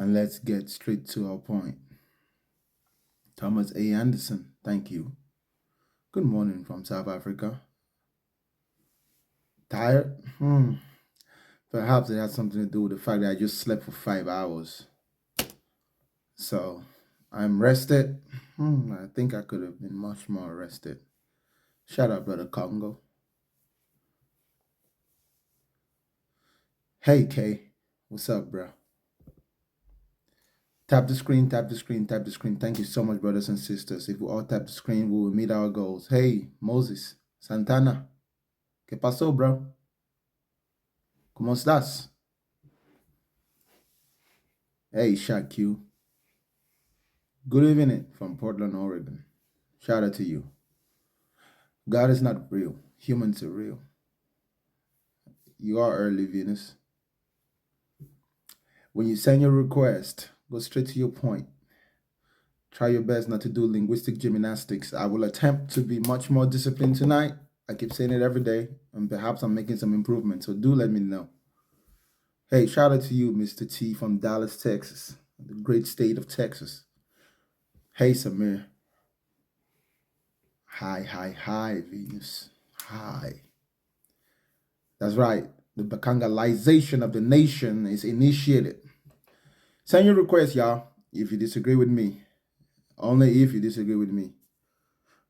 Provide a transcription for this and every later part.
And let's get straight to our point. Thomas A. Anderson, thank you. Good morning from South Africa. Tired? Perhaps it has something to do with the fact that I just slept for 5 hours. So I'm rested. I think I could have been much more rested. Shout out, brother Congo. Hey, Kay. What's up, bro? Tap the screen, tap the screen, tap the screen. Thank you so much, brothers and sisters. If we all tap the screen, we will meet our goals. Hey, Moses, Santana. ¿Qué pasó, bro? ¿Cómo estás? Hey, Shaq Q. Good evening from Portland, Oregon. Shout out to you. God is not real. Humans are real. You are early, Venus. When you send your request, go straight to your point. Try your best not to do linguistic gymnastics. I will attempt to be much more disciplined tonight. I keep saying it every day, and perhaps I'm making some improvements, so do let me know. Hey, shout out to you, Mr. T from Dallas, Texas, the great state of Texas. Hey, Samir. Hi, Venus. Hi. That's right. The Bakangalization of the nation is initiated. Send your request, y'all, if you disagree with me. Only if you disagree with me.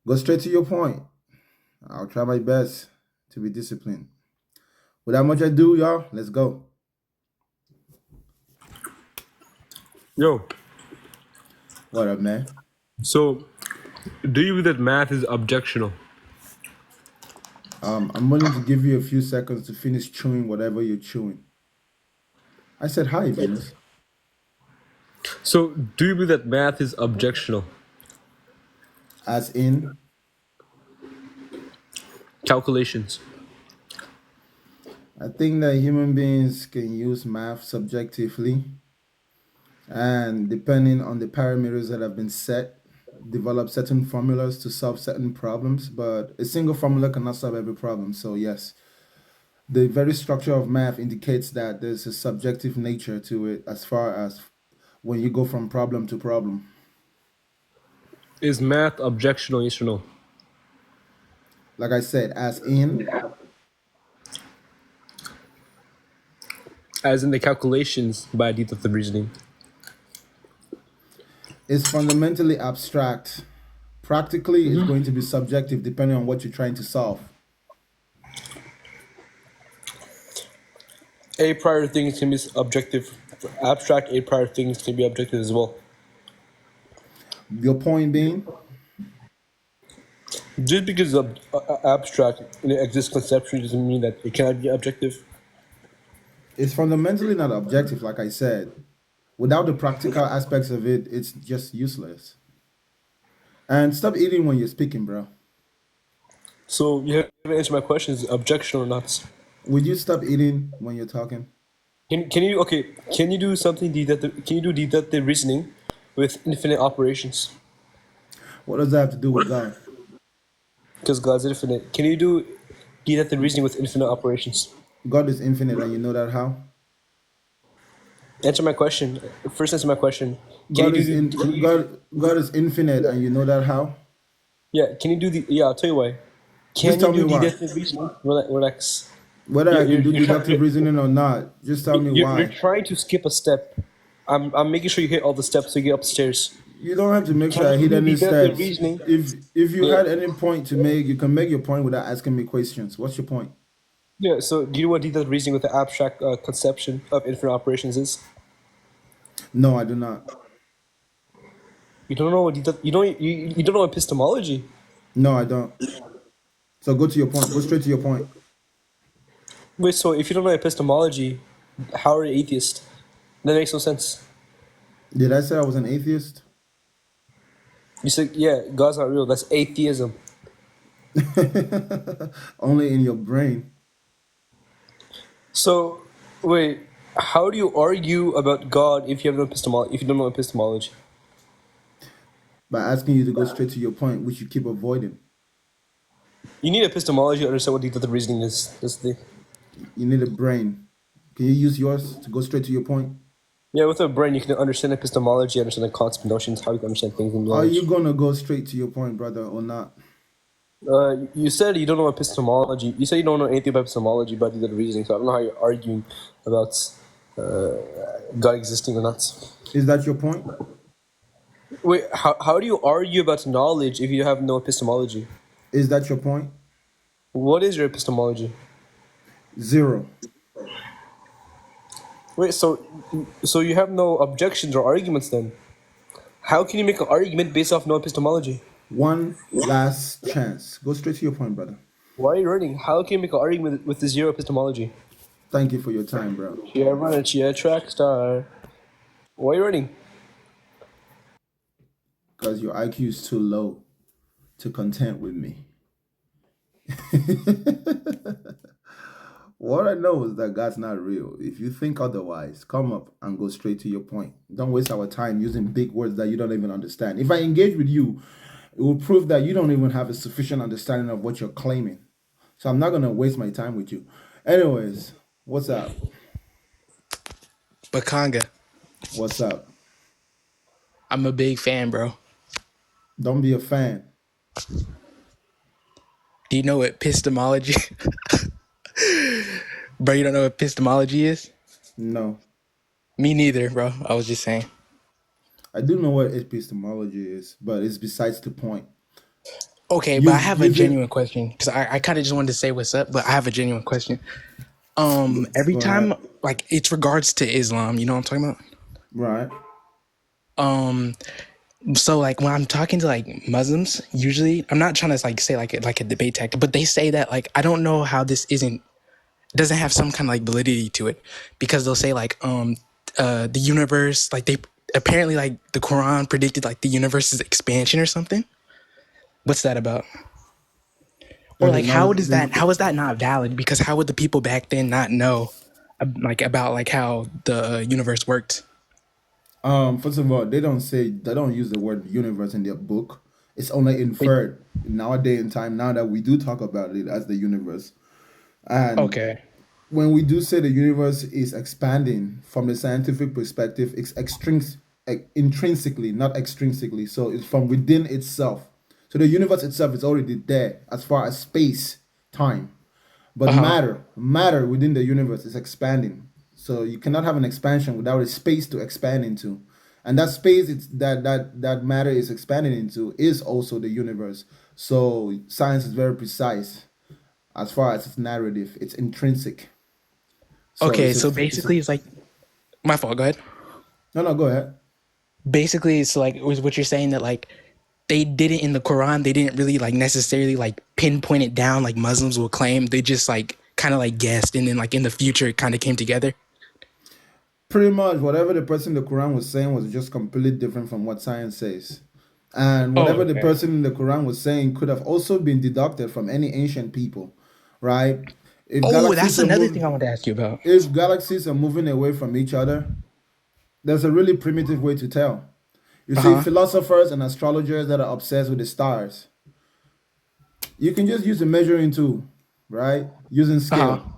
Go straight to your point. I'll try my best to be disciplined. Without much ado, y'all, let's go. Yo, What up, man? so do you believe that math is objectional? I'm willing to give you a few seconds to finish chewing whatever you're chewing. I said hi, Venus. So do you believe that math is objectional? As in, Calculations. I think that human beings can use math subjectively and depending on the parameters that have been set, develop certain formulas to solve certain problems, but a single formula cannot solve every problem. So yes, the very structure of math indicates that there's a subjective nature to it as far as when you go from problem to problem. Is math objectional, yes or no? Like I said, as in, As in the calculations by deductive reasoning. it's fundamentally abstract. Practically, it's going to be subjective depending on what you're trying to solve. A prior things can be objective. Abstract A prior things can be objective as well. Your point being, Just because abstract exists conceptually doesn't mean that it cannot be objective. it's fundamentally not objective, like I said. Without the practical aspects of it, it's just useless. And stop eating when you're speaking, bro. So you have to answer my question: is it objectional or not? Would you stop eating when you're talking? Can you Can you do something deductive? Can you do deductive reasoning with infinite operations? What does that have to do with God? Because God's infinite. Can you do deductive reasoning with infinite operations? God is infinite, and you know that how? Answer my question. First, answer my question. Can God you is do in the? Can you, God is infinite, and you know that how? yeah. Can you do the? Yeah. I'll tell you why. Just Can you tell me do why. deductive reasoning? Relax. Whether You're I can you're do you're, try, deductive reasoning or not, just tell me you're why. trying to skip a step. I'm making sure you hit all the steps so you get upstairs. You don't have to make sure Can I you hit do any deductive steps. reasoning? If you Yeah. had any point to make, you can make your point without asking me questions. What's your point? Yeah. So do you know what deductive reasoning with the abstract conception of infinite operations is? No, I do not. You don't know what you don't know epistemology. No, I don't. So go to your point. Go straight to your point. Wait, so if you don't know epistemology, how are you atheist? That makes no sense. Did I say I was an atheist? You said, yeah, God's not real. That's atheism. Only in your brain. So, wait, how do you argue about God if you have no epistemology? If you don't know epistemology, By asking you to go straight to your point, which you keep avoiding. you need epistemology to understand what deductive reasoning is. That's the You need a brain. Can you use yours to go straight to your point? Yeah, with a brain, you can understand epistemology, understand the concept, notions, how you can understand things in Are you knowledge. gonna go straight to your point, brother, or not? You said you don't know epistemology. You said you don't know anything about epistemology, but you did reasoning. So I don't know how you're arguing about God existing or not. Is that your point? Wait, how do you argue about knowledge if you have no epistemology? Is that your point? What is your epistemology? Zero. Wait, so you have no objections or arguments then? How can you make an argument based off no epistemology? One last chance. Go straight to your point, brother. Why are you running? How can you make an argument with the zero epistemology? Thank you for your time, bro. Cheer, run a cheer, track star. Why are you running? Because your IQ is too low to contend with me. What I know is that God's not real. If you think otherwise, come up and go straight to your point. Don't waste our time using big words that you don't even understand. If I engage with you, it will prove that you don't even have a sufficient understanding of what you're claiming. So I'm not going to waste my time with you. Anyways, what's up? Bakanga. What's up? I'm a big fan, bro. Don't be a fan. Do you know what epistemology? Bro, you don't know what epistemology is? No. Me neither, bro. I was just saying. I do know what epistemology is, but it's besides the point. Okay, but I Use have a using genuine question because I kind of just wanted to say what's up, but I have a genuine question. Every go ahead. time, like, it's regards to Islam, you know what I'm talking Right. about? So like when I'm talking to like Muslims, usually I'm not trying to like say like a debate tactic, but they say that like I don't know how this doesn't have some kind of like validity to it because they'll say like the universe, like they apparently like the Quran predicted like the universe's expansion or something. What's that about? Or Okay, like now how is that not valid? Because how would the people back then not know like about like how the universe worked? first of all, they don't use the word universe in their book. It's only Wait, inferred nowadays in time now that we do talk about it as the universe. And okay. when we do say the universe is expanding from the scientific perspective, it's intrinsically, not extrinsically. So it's from within itself. So the universe itself is already there as far as space, time. But Uh-huh. matter within the universe is expanding. So you cannot have an expansion without a space to expand into. And that space that matter is expanding into is also the universe. So science is very precise as far as its narrative. It's intrinsic. So Okay, it's so a basically it's like my fault, go ahead. no, go ahead. Basically it's like was what you're saying that like they didn't in the Quran, they didn't really like necessarily like pinpoint it down like Muslims will claim. They just like kind of like guessed and then like in the future it kind of came together. Pretty much whatever the person in the Quran was saying was just completely different from what science says. And Oh, whatever the okay. person in the Quran was saying could have also been deducted from any ancient people, right? If Oh, that's galaxies are another moving thing I wanted to ask you about. if galaxies are moving away from each other, there's a really primitive way to tell. You see, Uh-huh. philosophers and astrologers that are obsessed with the stars, you can just use a measuring tool, right? Using Uh-huh. scale.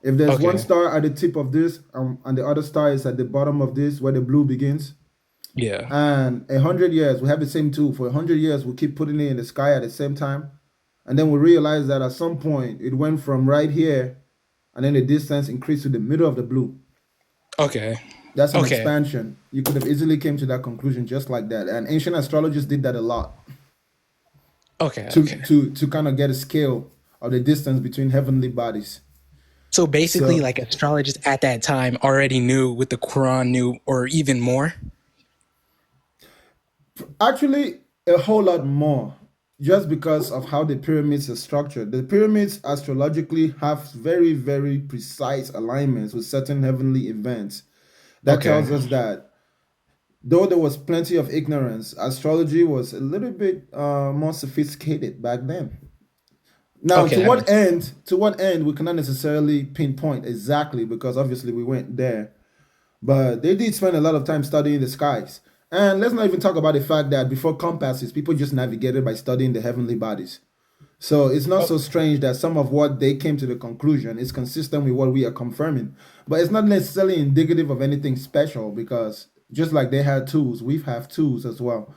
If there's one Okay. star at the tip of this and the other star is at the bottom of this where the blue begins, Yeah. and 100 years, we have the same tool. For 100 years, we keep putting it in the sky at the same time. And then we realize that at some point it went from right here and then the distance increased to the middle of the blue. Okay. That's an Okay. expansion. You could have easily came to that conclusion just like that. And ancient astrologers did that a lot Okay. Okay. to kind of get a scale of the distance between heavenly bodies. So basically So like astrologers at that time already knew what the Quran knew or even more. actually a whole lot more just because of how the pyramids are structured. The pyramids astrologically have very, very precise alignments with certain heavenly events. That Okay. tells us that though there was plenty of ignorance, astrology was a little bit more sophisticated back then. Now, Okay, to that what makes sense. end? To what end? We cannot necessarily pinpoint exactly because obviously we went there. But they did spend a lot of time studying the skies. And let's not even talk about the fact that before compasses, people just navigated by studying the heavenly bodies. So it's not Oh, so strange that some of what they came to the conclusion is consistent with what we are confirming. But it's not necessarily indicative of anything special because just like they had tools, we have tools as well.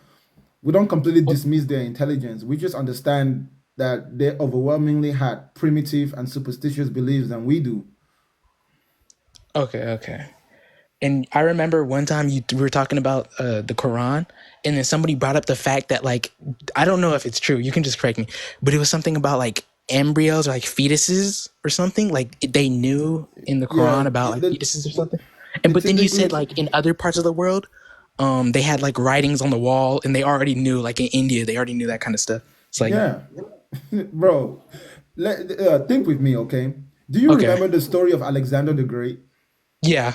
We don't completely dismiss their intelligence. We just understand that they overwhelmingly had primitive and superstitious beliefs than we do. okay, okay. And I remember one time we were talking about the Quran, and then somebody brought up the fact that like I don't know if it's true. You can just correct me, but it was something about like embryos or like fetuses or something. Like they knew in the Yeah, Quran about like the, fetuses or something. And the but then you said typically, like in other parts of the world, they had like writings on the wall, and they already knew like in India they already knew that kind of stuff. It's like yeah, bro. Think with me, okay? Do you okay, remember the story of Alexander the Great? yeah,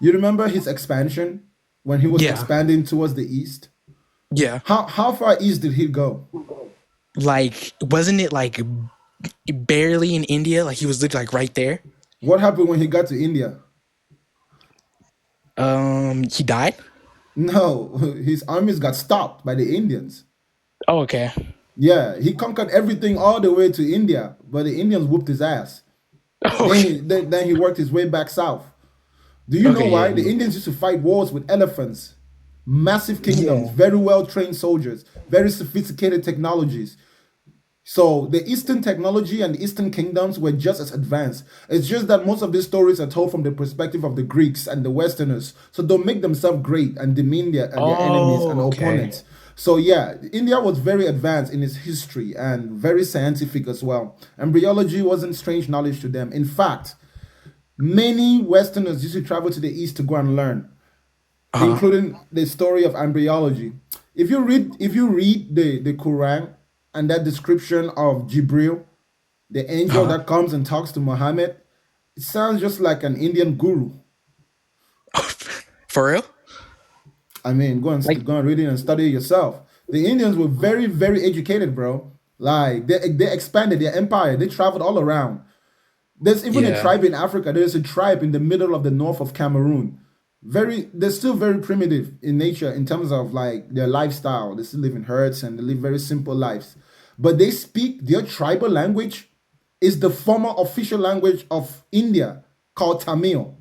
You remember his expansion when he was yeah, expanding towards the east? yeah. How far east did he go? Like wasn't it like barely in India? Like he was literally like right there. What happened when he got to India? He died. No, his armies got stopped by the Indians. Oh, okay. Yeah, he conquered everything all the way to India, but the Indians whooped his ass. Then Okay. then he worked his way back south. Do you know Okay. why? Yeah. The Indians used to fight wars with elephants, massive kingdoms, Yeah. very well trained soldiers, very sophisticated technologies. So the Eastern technology and the Eastern kingdoms were just as advanced. It's just that most of these stories are told from the perspective of the Greeks and the Westerners. So don't make themselves great and demean their enemies and Oh, okay. opponents. So yeah, India was very advanced in its history and very scientific as well. Embryology wasn't strange knowledge to them. In fact, many Westerners used to travel to the East to go and learn, Uh huh. including the story of embryology. If you read the Quran and that description of Jibril, the angel Uh that comes and talks to Muhammad, it sounds just like an Indian guru. huh. For real? I mean, Like, go and read it and study it yourself. The Indians were very, very educated, bro. Like they expanded their empire. They traveled all around. There's even a yeah. tribe in Africa. There's a tribe in the middle of the north of Cameroon. They're still very primitive in nature in terms of like their lifestyle. They still live in herds and they live very simple lives. But they speak their tribal language is the former official language of India called Tamil.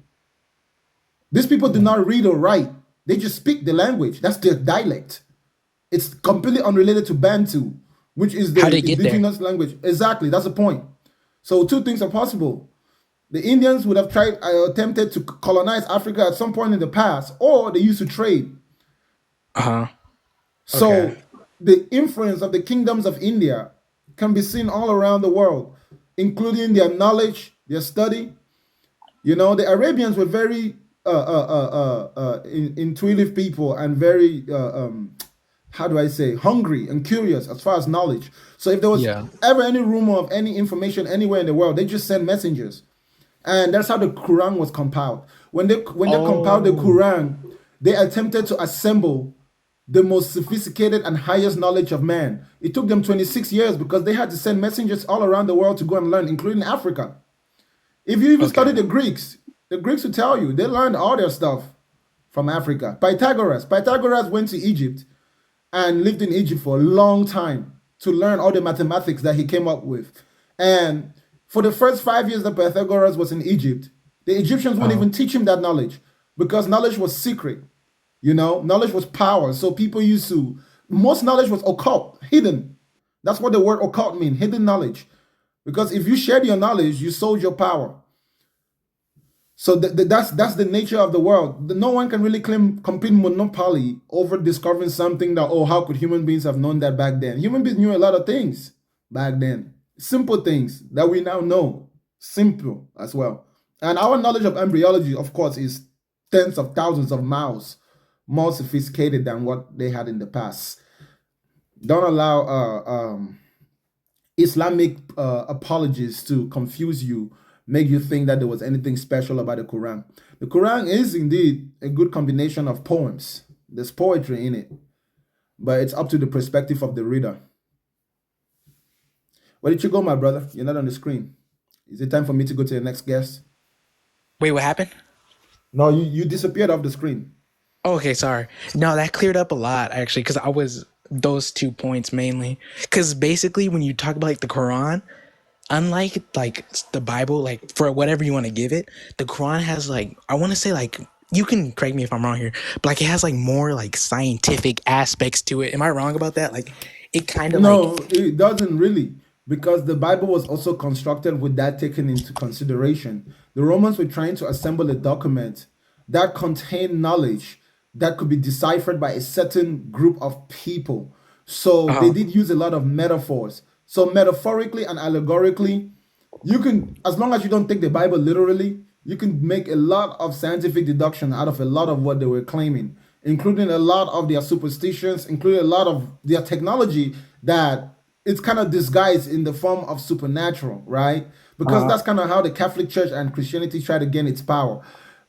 These people do not read or write. They just speak the language. That's their dialect. It's completely unrelated to Bantu, which is How the they get there? indigenous language. Exactly, that's the point. So two things are possible. The Indians would have attempted to colonize Africa at some point in the past, or they used to trade. Uh huh. Okay. So the influence of the kingdoms of India can be seen all around the world, including their knowledge, their study. You know, the Arabians were very intuitive people and very, how do I say, hungry and curious as far as knowledge. So if there was Yeah. ever any rumor of any information anywhere in the world, they just send messengers. And that's how the Quran was compiled. When they compiled the Oh. Quran, they attempted to assemble the most sophisticated and highest knowledge of man. It took them 26 years because they had to send messengers all around the world to go and learn, including Africa. If you even Okay. study the Greeks will tell you they learned all their stuff from Africa. Pythagoras went to Egypt and lived in Egypt for a long time to learn all the mathematics that he came up with. And for the first 5 years that Pythagoras was in Egypt, the Egyptians wouldn't Uh even teach him that knowledge because knowledge was secret. You know, knowledge was power. So people used to, most knowledge was occult, hidden. That's what the word occult means, hidden knowledge. Because if you shared your knowledge, you sold your power. So that's the nature of the world. No one can really claim complete monopoly over discovering something that, oh, how could human beings have known that back then? Human beings knew a lot of things back then. Simple things that we now know. Simple as well. And our knowledge of embryology, of course, is tens of thousands of miles more sophisticated than what they had in the past. Don't allow Islamic apologists to confuse you, make you think that there was anything special about the Quran. The Quran is indeed a good combination of poems. There's poetry in it, but it's up to the perspective of the reader. Where did you go, my brother? You're not on the screen. Is it time for me to go to the next guest? Wait, what happened? No, you disappeared off the screen. Oh, okay, sorry. No, that cleared up a lot actually, because I was those 2 points mainly, because basically when you talk about like the Quran, unlike like the Bible, like for whatever you want to give it, the Quran has like, I want to say like, you can correct me if I'm wrong here, but like it has like more like scientific aspects to it. Am I wrong about that? Like it kind of like, No, it doesn't really, because the Bible was also constructed with that taken into consideration. The Romans were trying to assemble a document that contained knowledge that could be deciphered by a certain group of people. So they uh did use a lot of metaphors. So metaphorically and allegorically, you can, as long as you don't take the Bible literally, you can make a lot of scientific deduction out of a lot of what they were claiming, including a lot of their superstitions, including a lot of their technology that it's kind of disguised in the form of supernatural, right? Because uh that's kind of how the Catholic Church and Christianity tried to gain its power.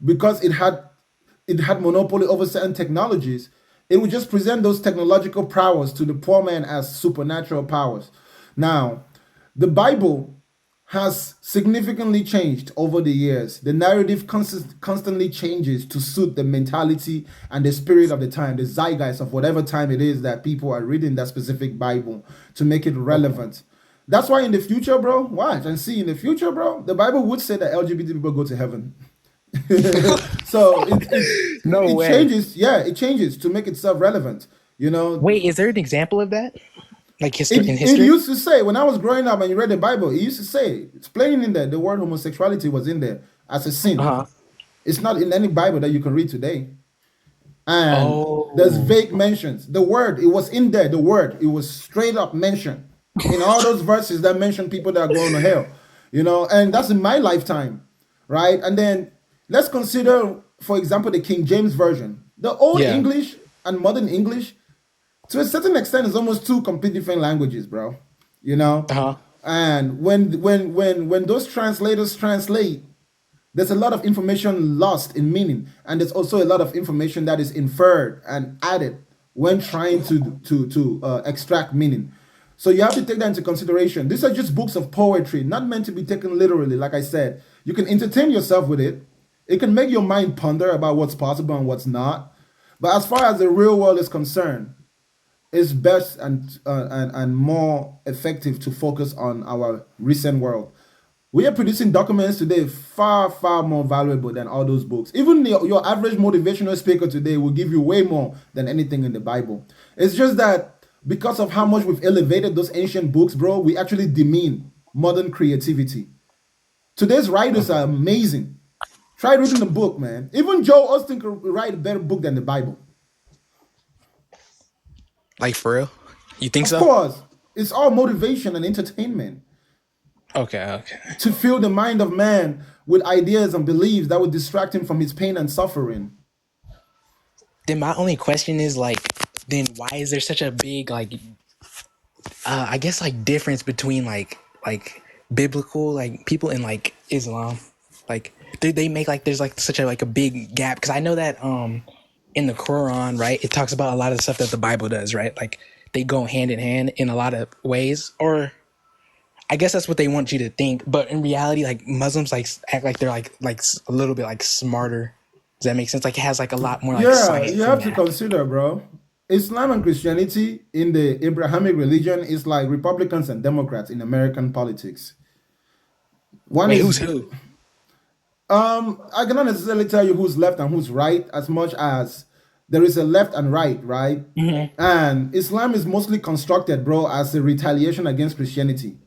Because it had monopoly over certain technologies, it would just present those technological powers to the poor man as supernatural powers. Now, the Bible has significantly changed over the years. The narrative constantly changes to suit the mentality and the spirit of the time, the zeitgeist of whatever time it is that people are reading that specific Bible to make it okay. relevant. That's why in the future, bro, watch and see in the future, bro, the Bible would say that LGBT people go to heaven. So No it way. changes, yeah, it changes to make itself relevant. You know, Wait, is there an example of that? Like history in it history? used to say when I was growing up and you read the Bible, it used to say it's plain in there. The word homosexuality was in there as a sin. Uh-huh. It's not in any Bible that you can read today. And there's Oh. vague mentions. The word, it was in there. The word, it was straight up mentioned in all those verses that mention people that are going to hell. And that's in my lifetime, right? And then let's consider, for example, the King James version. The old Yeah. English and modern English, to a certain extent, is almost two completely different languages, bro. You know, Uh-huh. and when those translators translate, there's a lot of information lost in meaning, and there's also a lot of information that is inferred and added when trying to extract meaning. So you have to take that into consideration. These are just books of poetry, not meant to be taken literally. Like I said, you can entertain yourself with it. It can make your mind ponder about what's possible and what's not. But as far as the real world is concerned, it's best and more effective to focus on our recent world. We are producing documents today far, far more valuable than all those books. Even your average motivational speaker today will give you way more than anything in the Bible. It's just that because of how much we've elevated those ancient books, bro, we actually demean modern creativity. Today's writers are amazing. Try reading the book, man. Even Joe Austin could write a better book than the Bible. Like for real? You think Of so? course, it's all motivation and entertainment Okay, okay. to fill the mind of man with ideas and beliefs that would distract him from his pain and suffering. Then my only question is like, then why is there such a big like I guess like difference between like biblical like people in like Islam? Like they make like there's like such a like a big gap, because I know that in the Quran, right, it talks about a lot of the stuff that the Bible does, right? Like they go hand in hand in a lot of ways, or I guess that's what they want you to think, but in reality, like Muslims like act like they're like a little bit like smarter. Does that make sense? Like it has like a lot more like Yeah, you science in have to that. consider, bro. Islam and Christianity in the Abrahamic religion is like Republicans and Democrats in American politics. One Wait, is who's who? I cannot necessarily tell you who's left and who's right, as much as there is a left and right, right? Hmm. And Islam is mostly constructed, bro, as a retaliation against Christianity.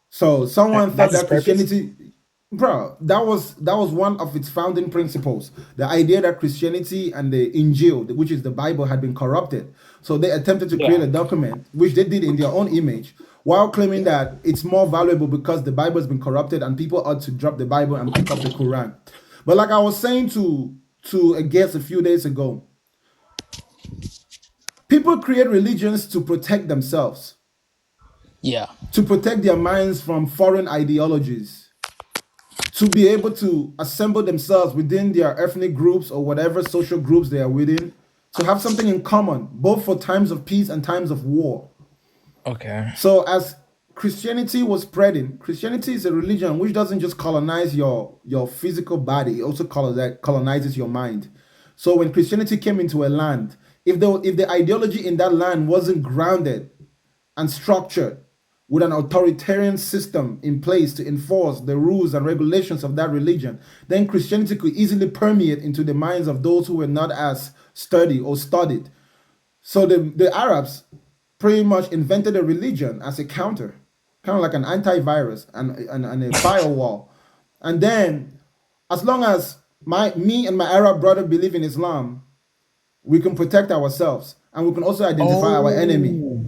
So someone thought That's his that purpose. Christianity, bro, that was one of its founding principles. The idea that Christianity and the Injil, which is the Bible, had been corrupted. So they attempted to create Yeah. a document, which they did in their own image, while claiming that it's more valuable because the Bible has been corrupted and people ought to drop the Bible and pick up the Quran. But like I was saying to a guest a few days ago, people create religions to protect themselves, Yeah. to protect their minds from foreign ideologies, to be able to assemble themselves within their ethnic groups or whatever social groups they are within, to have something in common, both for times of peace and times of war. Okay. So, as Christianity was spreading, Christianity is a religion which doesn't just colonize your physical body, it also colonizes your mind. So, when Christianity came into a land, if the ideology in that land wasn't grounded and structured with an authoritarian system in place to enforce the rules and regulations of that religion, then Christianity could easily permeate into the minds of those who were not as sturdy or studied. So the Arabs pretty much invented a religion as a counter, kind of like an antivirus and a firewall. And then, as long as me and my Arab brother believe in Islam, we can protect ourselves and we can also identify our enemy. Oh,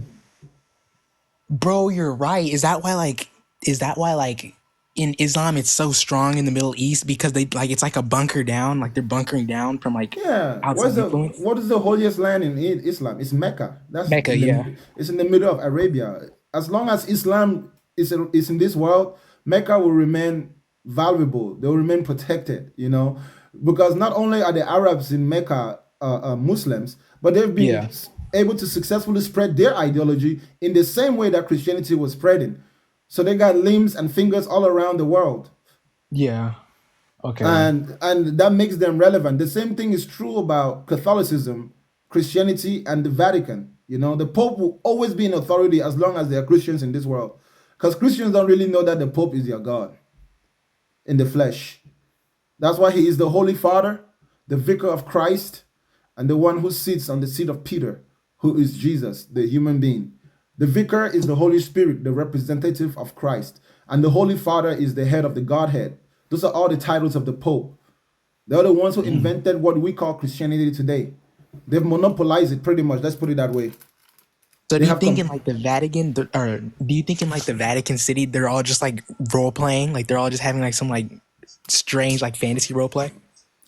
bro, you're right. Is that why like in Islam it's so strong in the Middle East because they like it's like a bunker down, like they're bunkering down from like Yeah, outside influence? what is the holiest land in Islam? It's Mecca. That's Mecca, in yeah. it's in the middle of Arabia. As long as Islam is in this world, Mecca will remain valuable. They will remain protected. Because not only are the Arabs in Mecca Muslims, but they've been Yeah. able to successfully spread their ideology in the same way that Christianity was spreading. So they got limbs and fingers all around the world, Yeah. Okay. and that makes them relevant. The same thing is true about Catholicism, Christianity, and the Vatican. The Pope will always be in authority as long as there are Christians in this world, because Christians don't really know that the Pope is their God in the flesh. That's why he is the Holy Father, the Vicar of Christ, and the one who sits on the seat of Peter, who is Jesus, the human being. The Vicar is the Holy Spirit, the representative of Christ, and the Holy Father is the head of the Godhead. Those are all the titles of the Pope. They're the ones who invented what we call Christianity today. They've monopolized it pretty much. Let's put it that way. So They do you have think in like the Vatican, or do you think in like the Vatican City, they're all just like role playing, like they're all just having like some like strange like fantasy role play?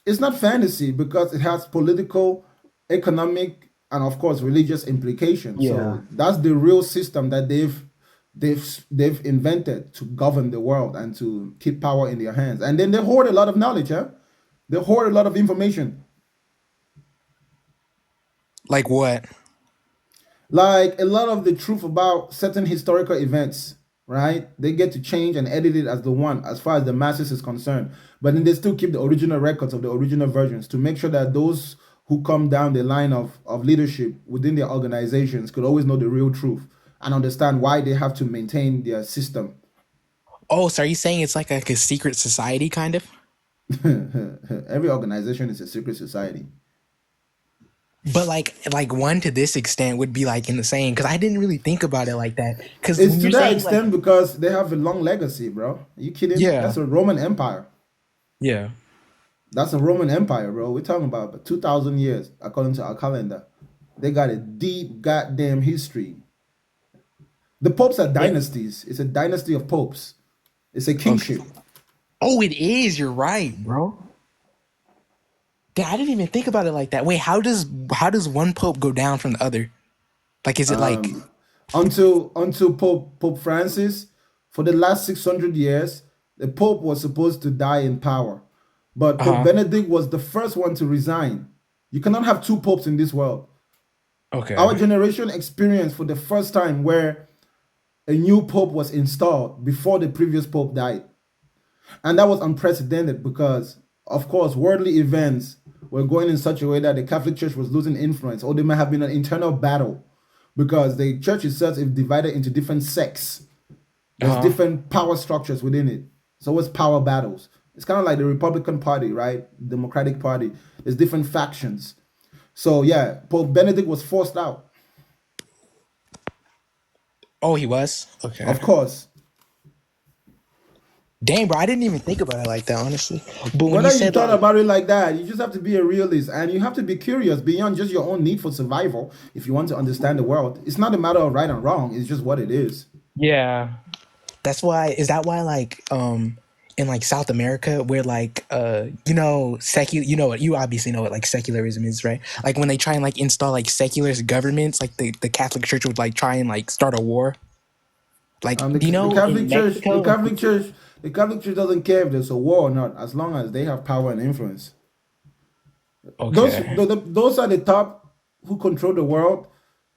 It's not fantasy because it has political, economic, and of course religious implications. Yeah. So that's the real system that they've invented to govern the world and to keep power in their hands. And then they hoard a lot of knowledge, huh? They hoard a lot of information. Like what? Like a lot of the truth about certain historical events, right? They get to change and edit it as the one, as far as the masses is concerned. But then they still keep the original records of the original versions to make sure that those who come down the line of leadership within their organizations could always know the real truth and understand why they have to maintain their system. Oh, so are you saying it's like a secret society kind of? Every organization is a secret society. But like one to this extent would be like insane because I didn't really think about it like that. Because It's when to you're that saying like extent because they have a long legacy, bro. Are you kidding? yeah, That's a Roman Empire. yeah, That's a Roman Empire, bro. We're talking about 2,000 years according to our calendar. They got a deep goddamn history. The popes are yeah. dynasties. It's a dynasty of popes. It's a Okay. kingship. Oh, it is. You're right, bro. Yeah, I didn't even think about it like that. Wait, how does one pope go down from the other? Like, is it like Until Pope Francis, for the last 600 years, the Pope was supposed to die in power. But Pope uh-huh. Benedict was the first one to resign. You cannot have two popes in this world. Our Okay. generation experienced for the first time where a new pope was installed before the previous pope died. And that was unprecedented because, of course, worldly events were going in such a way that the Catholic Church was losing influence, or there may have been an internal battle because the church itself is divided into different sects. There's Uh-huh. different power structures within it. So it's power battles. It's kind of like the Republican Party, right? Democratic Party. There's different factions. So yeah, Pope Benedict was forced out. Oh, he was? Okay. Of course. Dang, bro, I didn't even think about it like that, honestly. But when you Whether you said thought like, about it like that, you just have to be a realist and you have to be curious beyond just your own need for survival if you want to understand the world. It's not a matter of right and wrong, it's just what it is. yeah, that's why, is that why like in like South America where like secular, you know what, you obviously know what like secularism is, right? Like when they try and like install like secularist governments, like the Catholic Church would like try and like start a war. Like, The, do you the know Catholic in Church, the Mexico, like Catholic Church, the Catholic Church doesn't care if there's a war or not, as long as they have power and influence. okay. Those are the top who control the world,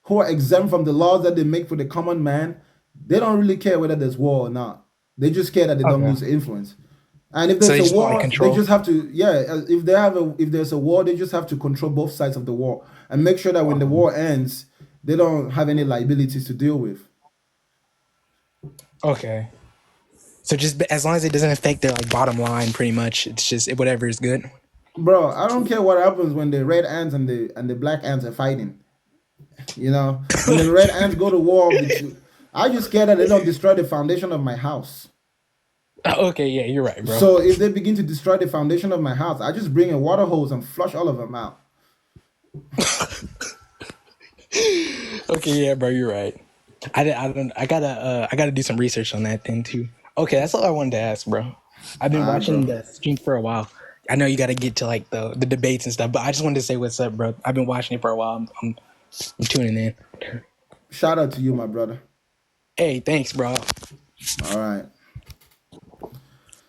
who are exempt from the laws that they make for the common man. They don't really care whether there's war or not. They just care that they don't Okay. lose influence. And if So there's they a just want like war, they control. just have to, yeah. If there's a war, they just have to control both sides of the war and make sure that when the war ends, they don't have any liabilities to deal with. Okay. So just as long as it doesn't affect their like bottom line, pretty much, it's just whatever is good. Bro, I don't care what happens when the red ants and the black ants are fighting. You know, when the red ants go to war, I just care that they don't destroy the foundation of my house. Okay, yeah, you're right, bro. So if they begin to destroy the foundation of my house, I just bring a water hose and flush all of them out. Okay, yeah, bro, you're right. I gotta do some research on that thing too. Okay, that's all I wanted to ask, bro. I've been All right, watching bro. the stream for a while. I know you got to get to like the debates and stuff, but I just wanted to say what's up, bro. I've been watching it for a while. I'm tuning in. Shout out to you, my brother. Hey, thanks, bro. All right.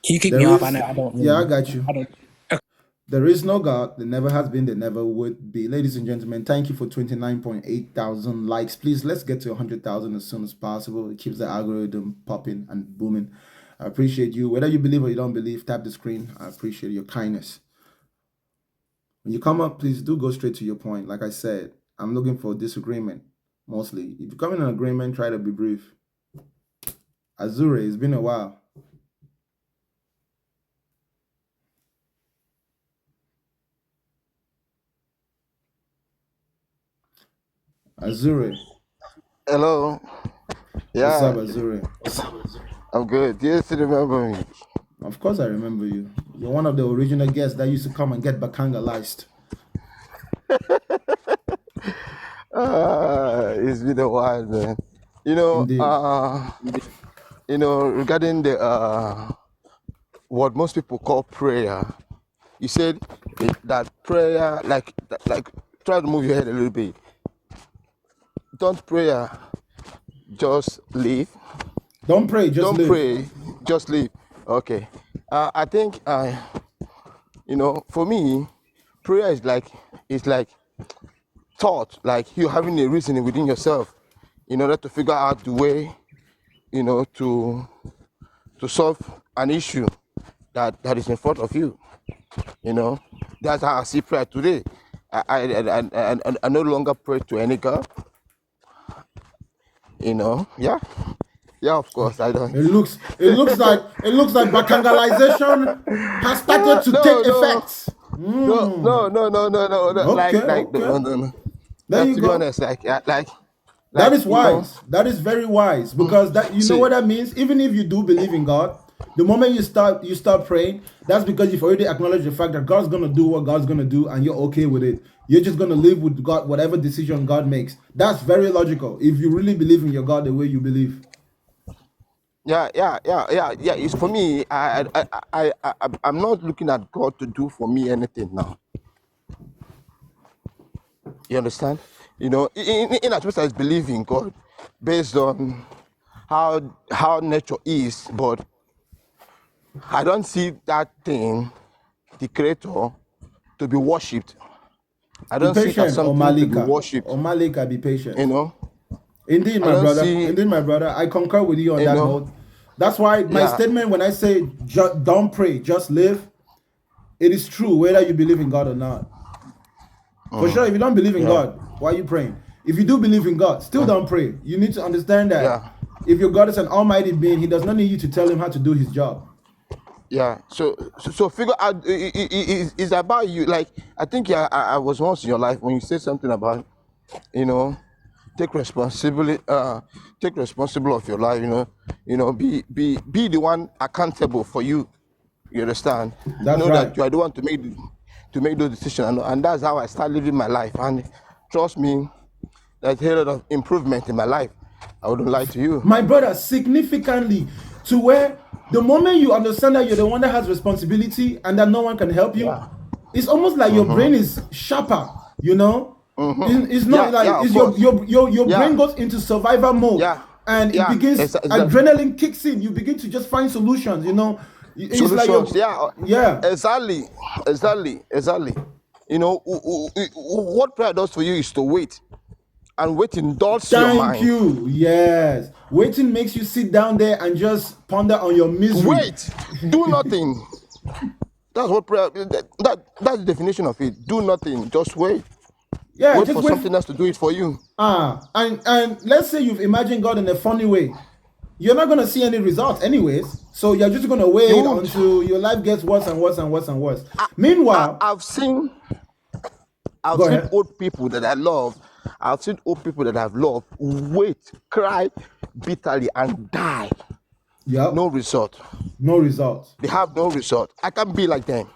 Can you kick me There off? I is, know I don't yeah, I really. got you. I don't. There is no God. There never has been. There never would be. Ladies and gentlemen, thank you for 29.8 thousand likes. Please, let's get to 100,000 as soon as possible. It keeps the algorithm popping and booming. I appreciate you. Whether you believe or you don't believe, tap the screen. I appreciate your kindness. When you come up, please do go straight to your point. Like I said, I'm looking for disagreement mostly. If you come in an agreement, try to be brief. Azure, it's been a while. Azure, Hello. what's up, Yeah, Azure? I'm good. You still remember me? Of course, I remember you. You're one of the original guests that used to come and get Bakangalized. It's been a while, man. You know, Indeed. regarding the what most people call prayer, you said that prayer, like, try to move your head a little bit. Don't prayer, just leave. Don't pray, just Don't live. pray, just leave. Okay. I think, for me, prayer is like thought, like you having a reasoning within yourself in order to figure out the way, to solve an issue that is in front of you. That's how I see prayer today. I no longer pray to any God. Yeah, yeah. Of course, I don't. It looks like Bakangalization has started to No, take no, effect. no, no, no, no, no, no, no. Okay, okay. No, no, no. There you To be go. honest, That is you know. wise. That is very wise because that you know See, what that means. Even if you do believe in God, the moment you start praying, that's because you've already acknowledged the fact that God's gonna do what God's gonna do, and you're okay with it. You're just gonna live with God, whatever decision God makes. That's very logical. If you really believe in your God the way you believe. yeah, yeah, yeah, yeah, yeah. It's for me. I'm not looking at God to do for me anything now. You understand? In as much as I believe in God, based on how nature is, but I don't see that thing, the Creator, to be worshipped. I Be don't see it as patient, or something to be Malika. worshipped. Or Malika, be You patient. know, Indeed, I my don't brother. see. Indeed, my brother. I concur with you on You that know, note. That's why my yeah, statement when I say don't pray, just live, it is true whether you believe in God or not. For sure, if you don't believe in yeah, God, why are you praying? If you do believe in God, still yeah, don't pray. You need to understand that yeah. if your God is an almighty being, he does not need you to tell him how to do his job. Yeah, so figure out it's about you. Like I think, yeah, I was once in your life when you said something about, you know, take responsibility, take responsible of your life. Be the one accountable for you. You understand? That's Know right. that you are the one to make those decisions, and that's how I start living my life. And trust me, there's a lot of improvement in my life. I wouldn't lie to you. My brother, significantly, to where the moment you understand that you're the one that has responsibility and that no one can help you, Yeah. it's almost like your brain is sharper, you know? It's not Yeah. like Yeah. Of it's course. your brain Yeah. goes into survival mode Yeah. and it Yeah. begins Exactly. adrenaline kicks in. You begin to just find solutions, you know. It's like Solutions. your Yeah. yeah. Exactly. Exactly. Exactly. What prayer does for you is to wait. and waiting dulls your Thank mind. you. Yes. Waiting makes you sit down there and just ponder on your misery. Wait, do nothing. That's what prayer. That's the definition of it. Do nothing. Just wait. Yeah, Wait just for wait. something else to do it for you. And let's say you've imagined God in a funny way. You're not going to see any results anyways. So you're just going to wait You won't. until your life gets worse and worse and worse and worse. Meanwhile, I've seen go ahead. old people that I love. I've seen old people that I've loved wait, cry bitterly, and die. Yeah. No result. No results. They have no result. I can't be like them.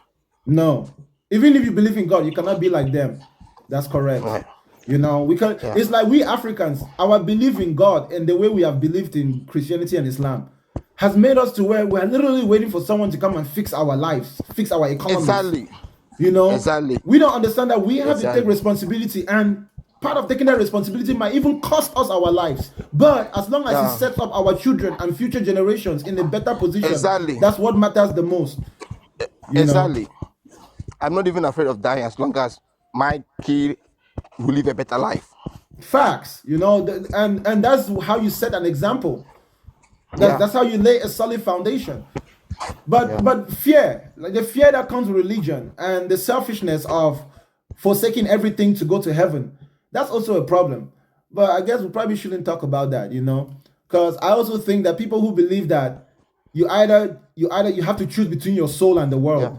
No. Even if you believe in God, you cannot be like them. That's correct. Right. You know, we can. Yeah. It's like we Africans, our belief in God and the way we have believed in Christianity and Islam has made us to where we are literally waiting for someone to come and fix our lives, fix our economy. Exactly. You know, Exactly. we don't understand that we have to Exactly. take responsibility, and part of taking that responsibility might even cost us our lives. But as long as Yeah. it sets up our children and future generations in a better position, Exactly. that's what matters the most. You know? Exactly. I'm not even afraid of dying as long as my kid will live a better life. Facts, you know, and that's how you set an example. Yeah. That's how you lay a solid foundation. But Yeah. but fear, like the fear that comes with religion and the selfishness of forsaking everything to go to heaven, that's also a problem. But I guess we probably shouldn't talk about that, you know, because I also think that people who believe that you either you have to choose between your soul and the world. Yeah.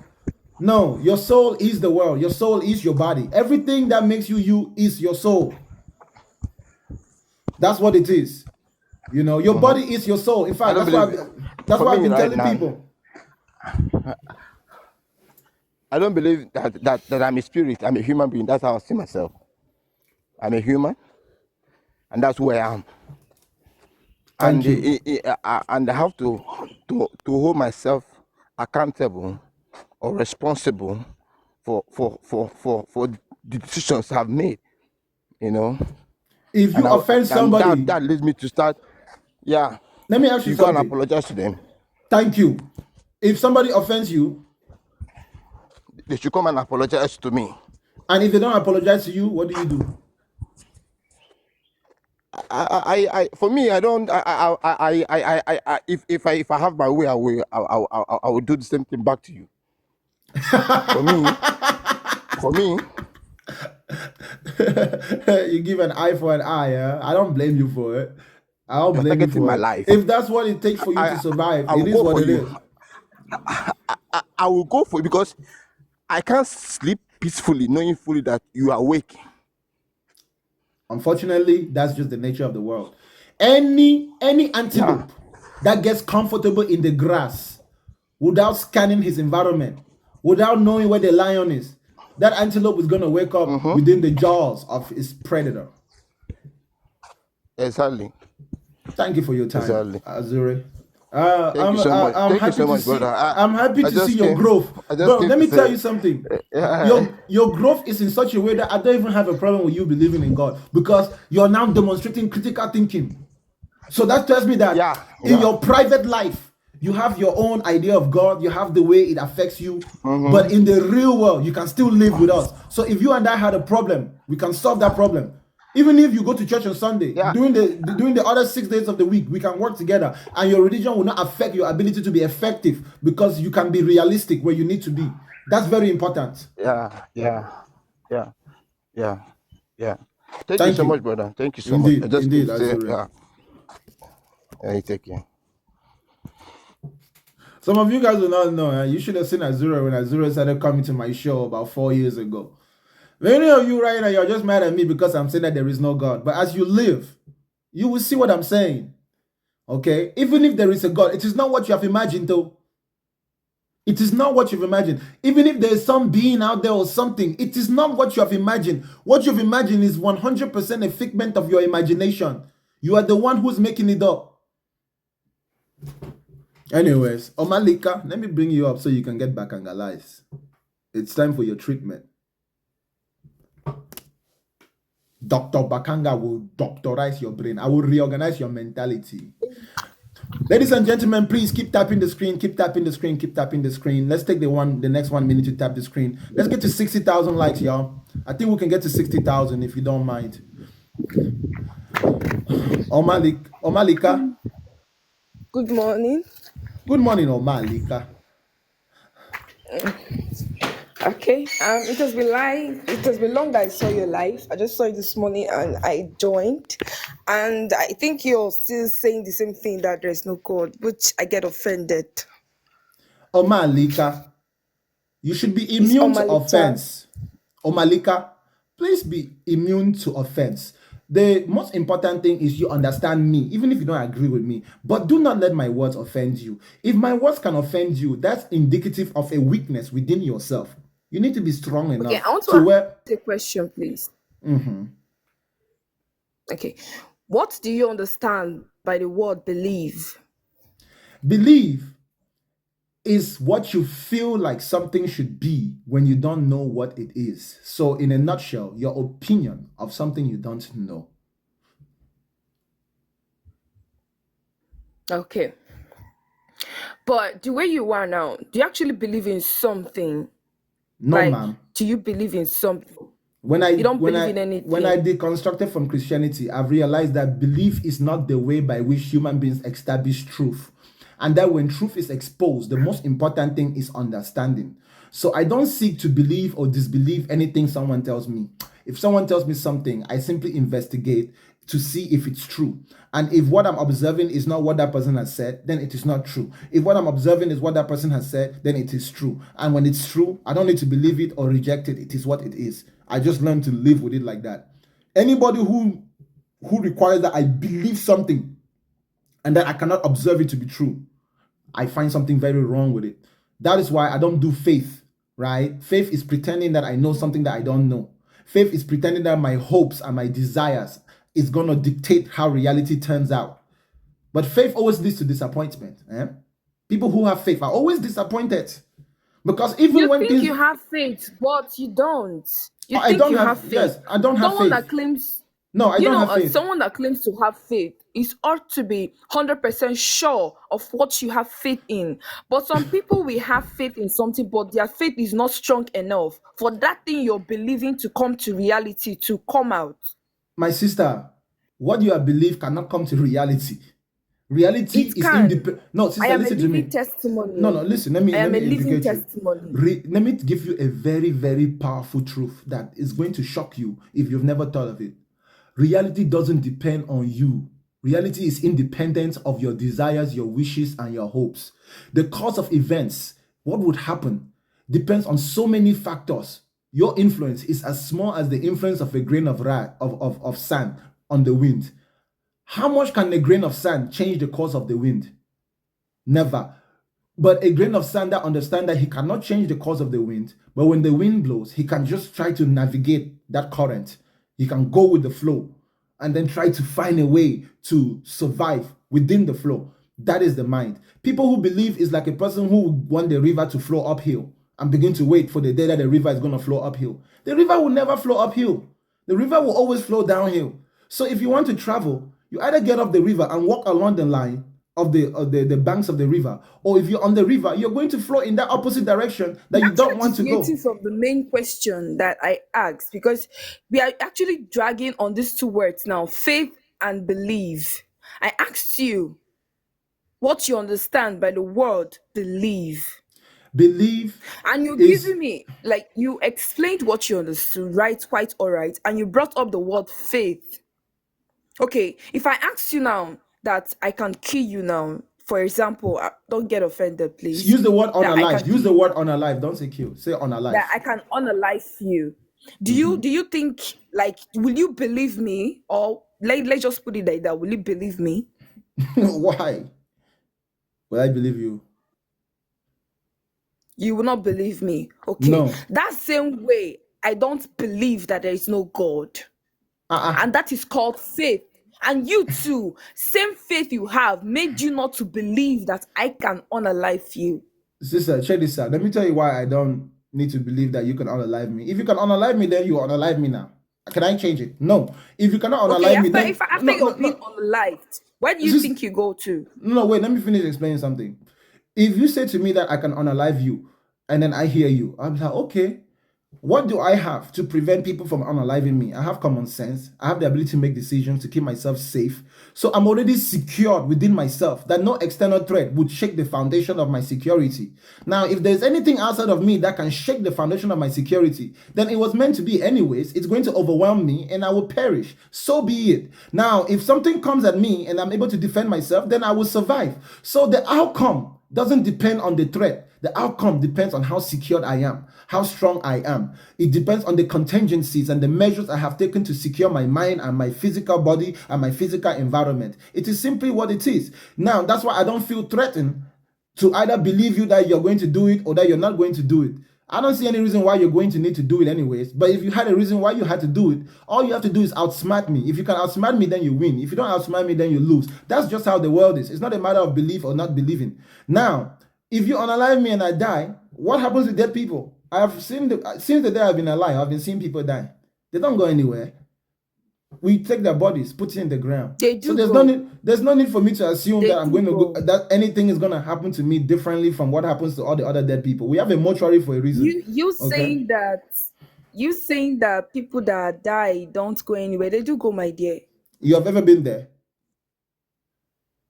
No, your soul is the world. Your soul is your body. Everything that makes you you is your soul. That's what it is. You know, your body is your soul. In fact, don't that's believe what for I've me been right telling now. people. I don't believe that I'm a spirit. I'm a human being. That's how I see myself. I'm a human, and that's who I am. Thank And you. and I have to hold myself accountable or responsible for the decisions I've made. You know, If and you offend somebody, that leads me to start. Yeah, let me ask you you go and something. apologize to them. Thank you. If somebody offends you, They should come and apologize to me. and if they don't apologize to you, what do you do? For me, I don't. If I have my way, I will do the same thing back to you. For me, You give an eye for an eye. Yeah? I don't blame you for it. I don't you're blame you targeting for my it. life. If that's what it takes for you to survive, I it will is go what for it you. is. I will go for it because I can't sleep peacefully knowing fully that you are awake. Unfortunately, that's just the nature of the world. Any antelope that gets comfortable in the grass without scanning his environment, without knowing where the lion is, that antelope is going to wake up within the jaws of his predator. Exactly. Thank you for your time, Exactly. Azure. Thank you so much. I'm Thank you happy so to much, see. brother. I'm happy I to just see your came- growth, I just bro. came Let to me tell say- you something. Yeah. Your growth is in such a way that I don't even have a problem with you believing in God because you're now demonstrating critical thinking. So that tells me that in your private life, you have your own idea of God, you have the way it affects you, but in the real world, you can still live with us. So if you and I had a problem, we can solve that problem. Even if you go to church on Sunday, during the other 6 days of the week, we can work together, and your religion will not affect your ability to be effective because you can be realistic where you need to be. That's very important. Yeah. Thank you Thank so you. much, brother. Thank you so Indeed, much. I just indeed, came to say, Azure. yeah, take care. Some of you guys will not know. You should have seen Azura when Azura started coming to my show about 4 years ago. Many of you right now, you're just mad at me because I'm saying that there is no God. But as you live, you will see what I'm saying. Okay? Even if there is a God, it is not what you have imagined, though. It is not what you've imagined. Even if there is some being out there or something, it is not what you have imagined. What you've imagined is 100% a figment of your imagination. You are the one who's making it up. Anyways, Omalika, let me bring you up so you can get back on your lives. It's time for your treatment. Dr. Bakanga will doctorize your brain. I will reorganize your mentality. Ladies and gentlemen, please keep tapping the screen, keep tapping the screen, keep tapping the screen. Let's take the next 1 minute to tap the screen. Let's get to 60,000 likes, y'all. I think we can get to 60,000 if you don't mind. Omalika. Good morning. Good morning, Omalika. Okay. It has been live. It has been long that I saw your live. I just saw it this morning and I joined. And I think you're still saying the same thing that there's no God, which I get offended. Omalika. You should be It's immune to Omalita. offense. Omalika, please be immune to offense. The most important thing is you understand me, even if you don't agree with me. But do not let my words offend you. If my words can offend you, that's indicative of a weakness within yourself. You need to be strong Okay, enough I want to to where ask a question, please. Okay. What do you understand by the word believe? believe is what you feel like something should be when you don't know what it is. So, in a nutshell, your opinion of something you don't know. Okay. But the way you are now, do you actually believe in something? No, Like, ma'am. do you believe in something? When I You don't when believe I in when I anything. deconstructed from Christianity, I've realized that belief is not the way by which human beings establish truth. And that when truth is exposed, the most important thing is understanding. So I don't seek to believe or disbelieve anything someone tells me. If someone tells me something, I simply investigate to see if it's true. And if what I'm observing is not what that person has said, then it is not true. If what I'm observing is what that person has said, then it is true. And when it's true, I don't need to believe it or reject it. It is what it is. I just learned to live with it like that. Anybody who requires that I believe something and that I cannot observe it to be true, I find something very wrong with it. That is why I don't do faith, right? Faith is pretending that I know something that I don't know. Faith is pretending that my hopes and my desires is going to dictate how reality turns out. But faith always leads to disappointment. People who have faith are always disappointed because even You when think things, you have faith, but you don't. You I think don't you have, have faith. yes, I don't have Someone that faith. claims, No, I don't have faith. someone that claims to have faith is ought to be 100% sure of what you have faith in. But some people will have faith in something, but their faith is not strong enough for that thing you're believing to come to reality, to come out. My sister, what you have believed cannot come to reality. Reality It is can. independent. No, I sister, am a listen to living me. No, testimony. no, listen. Let I me let am me a living indicate you. testimony. Let me give you a very, very powerful truth that is going to shock you if you've never thought of it. Reality doesn't depend on you. Reality is independent of your desires, your wishes, and your hopes. The cause of events, what would happen, depends on so many factors. Your influence is as small as the influence of a grain of sand on the wind. How much can a grain of sand change the course of the wind? Never. But a grain of sand that understands that he cannot change the course of the wind, but when the wind blows, he can just try to navigate that current. He can go with the flow and then try to find a way to survive within the flow. That is the mind. People who believe is like a person who want the river to flow uphill and begin to wait for the day that the river is going to flow uphill. The river will never flow uphill. The river will always flow downhill. So if you want to travel, you either get off the river and walk along the line of the banks of the river, or if you're on the river, you're going to flow in that opposite direction that You're you don't actually want to deviating go. from the main question that I asked because we are actually dragging on these two words now, faith and believe. I asked you what you understand by the word believe. Believe And you're is giving me, like, you explained what you understood, right? Quite all right. And you brought up the word faith. Okay, if I ask you now that I can kill you now, for example, don't get offended, please. use the word That I can unalive. kill Use the you word now, unalive. Don't say kill. Say that unalive. I can unalive you. Do you think, like, will you believe me, or let's just put it like that? Will you believe me? Why? Will I believe you? You will not believe me. Okay. No. That same way, I don't believe that there is no God. Uh-uh. And that is called faith. And you too, same faith you have made you not to believe that I can unalive you. Sister, check this out. Let me tell you why I don't need to believe that you can unalive me. If you can unalive me, then you unalive me now. Can I change it? No. If you cannot Okay, unalive me, after then if after no, you're no, being no. unalived, where do you Sis- think you go to? No, wait, let me finish explaining something. If you say to me that I can unalive you, and then I hear you, I'm like, okay, What do I have to prevent people from unaliving me? I have common sense. I have the ability to make decisions to keep myself safe. So I'm already secured within myself that no external threat would shake the foundation of my security. Now, if there's anything outside of me that can shake the foundation of my security, then it was meant to be anyways. It's going to overwhelm me and I will perish. So be it. Now, if something comes at me and I'm able to defend myself, then I will survive. So the outcome doesn't depend on the threat. The outcome depends on how secured I am, how strong I am. It depends on the contingencies and the measures I have taken to secure my mind and my physical body and my physical environment. It is simply what it is. Now, that's why I don't feel threatened to either believe you that you're going to do it or that you're not going to do it. I don't see any reason why you're going to need to do it anyways. But if you had a reason why you had to do it, all you have to do is outsmart me. If you can outsmart me, then you win. If you don't outsmart me, then you lose. That's just how the world is. It's not a matter of belief or not believing. Now, if you unalive me and I die, what happens with dead people? I've seen since the day I've been alive, I've been seeing people die. They don't go anywhere. We take their bodies, put it in the ground. They So do there's go. no need for me to assume They that I'm do going to go. go, that anything is going to happen to me differently from what happens to all the other dead people. We have a mortuary for a reason. You Okay. saying that people that die don't go anywhere. They do go, my dear. You have ever been there?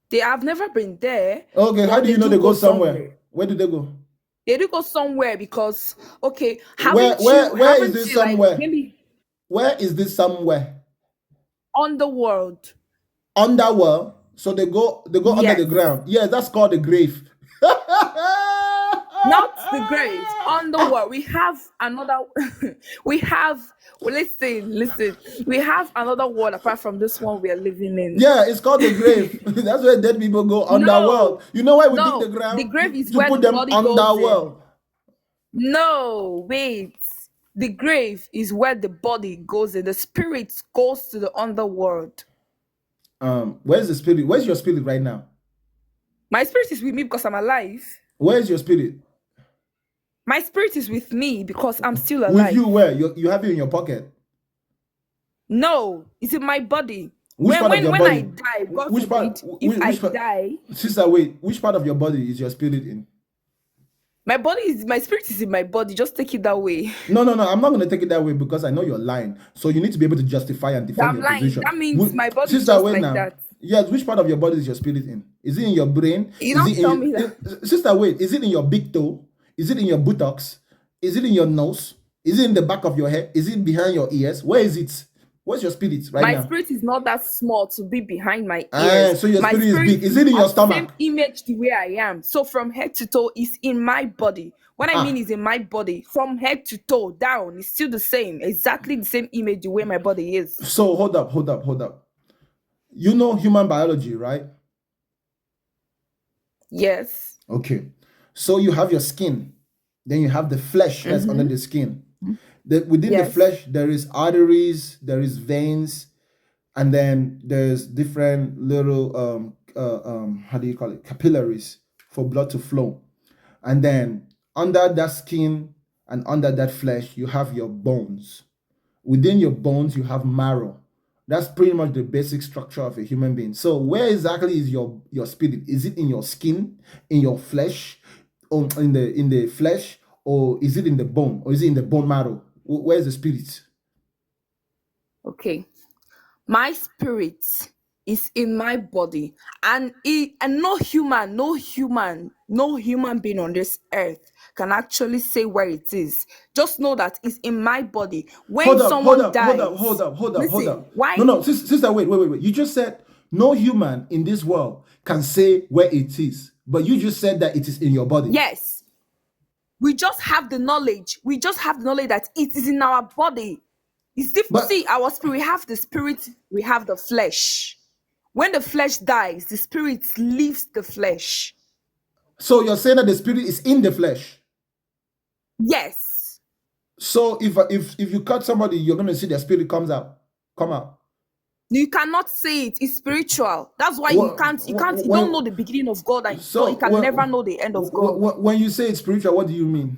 They have never been there. Okay, how but do you know they do go somewhere? Where do they go? They do go somewhere because okay, Where is this you, like, somewhere? maybe Where is this somewhere? underworld? Underworld. So they go under the Yes. ground. Yeah, that's called the grave. Not the grave, underworld. We have another. we have. Well, listen. We have another world apart from this one we are living in. Yeah, it's called the grave. That's where dead people go underworld. You know why we dig the ground? The grave is to where put the them body goes in. underworld. No, wait. The grave is where the body goes in. The spirit goes to the underworld. Where's the spirit? Where's your spirit right now? My spirit is with me because I'm alive. Where's your spirit? My spirit is with me because I'm still alive. With you where? You have it in your pocket. No, it's in my body. Which part of your body? When I die, God forbid, if I die, sister, wait. Which part of your body is your spirit in? my spirit is in my body. Just take it that way. No. I'm not going to take it that way because I know you're lying. So you need to be able to justify and defend I'm your lying. position. That means my body is sister, just wait like now. that. Yes, which part of your body is your spirit in? Is it in your brain? You don't tell me that. Sister, wait. Is it in your big toe? Is it in your buttocks? Is it in your nose? Is it in the back of your head? Is it behind your ears? Where is it? Where's your spirit right now? My spirit is not that small to be behind my ears. So your my spirit is big. Is it in your stomach? Same image the way I am. So from head to toe is in my body. What I mean is in my body, from head to toe down, it's still the same, exactly the same image the way my body is. So hold up. You know human biology, right? Yes. Okay. So you have your skin, then you have the flesh that's under the skin. Within the flesh, there is arteries, there is veins, and then there's different little how do you call it, capillaries for blood to flow. And then under that skin and under that flesh, you have your bones. Within your bones, you have marrow. That's pretty much the basic structure of a human being. So where exactly is your spirit? Is it in your skin, in your flesh, or in the flesh, or is it in the bone, or is it in the bone marrow? Where's the spirit? Okay. My spirit is in my body, and no human being on this earth can actually say where it is. Just know that it's in my body. When someone dies, hold up. Why? No, sister, wait. You just said no human in this world can say where it is, but you just said that it is in your body. Yes. We just have the knowledge. We just have the knowledge that it is in our body. It's different. See, our spirit, we have the spirit, we have the flesh. When the flesh dies, the spirit leaves the flesh. So you're saying that the spirit is in the flesh? Yes. So if you cut somebody, you're gonna see their spirit come out. You cannot say it. It's spiritual. That's why you don't know the beginning of God, and so you can never know the end of God. When you say it's spiritual, what do you mean?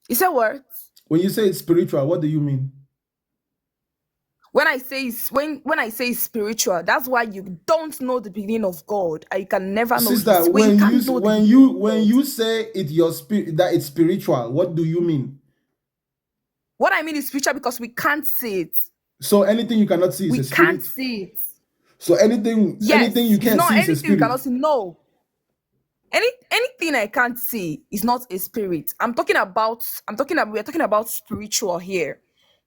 You said what? When you say it's spiritual, what do you mean? When I say when I say spiritual, that's why you don't know the beginning of God, and you can never know Sister, his way. You can't know the beginning of when God. you say it your spirit that it's spiritual, what do you mean? What I mean is spiritual because we can't see it. So anything you cannot see is We a can't spirit. see it. So anything Yes, you it's can't not see is a anything you cannot spirit. see. No, anything I can't see is not a spirit. We're talking about spiritual here.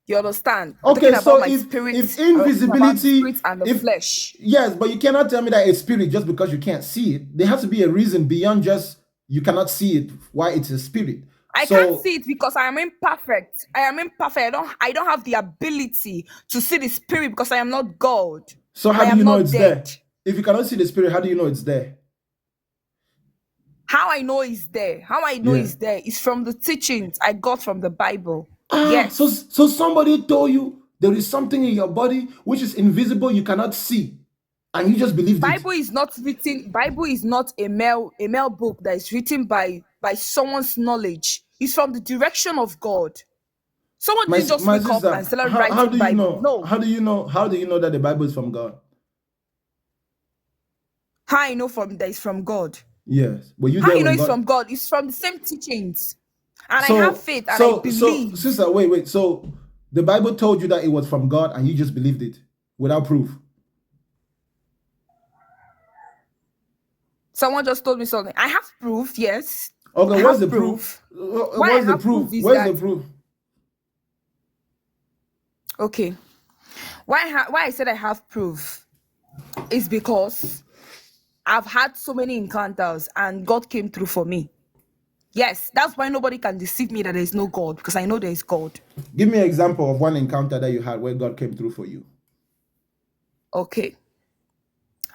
You understand? We're talking Okay, about so my spirit, if and we're talking about the invisibility, spirit and the if flesh. yes, but you cannot tell me that it's spirit just because you can't see it. There has to be a reason beyond just you cannot see it why it's a spirit. I can't So see it because I am imperfect. I don't have the ability to see the spirit because I am not God. so And how I do am you know not it's dead. there? If you cannot see the spirit, how do you know it's there? How I know is there. How I know Yeah. is there is from the teachings I got from the Bible. So Yes. somebody told you there is something in your body which is invisible, you cannot see, and you just believed it. Bible is not a male book that is written by someone's knowledge. It's from the direction of God. Someone didn't just My wake up and sister, start how writing do you Bible. know? No. How do you know that the Bible is from God? How I know from that is from God. Yes. Were you How there you know when it's God? from God? It's from the same teachings. And I have So faith and I believe. sister, wait. So the Bible told you that it was from God and you just believed it without proof. Someone just told me something. I have proof, yes. Okay, I what's have the proof? proof. Why I What's the have proof? proof is Where's the that proof? okay. Why I said I have proof is because I've had so many encounters and God came through for me. Yes, that's why nobody can deceive me that there is no God, because I know there is God. Give me an example of one encounter that you had where God came through for you. Okay.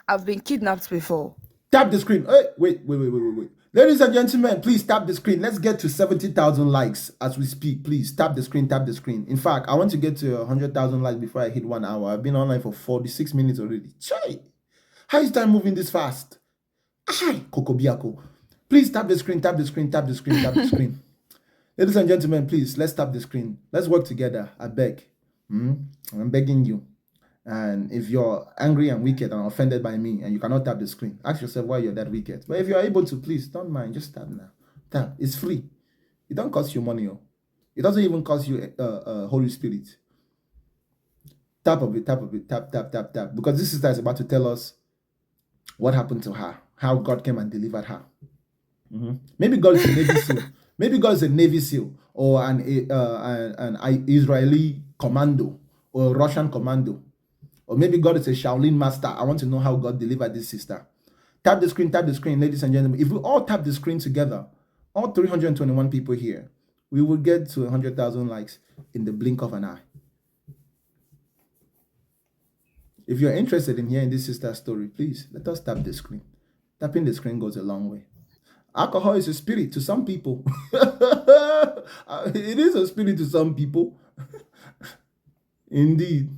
I've been kidnapped before. Tap the screen. Hey, wait. Ladies and gentlemen, please tap the screen. Let's get to 70,000 likes as we speak. Please tap the screen, tap the screen. In fact, I want to get to 100,000 likes before I hit 1 hour. I've been online for 46 minutes already. Chai! How is time moving this fast? Chai! Kokobiako. Please tap the screen, tap the screen, tap the screen, tap the screen. Ladies and gentlemen, please, let's tap the screen. Let's work together. I beg. I'm begging you. And if you're angry and wicked and offended by me and you cannot tap the screen, ask yourself why you're that wicked. But if you're able to, please don't mind. Just tap now. Tap. It's free. It don't cost you money. It doesn't even cost you Holy Spirit. Tap of it, tap of it, tap, tap, tap, tap. Because this sister is about to tell us what happened to her, how God came and delivered her. Maybe God is a Navy SEAL. Maybe God is a Navy SEAL or an Israeli commando or a Russian commando. Or maybe God is a Shaolin master. I want to know how God delivered this sister. Tap the screen, ladies and gentlemen. If we all tap the screen together, all 321 people here, we will get to 100,000 likes in the blink of an eye. If you're interested in hearing this sister's story, please let us tap the screen. Tapping the screen goes a long way. Alcohol is a spirit to some people. It is a spirit to some people. Indeed.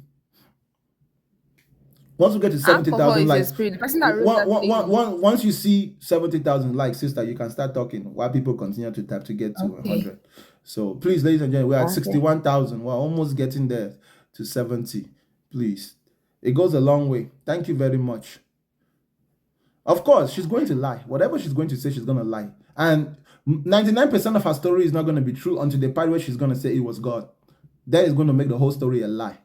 Once we get to Alcohol 70,000 is a likes, spirit. The person that wrote that thing. once you see 70,000 likes, sister, you can start talking while people continue to tap to get to Okay. 100. So please, ladies and gentlemen, we're at Okay. 61,000. We're almost getting there to 70. Please. It goes a long way. Thank you very much. Of course, she's going to lie. Whatever she's going to say, she's going to lie. And 99% of her story is not going to be true until the part where she's going to say it was God. That is going to make the whole story a lie.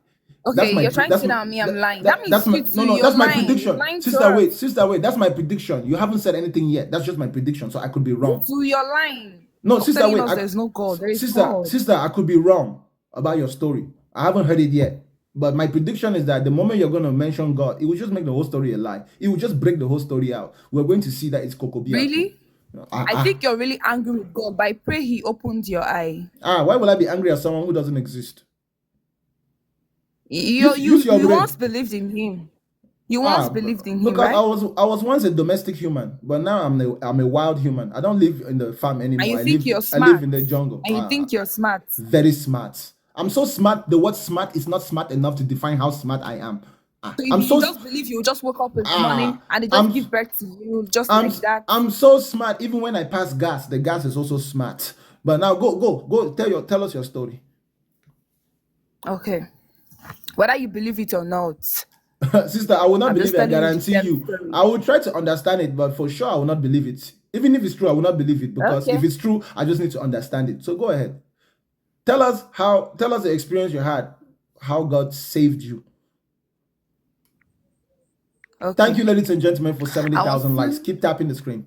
Okay, you're trying to say that me, I'm lying. That means that's my, you no, too, you're that's my lying. You're prediction. lying to Sister, us. wait. That's my prediction. You haven't said anything yet. That's just my prediction, so I could be You wrong. too, you're lying. No, Stop sister, telling wait. us there's no God. There is Sister, God. I could be wrong about your story. I haven't heard it yet. But my prediction is that the moment you're going to mention God, it will just make the whole story a lie. It will just break the whole story out. We're going to see that it's Kokobiaku. Really? I think you're really angry with God, but I pray He opened your eye. Why will I be angry at someone who doesn't exist? You Use your brain. once believed in Him. You once believed in Him, because right? I was once a domestic human, but now I'm a wild human. I don't live in the farm anymore. And you I think live you're I smart. live in the jungle. And you think you're smart. Very smart. I'm so smart. The word smart is not smart enough to define how smart I am. So you just believe you just woke up this morning and they just give birth to you just like that. I'm so smart. Even when I pass gas, the gas is also smart. But now go. Tell us your story. Okay. Whether you believe it or not, Sister, I will not I'm believe just it. I telling you the guarantee same you. story. I will try to understand it, but for sure, I will not believe it. Even if it's true, I will not believe it because Okay. if it's true, I just need to understand it. So go ahead. Tell us how. Tell us the experience you had. How God saved you. Thank Okay. you, ladies and gentlemen, for I was 70,000 likes. still, Keep tapping the screen.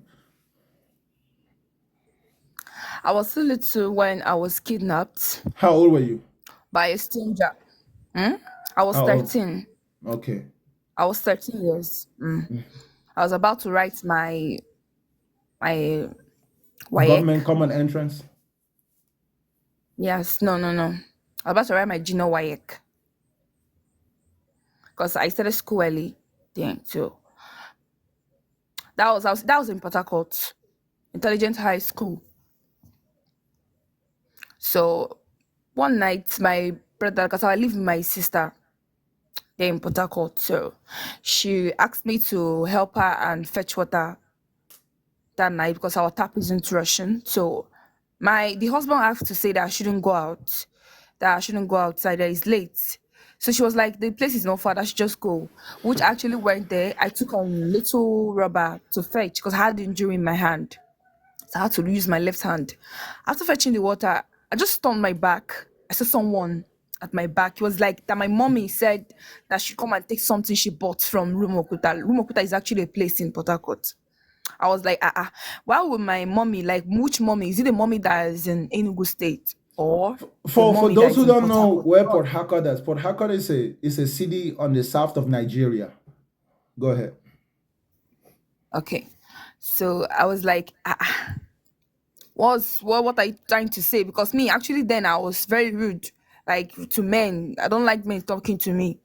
I was still little when I was kidnapped How old were you? by a stranger. Hmm? I was How old? 13. Okay. I was 13 years. I was about to write my WAEC. Government common entrance. Yes, no, no, no. I was about to write my junior WAEC because I started school early then. So that was in Port Harcourt, Intelligent High School. So one night, my brother, because I live with my sister there in Port Harcourt, so she asked me to help her and fetch water that night because our tap isn't Russian. So the husband asked to say that I shouldn't go out, that I shouldn't go outside, that it's late. So she was like, the place is not far, I should just go. Which I actually went there. I took a little rubber to fetch because I had the injury in my hand. So I had to use my left hand. After fetching the water, I just turned my back. I saw someone at my back. It was like that my mommy said that she come and take something she bought from Rumokuta. Rumokuta is actually a place in Port Harcourt. I was like, why would my mommy, like which mommy? Is it the mommy that is in Enugu State or the For mommy that those is who in don't Port know Harcourt? where Port Harcourt is, Port Harcourt is a city on the south of Nigeria. Go ahead. Okay. So I was like, what are you trying to say? Because me, actually then I was very rude, like to men. I don't like men talking to me.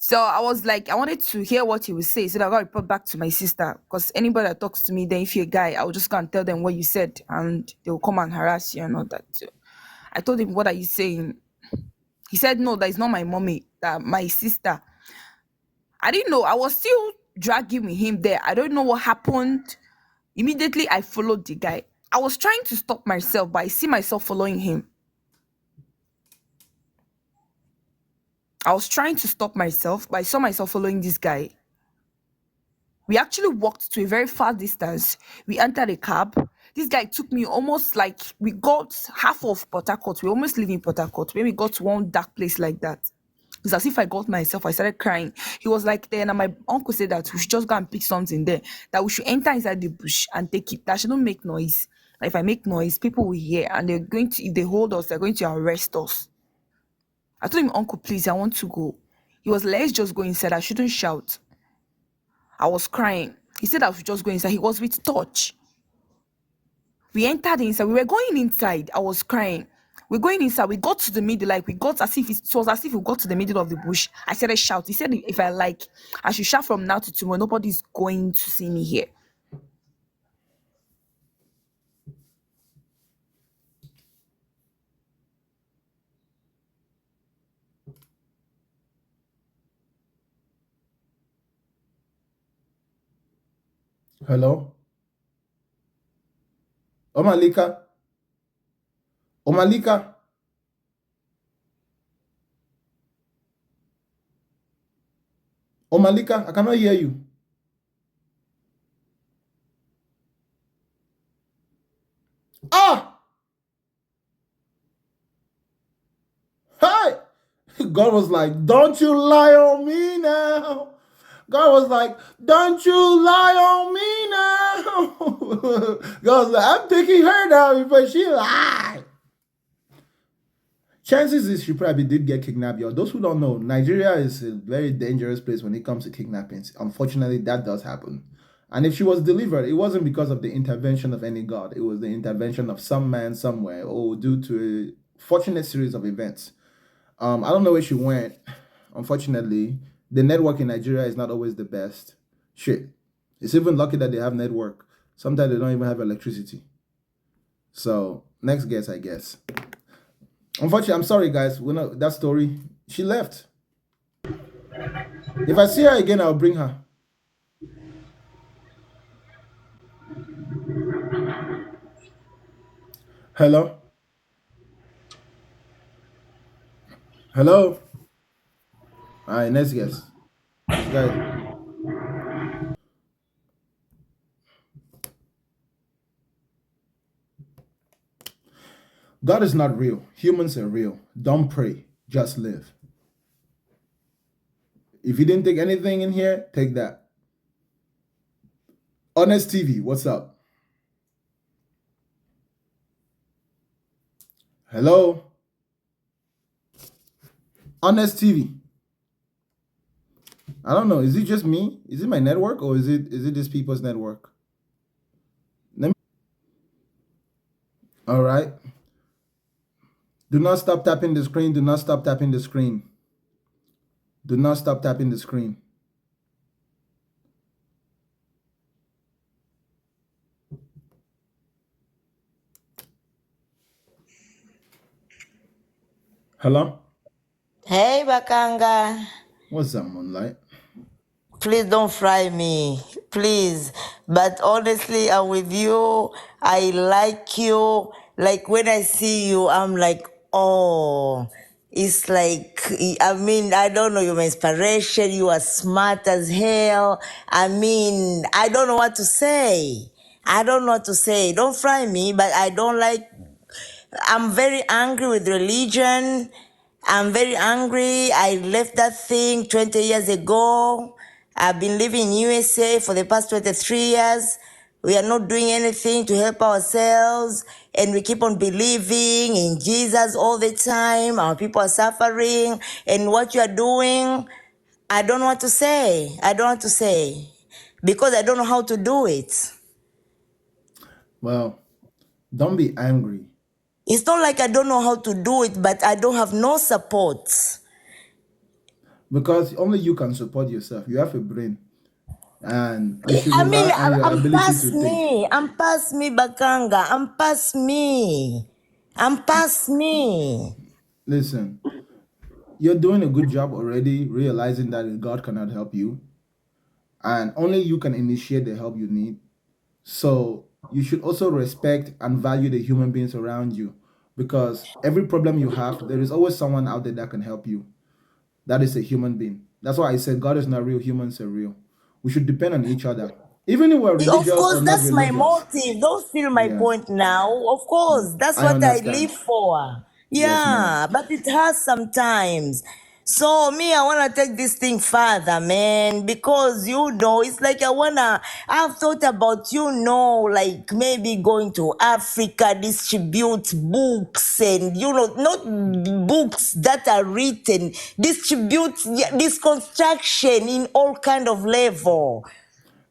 So I was like, I wanted to hear what he would say. So that I got to report back to my sister. Because anybody that talks to me, then if you're a guy, I will just go and tell them what you said and they will come and harass you and all that. So I told him, what are you saying? He said, no, that is not my mommy, that my sister. I didn't know. I was still dragging with him there. I don't know what happened. Immediately, I followed the guy. I was trying to stop myself, but I see myself following him. I was trying to stop myself, but I saw myself following this guy. We actually walked to a very far distance. We entered a cab. This guy took me almost like we got half of Port Harcourt. We almost live in Port Harcourt. When we got to one dark place like that, it's as if I got myself. I started crying. He was like, then, and my uncle said that we should just go and pick something there, that we should enter inside the bush and take it. That shouldn't make noise. Like if I make noise, people will hear and they're going to, if they hold us, they're going to arrest us. I told him, uncle, please, I want to go. He was, let's just go inside. I shouldn't shout. I was crying. He said I should just go inside. He was with touch. We entered inside. We were going inside. I was crying. We're going inside. We got to the middle, like we got as if it was as if we got to the middle of the bush. I started shout. He said if I like, I should shout from now to tomorrow. Nobody's going to see me here. Hello? Omalika? Omalika? Omalika? I cannot hear you. Ah! Hey! God was like, don't you lie on me now. God was like, don't you lie on me now. God was like, I'm taking her now because she lied. Chances is she probably did get kidnapped. Yo, those who don't know, Nigeria is a very dangerous place when it comes to kidnappings. Unfortunately, that does happen. And if she was delivered, it wasn't because of the intervention of any god. It was the intervention of some man somewhere, or due to a fortunate series of events. I don't know where she went. Unfortunately, the network in Nigeria is not always the best. Shit. It's even lucky that they have network. Sometimes they don't even have electricity. So, next guess, I guess. Unfortunately, I'm sorry, guys. We know that story. She left. If I see her again, I'll bring her. Hello? Hello? All right, next guess. This guy. God is not real. Humans are real. Don't pray. Just live. If you didn't take anything in here, take that. Honest TV, what's up? Hello? Honest TV. I don't know. Is it just me? Is it my network or is it just people's network? Let me. All right. Do not stop tapping the screen. Do not stop tapping the screen. Do not stop tapping the screen. Hello? Hey, Bakanga. What's up, Moonlight? Please don't fry me. Please. But honestly, I'm with you. I like you. Like when I see you, I'm like, oh, it's like, I mean, I don't know, you're my inspiration. You are smart as hell. I mean, I don't know what to say. I don't know what to say. Don't fry me, but I don't like I'm very angry with religion. I'm very angry. I left that thing 20 years ago. I've been living in USA for the past 23 years. We are not doing anything to help ourselves, and we keep on believing in Jesus all the time. Our people are suffering, and what you are doing, I don't know what to say. I don't know what to say because I don't know how to do it. Well, don't be angry. It's not like I don't know how to do it, but I don't have no support. Because only you can support yourself. You have a brain. And you should I mean, rely on your I'm ability past to think. me. I'm past me, Bakanga. I'm past me. I'm past me. Listen, you're doing a good job already realizing that God cannot help you. And only you can initiate the help you need. So you should also respect and value the human beings around you. Because every problem you have, there is always someone out there that can help you. That is a human being. That's why I said God is not real, humans are real. We should depend on each other. Even if we're Of religious or course, not that's my religious. motive. Don't feel my Yeah, point now. Of course, that's I what I understand. live for. Yes, ma'am. Yeah, but it has sometimes. So me, I wanna take this thing further, man, because it's like I've thought about, like maybe going to Africa, distribute books and not books that are written, distribute this construction in all kind of level.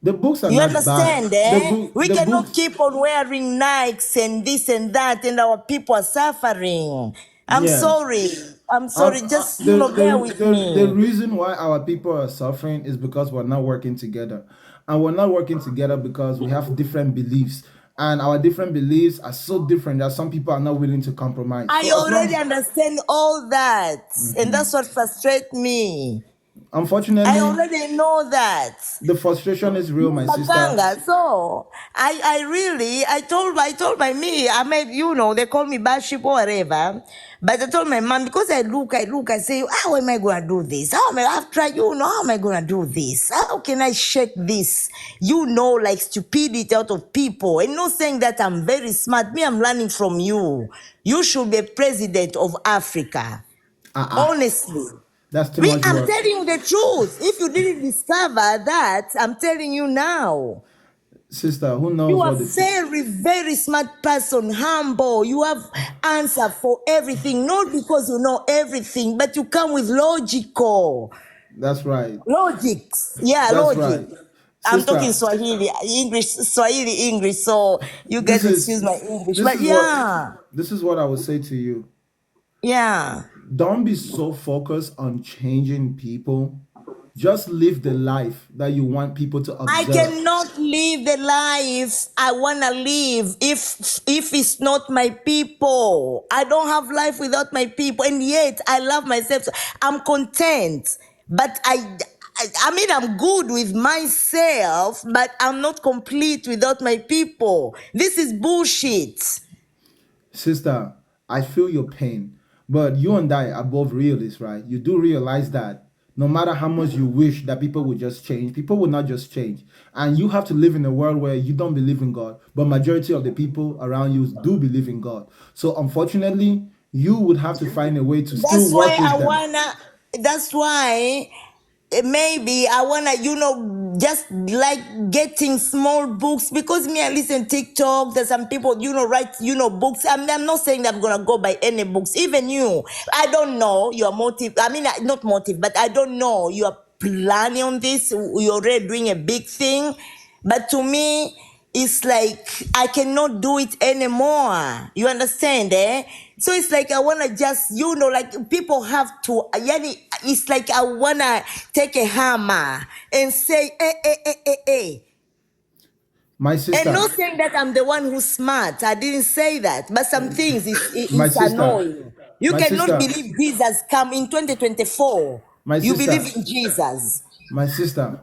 The books are You not bad. understand, The eh? book, We the cannot books. keep on wearing Nikes and this and that, and our people are suffering. I'm Yeah. sorry. I'm sorry. Just, bear with The me. reason why our people are suffering is because we're not working together, and we're not working together because we have different beliefs, and our different beliefs are so different that some people are not willing to compromise. I So as already long, understand all that, and that's what frustrates me. I unfortunately, already know that. the frustration is real, my sister. Makanga. So I told my me, I may, they call me bad sheep or whatever. But I told my mom, because I say, how am I gonna do this? How am I after how am I gonna do this? How can I shake this? Like stupidity out of people. And not saying that I'm very smart. Me, I'm learning from you. You should be president of Africa. Uh-uh. Honestly. That's too Me, much I'm work. telling you the truth. If you didn't discover that, I'm telling you now. Sister, who You knows are what the very, very smart person, humble. You have answer for everything, not because you know everything, but you come with logical that's right. logics. Yeah, That's logic. right. I'm talking Sister, Swahili English. So you this guys excuse is my English, this but is what yeah, this is what I would say to you. yeah. Don't be so focused on changing people. Just live the life that you want people to I observe. cannot live the life I wanna live if it's not my people. I don't have life without my people, and yet I love myself. So I'm content, but I mean I'm good with myself, but I'm not complete without my people. This is bullshit. Sister, I feel your pain, but you and I are both realists, right? You do realize that No matter how much you wish that people would just change, people will not just change. And you have to live in a world where you don't believe in God, but majority of the people around you do believe in God. So unfortunately, you would have to find a way to still That's why work with I them. wanna. That's why maybe I wanna, just like getting small books, because me I listen TikTok. There's some people, write, books. I'm not saying that I'm gonna go by any books. Even you, I don't know your motive. I mean, not motive, but I don't know you are planning on this. You're already doing a big thing, but to me, it's like I cannot do it anymore. You understand, eh? So it's like I wanna just, like people have to. It's like I wanna take a hammer and say, eh. My And sister, not saying that I'm the one who's smart. I didn't say that. But some things my is sister, annoying. You my cannot sister, believe Jesus come in 2024. my You sister, believe in Jesus. my sister.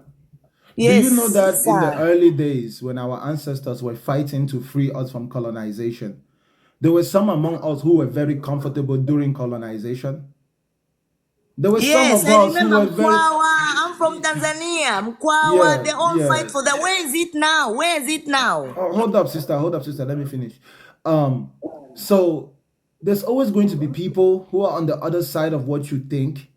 Do you know Yes, that in the sir. early days when our ancestors were fighting to free us from colonization, there were some among us who were very comfortable during colonization? There were some Yes, of I us who remember were very, Mkwawa. I'm from Tanzania. Mkwawa, yeah, they all yeah. fight for that. Where is it now? Where is it now? Oh, hold up, sister. Let me finish. Um, so there's always going to be people who are on the other side of what you think,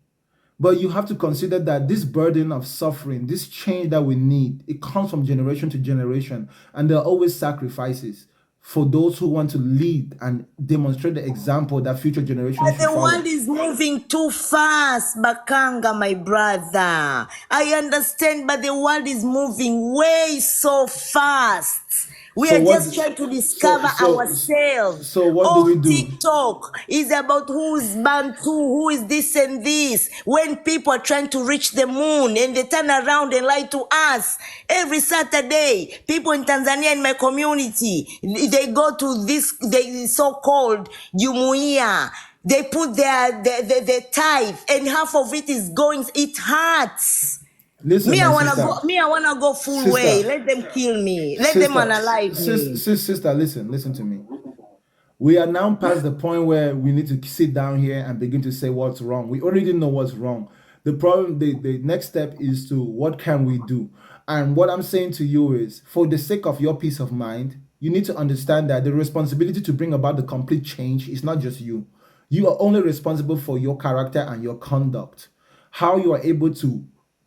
but you have to consider that this burden of suffering, this change that we need, it comes from generation to generation, and there are always sacrifices for those who want to lead and demonstrate the example that future generations But should the follow. world is moving too fast, Bakanga, my brother. I understand, but the world is moving way so fast. We So are what? just trying to So discover so ourselves. so what do we All do? TikTok is about who's Bantu, who is this and this. When people are trying to reach the moon and they turn around and lie to us. Every Saturday, people in Tanzania, in my community, they go to this, they so-called Jumuiya. They put their tithe, and half of it is going, it hurts. Listen, Me, I my wanna sister, go, full way. sister, Let them kill me. Let them sister, unalive me. sister. Listen to me. We are now past the point where we need to sit down here and begin to say what's wrong. We already know what's wrong. The problem, the next step is to what can we do? And what I'm saying to you is, for the sake of your peace of mind, you need to understand that the responsibility to bring about the complete change is not just you. You are only responsible for your character and your conduct. How you are able to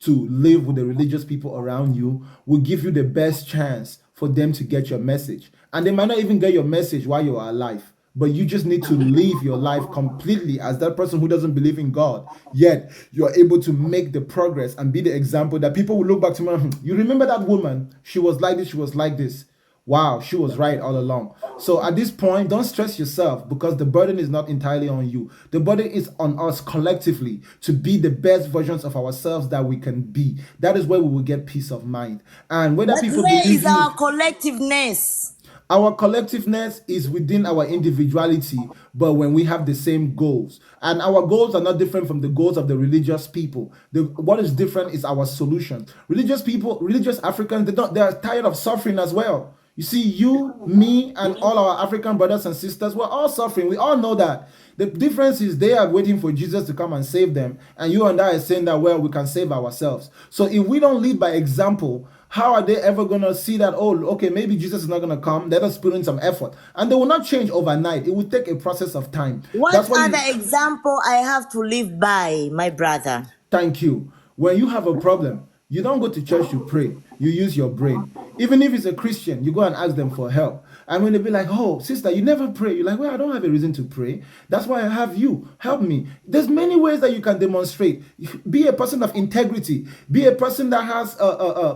live with the religious people around you will give you the best chance for them to get your message. And they might not even get your message while you are alive, but you just need to live your life completely as that person who doesn't believe in God. Yet you are able to make the progress and be the example that people will look back to. You remember that woman? She was like this, she was like this. Wow, she was right all along. So at this point, don't stress yourself, because the burden is not entirely on you. The burden is on us collectively to be the best versions of ourselves that we can be. That is where we will get peace of mind. And whether But people where believe is our you, collectiveness? our collectiveness is within our individuality, but when we have the same goals. And our goals are not different from the goals of the religious people. What is different is our solution. Religious people, religious Africans, they are tired of suffering as well. You see, you, me, and all our African brothers and sisters, we're all suffering. We all know that. The difference is they are waiting for Jesus to come and save them, and you and I are saying that, well, we can save ourselves. So if we don't lead by example, how are they ever going to see that, oh, okay, maybe Jesus is not going to come, let us put in some effort? And they will not change overnight. It will take a process of time. What That's why other example I have to live by, my brother? thank you. When you have a problem, you don't go to church to pray. You use your brain. Even if it's a Christian, you go and ask them for help. And when they be like, oh, sister, you never pray. You're like, well, I don't have a reason to pray. That's why I have you. Help me. There's many ways that you can demonstrate. Be a person of integrity. Be a person that has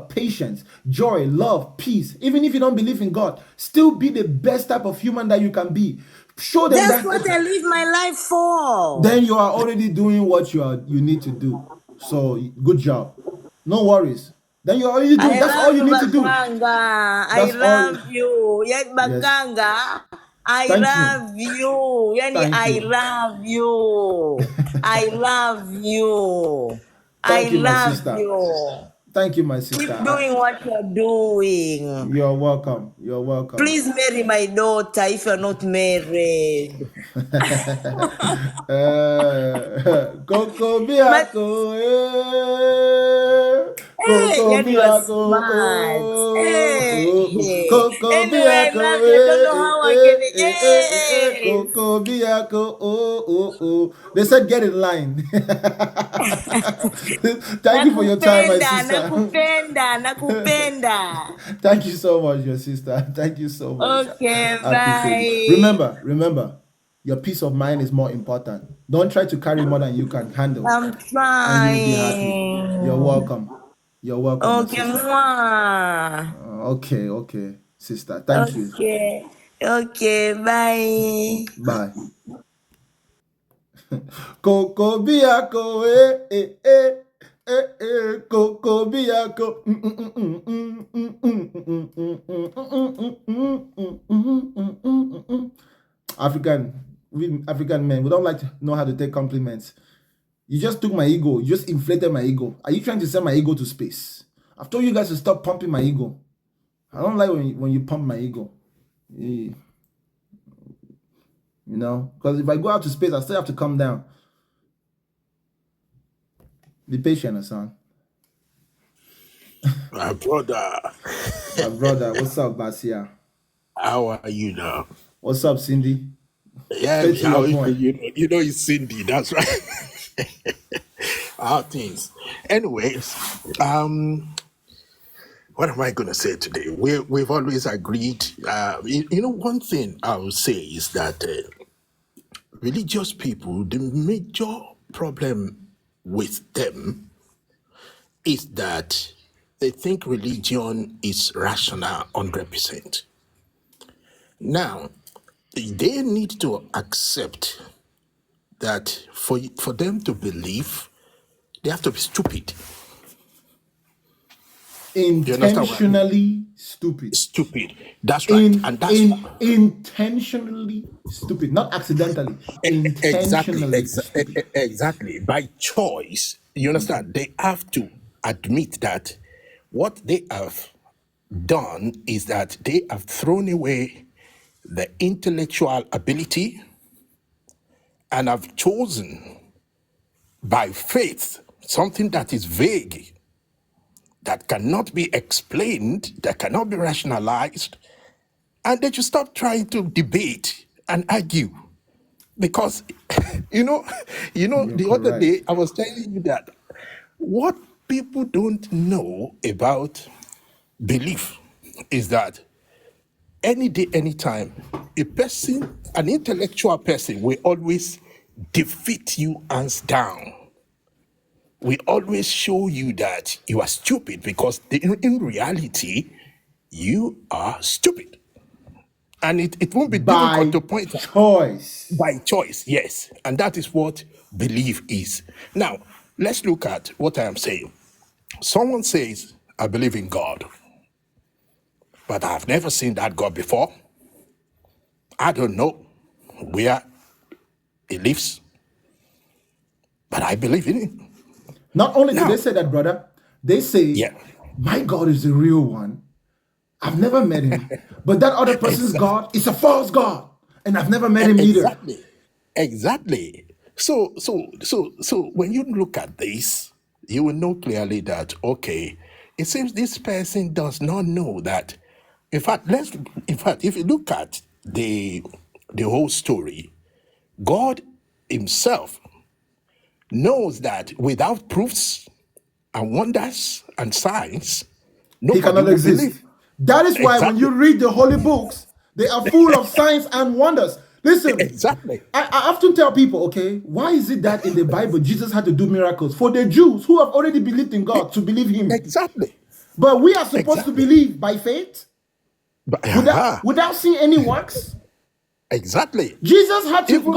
patience, joy, love, peace. Even if you don't believe in God, still be the best type of human that you can be. Show them That's that. what I live my life for. Then you are already doing what you need to do. So good job. No worries. Then you're already doing. I That's all love you you, need to do. Bakanga. I That's all. love you. Yet, Yes. Bakanga, I Thank you. love you. Yani, Thank I you. love you. I love you. I Thank you, my love sister. you. Thank you, my Keep sister. doing what you're doing. You're welcome. You're welcome. Please marry my daughter if you're not married. Coco But Biako, hey, Coco God, you are Biako, smart. Hey, hey. Coco Anyway, Biako, Mark, I don't know how I can. Yes. Coco Biako, They said get in line. Thank you for your time, my Nakupenda, sister. nakupenda, nakupenda. Thank you so much, your sister. Thank you so much. Okay, I appreciate it. bye. Remember, your peace of mind is more important. Don't try to carry more than you can handle, I'm and you'll be happy. You're trying. welcome. You're welcome, my Okay, sister. mwah. Okay, sister. Thank you. Okay, bye. Bye. Coco Biako, Coco Biako. We African men, we don't like to know how to take compliments. You just took my ego. You just inflated my ego. Are you trying to send my ego to space? I've told you guys to stop pumping my ego. I don't like when you pump my ego. You know, because if I go out to space, I still have to come down. Be patient, son. My brother, My brother, what's up, Basia? how are you now? What's up, Cindy? Yeah, Straight to how your you, point. you know it's Cindy, that's right. How things. Anyways, what am I going to say today? We've always agreed. One thing I will say is that religious people, the major problem with them is that they think religion is rational 100%. Now, they need to accept that for them to believe, they have to be stupid. You understand what I mean? Intentionally stupid. Stupid. That's right. And that's Intentionally stupid, not accidentally. Intentionally stupid. exactly. By choice, you understand? They have to admit that what they have done is that they have thrown away the intellectual ability and have chosen by faith something that is vague, that cannot be explained, that cannot be rationalized, and they should stop trying to debate and argue. Because, You're the other correct. day I was telling you that what people don't know about belief is that any day, anytime, a person, an intellectual person, will always defeat you hands down. We always show you that you are stupid because in reality, you are stupid. And it won't be difficult By to point out choice. by choice, yes. And that is what belief is. Now, let's look at what I am saying. Someone says, I believe in God, but I've never seen that God before. I don't know where he lives, but I believe in him. Not only do they Now, say that, brother, they say, yeah, my God is the real one. I've never met him. But that other person's exactly. God is a false God. And I've never met him either. Exactly. So when you look at this, you will know clearly that okay, it seems this person does not know that. In fact, if you look at the whole story, God Himself knows that without proofs and wonders and signs, He nobody cannot will exist. believe. That is why when Exactly. you read the holy books, they are full of signs and wonders. Listen, Exactly. I often tell people, okay, why is it that in the Bible Jesus had to do miracles for the Jews who have already believed in God to believe him? Exactly. But we are supposed to Exactly. believe by faith But, without seeing any works. exactly. Jesus had to, Even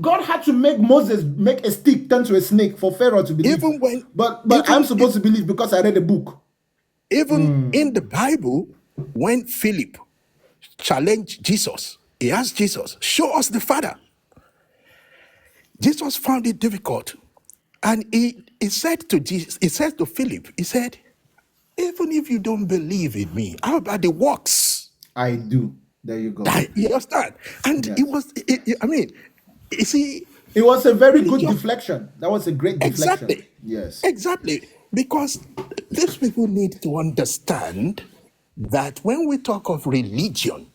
God had to make Moses make a stick turn to a snake for Pharaoh to believe. even when But I'm even supposed to believe because I read a book. even in the Bible, when Philip challenged Jesus, he asked Jesus, "Show us the Father." Jesus found it difficult, and he said to Jesus, he said to Philip, he said, even if you don't believe in me, how about the works? I do. There you go. You understand? And Yes. it was, I mean, you see, It was a very good religion, deflection. That was a great deflection. exactly, Yes. exactly, because these people need to understand that when we talk of religion,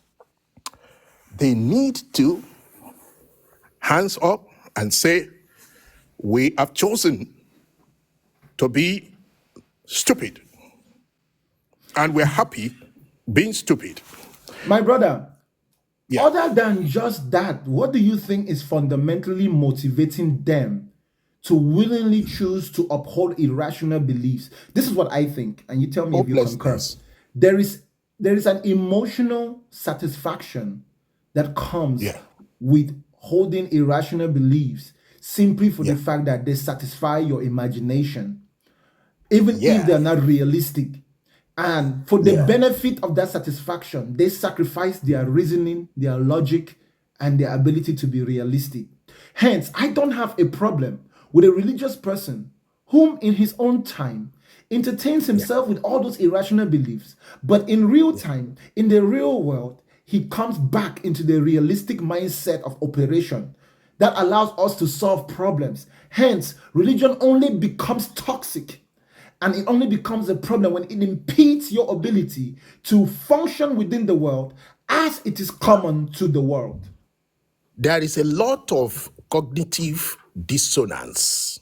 they need to hands up and say, we have chosen to be stupid, and we're happy being stupid. My brother, Yeah. other than just that, what do you think is fundamentally motivating them to willingly choose to uphold irrational beliefs? This is what I think, and you tell me if you concur. Hopelessness. There is an emotional satisfaction that comes Yeah. with holding irrational beliefs simply for Yeah. the fact that they satisfy your imagination, even if Yeah. they're not realistic. And for the Yeah. benefit of that satisfaction, they sacrifice their reasoning, their logic, and their ability to be realistic. Hence, I don't have a problem with a religious person whom, in his own time, entertains himself with all those irrational beliefs, but in real time, in the real world, he comes back into the realistic mindset of operation that allows us to solve problems. Hence, religion only becomes toxic and it only becomes a problem when it impedes your ability to function within the world as it is common to the world. There is a lot of cognitive dissonance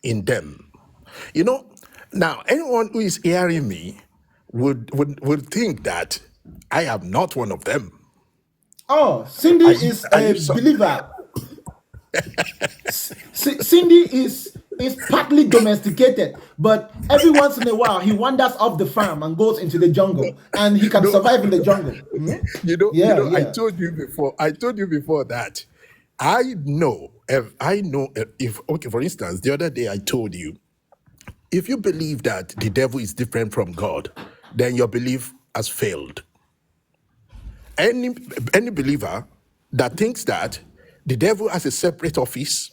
in them. You know, now anyone who is hearing me would think that I am not one of them. Oh, Cindy Are you, is are a you so, believer. Cindy is partly domesticated, but every once in a while he wanders off the farm and goes into the jungle, and he can no, survive in the jungle. Yeah, I yeah. told you before that I know if okay, for instance, the other day I told you, if you believe that the devil is different from God, then your belief has failed. Any believer that thinks that the devil has a separate office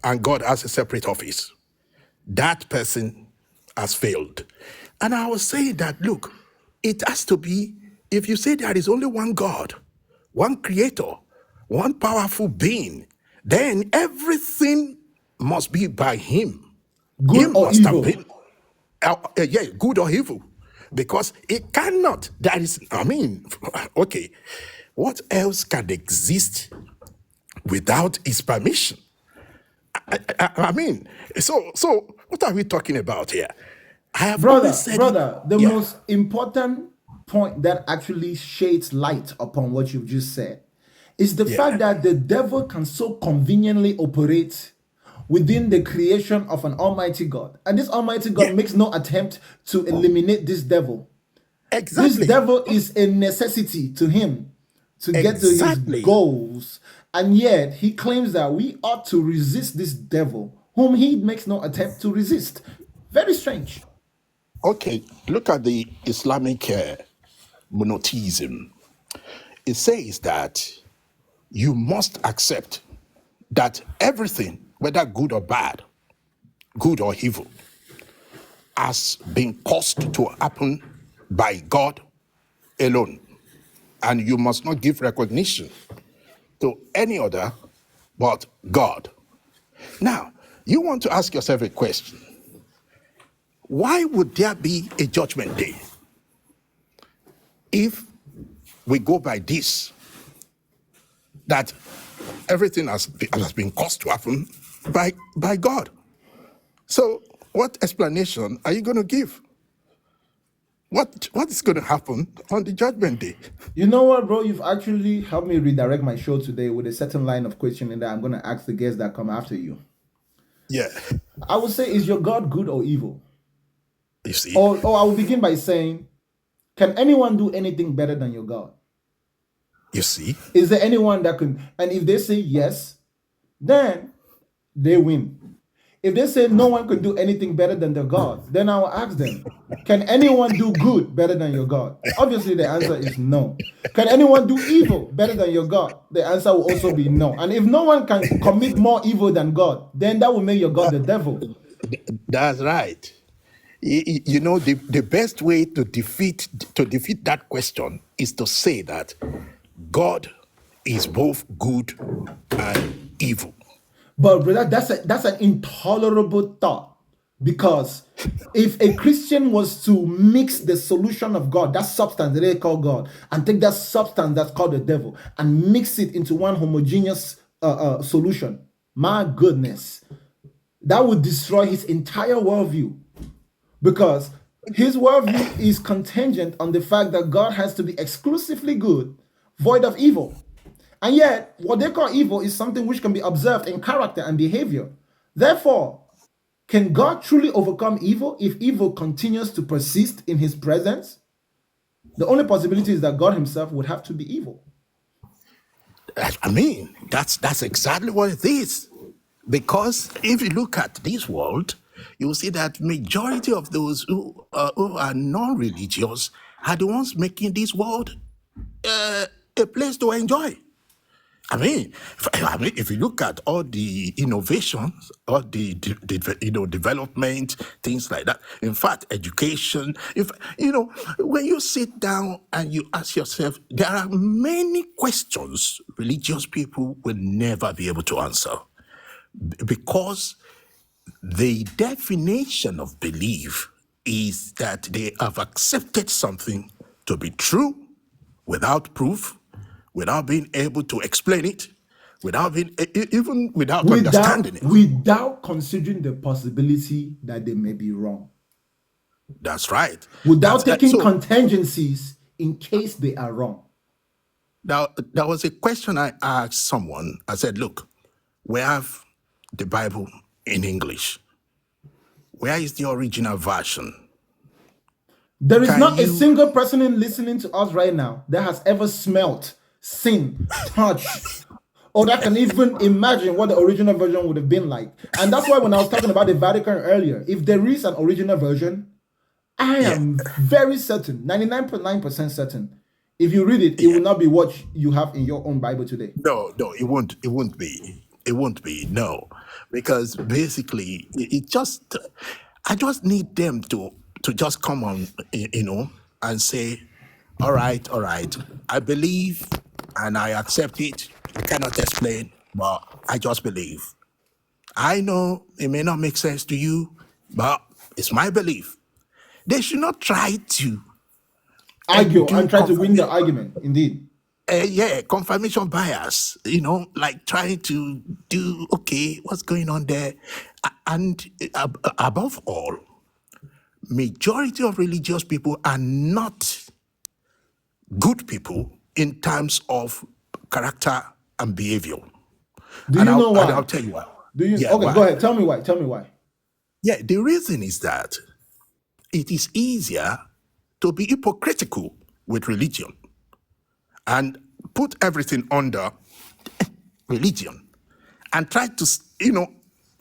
and God has a separate office, that person has failed. And I was saying that, look, it has to be, if you say there is only one God, one creator, one powerful being, then everything must be by him. He Good or must have evil? been, good or evil. Because it cannot, that is, I mean, okay, what else can exist without his permission? I mean, so what are we talking about here? I have always said it. Brother, the Yeah, most important point that actually shades light upon what you've just said is the fact yeah, that the devil can so conveniently operate within the creation of an almighty God. And this almighty God yeah, makes no attempt to eliminate this devil. This exactly, devil is a necessity to him to get to his exactly. goals. And yet he claims that we ought to resist this devil, whom he makes no attempt to resist. Very strange. Okay, look at the Islamic monotheism. It says that you must accept that everything, whether good or bad, good or evil, has been caused to happen by God alone. And you must not give recognition to any other but God. Now, you want to ask yourself a question. Why would there be a judgment day if we go by this, that everything has been caused to happen by God? So what explanation are you going to give? What is going to happen on the judgment day? You know what, bro? You've actually helped me redirect my show today with a certain line of questioning that I'm going to ask the guests that come after you. Yeah, I would say, is your God good or evil? you see. Or I will begin by saying, can anyone do anything better than your God? You see. Is there anyone that can? And if they say yes, then they win. If they say no one can do anything better than their God, then I will ask them, can anyone do good better than your God? Obviously, the answer is no. Can anyone do evil better than your God? The answer will also be no. And if no one can commit more evil than God, then that will make your God the devil. That's right. You know, the best way to defeat that question is to say that God is both good and evil. But brother, that's an intolerable thought, because if a Christian was to mix the solution of God, that substance that they call God, and take that substance that's called the devil, and mix it into one homogeneous solution, my goodness, that would destroy his entire worldview, because his worldview is contingent on the fact that God has to be exclusively good, void of evil. And yet, what they call evil is something which can be observed in character and behavior. Therefore, can God truly overcome evil if evil continues to persist in his presence? The only possibility is that God himself would have to be evil. I mean, that's exactly what it is. Because if you look at this world, you will see that majority of those who are non-religious are the ones making this world a place to enjoy. If you look at all the innovations, all the development, things like that. In fact, education. If when you sit down and you ask yourself, there are many questions religious people will never be able to answer, because the definition of belief is that they have accepted something to be true without proof, without being able to explain it, without being even without understanding it. Without considering the possibility that they may be wrong. That's right. Without taking contingencies in case they are wrong. Now, there was a question I asked someone. I said, look, we have the Bible in English. Where is the original version? There is not a single person listening to us right now that has ever smelt, seen, touched, or that can even imagine what the original version would have been like. And that's why when I was talking about the Vatican earlier, if there is an original version, I am very certain, 99.9% certain, if you read it, it will not be what you have in your own Bible today. No, it won't be. It won't be, no. Because basically, I just need them to just come on, and say, all right, I believe and I accept it. I cannot explain, but I just believe. I know it may not make sense to you, but it's my belief. They should not try to argue and try to win the argument, indeed. Confirmation bias, like trying to do, okay, what's going on there? And above all, majority of religious people are not good people in terms of character and behavior. Do you know why? And I'll tell you why. Okay, why? Go ahead. Tell me why. Yeah, the reason is that it is easier to be hypocritical with religion and put everything under religion and try to,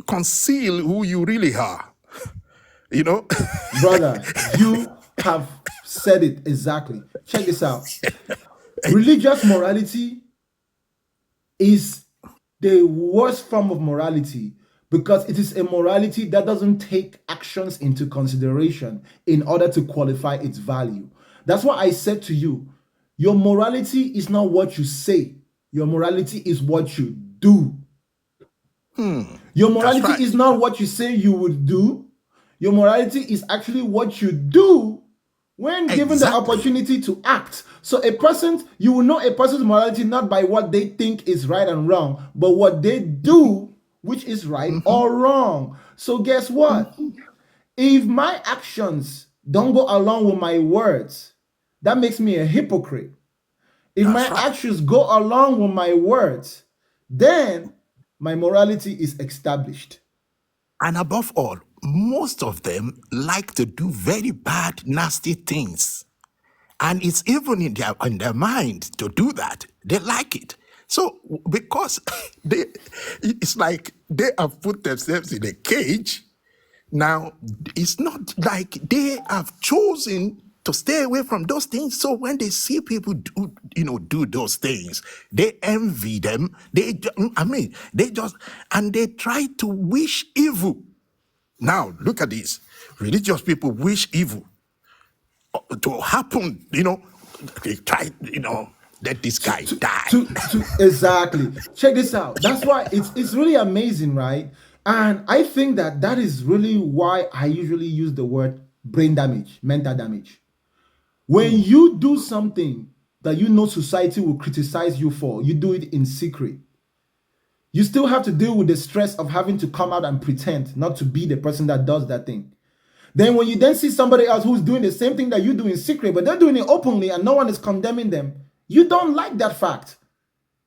conceal who you really are. Brother, you have said it exactly. Check this out. Religious morality is the worst form of morality because it is a morality that doesn't take actions into consideration in order to qualify its value. That's why I said to you, your morality is not what you say. Your morality is what you do. Your morality is not what you say you would do. Your morality is actually what you do when given the opportunity to act. So you will know a person's morality not by what they think is right and wrong, but what they do, which is right or wrong. So guess what? If my actions don't go along with my words, that makes me a hypocrite. If my actions go along with my words, then my morality is established. And above all, most of them like to do very bad, nasty things. And it's even in their mind to do that. They like it. So because it's like they have put themselves in a cage, now it's not like they have chosen to stay away from those things. So when they see people do those things, they envy and they try to wish evil Now, look at this. Religious people wish evil to happen, they try, let this to guy to die. to exactly. Check this out. That's why it's really amazing, right? And I think that is really why I usually use the word brain damage, mental damage. When you do something that you know society will criticize you for, you do it in secret. You still have to deal with the stress of having to come out and pretend not to be the person that does that thing. Then when you then see somebody else who's doing the same thing that you do in secret, but they're doing it openly and no one is condemning them, you don't like that fact.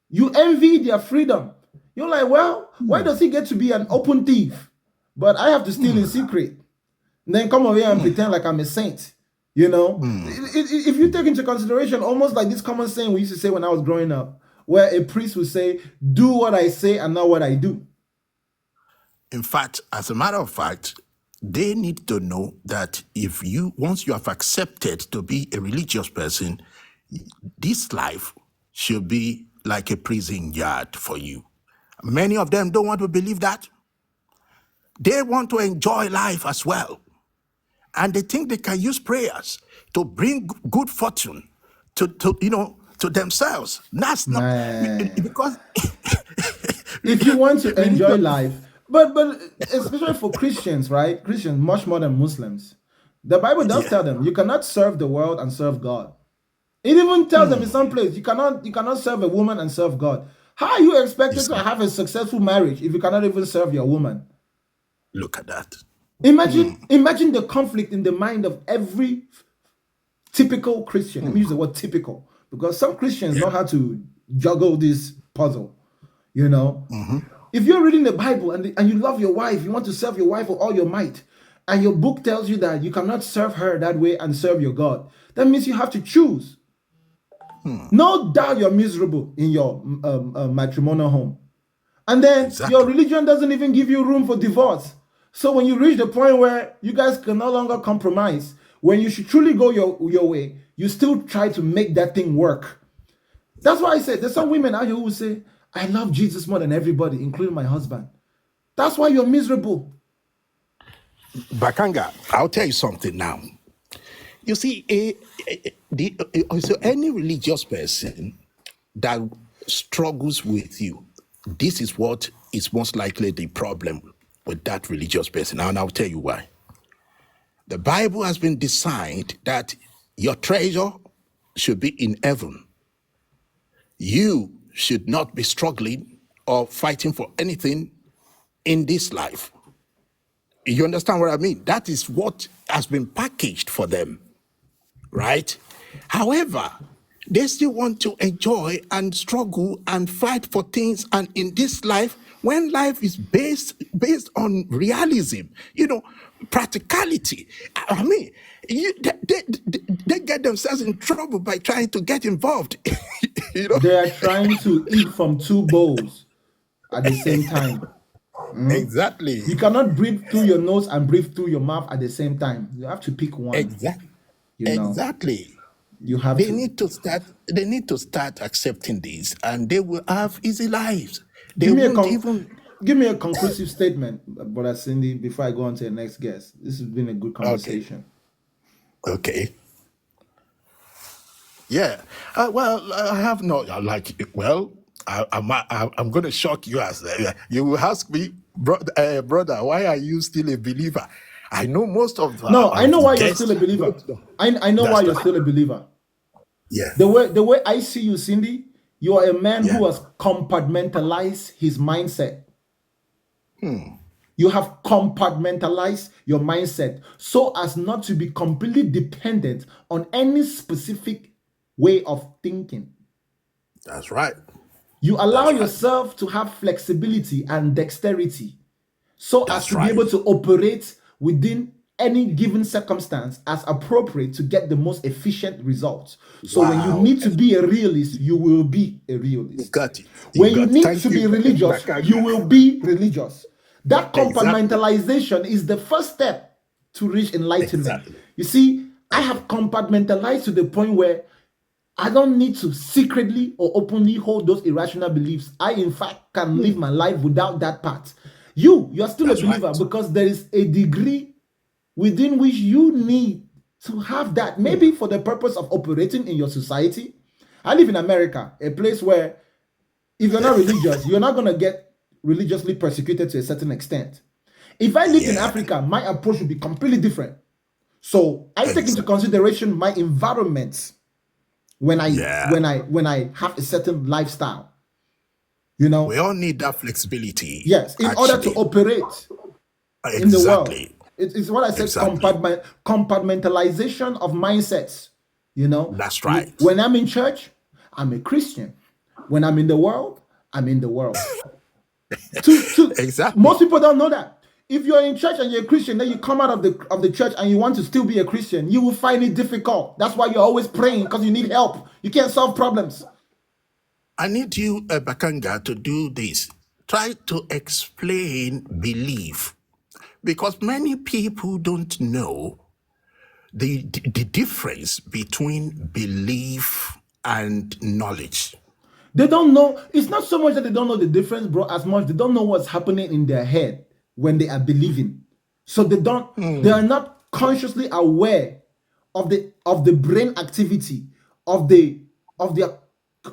You envy their freedom. You're like, well, why does he get to be an open thief, but I have to steal in secret? And then come over here and pretend like I'm a saint. If you take into consideration, almost like this common saying we used to say when I was growing up, where a priest would say, do what I say and not what I do. In fact, as a matter of fact, they need to know that once you have accepted to be a religious person, this life should be like a prison yard for you. Many of them don't want to believe that. They want to enjoy life as well. And they think they can use prayers to bring good fortune to themselves. That's not Man. because If you want to enjoy life, but especially for Christians, right? Christians much more than Muslims. The Bible does tell them you cannot serve the world and serve God. It even tells them in some place you cannot serve a woman and serve God. How are you expected to have a successful marriage if you cannot even serve your woman? Look at that. Imagine the conflict in the mind of every typical Christian. Let me use the word typical because some Christians know how to juggle this puzzle. If you're reading the Bible and you love your wife, you want to serve your wife with all your might, and your book tells you that you cannot serve her that way and serve your God, that means you have to choose. No doubt you're miserable in your matrimonial home. And then your religion doesn't even give you room for divorce. So when you reach the point where you guys can no longer compromise, when you should truly go your way, you still try to make that thing work. That's why I said there's some women out here who say, I love Jesus more than everybody, including my husband. That's why you're miserable. Bakanga, I'll tell you something now. You see, so any religious person that struggles with you, this is what is most likely the problem with that religious person. And I'll tell you why. The Bible has been designed that your treasure should be in heaven. You should not be struggling or fighting for anything in this life. You understand what I mean? That is what has been packaged for them, right? However, they still want to enjoy and struggle and fight for things. And in this life, when life is based on realism, practicality, I mean, they get themselves in trouble by trying to get involved. They are trying to eat from two bowls at the same time. Exactly. You cannot breathe through your nose and breathe through your mouth at the same time. You have to pick one. Exactly. You have They need to start accepting this, and they will have easy lives. They give me a conclusive statement, Brother Cindy, before I go on to the next guest. This has been a good conversation. Okay. Yeah. Well, I have no I'm going to shock you as you will ask me, brother, why are you still a believer? I know most of no, I know why you're still a believer. I know why you're still a believer. Yeah. The way I see you, Cindy, you are a man who has compartmentalized his mindset. You have compartmentalized your mindset so as not to be completely dependent on any specific way of thinking. That's right. You allow yourself to have flexibility and dexterity so as to be able to operate within any given circumstance as appropriate to get the most efficient results. So when you need to be a realist, you will be a realist. You got it. When you need to be religious, you will be religious. That compartmentalization is the first step to reach enlightenment. You see, I have compartmentalized to the point where I don't need to secretly or openly hold those irrational beliefs. I, in fact, can live my life without that part. You are still a That's believer right. because there is a degree within which you need to have that, maybe for the purpose of operating in your society. I live in America, a place where if you're not religious, you're not going to get religiously persecuted to a certain extent. If I lived in Yeah, Africa, my approach would be completely different. So I take into exactly. consideration my environment when I Yeah, when I when I have a certain lifestyle. You we know, all need that flexibility, yes, in order to actually. operate in the world. Exactly. It's what I said, Exactly. compartmentalization of mindsets. You know, That's right. when I'm in church, I'm a Christian. When I'm in the world, I'm in the world. To Exactly. most people don't know that. If you're in church and you're a Christian, then you come out of the church and you want to still be a Christian, you will find it difficult. That's why you're always praying, because you need help. You can't solve problems. I need you, Bakanga, to do this. Try to explain belief, because many people don't know the difference between belief and knowledge. They don't know. It's not so much that they don't know the difference, bro, as much they don't know what's happening in their head when they are believing. So they are not consciously aware of the brain activity, of the of their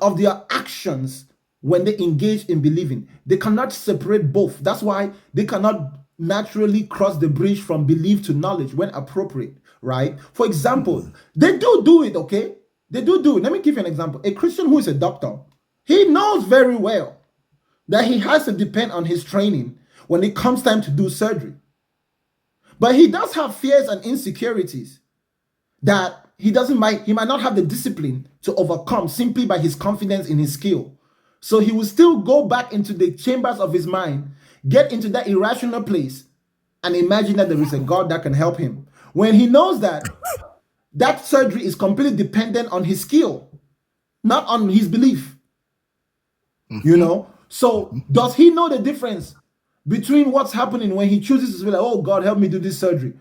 of their actions when they engage in believing. They cannot separate both. That's why they cannot naturally cross the bridge from belief to knowledge when appropriate, right? For example, they do it, okay? They do it. Let me give you an example. A Christian who is a doctor, he knows very well that he has to depend on his training when it comes time to do surgery. But he does have fears and insecurities that he might not have the discipline to overcome simply by his confidence in his skill. So he will still go back into the chambers of his mind, get into that irrational place, and imagine that there is a God that can help him. When he knows that that surgery is completely dependent on his skill, not on his belief. You know? So does he know the difference between what's happening when he chooses to be like, oh God, help me do this surgery?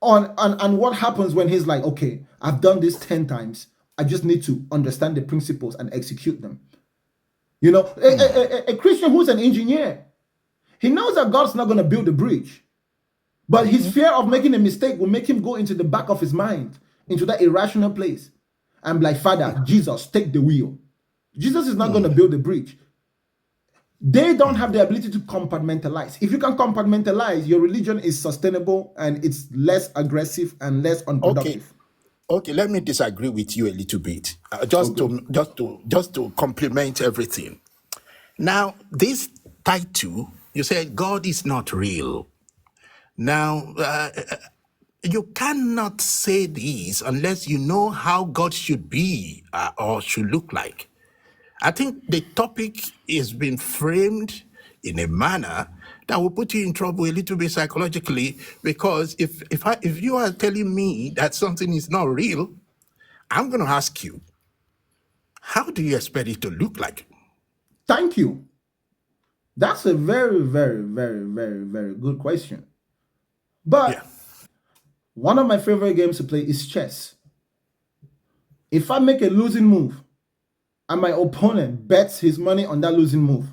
And what happens when he's like, okay, I've done this 10 times. I just need to understand the principles and execute them. You know, a Christian who's an engineer, he knows that God's not going to build a bridge, but his fear of making a mistake will make him go into the back of his mind, into that irrational place, and be like, Father, Jesus, take the wheel. Jesus is not going to build the bridge. They don't have the ability to compartmentalize. If you can compartmentalize, your religion is sustainable and it's less aggressive and less Okay. unproductive. Okay, let me disagree with you a little bit, Okay. just to complement everything. Now, this title, you said God is not real. Now, you cannot say this unless you know how God should be or should look like. I think the topic is being framed in a manner that will put you in trouble a little bit psychologically, because if you are telling me that something is not real, I'm going to ask you, how do you expect it to look like? Thank you. That's a very, very, very, very, very good question. Yeah. But one of my favorite games to play is chess. If I make a losing move and my opponent bets his money on that losing move,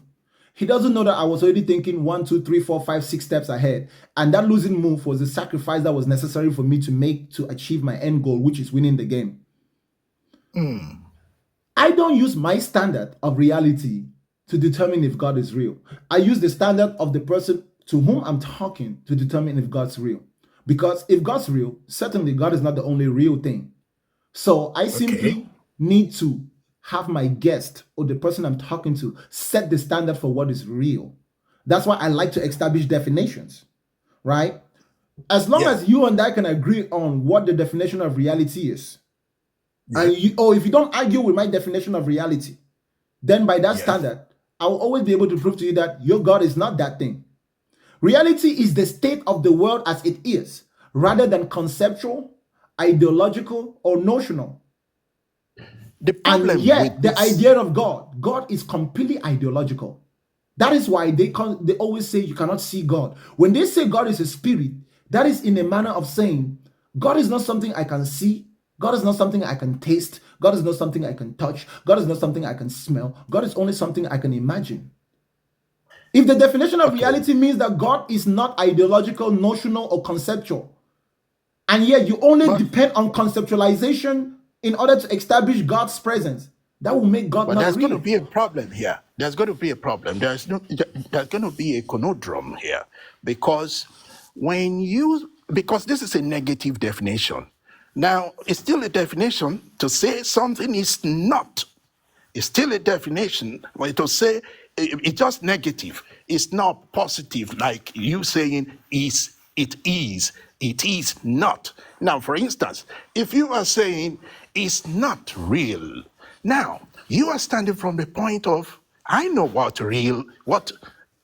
he doesn't know that I was already thinking 1, 2, 3, 4, 5, 6 steps ahead. And that losing move was the sacrifice that was necessary for me to make to achieve my end goal, which is winning the game. I don't use my standard of reality to determine if God is real. I use the standard of the person to whom I'm talking to determine if God's real. Because if God's real, certainly God is not the only real thing. So I Okay. simply need to have my guest or the person I'm talking to set the standard for what is real. That's why I like to establish definitions, right? As long Yeah. as you and I can agree on what the definition of reality is, Yeah. and if you don't argue with my definition of reality, then by that Yeah. standard, I will always be able to prove to you that your God is not that thing. Reality is the state of the world as it is, rather than conceptual, ideological, or notional. The And problem yet, with the this, idea of God is completely ideological. That is why they always say you cannot see God. When they say God is a spirit, that is in a manner of saying God is not something I can see. God is not something I can taste. God is not something I can touch. God is not something I can smell. God is only something I can imagine. If the definition of Okay. reality means that God is not ideological, notional, or conceptual, and yet you only But depend on conceptualization in order to establish God's presence, that will make God but not there's going to real. be a problem here. There's going to be a problem. There's going to be a conundrum here because because this is a negative definition. Now, it's still a definition to say something is not. It's still a definition. But to say it's just negative. It's not positive, like you saying is. It is. It is not. Now, for instance, if you are saying it's not real, now you are standing from the point of I know what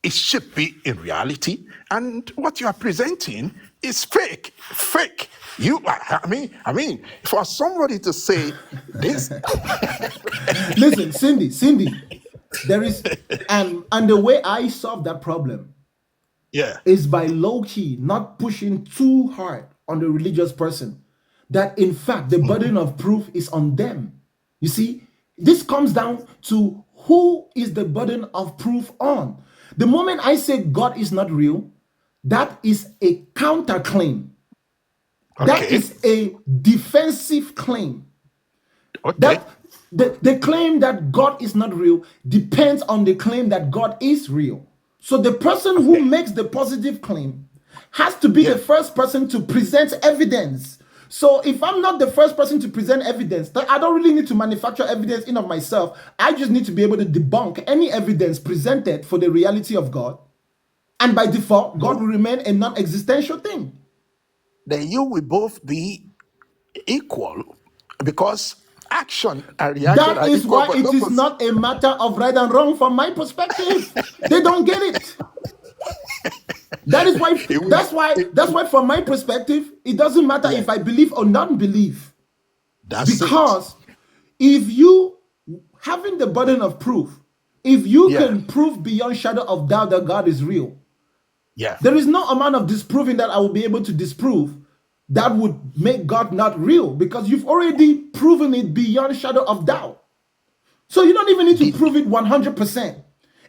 it should be in reality, and what you are presenting is fake. Fake. I mean, for somebody to say this, Listen, Cindy, there is, and the way I solve that problem yeah, is by low key, not pushing too hard on the religious person. That in fact, the burden of proof is on them. You see, this comes down to who is the burden of proof on. The moment I say God is not real, that is a counterclaim. That okay, is a defensive claim. okay, That the claim that God is not real depends on the claim that God is real. So the person who okay, makes the positive claim has to be the yeah. first person to present evidence. So if I'm not the first person to present evidence, then I don't really need to manufacture evidence in of myself. I just need to be able to debunk any evidence presented for the reality of God. And by default, God will remain a non-existential thing. Then you will both be equal because action and reaction That are is equal why but it is opposite. not a matter of right and wrong from my perspective. They don't get it. That is why It will, that's why from my perspective, it doesn't matter yeah, if I believe or not believe. that's it. Because if you having the burden of proof, if you Yeah, can prove beyond shadow of doubt that God is real, yeah. there is no amount of disproving that I will be able to disprove that would make God not real because you've already proven it beyond shadow of doubt. So you don't even need to Did, prove it 100%.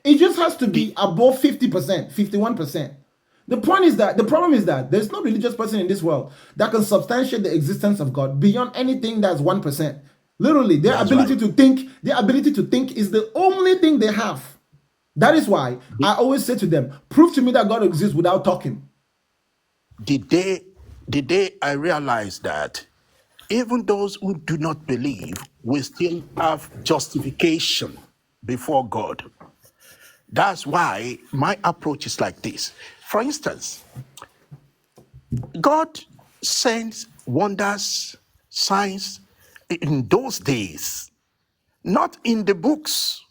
It just has to did, be above 50%, 51%. The problem is that there's no religious person in this world that can substantiate the existence of God beyond anything that's 1%. Literally, that's right. their ability to think is the only thing they have. That is why Did, I always say to them, prove to me that God exists without talking. did they, I realize that even those who do not believe will still have justification before God. That's why my approach is like this. For instance, God sends wonders, signs in those days, not in the books,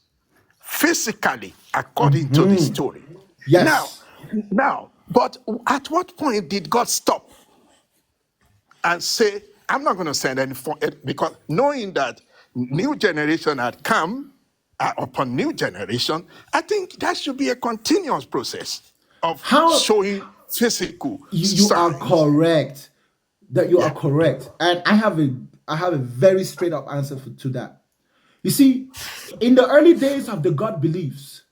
physically, according to the story. Now, Yes. but at what point did God stop and say, I'm not going to send any because knowing that new generation had come upon new generation, I think that should be a continuous process of How showing physical you are signs. correct. That you are Yeah. correct. And I have a very straight up answer to that. You see, in the early days of the God beliefs,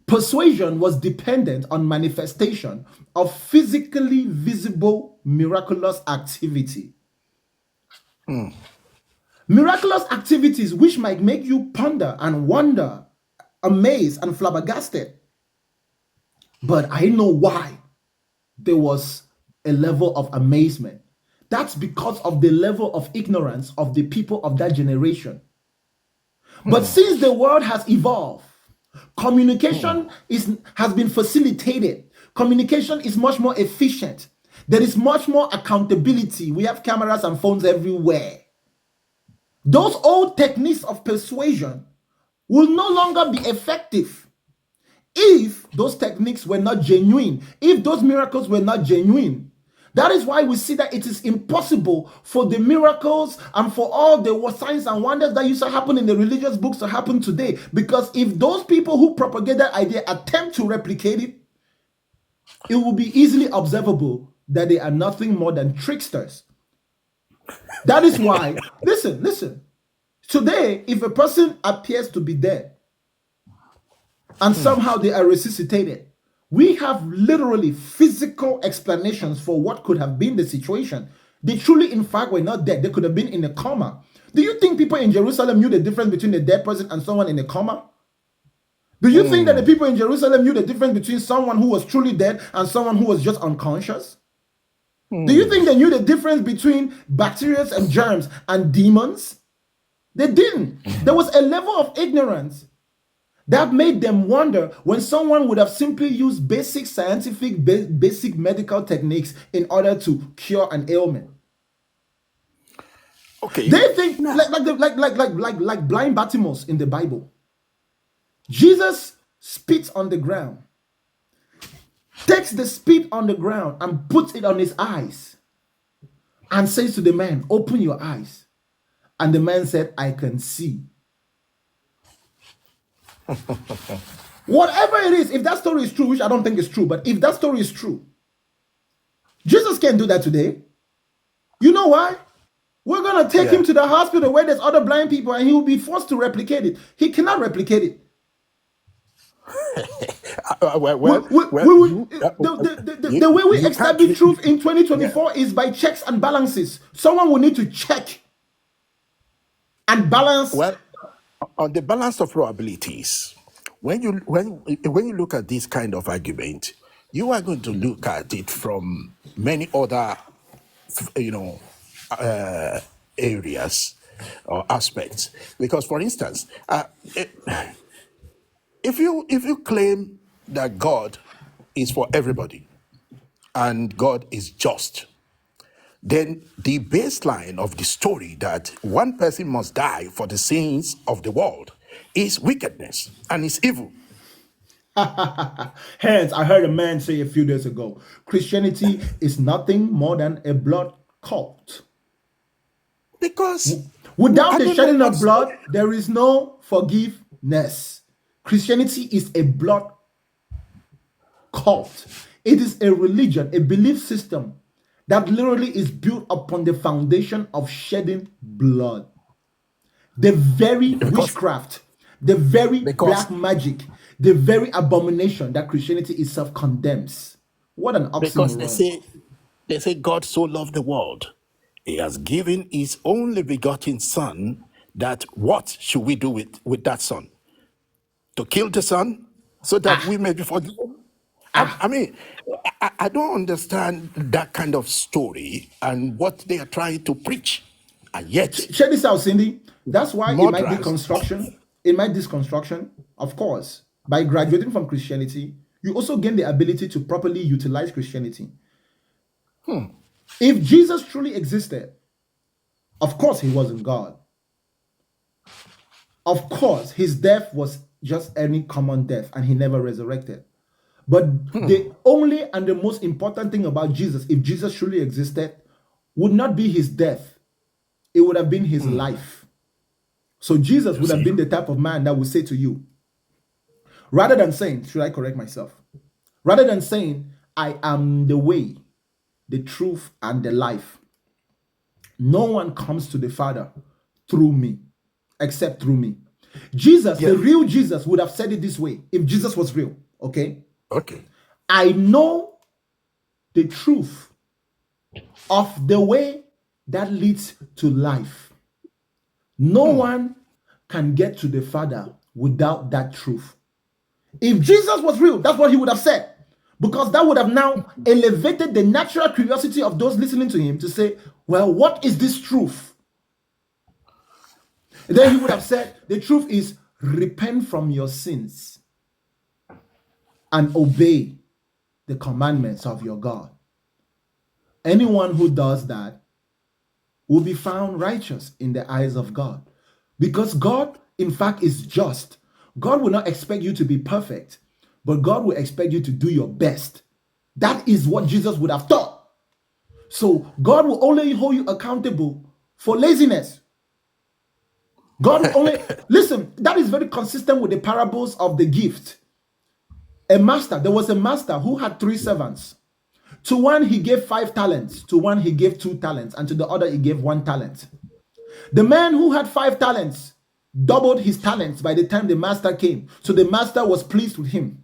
persuasion was dependent on manifestation of physically visible miraculous activity. Miraculous activities which might make you ponder and wonder, amazed and flabbergasted. But I know why there was a level of amazement. That's because of the level of ignorance of the people of that generation. But since the world has evolved, communication has been facilitated. Communication is much more efficient. There is much more accountability. We have cameras and phones everywhere. Those old techniques of persuasion will no longer be effective if those techniques were not genuine, if those miracles were not genuine. That is why we see that it is impossible for the miracles and for all the signs and wonders that used to happen in the religious books to happen today. Because if those people who propagate that idea attempt to replicate it, it will be easily observable that they are nothing more than tricksters. That is why, listen, today, if a person appears to be dead, and somehow they are resuscitated. We have literally physical explanations for what could have been the situation. They truly, in fact, were not dead. They could have been in a coma. Do you think people in Jerusalem knew the difference between a dead person and someone in a coma? Do you think that the people in Jerusalem knew the difference between someone who was truly dead and someone who was just unconscious? Do you think they knew the difference between bacteria and germs and demons? They didn't. There was a level of ignorance that made them wonder when someone would have simply used basic scientific, basic medical techniques in order to cure an ailment. Okay. They think like blind Bartimaeus in the Bible. Jesus spits on the ground, takes the spit on the ground and puts it on his eyes and says to the man, "Open your eyes." And the man said, "I can see." Whatever it is, if that story is true, which I don't think is true, but if that story is true, Jesus can't do that today. You know why? We're going to take him to the hospital where there's other blind people and he will be forced to replicate it. He cannot replicate it. The way we establish truth in 2024 is by checks and balances. Someone will need to check and balance. Well, on the balance of probabilities, when you look at this kind of argument, you are going to look at it from many other, areas or aspects. Because, for instance, if you claim that God is for everybody and God is just, then the baseline of the story that one person must die for the sins of the world is wickedness and is evil. Hence, I heard a man say a few days ago, Christianity is nothing more than a blood cult. Because without the shedding of blood, there is no forgiveness. Christianity is a blood cult. It is a religion, a belief system that literally is built upon the foundation of shedding blood. The very witchcraft, the very black magic, the very abomination that Christianity itself condemns. What an oxymoron. Because they say God so loved the world, he has given his only begotten son, that what should we do with that son? To kill the son so that we may be forgiven? I mean, I don't understand that kind of story and what they are trying to preach. And yet, check this out, Cindy. That's why in my deconstruction, of course, by graduating from Christianity, you also gain the ability to properly utilize Christianity. If Jesus truly existed, of course he wasn't God. Of course, his death was just any common death and he never resurrected. But the only and the most important thing about Jesus, if Jesus truly existed, would not be his death. It would have been his life. So Jesus would have been the type of man that would say to you, rather than saying, should I correct myself? Rather than saying, I am the way, the truth, and the life. No one comes to the Father through me, except through me. Jesus, the real Jesus, would have said it this way, if Jesus was real, okay? Okay. I know the truth of the way that leads to life. No one can get to the Father without that truth. If Jesus was real, that's what he would have said. Because that would have now elevated the natural curiosity of those listening to him to say, well, what is this truth? And then he would have said, the truth is, repent from your sins and obey the commandments of your God. Anyone who does that will be found righteous in the eyes of God. Because God, in fact, is just. God will not expect you to be perfect, but God will expect you to do your best. That is what Jesus would have taught. So God will only hold you accountable for laziness. God will only... Listen, that is very consistent with the parables of the gift. There was a master who had 3 servants. To one, he gave 5 talents. To one, he gave 2 talents. And to the other, he gave 1 talent. The man who had 5 talents doubled his talents by the time the master came. So the master was pleased with him.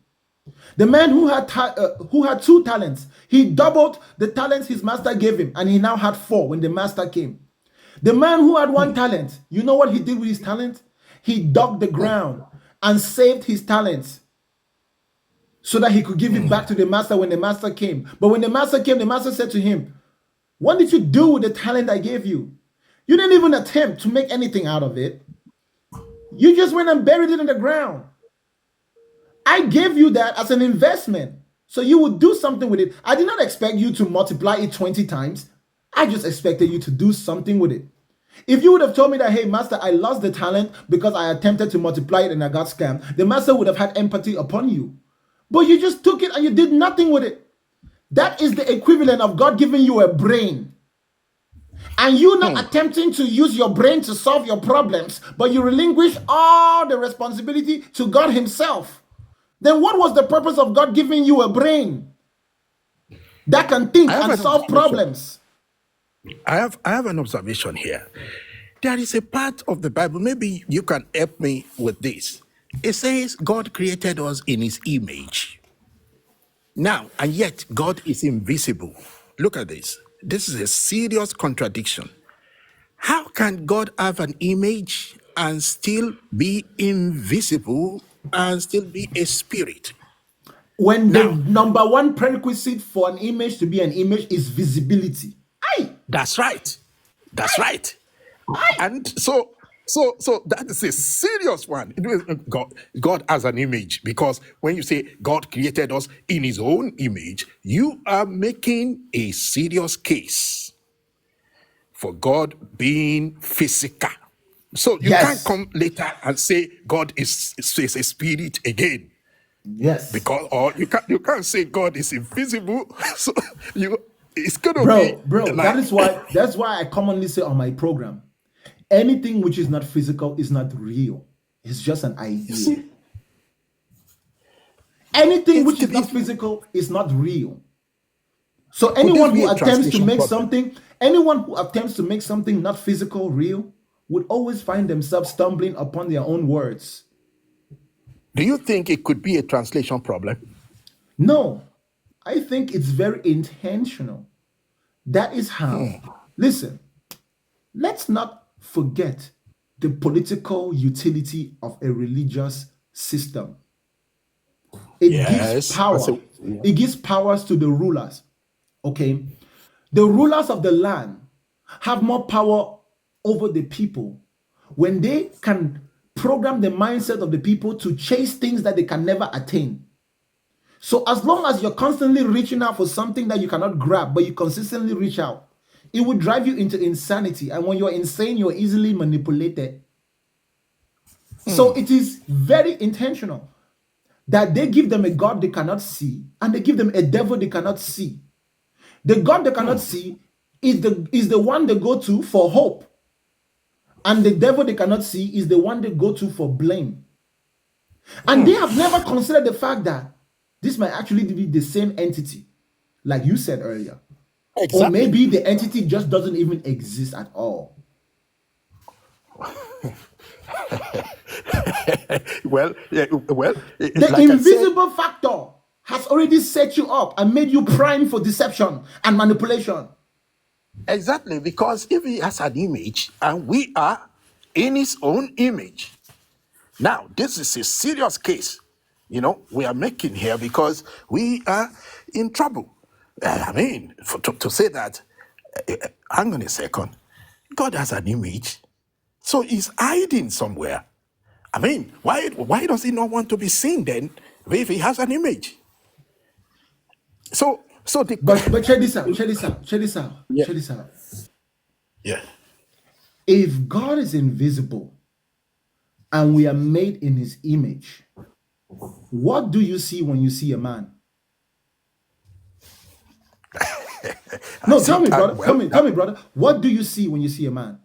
The man who had 2 talents, he doubled the talents his master gave him, and he now had 4 when the master came. The man who had 1 talent, you know what he did with his talent? He dug the ground and saved his talents so that he could give it back to the master when the master came. But when the master came, the master said to him, "What did you do with the talent I gave you? You didn't even attempt to make anything out of it. You just went and buried it in the ground. I gave you that as an investment, so you would do something with it. I did not expect you to multiply it 20 times. I just expected you to do something with it. If you would have told me that, hey, master, I lost the talent because I attempted to multiply it and I got scammed, the master would have had empathy upon you. But you just took it and you did nothing with it. That is the equivalent of God giving you a brain and you not attempting to use your brain to solve your problems, but you relinquish all the responsibility to God himself. Then what was the purpose of God giving you a brain that can think and solve problems? I have an observation here. There is a part of the Bible, maybe you can help me with this. It says God created us in his image. Now, and yet God is invisible. Look at this. This is a serious contradiction. How can God have an image and still be invisible and still be a spirit? When the Now, number one prerequisite for an image to be an image is visibility. that's right. That's right. And so that is a serious one. God has an image, because when you say God created us in his own image, you are making a serious case for God being physical. So you can't Yes. come later and say God is a spirit again. Yes. Because, or you can't say God is invisible. So it's gonna be Bro, like, that's why I commonly say on my program, anything which is not physical is not real. It's just an you idea. see, Anything which is could not physical is not real. So this anyone be who a attempts to translation make problem? something not physical real would always find themselves stumbling upon their own words. Do you think it could be a translation problem? No, I think it's very intentional. That is how. Listen, let's not forget the political utility of a religious system. It gives Yes. power. It gives powers to the rulers. Okay. The rulers of the land have more power over the people when they can program the mindset of the people to chase things that they can never attain. So as long as you're constantly reaching out for something that you cannot grab, but you consistently reach out, it will drive you into insanity. And when you're insane, you're easily manipulated. So it is very intentional that they give them a God they cannot see, and they give them a devil they cannot see. The God they cannot see is the one they go to for hope. And the devil they cannot see is the one they go to for blame. And they have never considered the fact that this might actually be the same entity, like you said earlier. Or Exactly. maybe the entity just doesn't even exist at all. Well, The like I said, invisible factor has already set you up and made you prime for deception and manipulation. exactly, because if he has an image and we are in his own image, now this is a serious case, we are making here, because we are in trouble. I mean, to say that, hang on a second, God has an image, so he's hiding somewhere. I mean, why does he not want to be seen then if he has an image? So the But check this out. yeah, Check this out. yeah. If God is invisible and we are made in his image, what do you see when you see a man? No, tell me, brother. Tell me, brother. What do you see when you see a man?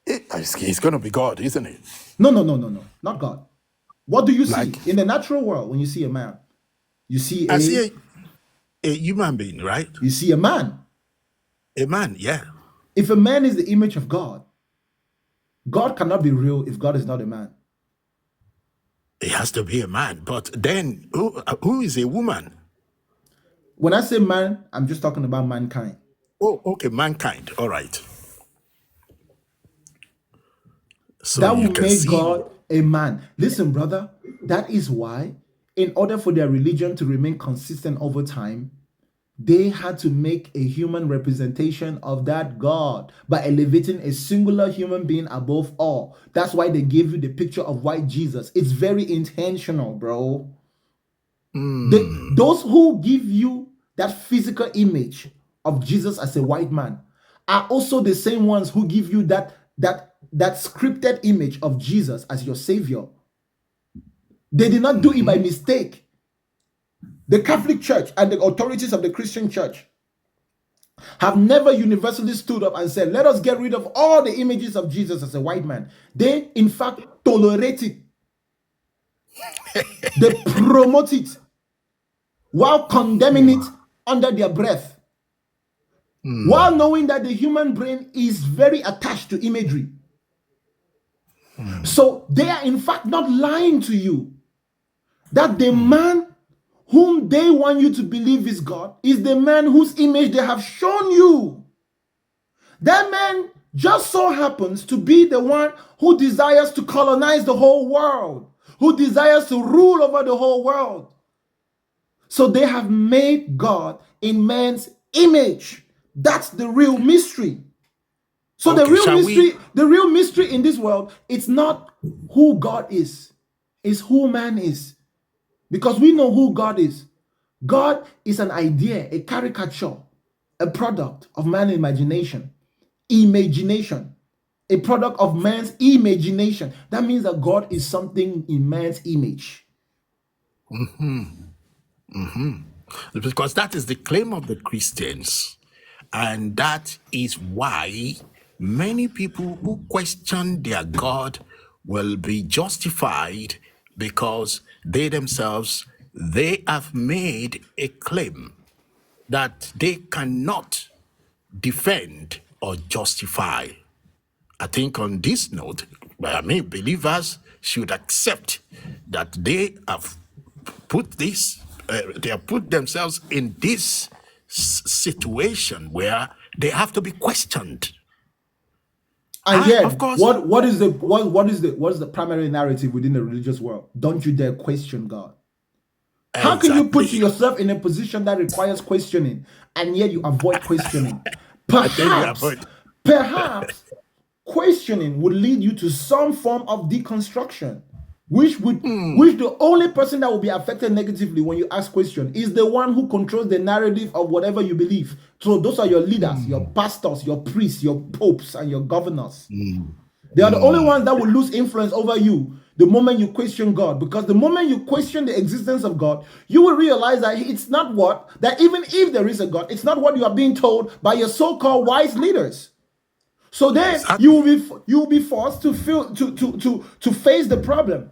He's gonna be God, isn't it? No. Not God. What do you Like, see in the natural world when you see a man? You see I see a human being, right? you see a man. A man, yeah. If a man is the image of God, God cannot be real if God is not a man. It has to be a man. But then, who is a woman? When I say man, I'm just talking about mankind. Oh, okay, mankind. All right. So That you will can make see. God a man. Listen, brother, that is why, in order for their religion to remain consistent over time, they had to make a human representation of that God by elevating a singular human being above all. That's why they gave you the picture of white Jesus. It's very intentional, bro. Those who give you that physical image of Jesus as a white man are also the same ones who give you that scripted image of Jesus as your savior. They did not do it by mistake. The Catholic Church and the authorities of the Christian Church have never universally stood up and said, let us get rid of all the images of Jesus as a white man. They, in fact, tolerate it. They promote it while condemning it under their breath. While knowing that the human brain is very attached to imagery. So they are, in fact, not lying to you. That the man whom they want you to believe is God is the man whose image they have shown you. That man just so happens to be the one who desires to colonize the whole world, who desires to rule over the whole world. So they have made God in man's image. That's the real mystery. So Okay, the real mystery in this world, it's not who God is, it's who man is. Because we know who God is. God is an idea, a caricature, a product of man's imagination, a product of man's imagination. That means that God is something in man's image. Because that is the claim of the Christians. And that is why many people who question their God will be justified because they themselves, they have made a claim that they cannot defend or justify. I think on this note, believers should accept that they have put they have put themselves in this situation where they have to be questioned. And Of yet, course, what is the primary narrative within the religious world? Don't you dare question God. How can you put exactly. yourself in a position that requires questioning and yet you avoid questioning? I think you Perhaps, avoid. perhaps questioning would lead you to some form of deconstruction, which the only person that will be affected negatively when you ask question is the one who controls the narrative of whatever you believe. So those are your leaders, your pastors, your priests, your popes, and your governors. They are the only ones that will lose influence over you the moment you question God. Because the moment you question the existence of God, you will realize that it's not that even if there is a God, it's not what you are being told by your so-called wise leaders. So then you will be forced to face the problem.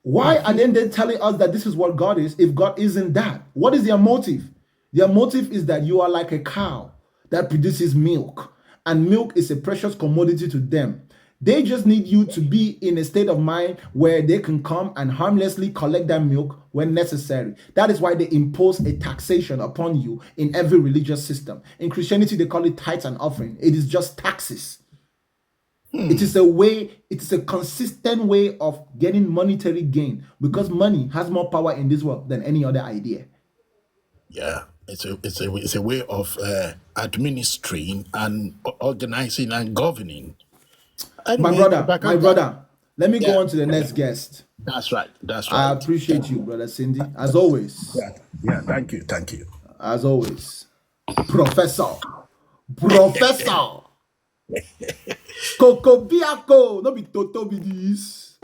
Why are they telling us that this is what God is if God isn't that? What is their motive? Their motive is that you are like a cow that produces milk, and milk is a precious commodity to them. They just need you to be in a state of mind where they can come and harmlessly collect that milk when necessary. That is why they impose a taxation upon you in every religious system. In Christianity, they call it tithes and offering. It is just taxes. It is a consistent way of getting monetary gain because money has more power in this world than any other idea. Yeah, it's a way of administering and organizing and governing. My Anyway, brother, let me go yeah, on to the next guest. that's right. That's I right. appreciate you, brother Cindy, as always. Yeah. Thank you. Thank you. As always. Professor. Coco Biako. No be Toto be this.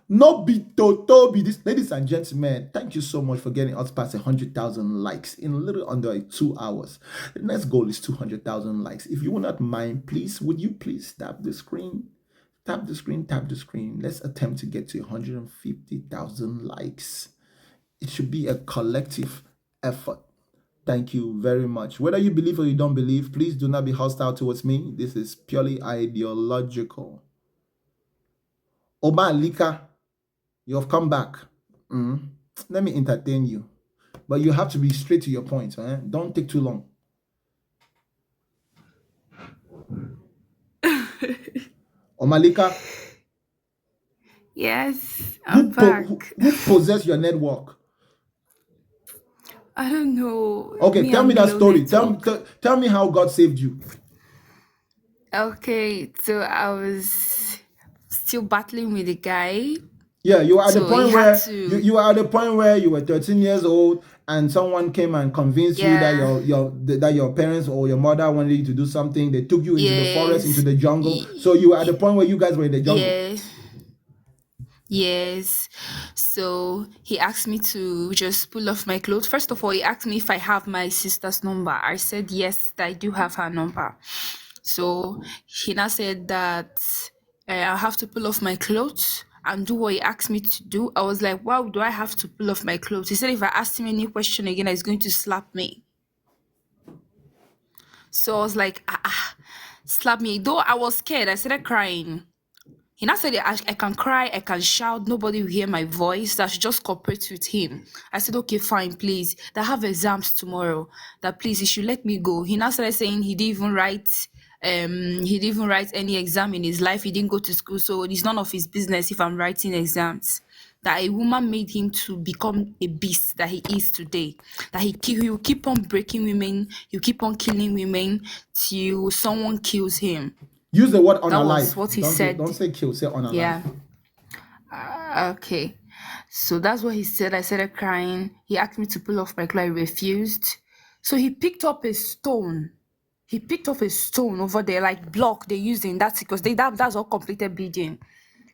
No be Toto be this. Ladies and gentlemen, thank you so much for getting us past 100,000 likes in a little under 2 hours. The next goal is 200,000 likes. If you will not mind, would you please tap the screen? Tap the screen. Let's attempt to get to 150,000 likes. It should be a collective effort. Thank you very much. Whether you believe or you don't believe, please do not be hostile towards me. This is purely ideological. Oma Lika, you have come back. Let me entertain you. But you have to be straight to your point. Don't take too long. Omalika, Yes, I'm back. who possessed your network? I don't know. Okay, Me tell and me that Milo story. network. Tell me how God saved you. Okay, so I was still battling with the guy. Yeah, you were at the So he point had where to. you were at the point where you were 13 years old and someone came and convinced you that Yeah. your parents or your mother wanted you to do something. They took you into the forest, into Yes. the jungle. So you were at the point where you guys were in the jungle. Yes. Yes. So he asked me to just pull off my clothes. First of all, he asked me if I have my sister's number. I said yes, that I do have her number. So he now said that I have to pull off my clothes and do what he asked me to do. I was like, why do I have to pull off my clothes? He said if I asked him any question again, he's going to slap me. So I was like, slap me. Though I was scared, I started crying. He now said, I can cry, I can shout, nobody will hear my voice. That I should just cooperate with him. I said, okay, fine, please. That I have exams tomorrow. That please, he should let me go. He now started saying he didn't even write any exam in his life. He didn't go to school, so it's none of his business if I'm writing exams. That a woman made him to become a beast that he is today. That he will keep on breaking women, you keep on killing women till someone kills him. Use the word That was unalive. what he said. Don't say kill, say unalive. Yeah. Okay. So that's what he said. I started crying. He asked me to pull off my clothes. I refused. So he picked up a stone. He picked up a stone over there, like block they used in that because that's all completed building.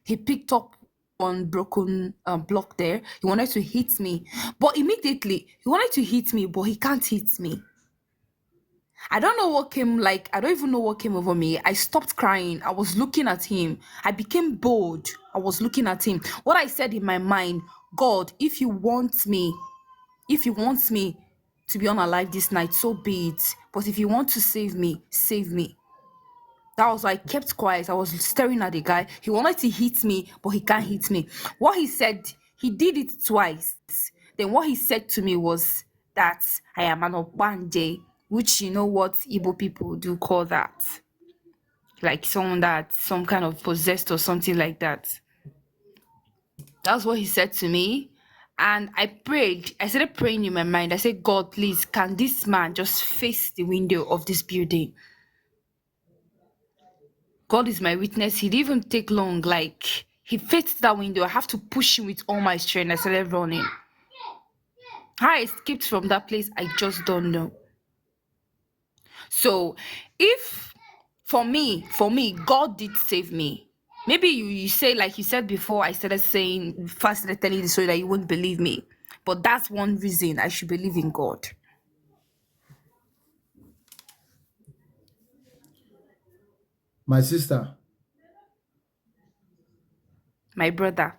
He picked up one broken block there. He wanted to hit me, but immediately he wanted to hit me, but he can't hit me. I don't even know what came over me. I stopped crying. I was looking at him. I became bold. I was looking at him. What I said in my mind, God, if you want me to be unalive this night, so be it. But if you want to save me, save me. That was why I kept quiet. I was staring at the guy. He wanted to hit me, but he can't hit me. What he said, he did it twice. Then what he said to me was that I am an Obanje, which you know what Igbo people do call that. Like someone that some kind of possessed or something like that. That's what he said to me. And I prayed. I started praying in my mind. I said, God, please, can this man just face the window of this building? God is my witness. He didn't even take long. Like, he faced that window. I have to push him with all my strength. I started running. How I escaped from that place, I just don't know. So, if for me, God did save me. Maybe you say, like you said before, I started telling the story that you won't believe me. But that's one reason I should believe in God. My sister, My brother.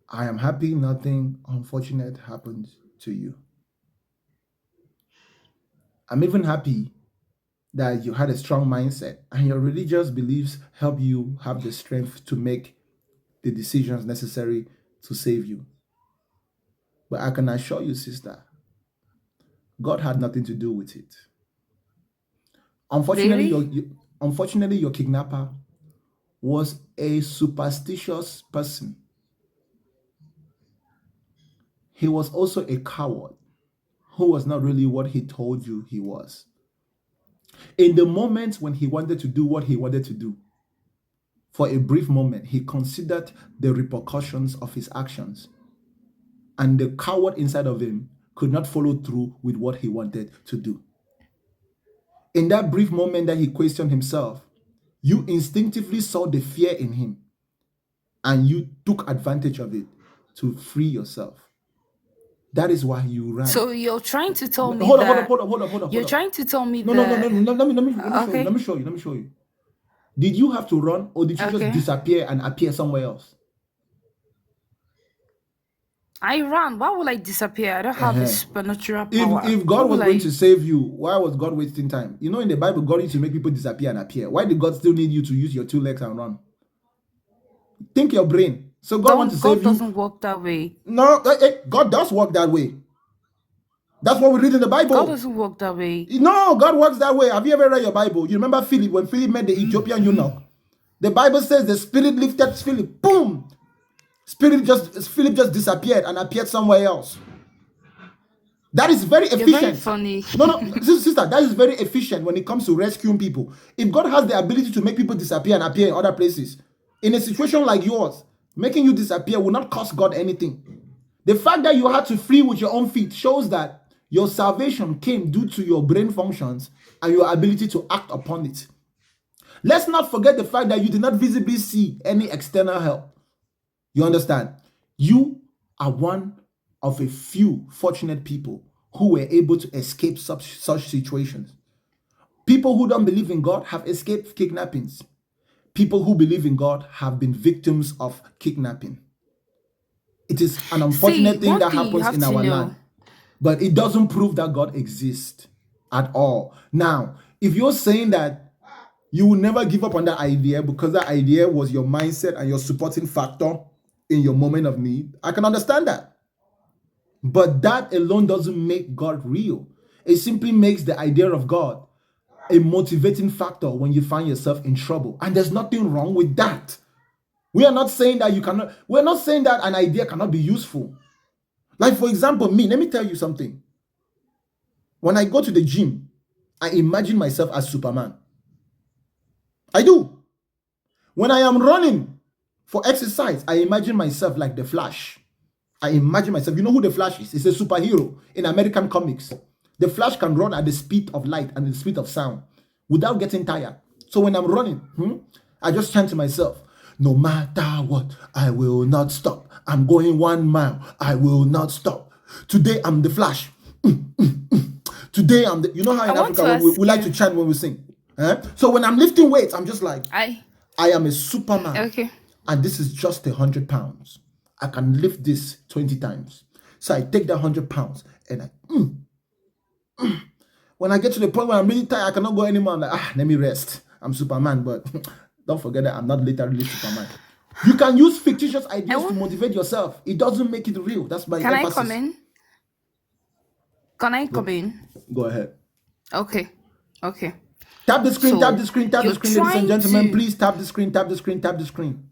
I am happy nothing unfortunate happened to you. I'm even happy that you had a strong mindset and your religious beliefs help you have the strength to make the decisions necessary to save you. But I can assure you, sister, God had nothing to do with it. Unfortunately, Really? unfortunately, your kidnapper was a superstitious person. He was also a coward who was not really what he told you he was. In the moment when he wanted to do what he wanted to do, for a brief moment, he considered the repercussions of his actions. And the coward inside of him could not follow through with what he wanted to do. In that brief moment that he questioned himself, you instinctively saw the fear in him and you took advantage of it to free yourself. That is why you ran. So you're trying to tell me Hold that... up. You're trying to tell me No. that... Let me show you. Did you have to run or did you just disappear and appear somewhere else? I ran. Why would I disappear? I don't have a supernatural power. If God was going to save you, why was God wasting time? You know, in the Bible, God used to make people disappear and appear. Why did God still need you to use your two legs and run? Think your brain. So God wants to God save you. doesn't work that way. No, God does work that way. That's what we read in the God Bible. doesn't work that way. No, God works that way. Have you ever read your Bible? You remember Philip, when Philip met the Ethiopian eunuch? The Bible says the Spirit lifted Philip. Boom! Philip just disappeared and appeared somewhere else. That is very You're very efficient. funny. No, sister, that is very efficient when it comes to rescuing people. If God has the ability to make people disappear and appear in other places, in a situation like yours, making you disappear will not cost God anything. The fact that you had to flee with your own feet shows that your salvation came due to your brain functions and your ability to act upon it. Let's not forget the fact that you did not visibly see any external help. You understand? You are one of a few fortunate people who were able to escape such situations. People who don't believe in God have escaped kidnappings. People who believe in God have been victims of kidnapping. It is an unfortunate thing one that thing you happens have in to our know. land, but it doesn't prove that God exists at all. Now, if you're saying that you will never give up on that idea because that idea was your mindset and your supporting factor in your moment of need, I can understand that. But that alone doesn't make God real. It simply makes the idea of God a motivating factor when you find yourself in trouble. And there's nothing wrong with that. We are not saying that we're not saying that an idea cannot be useful. Like, for example, let me tell you something. When I go to the gym, I imagine myself as Superman. I do. When I am running for exercise, I imagine myself like the Flash. I imagine myself, you know who the Flash is? It's a superhero in American comics. The Flash can run at the speed of light and the speed of sound without getting tired. So when I'm running, I just chant to myself, no matter what, I will not stop. I'm going 1 mile. I will not stop. Today I'm the Flash. Today I'm the, you know how in Africa we like to chant when we sing. So when I'm lifting weights, I'm just like, I am a Superman. Okay. And this is just 100 pounds. I can lift this 20 times. So I take that 100 pounds and when I get to the point where I'm really tired, I cannot go anymore. I'm like, let me rest. I'm Superman, but don't forget that I'm not literally Superman. You can use fictitious ideas to motivate yourself. It doesn't make it real. That's my emphasis. Can I come in? Can I come in? Go ahead. Okay. Tap the screen, So, tap the screen, ladies and trying gentlemen. to- Please tap the screen, tap the screen, tap the screen.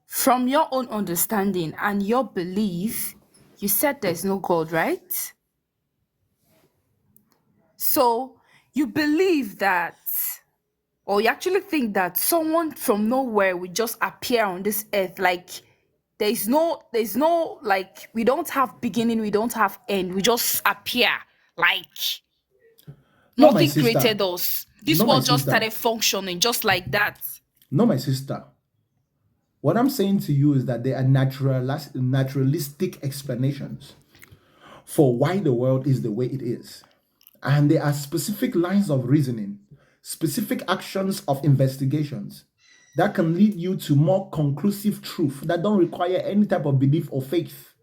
From your own understanding and your belief, you said there's no God, right? So you believe that, or you actually think that someone from nowhere would just appear on this earth, like there's no like, we don't have beginning, we don't have end, we just appear, like No, my nothing sister. created us. This No, my world just sister. started functioning just like that. No, my sister. What I'm saying to you is that there are naturalistic explanations for why the world is the way it is. And there are specific lines of reasoning, specific actions of investigations that can lead you to more conclusive truth that don't require any type of belief or faith.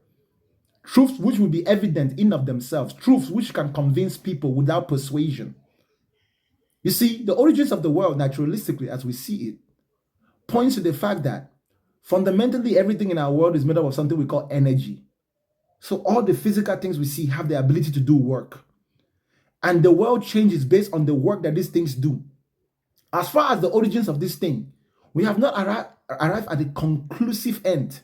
Truths which will be evident in of themselves, truths which can convince people without persuasion. You see, the origins of the world, naturalistically, as we see it, points to the fact that fundamentally everything in our world is made up of something we call energy. So all the physical things we see have the ability to do work. And the world changes based on the work that these things do. As far as the origins of this thing, we have not arrived at the conclusive end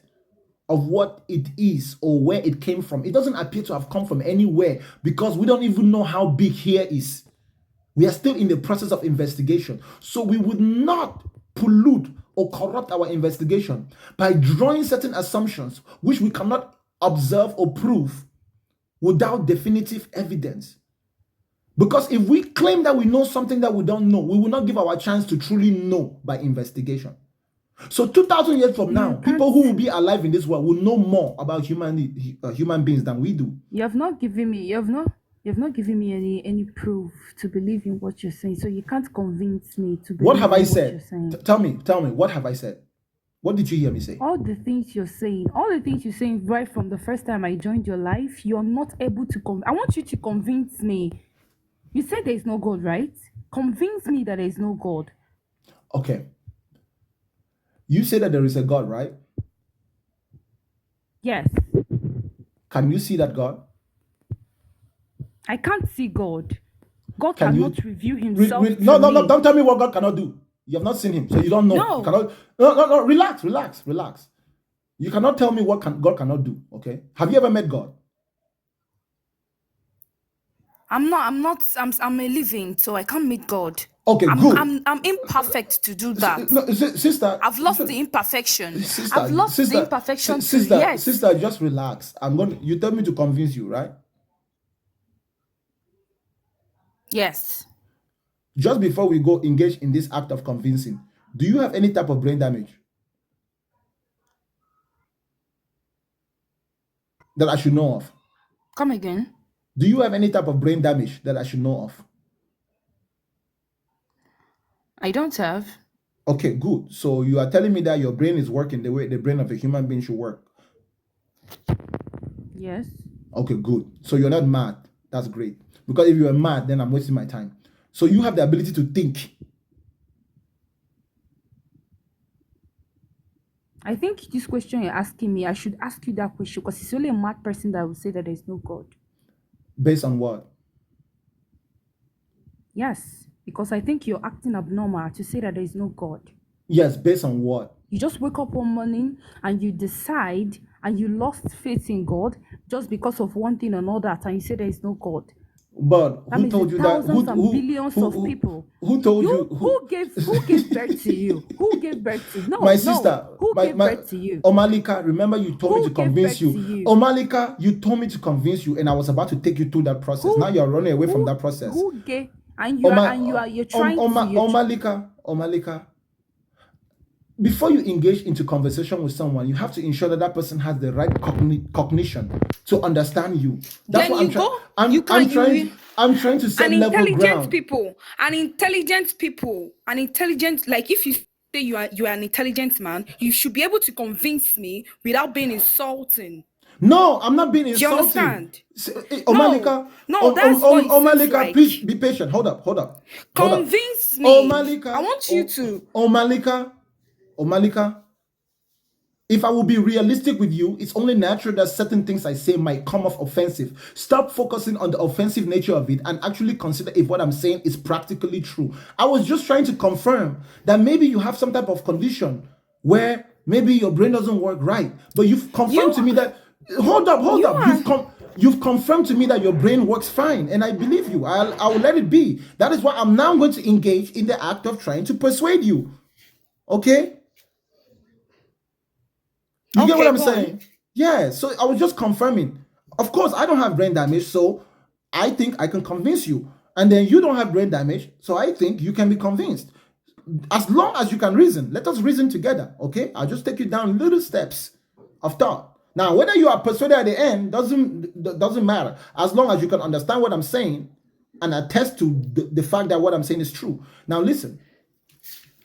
of what it is or where it came from. It doesn't appear to have come from anywhere because we don't even know how big here is. We are still in the process of investigation. So we would not pollute or corrupt our investigation by drawing certain assumptions which we cannot observe or prove without definitive evidence. Because if we claim that we know something that we don't know, we will not give our chance to truly know by investigation. So 2,000 years from now, people who will be alive in this world will know more about human beings than we do. You have not given me any proof to believe in what you're saying. So you can't convince me to believe What have I in said? what you're saying. Tell me, what have I said? What did you hear me say? All the things you're saying right from the first time I joined your life, you're not able to I want you to convince me. You said there is no God, right? Convince me that there is no God. Okay. You say that there is a God, right? Yes. Can you see that God? I can't see God. God Can you cannot reveal himself to no, no, no, me. don't tell me what God cannot do. You have not seen him, so you don't know. You No. cannot. No, no, no. Relax, relax, relax. You cannot tell me what God cannot do. Okay. Have you ever met God? I'm a living, so I can't meet God. Okay, good. I'm imperfect to do that. No, sister. I've lost the imperfection. Sister, I've lost the sister, imperfection to sister, yes. sister, just relax. I'm going. You tell me to convince you, right? Yes. Just before we go engage in this act of convincing, do you have any type of brain damage that I should know of? Come again. Do you have any type of brain damage that I should know of? I don't have. Okay, good. So you are telling me that your brain is working the way the brain of a human being should work. Yes. Okay, good. So you're not mad. That's great. Because if you are mad, then I'm wasting my time. So you have the ability to think. I think this question you're asking me, I should ask you that question because it's only a mad person that will say that there is no God. Based on what? Yes, because I think you're acting abnormal to say that there is no God. Yes, based on what? You just wake up one morning and you decide and you lost faith in God just because of one thing or another, and you say there is no God. But That who means told the you that? thousands and billions of people. Who told you? Who gave birth to you? Who gave birth to you? No, My sister, no. Who gave birth to you? Omalika, remember you told me Who to gave convince birth you. to you? Omalika, you told me to convince you, and I was about to take you through that process. Now you're running away from that process. Who gave? And you're trying to. Omalika, before you engage into conversation with someone, you have to ensure that that person has the right cognition to understand you. That's Then what I'm you trying. go. You I'm can trying. I'm trying to set an level intelligent ground. people, an intelligent, like if you say you are an intelligent man, you should be able to convince me without being insulting. No, I'm not being Do you insulting. understand? Omalika, No, that's what it seems Omalika, like. please be patient. Hold up. Convince me. Omalika, I want you to. Omalika, if I will be realistic with you, it's only natural that certain things I say might come off offensive. Stop focusing on the offensive nature of it and actually consider if what I'm saying is practically true. I was just trying to confirm that maybe you have some type of condition where maybe your brain doesn't work right, but you've confirmed to me that. Hold up. You've confirmed to me that your brain works fine, and I believe you. I will let it be. That is why I'm now going to engage in the act of trying to persuade you. Okay? You get what I'm saying? Yeah. So I was just confirming. Of course, I don't have brain damage, so I think I can convince you. And then you don't have brain damage, so I think you can be convinced. As long as you can reason, let us reason together. Okay? I'll just take you down little steps of thought. Now, whether you are persuaded at the end doesn't matter. As long as you can understand what I'm saying and attest to the fact that what I'm saying is true. Now, listen.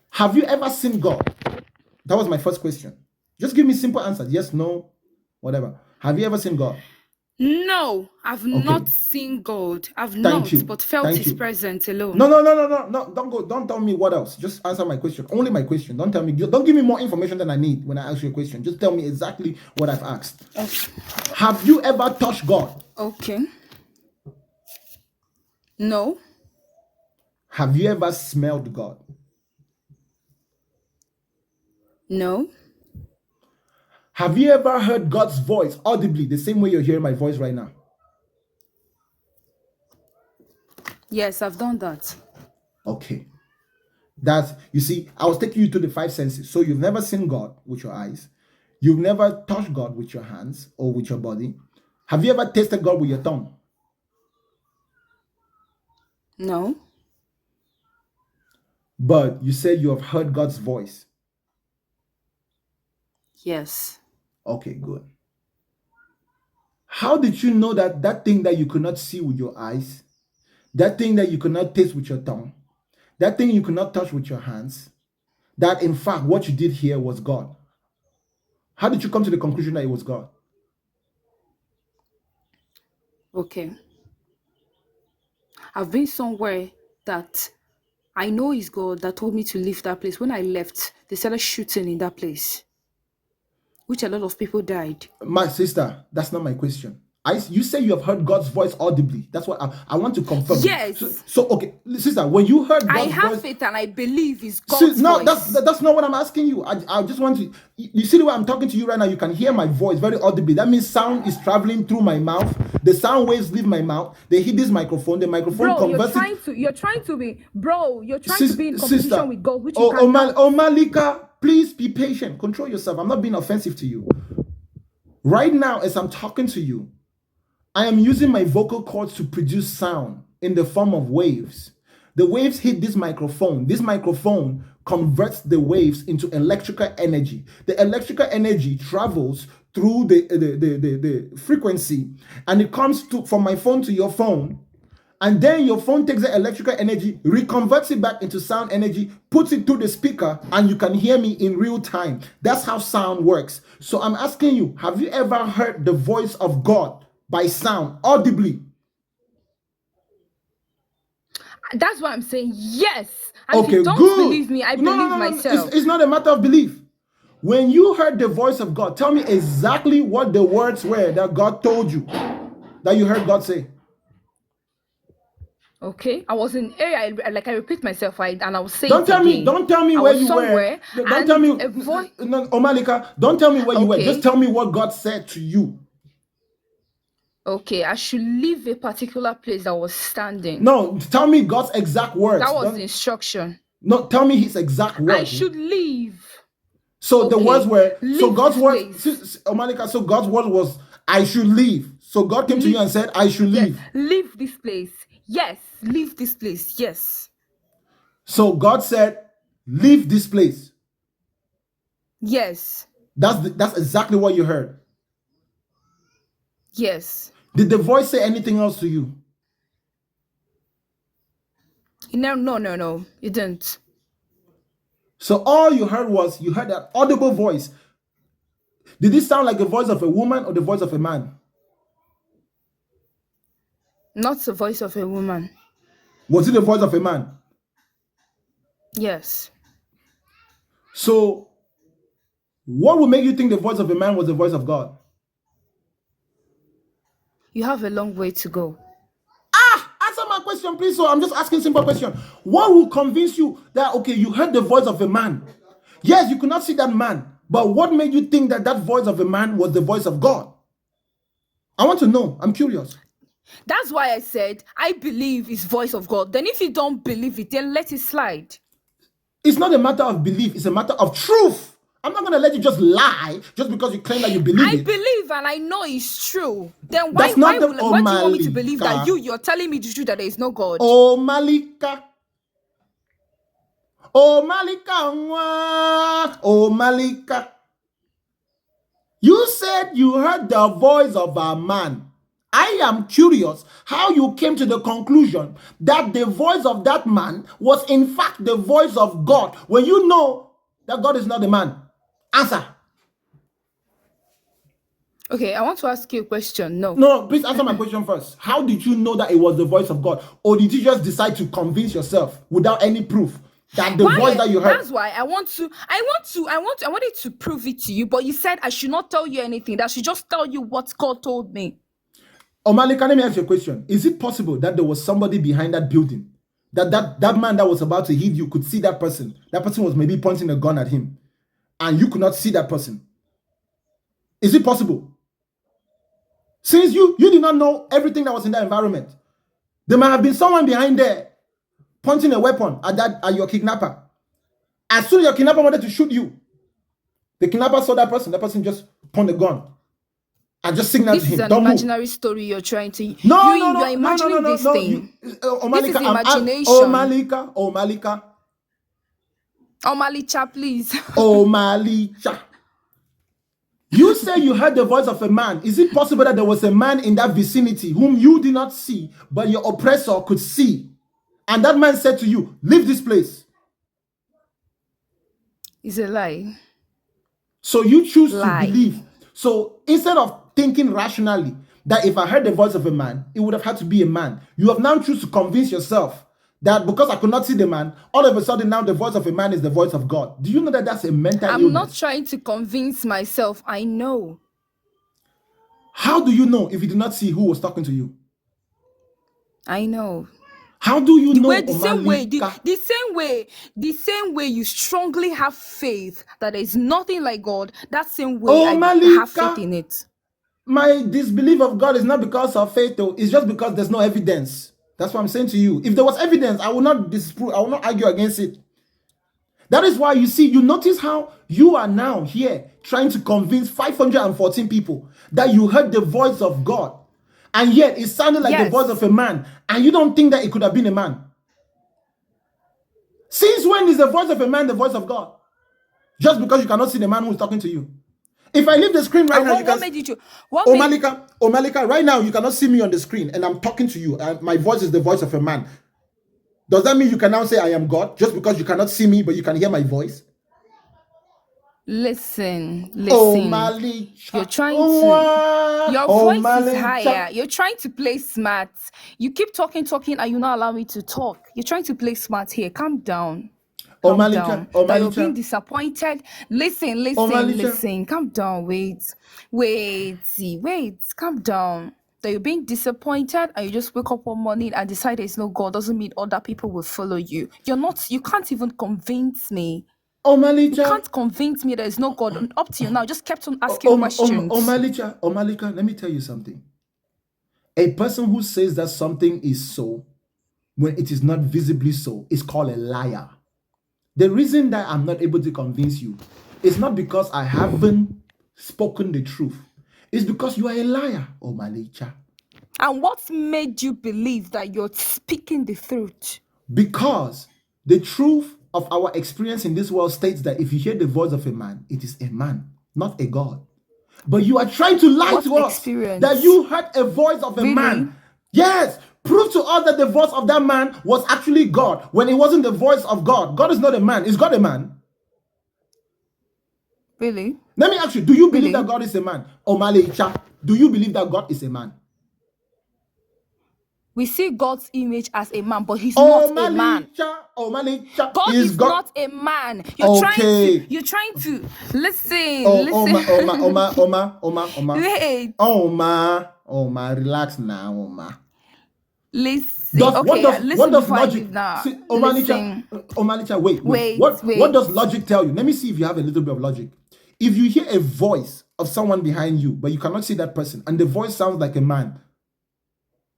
Have you ever seen God? That was my first question. Just give me simple answers. Yes, no, whatever. Have you ever seen God? No, I've not seen God. Thank you. But felt Thank His you. presence alone. No. Don't go. Don't tell me what else. Just answer my question. Only my question. Don't tell me. Don't give me more information than I need when I ask you a question. Just tell me exactly what I've asked. Okay. Have you ever touched God? Okay. No. Have you ever smelled God? No. Have you ever heard God's voice audibly, the same way you're hearing my voice right now? Yes, I've done that. Okay. You see, I was taking you to the five senses. So you've never seen God with your eyes. You've never touched God with your hands or with your body. Have you ever tasted God with your tongue? No. But you said you have heard God's voice. Yes. Okay, good. How did you know that that thing that you could not see with your eyes, that thing that you could not taste with your tongue, that thing you could not touch with your hands, that in fact what you did here was God? How did you come to the conclusion that it was God? Okay. I've been somewhere that I know it's God that told me to leave that place. When I left, they started shooting in that place, which a lot of people died. My sister, that's not my question. You say you have heard God's voice audibly. That's what I want to confirm. Yes. So okay, sister, when you heard I God's have voice, faith and I believe it's God's no, voice. that's not what I'm asking you. I just want to. You see the way I'm talking to you right now. You can hear my voice very audibly. That means sound is traveling through my mouth. The sound waves leave my mouth. They hit this microphone. The microphone Bro, converts you're trying to be in competition sister, with God, which you cannot. Malika, please be patient. Control yourself. I'm not being offensive to you. Right now, as I'm talking to you, I am using my vocal cords to produce sound in the form of waves. The waves hit this microphone. This microphone converts the waves into electrical energy. The electrical energy travels through the frequency, and it comes from my phone to your phone. And then your phone takes the electrical energy, reconverts it back into sound energy, puts it through the speaker, and you can hear me in real time. That's how sound works. So I'm asking you, have you ever heard the voice of God by sound, audibly? That's why I'm saying yes. And Okay, if you don't good. believe me, I believe myself. It's not a matter of belief. When you heard the voice of God, tell me exactly what the words were that God told you, that you heard God say. Okay, I was in area. I repeat myself, and I will say Don't tell me I where was you somewhere, were. Don't and tell me, a voice. no, Omalika, don't tell me where you were. Okay. Just tell me what God said to you. Okay, I should leave a particular place that was standing. No, tell me God's exact words. That was the instruction. No, tell me his exact words. I should leave. So the Okay, words were, so leave God's this words, Omalika, so God's word was, I should leave. So God came to you and said, I should leave. Yes, leave this place. Yes, leave this place. Yes. So God said, leave this place. Yes. That's exactly what you heard. Yes. Did the voice say anything else to you? No, it didn't. So all you heard was, you heard that audible voice. Did it sound like the voice of a woman or the voice of a man? Not the voice of a woman. Was it the voice of a man? Yes. So what would make you think the voice of a man was the voice of God? You have a long way to go. Answer my question, please. So I'm just asking a simple question. What will convince you that, okay, you heard the voice of a man? Yes, you could not see that man, but what made you think that that voice of a man was the voice of God? I want to know. I'm curious. That's why I said I believe it's voice of God. Then if you don't believe it, then let it slide. It's not a matter of belief. It's a matter of truth. I'm not going to let you just lie just because you claim that you believe I it. believe and I know it's true. Then why That's not do the you want me to Omalika. believe that you're telling me the truth that there is no God? Oh Malika. Oh Malika. Oh Malika. You said you heard the voice of a man. I am curious how you came to the conclusion that the voice of that man was in fact the voice of God when you know that God is not a man. Answer. Okay, I want to ask you a question. No, please answer my question first. How did you know that it was the voice of God? Or did you just decide to convince yourself without any proof that the voice that you heard? That's why I wanted to prove it to you, but you said I should not tell you anything. That I should just tell you what God told me. Omalika, let me ask you a question. Is it possible that there was somebody behind that building? That man that was about to hit you could see that person. That person was maybe pointing a gun at him. And you could not see that person. Is it possible? Since you did not know everything that was in that environment, there might have been someone behind there pointing a weapon at your kidnapper. As soon as your kidnapper wanted to shoot you, the kidnapper saw that person just pointed a gun and just signaled to him. This is an imaginary story you're trying to. You're imagining this thing. This is imagination. Omalika. Omalicha, please. Omalicha. You say you heard the voice of a man. Is it possible that there was a man in that vicinity whom you did not see, but your oppressor could see? And that man said to you, leave this place. It's a lie. So you choose to believe. So instead of thinking rationally that if I heard the voice of a man, it would have had to be a man, you have now choose to convince yourself that because I could not see the man, all of a sudden now the voice of a man is the voice of God. Do you know that that's a mental I'm illness? not trying to convince myself. I know. How do you know if you did not see who was talking to you? I know. How do you know? The same way you strongly have faith that there is nothing like God, that same way I have faith in it. My disbelief of God is not because of faith, though. It's just because there's no evidence. That's what I'm saying to you. If there was evidence, I will not disprove, I will not argue against it. That is why you notice how you are now here trying to convince 514 people that you heard the voice of God, and yet it sounded like the voice of a man, and you don't think that it could have been a man. Since when is the voice of a man the voice of God? Just because you cannot see the man who is talking to you. If I leave the screen right now, Omalika, right now you cannot see me on the screen, and I'm talking to you, and my voice is the voice of a man. Does that mean you can now say I am God just because you cannot see me, but you can hear my voice? Listen. You're trying to. Your voice is higher. You're trying to play smart. You keep talking, and you not allow me to talk. You're trying to play smart here. Calm down. That you're being disappointed. Listen. Calm down. Wait. Calm down. That you're being disappointed and you just wake up one morning and decide there's no God doesn't mean other people will follow you. You can't even convince me. You can't convince me there's no God. Up to you now, just kept on asking questions. Omalika, let me tell you something. A person who says that something is so when it is not visibly so is called a liar. The reason that I'm not able to convince you is not because I haven't spoken the truth. It's because you are a liar, Omalika. And what made you believe that you're speaking the truth? Because the truth of our experience in this world states that if you hear the voice of a man, it is a man, not a God. But you are trying to lie to us that you heard a voice of a man. Yes, prove to us that the voice of that man was actually God when it wasn't the voice of God. God is not a man. Is God a man? Really? Let me ask you, do you believe that God is a man? Omalicha, do you believe that God is a man? We see God's image as a man, but he's not a man. God is not a man. You're trying to listen. Wait. Oma, relax now, Oma. Listen. What does logic now? Omalicha, wait. What does logic tell you? Let me see if you have a little bit of logic. If you hear a voice of someone behind you, but you cannot see that person, and the voice sounds like a man,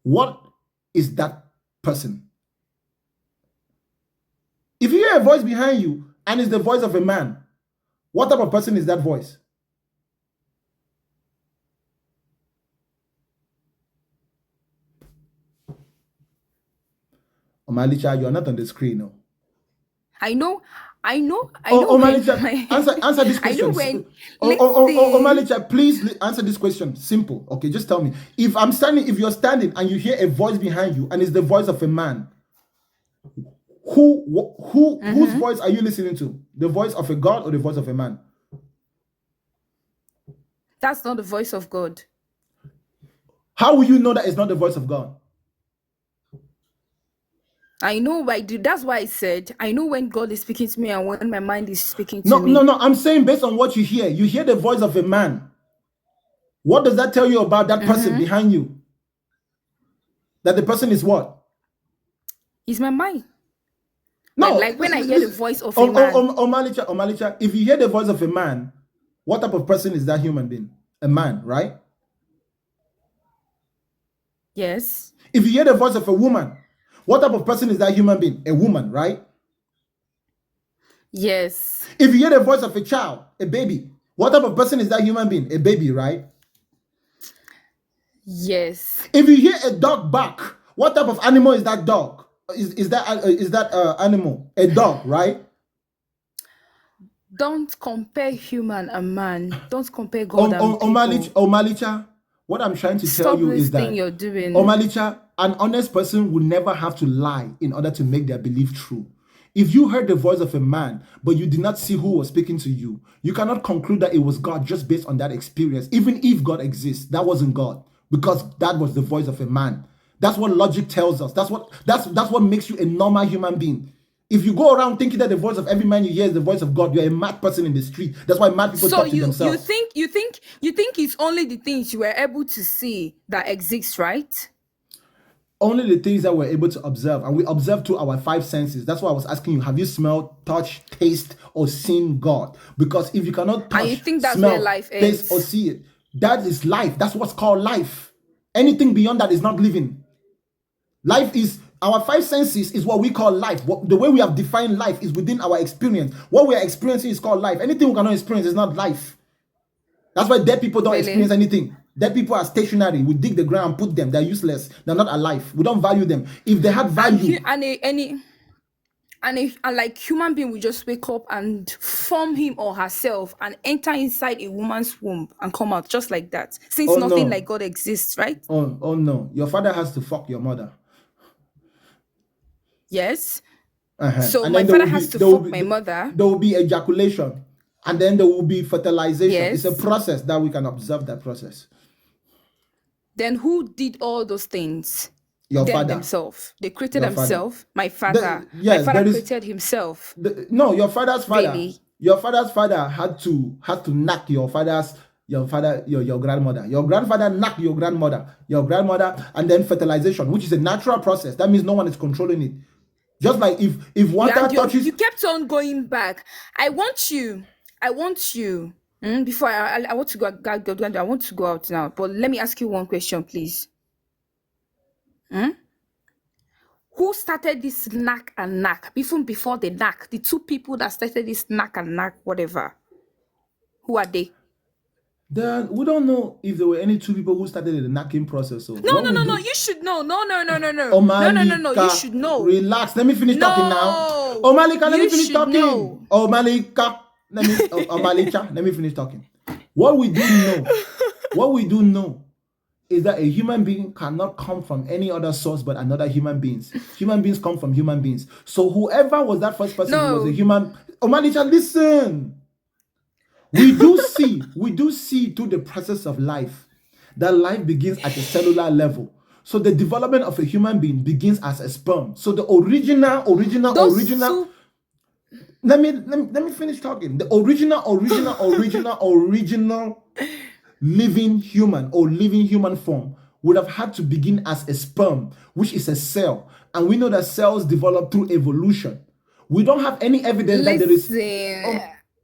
what is that person? If you hear a voice behind you and it's the voice of a man, what type of person is that voice? Omalicha, you're not on the screen, no. I know. Omalicha, answer this question. Omalicha, please answer this question. Simple. Okay, just tell me. If you're standing and you hear a voice behind you and it's the voice of a man, whose voice are you listening to? The voice of a God or the voice of a man? That's not the voice of God. How will you know that it's not the voice of God? I know that's why I said I know when God is speaking to me and when my mind is speaking to me. No. I'm saying based on what you hear. You hear the voice of a man. What does that tell you about that person behind you? That the person is what? It's my mind. No, like when I hear the voice of a man. Omalicha, if you hear the voice of a man, what type of person is that human being? A man, right? Yes. If you hear the voice of a woman, what type of person is that human being? A woman, right? Yes. If you hear the voice of a child, a baby, what type of person is that human being? A baby, right? Yes. If you hear a dog bark, what type of animal is that dog? Is that animal? A dog, right? Don't compare human and man. Don't compare God and people. Omalicha, what I'm trying to tell you is that you're doing. Omalicha, an honest person will never have to lie in order to make their belief true. If you heard the voice of a man, but you did not see who was speaking to you, you cannot conclude that it was God just based on that experience. Even if God exists, that wasn't God, because that was the voice of a man. That's what logic tells us. That's what makes you a normal human being. If you go around thinking that the voice of every man you hear is the voice of God, you're a mad person in the street. That's why mad people So talk to you themselves. think it's only the things you were able to see that exist, right? Only the things that we're able to observe, and we observe through our five senses. That's why I was asking you, have you smelled, touched, taste, or seen God? Because if you cannot And you touch, think that's smell, where life taste, or ends? see it, that is life. That's what's called life. Anything beyond that is not living. Life is, our five senses is what we call life. The way we have defined life is within our experience. What we are experiencing is called life. Anything we cannot experience is not life. That's why dead people don't Really? experience anything. Dead people are stationary. We dig the ground and put them. They're useless. They're not alive. We don't value them. If they had value, And like human being will just wake up and form him or herself and enter inside a woman's womb and come out just like that. Since oh nothing no, like God exists, right? oh no, your father has to fuck your mother. Yes. Uh-huh. So And my then there father will has be to there will fuck be my mother. there will be ejaculation, and then there will be fertilization. Yes. It's a process that we can observe that process. Then who did all those things? Your Them father. themselves. They created Your father. themselves. My father. Yes, my father there is- created himself. No, your father's father. Really? Your father's father had to knock your grandmother. Your grandfather knocked your grandmother, and then fertilization, which is a natural process. That means no one is controlling it. Just like if water touches. You kept on going back. I want you. Before I want to go. I want to go out now. But let me ask you one question, please. Who started this knack and knack? Even before the knack, the two people that started this knack and knack, whatever. Who are they? Then we don't know if there were any two people who started the knacking process. So No. You should know. No. You should know. Relax. Let me finish talking now. Omalika, let me finish talking. Know. Omalika, Omalicha, let me finish talking. What we do know is that a human being cannot come from any other source but another human beings. Human beings come from human beings. So whoever was that first person who was a human. Omalicha, listen. We do see through the process of life that life begins at a cellular level. So the development of a human being begins as a sperm. So the original. Let me finish talking. The original living human or living human form would have had to begin as a sperm, which is a cell. And we know that cells develop through evolution. We don't have any evidence that there is.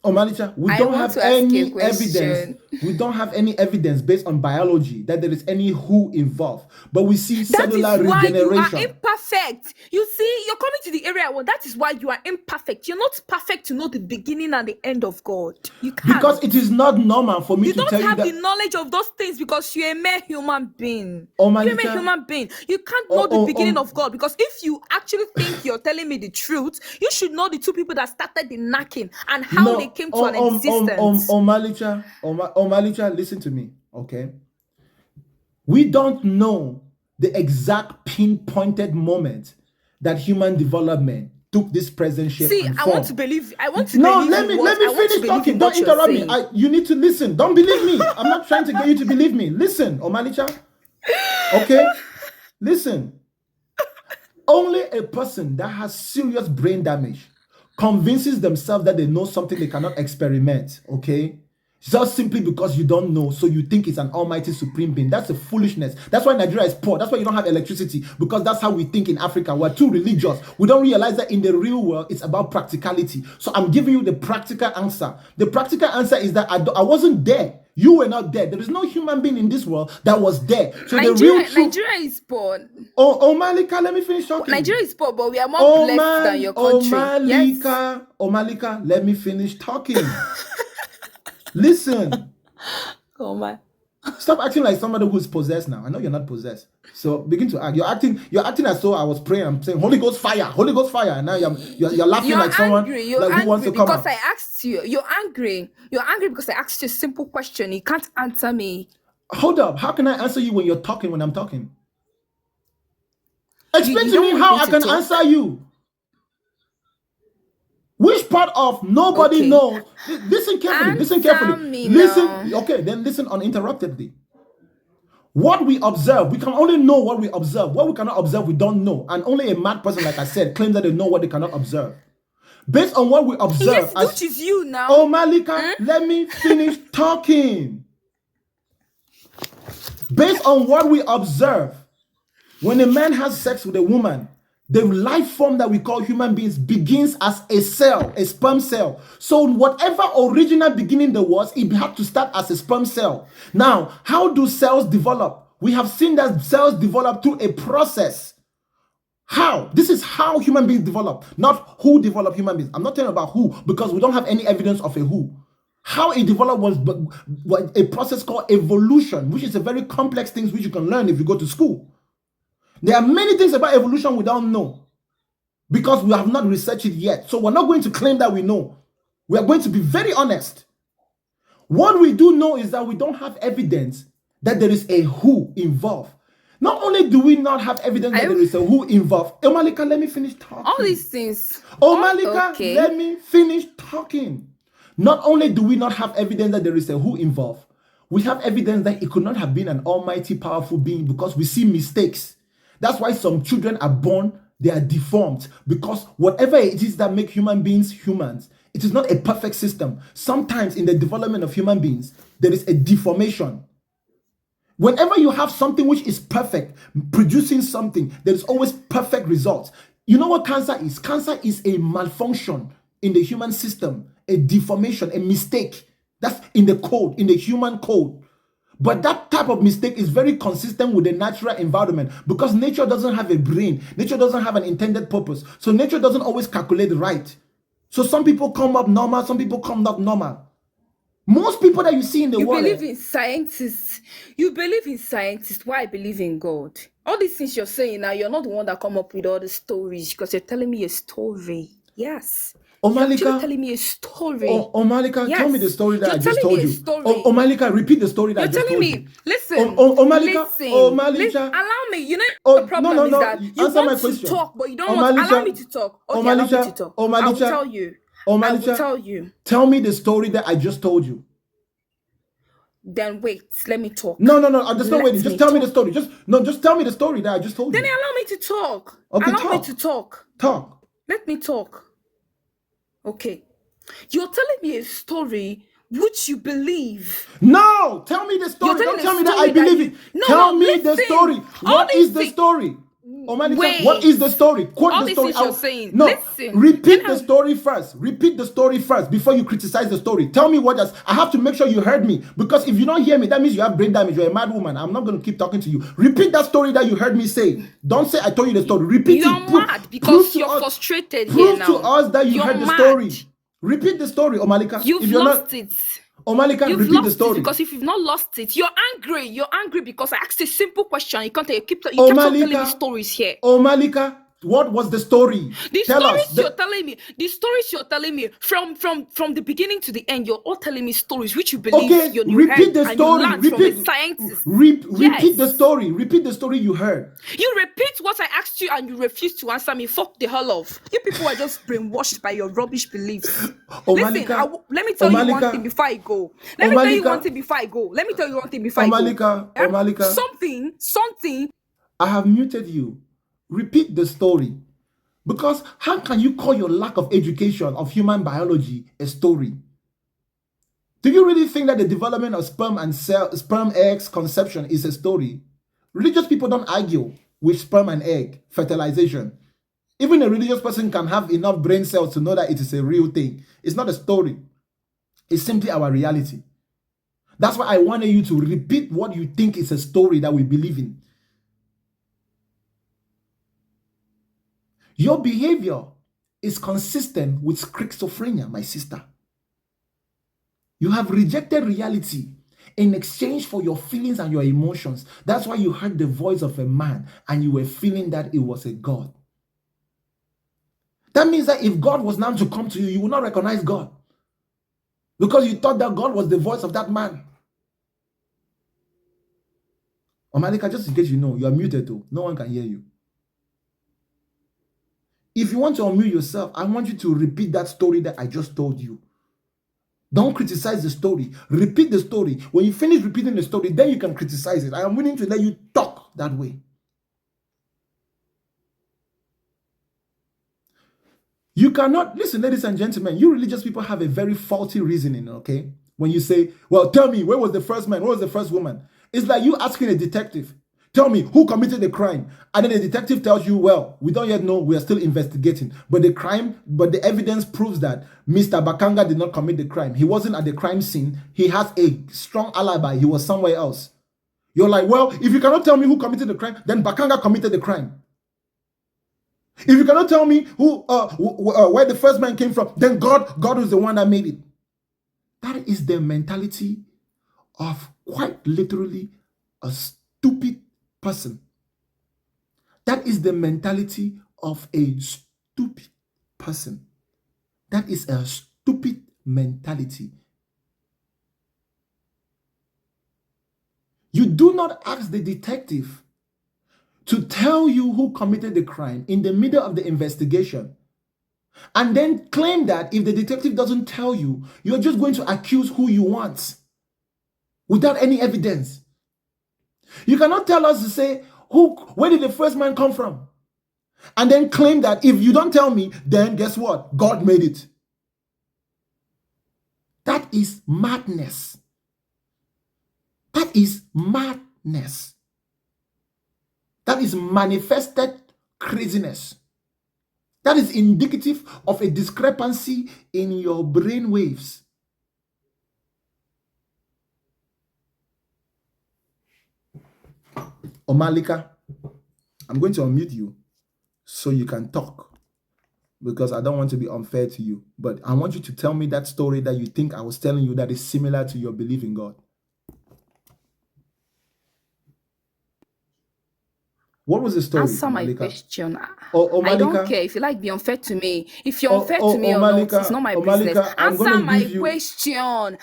Omalicha, we don't have any evidence. We don't have any evidence based on biology that there is any who involved. But we see cellular regeneration. You are imperfect. You see, you're coming to the area where that is why you are imperfect. You're not perfect to know the beginning and the end of God. You can't. Because it is not normal for me to tell you that. You don't have the knowledge of those things because you're a mere human being. Omalicha, You're a mere human being. You can't know the beginning of God, because if you actually think you're telling me the truth, you should know the two people that started the knacking and how they came to an existence. Omalicha, listen to me, okay? We don't know the exact pinpointed moment that human development took this present shape and form. I want to believe. No, let me finish talking. Don't interrupt me. You need to listen. Don't believe me. I'm not trying to get you to believe me. Listen, Omalicha. Okay? Listen. Only a person that has serious brain damage convinces themselves that they know something they cannot experiment, okay? Just simply because you don't know, so you think it's an almighty supreme being. That's a foolishness. That's why Nigeria is poor. That's why you don't have electricity, because that's how we think in Africa. We're too religious. We don't realize that in the real world, it's about practicality. So I'm giving you the practical answer. The practical answer is that I wasn't there. You were not there. There is no human being in this world that was there. So Nigeria is poor. Oh, Malika, let me finish talking. Nigeria is poor, but we are more blessed than your country. Malika, let me finish talking. Listen. Oh my. Stop acting like somebody who's possessed now. I know you're not possessed. So begin to act. You're acting as though I was praying. I'm saying Holy Ghost fire. And now you're laughing like someone who wants to come because I asked you. You're angry. You're angry because I asked you a simple question. You can't answer me. Hold up. How can I answer you when you're talking when I'm talking? Explain to me how I can answer you. Which part of nobody knows? Listen carefully. Listen. Okay, then listen uninterruptedly. What we observe, we can only know what we observe. What we cannot observe, we don't know. And only a mad person, like I said, claims that they know what they cannot observe. Based on what we observe, Yes, which is you now. Oh, Malika, let me finish talking. Based on what we observe, when a man has sex with a woman, the life form that we call human beings begins as a cell, a sperm cell. So whatever original beginning there was, it had to start as a sperm cell. Now, how do cells develop? We have seen that cells develop through a process. How? This is how human beings develop, not who developed human beings. I'm not talking about who, because we don't have any evidence of a who. How it developed was a process called evolution, which is a very complex thing which you can learn if you go to school. There are many things about evolution we don't know because we have not researched it yet. So we're not going to claim that we know. We are going to be very honest. What we do know is that we don't have evidence that there is a who involved. Not only do we not have evidence that there is a who involved. Malika, let me finish talking. All these things. Malika, Okay. let me finish talking. Not only do we not have evidence that there is a who involved, we have evidence that it could not have been an almighty, powerful being because we see mistakes. That's why some children are born, they are deformed, because whatever it is that make human beings humans, it is not a perfect system. Sometimes in the development of human beings, there is a deformation. Whenever you have something which is perfect, producing something, there is always perfect results. You know what cancer is? Cancer is a malfunction in the human system, a deformation, a mistake. That's in the code, in the human code. But that type of mistake is very consistent with the natural environment because nature doesn't have a brain. Nature doesn't have an intended purpose. So nature doesn't always calculate right. So some people come up normal, some people come up normal. Most people that you see in the world... You believe in scientists. You believe in scientists. Why I believe in God? All these things you're saying now, you're not the one that come up with all the stories because you're telling me a story. Yes. Malika, you're telling me a story. Malika, Yes. tell me the story that You're I just telling told me a you. story. Malika, repeat the story that I just told you. You're telling me, listen. Malika, listen, Malika. allow me. You know the problem is that you Answer my want to question. talk, but you don't want to allow me to talk. Okay, allow me to talk. I will tell you. I will tell you. Tell me the story that I just told you. Then wait, let me talk. No. There's no waiting. Just tell me the story. Just tell me the story that I just told you. Then allow me to talk. Okay, allow me to talk. Talk. Let me talk. Okay. You're telling me a story which you believe. No, tell me the story. Don't tell me that I believe it. Tell me the story. What is the story? Malika, what is the story? Quote the story. You're saying. No, Listen. repeat the story first. Repeat the story first before you criticize the story. Tell me what does. I have to make sure you heard me because if you don't hear me, that means you have brain damage. You're a mad woman. I'm not going to keep talking to you. Repeat that story that you heard me say. Don't say I told you the story. Repeat You're it. mad because you're frustrated here now. Prove to us that you heard the story. Repeat the story, Malika. You've lost it. Malika, You've repeat lost the story. it because if you've not lost it, you're angry. You're angry because I asked a simple question. You can't. You keep on telling me stories here. Malika, what was the story? The stories you're telling me from the beginning to the end, you're all telling me stories which you believe. Okay, repeat the story. Repeat the story. Repeat the story you heard. You repeat what I asked you and you refuse to answer me. Fuck the hell off. You people are just brainwashed by your rubbish beliefs. Listen, let me tell you one thing before I go. Let me tell you one thing before I go. Malika. Something. I have muted you. Repeat the story. Because how can you call your lack of education of human biology a story? Do you really think that the development of sperm eggs conception is a story? Religious people don't argue with sperm and egg fertilization. Even a religious person can have enough brain cells to know that it is a real thing. It's not a story. It's simply our reality. That's why I wanted you to repeat what you think is a story that we believe in. Your behavior is consistent with schizophrenia, my sister. You have rejected reality in exchange for your feelings and your emotions. That's why you heard the voice of a man and you were feeling that it was a God. That means that if God was now to come to you, you will not recognize God because you thought that God was the voice of that man. Malika, just in case you know, you are muted too. No one can hear you. If you want to unmute yourself, I want you to repeat that story that I just told you. Don't criticize the story. Repeat the story. When you finish repeating the story, then you can criticize it. I am willing to let you talk that way. You cannot, listen, ladies and gentlemen, you religious people have a very faulty reasoning, okay? When you say, well, tell me, where was the first man? Where was the first woman? It's like you asking a detective, tell me who committed the crime. And then the detective tells you, well, we don't yet know, we are still investigating. But the evidence proves that Mr. Bakanga did not commit the crime. He wasn't at the crime scene. He has a strong alibi. He was somewhere else. You're like, well, if you cannot tell me who committed the crime, then Bakanga committed the crime. If you cannot tell me who, where the first man came from, then God was the one that made it. That is the mentality of quite literally a stupid person. That is the mentality of a stupid person. That is a stupid mentality. You do not ask the detective to tell you who committed the crime in the middle of the investigation, and then claim that if the detective doesn't tell you, you're just going to accuse who you want without any evidence. You cannot tell us to say, where did the first man come from? And then claim that if you don't tell me, then guess what? God made it. That is madness. That is madness. That is manifested craziness. That is indicative of a discrepancy in your brain waves. Omalika, I'm going to unmute you so you can talk, because I don't want to be unfair to you. But I want you to tell me that story that you think I was telling you that is similar to your belief in God. What was the story? Answer my Omalika? question. Omalika? I don't care if you like be unfair to me. If you're unfair to me or not, Omalika, it's not my Omalika, business. I'm Answer gonna my give you- question.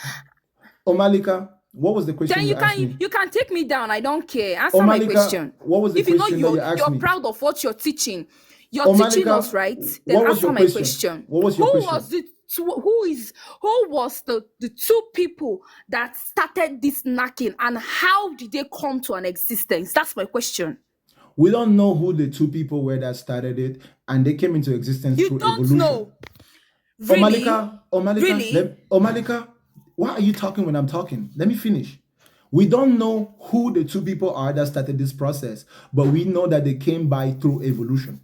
Omalika, what was the question Then you asked me? you can take me down. I don't care. Answer my Omalika, question. what was the If you know question that you asked you're me? proud of what you're teaching, you're Omalika, teaching us, right? Then what was answer your my question? question. What was your Who question? was it? Who was the two people that started this knacking, and how did they come to an existence? That's my question. We don't know who the two people were that started it, and they came into existence You through don't evolution. know. Really? Really? Omalika, why are you talking when I'm talking? Let me finish. We don't know who the two people are that started this process, but we know that they came by through evolution.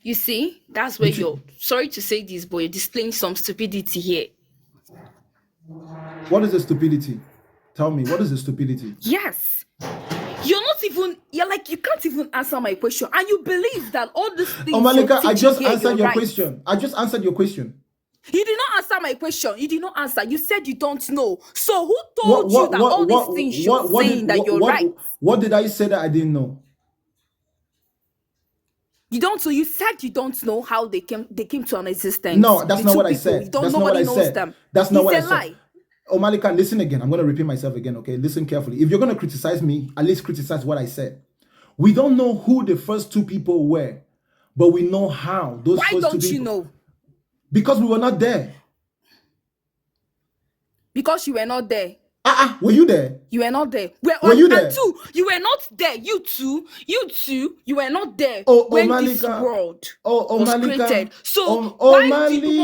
You see, that's where you're, sorry to say this, but you're displaying some stupidity here. What is the stupidity? Tell me, what is the stupidity? Yes. You're like, you can't even answer my question. And you believe that all these things Omalika, I just here, answered you're your right. question. I just answered your question. You did not answer my question. You did not answer. You said you don't know. So who told you that all these things you're saying that you're right? What did I say that I didn't know? You don't know. You said you don't know how they came to an existence. No, that's The not two what I people. said. You don't, That's not what nobody I knows said. them. That's not what I It's a said. lie. Oh, Malika, listen again. I'm going to repeat myself again, okay? Listen carefully. If you're going to criticize me, at least criticize what I said. We don't know who the first two people were, but we know how those Why first two don't people... you know? Because we were not there. Because you were not there. Were you there? You were not there. Were you there? And two, you were not there. You two, you were not there when this world was Malika, created. So why do you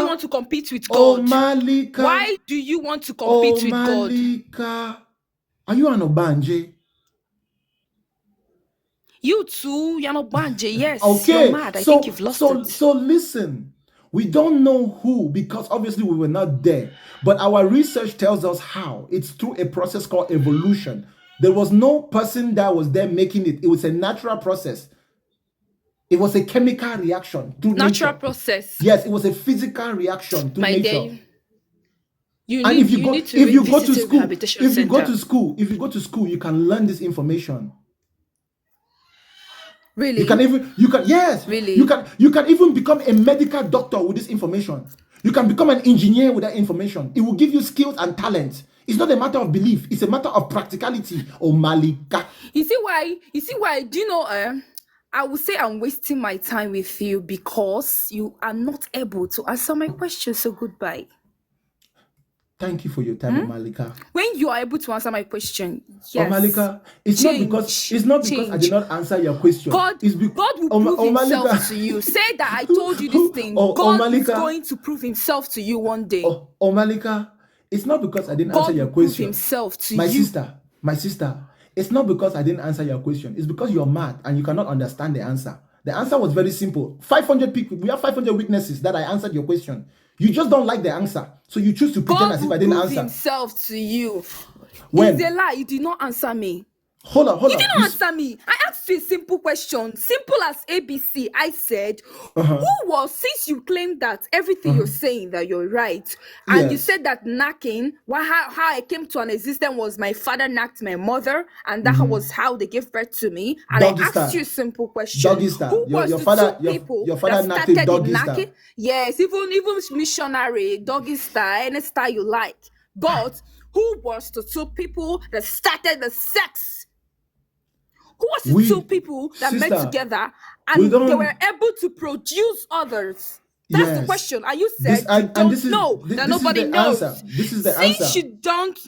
want to compete with God? Malika, why do you want to compete with God? Malika, are you an Obanje? You too, you're not Banje. Yes, okay. You're mad. I think you've lost it. So listen. We don't know who, because obviously we were not there. But our research tells us how. It's through a process called evolution. There was no person that was there making it. It was a natural process. It was a chemical reaction through Natural nature. Process. Yes, it was a physical reaction through nature. Dear, if you go to school, you can learn this information. Really? You can even become a medical doctor with this information. You can become an engineer with that information. It will give you skills and talent. It's not a matter of belief. It's a matter of practicality. Oh, Malika. You see why? Do you know? I would say I'm wasting my time with you because you are not able to answer my question. So goodbye. Thank you for your time, Omalika. When you are able to answer my question, yes. Omalika, it's not because I did not answer your question. God will prove himself to you. Say that I told you this thing. God is going to prove himself to you one day. Omalika, it's not because I didn't God answer your will prove question. himself to my you. sister, it's not because I didn't answer your question. It's because you're mad and you cannot understand the answer. The answer was very simple. 500 people, we have 500 witnesses that I answered your question. You just don't like the answer. So you choose to pretend as if I didn't answer. God will prove himself to you. When? It's a lie. You did not answer me. Hold on. You didn't answer me. I asked you a simple question. Simple as ABC. I said, who was, since you claimed that everything you're saying that you're right, and you said that knacking, how I came to an existence was my father knocked my mother, and that was how they gave birth to me. And Doggy I asked style. you a simple question. Doggy style. Who was Your the father, two people your father that knocked started it doggy the style. knacking? Yes, even missionary, doggy style, any style you like. But who was the two people that started the sex? Who was the two people that met together and they were able to produce others? That's the question. Are you said you don't know that nobody knows? This is the answer. Since you don't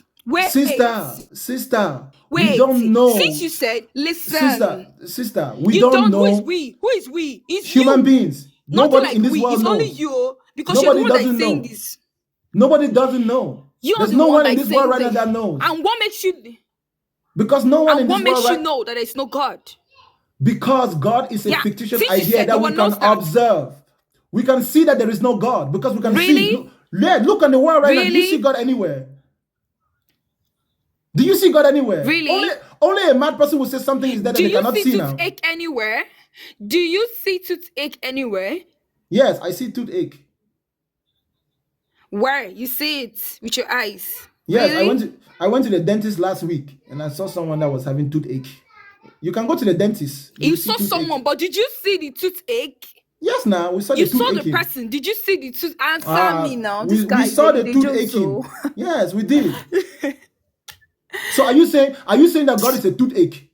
Sister, wait, we don't know. Since you said, listen, sister, we don't know. Who is we? Who is we? It's human you. beings. Nobody in this world it's knows. only you because you're the one that's saying this. Nobody doesn't know. There's no one in this world right now that knows. And what makes you? Because no one in this world. And what makes you know that there's no God? Because God is a ficticious idea that we can observe. We can see that there is no God because we can see. Look on the world right now. Do you see God anywhere? Do you see God anywhere? Really? Only a mad person will say something is there that they cannot see now. Do you see toothache anywhere? Do you see toothache anywhere? Yes, I see toothache. Where? You see it with your eyes? Yes, really? I went to the dentist last week and I saw someone that was having toothache. You can go to the dentist. You saw someone, but did you see the toothache? Yes, now we saw the toothache. You saw the person. Did you see the tooth? Answer me now. We saw the toothache. Yes, we did. So are you saying that God is a toothache?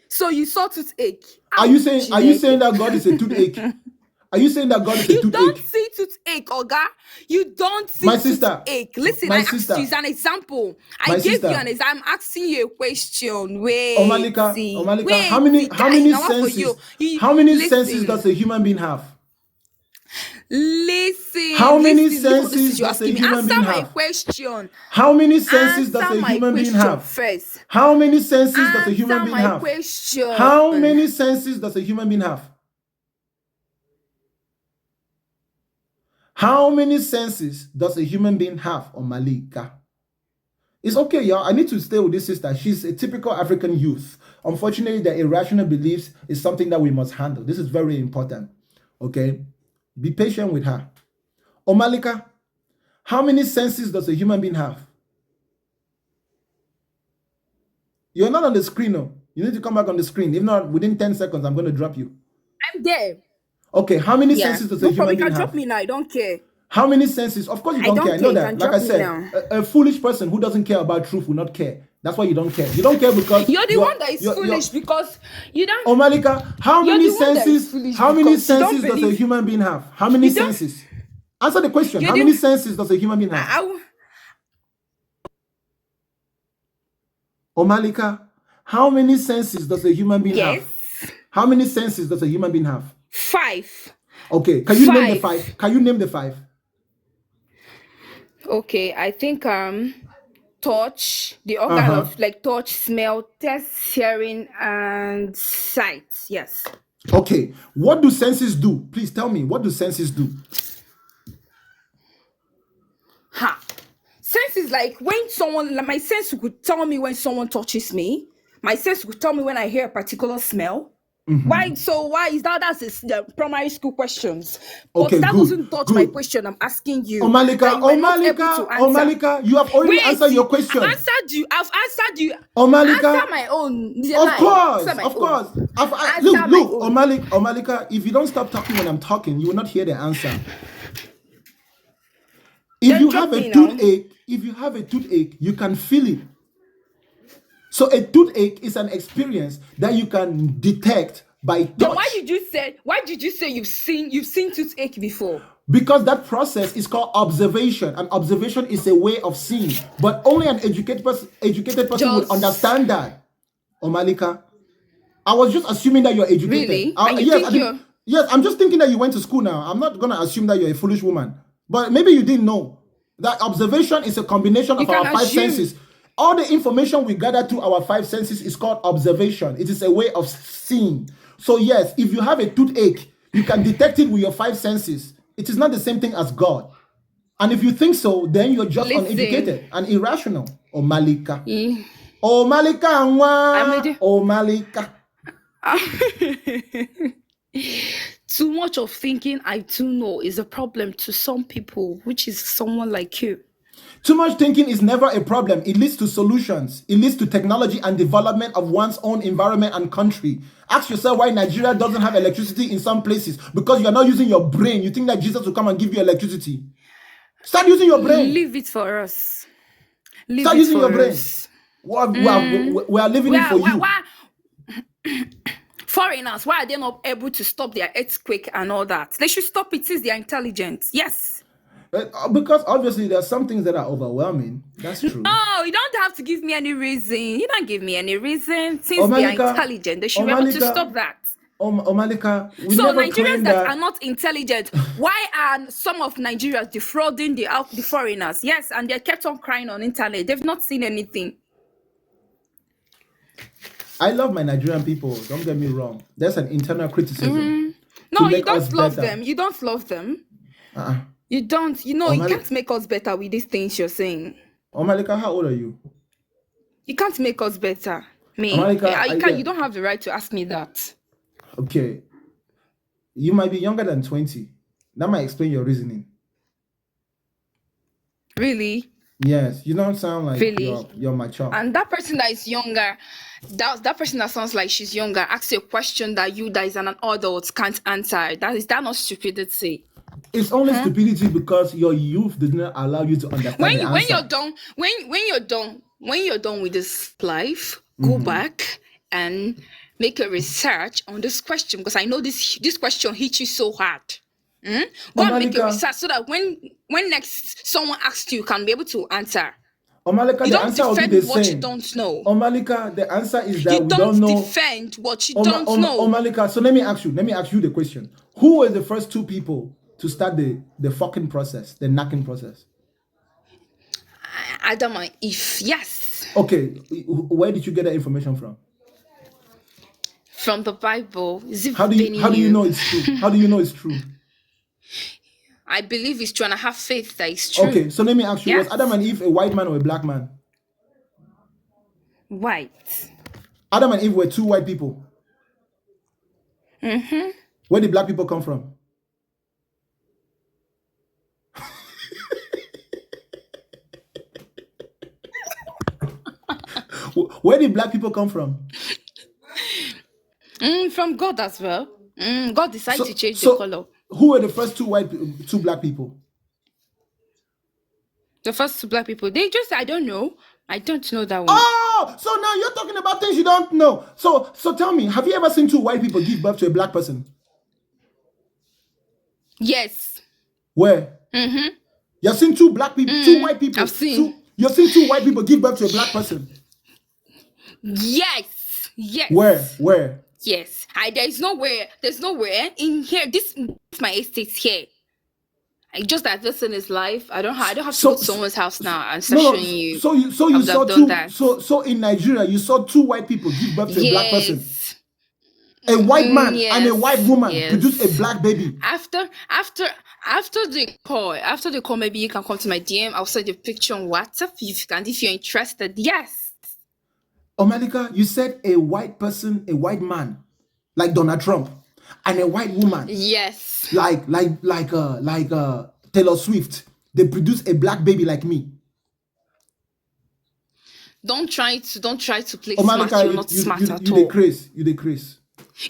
So you saw toothache. Are you saying that God is a toothache? Are you saying that God is a toothache? You don't see toothache, Oga. You don't see toothache. Listen, I asked you as an example. I gave you an example. I'm asking you a question. Wait. Omalika, how many senses does a human being have? Listen. How many senses does a human being have? Answer my question. How many senses does a human being have? First. How many senses does a human being have? Question. How many senses does a human being have? How many senses does a human being have, Omalika? It's okay, y'all. I need to stay with this sister. She's a typical African youth. Unfortunately, the irrational beliefs is something that we must handle. This is very important. Okay? Be patient with her. Omalika, how many senses does a human being have? You're not on the screen, no. You need to come back on the screen. If not, within 10 seconds, I'm going to drop you. I'm there. Okay, how many senses does a human being have? You can drop me now. I don't care. How many senses? Of course you don't care. I know that. Like I said, a foolish person who doesn't care about truth will not care. That's why you don't care. You don't care because you're the one that is foolish because you don't. Omalika, how many senses? How many senses does a human being have? How many senses? Answer the question. How many senses does a human being have? Omalika, how many senses does a human being have? How many senses does a human being have? 5. Okay, can you name the 5? Can you name the 5? Okay, I think touch, the organ of like touch, smell, taste, hearing, and sight. Yes. Okay, what do senses do? Please tell me, what do senses do? Sense is like when someone, my sense could tell me when someone touches me. My sense could tell me when I hear a particular smell. Why? So why is that? That's the primary school questions. But okay, that doesn't touch my question. I'm asking you. Omalika, you have already answered your question. I've answered you. Omalika, answer my own. Of course. Look, Omalika, if you don't stop talking when I'm talking, you will not hear the answer. If you have a toothache, you can feel it. So a toothache is an experience that you can detect by touch. Then why did you say you've seen toothache before? Because that process is called observation, and observation is a way of seeing. But only an educated person would understand that. Omalika, I was just assuming that you're educated. Really? And you think you're... Yes, I'm just thinking that you went to school now. I'm not gonna assume that you're a foolish woman. But maybe you didn't know that observation is a combination of our five senses. All the information we gather through our five senses is called observation. It is a way of seeing. So yes, if you have a toothache, you can detect it with your five senses. It is not the same thing as God. And if you think so, then you're just uneducated and irrational. Oh Malika. Oh Malika. Oh Malika. Too much of thinking I do know is a problem to some people, which is someone like you. Too much thinking is never a problem. It leads to solutions. It leads to technology and development of one's own environment and country. Ask yourself why Nigeria doesn't have electricity in some places. Because you're not using your brain. You think that Jesus will come and give you electricity. Start using your brain. Leave it for us. Start using your brain. We are living it for you. Foreigners, why are they not able to stop their earthquake and all that? They should stop it since they are intelligent. Yes. Because obviously there are some things that are overwhelming. That's true. No, you don't have to give me any reason. You don't give me any reason. Since they are intelligent, they should be able to stop that. Malika, so Nigerians that are not intelligent, why are some of Nigerians defrauding the foreigners? Yes, and they kept on crying on internet. They've not seen anything. I love my Nigerian people. Don't get me wrong. There's an internal criticism. No, you don't love them. You don't love them. You don't. You Malika, you can't make us better with these things you're saying. Malika, how old are you? You can't make us better. Me. Malika, You don't have the right to ask me that. Okay. You might be younger than 20. That might explain your reasoning. Really? Yes, you don't sound like you're mature. And that person that is younger, that person that sounds like she's younger, asks you a question that you that is an adult can't answer. Is that not stupidity? It's only stupidity because your youth did not allow you to understand the answer. When you're done with this life, go back and make a research on this question, because I know this question hit you so hard. Go and make a research so that when next someone asks you can be able to answer. Malika, you the don't answer will be defend the what same. you don't know. Malika, the answer is that you we don't know. Defend what you don't know. Malika, so let me ask you the question. Who were the first two people to start the fucking process, the knacking process? Adam and Eve, yes. Okay, where did you get that information from? From the Bible. How do you know it's true? How do you know it's true? I believe it's true and I have faith that it's true. Okay, so let me ask you, was Adam and Eve a white man or a black man? White. Adam and Eve were two white people. Where did black people come from? Where did black people come from? From God as well. God decided to change the color. Who were the first two black people? The first two black people. I don't know. I don't know that one. Oh, so now you're talking about things you don't know. So tell me, have you ever seen two white people give birth to a black person? Yes. Where? You've seen two black people, two white people. I've seen. You've seen two white people give birth to a black person. Yes. Where? Yes. There's nowhere in here. This is my estate here. Just that this in his life. I don't have to go to someone's house now and start showing you. So you saw two. So in Nigeria, you saw two white people give birth to a black person. A white man and a white woman produce a black baby. After the call, maybe you can come to my DM. I'll send you a picture on WhatsApp if you're interested. Yes. Malika, you said a white person, a white man, like Donald Trump, and a white woman. Yes. Like Taylor Swift. They produce a black baby like me. Don't try to play Malika, smart. You're not smart at all. You decrease.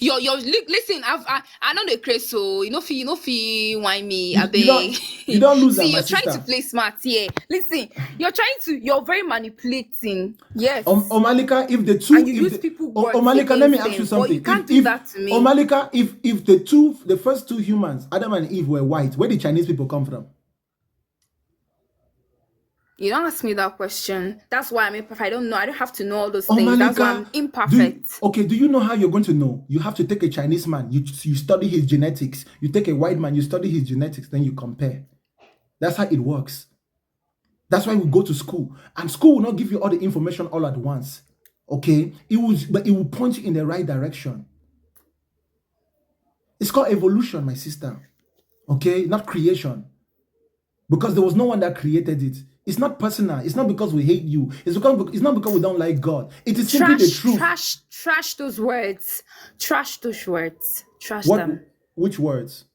Listen, I know the craze, so you know fi whine me, You, you don't abe. you don't lose that, See, my you're trying to sister. play smart here. Listen, you're very manipulating. Yes. Omalika, if the And two, you if use the people words Omalika, let me against ask you them, but you something. can't do If that to me. Omalika, if the first two humans, Adam and Eve, were white, where did Chinese people come from? You don't ask me that question. That's why I'm imperfect. I don't know. I don't have to know all those Oh, things. That's why I'm Malika, imperfect. do you know how you're going to know? You have to take a Chinese man, you study his genetics. You take a white man, you study his genetics, then you compare. That's how it works. That's why we go to school. And school will not give you all the information all at once. Okay? But it will point you in the right direction. It's called evolution, my sister. Okay? Not creation. Because there was no one that created it. It's not personal. It's not because we hate you. It's not because we don't like God. It is simply the truth. Trash those words. Trash those words. Trash What? them. Which words?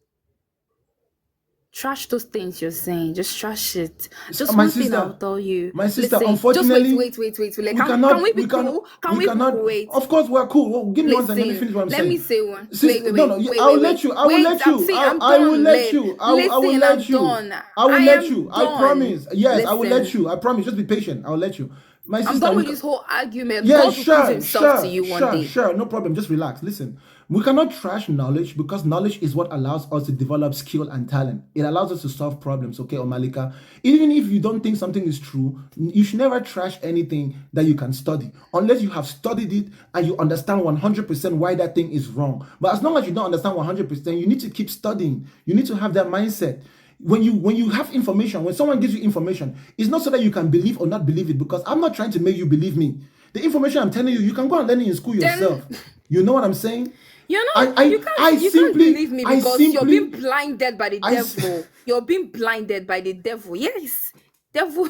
Trash those things you're saying. Just trash it. Just My one thing sister, I'll tell you. my sister, Listen, unfortunately, just wait. Like, we can we cannot, be cool? Can we we be cannot. cool? Wait. Of course, we're cool. Well, give me one second. Let me Listen, finish what I'm let saying. me say one. Sister, Wait. I will let you. I will Wait, let you. see, I'm I will done. let you. I will Listen, let I'm you. done. I will I let am you. I done. promise. Yes, I will let Listen. you. I promise. Just be patient. I will let you. My sister, I'm done we with this whole argument. yeah, God will prove himself to you one day. sure. No problem. Just relax. Listen, we cannot trash knowledge because knowledge is what allows us to develop skill and talent. It allows us to solve problems, okay, Omalika? Even if you don't think something is true, you should never trash anything that you can study unless you have studied it and you understand 100% why that thing is wrong. But as long as you don't understand 100%, you need to keep studying. You need to have that mindset. When you have information, when someone gives you information, it's not so that you can believe or not believe it, because I'm not trying to make you believe me. The information I'm telling you, you can go and learn it in school yourself. You know what I'm saying? You can't believe me because you're being blinded by the devil. You're being blinded by the devil. Yes. Devil.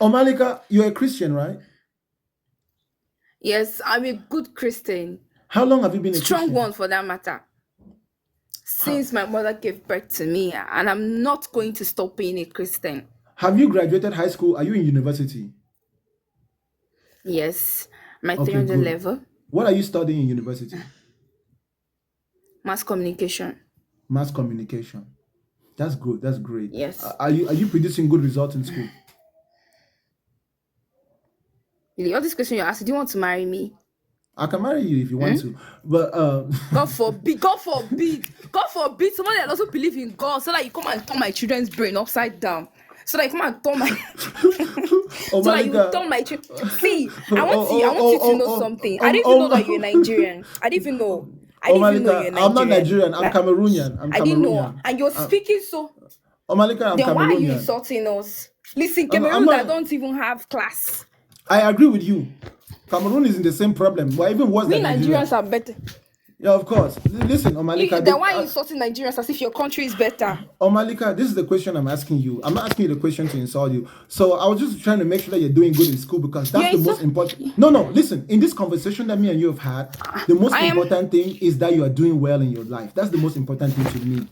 Omalika, you're a Christian, right? Yes, I'm a good Christian. How long have you been a Strong Christian? one for that matter. Since my mother gave birth to me, and I'm not going to stop being a Christian. Have you graduated high school? Are you in university? Yes, my Okay, 300 good. level. What are you studying in university? Mass communication. Mass communication. That's good. That's great. Yes. Are you producing good results in school? Really, all this question you're asking, do you want to marry me? I can marry you if you want to, but God forbid, somebody that doesn't believe in God, so that you come and turn my children's brain upside down. So that you come and turn my oh, so that you turn my See, I want you to know something. I didn't even know that you're Nigerian. I didn't even know you're Nigerian. I'm not Nigerian. I'm Cameroonian. I didn't know. And you're speaking so. Omalika, I'm then why are you Cameroonian. insulting us? Listen, I'm Cameroon not- that don't even have class. I agree with you. Cameroon is in the same problem, but even worse We than Nigeria. Nigerians are better. Yeah, of course. Listen, Omalika. Then why are you insulting Nigerians as if your country is better? Omalika, this is the question I'm asking you. I'm not asking you the question to insult you. So I was just trying to make sure that you're doing good in school, because that's the most important. No, listen. In this conversation that me and you have had, the most important thing is that you are doing well in your life. That's the most important thing to me.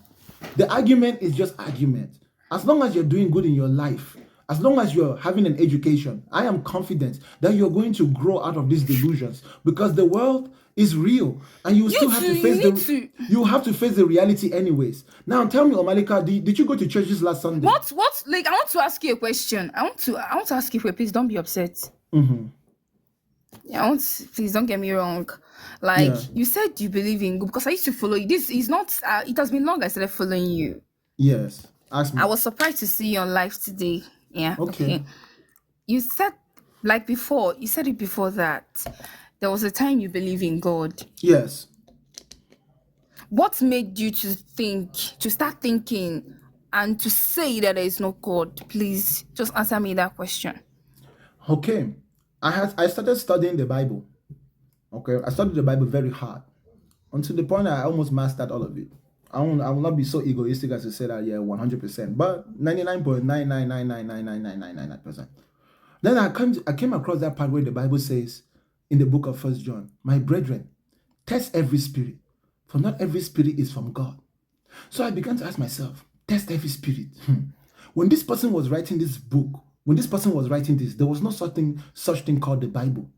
The argument is just argument. As long as you're doing good in your life, as long as you're having an education, I am confident that you're going to grow out of these delusions, because the world is real and you still have to face you have to face the reality anyways. Now tell me, Omalika, did you go to church this last Sunday? What? Like, I want to ask you a question. I want to ask you, please don't be upset. Yeah, please don't get me wrong. Like, you said you believe in God, because I used to follow you. This is not, it has been long I started following you. Yes. Ask me. I was surprised to see you on live today. Yeah. Okay. You said, like before, you said it before that there was a time you believe in God. Yes. What made you to start thinking and to say that there is no God? Please just answer me that question. Okay. I started studying the Bible. Okay. I studied the Bible very hard until the point I almost mastered all of it. I will not be so egoistic as to say that, 100%, but 99.999999999%. Then I came across that part where the Bible says in the book of 1 John, my brethren, test every spirit, for not every spirit is from God. So I began to ask myself, test every spirit. When this person was writing this book, when this person was writing this, there was no such thing called the Bible.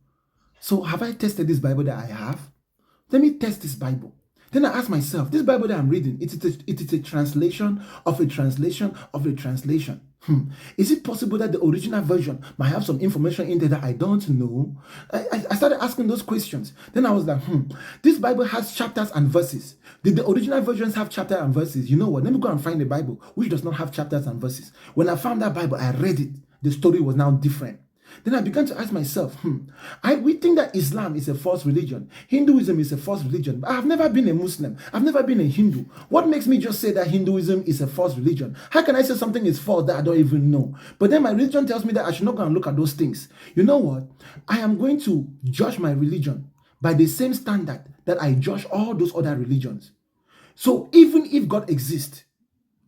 So have I tested this Bible that I have? Let me test this Bible. Then I ask myself, this Bible that I'm reading, it is a translation of a translation of a translation. Is it possible that the original version might have some information in there that I don't know? I started asking those questions. Then I was like, this Bible has chapters and verses. Did the original versions have chapters and verses? You know what? Let me go and find a Bible which does not have chapters and verses. When I found that Bible, I read it. The story was now different. Then I began to ask myself, we think that Islam is a false religion. Hinduism is a false religion. But I have never been a Muslim. I've never been a Hindu. What makes me just say that Hinduism is a false religion? How can I say something is false that I don't even know? But then my religion tells me that I should not go and look at those things. You know what? I am going to judge my religion by the same standard that I judge all those other religions. So even if God exists,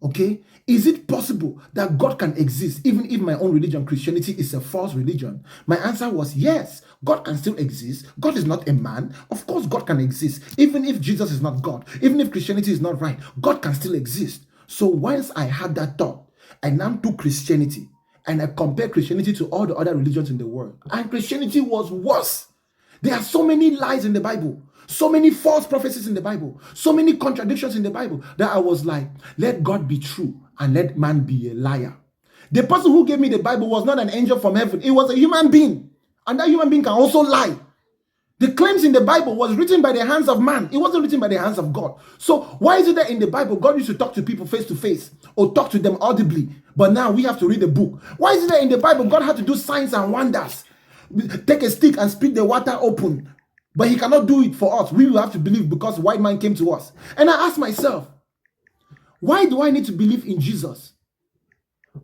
okay, is it possible that God can exist even if my own religion, Christianity, is a false religion? My answer was yes, God can still exist. God is not a man. Of course, God can exist. Even if Jesus is not God, even if Christianity is not right, God can still exist. So once I had that thought, I now took Christianity and I compared Christianity to all the other religions in the world. And Christianity was worse. There are so many lies in the Bible, so many false prophecies in the Bible, so many contradictions in the Bible that I was like, let God be true and let man be a liar. The person who gave me the Bible was not an angel from heaven. It was a human being. And that human being can also lie. The claims in the Bible was written by the hands of man. It wasn't written by the hands of God. So why is it that in the Bible, God used to talk to people face to face or talk to them audibly, but now we have to read the book? Why is it that in the Bible, God had to do signs and wonders? Take a stick and split the water open. But he cannot do it for us. We will have to believe because white man came to us. And I asked myself, why do I need to believe in Jesus?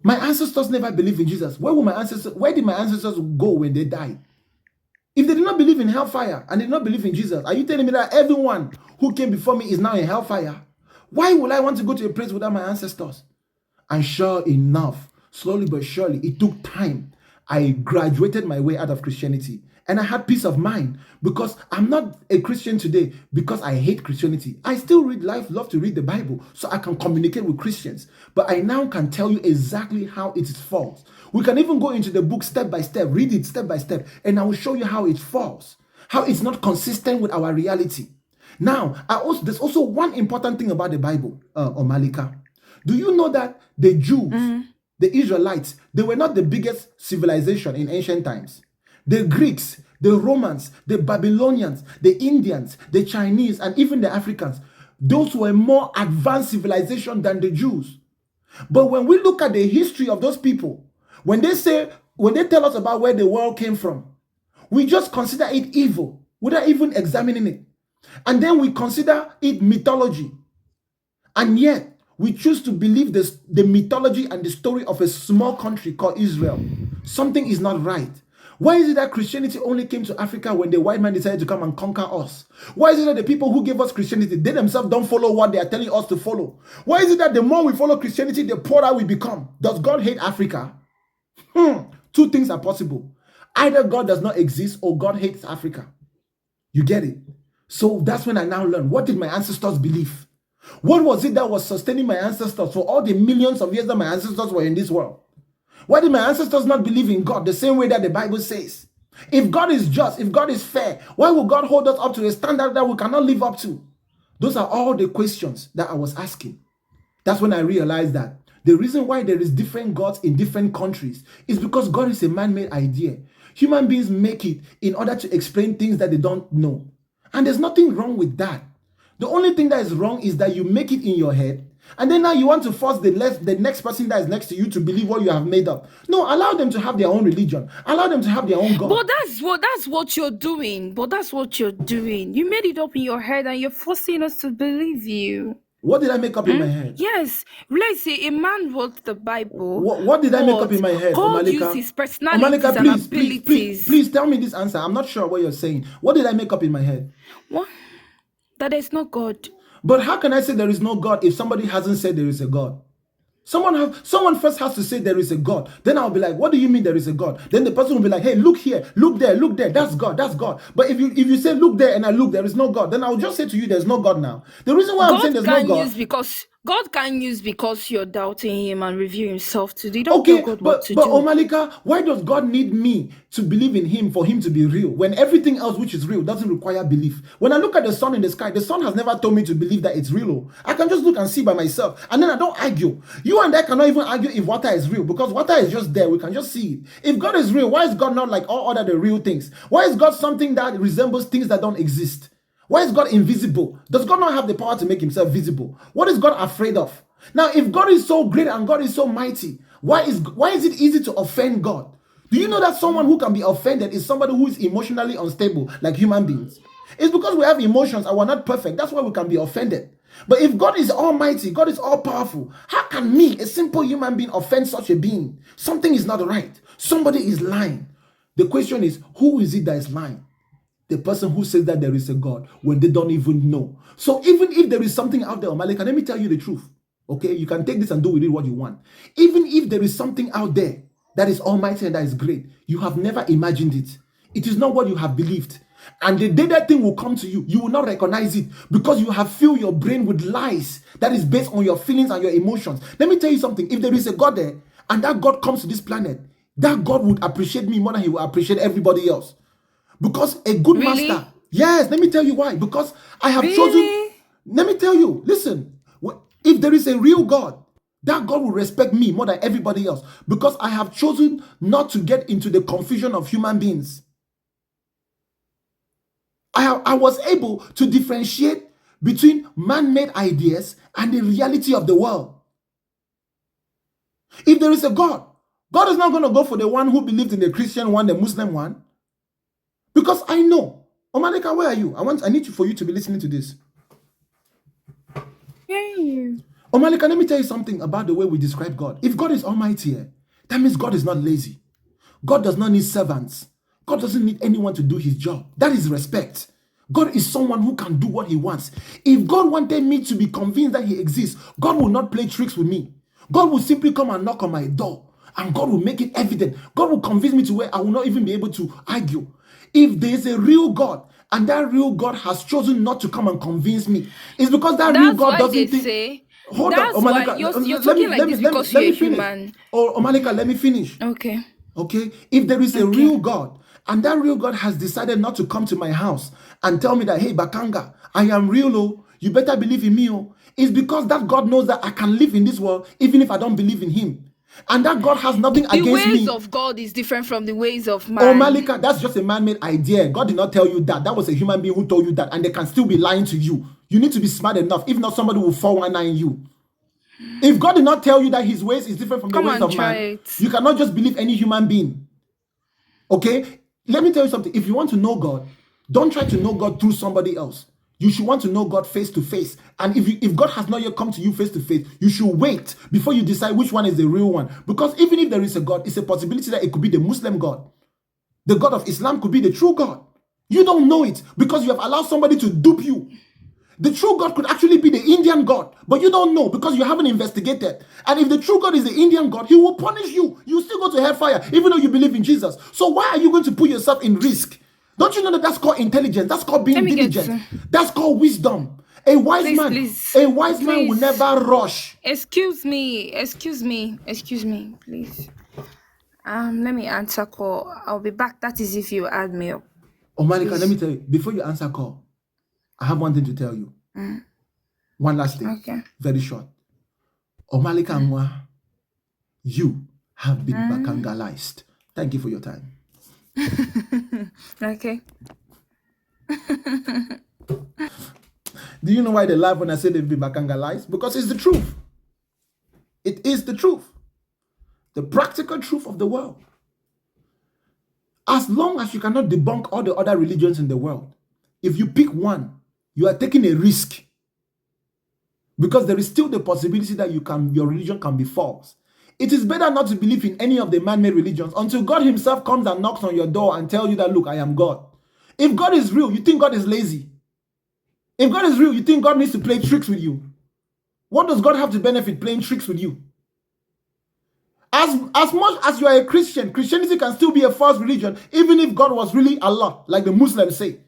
My ancestors never believed in Jesus. Where did my ancestors go when they died? If they did not believe in hellfire and they did not believe in Jesus, are you telling me that everyone who came before me is now in hellfire? Why would I want to go to a place without my ancestors? And sure enough, slowly but surely, it took time. I graduated my way out of Christianity. And I had peace of mind because I'm not a Christian today because I hate Christianity. I still love to read the Bible so I can communicate with Christians. But I now can tell you exactly how it is false. We can even go into the book step by step, read it step by step, and I will show you how it's false, how it's not consistent with our reality. Now, there's also one important thing about the Bible, Omalika. Do you know that the Jews, the Israelites, they were not the biggest civilization in ancient times? The Greeks, the Romans, the Babylonians, the Indians, the Chinese, and even the Africans, those were more advanced civilization than the Jews. But when we look at the history of those people, when they tell us about where the world came from, we just consider it evil without even examining it. And then we consider it mythology. And yet, we choose to believe the mythology and the story of a small country called Israel. Something is not right. Why is it that Christianity only came to Africa when the white man decided to come and conquer us? Why is it that the people who gave us Christianity, they themselves don't follow what they are telling us to follow? Why is it that the more we follow Christianity, the poorer we become? Does God hate Africa? Two things are possible. Either God does not exist or God hates Africa. You get it? So that's when I now learn. What did my ancestors believe? What was it that was sustaining my ancestors for all the millions of years that my ancestors were in this world? Why did my ancestors not believe in God the same way that the Bible says? If God is just, if God is fair, why would God hold us up to a standard that we cannot live up to? Those are all the questions that I was asking. That's when I realized that the reason why there is different gods in different countries is because God is a man-made idea. Human beings make it in order to explain things that they don't know. And there's nothing wrong with that. The only thing that is wrong is that you make it in your head, and then now you want to force the next person that is next to you to believe what you have made up. No, allow them to have their own religion. Allow them to have their own God. But that's what you're doing. You made it up in your head and you're forcing us to believe you. What did I make up in my head? Yes. Let's say a man wrote the Bible. What did I make up in my head, God Omalika? used his personality and abilities. Please tell me this answer. I'm not sure what you're saying. What did I make up in my head? What? That there's no God. But how can I say there is no God if somebody hasn't said there is a God? Someone first has to say there is a God. Then I'll be like, what do you mean there is a God? Then the person will be like, hey, look here, look there, that's God, that's God. But if you say look there and I look, there is no God, then I'll just say to you there's no God now. The reason why I'm saying there's no God, God can use because you're doubting him and review himself to do. You don't tell Okay, God what to but do. Omalika, why does God need me to believe in him for him to be real when everything else which is real doesn't require belief? When I look at the sun in the sky, the sun has never told me to believe that it's real. Oh. I can just look and see by myself, and then I don't argue. You and I cannot even argue if water is real because water is just there. We can just see it. If God is real, why is God not like all other the real things? Why is God something that resembles things that don't exist? Why is God invisible? Does God not have the power to make himself visible? What is God afraid of? Now, if God is so great and God is so mighty, why is it easy to offend God? Do you know that someone who can be offended is somebody who is emotionally unstable, like human beings? It's because we have emotions and we're not perfect. That's why we can be offended. But if God is almighty, God is all powerful, how can me, a simple human being, offend such a being? Something is not right. Somebody is lying. The question is, who is it that is lying? The person who says that there is a God when they don't even know. So even if there is something out there, Malika, let me tell you the truth. Okay, you can take this and do with it what you want. Even if there is something out there that is almighty and that is great, you have never imagined it. It is not what you have believed. And the day that thing will come to you, you will not recognize it because you have filled your brain with lies that is based on your feelings and your emotions. Let me tell you something. If there is a God there and that God comes to this planet, that God would appreciate me more than he will appreciate everybody else. Because a good Really? master, yes, let me tell you why. Because I have chosen, let me tell you, listen, if there is a real God, that God will respect me more than everybody else because I have chosen not to get into the confusion of human beings. I was able to differentiate between man-made ideas and the reality of the world. If there is a God, God is not going to go for the one who believed in the Christian one, the Muslim one. Because I know. Omalika, where are you? I need you for you to be listening to this. Hey. Omalika, let me tell you something about the way we describe God. If God is almighty, that means God is not lazy. God does not need servants. God doesn't need anyone to do his job. That is respect. God is someone who can do what he wants. If God wanted me to be convinced that he exists, God will not play tricks with me. God will simply come and knock on my door, and God will make it evident. God will convince me to where I will not even be able to argue. If there is a real God, and that real God has chosen not to come and convince me, it's because that real That's God why they doesn't think. say. Hold on, That's why Omalika. you're Let me talking like let me this let me because let you're me a finish. human. Oh, Omalika, let me finish. Okay. Okay, if there is a Okay. real God and that real God has decided not to come to my house and tell me that, hey, Bakanga, I am real, oh, you better believe in me, oh, it's because that God knows that I can live in this world even if I don't believe in him. And that God has nothing The against ways me. of God is different from the ways of Oh, man. Malika, that's just a man-made idea. God did not tell you that. That was a human being who told you that, and they can still be lying to you. You need to be smart enough. If not, somebody will 419 you. If God did not tell you that his ways is different from the Come ways and of try man, it. you cannot just believe any human being. Okay? Let me tell you something. If you want to know God, don't try to know God through somebody else. You should want to know God face to face. And if God has not yet come to you face to face, you should wait before you decide which one is the real one. Because even if there is a God, it's a possibility that it could be the Muslim God. The God of Islam could be the true God. You don't know it because you have allowed somebody to dupe you. The true God could actually be the Indian God, but you don't know because you haven't investigated. And if the true God is the Indian God, he will punish you. You still go to hellfire, even though you believe in Jesus. So why are you going to put yourself in risk? Don't you know that that's called intelligence? That's called being Let me get diligent. That's called wisdom. A wise man will please. never rush. Excuse me, please. Let me answer call. I'll be back. That is if you add me up. Oh, Malika, let Please. me tell you, before you answer call, I have one thing to tell you. One last thing, Okay. very short. Oh, Malika Nwa, you have been bakangalized. Thank you for your time. Okay. Do you know why they laugh when I say they've been bakangalized? Because it's the truth. It is the truth. The practical truth of the world. As long as you cannot debunk all the other religions in the world, if you pick one, you are taking a risk. Because there is still the possibility that your religion can be false. It is better not to believe in any of the man-made religions until God himself comes and knocks on your door and tells you that, look, I am God. If God is real, you think God is lazy. If God is real, you think God needs to play tricks with you. What does God have to benefit playing tricks with you? As much as you are a Christian, Christianity can still be a false religion, even if God was really Allah, like the Muslims say.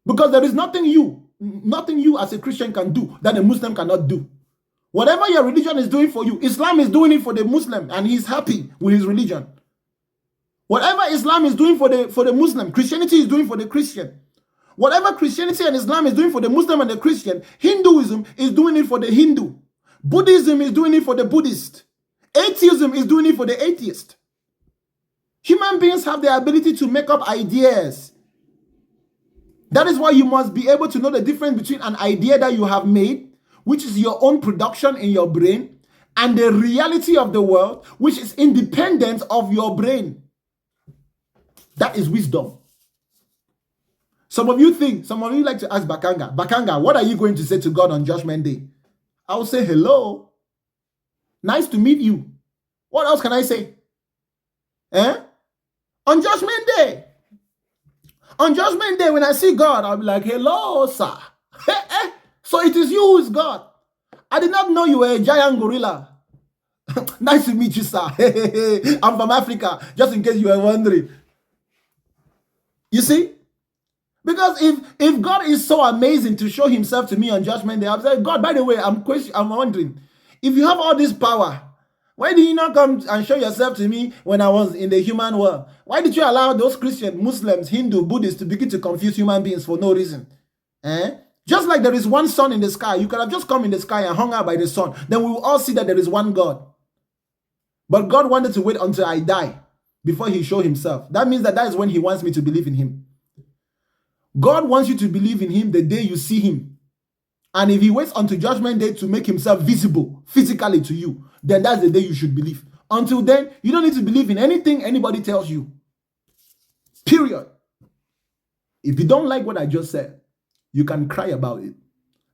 Because there is nothing you as a Christian can do that a Muslim cannot do. Whatever your religion is doing for you, Islam is doing it for the Muslim, and he's happy with his religion. Whatever Islam is doing for the Muslim, Christianity is doing for the Christian. Whatever Christianity and Islam is doing for the Muslim and the Christian, Hinduism is doing it for the Hindu. Buddhism is doing it for the Buddhist. Atheism is doing it for the atheist. Human beings have the ability to make up ideas. That is why you must be able to know the difference between an idea that you have made, which is your own production in your brain, and the reality of the world, which is independent of your brain. That is wisdom. Some of you like to ask Bakanga, what are you going to say to God on Judgment Day? I will say, hello. Nice to meet you. What else can I say? On Judgment Day. On Judgment Day, when I see God, I'll be like, hello, sir. So it is you who is God. I did not know you were a giant gorilla. Nice to meet you, sir. I'm from Africa, just in case you were wondering. You see? Because if God is so amazing to show himself to me on Judgment Day, I'll say, God, by the way, I'm wondering, if you have all this power, why did you not come and show yourself to me when I was in the human world? Why did you allow those Christians, Muslims, Hindu, Buddhists to begin to confuse human beings for no reason? Just like there is one sun in the sky, you could have just come in the sky and hung out by the sun. Then we will all see that there is one God. But God wanted to wait until I die before he showed himself. That means that is when he wants me to believe in him. God wants you to believe in him the day you see him. And if he waits until Judgment Day to make himself visible physically to you, then that's the day you should believe. Until then, you don't need to believe in anything anybody tells you. Period. If you don't like what I just said, you can cry about it.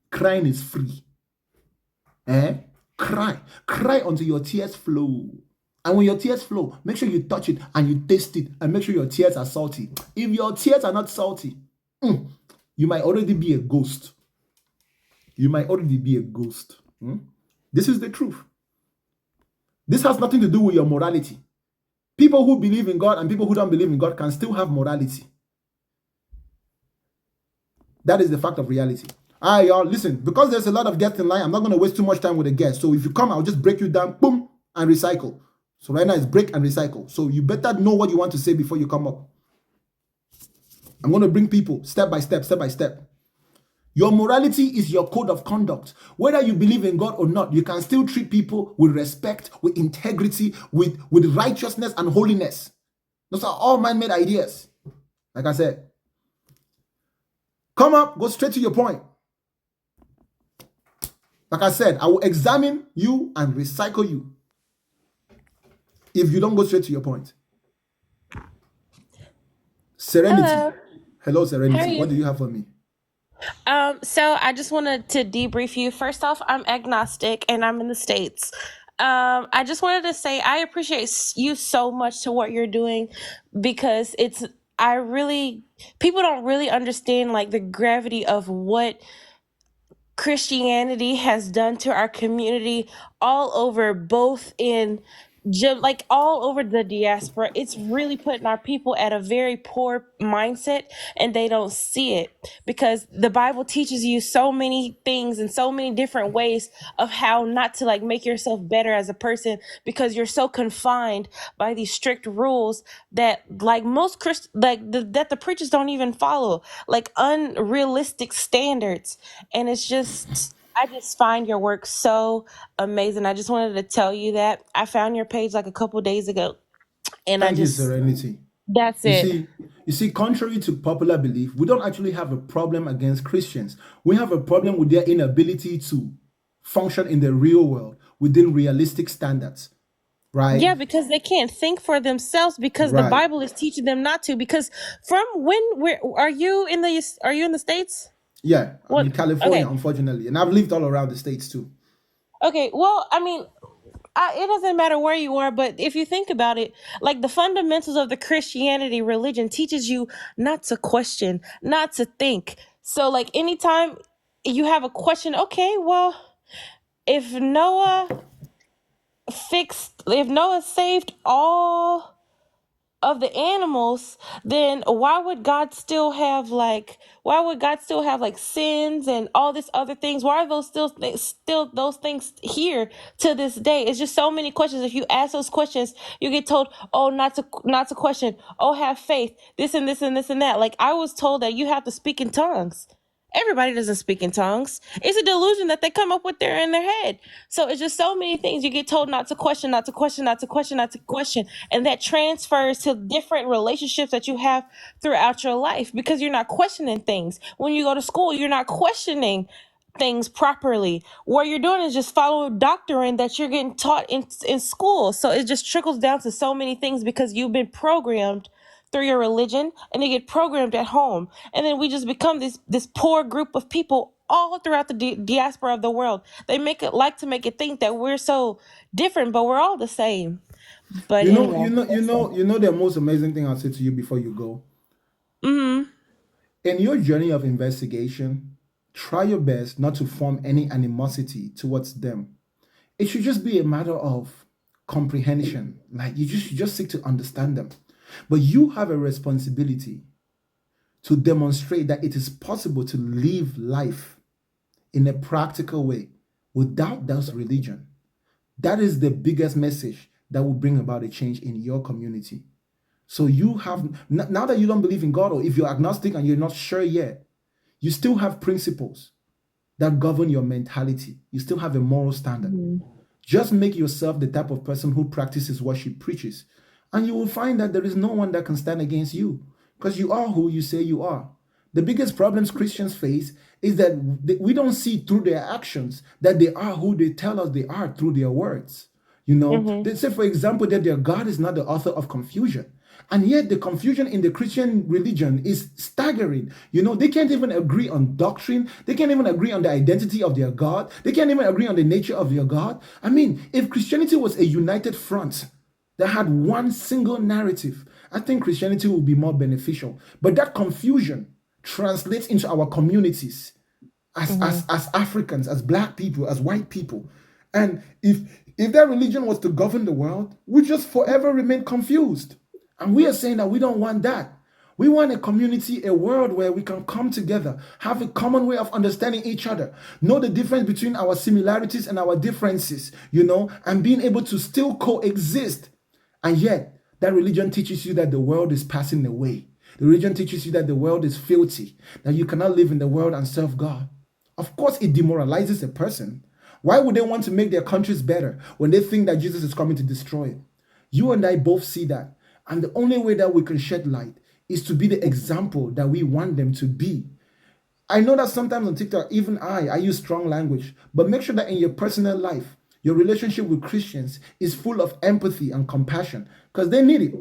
Crying is free. Cry. Cry until your tears flow. And when your tears flow, make sure you touch it and you taste it and make sure your tears are salty. If your tears are not salty, you might already be a ghost. You might already be a ghost. This is the truth. This has nothing to do with your morality. People who believe in God and people who don't believe in God can still have morality. That is the fact of reality. All right, y'all, listen, because there's a lot of guests in line, I'm not going to waste too much time with the guests. So if you come, I'll just break you down, boom, and recycle. So right now it's break and recycle. So you better know what you want to say before you come up. I'm going to bring people step by step, step by step. Your morality is your code of conduct. Whether you believe in God or not, you can still treat people with respect, with integrity, with righteousness and holiness. Those are all man-made ideas. Like I said, come up, go straight to your point. Like I said, I will examine you and recycle you if you don't go straight to your point. Serenity. Hello. Hello, How are Serenity. you? What do you have for me? So I just wanted to debrief you. First off, I'm agnostic and I'm in the States. I just wanted to say I appreciate you so much to what you're doing because people don't really understand like the gravity of what Christianity has done to our community all over, both in like all over the diaspora. It's really putting our people at a very poor mindset, and they don't see it because the Bible teaches you so many things in so many different ways of how not to like make yourself better as a person because you're so confined by these strict rules that like most that the preachers don't even follow, like unrealistic standards. And I just find your work so amazing. I just wanted to tell you that. I found your page like a couple days ago, and Thank you, Serenity. that's You it. see, contrary to popular belief, we don't actually have a problem against Christians. We have a problem with their inability to function in the real world within realistic standards, right? Yeah, because they can't think for themselves because the Right. Bible is teaching them not to. Because where are you in the States? Yeah, I'm What? in California, Okay. unfortunately, and I've lived all around the States too. Okay. Well, I mean, it doesn't matter where you are, but if you think about it, like the fundamentals of the Christianity religion teaches you not to question, not to think. So, like, anytime you have a question, okay, well, if Noah if Noah saved all of the animals, then why would God still have like sins and all this other things? Why are those still those things here to this day? It's just so many questions. If you ask those questions, you get told, oh, not to question, oh, have faith, this and this and this and that. Like, I was told that you have to speak in tongues. Everybody doesn't speak in tongues. It's a delusion that they come up with there in their head. So it's just so many things you get told not to question, not to question, not to question, not to question. And that transfers to different relationships that you have throughout your life because you're not questioning things. When you go to school, you're not questioning things properly. What you're doing is just following doctrine that you're getting taught in school. So it just trickles down to so many things because you've been programmed through your religion and they get programmed at home, and then we just become this poor group of people all throughout the diaspora of the world. They make it think that we're so different, but we're all the same. But anyway, The most amazing thing I'll say to you before you go. In your journey of investigation, try your best not to form any animosity towards them. It should just be a matter of comprehension. Like you just seek to understand them. But you have a responsibility to demonstrate that it is possible to live life in a practical way without that religion. That is the biggest message that will bring about a change in your community. So you have, now that you don't believe in God, or if you're agnostic and you're not sure yet, you still have principles that govern your mentality. You still have a moral standard. Just make yourself the type of person who practices what she preaches. And you will find that there is no one that can stand against you because you are who you say you are. The biggest problems Christians face is that we don't see through their actions that they are who they tell us they are through their words. They say, for example, that their God is not the author of confusion. And yet the confusion in the Christian religion is staggering. They can't even agree on doctrine. They can't even agree on the identity of their God. They can't even agree on the nature of their God. I mean, if Christianity was a united front that had one single narrative, I think Christianity would be more beneficial. But that confusion translates into our communities as Africans, as Black people, as white people. And if that religion was to govern the world, we just forever remain confused. And we are saying that we don't want that. We want a community, a world where we can come together, have a common way of understanding each other, know the difference between our similarities and our differences, and being able to still coexist. And yet, that religion teaches you that the world is passing away. The religion teaches you that the world is filthy, that you cannot live in the world and serve God. Of course, it demoralizes a person. Why would they want to make their countries better when they think that Jesus is coming to destroy it? You and I both see that. And the only way that we can shed light is to be the example that we want them to be. I know that sometimes on TikTok, even I use strong language, but make sure that in your personal life, your relationship with Christians is full of empathy and compassion because they need it.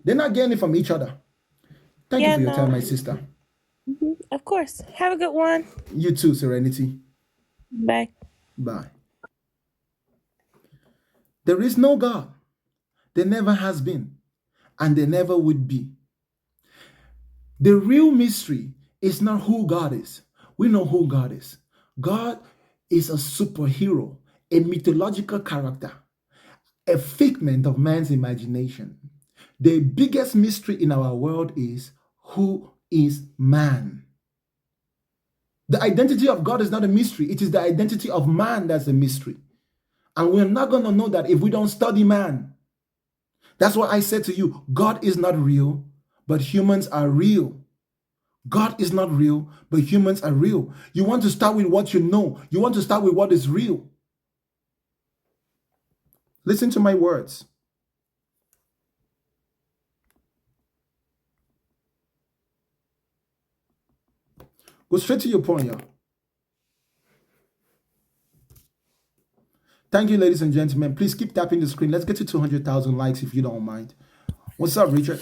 They're not getting it from each other. Thank you for your time, my sister. Of course. Have a good one. You too, Serenity. Bye. Bye. There is no God. There never has been, and there never would be. The real mystery is not who God is. We know who God is. God is a superhero, a mythological character, a figment of man's imagination. The biggest mystery in our world is who is man. The identity of God is not a mystery. It is the identity of man that's a mystery. And we're not going to know that if we don't study man. That's why I said to you, God is not real, but humans are real. God is not real, but humans are real. You want to start with what you know. You want to start with what is real. Listen to my words. Go straight to your point, y'all. Thank you, ladies and gentlemen. Please keep tapping the screen. Let's get to 200,000 likes if you don't mind. What's up, Richard?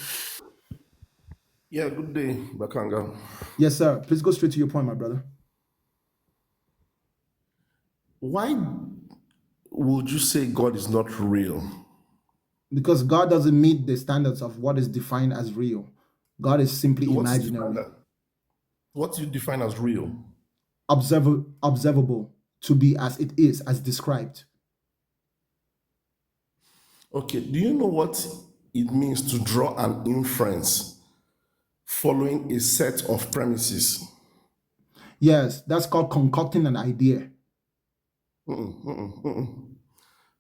Yeah, good day, Bakanga. Yes, sir. Please go straight to your point, my brother. Why would you say God is not real? Because God doesn't meet the standards of what is defined as real. God is simply imaginary. What do you define as real? Observable, to be as it is, as described. Okay, do you know what it means to draw an inference following a set of premises. Yes, that's called concocting an idea.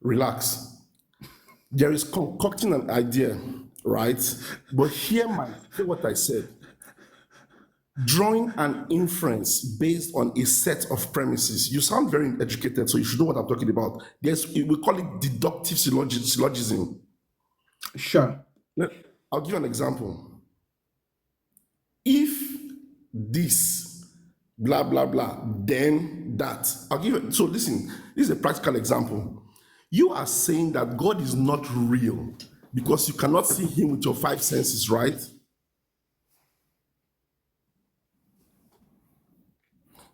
Relax. There is concocting an idea, right? But hear what I said. Drawing an inference based on a set of premises. You sound very educated, so you should know what I'm talking about. We call it deductive syllogism. Sure. I'll give you an example. If this, blah, blah, blah, then that. So listen, this is a practical example. You are saying that God is not real because you cannot see him with your five senses, right?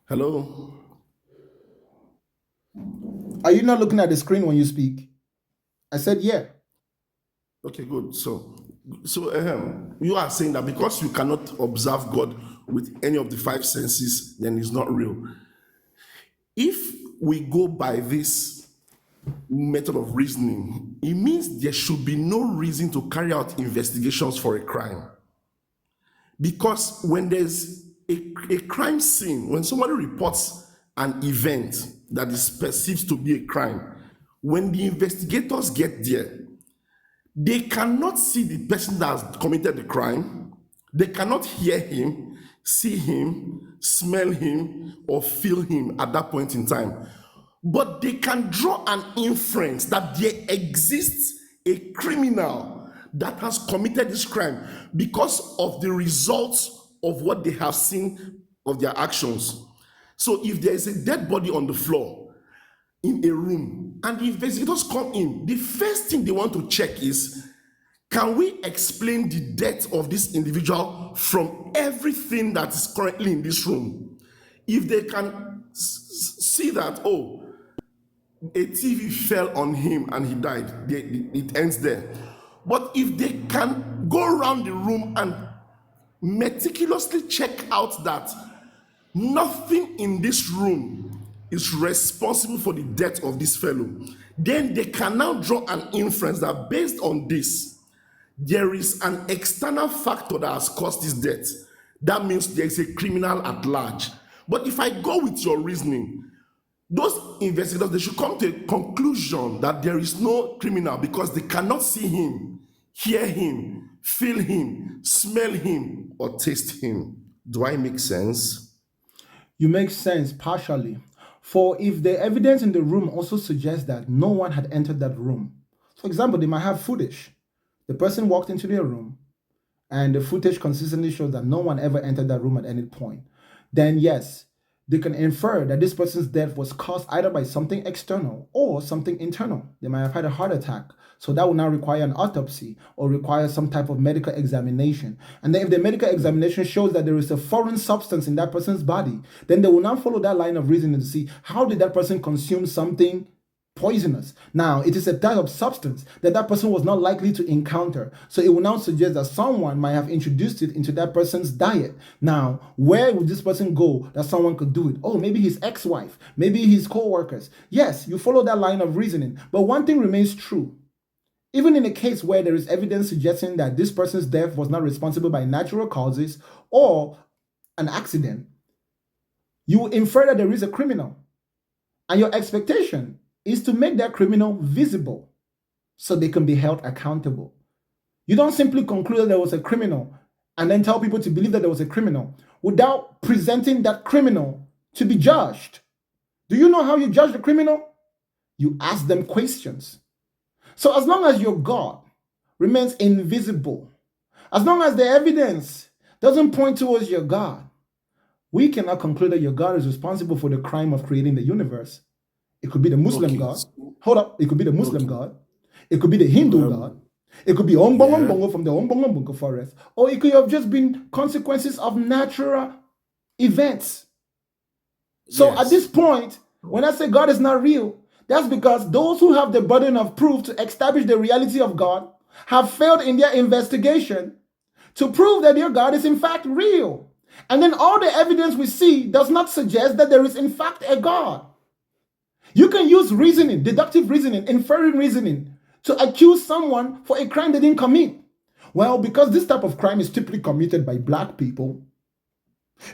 Hello? Are you not looking at the screen when you speak? I said, yeah. Okay, good. So you are saying that because you cannot observe God with any of the five senses, then he's not real. If we go by this method of reasoning, it means there should be no reason to carry out investigations for a crime. Because when there's a crime scene, when somebody reports an event that is perceived to be a crime, when the investigators get there, they cannot see the person that has committed the crime. They cannot hear him, see him, smell him, or feel him at that point in time. But they can draw an inference that there exists a criminal that has committed this crime because of the results of what they have seen of their actions. So if there is a dead body on the floor in a room and the investigators come in, the first thing they want to check is, can we explain the death of this individual from everything that is currently in this room? If they can see that, oh, a TV fell on him and he died, it ends there. But if they can go around the room and meticulously check out that nothing in this room is responsible for the death of this fellow, then they can now draw an inference that based on this, there is an external factor that has caused this death. That means there is a criminal at large. But if I go with your reasoning, those investigators, they should come to a conclusion that there is no criminal because they cannot see him, hear him, feel him, smell him, or taste him. Do I make sense? You make sense partially. For if the evidence in the room also suggests that no one had entered that room, for example, they might have footage. The person walked into their room and the footage consistently shows that no one ever entered that room at any point. Then yes, they can infer that this person's death was caused either by something external or something internal. They might have had a heart attack. So that will now require an autopsy or require some type of medical examination. And then if the medical examination shows that there is a foreign substance in that person's body, then they will now follow that line of reasoning to see how did that person consume something poisonous. Now, it is a type of substance that that person was not likely to encounter. So it will now suggest that someone might have introduced it into that person's diet. Now, where would this person go that someone could do it? Oh, maybe his ex-wife, maybe his co-workers. Yes, you follow that line of reasoning. But one thing remains true. Even in a case where there is evidence suggesting that this person's death was not responsible by natural causes or an accident, you infer that there is a criminal. And your expectation is to make that criminal visible so they can be held accountable. You don't simply conclude that there was a criminal and then tell people to believe that there was a criminal without presenting that criminal to be judged. Do you know how you judge the criminal? You ask them questions. So as long as your God remains invisible, as long as the evidence doesn't point towards your God, we cannot conclude that your God is responsible for the crime of creating the universe. It could be the Muslim God. Hold up. It could be the Muslim God. It could be the Hindu God. It could be Ombongo from the Ombongo forest. Or it could have just been consequences of natural events. So at this point, when I say God is not real, that's because those who have the burden of proof to establish the reality of God have failed in their investigation to prove that their God is in fact real. And then all the evidence we see does not suggest that there is in fact a God. You can use reasoning, deductive reasoning, inferring reasoning to accuse someone for a crime they didn't commit? Well, because this type of crime is typically committed by black people,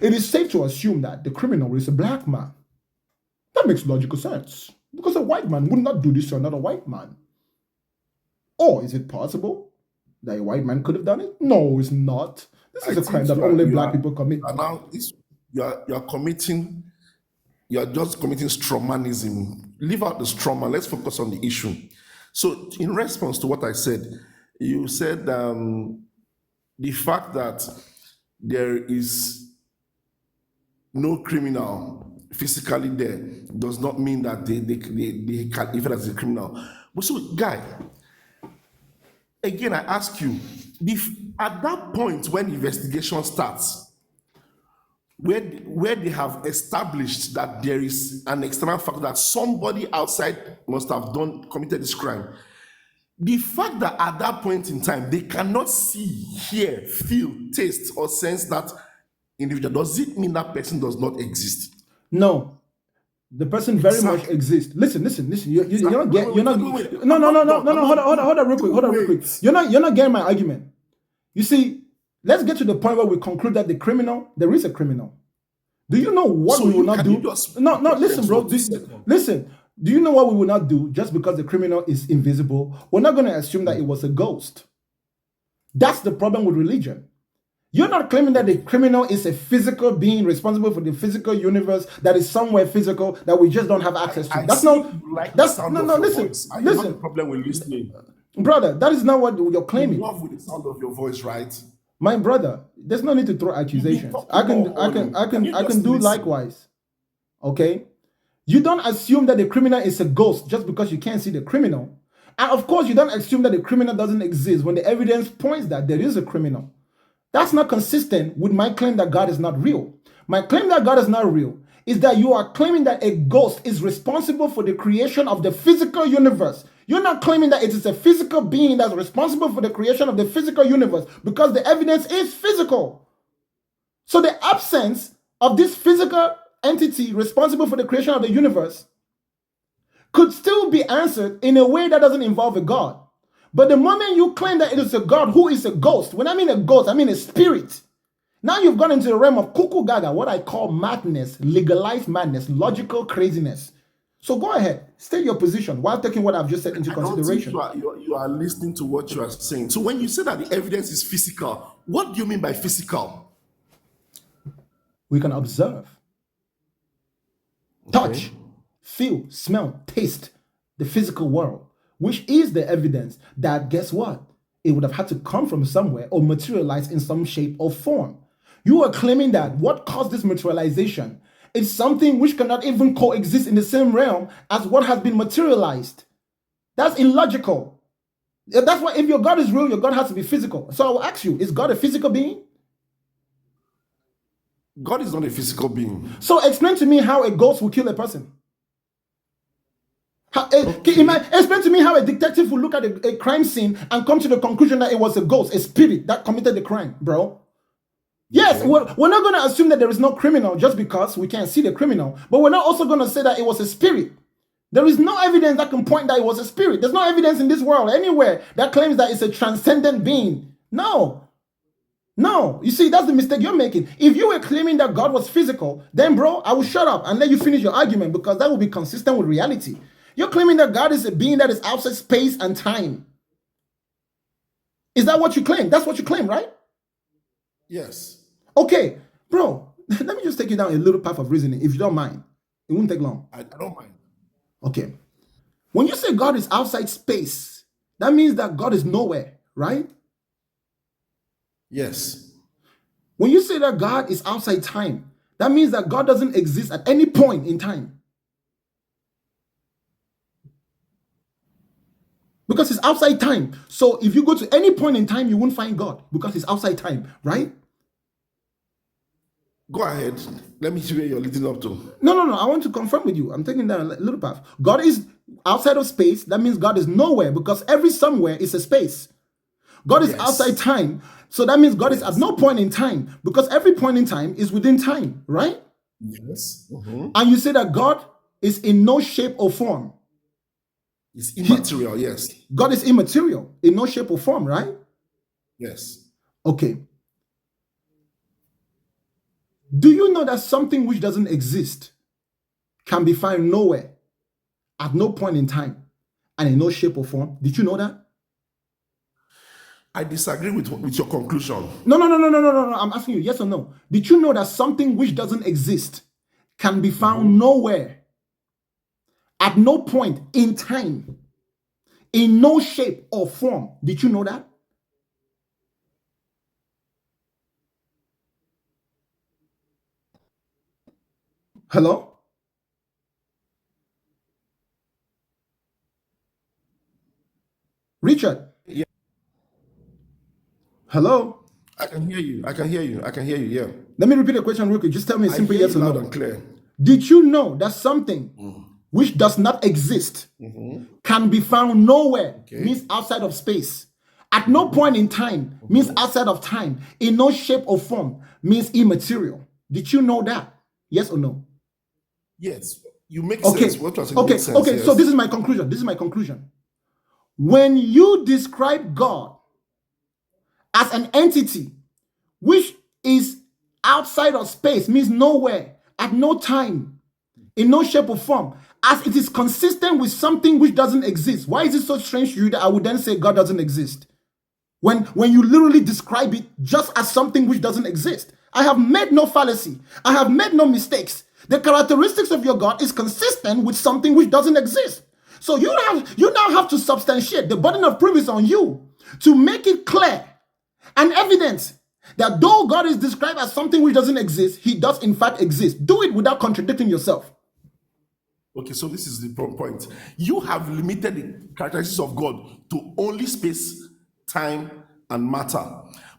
it is safe to assume that the criminal is a black man. That makes logical sense, because a white man would not do this to another white man. Or is it possible that a white man could have done it? No, it's not. This is a crime that only black people commit. And now you are committing, you are just committing strawmanism. Leave out the strawman. Let's focus on the issue. So, in response to what I said, you said the fact that there is no criminal physically there does not mean that they can even as a criminal. But so, guy, again, I ask you, if at that point when investigation starts, where they have established that there is an external factor, that somebody outside must have committed this crime, the fact that at that point in time they cannot see, hear, feel, taste, or sense that individual, does it mean that person does not exist? No. The person very much exists. Listen. You're not getting. You're not. No. Hold on, real quick. You're not getting my argument. You see, let's get to the point where we conclude that there is a criminal. Do you know what we will not do? No. Listen, bro. Listen. Do you know what we will not do just because the criminal is invisible? We're not going to assume that it was a ghost. That's the problem with religion. You're not claiming that the criminal is a physical being responsible for the physical universe that is somewhere physical that we just don't have access to. Listen. I have a problem with listening. Brother, that is not what you're claiming. You love with the sound of your voice, right? My brother, there's no need to throw accusations. I can do likewise. Okay? You don't assume that the criminal is a ghost just because you can't see the criminal. And of course, you don't assume that the criminal doesn't exist when the evidence points that there is a criminal. That's not consistent with my claim that God is not real. My claim that God is not real is that you are claiming that a ghost is responsible for the creation of the physical universe. You're not claiming that it is a physical being that's responsible for the creation of the physical universe because the evidence is physical. So the absence of this physical entity responsible for the creation of the universe could still be answered in a way that doesn't involve a God. But the moment you claim that it is a God who is a ghost, when I mean a ghost, I mean a spirit. Now you've gone into the realm of cuckoo gaga, what I call madness, legalized madness, logical craziness. So go ahead, state your position while taking what I've just said into consideration. You are listening to what you are saying. So when you say that the evidence is physical, what do you mean by physical? We can observe, touch, feel, smell, taste the physical world, which is the evidence that, guess what? It would have had to come from somewhere or materialize in some shape or form. You are claiming that what caused this materialization is something which cannot even coexist in the same realm as what has been materialized. That's illogical. That's why if your God is real, your God has to be physical. So I will ask you, is God a physical being? God is not a physical being. So explain to me how a ghost will kill a person. Explain to me how a detective will look at a crime scene and come to the conclusion that it was a ghost, a spirit that committed the crime, bro. Yes, we're not going to assume that there is no criminal just because we can't see the criminal, but we're not also going to say that it was a spirit. There is no evidence that can point that it was a spirit. There's no evidence in this world anywhere that claims that it's a transcendent being. No. You see, that's the mistake you're making. If you were claiming that God was physical, then bro, I will shut up and let you finish your argument because that will be consistent with reality. You're claiming that God is a being that is outside space and time. Is that what you claim? That's what you claim, right? Yes. Okay, bro, let me just take you down a little path of reasoning, if you don't mind. It won't take long. I don't mind. Okay. When you say God is outside space, that means that God is nowhere, right? Yes. When you say that God is outside time, that means that God doesn't exist at any point in time. Because it's outside time. So if you go to any point in time, you won't find God because it's outside time, right? Go ahead. Let me see where you're leading up to. No. I want to confirm with you. I'm taking down a little path. God is outside of space. That means God is nowhere because every somewhere is a space. God is outside time. So that means God is at no point in time because every point in time is within time, right? Yes. And you say that God is in no shape or form. It's immaterial, yes. God is immaterial in no shape or form, right? Yes. Okay. Do you know that something which doesn't exist can be found nowhere, at no point in time, and in no shape or form? Did you know that? I disagree with your conclusion. No. I'm asking you, yes or no? Did you know that something which doesn't exist can be found nowhere, at no point in time, in no shape or form? Did you know that? Hello? Richard? Yeah. Hello? I can hear you. Yeah. Let me repeat the question real quick. Just tell me a simple I hear yes you or loud no. and clear. Did you know that something which does not exist can be found nowhere, means outside of space, at no point in time, means outside of time, in no shape or form, means immaterial? Did you know that? Yes or no? Yes. You make Okay. sense. What you're saying Okay. makes sense. Okay. Yes. So this is my conclusion. When you describe God as an entity which is outside of space, means nowhere, at no time, in no shape or form, as it is consistent with something which doesn't exist. Why is it so strange to you that I would then say God doesn't exist? When you literally describe it just as something which doesn't exist. I have made no fallacy. I have made no mistakes. The characteristics of your God is consistent with something which doesn't exist. So you now have to substantiate. The burden of proof is on you to make it clear and evidence that though God is described as something which doesn't exist, he does in fact exist. Do it without contradicting yourself. Okay, so this is the point. You have limited the characteristics of God to only space, time, and matter.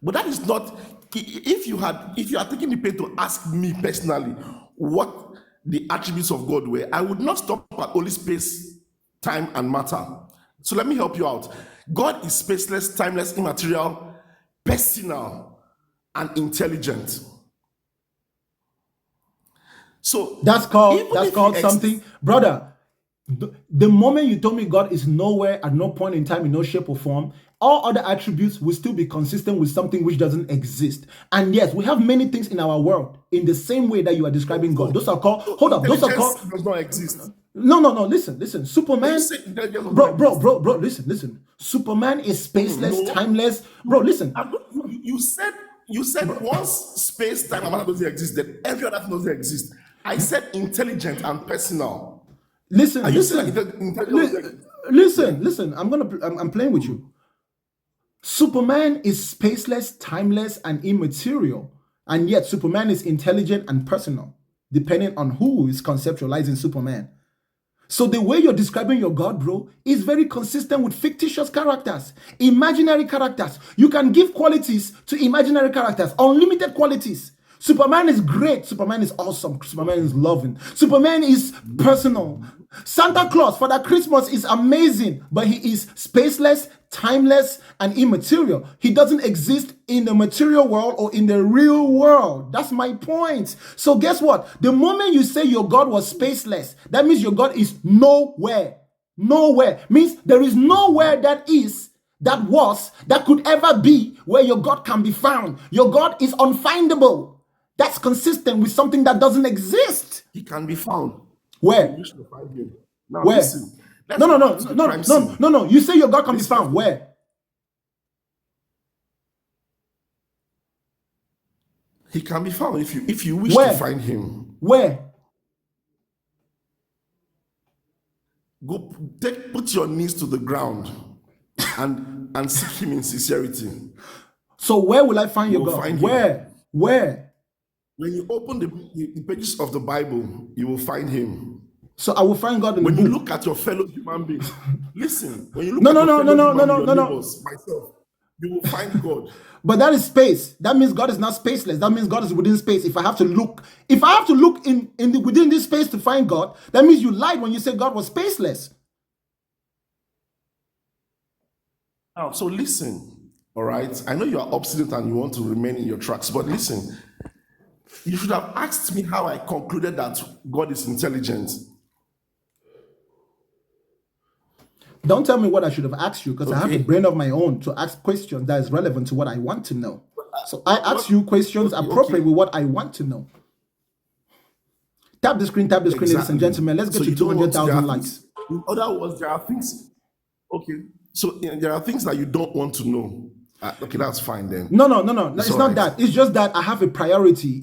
But that is not. If you are taking the pain to ask me personally what the attributes of God were, I would not stop at only space, time, and matter. So let me help you out. God is spaceless, timeless, immaterial, personal, and intelligent. So that's called something, brother. The moment you told me God is nowhere, at no point in time, in no shape or form, all other attributes will still be consistent with something which doesn't exist. And yes, we have many things in our world in the same way that you are describing God. Those are called. Hold up. Those are called. Does not exist. No. Listen. Superman. Bro. Listen. Superman is spaceless, timeless. Bro, listen. You said once space, time, and matter doesn't exist, then every other thing doesn't exist. I said intelligent and personal. Listen. I'm playing with you. Superman is spaceless, timeless, and immaterial, and yet Superman is intelligent and personal, depending on who is conceptualizing Superman. So the way you're describing your God, bro, is very consistent with fictitious characters, imaginary characters. You can give qualities to imaginary characters, unlimited qualities. Superman is great. Superman is awesome. Superman is loving. Superman is personal. Santa Claus for that Christmas is amazing, but he is spaceless, timeless, and immaterial. He doesn't exist in the material world or in the real world. That's my point. So guess what? The moment you say your God was spaceless, that means your God is nowhere. Nowhere means there is nowhere that could ever be where your God can be found. Your God is unfindable. That's consistent with something that doesn't exist. He can be found. Where? You should find him. Now Where? listen. No. You say your God can be found. Where? He can be found if you wish Where? to find him. Where? Put your knees to the ground and seek him in sincerity. So where will I find your God? Find Where? him. Where? When you open the pages of the Bible, you will find him. So I will find God in the book. When you look at your fellow human beings, listen. When you look neighbors, myself, you will find God. But that is space. That means God is not spaceless. That means God is within space. If I have to look within this space to find God, that means you lied when you said God was spaceless. Now, so listen, all right? I know you are obstinate and you want to remain in your tracks, but listen. You should have asked me how I concluded that God is intelligent. Don't tell me what I should have asked you, because I have a Okay. brain of my own to ask questions that is relevant to what I want to know. So I ask What? you questions Okay. appropriate with what I want to know. Tap the screen, ladies and Exactly. gentlemen. Let's get So to you don't want. There 200,000 are likes. things. In other words, there are things. Okay. So there are things that you don't want to know. Okay, that's fine then. No. It's all not right. that. It's just that I have a priority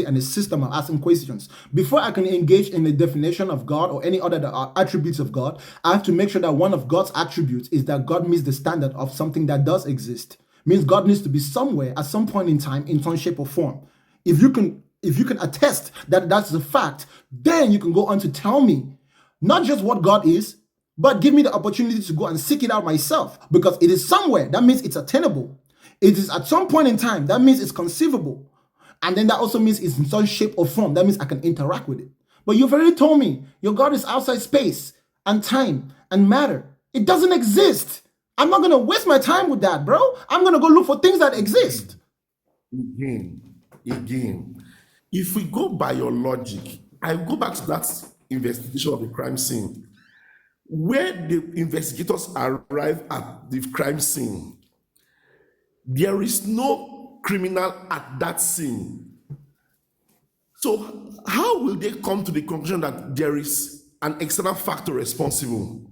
and a system of asking questions. Before I can engage in the definition of God or any other attributes of God, I have to make sure that one of God's attributes is that God meets the standard of something that does exist. Means God needs to be somewhere at some point in time in some shape or form. If you can attest that that's the fact, then you can go on to tell me not just what God is, but give me the opportunity to go and seek it out myself, because it is somewhere. That means it's attainable. It is at some point in time. That means it's conceivable. And then that also means it's in some shape or form. That means I can interact with it. But you've already told me your God is outside space and time and matter. It doesn't exist. I'm not going to waste my time with that, bro. I'm going to go look for things that exist. Again. If we go by your logic, I go back to that investigation of the crime scene. Where the investigators arrive at the crime scene, there is no criminal at that scene. So how will they come to the conclusion that there is an external factor responsible?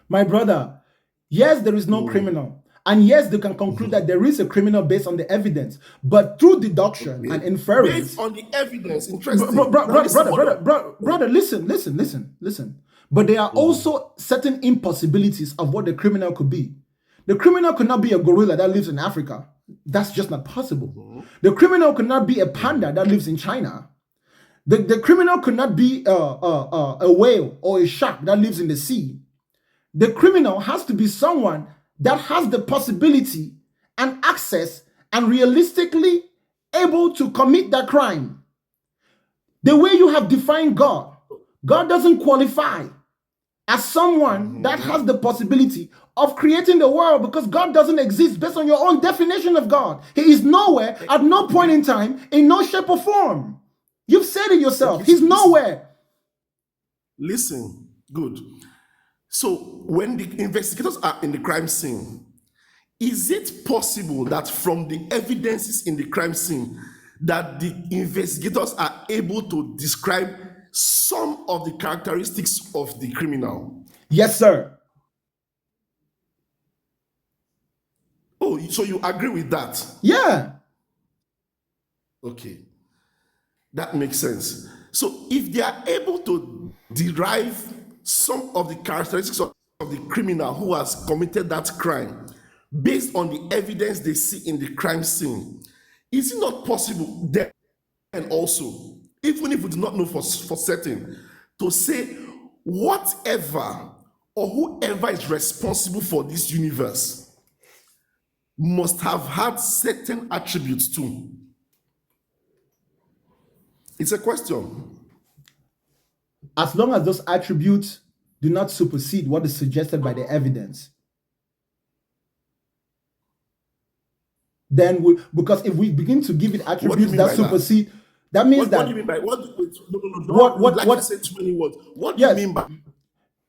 My brother, yes, there is no criminal. And yes, they can conclude that there is a criminal based on the evidence. But through deduction and inference. Based on the evidence, interesting. Brother, listen. But there are also certain impossibilities of what the criminal could be. The criminal could not be a gorilla that lives in Africa. That's just not possible. The criminal could not be a panda that lives in China. The criminal could not be a whale or a shark that lives in the sea. The criminal has to be someone that has the possibility and access and realistically able to commit that crime. The way you have defined God, God doesn't qualify as someone that has the possibility of creating the world, because God doesn't exist based on your own definition of God. He is nowhere at no point in time, in no shape or form. You've said it yourself. He's nowhere. Listen, good. So when the investigators are in the crime scene, is it possible that from the evidences in the crime scene that the investigators are able to describe some of the characteristics of the criminal? Yes, sir. Oh, so you agree with that? Yeah. Okay. That makes sense. So if they are able to derive some of the characteristics of the criminal who has committed that crime based on the evidence they see in the crime scene, is it not possible then also, even if we do not know for certain, to say whatever or whoever is responsible for this universe must have had certain attributes too? It's a question. As long as those attributes do not supersede what is suggested by the evidence, then because if we begin to give it attributes that supersede, that means What do you mean by what? You said too many words. What do you mean by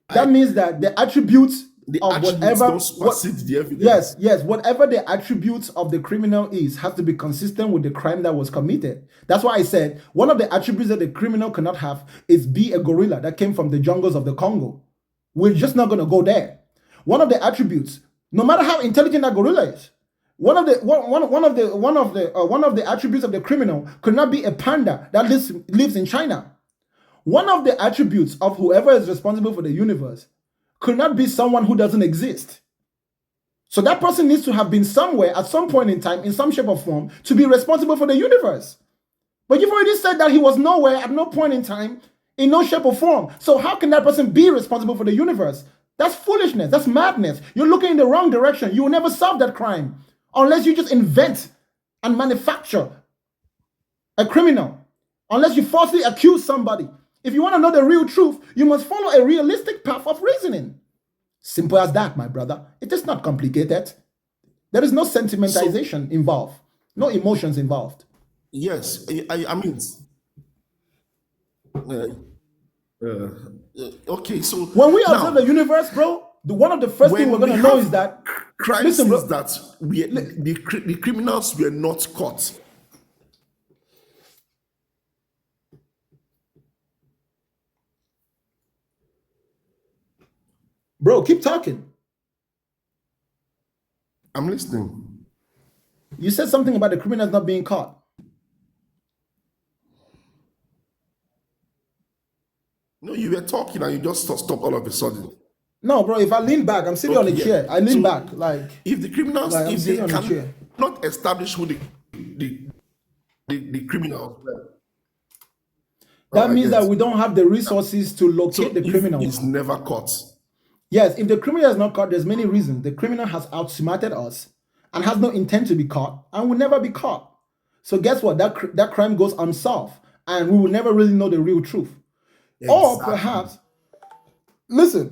that? Means that the attributes the of attributes whatever don't supersede the evidence? Yes, whatever the attributes of the criminal is has to be consistent with the crime that was committed. That's why I said one of the attributes that the criminal cannot have is be a gorilla that came from the jungles of the Congo. We're just not going to go there. One of the attributes, no matter how intelligent that gorilla is, one of the attributes of the criminal could not be a panda that lives in China. One of the attributes of whoever is responsible for the universe could not be someone who doesn't exist. So that person needs to have been somewhere at some point in time, in some shape or form, to be responsible for the universe. But you've already said that he was nowhere at no point in time, in no shape or form. So how can that person be responsible for the universe? That's foolishness. That's madness. You're looking in the wrong direction. You will never solve that crime unless you just invent and manufacture a criminal. Unless you falsely accuse somebody. If you want to know the real truth, you must follow a realistic path of reasoning. Simple as that, my brother. It is not complicated. There is no sentimentalization involved, no emotions involved. Yes, I mean, Okay, so When we observe now the universe, bro, one of the first thing we're when we gonna know have is that, listen, crimes bro, that the criminals were not caught. bro, keep talking. I'm listening. You said something about the criminals not being caught. No, you were talking and you just stopped all of a sudden. No, bro, if I lean back, I'm sitting on Okay, a yeah. chair. I lean So back, like if the criminals, I'm if they sitting on a chair. cannot establish who the criminals were, That I means that guess. we don't have the resources to So locate the if criminals. it's never caught, Yes, if the criminal is not caught, there's many reasons. The criminal has outsmarted us and has no intent to be caught and will never be caught. So guess what? That crime goes unsolved and we will never really know the real truth. Or exactly. perhaps, listen,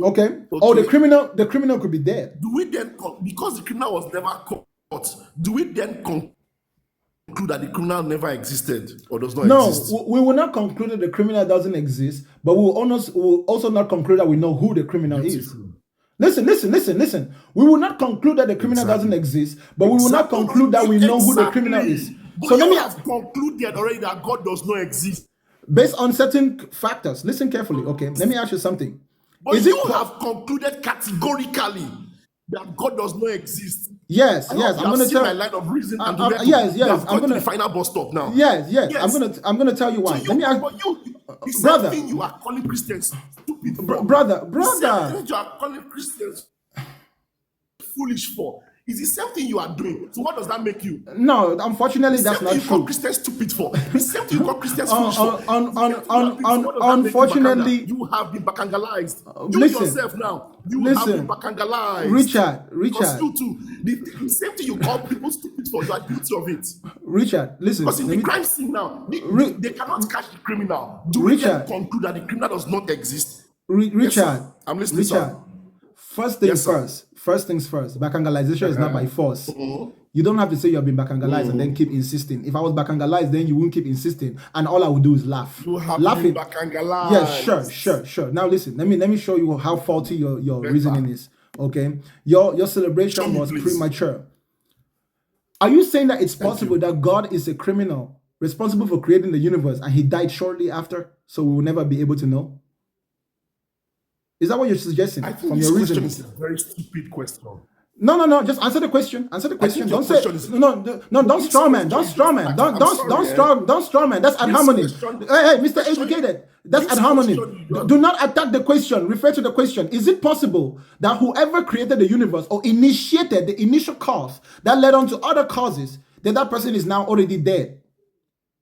okay. Or the criminal could be dead. Do we then, because the criminal was never caught, do we then conclude that the criminal never existed or does not No, exist? we will not conclude that the criminal doesn't exist, but we will also not conclude that we know who the criminal is. Listen. We will not conclude that the criminal doesn't exist, but we will not conclude that we know who the criminal is. But So let me have concluded already that God does not exist. based on certain factors. Listen carefully, okay? Let me ask you something. But you have concluded categorically that God does not exist. Yes, I'm going to tell my line of reason and yes, I'm going to the final bus stop now. Yes, I'm going to tell you why. So Let me ask the same brother. thing you are calling Christians stupid for. Brother. The same thing you are calling Christians foolish for. It's the same thing you are doing. So what does that make you? No, unfortunately, that's not you true. call Christians stupid for. The same thing you call Christians foolish for. Unfortunately, you have been bacangalized. You listen, yourself now, have been bacangalized. Richard. Because you too, the same thing you call people stupid for, you are guilty of it. Richard, listen. Because in the crime scene now, they cannot catch the criminal. Do we then conclude that the criminal does not exist? Richard, yes, I'm listening, Richard. First things first. Bacangalization is not by force. You don't have to say you have been bacangalized and then keep insisting. If I was bacangalized, then you wouldn't keep insisting, and all I would do is laugh. You have laughing. been bacangalized. Yes, sure. Now listen, let me show you how faulty your reasoning is. Okay, your celebration was premature. Are you saying that it's possible that God is a criminal responsible for creating the universe and he died shortly after, so we will never be able to know? Is that what you're suggesting from your reasoning? This question is a very stupid question. No. Just answer the question. Don't say no. Don't straw man. Don't straw man. Don't straw man. That's ad hominem. Hey, Mr. Educated. That's ad hominem. Do not attack the question. Refer to the question. Is it possible that whoever created the universe or initiated the initial cause that led on to other causes, that person is now already dead?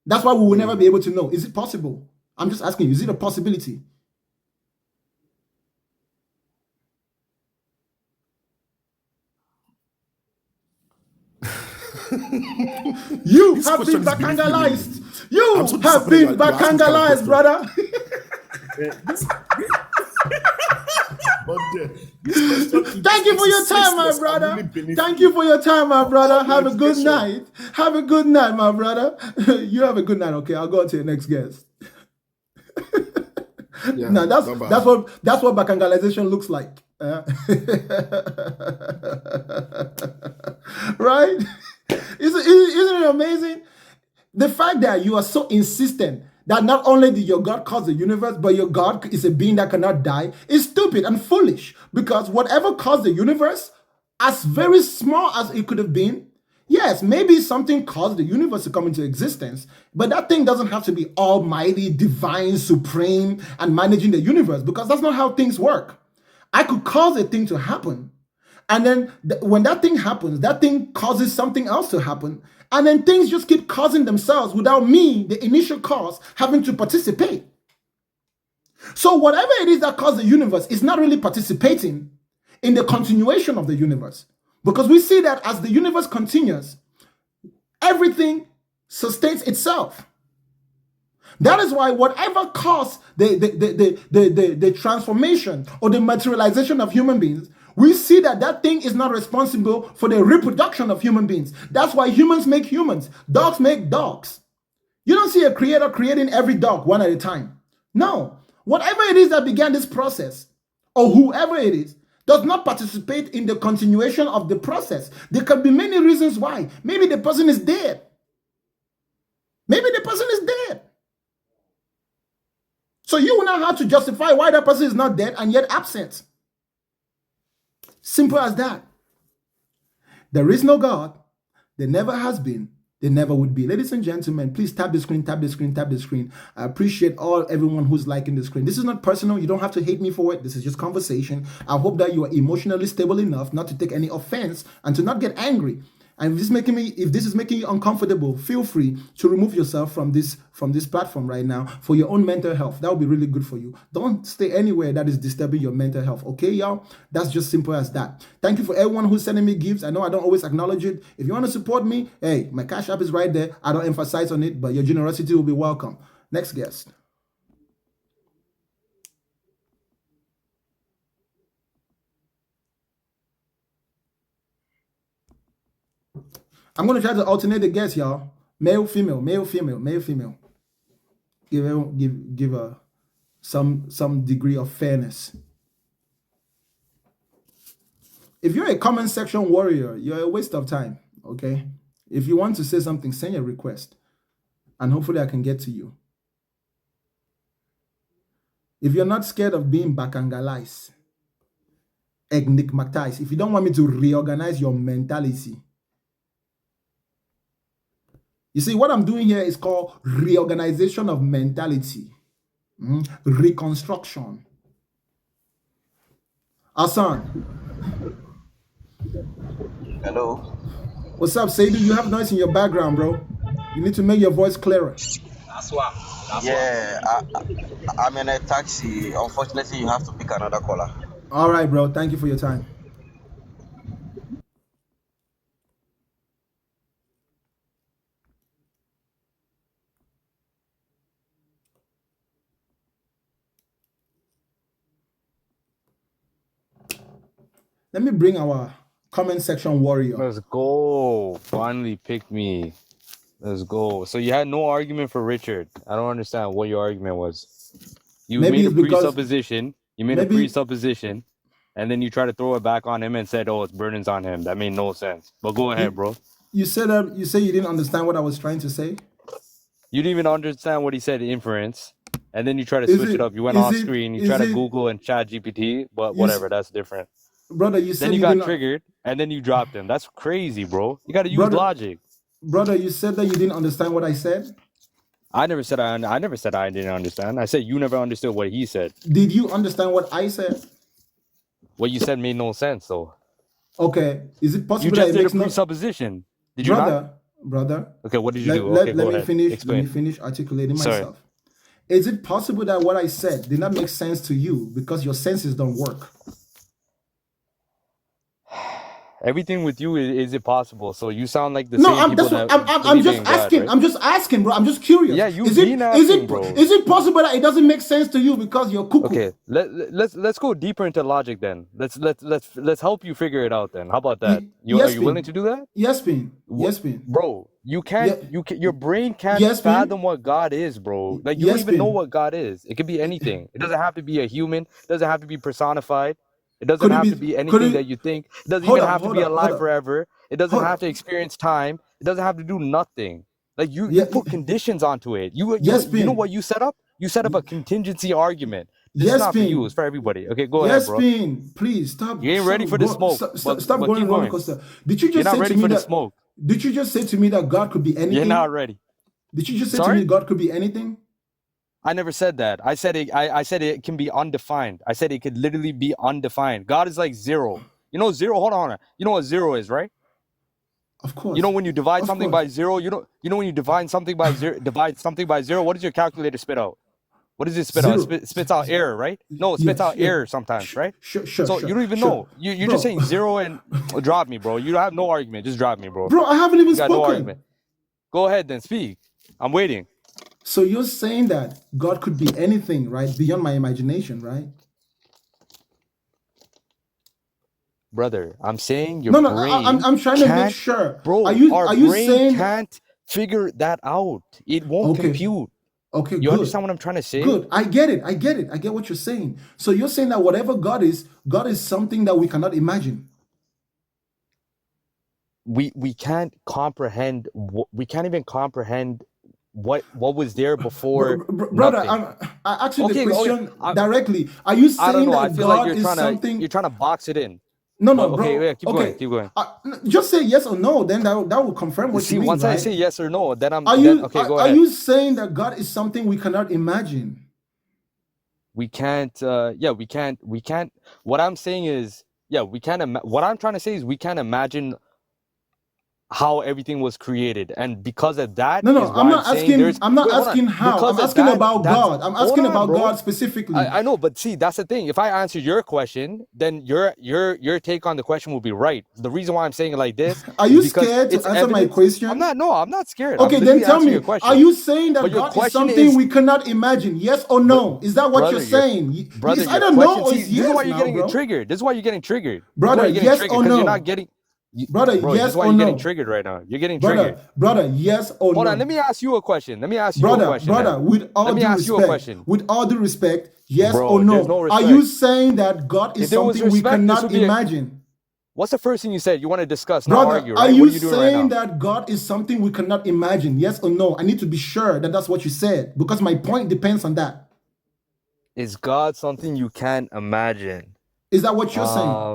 That's why we will never be able to know. Is it possible? I'm just asking you. Is it a possibility? You have been bacangalized. You have been bacangalized, brother. Thank you for your time, my brother. Thank you for your time, my brother. Have a good night. Have a good night, my brother. You have a good night. Okay, I'll go on to the next guest. Now that's what bacangalization looks like. Right? Isn't it amazing? The fact that you are so insistent that not only did your God cause the universe, but your God is a being that cannot die is stupid and foolish, because whatever caused the universe, as very small as it could have been, yes, maybe something caused the universe to come into existence, but that thing doesn't have to be almighty, divine, supreme, and managing the universe, because that's not how things work. I could cause a thing to happen, and then when that thing happens, that thing causes something else to happen, and then things just keep causing themselves without me, the initial cause, having to participate. So whatever it is that caused the universe is not really participating in the continuation of the universe, because we see that as the universe continues, everything sustains itself. That is why whatever caused the transformation or the materialization of human beings, we see that thing is not responsible for the reproduction of human beings. That's why humans make humans. Dogs make dogs. You don't see a creator creating every dog one at a time. No. Whatever it is that began this process, or whoever it is, does not participate in the continuation of the process. There could be many reasons why. Maybe the person is dead. Maybe the person is dead. So you will now have to justify why that person is not dead and yet absent. Simple as that. There is no God. There never has been. There never would be. Ladies and gentlemen, please tap the screen, tap the screen, tap the screen. I appreciate everyone who's liking the screen. This is not personal. You don't have to hate me for it. This is just conversation. I hope that you are emotionally stable enough not to take any offense and to not get angry. And if this is making you uncomfortable, feel free to remove yourself from this platform right now for your own mental health. That would be really good for you. Don't stay anywhere that is disturbing your mental health. Okay, y'all? That's just simple as that. Thank you for everyone who's sending me gifts. I know I don't always acknowledge it. If you want to support me, hey, my Cash App is right there. I don't emphasize on it, but your generosity will be welcome. Next guest. I'm going to try to alternate the guests, y'all. Male, female, male, female, male, female. Give some degree of fairness. If you're a comment section warrior, you're a waste of time, okay? If you want to say something, send your request, and hopefully I can get to you. If you're not scared of being bakangalized, enigmatized, if you don't want me to reorganize your mentality, you see, what I'm doing here is called reorganization of mentality, reconstruction. Hassan. Hello. What's up, Sadie? You have noise in your background, bro. You need to make your voice clearer. Yeah, I'm in a taxi. Unfortunately, you have to pick another caller. All right, bro. Thank you for your time. Let me bring our comment section warrior. Let's go. Finally picked me. Let's go. So you had no argument for Richard. I don't understand what your argument was. You Maybe made a it's because presupposition. You made a maybe presupposition, and then you try to throw it back on him and said, "Oh, it's burdens on him." That made no sense. But go ahead, bro. you said that you say you didn't understand what I was trying to say. You didn't even understand what he said, inference, and then you try to Is switch it it up. You went is off it screen. You is try to it Google and chat GPT, but you whatever. That's different. brother? You Then said you you got didn't triggered, and then you dropped him. That's crazy, bro. You got to use brother logic. brother. You said that you didn't understand what I said. I never said I never said I didn't understand. I said you never understood what he said. Did you understand what I said? What you said made no sense, though. Okay. Is it You possible that just it did a makes no presupposition. Did you not? brother? Okay, what did you Let, do? let, Okay, let go me ahead. finish. Let me Explain. finish articulating Sorry. myself. Is it possible that what I said did not make sense to you because your senses don't work? Everything with you is it possible? So you sound like the No, same people that's what that I'm believe just in God, asking. right? I'm just asking, bro. I'm just curious. Yeah, you Is been asking, bro. is it possible that it doesn't make sense to you because you're cuckoo? Okay, let's go deeper into logic then. Let's help you figure it out then. How about that? Are Yes, you willing Pin. to do that? Yes, Pin. Wh- Yes, Pin. Bro, you can't Yeah. your brain can't Yes, fathom Pin. what God is, bro. Like you don't Yes, even know Pin. what God is. It could be anything. It doesn't have to be a human. It doesn't have to be personified. It doesn't Could it have be? to be Could anything it? that you think. It doesn't Hold even up. have to Hold be up. Hold alive up. forever. It doesn't Hold have to up. experience time. It doesn't have to do nothing. Like you Yeah. put conditions onto it. You Yes, you know Pin. what you set up? You set up a contingency argument. This is Yes, not for you. It's Pin. for everybody. Okay, go ahead, Yes, bro. Pin. Please You stop. ain't ready for the smoke, Stop but going keep roller going. coaster. Did you You're just not say to ready me for the that? smoke. Did you just say to me that God could be You're not anything? ready. Did you just say to Sorry? me God could be anything? I never said that. I said it can be undefined. I said it could literally be undefined. God is like zero. You know zero? Hold on. You know what zero is, right? Of You know course. when you divide Of something course. by zero, you know when you divide something by zero, what does your calculator spit out? What does it spit out? Zero. Spits out error, right? No, it spits Yes. out Yeah. error sometimes, right? Sure. So you don't even Sure. know. You're just Bro. saying zero and drop me, bro. You have no argument. Just drop me, bro. Bro, I haven't even You got no spoken. argument. Go ahead then, speak. I'm waiting. So you're saying that God could be anything, right? Beyond my imagination, right? Brother, I'm saying your No, brain I'm trying to make can't, sure. bro, Are you our are you brain saying can't figure that out. It won't okay? compute. Okay, You good. understand what I'm trying to say? Good. I get it. I get it. I get what you're saying. So you're saying that whatever God is something that we cannot imagine. We can't comprehend. We can't even comprehend what was there before Brother, nothing. I asked you the Okay, question I directly. Are you I don't saying know. I that feel like God is something? you're trying to box it in. No, But no, okay, bro. yeah, keep going, Okay, keep going. just say yes or no. Then that will confirm what you See, mean, once I right? say yes or no, then Are then you okay, go are ahead. you saying that God is something we cannot imagine? We can't. Yeah, we can't. What I'm saying is, yeah, we can't. What I'm trying to say is, we can't imagine how everything was created, and because of that No, no, is why I'm saying there's. I'm not Wait, hold on. asking how. I'm Because of asking that, about that's. God. I'm Hold asking on, about bro. God specifically. I know, but see, that's the thing. If I answer your question, then your take on the question will be right. The reason why I'm saying it like this Are is you because scared to it's answer my evidence. question? I'm not scared. I'm Okay, then literally tell answering your me, are question. you saying that But your God is question something is, we cannot imagine? Yes or but no? Is that what you're brother, your saying? brother, It's your either no question. or See, it's this is why yes you're now, getting bro. triggered. This is why you're getting triggered. This is why Brother, you're getting yes triggered or because you're not no? getting. Brother, Bro, this yes is why or you're getting no? triggered right now. You're getting triggered. Brother, yes or Hold on. Let no? me ask you a question. Let me ask you a question then. With all Let me due ask you a respect, question. yes or Bro, there's no? no Are you respect. saying that God If is there was something we respect, this cannot would be a. imagine? What's the first thing you said? You want to discuss, not Brother, argue, are right? What you are you doing right saying now? that God is something we cannot imagine? Yes or no? I need to be sure that that's what you said because my point depends on that. Is God something you can't imagine? Is that what you're saying?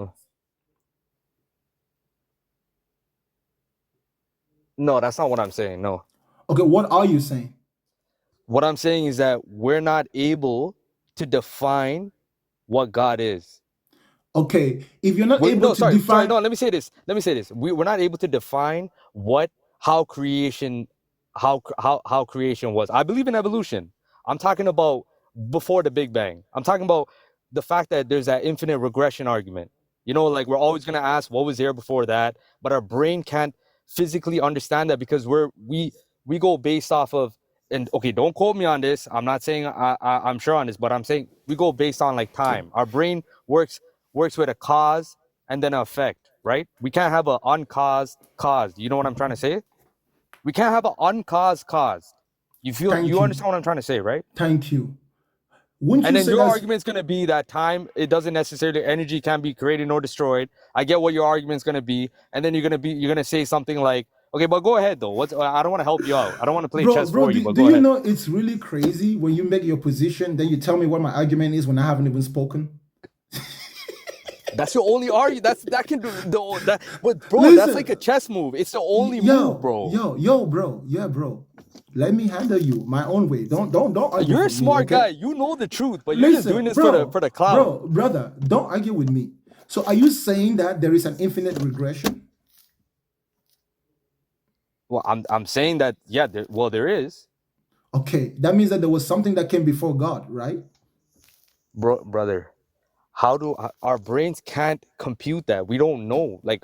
No, that's not what I'm saying. No. Okay, what are you saying? What I'm saying is that we're not able to define what God is. Okay, if you're not able No, to sorry. define, No, let me say this. We're not able to define how creation, how creation was. I believe in evolution. I'm talking about before the Big Bang. I'm talking about the fact that there's that infinite regression argument. You know, like we're always gonna ask what was there before that, but our brain can't physically understand that because we go based off of. And okay, don't quote me on this. I'm not saying I'm sure on this, but I'm saying we go based on like time. Our brain works with a cause and then an effect, right? We can't have an uncaused cause. You know what I'm trying to say? We can't have an uncaused cause. thank You you, understand what I'm trying to say, right? thank you. Wouldn't And you then say your that's argument's gonna be that time, it doesn't necessarily, energy can be created nor destroyed. I get what your argument's gonna be, and then you're gonna say something like, okay, but go ahead though. I don't want to help you out. I don't want to play chess bro? for you, but Do go you ahead. know it's really crazy when you make your position, then you tell me what my argument is when I haven't even spoken? That's your only argument. That can do that. But bro, that's like a Listen, chess move. It's the only move, bro. bro, yeah, bro. Let me handle you my own way. Don't argue You're a with me, smart okay? guy. You know the truth, but you're just doing Listen, this for the clout. brother, don't argue with me. So are you saying that there is an infinite regression? Well, I'm saying that yeah. There is, Okay, that means that there was something that came before God, right? brother. How do our brains can't compute that? We don't know. Like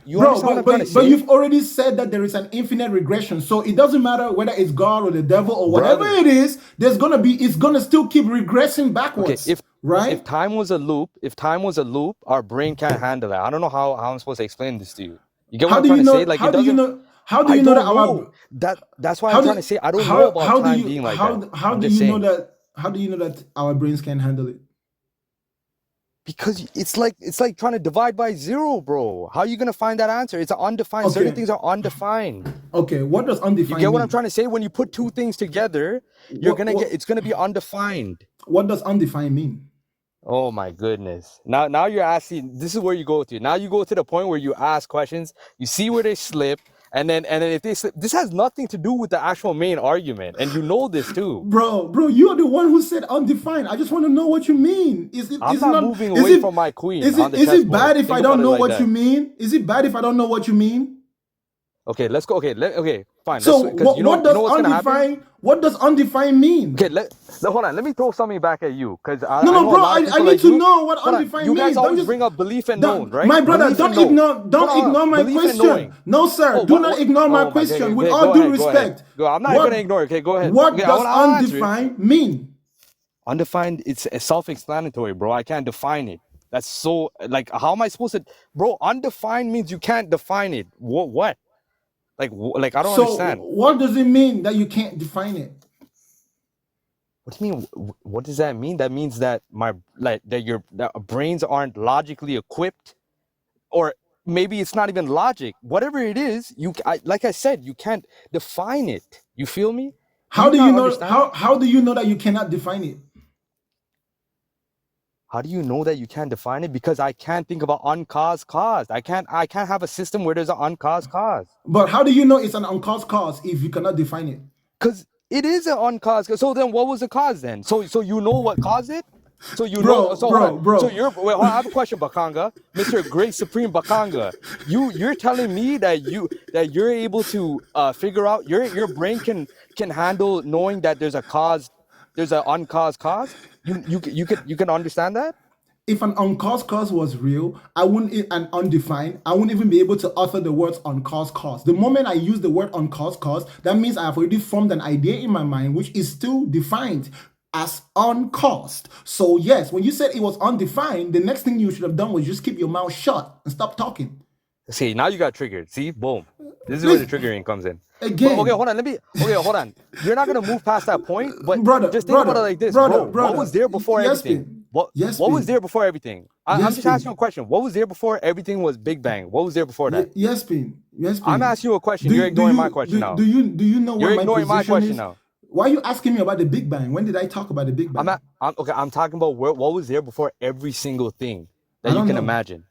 you Bro, understand what I'm trying to but say, you've already said that there is an infinite regression. So it doesn't matter whether it's God or the devil or whatever brother? it is, it's gonna still keep regressing Okay, backwards, if right? time was a loop, our brain can't handle that. I don't know how I'm supposed to explain this to you. You get what How I'm do trying you to say? know? Like it doesn't. How do I you know that don't our know. That's why I'm how trying to do say I don't know about how do time you being like that. how I'm do just you know saying. that our brains can handle it? Because it's like trying to divide by zero, bro. How are you gonna find that answer? It's undefined. Certain Okay, things are undefined. okay. What does You get undefined what I'm mean? trying to say? When you put two things together, What it's gonna be undefined. what does undefined mean? Oh my goodness. Now you're asking, this is where you go to. Now you go to the point where you ask questions, you see where they slip, and then if they slip, this has nothing to do with the actual main argument. And you know this too. Bro, you're the one who said undefined. I just want to know what you mean. I'm Is it not not moving away from my queen on the is it chessboard. bad if I Think about don't it know like what you that. mean? Is it bad if I don't know what you mean? Okay, let's go. Okay, fine. So Because what you does know what's gonna happen? undefined mean? Okay, hold on. Let me throw something back at you, because No, I no, know a bro. lot of I people need like to you. know what Hold on. undefined You guys means. Don't always just bring up belief and known, don't, right? my brother. Belief and known. Hold Don't on. ignore my Belief and question. knowing. No, sir. Oh, Do not ignore my oh my God. question. With Okay, all go due ahead. Go ahead. respect, Go. I'm not gonna ignore it. Okay, go ahead. what Okay, does I'll answer it. undefined mean? Undefined. It's self-explanatory, bro. I can't define it. That's so like, how am I supposed to, bro? Undefined means you can't define it. What? Like I don't So understand. what does it mean that you can't define it? What do you mean? What does that mean? That means that that brains aren't logically equipped, or maybe it's not even logic. Whatever it is, like I said, you can't define it. You feel me? Do How you do you not know? understand it? How do you know that you cannot define it? How do you know that you can't define it? Because I can't think of an uncaused cause. I can't have a system where there's an uncaused cause. But how do you know it's an uncaused cause if you cannot define it? Because it is an uncaused cause. So then what was the cause then? So you know what caused it? So you know, Bro, so hold on. bro. So wait, hold on, I have a question, Bakanga. Mr. Great Supreme Bakanga. You're telling me that you're able to figure out your brain can handle knowing that there's an uncaused cause? You can understand that? If an uncaused cause was real, and undefined, I wouldn't even be able to utter the words uncaused cause. The moment I use the word uncaused cause, that means I have already formed an idea in my mind, which is still defined as uncaused. So yes, when you said it was undefined, the next thing you should have done was just keep your mouth shut and stop talking. See, now you got triggered. See, boom. This is where the triggering comes in. Again. But, okay, hold on. Hold on. You're not gonna move past that point, but Brother, just think about it like this, bro. What was there before Yes, everything? Pin. What Yes, was Pin. there before everything? I'm Yes, just Pin. asking you a question. What was there before everything was Big Bang? What was there before that? Yes, Pin. Yes, Pin. I'm asking you a question. You're ignoring my question now. Do you know You're what my ignoring my position question is? now. Why are you asking me about the Big Bang? When did I talk about the Big Bang? I'm talking about what was there before every single thing that I you don't can know. imagine.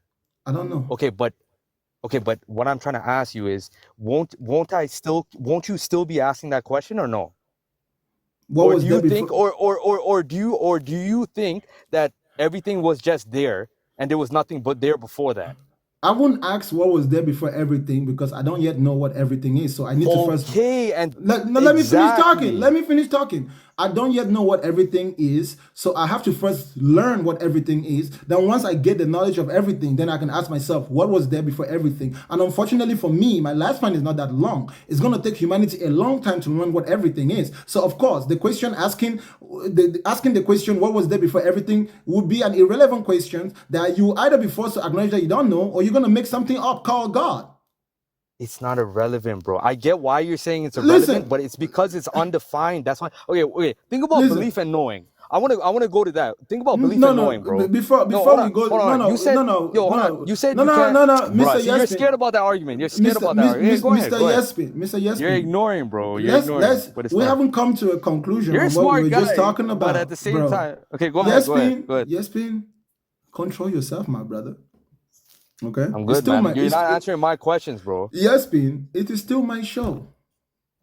I don't know. Okay, but what I'm trying to ask you is, won't you still be asking that question or no? What Or was do there you think, before? or do you think that everything was just there and there was nothing but there before that? I wouldn't ask what was there before everything because I don't yet know what everything is. So I need to first. Okay, and Let me finish talking. exactly. Let me finish talking. I don't yet know what everything is, so I have to first learn what everything is. Then once I get the knowledge of everything, then I can ask myself, what was there before everything? And unfortunately for me, my lifespan is not that long. It's going to take humanity a long time to learn what everything is. So of course, the question asking the question, what was there before everything, would be an irrelevant question that you either be forced to acknowledge that you don't know, or you're going to make something up called God. It's not irrelevant, bro. I get why you're saying it's irrelevant, Listen. but it's because it's undefined. That's why. Okay. Think about belief and knowing. I want to go to that. Think about belief and knowing, bro. Before we go, You said you said you can't. Mr. See, you're Yespin. scared about that argument. You're scared about that argument. Go ahead. Mr. Yespin. You're ignoring, bro. You're ignoring. But it's we fine. haven't come to a conclusion You're a on what we smart were guy, just talking about. but at the same bro. time, okay, go ahead. Go ahead. Yespin, control yourself, my brother. Okay, I'm good, man. You're not answering my questions, bro. Yespin, it is still my show.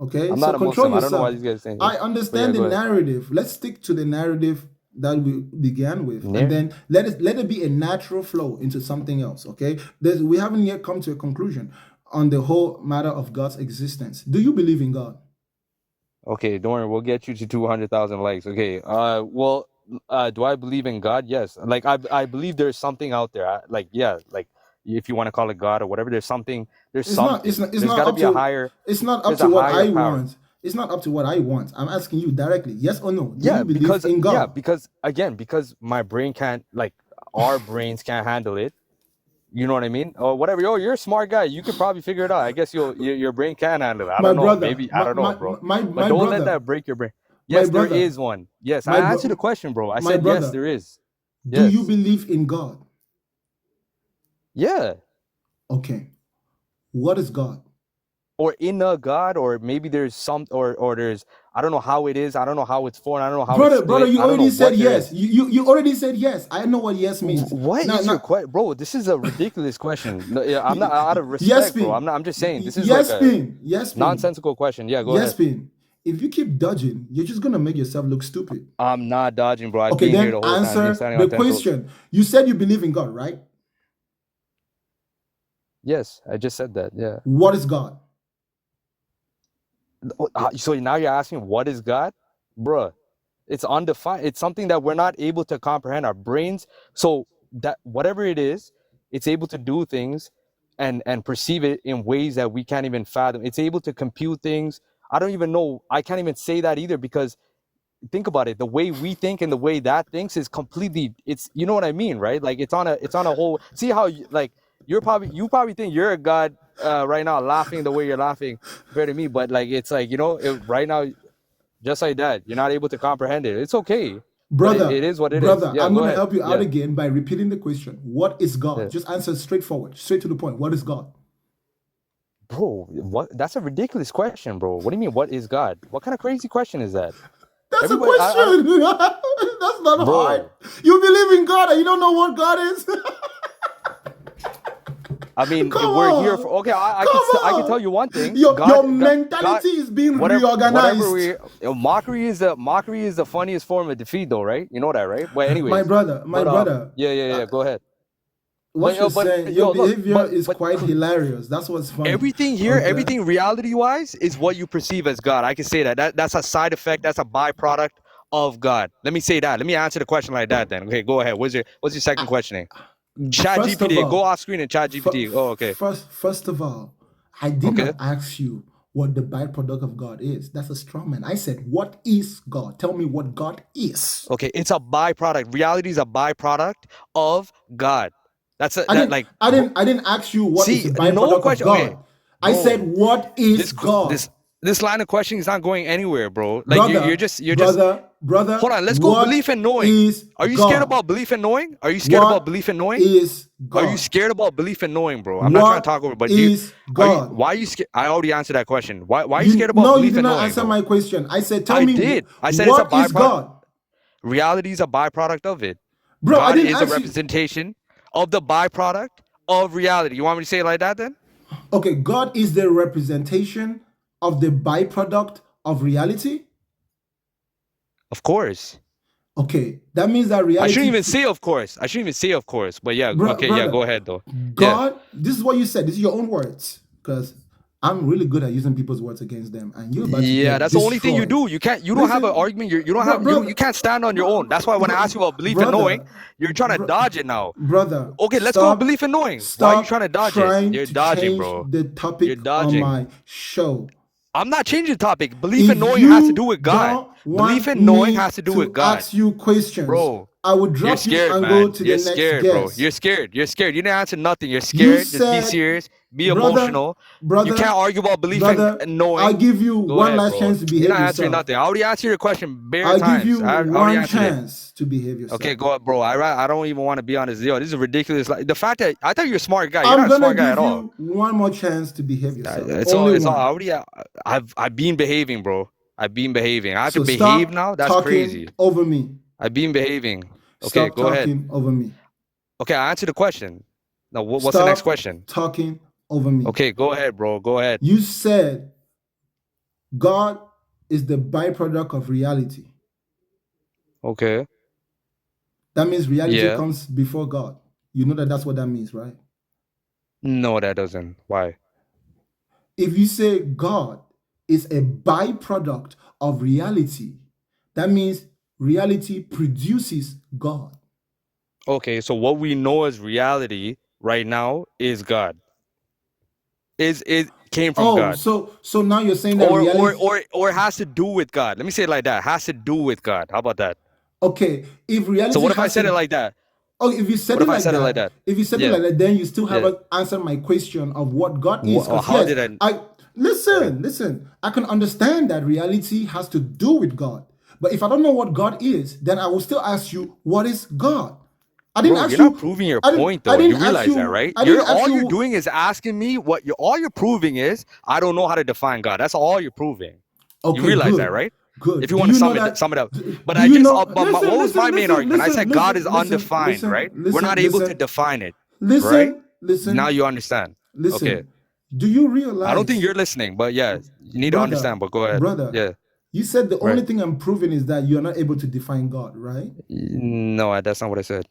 Okay, I'm not a control Muslim. yourself. I don't know why these guys are saying this. I understand the narrative. Let's stick to the narrative that we began with, and then let it be a natural flow into something else. Okay, we haven't yet come to a conclusion on the whole matter of God's existence. Do you believe in God? Okay, don't worry. We'll get you to 200,000 likes. Okay. Well, do I believe in God? Yes. Like I believe there's something out there. Like if you want to call it God or whatever, there's something. There's something. There's got to be a higher. It's not up to what I want. It's not up to what I want. I'm asking you directly, yes or no. Do you believe in God? Yeah, because my brain can't, like, our brains can't handle it. You know what I mean? Or whatever. You're a smart guy. You could probably figure it out. I guess your brain can handle it. I don't know. Maybe I don't know, bro. But don't let that break your brain. Yes, there is one. Yes, I answered the question, bro. I said yes, there is. Do you believe in God? Yeah. Okay. What is God? Or in a God, or maybe there's some, or there's, I don't know how it is. I don't know how it's formed. I don't know how it's split. Brother, you already said yes. You already said yes. I know what yes means. What is your question? Bro, this is a ridiculous question. No, I'm not out of respect, bro. I'm just saying, this is like a nonsensical question. Yeah, go ahead. If you keep dodging, you're just going to make yourself look stupid. I'm not dodging, bro. I've been here the whole time. Answer the question. You said you believe in God, right? Yes, I just said that, yeah. What is God? So now you're asking what is God? Bruh, it's undefined. It's something that we're not able to comprehend. Our brains, so that whatever it is, it's able to do things and perceive it in ways that we can't even fathom. It's able to compute things. I don't even know. I can't even say that either, because think about it. The way we think and the way that thinks is completely, it's, you know what I mean, right? Like it's on a whole, see how you probably think you're a God right now, laughing the way you're laughing compared to me, but like it's like, right now Just like that. You're not able to comprehend it. It's okay. But Brother, it is what it is. brother, Yeah, I'm go going to ahead. help you out Yeah. again by repeating the question. What is God? Yeah. Just answer straightforward, straight to the point. What is God? Bro, what? That's a ridiculous question, bro. What do you mean, what is God? What kind of crazy question is that? That's Everybody, a question. That's not bro, hard. You believe in God and you don't know what God is? I mean, Come we're here on. for. Okay, I Come can tell on. you one thing. Your God, mentality is being whatever reorganized. mockery is the funniest form of defeat, though, right? You know that, right? But anyways, My brother. yeah. Go ahead. What you're saying, your look, behavior is quite hilarious. That's what's funny. everything here, Okay. everything reality-wise is what you perceive as God. I can say that. That's a side effect. That's a byproduct of God. Let me say that. Let me answer the question like that. Then, okay, go ahead. What's your second questioning? Chat First of GPT. all- Go off screen and chat GPT. Oh, okay. First of all, I did Okay. not ask you what the byproduct of God is. That's a strong man. I said, what is God? Tell me what God is. Okay, it's a byproduct. Reality is a byproduct of God. That's I didn't ask you what is the byproduct of God. Okay, I bro, said, what is God? This line of questioning is not going anywhere, bro. Like Brother, you're just brother. hold on. Let's go what belief and knowing. is Are you God? scared about belief and knowing? Are you scared What about belief and knowing? is God? Are you scared about belief and knowing, bro? I'm not trying to talk over, but God? why are you scared? I already answered that question. Why are you scared about No, belief you did and not knowing? answer Though? my question. I said, tell I me did. I said what it's a byproduct. is God? Reality is a byproduct of it. Bro, God I didn't is a ask you. representation of the byproduct of reality. You want me to say it like that then? Okay, God is the representation of the byproduct of reality. Of course. Okay, that means that reality. I shouldn't even say of course. But yeah, okay, yeah, go ahead though. God, this is what you said. This is your own words. Because I'm really good at using people's words against them, and you're about to get that's the only thing you destroyed. do. You don't have an argument. You can't stand on your own. That's why when I ask you about belief and knowing, you're trying to dodge it now. Brother. Okay, let's go belief and knowing. Why are you trying to dodge it? You're dodging, bro. The topic You're dodging. on my show. I'm not changing the topic. Belief and knowing has to do with God. Belief and knowing has to do with God. Ask you questions, bro. I would drop You're scared, you and man. go to You're the next scared, guest. bro. You're scared. You didn't answer nothing. You're scared. Just be serious. Be emotional. Brother, you can't argue about belief and knowing. I'll give you Go one ahead, last bro. chance to behave You're not yourself. answering nothing. I already answered your question bare I'll times. give you one chance to behave yourself. Okay, go ahead, bro. I don't even want to be on this deal. This is ridiculous. Like the fact that I thought you're a smart guy. You're not a smart guy at all. I'm gonna give you one more chance to behave yourself. It's all. I already. I've been behaving, bro. I've been behaving. I have to behave now. That's crazy. Over me. I've been behaving. Okay, Stop go ahead. talking over me. Okay, I answered the question. Now, what's the next question? Talking over me. Okay, go ahead, bro. Go ahead. You said God is the byproduct of reality. Okay. That means reality comes before God. You know that's what that means, right? No, that doesn't. Why? If you say God is a byproduct of reality, that means reality produces God. Okay, so what we know as reality right now is God. It came from God. So now you're saying that reality or has to do with God. Let me say it like that. Has to do with God. How about that? Okay, if reality. So what if I said it like that? Oh, if you said it like that. If you said it like that, then you still haven't answered my question of what God is. How did I? Listen. I can understand that reality has to do with God, but if I don't know what God is, then I will still ask you, what is God? I didn't ask you. You're not proving your point, though. You realize that, right? All you're doing is asking me all you're proving is I don't know how to define God. That's all you're proving. Okay, you realize that, right? Good. If you want to sum it up. But what was my main argument? I said God is undefined, right? We're not able to define it. Right? Listen. Now you understand. Listen. Okay. Do you realize? I don't think you're listening, but yeah, you need to understand. But go ahead. Brother. Yeah. You said the only thing I'm proving is that you're not able to define God, right? No, that's not what I said.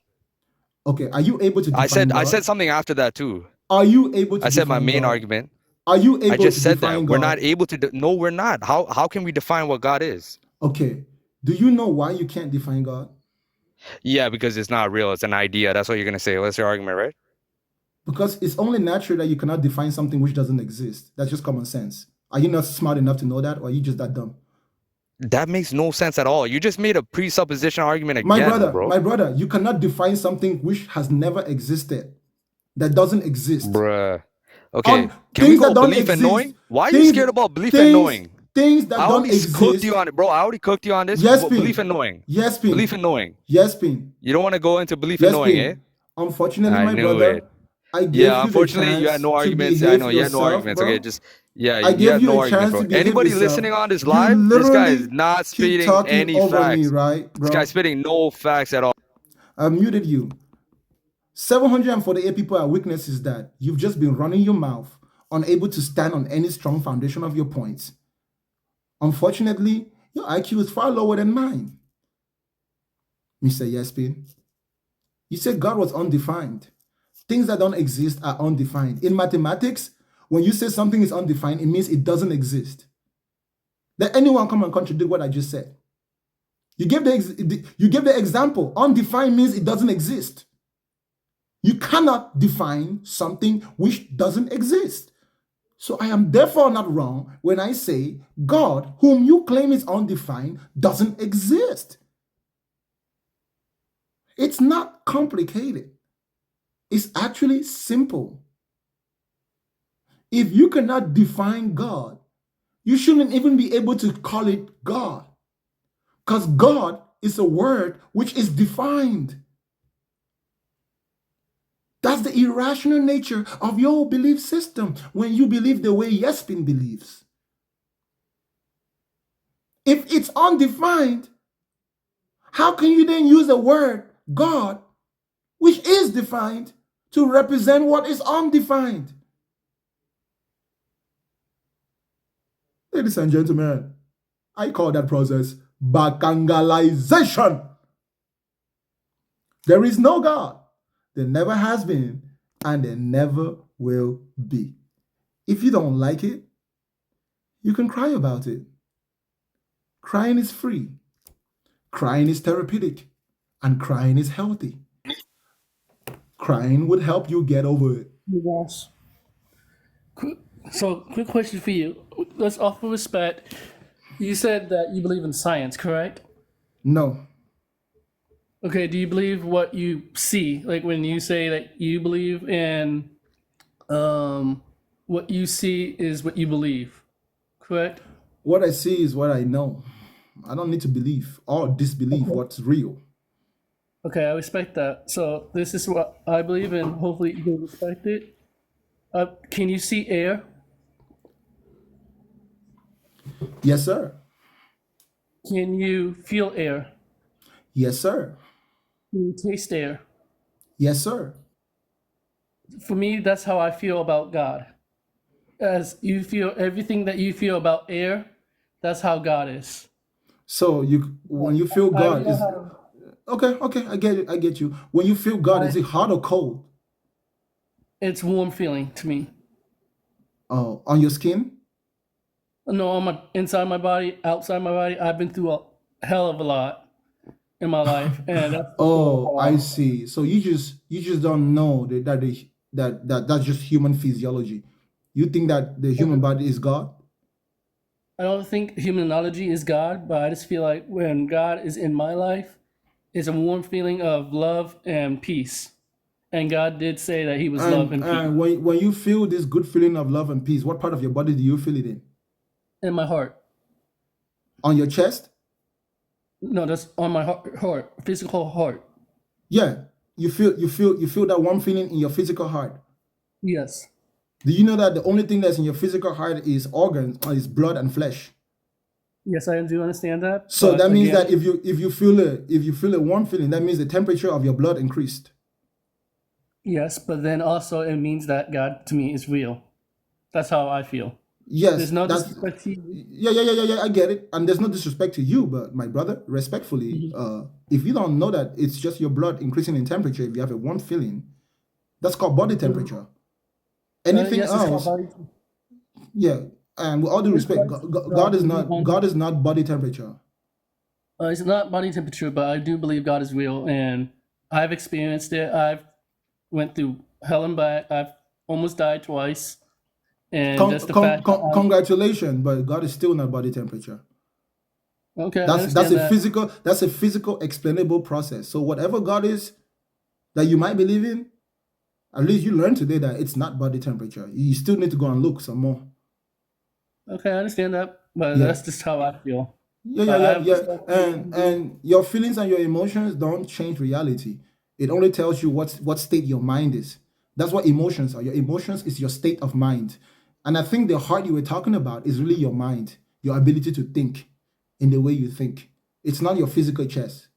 Okay, are you able to define God? I said something after that too. Are you able to? I said my main argument. Are you able to define God? I just said that. We're not able to. No, we're not. How can we define what God is? Okay. Do you know why you can't define God? Yeah, because it's not real. It's an idea. That's what you're gonna say. What's your argument, right? Because it's only natural that you cannot define something which doesn't exist. That's just common sense. Are you not smart enough to know that, or are you just that dumb? That makes no sense at all. You just made a presupposition argument again, bro. My brother, you cannot define something which has never existed, that doesn't exist. Bruh. Okay, can we go belief and knowing? Why are you scared about belief and knowing? things that I don't already cooked exist. you on it, bro. I already cooked you on this. Yes, Belief Pin. in knowing. Yes, Belief Pin. in knowing. Yes, Pin. You don't want to go into belief in Yes, knowing, eh? Pin. Unfortunately, I my knew it. brother, I gave Yeah, you the unfortunately, you had chance no to arguments. I behave know you had no yourself, arguments. Okay, bro. just yeah, I you gave had you no a arguments, chance bro. to behave Anybody yourself. listening on this You live, this guy is literally not keep spitting talking any over me, facts. right, This guy's bro? spitting no facts at all. I muted you. 748 people are witnesses that you've just been running your mouth, unable to stand on any strong foundation of your points. Unfortunately, your IQ is far lower than mine. Mr. Yespin, you said God was undefined. Things that don't exist are undefined. In mathematics, when you say something is undefined, it means it doesn't exist. Let anyone come and contradict what I just said. You gave the example. Undefined means it doesn't exist. You cannot define something which doesn't exist. So I am therefore not wrong when I say God, whom you claim is undefined, doesn't exist. It's not complicated. It's actually simple. If you cannot define God, you shouldn't even be able to call it God. Because God is a word which is defined. That's the irrational nature of your belief system when you believe the way Yespin believes. If it's undefined, how can you then use the word God, which is defined, to represent what is undefined? Ladies and gentlemen, I call that process Bakangalization. There is no God. There never has been, and there never will be. If you don't like it, you can cry about it. Crying is free. Crying is therapeutic. And crying is healthy. Crying would help you get over it. Yes. So, quick question for you. Let's offer respect. You said that you believe in science, correct? No. Okay, do you believe what you see? Like when you say that you believe in what you see is what you believe, correct? What I see is what I know. I don't need to believe or disbelieve what's real. Okay, I respect that. So this is what I believe in. Hopefully you will respect it. Can you see air? Yes, sir. Can you feel air? Yes, sir. Can you taste air? Yes, sir. For me, that's how I feel about God. As you feel everything that you feel about air, that's how God is. So when you feel I God don't know is okay, I get it, I get you. When you feel God, is it hot or cold? It's warm feeling to me. Oh, on your skin? No, on my inside my body, outside my body. I've been through a hell of a lot in my life, and that's Oh, I see. So you just don't know that's just human physiology. You think that the human body is God? I don't think humanology is God, but I just feel like when God is in my life, it's a warm feeling of love and peace. And God did say that He was love and peace. And when you feel this good feeling of love and peace, what part of your body do you feel it in? In my heart. On your chest? No, that's on my heart, physical heart. Yeah, you feel that warm feeling in your physical heart. Yes. Do you know that the only thing that's in your physical heart is organs, or is blood and flesh? Yes, I do understand that. So that means that if you feel a warm feeling, that means the temperature of your blood increased. Yes, but then also it means that God to me is real. That's how I feel. Yes, there's no disrespect to you. Yeah, I get it. And there's no disrespect to you, but my brother, respectfully, if you don't know that it's just your blood increasing in temperature, if you have a warm feeling, that's called body temperature. Anything else? Yeah, and with all due respect, God is not body temperature. It's not body temperature, but I do believe God is real, and I've experienced it. I've went through hell and back. I've almost died twice. And that's the fact. Congratulations, but God is still not body temperature. Okay, that's a physical explainable process. So whatever God is that you might believe in, at least you learned today that it's not body temperature. You still need to go and look some more. Okay, I understand that. but Yeah. that's just how I feel. Yeah, But yeah, I yeah, have yeah. respect for And your feelings and your emotions don't change reality. It only tells you what state your mind is. That's what emotions are. Your emotions is your state of mind. And I think the heart you were talking about is really your mind, your ability to think in the way you think. It's not your physical chest.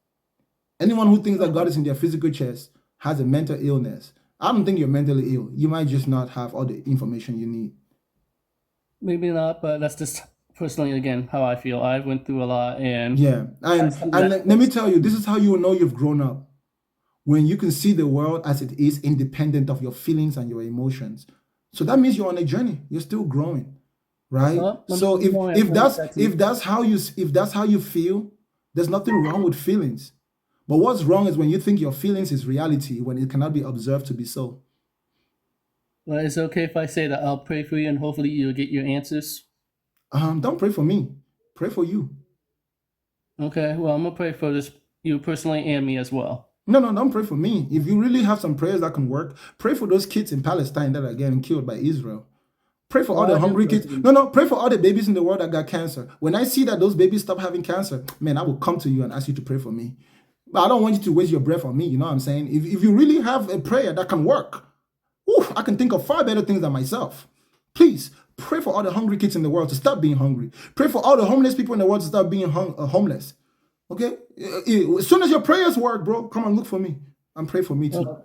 Anyone who thinks that God is in their physical chest has a mental illness. I don't think you're mentally ill. You might just not have all the information you need. maybe not, but that's just personally again how I feel. I went through a lot, and Yeah. that's And something that let me tell you, this is how you will know you've grown up. When you can see the world as it is, independent of your feelings and your emotions. So that means you're on a journey. You're still growing, right? well, So I'm going at once, if that's how you feel, there's nothing wrong with feelings. But what's wrong is when you think your feelings is reality when it cannot be observed to be so. Well, is it okay if I say that I'll pray for you and hopefully you'll get your answers? Don't pray for me. Pray for you. Okay, well, I'm gonna pray for this you personally and me as well. No, don't pray for me. If you really have some prayers that can work, pray for those kids in Palestine that are getting killed by Israel. Pray for all the I do hungry pray kids. for you. No, pray for all the babies in the world that got cancer. When I see that those babies stop having cancer, man, I will come to you and ask you to pray for me. But I don't want you to waste your breath on me. You know what I'm saying? If you really have a prayer that can work, I can think of far better things than myself. Please pray for all the hungry kids in the world to stop being hungry. Pray for all the homeless people in the world to stop being homeless. Okay? As soon as your prayers work, bro, come and look for me and pray for me too. No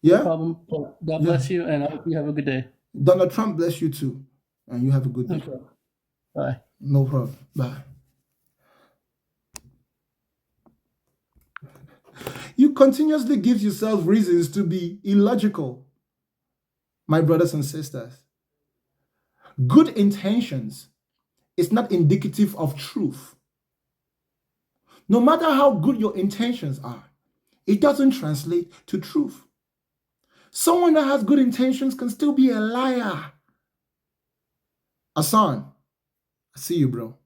Yeah? problem. Well, God Yeah. bless you, and I hope you have a good day. Donald Trump bless you too. And you have a good day. Okay. Bye. No problem. Bye. You continuously give yourself reasons to be illogical, my brothers and sisters. Good intentions is not indicative of truth. No matter how good your intentions are, it doesn't translate to truth. Someone that has good intentions can still be a liar. Asan, I see you, bro.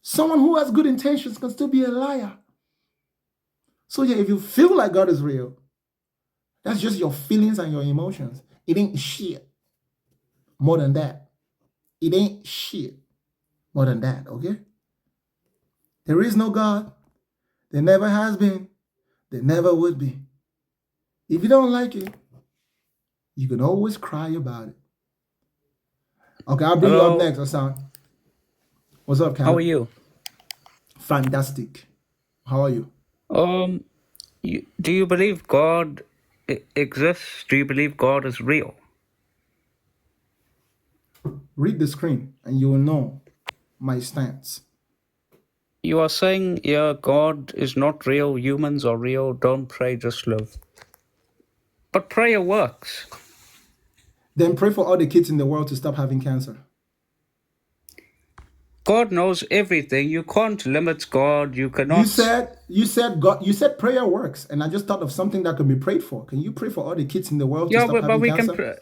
Someone who has good intentions can still be a liar. So yeah, if you feel like God is real, that's just your feelings and your emotions. It ain't shit more than that. It ain't shit more than that, okay? There is no God. There never has been. There never would be. If you don't like it, you can always cry about it. Okay, I'll bring you up next, Hassan. What's up, Cam? How are you? Fantastic. How are you? Do you believe God exists? Do you believe God is real? Read the screen and you will know my stance. You are saying, yeah, God is not real, humans are real, don't pray, just live. But prayer works. Then pray for all the kids in the world to stop having cancer. God knows everything. You can't limit God. You cannot. You said God. You said prayer works, and I just thought of something that can be prayed for. Can you pray for all the kids in the world to stop but having we cancer? can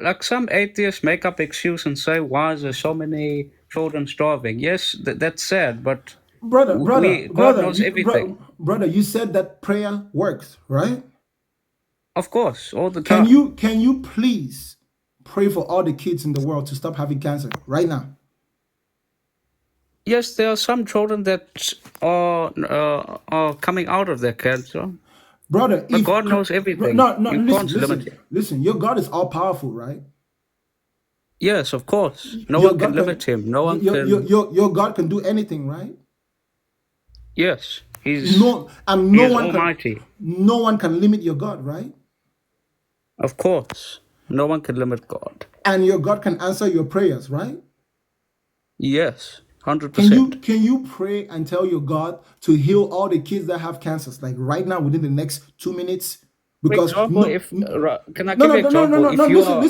like some atheists make up excuse and say, why is there so many children starving? Yes, that's sad, but brother, God knows everything. Brother, you said that prayer works, right? Of course, all the time. Can you please pray for all the kids in the world to stop having cancer right now? Yes, there are some children that are coming out of their cancer. Brother, but God knows everything. Listen, your God is all powerful, right? Yes, of course. No one can limit him. No one can. Your God can do anything, right? Yes, he's almighty. No one can limit your God, right? Of course, no one can limit God. And your God can answer your prayers, right? Yes. 100%. Can you pray and tell your God to heal all the kids that have cancers, like right now within the next 2 minutes? Because can I give an example?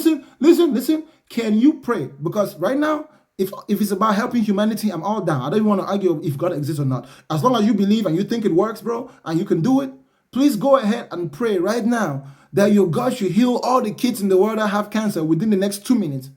Listen. Can you pray? Because right now, if it's about helping humanity, I'm all down. I don't even want to argue if God exists or not. As long as you believe and you think it works, bro, and you can do it, please go ahead and pray right now that your God should heal all the kids in the world that have cancer within the next 2 minutes.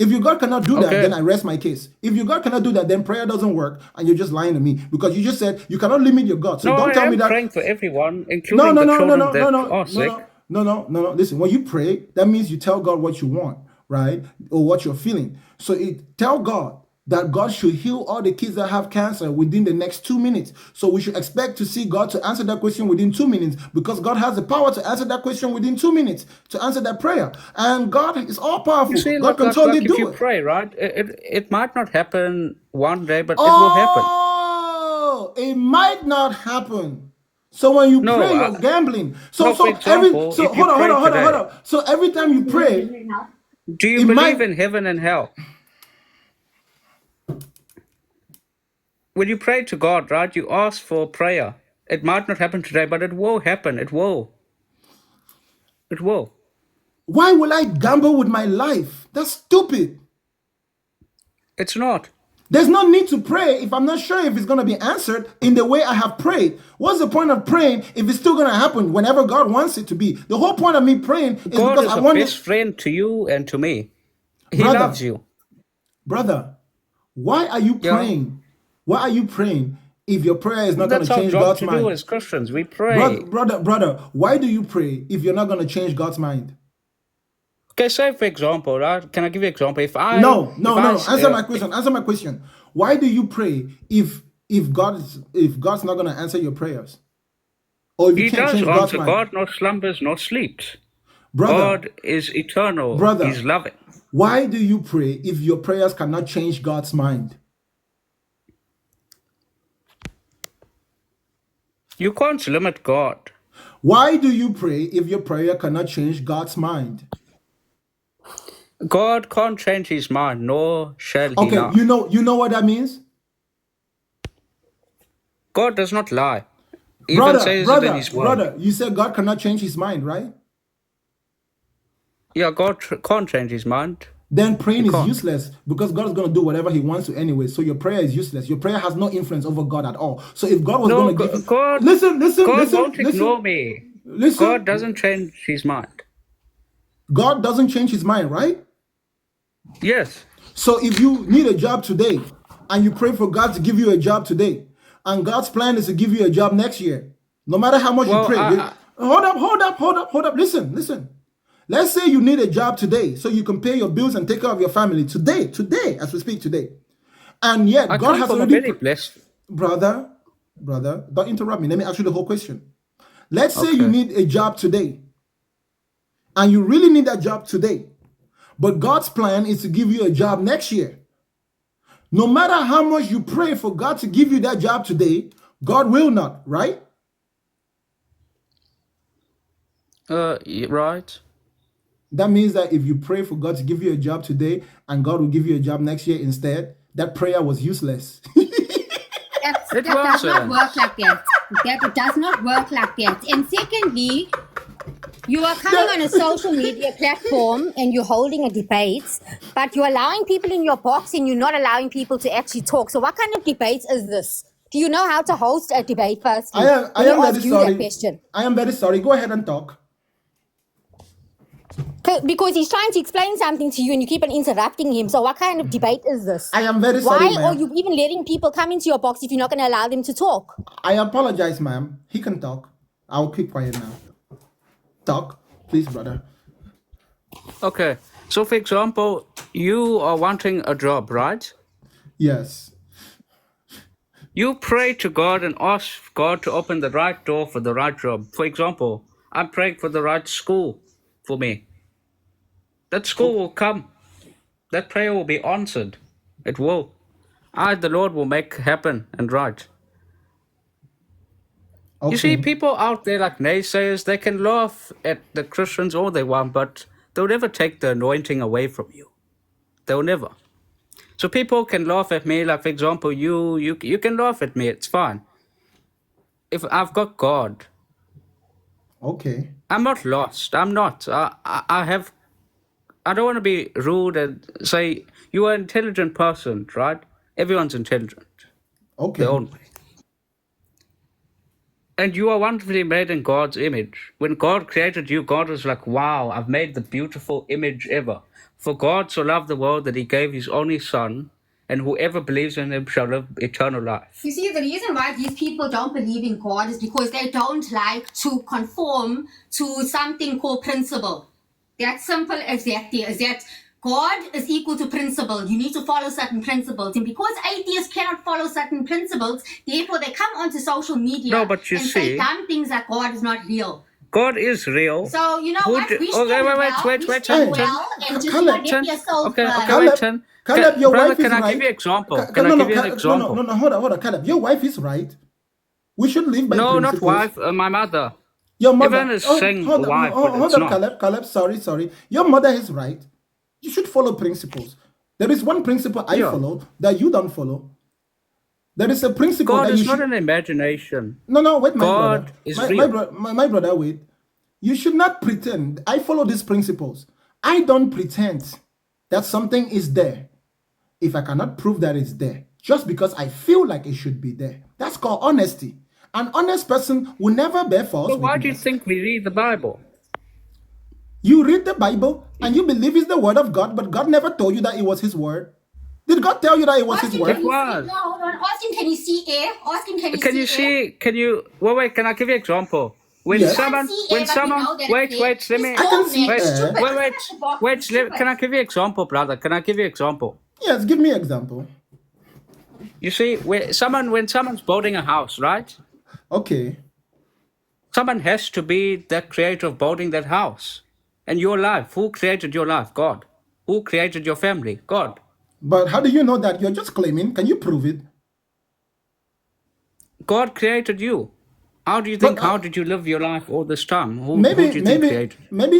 If your God cannot do that, then I rest my case. If your God cannot do that, then prayer doesn't work, and you're just lying to me because you just said you cannot limit your God. So don't tell me that. I'm praying for everyone, including the children that are sick. No. Listen, when you pray, that means you tell God what you want. right? Or what you're feeling. So tell God that God should heal all the kids that have cancer within the next 2 minutes. So we should expect to see God to answer that question within 2 minutes, because God has the power to answer that question within 2 minutes, to answer that prayer. And God is all You powerful. see, God can totally if you do it. pray, right, it might not happen one day, but it will happen. Oh, it might not happen. So when you No, pray, you're gambling. no, for example, if you Hold on, hold pray on, hold on, hold today, on. So every time you pray, do you it believe might. in heaven and hell? When you pray to God, right, you ask for prayer. It might not happen today, but it will happen. It will. It will. Why will I gamble with my life? That's stupid. It's not. There's no need to pray if I'm not sure if it's going to be answered in the way I have prayed. What's the point of praying if it's still going to happen whenever God wants it to be? The whole point of me praying is God because is I a want best it. friend to you and to me. He Brother, loves you. brother, why are you Yeah. praying? Why are you praying if your prayer is not going to That's our change job God's to do mind? as Christians. We pray. Brother, why do you pray if you're not going to change God's mind? Okay, say for example, right? Can I give you an example? No. Answer my question. Answer my question. Why do you pray if God's not going to answer your prayers, or if you He can't does change God's answer. mind? God not slumbers nor sleeps. Brother, God is eternal. brother, He's loving. why do you pray if your prayers cannot change God's mind? You can't limit God. Why do you pray if your prayer cannot change God's mind? God can't change his mind, nor shall he Okay, lie. you know what that means? God does not lie. Even says it in his word. Brother, you said God cannot change his mind, right? Yeah, God can't change his mind. Then He praying is can't. useless because God is going to do whatever he wants to anyway. So your prayer is useless. Your prayer has no influence over God at all. So if God was No, going to give you... God won't ignore me. God doesn't change his mind. God doesn't change his mind, right? Yes. So if you need a job today and you pray for God to give you a job today, and God's plan is to give you a job next year, no matter how much you pray... Hold up. Listen. Let's say you need a job today so you can pay your bills and take care of your family today, as we speak today. And yet, I God come has from a already... very blessed... Brother, don't interrupt me. Let me ask you the whole question. Let's say you Okay. need a job today, and you really need that job today, but God's plan is to give you a job next year. No matter how much you pray for God to give you that job today, God will not, right? Right. That means that if you pray for God to give you a job today and God will give you a job next year instead, that prayer was useless. It That does not wasn't. work like that. That does not work like that. And secondly, you are coming on a social media platform and you're holding a debate, but you're allowing people in your box and you're not allowing people to actually talk. So what kind of debate is this? Do you know how to host a debate firstly? I Let am me very ask you that sorry. question. I am very sorry. Go ahead and talk. Because he's trying to explain something to you and you keep on interrupting him. So what kind of debate is this? I am very sorry, Why are ma'am. you even letting people come into your box if you're not going to allow them to talk? I apologize, ma'am. He can talk. I'll keep quiet now. Talk, please, brother. Okay. So, for example, you are wanting a job, right? Yes. You pray to God and ask God to open the right door for the right job. For example, I'm praying for the right school for me. That school will come. That prayer will be answered. It will. The Lord will make happen and right. You see, Okay. people out there like naysayers, they can laugh at the Christians all they want, but they'll never take the anointing away from you. They'll never. So people can laugh at me, like for example, you can laugh at me, it's fine. If I've got God, Okay. I'm not lost. I'm not. I don't want to be rude and say you are an intelligent person, right? Everyone's intelligent, their Okay. own way. And you are wonderfully made in God's image. When God created you, God was like, wow, I've made the beautiful image ever. For God so loved the world that he gave his only son, and whoever believes in him shall live eternal life. You see, the reason why these people don't believe in God is because they don't like to conform to something called principle. That's simple as that. God is equal to principle. You need to follow certain principles. And because atheists cannot follow certain principles, therefore they come onto social media No, but you and say see, dumb things like God is not real. God is real. So, you know Who what? d- Wish okay, them wait, well. wait, Wish wait, them Chen, well. And just, Caleb, get yourself... Okay, wait, Caleb, Chen. Caleb, your Brother, wife is can I right. give you example? Ca- Can I no, no, give you an Ca- example? no, hold on, Caleb. Your wife is right. We should live by No, not principles. wife, my mother. Your Even mother. is saying wife, but Hold it's up, not. Caleb. Sorry. Your mother is right. You should follow principles. There is one principle I Yeah. follow that you don't follow. There is a principle God that is you not should. an imagination. No, wait, my God brother. is My real. brother, wait. You should not pretend. I follow these principles. I don't pretend that something is there if I cannot prove that it's there, just because I feel like it should be there. That's called honesty. An honest person will never bear false But why do you witness. think we read the Bible? You read the Bible and you believe it's the word of God, but God never told you that it was his word. Did God tell you that it was his Ask him, word? can you see... No, hold on. Ask him, can you see air? Ask him, can you Can you see air? see? Can you? Wait. Can I give you an example? When Yes. someone, See when air, but we someone, know that wait. it's there. Let me. I can see Wait, air. Can I give you an example, brother? Can I give you an example? Yes, give me an example. You see, when someone's building a house, right? Okay. Someone has to be the creator of building that house. And your life, who created your life? God. Who created your family? God. But how do you know that? You're just claiming. Can you prove it? God created you. How do you But think? How did you live your life all this time? Who maybe, do you think maybe, created? maybe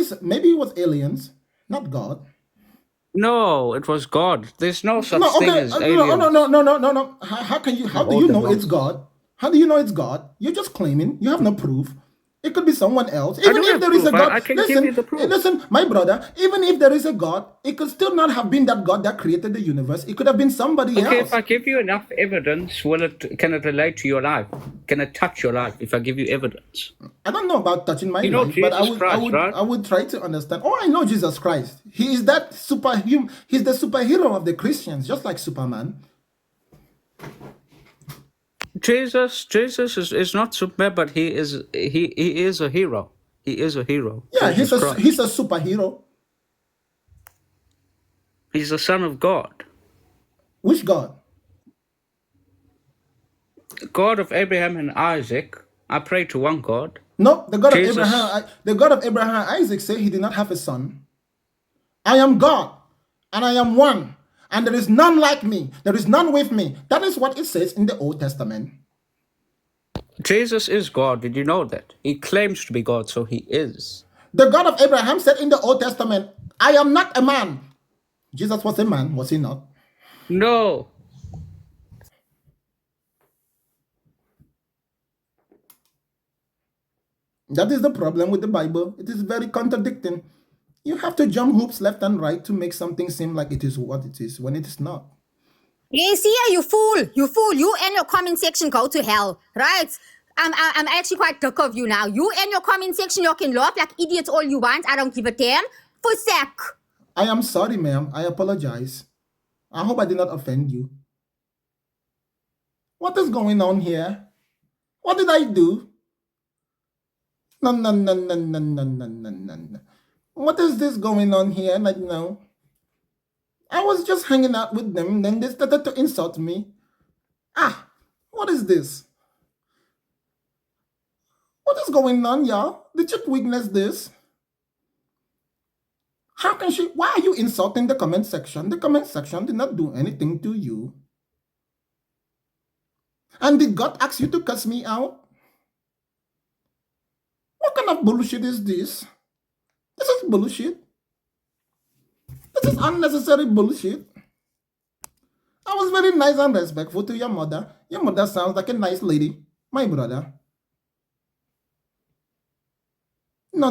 it was aliens, not God. No, it was God. There's no such No, thing okay. as No, no, aliens. no, no, no, no. How can you? How do All you the know it's nonsense. God? How do you know it's God? You're just claiming. You have no proof. It could be someone else. I Even do if have there is a proof. God, I can give you the proof. listen, my brother. Even if there is a God, it could still not have been that God that created the universe. It could have been somebody Okay, else. if I give you enough evidence, can it relate to your life? Can it touch your life if I give you evidence? I don't know about touching my You know life, but Jesus Christ, right? I would try to understand. Oh, I know Jesus Christ. He is that superhuman. He's the superhero of the Christians, just like Superman. Jesus is not Superman, but he is a hero. He is a hero. Yeah, Jesus Christ. he's a superhero. He's the Son of God. Which God? God of Abraham and Isaac. I pray to one God. No, the God Jesus. of Abraham. The God of Abraham and Isaac said he did not have a son. I am God, and I am one, and there is none like me. There is none with me. That is what it says in the Old Testament. Jesus is God. Did you know that? He claims to be God, so he is. The God of Abraham said in the Old Testament, I am not a man. Jesus was a man, was he not? No. That is the problem with the Bible. It is very contradicting. You have to jump hoops left and right to make something seem like it is what it is when it is not. Yeah, see, you fool. You fool. You and your comment section go to hell, right? I'm actually quite sick of you now. You and your comment section, you can laugh like idiots all you want. I don't give a damn. For sec. I am sorry, ma'am. I apologize. I hope I did not offend you. What is going on here? What did I do? No. What is this going on here right now? I was just hanging out with them, then they started to insult me. What is this? What is going on, y'all? Did you witness this? How can she? Why are you insulting the comment section? The comment section did not do anything to you. And did God ask you to cuss me out? What kind of bullshit is this? This is bullshit. This is unnecessary bullshit. I was very nice and respectful to your mother. Your mother sounds like a nice lady. My brother. No.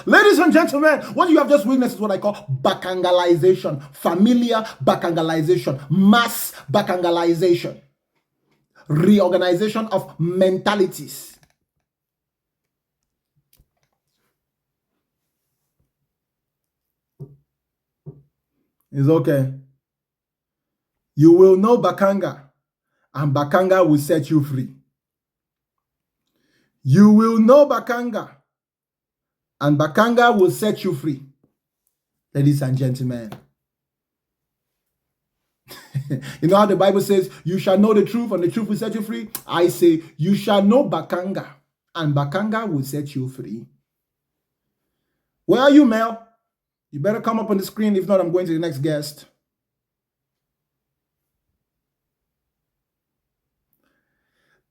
Ladies and gentlemen, what you have just witnessed is what I call bacangalization, familiar bacangalization, mass bacangalization, reorganization of mentalities. It's okay. You will know Bakanga, and Bakanga will set you free. You will know Bakanga, and Bakanga will set you free. Ladies and gentlemen, you know how the Bible says, you shall know the truth and the truth will set you free? I say, you shall know Bakanga, and Bakanga will set you free. Where are you, Mel? You better come up on the screen. If not, I'm going to the next guest.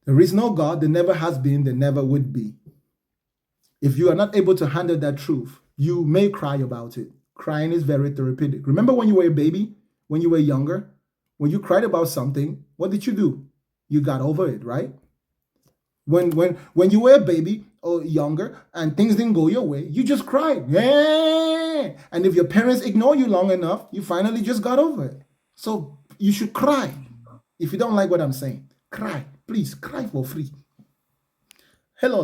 There is no God. There never has been. There never would be. If you are not able to handle that truth, you may cry about it. Crying is very therapeutic. Remember when you were a baby, when you were younger, when you cried about something, what did you do? You got over it, right? When you were a baby or younger and things didn't go your way, you just cried. Yeah. And if your parents ignore you long enough, you finally just got over it. So you should cry. If you don't like what I'm saying, cry. Please cry for free. Hello,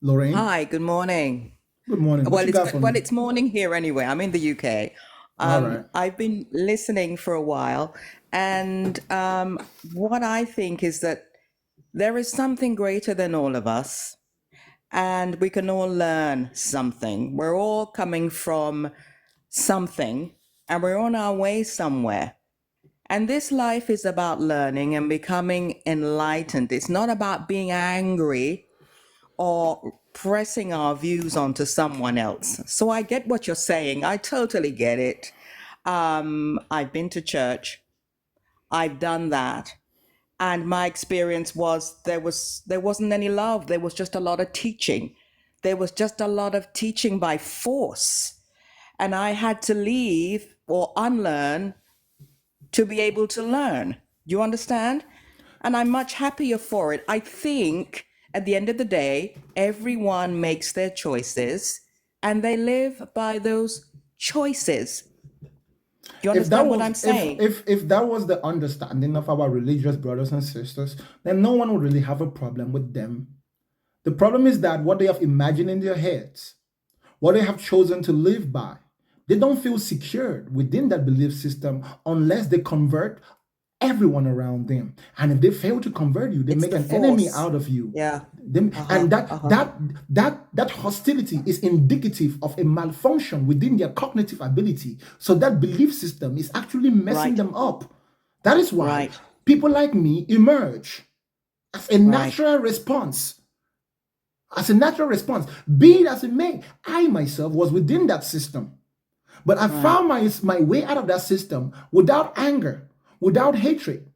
Lorraine. Hi, good morning. Good morning. What you got for me? It's morning here anyway. I'm in the UK. All right. I've been listening for a while, and what I think is that there is something greater than all of us, and we can all learn something. We're all coming from something, and we're on our way somewhere. And this life is about learning and becoming enlightened. It's not about being angry or pressing our views onto someone else. So I get what you're saying. I totally get it. I've been to church. I've done that. And my experience was there wasn't any love. There was just a lot of teaching. There was just a lot of teaching by force. And I had to leave or unlearn to be able to learn. You understand? And I'm much happier for it. I think at the end of the day, everyone makes their choices and they live by those choices. You understand what I'm saying? If that was the understanding of our religious brothers and sisters, then no one would really have a problem with them. The problem is that what they have imagined in their heads, what they have chosen to live by, they don't feel secured within that belief system unless they convert everyone around them. And if they fail to convert you, they make an enemy out of you. Yeah. And that hostility is indicative of a malfunction within their cognitive ability. So that belief system is actually messing them up. That is why people like me emerge as a natural response. As a natural response, be it as it may, I myself was within that system. But I found my way out of that system without anger, without hatred.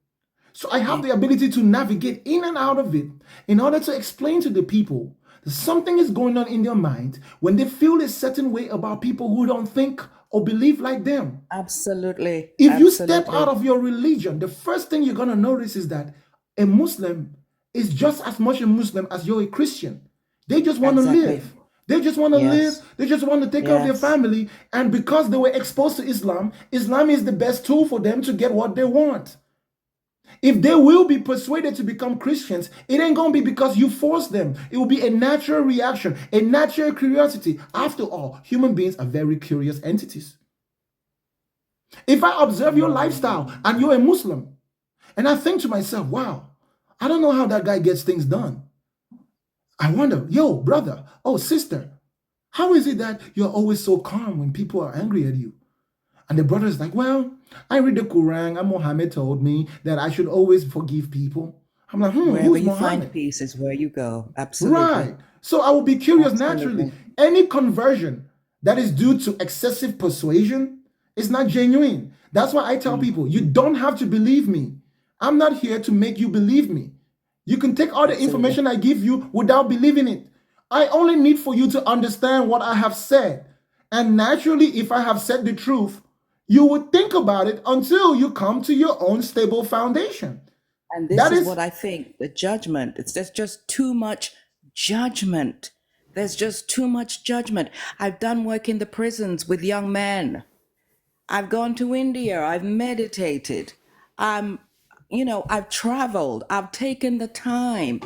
So I have the ability to navigate in and out of it in order to explain to the people that something is going on in their mind when they feel a certain way about people who don't think or believe like them. Absolutely. If you step out of your religion, the first thing you're going to notice is that a Muslim is just as much a Muslim as you're a Christian. They just want to live. They just want to live. They just want to take care of their family. And because they were exposed to Islam, Islam is the best tool for them to get what they want. If they will be persuaded to become Christians, it ain't going to be because you force them. It will be a natural reaction, a natural curiosity. After all, human beings are very curious entities. If I observe your lifestyle and you're a Muslim, and I think to myself, wow, I don't know how that guy gets things done. I wonder, yo, brother, oh, sister, how is it that you're always so calm when people are angry at you? And the brother is like, well, I read the Quran and Muhammad told me that I should always forgive people. I'm like, wherever who's you Muhammad? find peace is where you go. Absolutely. Right. So I will be curious naturally. Any conversion that is due to excessive persuasion is not genuine. That's why I tell people, you don't have to believe me. I'm not here to make you believe me. You can take all the information I give you without believing it. I only need for you to understand what I have said. And naturally, if I have said the truth, you would think about it until you come to your own stable foundation. And this is what I think, the judgment. There's just too much judgment. There's just too much judgment. I've done work in the prisons with young men. I've gone to India. I've meditated. I've traveled. I've taken the time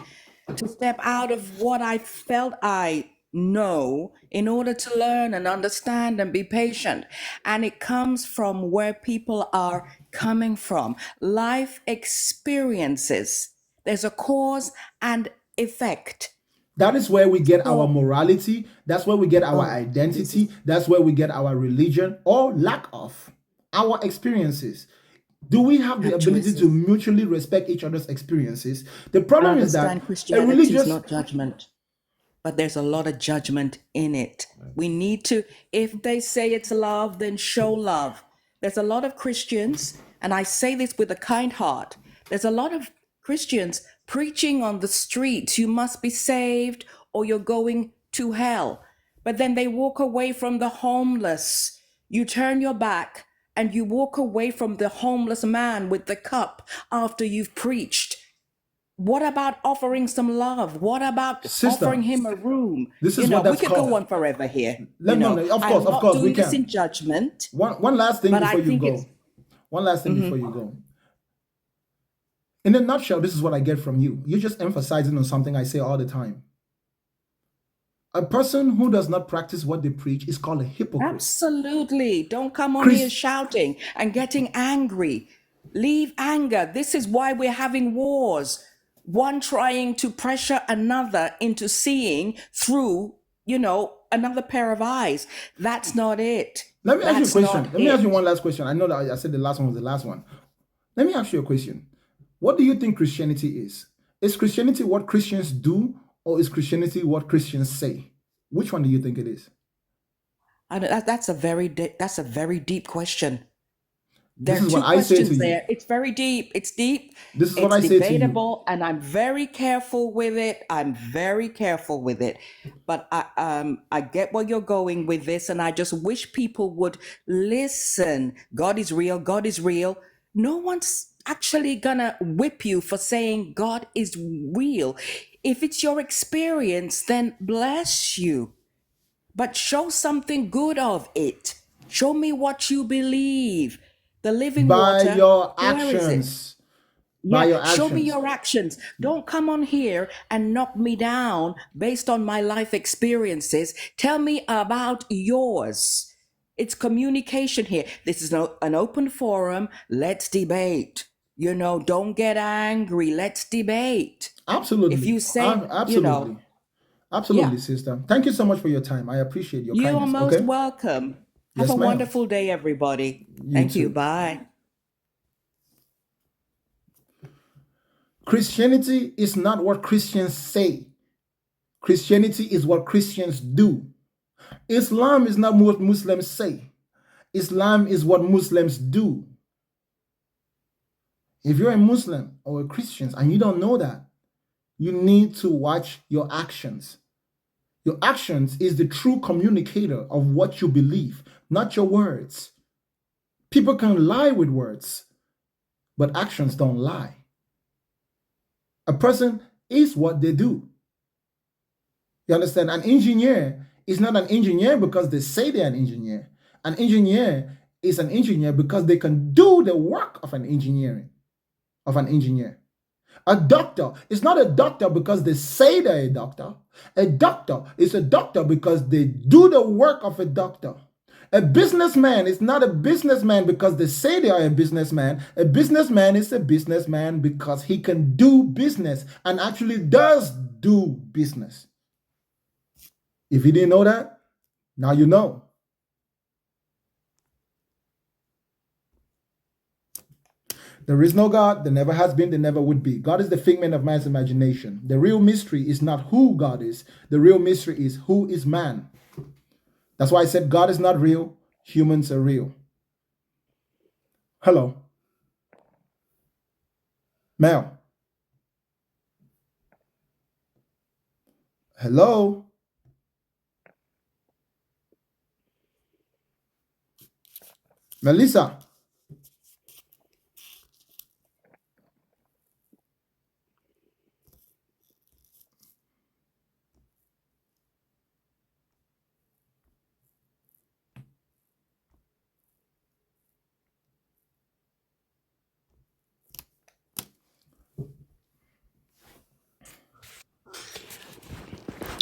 to step out of what I felt I know in order to learn and understand and be patient. And it comes from where people are coming from. Life experiences. There's a cause and effect. That is where we get our So, morality. That's where we get our oh, this identity. is That's where we get our religion or lack of our experiences. Do we have the bad ability to choices. mutually respect each other's experiences? The I problem is that understand a Christianity is religious not judgment, but there's a lot of judgment in it. We need to, if they say it's love, then show love. There's a lot of Christians, and I say this with a kind heart, there's a lot of Christians preaching on the streets, you must be saved or you're going to hell. But then they walk away from the homeless. You turn your back and you walk away from the homeless man with the cup after you've preached. What about offering some love? What about sister. offering him a room? This You is know, what we that's could go called. on forever here. Let You no, know, no, of I'm course, not we doing this can. in judgment, One last thing but I before you think go. it's One last thing before you go. In a nutshell, this is what I get from you. You're just emphasizing on something I say all the time. A person who does not practice what they preach is called a hypocrite. absolutely. Don't come on here Chris, shouting and getting angry. Leave anger. This is why we're having wars. One trying to pressure another into seeing through, you know, another pair of eyes. That's not it. let me ask you a That's question. not Let me ask you it. one last question. I know that I said the last one was the last one. Let me ask you a question. What do you think Christianity is? Is Christianity what Christians do, or is Christianity what Christians say? Which one do you think it is? That's a very deep question. There This are is what two I say to questions you. there. It's very deep. It's deep. This is what It's I say to you. debatable, and I'm very careful with it. I'm very careful with it. But I get where you're going with this, and I just wish people would listen. God is real. God is real. No one's actually gonna whip you for saying God is real. If it's your experience, then bless you. But show something good of it. Show me what you believe. The living By water, your where is it? actions. By Yeah, your show me actions. your actions. Don't come on here and knock me down based on my life experiences. Tell me about yours. It's communication here. This is an open forum. Let's debate. You know, don't get angry. Let's debate. Absolutely. If you say, Absolutely. you know, Absolutely, yeah, sister. Thank you so much for your time. I appreciate your you are kindness. most Okay? welcome. Have Yes, a ma'am. wonderful day, everybody. You Thank you. too. Bye. Christianity is not what Christians say. Christianity is what Christians do. Islam is not what Muslims say. Islam is what Muslims do. If you're a Muslim or a Christian and you don't know that, you need to watch your actions. Your actions is the true communicator of what you believe, not your words. People can lie with words, but actions don't lie. A person is what they do. You understand? An engineer is not an engineer because they say they're an engineer. An engineer is an engineer because they can do the work of an engineer. A doctor is not a doctor because they say they're a doctor. A doctor is a doctor because they do the work of a doctor. A businessman is not a businessman because they say they are a businessman. A businessman is a businessman because he can do business and actually does do business. If you didn't know that, now you know. There is no God, there never has been, there never would be. God is the figment of man's imagination. The real mystery is not who God is. The real mystery is who is man. That's why I said God is not real, humans are real. Hello. Mel. Hello. Melissa.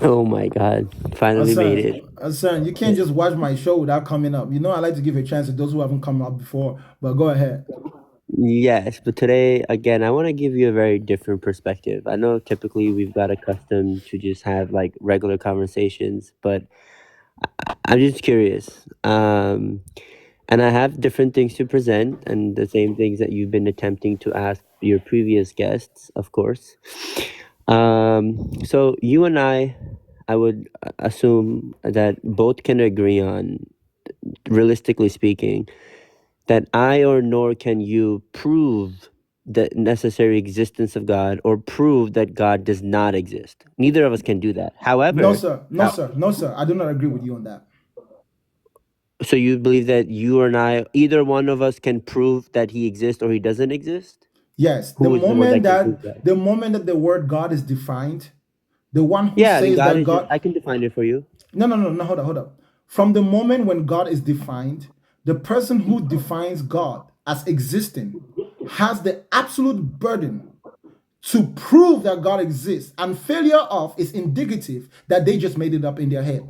Oh my God! Finally made it. Hassan, you can't just watch my show without coming up. You know I like to give a chance to those who haven't come up before, but go ahead. Yes, but today, again, I want to give you a very different perspective. I know typically we've got accustomed to just have like regular conversations, but I'm just curious. And I have different things to present, and the same things that you've been attempting to ask your previous guests, of course. So you and I would assume that both can agree on, realistically speaking, that I or nor can you prove the necessary existence of God or prove that God does not exist. Neither of us can do that. No, However, sir. No, sir. No, sir. I do not agree with you on that. so you believe that you or I, either one of us, can prove that he exists or he doesn't exist? Yes, Who is the one that can prove that? the moment that the word God is defined, the one who Yeah, I mean, says God that is just, God, I can define it for you. no, hold up, hold up. From the moment when God is defined, the person who defines God as existing has the absolute burden to prove that God exists, and failure of is indicative that they just made it up in their head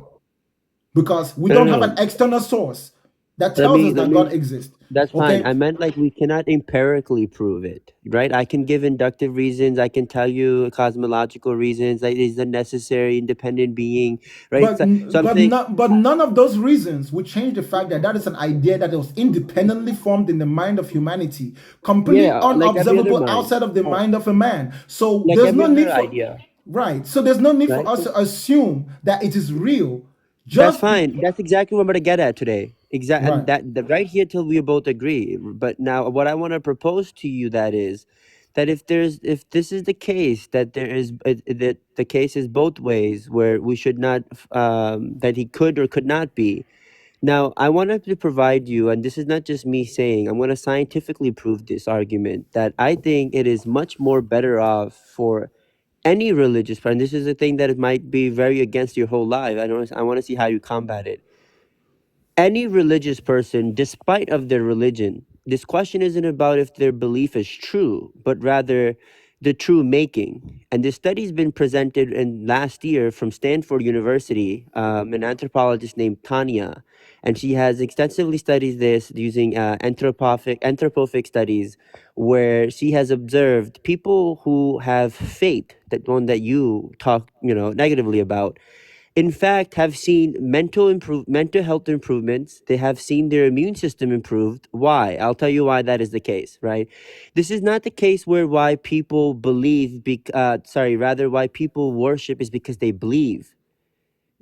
because we No, don't no, have an no. external source that Let tells me, us let that me, God exists. that's fine. Okay, I meant like we cannot empirically prove it, right? I can give inductive reasons. I can tell you cosmological reasons. That is a necessary independent being, right? but So I'm saying, but none of those reasons would change the fact that that is an idea that was independently formed in the mind of humanity, completely yeah, like every other unobservable mind, outside of the mind of a man. So like there's every no other need for idea, right. So there's no need for right? us to assume that it is real. That's Just fine. That's exactly what I'm going to get at today. And right. that right here till we both agree. But now, what I want to propose to you that is that if this is the case, that there is that the case is both ways, where we should not that he could or could not be. Now, I wanted to provide you, and this is not just me saying, I'm going to scientifically prove this argument, that I think it is much more better off for any religious person. This is a thing that it might be very against your whole life. I want to see how you combat it. Any religious person, despite of their religion, this question isn't about if their belief is true, but rather the true making. And this study's been presented in last year from Stanford University, an anthropologist named Tanya, and she has extensively studied this using anthroposophic studies, where she has observed people who have faith, that one that you talk, negatively about, in fact, have seen mental health improvements. They have seen their immune system improved. Why? I'll tell you why that is the case, right? This is not the case where why people believe rather why people worship is because they believe.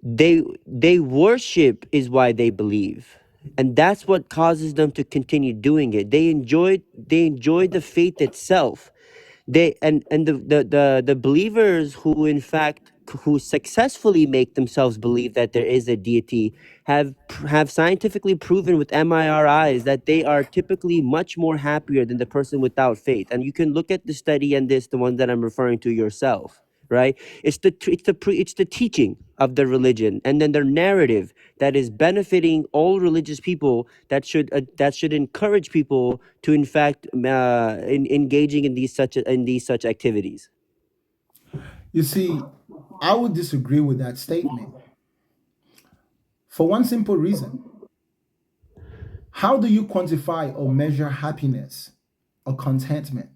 They worship is why they believe. And that's what causes them to continue doing it. They enjoy the faith itself. The believers who in fact who successfully make themselves believe that there is a deity have scientifically proven with MRIs that they are typically much more happier than the person without faith. And you can look at the study and the one that I'm referring to yourself, right? It's the teaching of the religion, and then their narrative that is benefiting all religious people, that should encourage people to in fact engaging in these such activities. You see, I would disagree with that statement for one simple reason. How do you quantify or measure happiness or contentment?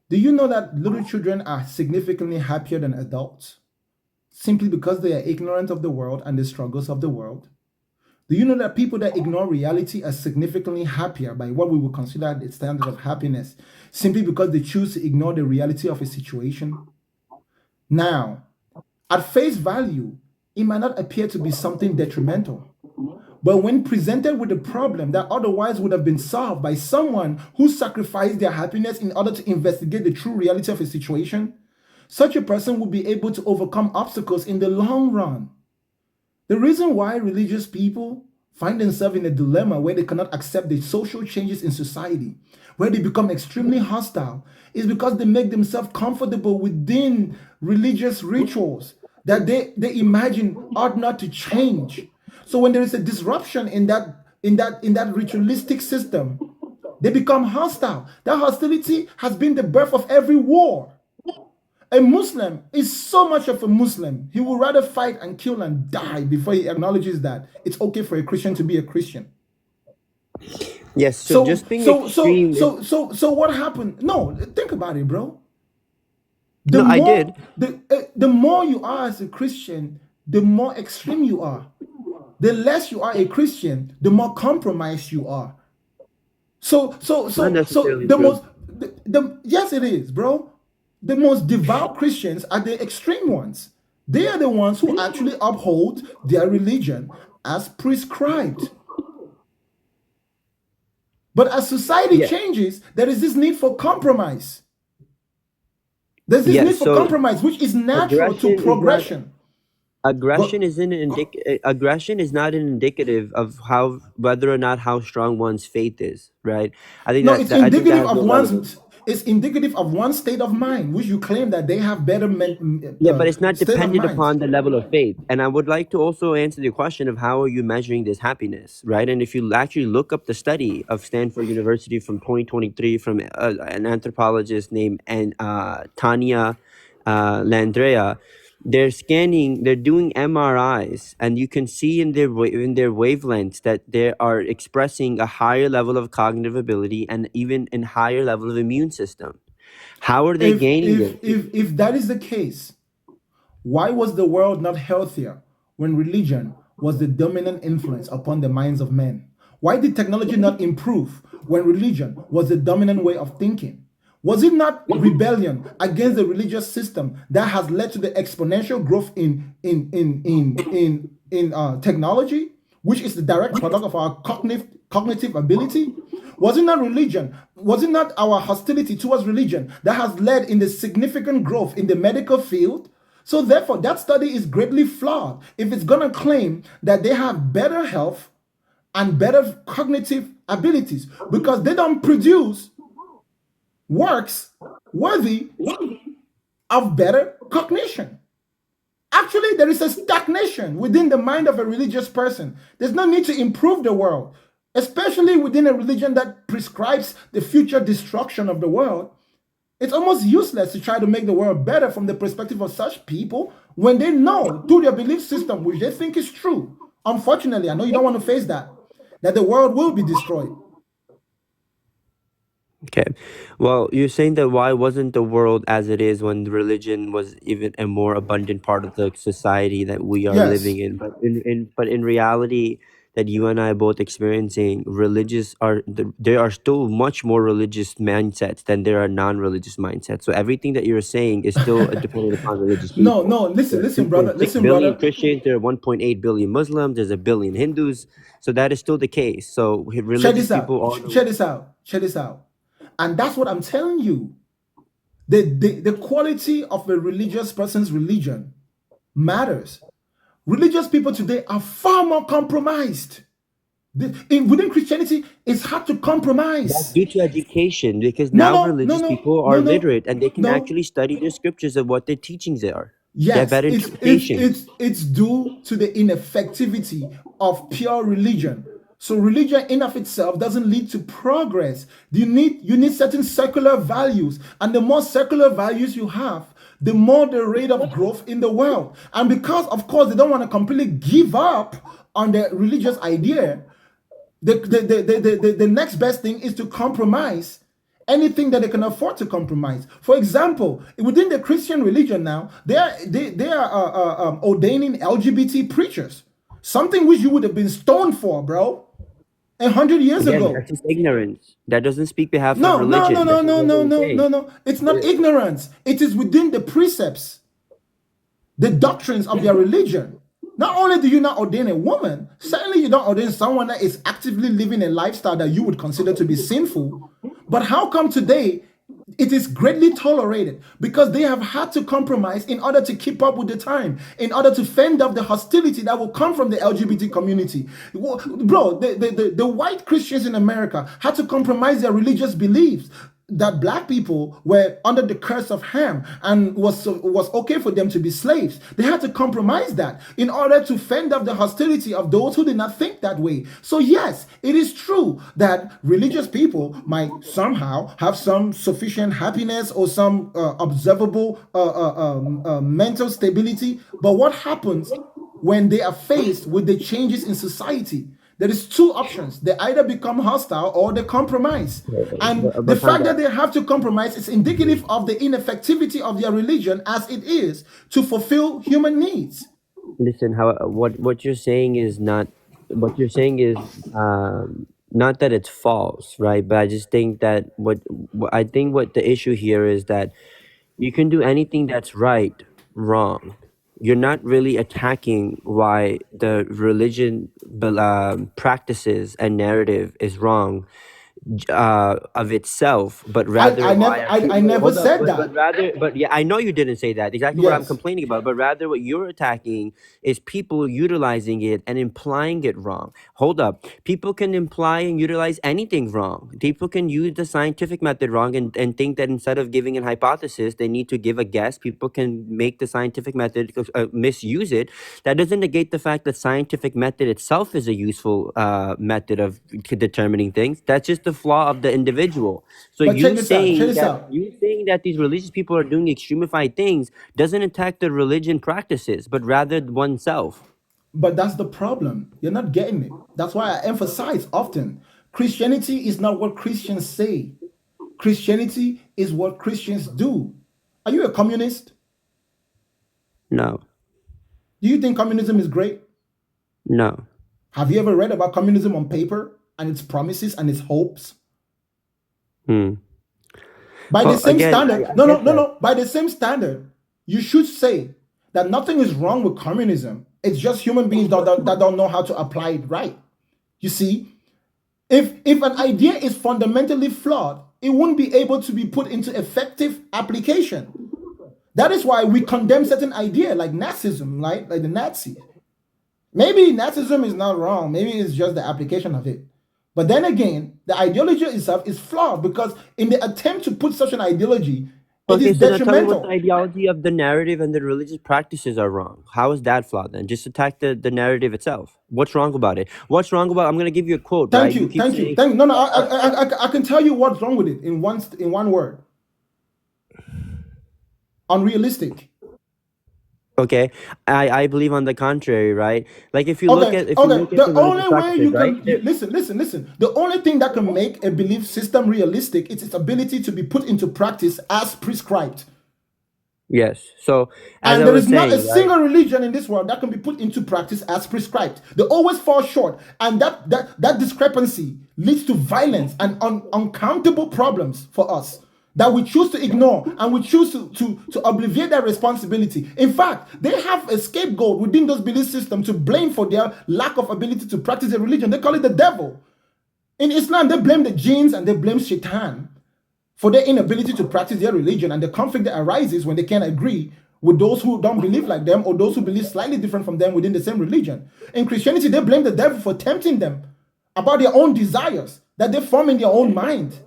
Do you know that little children are significantly happier than adults simply because they are ignorant of the world and the struggles of the world? Do you know that people that ignore reality are significantly happier by what we would consider the standard of happiness simply because they choose to ignore the reality of a situation? Now, at face value, it might not appear to be something detrimental. But when presented with a problem that otherwise would have been solved by someone who sacrificed their happiness in order to investigate the true reality of a situation, such a person will be able to overcome obstacles in the long run. The reason why religious people find themselves in a dilemma where they cannot accept the social changes in society, where they become extremely hostile, is because they make themselves comfortable within religious rituals that they imagine ought not to change. So when there is a disruption in that ritualistic system, they become hostile. That hostility has been the birth of every war. A Muslim is so much of a Muslim. He would rather fight and kill and die before he acknowledges that it's okay for a Christian to be a Christian. Yes. So So just being so so extreme. so so so what happened? No, think about it, bro. The No, I did. more the more you are as a Christian, the more extreme you are. The less you are a Christian, the more compromised you are. Not So necessarily the true. most yes it is, bro. The most devout Christians are the extreme ones. They are the ones who actually uphold their religion as prescribed. But as society Yeah. changes, there is this need for compromise. There's this Yes. need for So compromise, which is natural to aggression is not progression. aggression Go, isn't aggression is not an indicative of how whether or not how strong one's faith is, right? no, it's I think that indicative has of no relevance. one's. It's indicative of one's state of mind, which you claim that they have better Yeah, but it's not state of dependent mind. upon the level of faith. And I would like to also answer the question of how are you measuring this happiness, right? And if you actually look up the study of Stanford University from 2023 from an anthropologist named Tanya Landrea, they're doing MRIs, and you can see in their wavelengths that they are expressing a higher level of cognitive ability and even a higher level of immune system. How are they gaining this? If that is the case, why was the world not healthier when religion was the dominant influence upon the minds of men? Why did technology not improve when religion was the dominant way of thinking? Was it not rebellion against the religious system that has led to the exponential growth in technology, which is the direct product of our cognitive ability? Was it not religion? Was it not our hostility towards religion that has led in the significant growth in the medical field? So therefore, that study is greatly flawed if it's going to claim that they have better health and better cognitive abilities, because they don't produce works worthy of better cognition. Actually, there is a stagnation within the mind of a religious person. There's no need to improve the world, especially within a religion that prescribes the future destruction of the world. It's almost useless to try to make the world better from the perspective of such people when they know through their belief system, which they think is true. Unfortunately, I know you don't want to face that the world will be destroyed. Okay. Well, you're saying that why wasn't the world as it is when religion was even a more abundant part of the society that we are living Yes. in? But in reality, that you and I are both experiencing, there are still much more religious mindsets than there are non-religious mindsets. So everything that you're saying is still dependent upon religious No, people. no, There are listen, brother. 2.6 Listen, billion brother. Christians. There are 1.8 billion Muslims. There's a billion Hindus. So that is still the case. So Check religious this out. people are Check this out. Check this out. And that's what I'm telling you. The quality of a religious person's religion matters. Religious people today are far more compromised. Within Christianity, it's hard to That's compromise. due to education, because No, now no, no, religious no, people no, are no, literate and they can no. actually study the scriptures of what their teachings are. They have Yes, better interpretation. it's due to the ineffectivity of pure religion. So religion in of itself doesn't lead to progress. You need certain secular values, and the more secular values you have, the more the rate of growth in the world. And because of course they don't want to completely give up on the religious idea, the next best thing is to compromise anything that they can afford to compromise. For example, within the Christian religion now, they are ordaining LGBT preachers, something which you would have been stoned for, bro, 100 years Again, ago. that's just ignorance. That doesn't speak behalf of No, no, no, religion. no, That's not no, what no, we're no, saying. no, no. It's not ignorance. It is within the precepts, the doctrines of their religion. Not only do you not ordain a woman, certainly you don't ordain someone that is actively living a lifestyle that you would consider to be sinful. But how come today it is greatly tolerated? Because they have had to compromise in order to keep up with the time, in order to fend off the hostility that will come from the LGBT community. Bro, the white Christians in America had to compromise their religious beliefs that black people were under the curse of Ham and was okay for them to be slaves. They had to compromise that in order to fend off the hostility of those who did not think that way. So yes, it is true that religious people might somehow have some sufficient happiness or some observable mental stability. But what happens when they are faced with the changes in society? There is two options. They either become hostile or they compromise. And the But fact Panda, that they have to compromise is indicative of the ineffectivity of their religion as it is to fulfill human needs. listen, how what you're saying is not what you're saying is not that it's false, right? But I just think that I think what the issue here is that you can do anything that's right wrong. You're not really attacking why the religion practices and narrative is wrong of itself, but rather why are I people never hold up, said that. but rather, but yeah, I know you didn't say that. Exactly what I'm Yes. complaining about, but rather what you're attacking is people utilizing it and implying it wrong. Hold up, people can imply and utilize anything wrong. People can use the scientific method wrong and think that instead of giving an hypothesis, they need to give a guess. People can make the scientific method misuse it. That doesn't negate the fact that scientific method itself is a useful method of determining things. That's just the flaw of the individual. So But check this out. Check this out. you saying that these religious people are doing extremified things doesn't attack the religion practices, but rather oneself. But that's the problem. You're not getting it. That's why I emphasize often Christianity is not what Christians say, Christianity is what Christians do. Are you a communist? No, Do you think communism is great? no. Have you ever read about communism on paper and its promises and its hopes? Hmm. By the Well, same again, standard, I no, no, get no, that. no. By the same standard, you should say that nothing is wrong with communism. It's just human beings that don't know how to apply it right. You see, if an idea is fundamentally flawed, it won't be able to be put into effective application. That is why we condemn certain idea like Nazism, right? Like the Nazis. Maybe Nazism is not wrong. Maybe it's just the application of it. But then again, the ideology itself is flawed because in the attempt to put such an ideology, it Okay, is so now tell me what the detrimental. ideology of the narrative and the religious practices are wrong. How is that flawed then? Just attack the narrative itself. What's wrong about it? What's wrong about? I'm gonna give you a quote, right? Thank You you, keep thank you, saying, thank you. No, no, I can tell you what's wrong with it in one word: unrealistic. okay, I believe on the contrary, right? Like if you look Okay, at okay. the The religious only way practices, you right? can listen. The only thing that can make a belief system realistic is its ability to be put into practice as prescribed. Yes. So as And I there was is not a saying, right? single religion in this world that can be put into practice as prescribed. They always fall short, and that discrepancy leads to violence and uncountable problems for us that we choose to ignore and we choose to obviate their responsibility. In fact, they have a scapegoat within those belief systems to blame for their lack of ability to practice their religion. They call it the devil. In Islam, they blame the jinns and they blame Shaitan for their inability to practice their religion and the conflict that arises when they can't agree with those who don't believe like them or those who believe slightly different from them within the same religion. In Christianity, they blame the devil for tempting them about their own desires that they form in their own mind.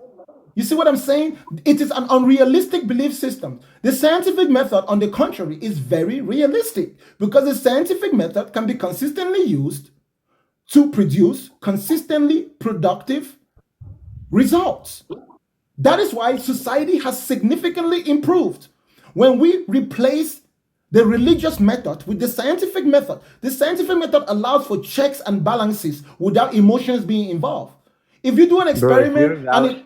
You see what I'm saying? It is an unrealistic belief system. The scientific method, on the contrary, is very realistic because the scientific method can be consistently used to produce consistently productive results. That is why society has significantly improved. When we replace the religious method with the scientific method allows for checks and balances without emotions being involved. If you do an Bro, experiment and it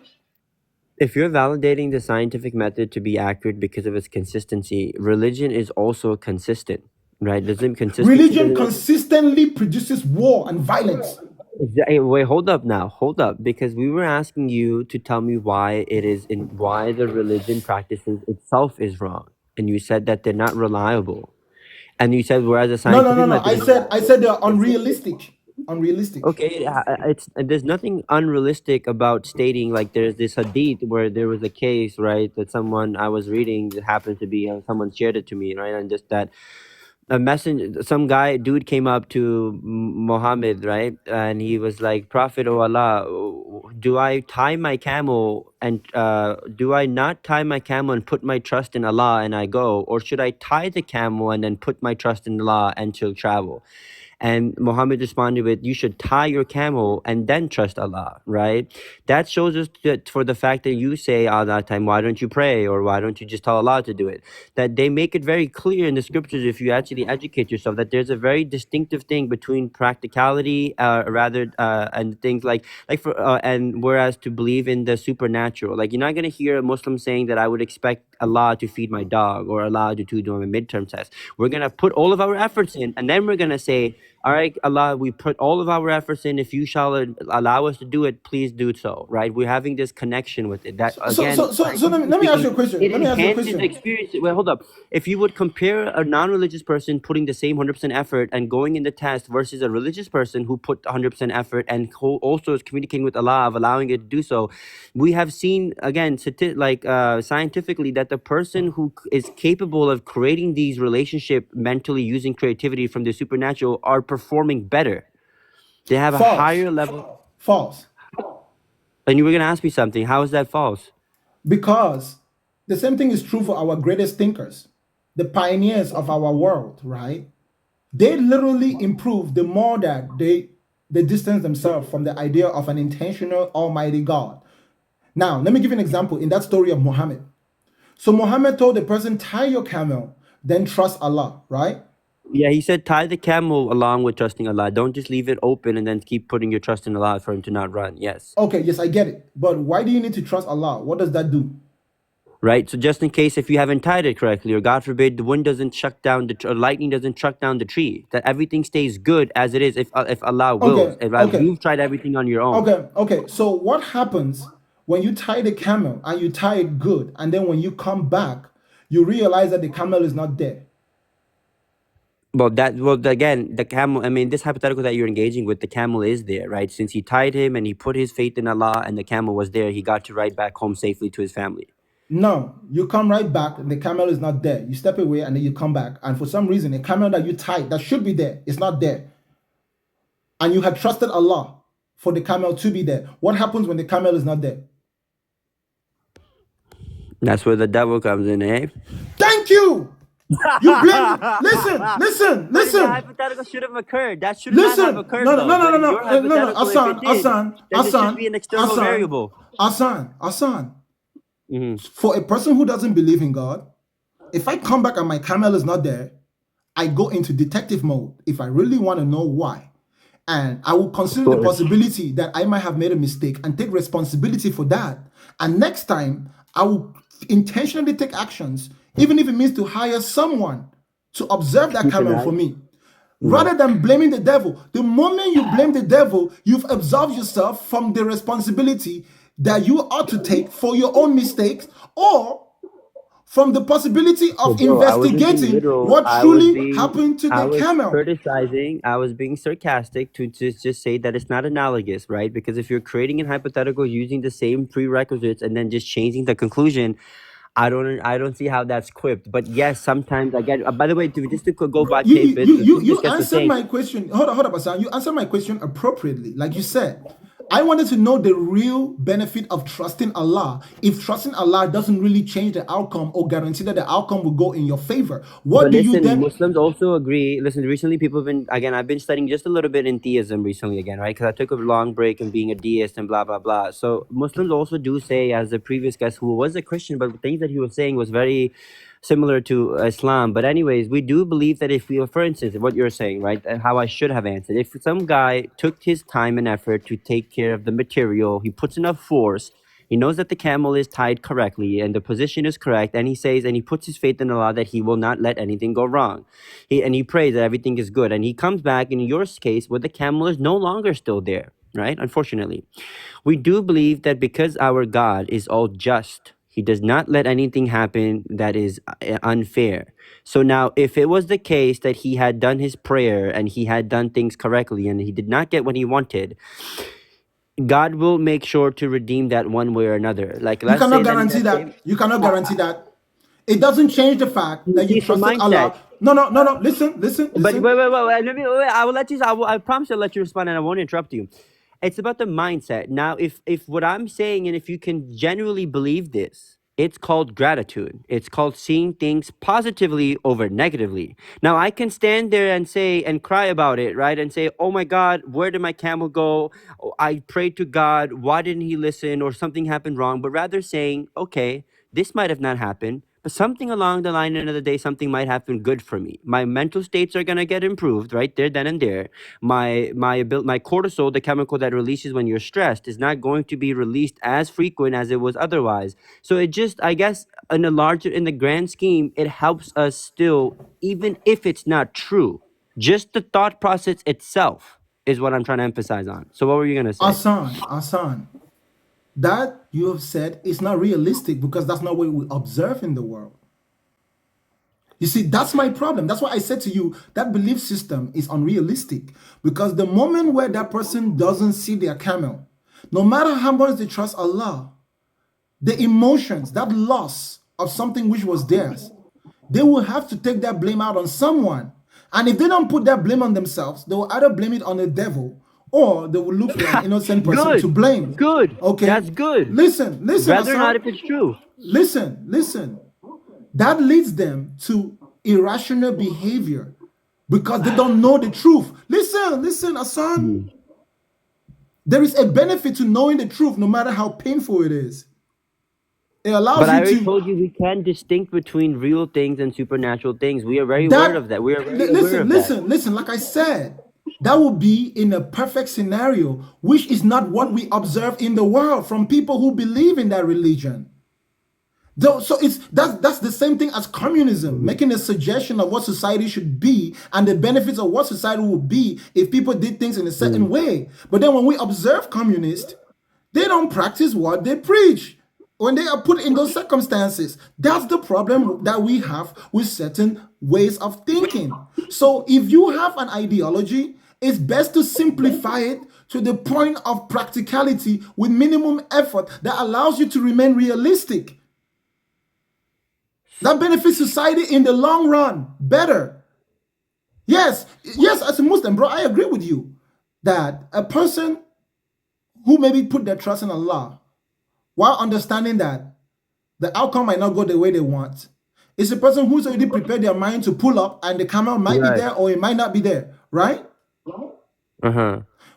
if you're validating the scientific method to be accurate because of its consistency, religion is also consistent, right? religion Doesn't consistently produces war and violence. Hey, wait, hold up, because we were asking you to tell me why the religion practices itself is wrong, and you said that they're not reliable, and you said whereas the No, no, no, scientific no. method I is said I said they're consistent. unrealistic. Unrealistic. Okay, it's there's nothing unrealistic about stating like there's this hadith where there was a case, right, that someone I was reading that happened to be someone shared it to me, right, and just that a messenger, some dude came up to Muhammad, right, and he was like, Prophet, oh Allah, do I tie my camel and do I not tie my camel and put my trust in Allah and I go, or should I tie the camel and then put my trust in Allah and she'll travel? And Muhammad responded with, you should tie your camel and then trust Allah, right? That shows us that for the fact that you say all that time, why don't you pray, or why don't you just tell Allah to do it? That they make it very clear in the scriptures, if you actually educate yourself, that there's a very distinctive thing between practicality, and things and whereas to believe in the supernatural. Like, you're not going to hear a Muslim saying that I would expect Allah to feed my dog or Allah to do my midterm test. We're going to put all of our efforts in, and then we're going to say, all right, Allah, we put all of our efforts in. If you shall allow us to do it, please do so, right? We're having this connection with it. That, again, So let me ask you a question. it Let me ask you a enhances the question. experience. Well, hold up. If you would compare a non-religious person putting the same 100% effort and going in the test versus a religious person who put 100% effort and who also is communicating with Allah of allowing it to do so, we have seen, again, scientifically, that the person who is capable of creating these relationships mentally using creativity from the supernatural are performing better. They have a higher level. False. And you were going to ask me something. How is that false? Because the same thing is true for our greatest thinkers, the pioneers of our world, right? They literally improve the more that they distance themselves from the idea of an intentional almighty God. Now, let me give you an example in that story of Muhammad. So Muhammad told the person, tie your camel, then trust Allah, right? Yeah, he said tie the camel along with trusting Allah. Don't just leave it open and then keep putting your trust in Allah for him to not run. Yes. Okay, yes, I get it. But why do you need to trust Allah? What does that do? Right. So just in case if you haven't tied it correctly, or God forbid the wind doesn't chuck down or lightning doesn't chuck down the tree, that everything stays good as it is if Allah wills. If you've tried everything on your own. Okay. So what happens when you tie the camel and you tie it good, and then when you come back, you realize that the camel is not there? Again, the camel, I mean, this hypothetical that you're engaging with, the camel is there, right? Since he tied him and he put his faith in Allah and the camel was there, he got to ride back home safely to his family. No, you come right back and the camel is not there. You step away and then you come back. And for some reason, the camel that you tied that should be there is not there. And you had trusted Allah for the camel to be there. What happens when the camel is not there? That's where the devil comes in, eh? Thank you! You blame. Listen. The hypothetical should have occurred. That should not have occurred. No. Hassan. Should be an external variable. Hassan. Mm-hmm. For a person who doesn't believe in God, if I come back and my camel is not there, I go into detective mode if I really want to know why. And I will consider the possibility that I might have made a mistake and take responsibility for that. And next time, I will intentionally take actions, even if it means to hire someone to observe that camel for me, rather than blaming the devil. The moment you blame the devil, you've absolved yourself from the responsibility that you ought to take for your own mistakes, or from the possibility of investigating what truly happened to the camel. I was being sarcastic to just say that it's not analogous, right? Because if you're creating a hypothetical using the same prerequisites and then just changing the conclusion, I don't see how that's quipped. But yes, sometimes I get. By the way, just to go back, you answered my question. Hold up, Hassan. You answered my question appropriately, like you said. I wanted to know the real benefit of trusting Allah. If trusting Allah doesn't really change the outcome or guarantee that the outcome will go in your favor, Muslims also agree. Listen, recently people have been, again, I've been studying just a little bit in theism recently again, right? Because I took a long break in being a deist and blah, blah, blah. So Muslims also do say, as the previous guest who was a Christian, but the things that he was saying was very similar to Islam. But anyways, we do believe that if we, for instance, what you're saying, right, and how I should have answered, if some guy took his time and effort to take care of the material, he puts enough force, he knows that the camel is tied correctly and the position is correct, and he says, and he puts his faith in Allah that he will not let anything go wrong. He prays that everything is good, and he comes back in your case where the camel is no longer still there, right? Unfortunately, we do believe that because our God is all just, he does not let anything happen that is unfair. So now, if it was the case that he had done his prayer and he had done things correctly and he did not get what he wanted, God will make sure to redeem that one way or another. Like, let's you cannot guarantee that. You cannot guarantee that. It doesn't change the fact that you trusted Allah. No. Listen. But wait. I will let you. I promise I'll let you respond, and I won't interrupt you. It's about the mindset. Now, if what I'm saying, and if you can genuinely believe this, It's called gratitude. It's called seeing things positively over negatively. Now, I can stand there and say and cry about it, right? And say, oh my God, where did my camel go? Oh, I prayed to God. Why didn't he listen? Or something happened wrong. But rather saying, okay, this might have not happened, but something along the line, end of the day, something might happen good for me. My mental states are going to get improved right there, then and there. My cortisol, the chemical that releases when you're stressed, is not going to be released as frequent as it was otherwise. So it just, I guess, in the grand scheme, it helps us still, even if it's not true. Just the thought process itself is what I'm trying to emphasize on. So what were you going to say? Hassan, that you have said is not realistic because that's not what we observe in the world. You see, that's my problem. That's why I said to you that belief system is unrealistic, because the moment where that person doesn't see their camel, no matter how much they trust Allah, the emotions, that loss of something which was theirs, they will have to take that blame out on someone. And if they don't put that blame on themselves, they will either blame it on the devil or they will look for an innocent person to blame. Good. Okay. That's good. Listen. Whether or Hassan, not if it's true. Listen. That leads them to irrational behavior because they don't know the truth. Listen, Hassan. There is a benefit to knowing the truth, no matter how painful it is. It allows But I you already to. told you we can distinct between real things and supernatural things. We are very aware of that. We are very aware of that. Listen. Like I said, that would be in a perfect scenario, which is not what we observe in the world from people who believe in that religion. So that's the same thing as communism, making a suggestion of what society should be and the benefits of what society would be if people did things in a certain way. But then when we observe communists, they don't practice what they preach when they are put in those circumstances. That's the problem that we have with certain ways of thinking. So if you have an ideology, it's best to simplify it to the point of practicality with minimum effort that allows you to remain realistic. That benefits society in the long run better. Yes, as a Muslim, bro, I agree with you that a person who maybe put their trust in Allah while understanding that the outcome might not go the way they want is a person who's already prepared their mind to pull up and the camel might be there or it might not be there, right?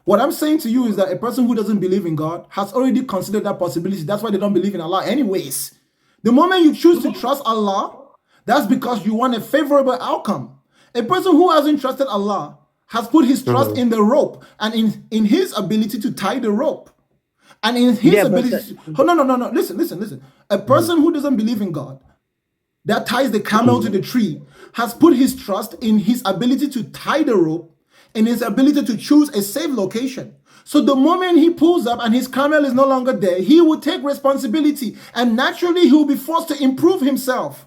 What I'm saying to you is that a person who doesn't believe in God has already considered that possibility. That's why they don't believe in Allah anyways. The moment you choose to trust Allah, that's because you want a favorable outcome. A person who hasn't trusted Allah has put his trust in the rope and in his ability to tie the rope. And in his ability no. Listen. A person who doesn't believe in God, that ties the camel to the tree, has put his trust in his ability to tie the rope and his ability to choose a safe location. So the moment he pulls up and his camel is no longer there, he will take responsibility and naturally he will be forced to improve himself.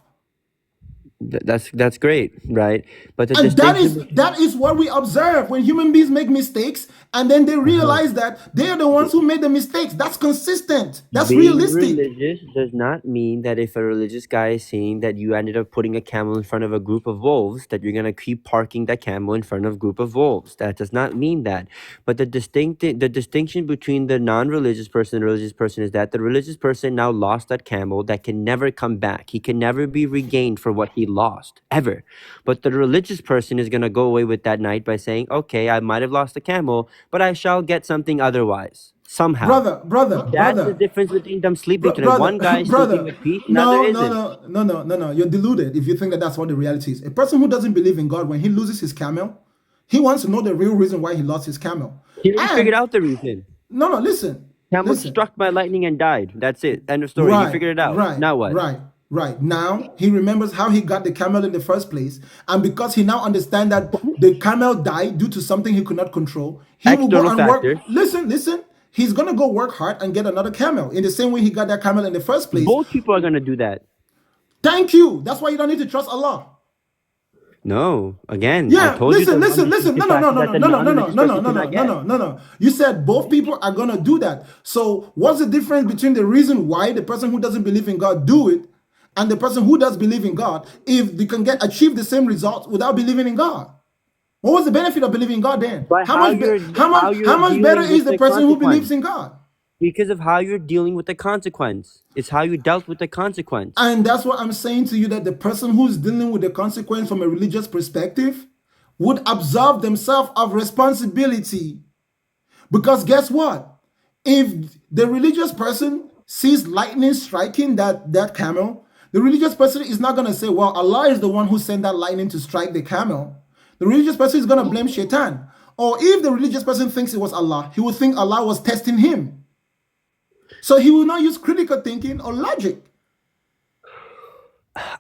That's great, right? But that is what we observe when human beings make mistakes and then they realize that they're the ones who made the mistakes. That's consistent. That's realistic. Religious does not mean that if a religious guy is saying that you ended up putting a camel in front of a group of wolves, that you're gonna keep parking that camel in front of a group of wolves. That does not mean that. But the distinction between the non-religious person and the religious person is that the religious person now lost that camel that can never come back. He can never be regained for what he lost ever. But the religious person is going to go away with that night by saying, okay, I might have lost a camel, but I shall get something otherwise somehow. Brother, that's the difference between them sleeping tonight. One guy is sleeping with peace, another isn't. No, you're deluded if you think that that's what the reality is. A person who doesn't believe in God, when he loses his camel, he wants to know the real reason why he lost his camel. He already figured out the reason. No, listen. Camel struck by lightning and died. That's it. End of story. He figured it out. Now what? Right. Now he remembers how he got the camel in the first place. And because he now understands that the camel died due to something he could not control, he will go and work. Listen. He's going to go work hard and get another camel in the same way he got that camel in the first place. Both people are going to do that. Thank you. That's why you don't need to trust Allah. No, again. Yeah, I told listen. No. You said both people are going to do that. So what's the difference between the reason why the person who doesn't believe in God do it and the person who does believe in God if they can achieve the same results without believing in God? What was the benefit of believing in God then? How much better is the person who believes in God? Because of how you're dealing with the consequence. It's how you dealt with the consequence. And that's what I'm saying to you, that the person who's dealing with the consequence from a religious perspective would absolve themselves of responsibility. Because guess what? If the religious person sees lightning striking that camel, the religious person is not going to say, well, Allah is the one who sent that lightning to strike the camel. The religious person is going to blame Shaitan. Or if the religious person thinks it was Allah, he will think Allah was testing him. So he will not use critical thinking or logic.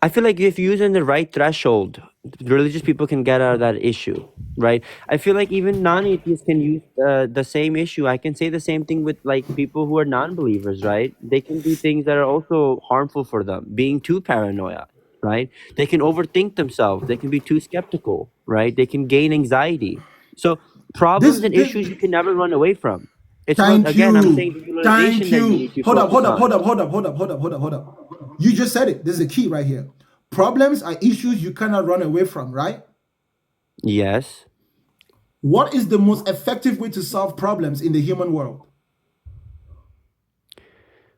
I feel like if using the right threshold, religious people can get out of that issue, right? I feel like even non-atheists can use the same issue. I can say the same thing with like people who are non-believers, right? They can do things that are also harmful for them, being too paranoia, right? They can overthink themselves. They can be too skeptical, right? They can gain anxiety. So problems and issues you can never run away from. It's what, again, I'm saying the utilization that you need to Hold up. focus on. You just said it. This is the key right here. Problems are issues you cannot run away from, right? Yes. What is the most effective way to solve problems in the human world?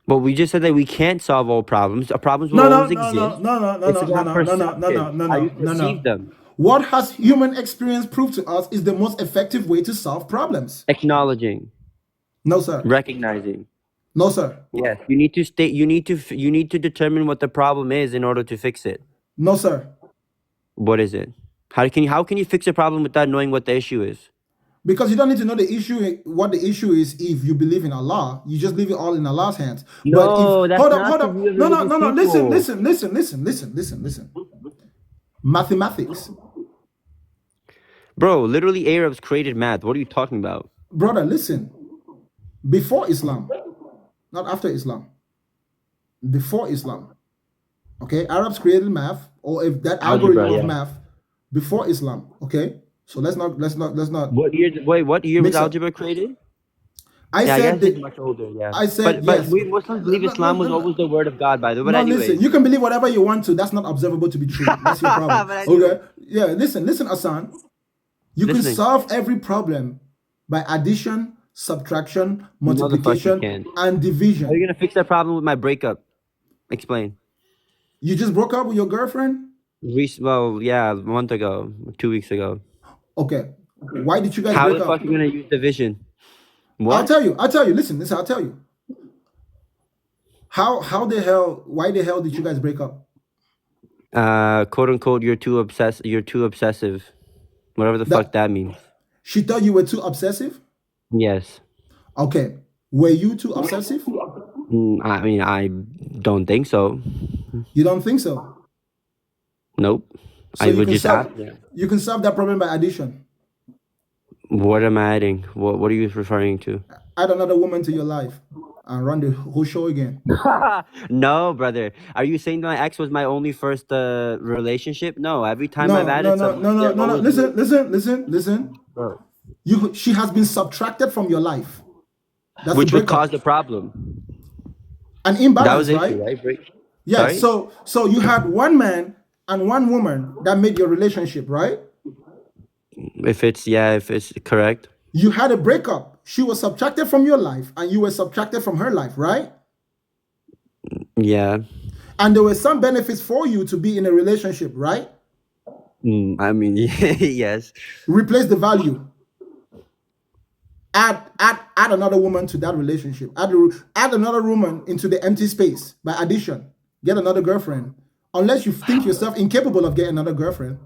But we just said that we can't solve all problems. Problems will always exist. How you perceive them. What has human experience proved to us is the most effective way to solve problems? Acknowledging. No, sir. Recognizing. No, sir. Yes. You need to state. You need to determine what the problem is in order to fix it. No, sir. What is it? How can you fix a problem without knowing what the issue is? Because you don't need to know the issue. What the issue is, if you believe in Allah, you just leave it all in Allah's hands. No, that's hold not up. No. Listen. Mathematics. Bro, literally Arabs created math. What are you talking about? Brother, listen. Before Islam, not after Islam. Before Islam. Okay, Arabs created math, or if that algorithm of math before Islam. Okay, so let's not. What year? Wait, what year was algebra created? I said it's much older. Yeah, I said, but yes. we Muslims believe Islam was always the word of God, by the way. But anyways, listen, you can believe whatever you want to. That's not observable to be true. That's your problem. Okay, yeah. Listen, Hassan. You can solve every problem by addition, subtraction, multiplication, and division. How are you gonna fix that problem with my breakup? Explain. You just broke up with your girlfriend? Well, yeah, a month ago, 2 weeks ago. Okay. Why did you guys break up? How the fuck are you gonna use division? What? I'll tell you. Listen, I'll tell you. Why the hell did you guys break up? Quote unquote, you're too obsessive. Whatever the fuck that means. She thought you were too obsessive? Yes. Okay. Were you too obsessive? I mean, I don't think so. You don't think so? Nope. So I would just ask. You can solve that problem by addition. What am I adding? What are you referring to? Add another woman to your life and run the whole show again. No, brother. Are you saying my ex was my only first relationship? No. Every time I've added someone. No. Listen. Bro. She has been subtracted from your life. That's which would cause the problem. An imbalance, that was right? Right? Yeah. So you had one man and one woman that made your relationship, right? If it's correct. You had a breakup. She was subtracted from your life and you were subtracted from her life, right? Yeah. And there were some benefits for you to be in a relationship, right? I mean, yes. Replace the value. Add another woman to that relationship. Add another woman into the empty space by addition. Get another girlfriend. Unless you think yourself incapable of getting another girlfriend.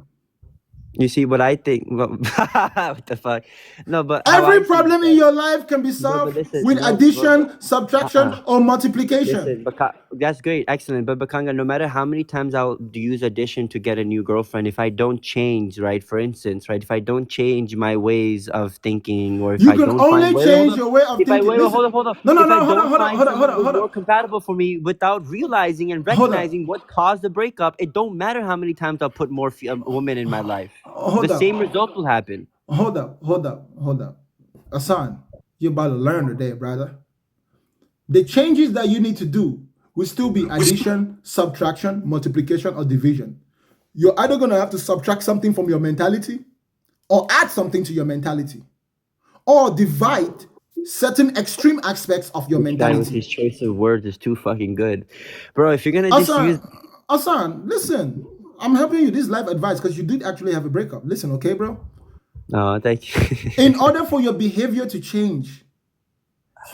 You see what I think? Well, what the fuck? No, but every problem in your life can be solved with addition, subtraction, or multiplication. Listen, that's great, excellent. But Bakanga, no matter how many times I'll use addition to get a new girlfriend, if I don't change, right? For instance, right? If I don't change my ways of thinking, or if you I can don't only change your way of thinking. Hold on. Hold on. More compatible for me without realizing and recognizing what caused the breakup. It don't matter how many times I'll put more women in my life. Same result will happen. Hold up. Hassan, you're about to learn today, brother. The changes that you need to do will still be addition, subtraction, multiplication, or division. You're either going to have to subtract something from your mentality or add something to your mentality or divide certain extreme aspects of your This guy with mentality. his choice of words is too fucking good, bro. If you're gonna just use, Hassan, listen. I'm helping you. This is life advice because you did actually have a breakup. Listen, okay, bro? no, thank you. In order for your behavior to change,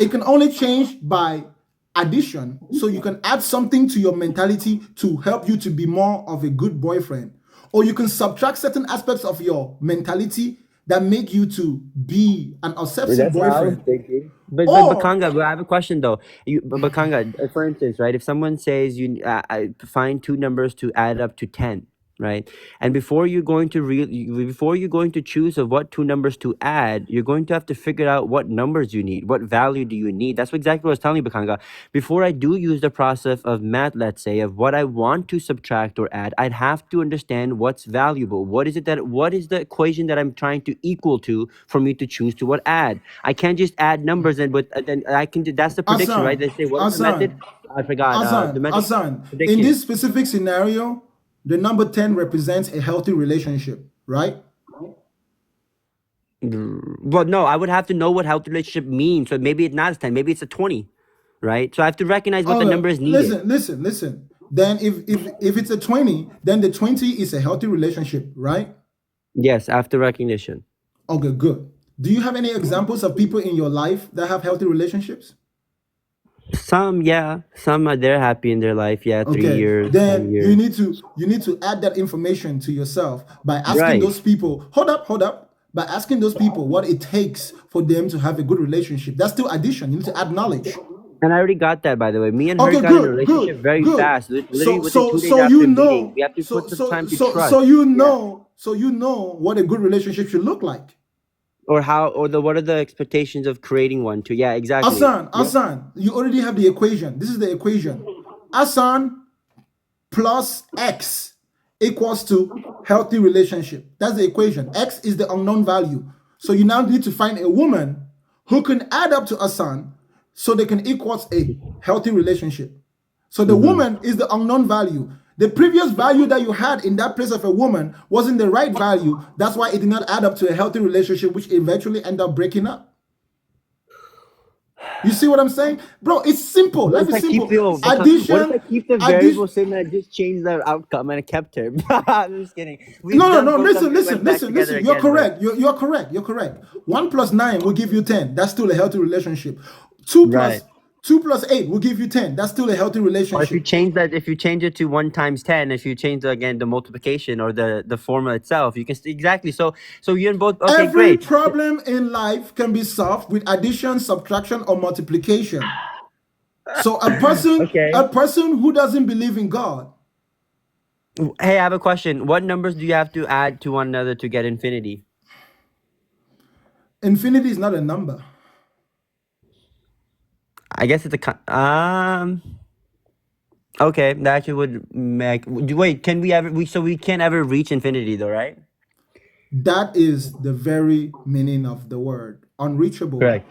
it can only change by addition. So you can add something to your mentality to help you to be more of a good boyfriend. Or you can subtract certain aspects of your mentality that make you to be an obsessive That's what I was boyfriend. thinking. But Or Kanga, but I have a question though. But Kanga, for instance, right? If someone says you find two numbers to add up to 10, right? And before you're going to before you're going to choose of what two numbers to add, you're going to have to figure out what numbers you need, what value do you need. That's exactly what I was telling you, Bakanga. Before I do use the process of math, let's say, of what I want to subtract or add, I'd have to understand what's valuable. What is the equation that I'm trying to equal to for me to choose to what add? I can't just add numbers and but then I can do. That's the prediction, right? They say what is the method? I forgot. The method Hassan, in prediction. this specific scenario, the number 10 represents a healthy relationship, right? Well, no, I would have to know what healthy relationship means. So maybe it's not a 10, maybe it's a 20, right? So I have to recognize what the number is needed. Listen. Then if it's a 20, then the 20 is a healthy relationship, right? Yes, after recognition. Okay, good. Do you have any examples of people in your life that have healthy relationships? Some, yeah. Some are they're happy in their life, yeah, 3 Okay, years, 10 then years. you need to add that information to yourself by asking Right. those people. Hold up. By asking those people what it takes for them to have a good relationship. That's still addition. You need to add knowledge. And I already got that, by the way. Me and her Okay, got in a relationship very good. fast. Literally within 2 days So after you meeting. know, We have to put some time to trust. so you know what a good relationship should look like. Or what are the expectations of creating one too? Yeah, exactly. Hassan, you already have the equation. This is the equation. Hassan plus X equals to healthy relationship. That's the equation. X is the unknown value. So you now need to find a woman who can add up to Hassan so they can equal a healthy relationship. So the woman is the unknown value. The previous value that you had in that place of a woman wasn't the right value. That's why it did not add up to a healthy relationship, which eventually ended up breaking up. You see what I'm saying? Bro, it's simple. Life is simple. What if I keep the variable same and I just change the outcome and I kept her? I'm just kidding. No. Listen. You're correct. You're correct. 1 plus 9 will give you 10. That's still a healthy relationship. 2 plus 8 will give you 10. That's still a healthy relationship. Or if you change it to 1 times 10, if you change the multiplication or the formula itself, you can exactly. So you're in both. Okay, Every great. problem in life can be solved with addition, subtraction, or multiplication. So a person who doesn't believe in God. Hey, I have a question. What numbers do you have to add to one another to get infinity? Infinity is not a number. I guess it's a okay, that actually would make. Wait, can we ever? We can't ever reach infinity, though, right? That is the very meaning of the word unreachable. Correct.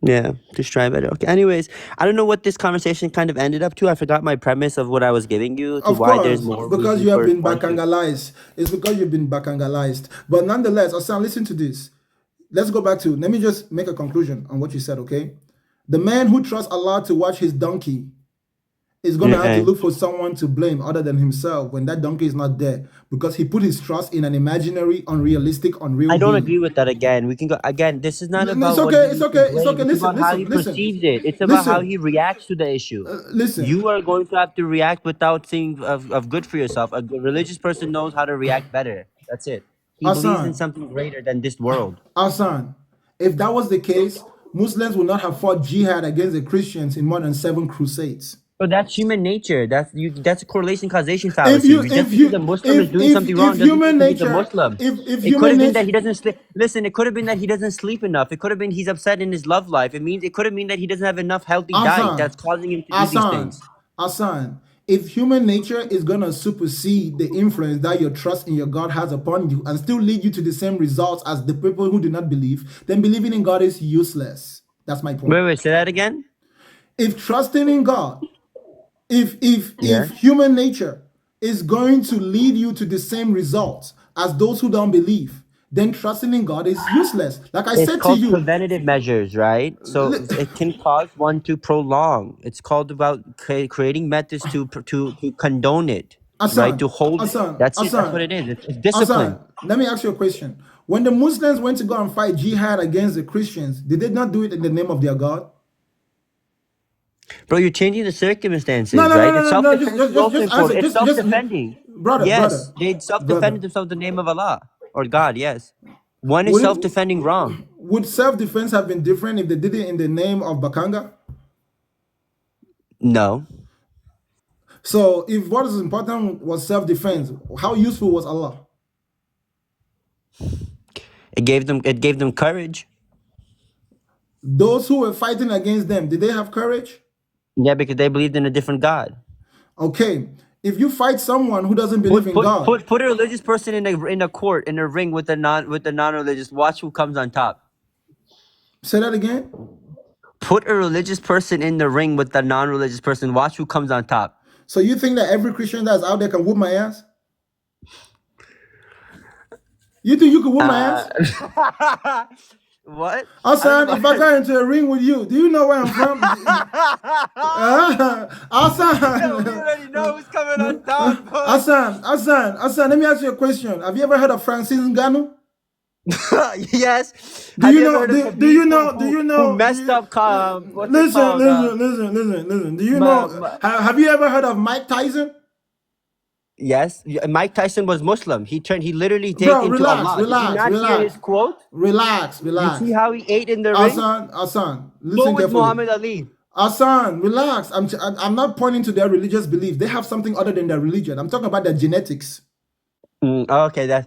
Yeah, just try better. Okay. Anyways, I don't know what this conversation kind of ended up to. I forgot my premise of what I was giving you to Of why course, there's more. because you have been bakangalized. It's because you've been bakangalized. But nonetheless, Hassan, listen to this. Let's go back to. Let me just make a conclusion on what you said. Okay, the man who trusts Allah to watch his donkey is going to have to look for someone to blame other than himself when that donkey is not there, because he put his trust in an imaginary, unrealistic, unreal I don't being. agree with that. Again, we can go again. This is not about It's okay. It's It's about how he perceives it. It's about how he reacts to the issue. Listen, you are going to have to react without seeing of good for yourself. A religious person knows how to react better. That's it. He believes in something greater than this world. Hassan, if that was the case, Muslims would not have fought jihad against the Christians in more than 7 crusades. But that's human nature. That's a correlation causation fallacy. If the Muslim is doing something wrong, doesn't mean he's a Muslim. It could have been that he doesn't sleep. Listen, it could have been that he doesn't sleep enough. It could have been he's upset in his love life. It could have been that he doesn't have enough healthy diet that's causing him to do these things. Hassan, if human nature is gonna supersede the influence that your trust in your God has upon you and still lead you to the same results as the people who do not believe, then believing in God is useless. That's my point. Wait, say that again. If trusting in God, if human nature is going to lead you to the same results as those who don't believe, then trusting in God is useless. Like I It's said to called you, preventative measures, right? So it can cause one to prolong. It's called about creating methods to condone it, right? To Hassan, hold it. Hassan, That's it. That's what Hassan, it is. It's discipline. Hassan, let me ask you a question. When the Muslims went to go and fight jihad against the Christians, did they not do it in the name of their God? Bro, you're changing the No, circumstances, no, no, right? no, It's no, no. self-defense is also Just important. answer. It's Just, self-defending. brother, Yes, brother, they self-defended brother. themselves in the name of Allah or God. Yes, one is Would it, self-defending wrong. would self-defense have been different if they did it in the name of Bakanga? No, So, if what is important was self-defense, how useful was Allah? it gave them courage. Those who were fighting against them, did they have courage? Yeah, because they believed in a different God. Okay, if you fight someone who doesn't believe in God, Put a religious person in a court in a ring with the non-religious. Watch who comes on top. say that again. Put a religious person in the ring with the non-religious person. Watch who comes on top. So you think that every Christian that's out there can whoop my ass? You think you could whoop my ass? What? Hassan, if I got into a ring with you, do you know where I'm from? Hassan. We already know who's coming on top. Hassan, let me ask you a question. Have you ever heard of Francis Ngannou? Yes. Do you know? Who messed up? What's it Listen. called? Do you know? Have you ever heard of Mike Tyson? Yes. Mike Tyson was Muslim. He literally Bro, take into Allah. Did you not hear his quote? Relax. You see how he ate in the ring? Hassan, Go listen with carefully. Muhammad Ali. Hassan, relax. I'm not pointing to their religious beliefs. They have something other than their religion. I'm talking about their genetics. Okay,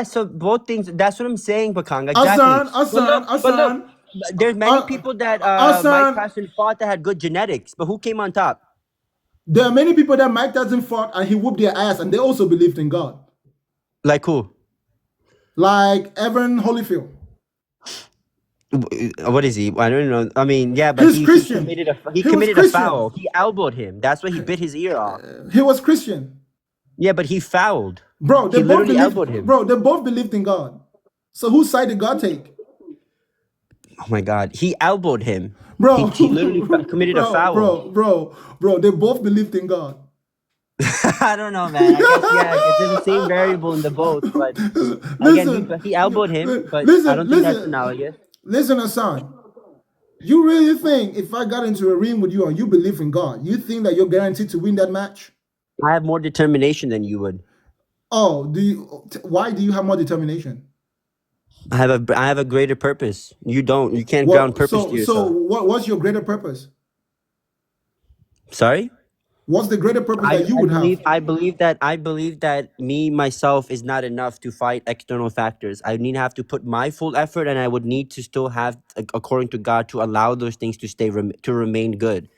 so both things. That's what I'm saying, Bakanga. Exactly. Hassan. There's many people that Mike Tyson fought that had good genetics, but who came on top? There are many people that Mike Tyson fought and he whooped their ass, and they also believed in God. Like who? Like Evan Holyfield. What is he? I don't know. I mean, yeah, but He's Christian. He committed a foul. He elbowed him. That's why he bit his ear off. He was Christian. Yeah, but he fouled. Bro, he literally elbowed him. Bro, they both believed in God. So whose side did God take? Oh my God, he elbowed him. Bro, he literally committed a foul. Bro, they both believed in God. I don't know, man. I guess, it's the same variable in the both, but again, he elbowed him, but I don't think that's analogous. Listen, Hassan, you really think if I got into a ring with you and you believe in God, you think that you're guaranteed to win that match? I have more determination than you would. Oh, why do you have more determination? I have a greater purpose. You don't. You can't ground purpose to yourself. So what's your greater purpose? Sorry? What's the greater purpose that you would have? I believe that me myself is not enough to fight external factors. I need to have to put my full effort, and I would need to still have, according to God, to allow those things to remain good.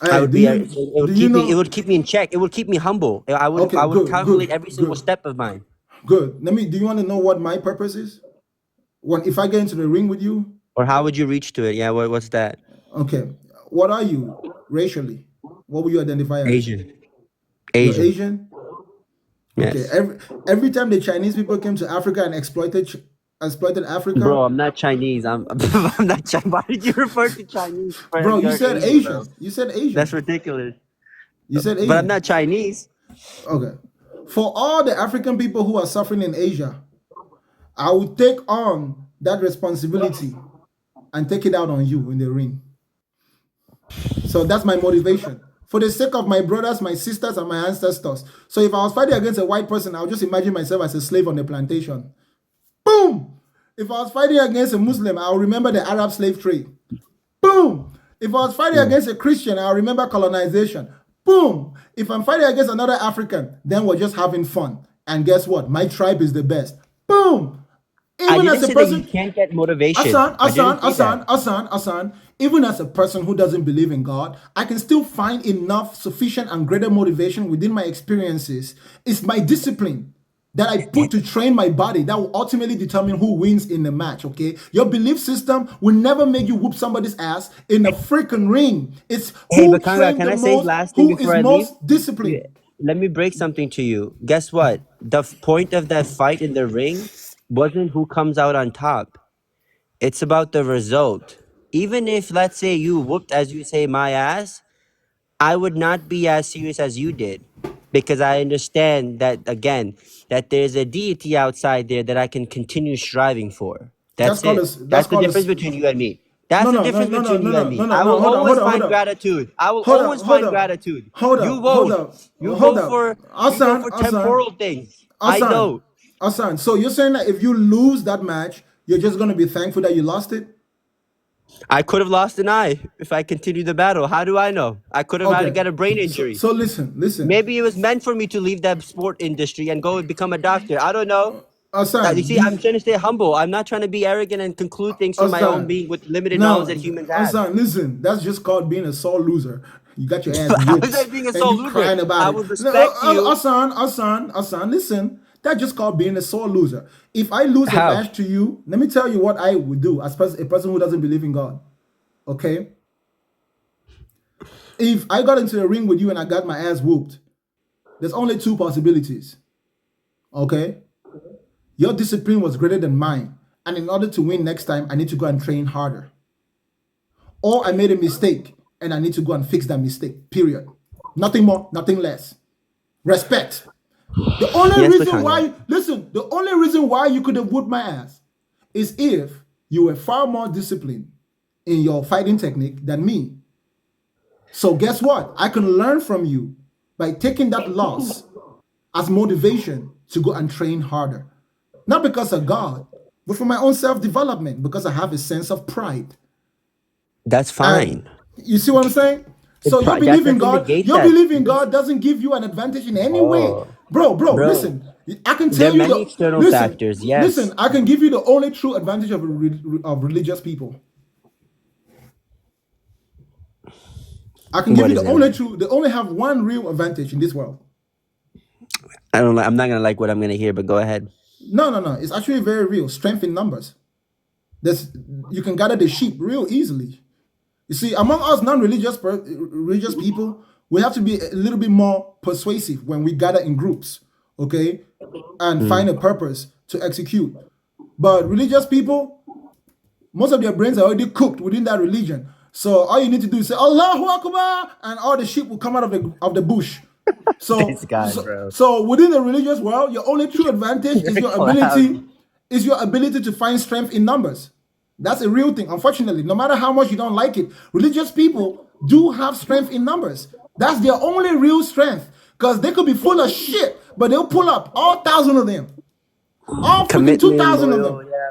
It would keep me in check. It would keep me humble. I would calculate every single step of mine. Good. Do you want to know what my purpose is? If I get into the ring with you? Or how would you reach to it? Yeah, what's that? Okay. What are you racially? What will you identify as? Asian. You're Asian? Yes. Okay. Every time the Chinese people came to Africa and exploited Africa. Bro, I'm not Chinese. I'm not Chinese. Why did you refer to Chinese? Bro, you said Asian. You said Asian. That's ridiculous. You said Asian. But I'm not Chinese. Okay. For all the African people who are suffering in Asia, I will take on that responsibility and take it out on you in the ring. So that's my motivation. For the sake of my brothers, my sisters, and my ancestors. So if I was fighting against a white person, I'll just imagine myself as a slave on the plantation. Boom! If I was fighting against a Muslim, I'll remember the Arab slave trade. Boom! If I was fighting against a Christian, I'll remember colonization. Boom! If I'm fighting against another African, then we're just having fun. And guess what? My tribe is the best. Boom! Even as a person, you can't get motivation. Hassan, even as a person who doesn't believe in God, I can still find enough, sufficient, and greater motivation within my experiences. It's my discipline that I put to train my body that will ultimately determine who wins in the match, okay? Your belief system will never make you whoop somebody's ass in a freaking ring. It's who trained the most, who is most disciplined. Let me break something to you. Guess what? The point of that fight in the ring wasn't who comes out on top. It's about the result. Even if, let's say, you whooped, as you say, my ass, I would not be as serious as you did, because I understand that, again, that there's a deity outside there that I can continue striving for. That's That's called it. a. That's That's the called a. difference between you and me. No, That's the no, no, difference no, no, between no, you and no, me. no, no, I no. will Hold on, hold always on, hold find up, gratitude. I will hold up, always hold find up, gratitude. hold You up, hold won't. up, You hold go up. for Asan, Asan, temporal things. I Asan, know. Asan. So you're saying that if you lose that match, you're just gonna be thankful that you lost it? I could have lost an eye if I continued the battle. How do I know? I could have had to Okay. get a brain So, injury. so listen. Maybe it was meant for me to leave that sport industry and go and become a doctor. I don't know. You Asan, see, I'm trying to stay humble. I'm not trying to be arrogant and conclude things from my own Asan. being with limited knowledge No, that humans have. Asan, listen. That's just called being a sore loser. You got your ass How is whooped that being a and sole you loser? crying about I it. would No, respect you. Asan, listen. That's just called being a sore loser. If I lose a How? match to you, let me tell you what I would do as a person who doesn't believe in God. Okay? If I got into a ring with you and I got my ass whooped, there's only two possibilities. Okay? Your discipline was greater than mine. And in order to win next time, I need to go and train harder. Or I made a mistake and I need to go and fix that mistake. Period. Nothing more, nothing less. Respect. The only Yes, reason Lakanya. why, listen, the only reason why you could have whooped my ass is if you were far more disciplined in your fighting technique than me. So guess what? I can learn from you by taking that loss as motivation to go and train harder. Not because of God, but for my own self-development, because I have a sense of pride. That's And fine. you see what I'm saying? So That doesn't negate your that. belief in God doesn't give you an advantage in any way. Oh, Bro, bro. listen. I can There tell are you many external factors. listen, Yes. I can give you the only true advantage of religious people. I can give What you is the it? only true, they only have one real advantage in this world. I don't. I'm not gonna like what I'm gonna hear, but go ahead. No. It's actually very real. Strength in numbers. There's you can gather the sheep real easily. You see, among us religious people, we have to be a little bit more persuasive when we gather in groups, okay, and find a purpose to execute. But religious people, most of their brains are already cooked within that religion. So all you need to do is say Allahu Akbar, and all the sheep will come out of the bush. This So, guy, so, bro. so within the religious world, your only true advantage You're clown. is your ability to find strength in numbers. That's a real thing. Unfortunately, no matter how much you don't like it, religious people do have strength in numbers. That's their only real strength. Because they could be full of shit, but they'll pull up all 1,000 of them. All freaking Commitment, 2,000 of loyal. them. Yeah.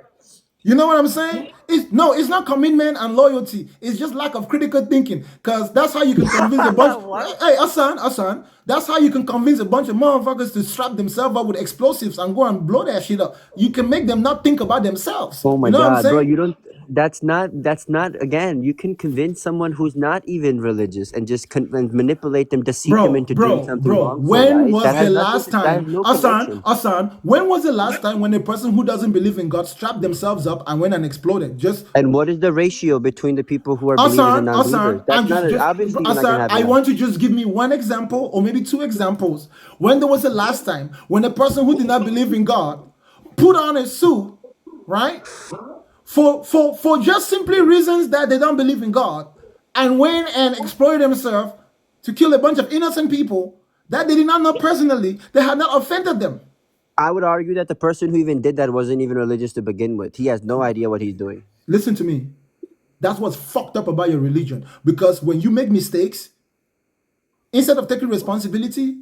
You know what I'm saying? It's not commitment and loyalty. It's just lack of critical thinking. Because that's how you can convince a bunch. What? Hey, Asan, that's how you can convince a bunch of motherfuckers to strap themselves up with explosives and go and blow that shit up. You can make them not think about themselves. Oh my You know what I'm God, bro! saying? You don't. That's not. That's not. Again, you can convince someone who's not even religious and just and manipulate them, deceive them into doing something wrongful, When right? was the last That has time, no connection. When was the last time when a person who doesn't believe in God strapped themselves up and went and exploded? Just And what is the ratio between the people who are believers and non-believers? That's I'm not just obviously you're not gonna Hassan, have I enough. want you to just give me one example or maybe two examples. When there was the last time when a person who did not believe in God put on a suit, right? For just simply reasons that they don't believe in God and went and exploited themselves to kill a bunch of innocent people that they did not know personally, they had not offended them. I would argue that the person who even did that wasn't even religious to begin with. He has no idea what he's doing. Listen to me. That's what's fucked up about your religion. Because when you make mistakes, instead of taking responsibility,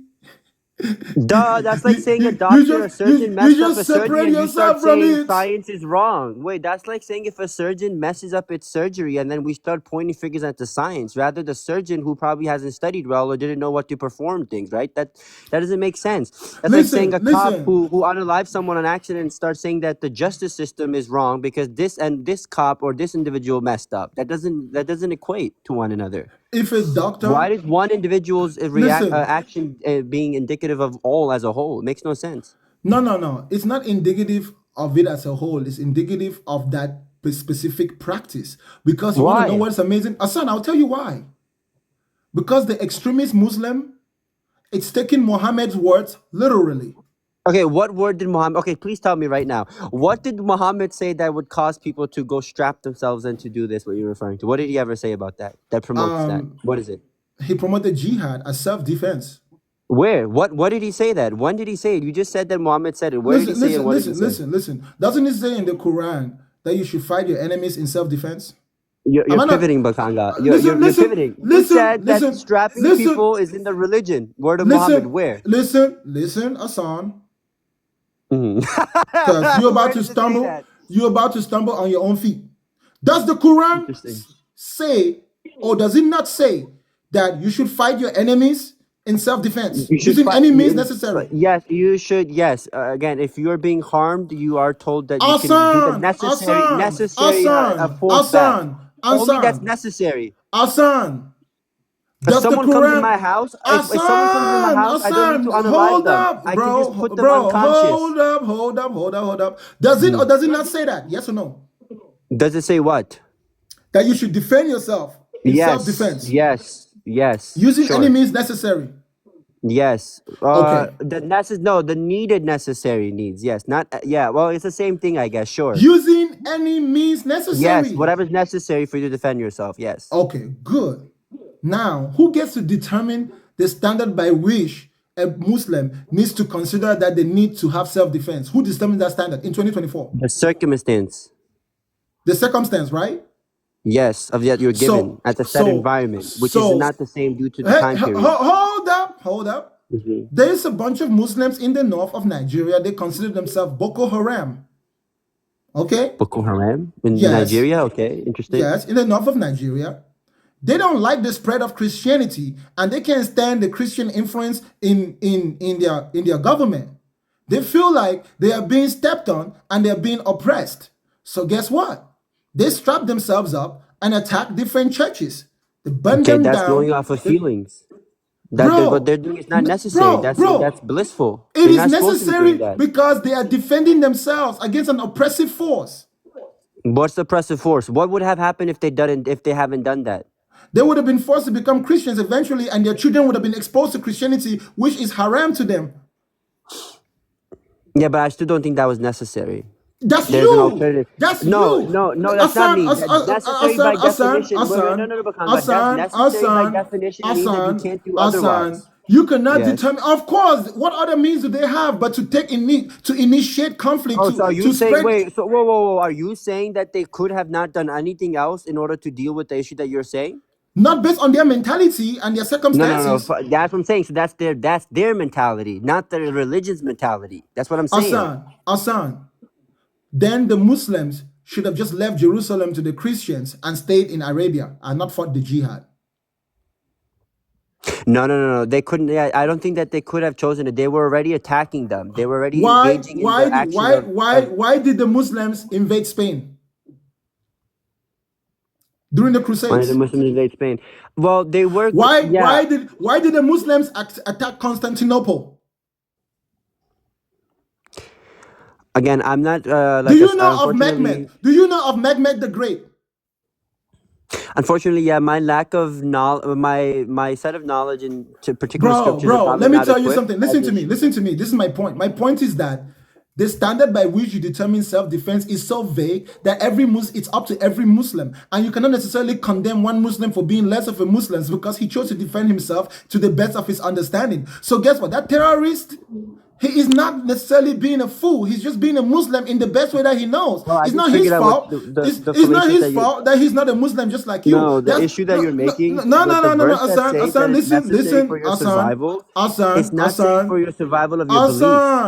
Duh, that's like saying a you doctor or just surgeon you messed up a just surgery separate and you start yourself from saying it. science is wrong. Wait, that's like saying if a surgeon messes up its surgery and then we start pointing fingers at the science, rather the surgeon who probably hasn't studied well or didn't know what to perform things, right? That doesn't make sense. That's like saying a cop Listen. who unalived someone on accident and starts saying that the justice system is wrong because this cop or this individual messed up. That doesn't equate to one another. If a doctor, Why is one individual's listen, action being indicative of all as a whole? It makes no sense. no. It's not indicative of it as a whole. It's indicative of that specific practice. Because you want to know Why? what's amazing? Hassan, I'll tell you why. Because the extremist Muslim, it's taking Muhammad's words literally. Okay, what word did Muhammad? Okay, please tell me right now. What did Muhammad say that would cause people to go strap themselves and to do this? What you're referring to? What did he ever say about that? That promotes that. Um, What is it? he promoted jihad as self-defense. Where? What did he say that? When did he say it? You just said that Muhammad said it. Where did he Listen, say it? listen, What did he listen, say? listen, listen. Doesn't it say in the Quran that you should fight your enemies in self-defense? Am You're I not? pivoting, Bakanga. Listen, You're listen, pivoting. You listen, said that listen, strapping listen, people is in the religion. Word of Muhammad. listen, Where? listen, Hassan. Mhm. Because you're about Where to does it say stumble. that? You're about to stumble on your own feet. Does the Quran Interesting. say, or does it not say, that you should fight your enemies in self-defense You should using fight. any means necessary? Yes, you should. Yes. Again, if you're being harmed, you are told that you can do the Hassan, necessary Hassan, a Hassan, force back. Hassan, Only that's Hassan, necessary. Hassan. If Does the someone comes in my Quran, house, if someone comes in my Hassan, house, I don't need to Hassan, unalive hold them. up, I can just bro, put them unconscious. hold up. Does it or does it not say that? Yes or no? Does it say what? That you should defend yourself in Yes, self-defense yes, using any sure. means necessary. Yes. Okay. The needed necessary needs. Yes. Not yeah, well, it's the same thing, I guess. Sure. Using any means Yes, necessary. whatever's necessary for you to defend yourself. Yes. Okay, good. Now, who gets to determine the standard by which a Muslim needs to consider that they need to have self-defense? Who determines that standard in 2024? The circumstance. The circumstance, right? Yes, of that you're given So, at a set so, environment, which is so, not the same due to the hey, time period. hold up. Mhm. There's a bunch of Muslims in the north of Nigeria. They consider themselves Boko Haram. Okay? Boko Haram in Yes. Nigeria. Okay, interesting. Yes, in the north of Nigeria. They don't like the spread of Christianity, and they can't stand the Christian influence in their government. They feel like they are being stepped on and they're being oppressed. So guess what? They strap themselves up and attack different churches. They burn Okay, them that's down. going off of feelings. What they're doing is not necessary. That's Bro, blissful. it You're is not supposed to be doing necessary that. because they are defending themselves against an oppressive force. What's the oppressive force? What would have happened if they haven't done that? They would have been forced to become Christians eventually, and their children would have been exposed to Christianity, which is haram to them. Yeah, but I still don't think that was necessary. That's There's an you. alternative. That's No, you. that's not me. That's necessary by definition. Wait, no, Bakanga. That's necessary by definition means that you can't do otherwise. You cannot Yes. determine. Of course, what other means do they have but to initiate conflict? Oh, so are you to saying? spread. Wait, so whoa. Are you saying that they could have not done anything else in order to deal with the issue that you're saying? Not based on their mentality and their No. circumstances. That's what I'm saying. So that's their mentality, not the religion's mentality. That's what I'm saying. Hassan, then the Muslims should have just left Jerusalem to the Christians and stayed in Arabia and not fought the jihad. No. They couldn't. Yeah, I don't think that they could have chosen it. They were already attacking them. They were already engaging in the action why did the Muslims invade Spain during the Crusades? Why did the Muslims invade Spain? Well, they were. Why did the Muslims attack Constantinople? Again, I'm not. Do you know of Mehmed? Do you know of Mehmed the Great? Unfortunately, yeah, my lack of knowledge, my set of knowledge in particular scriptures is probably Let me not tell you equipped. something. Listen to me. This is my point. My point is that the standard by which you determine self-defense is so vague that it's up to every Muslim. And you cannot necessarily condemn one Muslim for being less of a Muslim because he chose to defend himself to the best of his understanding. So guess what? That terrorist, he is not necessarily being a fool. He's just being a Muslim in the best way that he knows. Well, it's not his fault. It's not his fault that he's not a Muslim just like you. No, the issue that you're making. No, Hassan, listen, for your survival. Hassan, it's not saying for your survival of your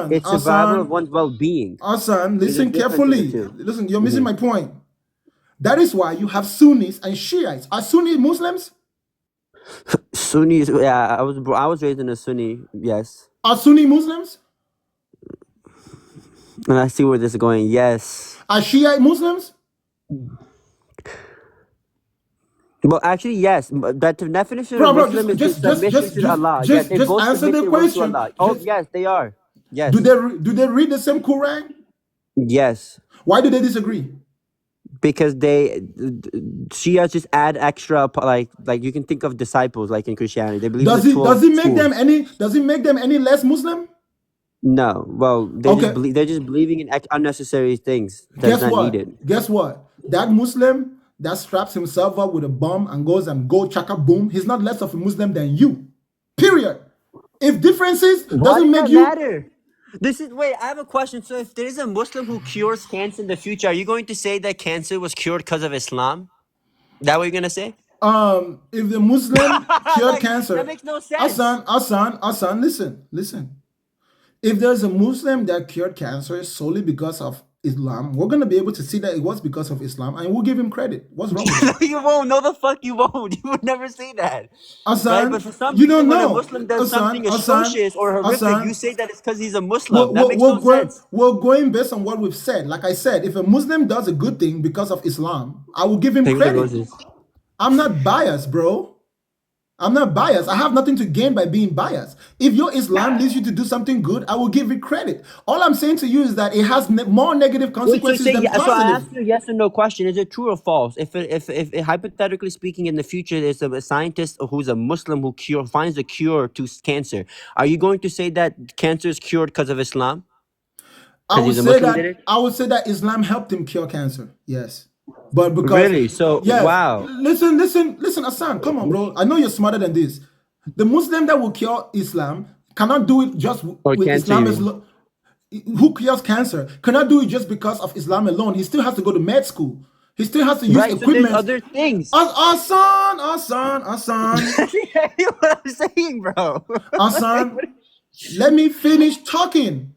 belief. It's survival of one's well-being. Hassan, listen carefully. Listen, you're missing my point. That is why you have Sunnis and Shiites. Are Sunni Muslims? Sunnis, yeah, I was raised in a Sunni, yes. Are Sunni Muslims? And I see where this is going. Yes. Are Shiite Muslims? Well, actually, yes. That the definition of Muslim is submission to Allah. Yeah, they both answer the question. To Allah. Oh, yes, they are. Yes. Do they read the same Quran? Yes. Why do they disagree? Because Shias just add extra, like you can think of disciples, like in Christianity. They believe does it make them any less Muslim? No. Well, Okay, they're just believing in unnecessary things that's guess not what? needed. Guess what? That Muslim that straps himself up with a bomb and goes and go chaka boom, he's not less of a Muslim than you. Period. If differences Why doesn't does make that you matter? Wait, I have a question. So if there is a Muslim who cures cancer in the future, are you going to say that cancer was cured because of Islam? That what you're gonna say? if the Muslim cured Like, that cancer, makes no sense. Hassan, listen. If there's a Muslim that cured cancer solely because of Islam, we're gonna be able to see that it was because of Islam, and we'll give him credit. What's wrong with No, that? you won't. No, the fuck you won't. You would never say that, right? But Hassan, for some you reason, don't when a know. Muslim does Hassan, something Hassan, atrocious or horrific, you Hassan. say that it's because he's a We're, Muslim. That we're, makes we're, no going, sense. we're going based on what we've said. Like I said, if a Muslim does a good thing because of Islam, I will give him Thank you, the credit. roses. I'm not biased, bro. I'm not biased. I have nothing to gain by being biased. If your Islam leads you to do something good, I will give it credit. All I'm saying to you is that it has more negative Wait, so consequences say than yeah. So I positive. asked you a yes or no question. Is it true or false? If hypothetically speaking, in the future, there's a scientist who's a Muslim who finds a cure to cancer, are you going to say that cancer is cured because of Islam? I Because would he's a say Muslim, did that it? I would say that Islam helped him cure cancer. Yes. But because Really? So yes, wow. listen, Hassan, come on, bro. I know you're smarter than this. The Muslim that will cure Islam cannot do it just Or with cancer, Islam you as mean? who cures cancer cannot do it just because of Islam alone. He still has to go to med school. He still has to use Right. So there's equipment. other things. Hassan, What I'm saying, bro. Hassan, let me finish talking.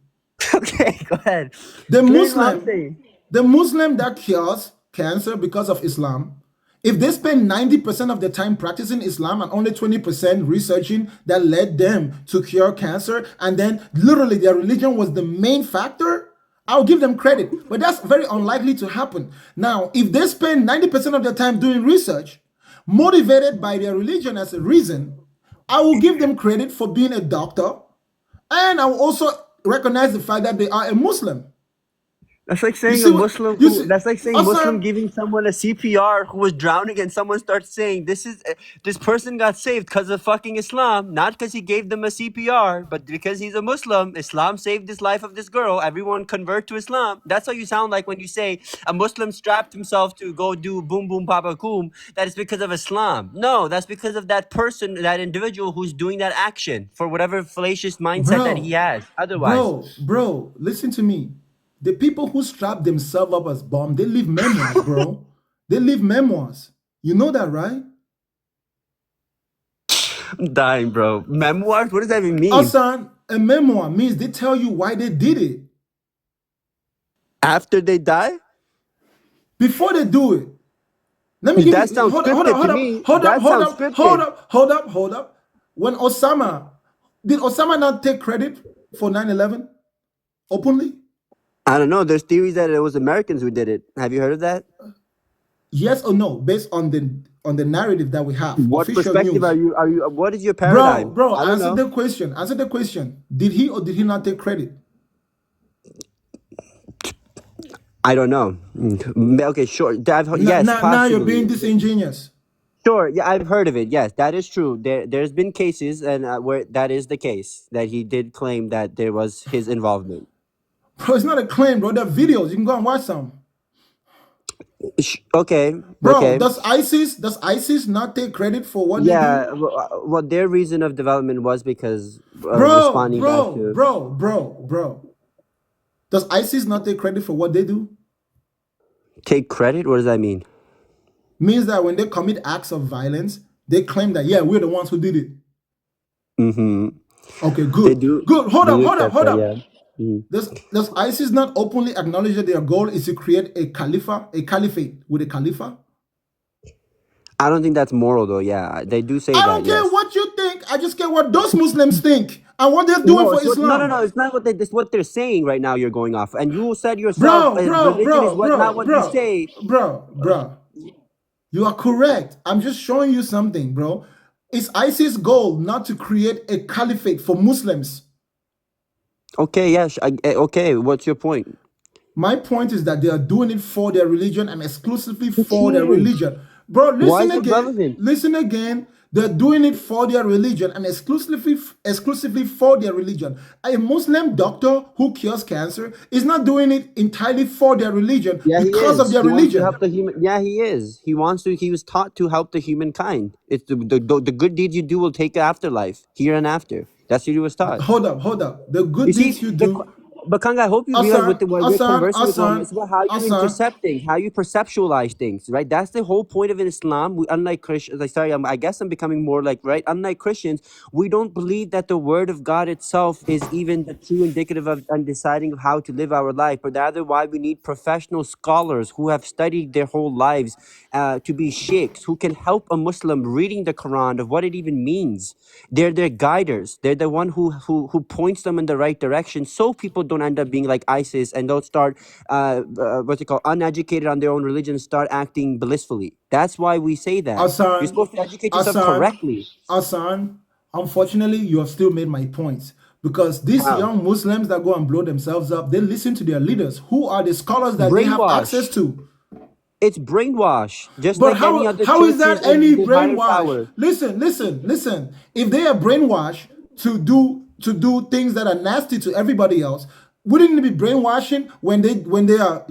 Okay, go ahead. The Finish what I'm Muslim, saying. the Muslim that cures cancer because of Islam, if they spend 90% of their time practicing Islam and only 20% researching that led them to cure cancer, and then literally their religion was the main factor, I'll give them credit. But that's very unlikely to happen. Now, if they spend 90% of their time doing research, motivated by their religion as a reason, I will give them credit for being a doctor, and I will also recognize the fact that they are a Muslim. That's like You saying see a what Muslim you who. see? That's like saying Muslim Hassan, giving someone a CPR who was drowning, and someone starts saying this person got saved because of fucking Islam, not because he gave them a CPR, but because he's a Muslim. Islam saved this life of this girl. Everyone convert to Islam. That's how you sound like when you say a Muslim strapped himself to go do boom boom papa koom. That is because of Islam. No, that's because of that person, that individual who's doing that action for whatever fallacious mindset that he bro, has. Otherwise. listen to me. The people who strap themselves up as bomb, they leave memoirs, bro. They leave memoirs. You know that, right? I'm dying, bro. Memoirs? What does that even mean? Hassan, a memoir means they tell you why they did it. After they die? Before they do it. Let me give That you sounds scripted to me. That sounds scripted. hold up. When did Osama not take credit for 9/11 openly? I don't know. There's theories that it was Americans who did it. Have you heard of that? Yes or no, based on the narrative that we have, What official perspective news. are you what is your paradigm? Bro, I don't answer know. the question. Answer the question. Did he or did he not take credit? I don't know. Okay, sure. Yes, Now you're being possibly. disingenuous. Sure, yeah, I've heard of it. Yes, that is true. There's been cases and where that is the case that he did claim that there was his involvement. Bro, it's not a claim, bro. There are videos. You can go and watch some. Okay, Bro, okay. does ISIS not take credit for what they Yeah, do? what their reason of development was because responding back to Bro. Does ISIS not take credit for what they do? take credit. What does that mean? Means that when they commit acts of violence, they claim that, yeah, we're the ones who did it. Mm-hmm. Okay, They good. do. Good. Hold up. Yeah. Mhm. Does ISIS not openly acknowledge that their goal is to create a caliphate with a caliph? I don't think that's moral though. Yeah, they do say I that. don't care Yes. what you think. I just care what those Muslims think and what they're doing No, for no. Islam. It's not what it's what they're saying right now. You're going off, and you said yourself, religion is not what you say. Bro. You are correct. I'm just showing you something, bro. It's ISIS' goal not to create a caliphate for Muslims. Okay, yes. Okay, what's your point? My point is that they are doing it for their religion and exclusively Which for their is religion. Bro, why is it relevant? listen again. They're doing it for their religion and exclusively for their religion. A Muslim doctor who cures cancer is not doing it entirely for their religion Yeah, he because of is. their He wants to religion. help the human. Yeah, he is. He wants to. He was taught to help the humankind. It's the good deeds you do will take afterlife, here and after. That's what he was taught. Hold up. The You good deeds see, you do, but Kanga, I hope you realize Asan, what we're Asan, conversing with one. It's Asan, about how you Asan. intercept things, how you perceptualize things, right? That's the whole point of Islam. We, unlike Christians, like, sorry, I guess I'm becoming more like, right? Unlike Christians, we don't believe that the word of God itself is even the true indicative of and deciding of how to live our life, but rather why we need professional scholars who have studied their whole lives to be sheikhs who can help a Muslim reading the Quran of what it even means. They're their guiders. They're the one who points them in the right direction, so people don't end up being like ISIS and don't start what's it called, uneducated on their own religion, and start acting blissfully. That's why we say that you're Asan, supposed to educate yourself Asan, correctly. Asan, unfortunately, you have still made my points. Because these How? young Muslims that go and blow themselves up, they listen to their leaders, who are the scholars that they have access Brainwash. to. It's brainwash, just But like any other how is churches that any and the higher brainwash? power. Listen. If they are brainwashed to do things that are nasty to everybody else, wouldn't it be brainwashing when they are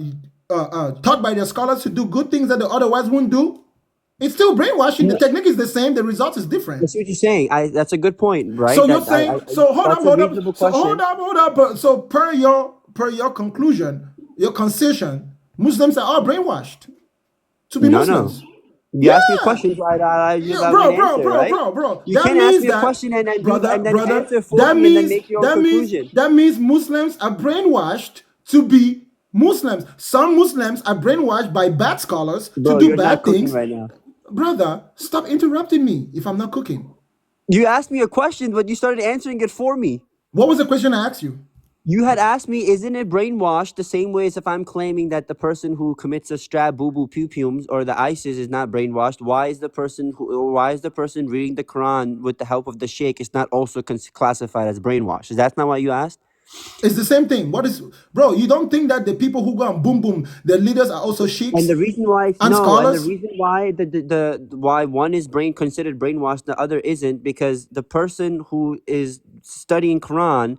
taught by their scholars to do good things that they otherwise wouldn't do? It's still brainwashing. The No, technique is the same. The result is I different. see what you're saying. That's a good point, right? So you're That saying, so that's a hold up. reasonable So question. hold up. So per your conclusion, your concession, Muslims are all brainwashed to be No, no. Muslims. You ask me a Yeah. question, so I Yeah, I'm gonna answer, right? bro. You That can't ask means me a that, question and then brother. answer for me and then make your own That means conclusion. Muslims are brainwashed to be Muslims. Some Muslims are brainwashed by bad scholars to Bro, do you're not bad cooking things. right now. Brother, stop interrupting me if I'm not cooking. You asked me a question, but you started answering it for me. What was the question I asked you? You had asked me, isn't it brainwashed the same way as if I'm claiming that the person who commits a strab boo boo pupums or the ISIS is not brainwashed? Why is the person reading the Quran with the help of the sheikh is not also classified as brainwashed? Is that not what you asked? It's the same thing. Bro, you don't think that the people who go and boom boom, the leaders are also And sheiks the reason why and and the scholars? reason why why one is considered brainwashed, the other isn't, because the person who is studying Quran,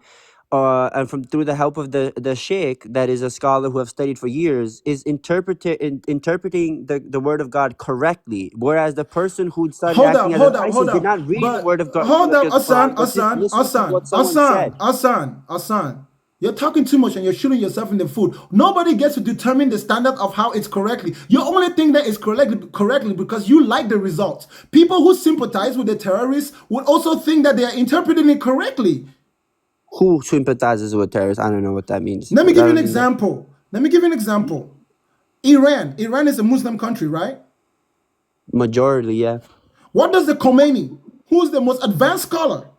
and from through the help of the sheikh, that is a scholar who have studied for years, is interpreting the word of God correctly, whereas the person who started acting as an ISIS Hold did up. not read the But word of God, hold up, the Quran, but just listened to what someone said. Hassan. You're talking too much and you're shooting yourself in the foot. Nobody gets to determine the standard of how it's correctly. You only think that it's correctly because you like the results. People who sympathize with the terrorists would also think that they are interpreting it correctly. Who sympathizes with terrorists? I don't know what that means. Let me I give you an don't know. example. Iran is a Muslim country, right? Majority, yeah. What does the Khomeini, who's the most advanced scholar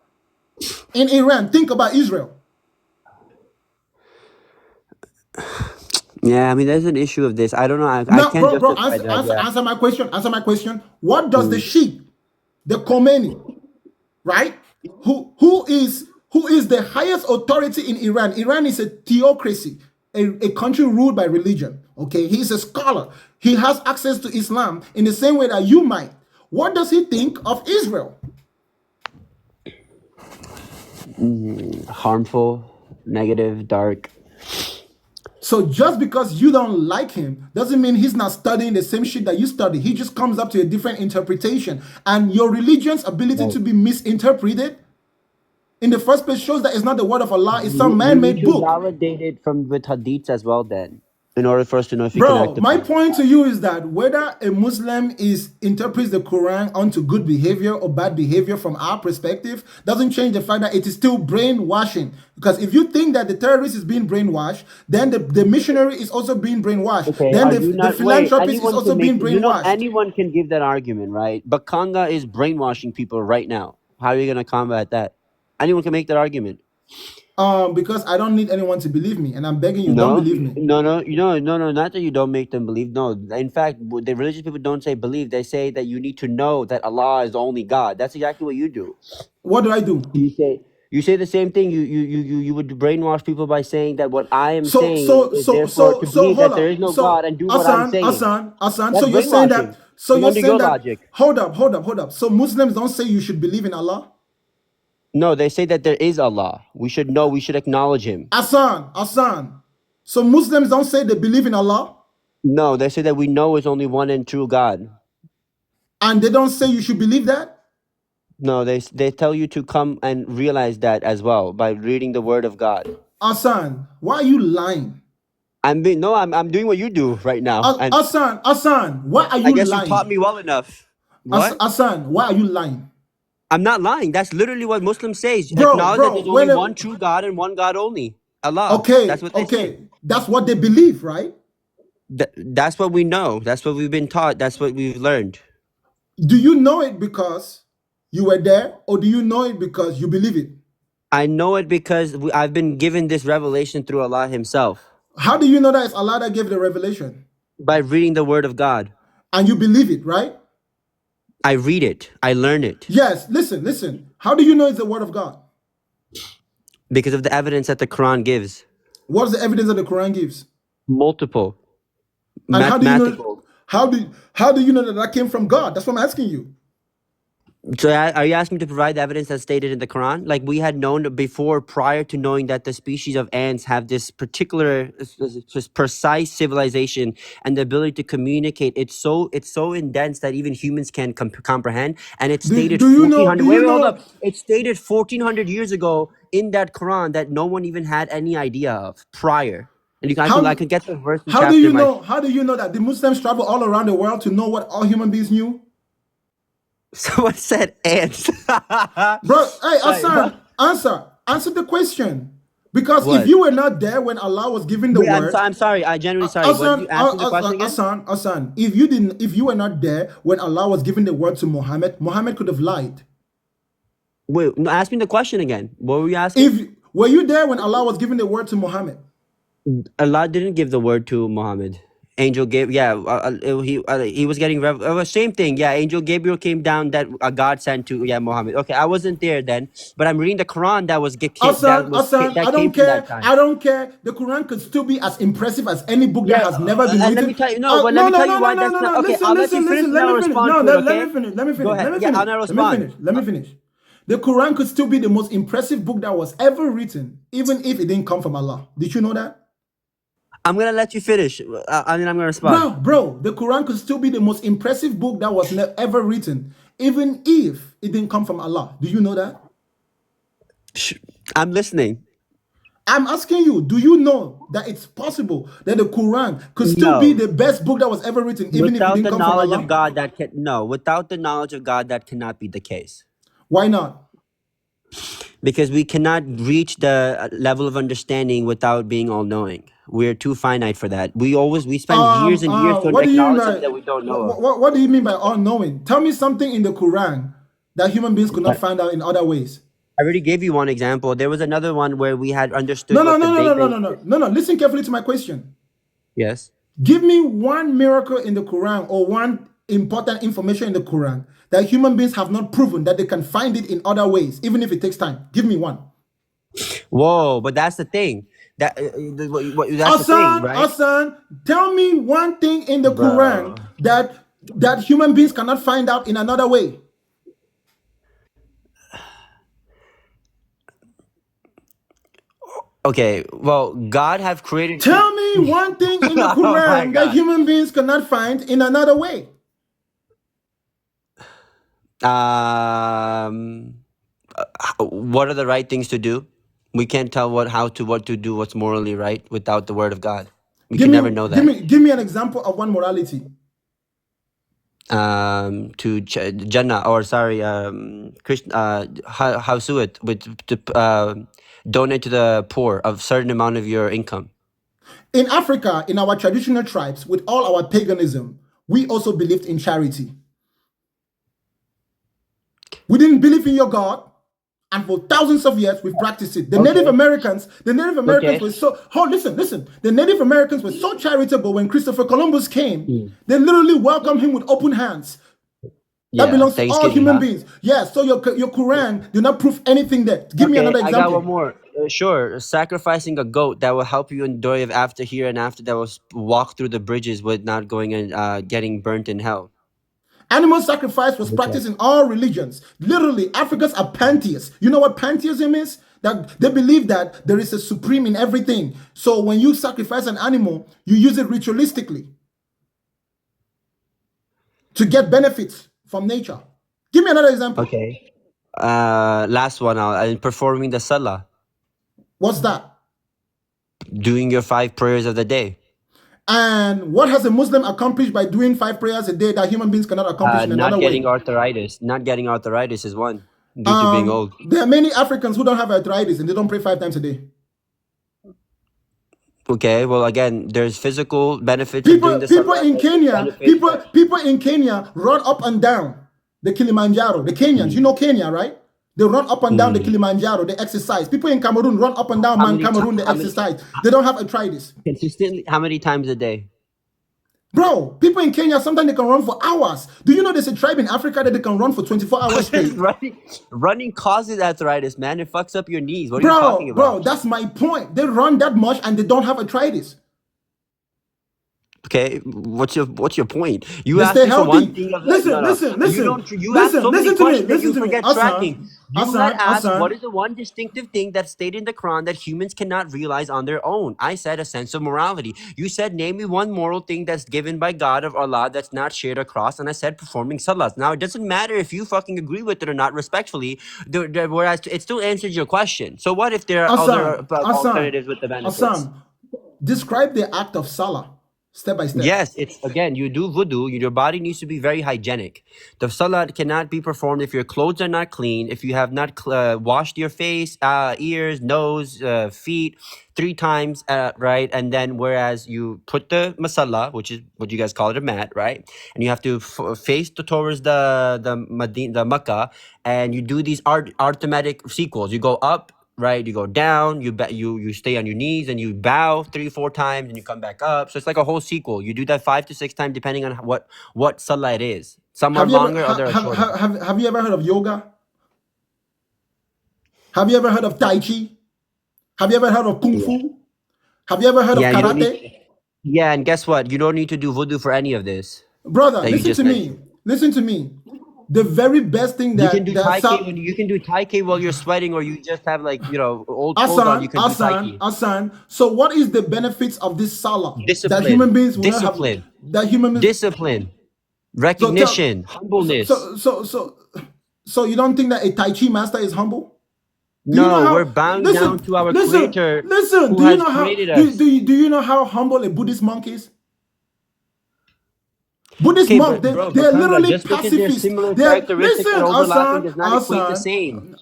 in Iran, think about Israel? Yeah, I mean, there's an issue of this. I don't know. I Now, can't bro, justify that. Yeah. answer my question. Answer my question. What does the Mm. Sheikh, the Khomeini, right? Who is the highest authority in Iran? Iran is a theocracy, a country ruled by religion. Okay, he's a scholar. He has access to Islam in the same way that you might. What does he think of Israel? Harmful, negative, dark. So just because you don't like him doesn't mean he's not studying the same shit that you study. He just comes up to a different interpretation. And your religion's ability to be misinterpreted in the first place shows that it's not the word of Allah, it's some You need man-made to book. validate it with hadiths as well, then, in order for us to know if you can Bro, act my upon it. point to you is that whether a Muslim interprets the Quran onto good behavior or bad behavior from our perspective doesn't change the fact that it is still brainwashing. Because if you think that the terrorist is being brainwashed, then the missionary is also being brainwashed. Okay, Then are you the not? Wait, philanthropist is anyone also can being make. You know, brainwashed. anyone can give that argument, right? But Kanga is brainwashing people right now. How are you gonna combat that? Anyone can make that argument. Because I don't need anyone to believe me, and I'm begging you, don't No, believe me. no. Not that you don't make them believe. No, in fact, the religious people don't say believe. They say that you need to know that Allah is the only God. That's exactly what you do. What do I do? You say the same thing. You would brainwash people by saying that what I am So saying is therefore to believe hold that there up. is no So God and do what I'm saying. Hassan. So That's you're saying brainwashing. that So I'm you're under saying your that, logic. hold up. So Muslims don't say you should believe in Allah? No, they say that there is Allah. We should know. We should acknowledge Him. Hassan. So Muslims don't say they believe in Allah? No, they say that we know is only one and true God. And they don't say you should believe that? No, they tell you to come and realize that as well by reading the Word of God. Hassan, why are you lying? I'm doing what you do right now, and Hassan, why are I you guess you taught lying? me well enough. What? Hassan, why are you lying? I'm not lying. That's literally what Muslims say. Bro, Acknowledge that there's only when one true God and one God only. Allah. That's what they say. that's what they believe, right? That's what we know. That's what we've been taught. That's what we've learned. Do you know it because you were there, or do you know it because you believe it? I know it because I've been given this revelation through Allah Himself. How do you know that it's Allah that gave the revelation? By reading the Word of God. And you believe it, right? I read it. I learn it. Yes, listen. How do you know it's the Word of God? Because of the evidence that the Quran gives. What is the evidence that the Quran gives? Multiple. And Mathematical. how do you know that came from God? That's what I'm asking you. So are you asking me to provide the evidence that's stated in the Quran? Like we had known before, prior to knowing that the species of ants have this particular, this precise civilization and the ability to communicate. It's so intense that even humans can comprehend. And it's stated 1400. Wait, hold up. It's stated 1400 years ago in that Quran that no one even had any idea of prior. And I can get the verse and chapter. How do you know that the Muslims travel all around the world to know what all human beings knew? Someone said ants. Bro, hey, Hassan, answer the question. Because What? if you were not there when Allah was giving the word, I'm sorry. I genuinely sorry. What did you ask me the question again? Hassan, if you were not there when Allah was giving the word to Muhammad could have lied. Wait, no, ask me the question again. What were you asking? Were you there when Allah was giving the word to Muhammad? Allah didn't give the word to Muhammad. Angel gave, he was getting same thing. Yeah, Angel Gabriel came down that God sent to Muhammad. Okay, I wasn't there then, but I'm reading the Quran that came from that time. I don't care. The Quran could still be as impressive as any book that has never been written. Let me tell you, let me tell you why that's not. Okay, I'll let you finish and I'll respond to it. Okay, let me finish. Go ahead. Yeah, I'll respond. Let me finish. The Quran could still be the most impressive book that was ever written, even if it didn't come from Allah. Did you know that? I'm gonna let you finish. I'm gonna respond. Bro, the Quran could still be the most impressive book that was ever written, even if it didn't come from Allah. Do you know that? I'm listening. I'm asking you, do you know that it's possible that the Quran could still be the best book that was ever written, even if it didn't come from Allah? Without the knowledge of God, without the knowledge of God, that cannot be the case. Why not? Because we cannot reach the level of understanding without being all-knowing. We're too finite for that. We spend years and years to acknowledge something that we don't know. What do you mean by all-knowing? Tell me something in the Quran that human beings could not find out in other ways. I already gave you one example. There was another one where we had understood. No. Listen carefully to my question. Yes. Give me one miracle in the Quran or one important information in the Quran that human beings have not proven that they can find it in other ways, even if it takes time. Give me one. Whoa, but that's the thing. That's the thing, right? Hassan, tell me one thing in the Quran that human beings cannot find out in another way. Okay, well, God have created. Tell me one thing in the Quran that human beings cannot find in another way. What are the right things to do? We can't tell what to do, what's morally right without the word of God. We can never know that. Give me an example of one morality. To Jannah, or sorry, Hasuit, to donate to the poor of certain amount of your income. In Africa, in our traditional tribes, with all our paganism, we also believed in charity. We didn't believe in your God, and for thousands of years we've practiced it. The Native Americans were so. Oh, listen. The Native Americans were so charitable when Christopher Columbus came. They literally welcomed him with open hands. That belongs to all human beings. Yeah. So your Quran do not prove anything there. Give me another example. I got one more. Sure, sacrificing a goat that will help you enjoy after here and after that will walk through the bridges with not going and getting burnt in hell. Animal sacrifice was practiced in all religions. Literally, Africans are pantheists. You know what pantheism is? That they believe that there is a supreme in everything. So when you sacrifice an animal, you use it ritualistically to get benefits from nature. Give me another example. Okay. Last one. Performing the salah, What's that? doing your 5 prayers of the day. And what has a Muslim accomplished by doing 5 prayers a day that human beings cannot accomplish in another Not getting way? arthritis. Not getting arthritis is one due to being old. There are many Africans who don't have arthritis and they don't pray 5 times a day. Okay, well, again, there's physical benefits of doing the People salah. in Kenya, people in Kenya run up and down the Kilimanjaro. The Kenyans, you know Kenya, right? They run up and down the Kilimanjaro. They exercise. People in Cameroon run up and down Mount Cameroon. They exercise. They don't have arthritis. Consistently, how many times a day? Bro, people in Kenya, sometimes they can run for hours. Do you know there's a tribe in Africa that they can run for 24 hours straight? Running causes arthritis, man. It fucks up your knees. What are you talking about? Bro, that's my point. They run that much and they don't have arthritis. Okay, what's your point? You They asked stay me for healthy. one thing. You ask so many questions that you forget tracking. You not ask what is the one distinctive thing that's stated in the Quran that humans cannot realize on their own. I said a sense of morality. You said name me one moral thing that's given by God of Allah that's not shared across, and I said performing salat. Now it doesn't matter if you fucking agree with it or not. Respectfully, whereas it still answers your question. So what if there are other alternatives with the benefits? Describe the act of salah. Step by step. Yes, it's again, you do wudu, your body needs to be very hygienic. The salat cannot be performed if your clothes are not clean, if you have not washed your face, ears, nose, feet 3 times, right? And then whereas you put the masala, which is what you guys call it, a mat, right? And you have to face towards the Makkah, and you do these arithmetic sequels. You go up, right, you go down, you stay on your knees, and you bow 3-4 times, and you come back up. So it's like a whole sequel. You do that 5 to 6 times depending on what salah it is. Some are longer, other are shorter. Have you ever heard of yoga? Have you ever heard of Tai Chi? Have you ever heard of Kung Fu? Have you ever heard of karate? And guess what? You don't need to do wudu for any of this. Brother, listen to me. Listen to me. The very best thing that you can do you can do tai chi while you're sweating, or you just have old clothes on. You can do tai chi. So what is the benefits of this salah? Discipline. That human beings will discipline. Have, that human beings, discipline, recognition, humbleness. So you don't think that a Tai Chi master is humble? No, we're bound down to our creator. Listen, do you know how humble a Buddhist monk is? Buddhist monk, they're literally pacifists.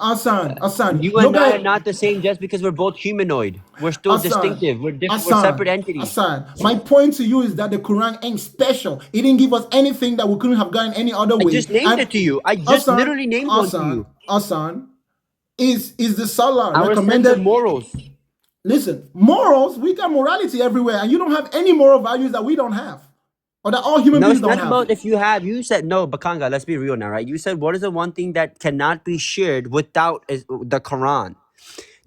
Hassan, you and I are not the same just because we're both humanoid. We're still distinctive. We're different. We're separate entities. Hassan, my point to you is that the Quran ain't special. It didn't give us anything that we couldn't have gotten any other way. I just named it to you. I just literally named one to you. Hassan, is the salah our recommended? Sense of morals. Listen, morals, we got morality everywhere, and you don't have any moral values that we don't have. Or that all human beings don't have. No, it's not about if you have. You said, no, Bakanga, let's be real now, right? You said, what is the one thing that cannot be shared without the Quran?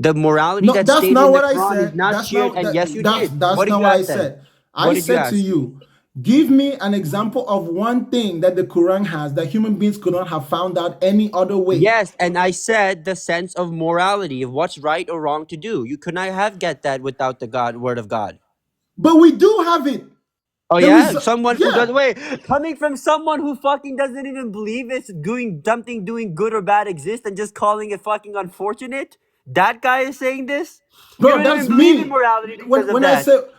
The morality that's stated in the Quran is not shared, and yes, you did. That's not what I said. I said to you, give me an example of one thing that the Quran has that human beings could not have found out any other way. Yes, and I said the sense of morality, of what's right or wrong to do. You could not get that without the word of God. But we do have it. Oh yeah, someone who does coming from someone who fucking doesn't even believe it's doing good or bad exists and just calling it fucking unfortunate. That guy is saying this. Bro, that's me.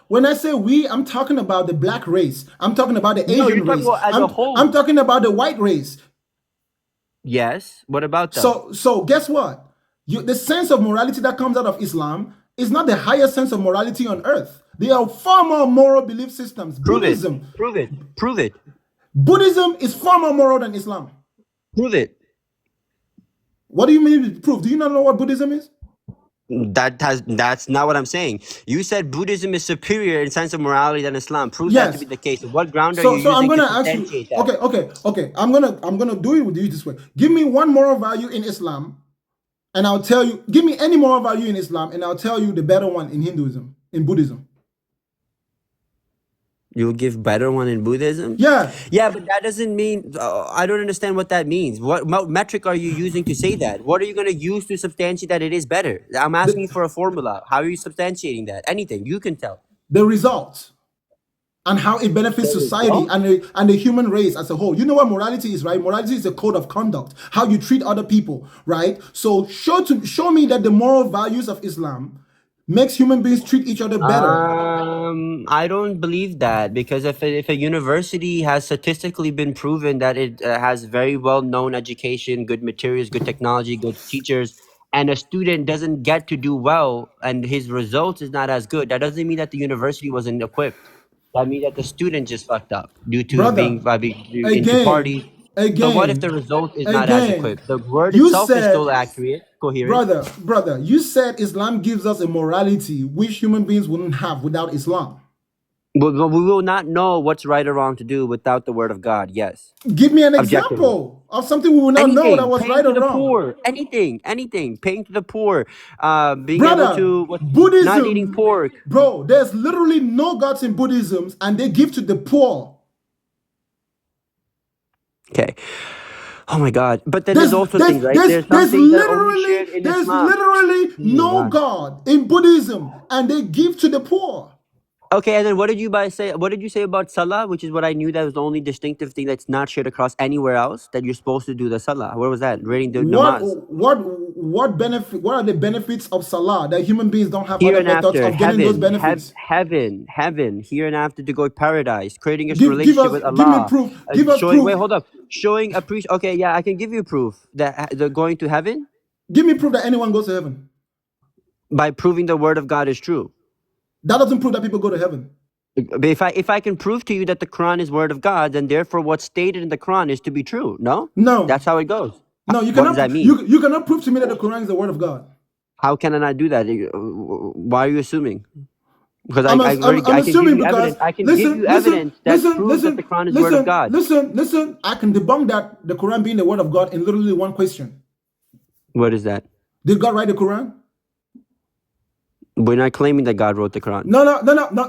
When I say we, I'm talking about the black race. I'm talking about the Asian race. I'm talking about the white race. Yes. What about that? So guess what? The sense of morality that comes out of Islam is not the highest sense of morality on earth. There are far more moral belief systems. Prove it. Buddhism is far more moral than Islam. Prove it. What do you mean prove? Do you not know what Buddhism is? That's not what I'm saying. You said Buddhism is superior in sense of morality than Islam. Prove that to be the case. What ground are you using I'm gonna to ask substantiate you, that? Okay. I'm gonna do it with you this way. Give me one moral value in Islam, and I'll tell you. Give me any moral value in Islam, and I'll tell you the better one in Hinduism, in Buddhism. You'll give better one in Buddhism? Yeah. Yeah, but that doesn't mean. I don't understand what that means. What metric are you using to say that? What are you going to use to substantiate that it is better? I'm asking you for a formula. How are you substantiating that? Anything you can tell. The result and how it benefits The society result? and the human race as a whole. You know what morality is, right? Morality is a code of conduct, how you treat other people, right? So show me that the moral values of Islam makes human beings treat each other better. I don't believe that, because if a university has statistically been proven that it has very well known education, good materials, good technology, good teachers, and a student doesn't get to do well and his results is not as good, that doesn't mean that the university wasn't equipped. That means that the student just fucked up due to Brother, being into parties. again, So what if again, the result is not as again, equipped? The word you itself is still said, accurate, coherent. brother, you said Islam gives us a morality which human beings wouldn't have without Islam. But we will not know what's right or wrong to do without the word of God. Yes. Give me an Objectively. example of something we will not know that Anything. was Paying right to or the wrong. poor. Anything. Paying to the poor. Being able Brother, to not eating Buddhism, pork. bro, there's literally no gods in Buddhism and they give to the poor. Okay. Oh my God. But then there's also things, right? There's some There's things that are only shared in Islam. Oh my no God. God in Buddhism and they give to the poor. Okay, and then what did you say? What did you say about salah, which is what I knew that was the only distinctive thing that's not shared across anywhere else, that you're supposed to do the salah? Where was that? Reading the namaz. What benefit? What are the benefits of salah that human beings don't have Here other and methods after, of getting those heaven, benefits? heaven, here and after to go to paradise, creating a Give relationship us with give me Allah, proof. Give us showing, wait, proof. hold up, showing okay, yeah, I can give you proof that they're going to heaven Give me proof that anyone goes to heaven. by proving the word of God is true. That doesn't prove that people go to heaven. But if I can prove to you that the Quran is word of God, then therefore what's stated in the Quran is to be true. No? No. That's how it goes. No, you What cannot. does that mean? You cannot prove to me that the Quran is the word of God. How can I not do that? Why are you assuming? Because I'm I can give assuming you because evidence. I can give you evidence that proves that the Quran is word of God. listen. I can debunk that the Quran being the word of God in literally one question. What is that? Did God write the Quran? We're not claiming that God wrote the Quran. No.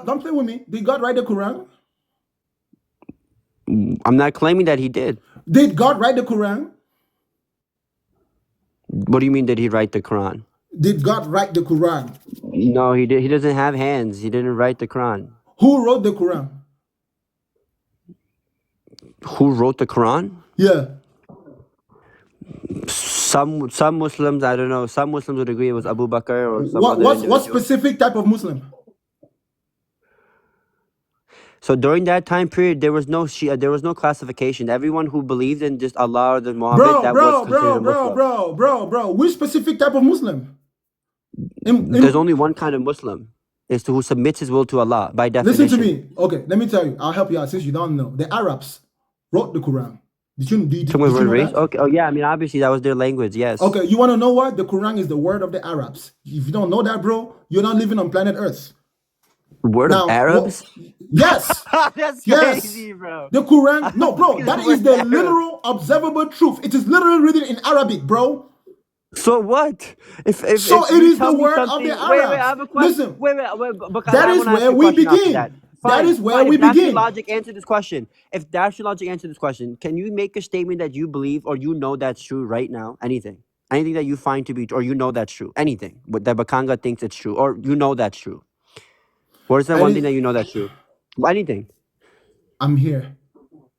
Don't play with me. Did God write the Quran? I'm not claiming that he did. Did God write the Quran? What do you mean, did he write the Quran? Did God write the Quran? No, he did. He doesn't have hands. He didn't write the Quran. Who wrote the Quran? Who wrote the Quran? Yeah. Some Muslims, I don't know. Some Muslims would agree it was Abu Bakr or some other individual. What specific type of Muslim? So during that time period, there was no Shia, there was no classification. Everyone who believed in just Allah or the Muhammad, that was considered a Muslim. Bro. Which specific type of Muslim? There's only one kind of Muslim. It's who submits his will to Allah by definition. Listen to me. Okay, let me tell you. I'll help you out since you don't know. The Arabs wrote the Quran. Did you know race? that? Okay. Oh yeah. I mean, obviously that was their language. Yes. Okay. You want to know what? The Quran is the word of the Arabs. If you don't know that, bro, you're not living on planet Earth. Word of Arabs? Yes. That's yes. crazy, bro. The Quran. No, bro. That is the literal observable truth. It is literally written in Arabic, bro. So what? If it is the word of the Arabs. Wait, I have a question. Listen. Wait. That is where we begin. That is where we begin. If that's your logic, answer this question. If that's your logic, answer this question. Can you make a statement that you believe or you know that's true right now? Anything that you find to be, or you know that's true. Anything that Bakanga thinks it's true, or you know that's true. What is that one thing that you know that's true? Anything. I'm here.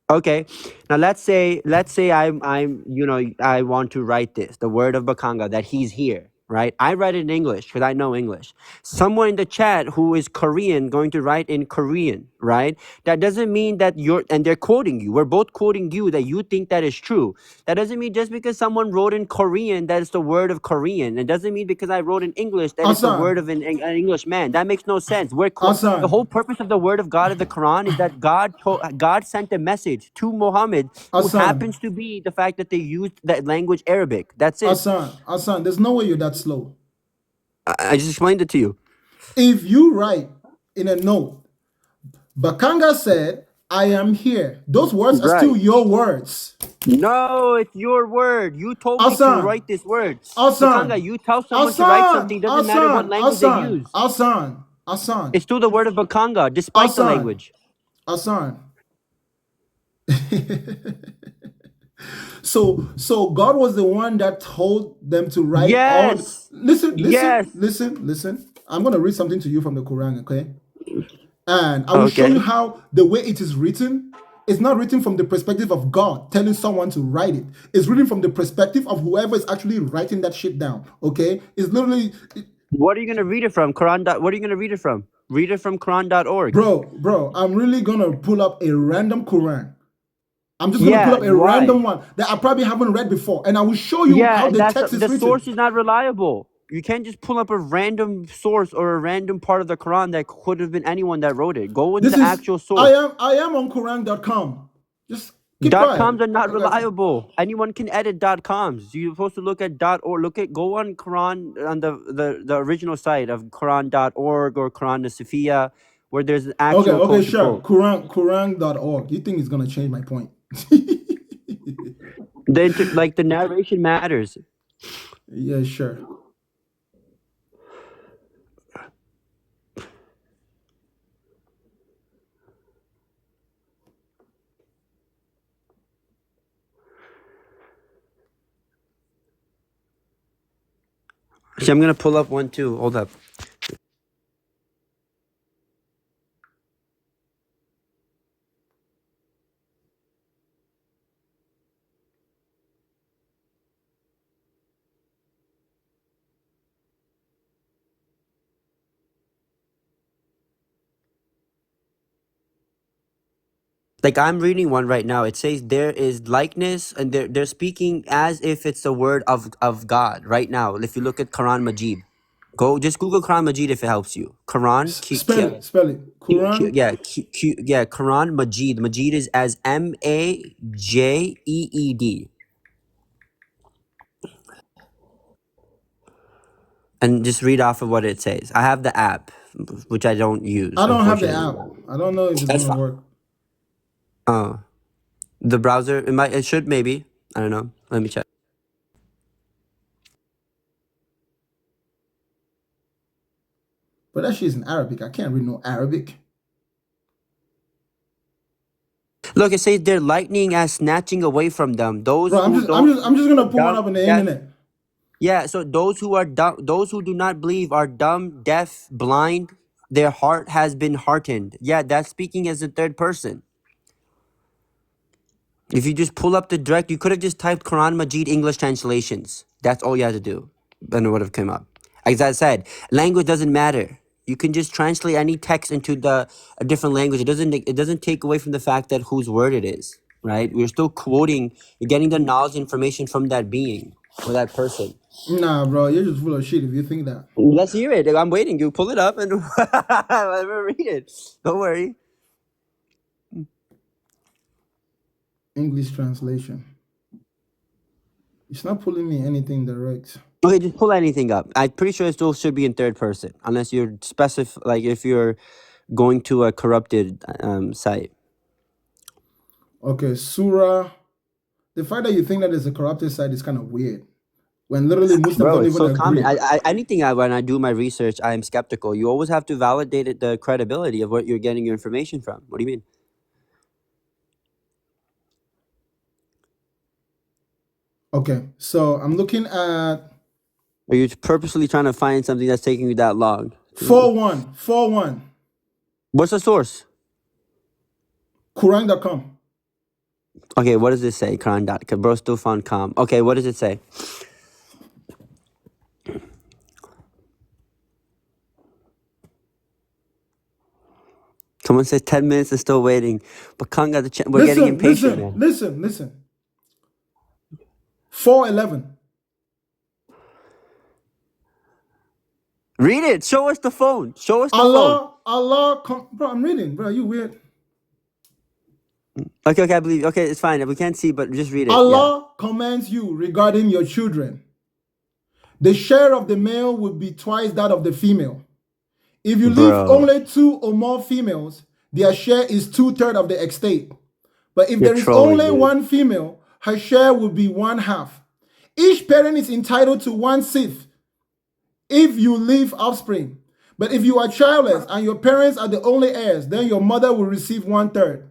Okay. Now let's say I'm I want to write this, the word of Bakanga, that he's here, right? I write it in English because I know English. Someone in the chat who is Korean going to write in Korean, right? That doesn't mean that and they're quoting you. We're both quoting you that you think that is true. That doesn't mean just because someone wrote in Korean that it's the word of Korean. It doesn't mean because I wrote in English that it's the word of an English man. That makes no sense. The whole purpose of the word of God in the Quran is that God sent a message to Muhammad, who happens to be the fact that they used that language Arabic. That's it. Hassan, there's no way you're that slow. I just explained it to you. If you write in a note, Bakanga said, I am here. Those words are still your words. No, it's your word. You told me to write this word. Bakanga, you tell someone to write something, doesn't matter what language they use. Hassan. It's still the word of Bakanga, despite the language. Hassan. So God was the one that told them to write all. Yes. Listen, listen, Yes. listen, listen. I'm gonna read something to you from the Quran, okay? And I will show you Okay. how the way it is written is not written from the perspective of God telling someone to write it. It's written from the perspective of whoever is actually writing that shit down. Okay? It's literally, What are you gonna read it from? Quran. What are you gonna read it from? Read it from Quran.org. bro, I'm really gonna pull up a random Quran. I'm just gonna pull Yeah. up a Why? random one that I probably haven't read before, and I will show you Yeah, how and the that's text is the written. source is not reliable. You can't just pull up a random source or a random part of the Quran that could have been anyone that wrote it. Go in This the is actual I source. am on Quran.com. Just keep Dot quiet. coms are not I got you. reliable. Anyone can edit dot coms. You're supposed to look at dot org. Go on Quran on the original site of Quran.org or Quran Nasifia, where there's an actual Okay, code to sure. pull. Quran.org. You think it's gonna change my point? The narration matters. Yeah, sure. See, I'm gonna pull up one too. Hold up. Like I'm reading one right now. It says there is likeness, and they're speaking as if it's the word of God right now. If you look at Quran Majid, go just Google Quran Majid if it helps you. Quran, Spell it. Spell it. Quran. yeah, Quran Majid. Majid is as Majeed, and just read off of what it says. I have the app, which I don't use, I don't have the unfortunately. app. I don't know if it's That's gonna fine. work. Oh, the browser. It should maybe. I don't know. Let me check. But that shit's in Arabic. I can't read no Arabic. Look, it says they're lightning as snatching away from them. Those Bro, who don't I'm just gonna pull one dumb, up on the deaf. internet. Yeah, so those who are dumb, those who do not believe are dumb, deaf, blind. Their heart has been heartened. Yeah, that's speaking as a third person. If you just pull up the direct, you could have just typed Quran Majid English translations. That's all you had to do, and it would have come up. As I said, language doesn't matter. You can just translate any text into a different language. It doesn't take away from the fact that whose word it is, right? We're still quoting. You're getting the knowledge information from that being or that person. Nah, bro, you're just full of shit if you think that. Let's hear it. I'm waiting. You pull it up and let me read it. Don't worry. English translation. It's not pulling me anything direct. Okay, just pull anything up. I'm pretty sure it still should be in third person, unless you're like if you're going to a corrupted site. Okay, Surah. The fact that you think that it's a corrupted site is kind of weird. When literally Muslims Bro, don't it's even so common. agree. When I do my research, I am skeptical. You always have to validate the credibility of what you're getting your information from. What do you mean? Okay, so I'm looking at Are you purposely trying to find something that's taking you that long? 4:1. What's the source? Quran.com. Okay, what does it say? Quran. Bro, still found calm. Okay, what does it say? Someone says 10 minutes is still waiting. But Khan got the chance. We're getting impatient, man. Listen. 4:11. Read it. Show us the phone. Show us the phone. Bro, I'm reading. Bro, you weird. Okay, I believe. Okay, it's fine. We can't see, but just read it. Yeah. Allah commands you regarding your children. The share of the male would be twice that of the female. If you leave Bro, only 2 or more females, their share is 2/3 of the estate. But if you're there is trolling, only dude. 1 female, her share will be 1/2. Each parent is entitled to 1/6 if you leave offspring. But if you are childless and your parents are the only heirs, then your mother will receive 1/3.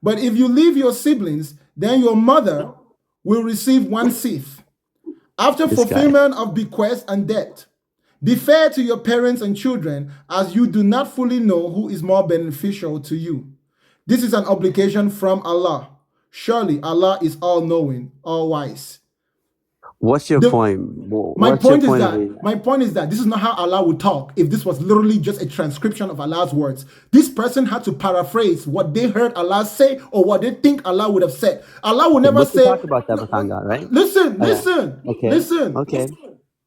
But if you leave your siblings, then your mother will receive 1/6. After This guy. fulfillment of bequest and debt, be fair to your parents and children, as you do not fully know who is more beneficial to you. This is an obligation from Allah. Surely Allah is all-knowing, all-wise. What's your point? My What's your point is point of that reading? this is not how Allah would talk if this was literally just a transcription of Allah's words. This person had to paraphrase what they heard Allah say or what they think Allah would have said. Allah would never But we say, talk about that, Batanga, right? listen, Oh, yeah. listen, Okay. listen. Okay.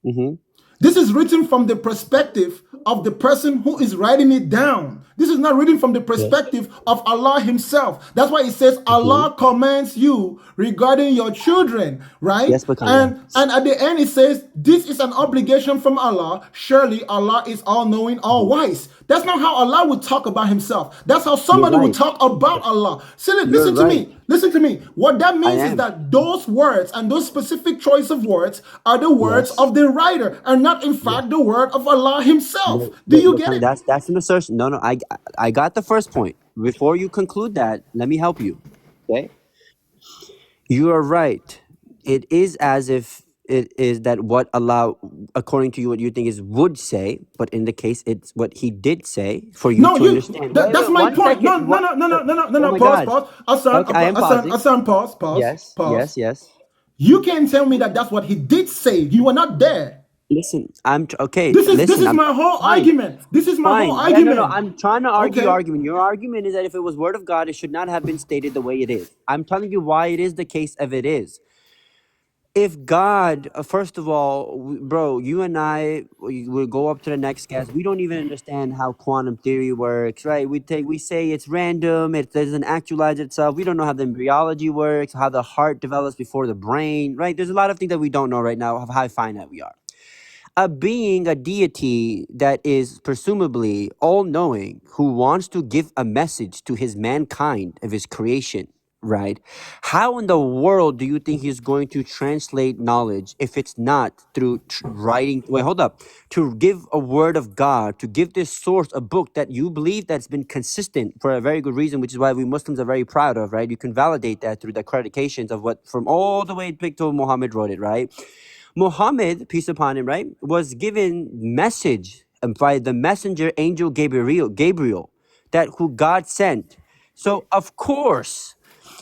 Mm-hmm. This is written from the perspective of the person who is writing it down. This is not written from the perspective of Allah himself. That's why it says Allah commands you regarding your children, right? Yes, Bakanga. And at the end it says this is an obligation from Allah. Surely Allah is all-knowing, all-wise. That's not how Allah would talk about himself. That's how somebody would right. talk about Allah. See, You're listen to right. me. Listen to me. What that I means is am. that those words and those specific choice of words are the words Yes. of the writer and not in fact the word of Allah himself. Do Look, you look, get honey, it? that's an assertion. No, I got the first point. Before you conclude that, let me help you. Okay? You are right. It is as if it is that what Allah, according to you, what you think is would say, but in the case, it's what He did say for you No, to understand. Wait, that's wait, my one point. No, second. no, no, no, no, no, no, no, Oh no. my Pause, God. pause. Hassan, Okay, I am pausing. Hassan, pause. Yes, yes. You can't tell me that that's what he did say. You were not there. Listen, okay. This Listen, is I'm my whole fine. argument. This is my whole Fine. Yeah, no. argument. I'm trying to argue your Okay. argument. Your argument is that if it was word of God, it should not have been stated the way it is. I'm telling you why it is the case of it is. If God, first of all, bro, you and I will go up to the next guest. We don't even understand how quantum theory works, right? We say it's random. It doesn't actualize itself. We don't know how the embryology works, how the heart develops before the brain, right? There's a lot of things that we don't know right now of how finite we are. A being, a deity that is presumably all-knowing, who wants to give a message to his mankind of his creation, right? How in the world do you think he's going to translate knowledge if it's not through writing? Wait, hold up. To give a word of God, to give this source a book that you believe that's been consistent for a very good reason, which is why we Muslims are very proud of, right? You can validate that through the accreditations of what from all the way back to Muhammad wrote it, right? Muhammad, peace upon him, right, was given message by the messenger angel Gabriel, that who God sent. So of course,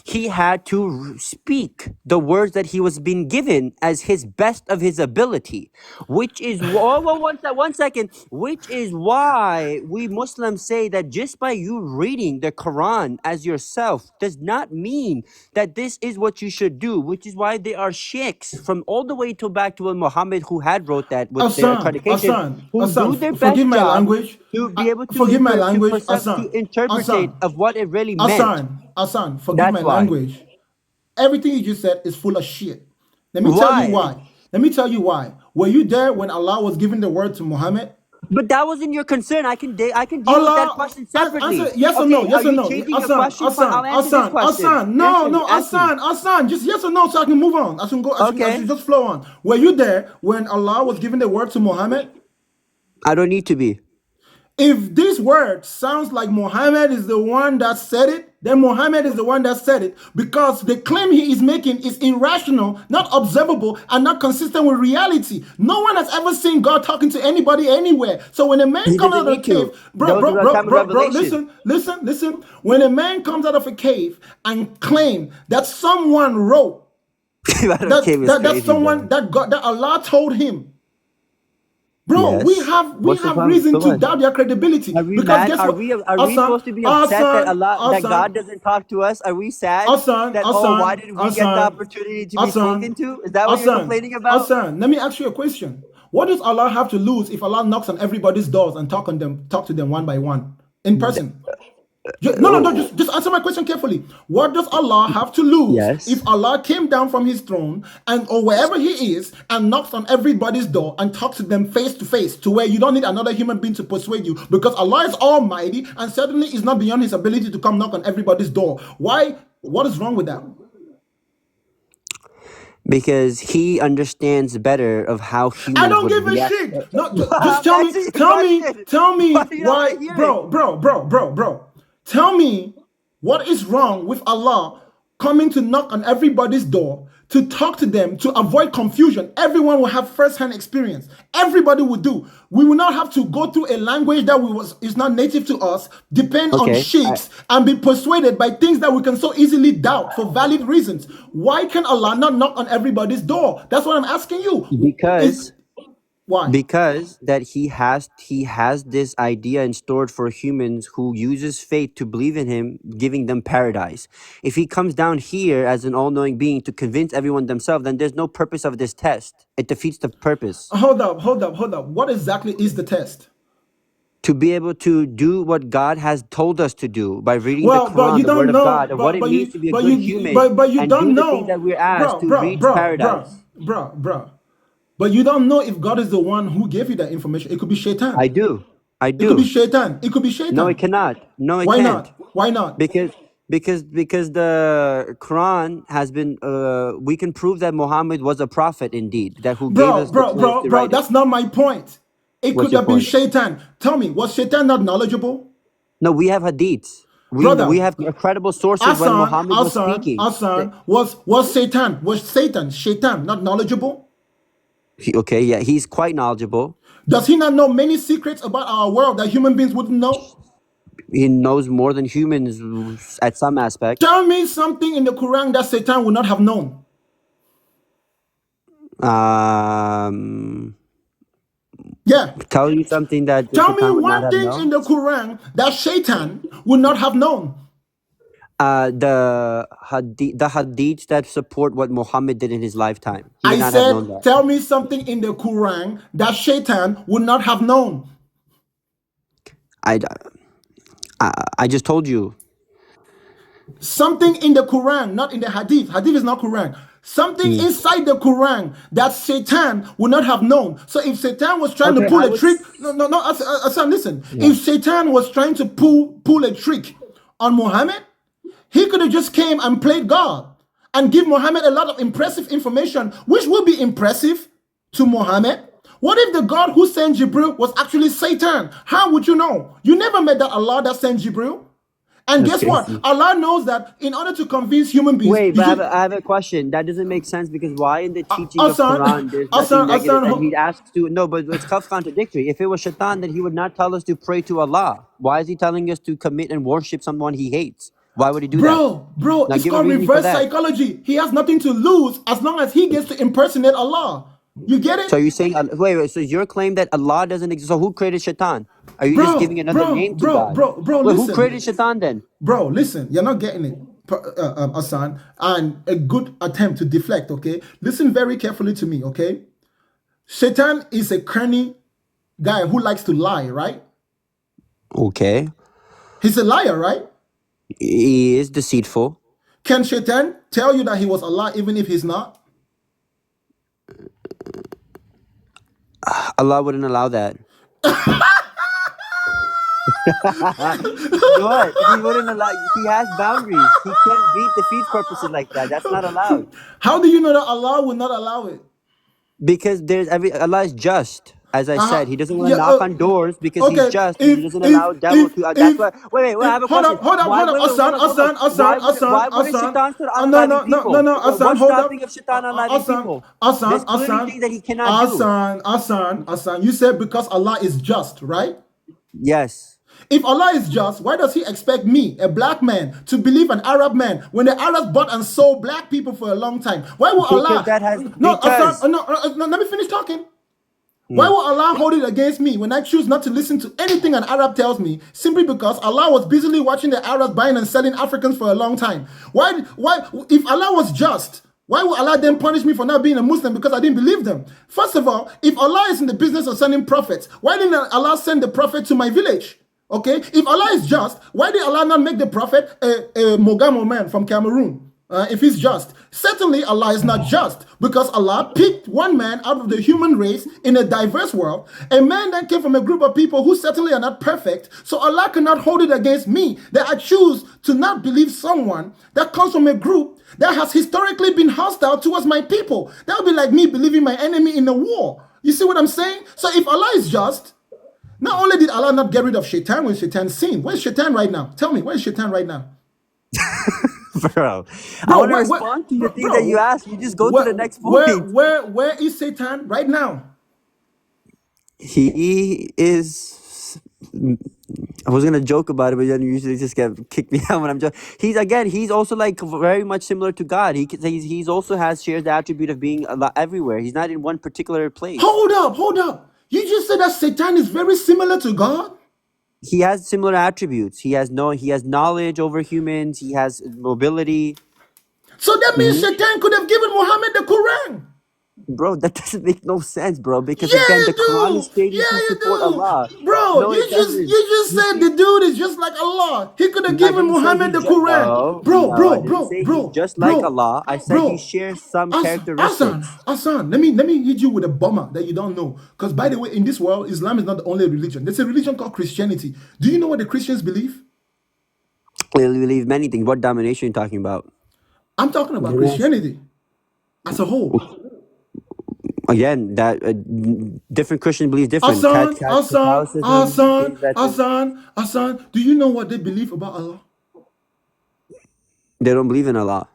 he had to speak the words that he was being given as his best of his ability, which is one second, which is why we Muslims say that just by you reading the Quran as yourself does not mean that this is what you should do, which is why there are sheikhs from all the way to back to Muhammad who had wrote that with their accreditation, who do their forgive best my job language. to be able to Forgive my language, to interpret Hassan. of what it really meant. Hassan, forgive That's my why. language. Everything you just said is full of shit. Let me tell you Why? why. Were you there when Allah was giving the word to Muhammad? But that wasn't your concern. I can deal with that Allah, question separately. answer yes or no, yes are or you no. changing your question? I'll answer this question. Hassan, Hassan, just yes or no so I can move on. I should just flow on. Were you there when Allah was giving the word to Muhammad? I don't need to be. If this word sounds like Muhammad is the one that said it, then Muhammad is the one that said it, because the claim he is making is irrational, not observable, and not consistent with reality. No one has ever seen God talking to anybody anywhere. So when a man comes out of a cave, bro, listen. When a man comes out of a cave and claim that someone wrote, that someone that Allah told him. Bro, yes. we have reason to doubt their credibility. Are we because mad? Guess are what? we supposed to be upset that God doesn't talk to us? Are we sad that why did we get the opportunity to be spoken to? Is that what you're complaining about? Hassan, let me ask you a question. What does Allah have to lose if Allah knocks on everybody's doors and talk to them one by one in person? Just answer my question carefully. What does Allah have to lose if Allah came down from his throne or wherever he is and knocks on everybody's door and talks to them face to face, to where you don't need another human being to persuade you, because Allah is almighty and certainly is not beyond his ability to come knock on everybody's door? Why? What is wrong with that? Because he understands better of how I humans don't would give a react. shit. No, just I'm answering your question. tell Why me do you not want why, to hear it? bro. Tell me what is wrong with Allah coming to knock on everybody's door, to talk to them, to avoid confusion. Everyone will have first-hand experience. Everybody will do. We will not have to go through a language that is not native to us, depend on Okay, sheiks, and be persuaded by things that we can so easily doubt for valid reasons. Why can Allah not knock on everybody's door? That's what I'm asking you. Is because why? that he has this idea in stored for humans who uses faith to believe in him, giving them paradise. If he comes down here as an all-knowing being to convince everyone themselves, then there's no purpose of this test. It defeats the purpose. Hold up. What exactly is the test? To be able to do what God has told us to do by reading the Well, but Quran, you the word don't of know, God, of what it means to be a good human, but you and do don't the things know, that we're asked to reach paradise. bro. But you don't know if God is the one who gave you that information. It could be Shaitan. I do. It could be No, Shaitan. it cannot. No, it Why can't. not? Why not? Because the Quran has been we can prove that Muhammad was a prophet indeed, that who gave us the chance to write it. That's not my point. It What's could your have been point? Shaitan. Tell me, was Shaitan not knowledgeable? No, we have hadiths. We Brother, have credible sources when Muhammad was speaking. was Shaitan not knowledgeable? Okay, yeah, he's quite knowledgeable. Does he not know many secrets about our world that human beings wouldn't know? He knows more than humans at some aspect. Tell me something in the Quran that Satan would not have known. Yeah. Tell you something that Tell me Shaitan would not one have thing in known. the Quran that Shaitan would not have known. The hadiths that support what Muhammad did in his lifetime. He would I not have known said, that. tell me something in the Quran that Shaitan would not have known. I just told you. Something in the Quran, not in the Hadith. Hadith is not Quran. Something inside the Quran that Satan would not have known. So if Satan was trying to pull a trick, Hassan, listen. Yeah. If Satan was trying to pull a trick on Muhammad, he could have just came and played God and give Muhammad a lot of impressive information, which will be impressive to Muhammad. What if the God who sent Jibril was actually Satan? How would you know? You never met that Allah that sent Jibril. And guess what? Allah knows that in order to convince human beings... Wait, but I have a question. That doesn't make sense because why in the teaching of Quran there's nothing negative and he asks to... No, but it's contradictory. If it was Shaitan, then he would not tell us to pray to Allah. Why is he telling us to commit and worship someone he hates? Why would he do that? Bro, it's called reverse psychology. He has nothing to lose as long as he gets to impersonate Allah. You get it? So you're saying, wait, so your claim that Allah doesn't exist, so who created Shaitan? Are you just giving another name to God? Wait, listen. Who created Shaitan then? Bro, listen, you're not getting it, Hassan, and a good attempt to deflect, okay? Listen very carefully to me, okay? Shaitan is a crony guy who likes to lie, right? Okay. He's a liar, right? He is deceitful. Can Shaitan tell you that he was Allah even if he's not? Allah wouldn't allow that. What? He wouldn't allow. He has boundaries. He can't defeat purposes like that. That's not allowed. How do you know that Allah would not allow it? Because Allah is just. As I said, he doesn't want to knock on doors because he's just. He doesn't allow devil to. That's why. Wait. I have a question. Hold up. Hassan. Why wouldn't Shaitan start unaliving people? No, Hassan, what's hold up. stopping of Shaitan unaliving people? Hassan, There's clearly things that he cannot do. Hassan, you said because Allah is just, right? Yes. If Allah is just, why does he expect me, a black man, to believe an Arab man when the Arabs bought and sold black people for a long time? Why would Allah... let me finish talking. Why would Allah hold it against me when I choose not to listen to anything an Arab tells me simply because Allah was busily watching the Arabs buying and selling Africans for a long time? Why, if Allah was just, why would Allah then punish me for not being a Muslim because I didn't believe them? First of all, if Allah is in the business of sending prophets, why didn't Allah send the prophet to my village? Okay, if Allah is just, why did Allah not make the prophet a Mogamo man from Cameroon? if he's just. Certainly, Allah is not just because Allah picked one man out of the human race in a diverse world, a man that came from a group of people who certainly are not perfect. So Allah cannot hold it against me that I choose to not believe someone that comes from a group that has historically been hostile towards my people. That would be like me believing my enemy in a war. You see what I'm saying? So if Allah is just, not only did Allah not get rid of Shaitan when Shaitan sinned, where's Shaitan right now? Tell me, where's Shaitan right now? Bro, I want to respond to your thing that you asked. You just go to the next point. Where is Satan right now? He is. I was gonna joke about it, but then you usually just kick me out when I'm joking. He's also like very much similar to God. He's also shares the attribute of being everywhere. He's not in one particular place. Hold up. You just said that Satan is very similar to God? He has similar attributes. He has knowledge over humans. He has mobility. So that means Satan could have given Muhammad the Quran. Bro, that doesn't make no sense, bro. Because again, the Quran is stated to support Allah. Bro, no, you just said the dude is just like Allah. He could have given Muhammad the Quran. Bro, just like Allah. I said he shares some characteristics. Hassan, let me hit you with a bomber that you don't know. Because by the way, in this world, Islam is not the only religion. There's a religion called Christianity. Do you know what the Christians believe? They believe many things. What domination are you talking about? I'm talking about Christianity as a whole. Again, that different Christian believes different. Hassan, do you know what they believe about Allah? They don't believe in Allah.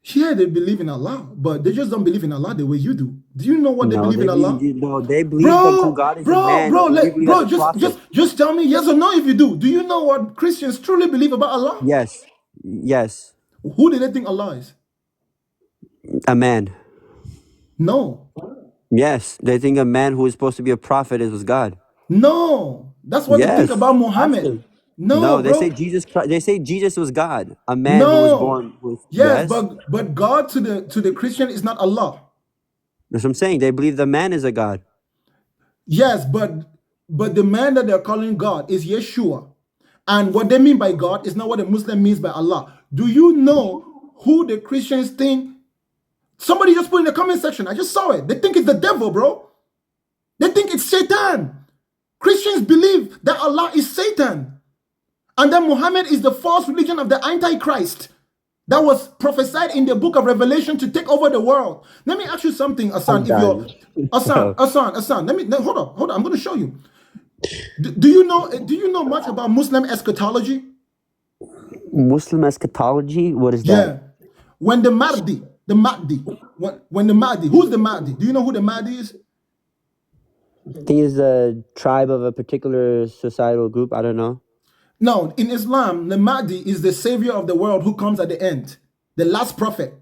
Yeah, they believe in Allah, but they just don't believe in Allah the way you do. Do you know what they believe in Allah? They believe that true God is a man. Just tell me yes or no if you do. Do you know what Christians truly believe about Allah? Yes. Who do they think Allah is? A man. No. Yes, they think a man who is supposed to be a prophet is God. No, that's what they think about Muhammad. No, they say Jesus. They say Jesus was God, a man who was born with. Yes, but God to the Christian is not Allah. That's what I'm saying. They believe the man is a God. Yes, but the man that they're calling God is Yeshua, and what they mean by God is not what a Muslim means by Allah. Do you know who the Christians think? Somebody just put in the comment section. I just saw it. They think it's the devil, bro. They think it's Satan. Christians believe that Allah is Satan. And that Muhammad is the false religion of the Antichrist that was prophesied in the book of Revelation to take over the world. Let me ask you something, Hassan. Hassan, hold on. I'm going to show you. Do you know much about Muslim eschatology? Muslim eschatology? What is that? Yeah. When the Mahdi, who's the Mahdi? Do you know who the Mahdi is? I think it's a tribe of a particular societal group. I don't know. No, in Islam, the Mahdi is the savior of the world who comes at the end. The last prophet.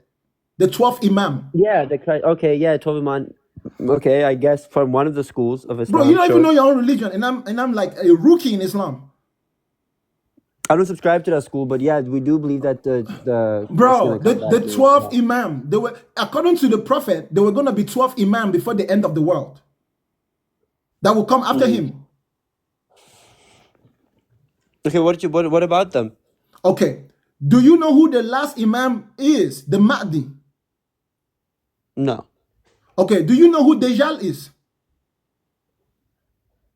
The 12th Imam. Yeah, 12th Imam. Okay, I guess from one of the schools of Islam. Bro, you don't even know your own religion, and I'm like a rookie in Islam. I don't subscribe to that school, but yeah, we do believe that the 12th Imam, they were, according to the prophet, there were going to be 12 Imam before the end of the world that will come after him. Okay, what about them? Okay, do you know who the last Imam is? The Mahdi. No. Okay, do you know who Dajjal is?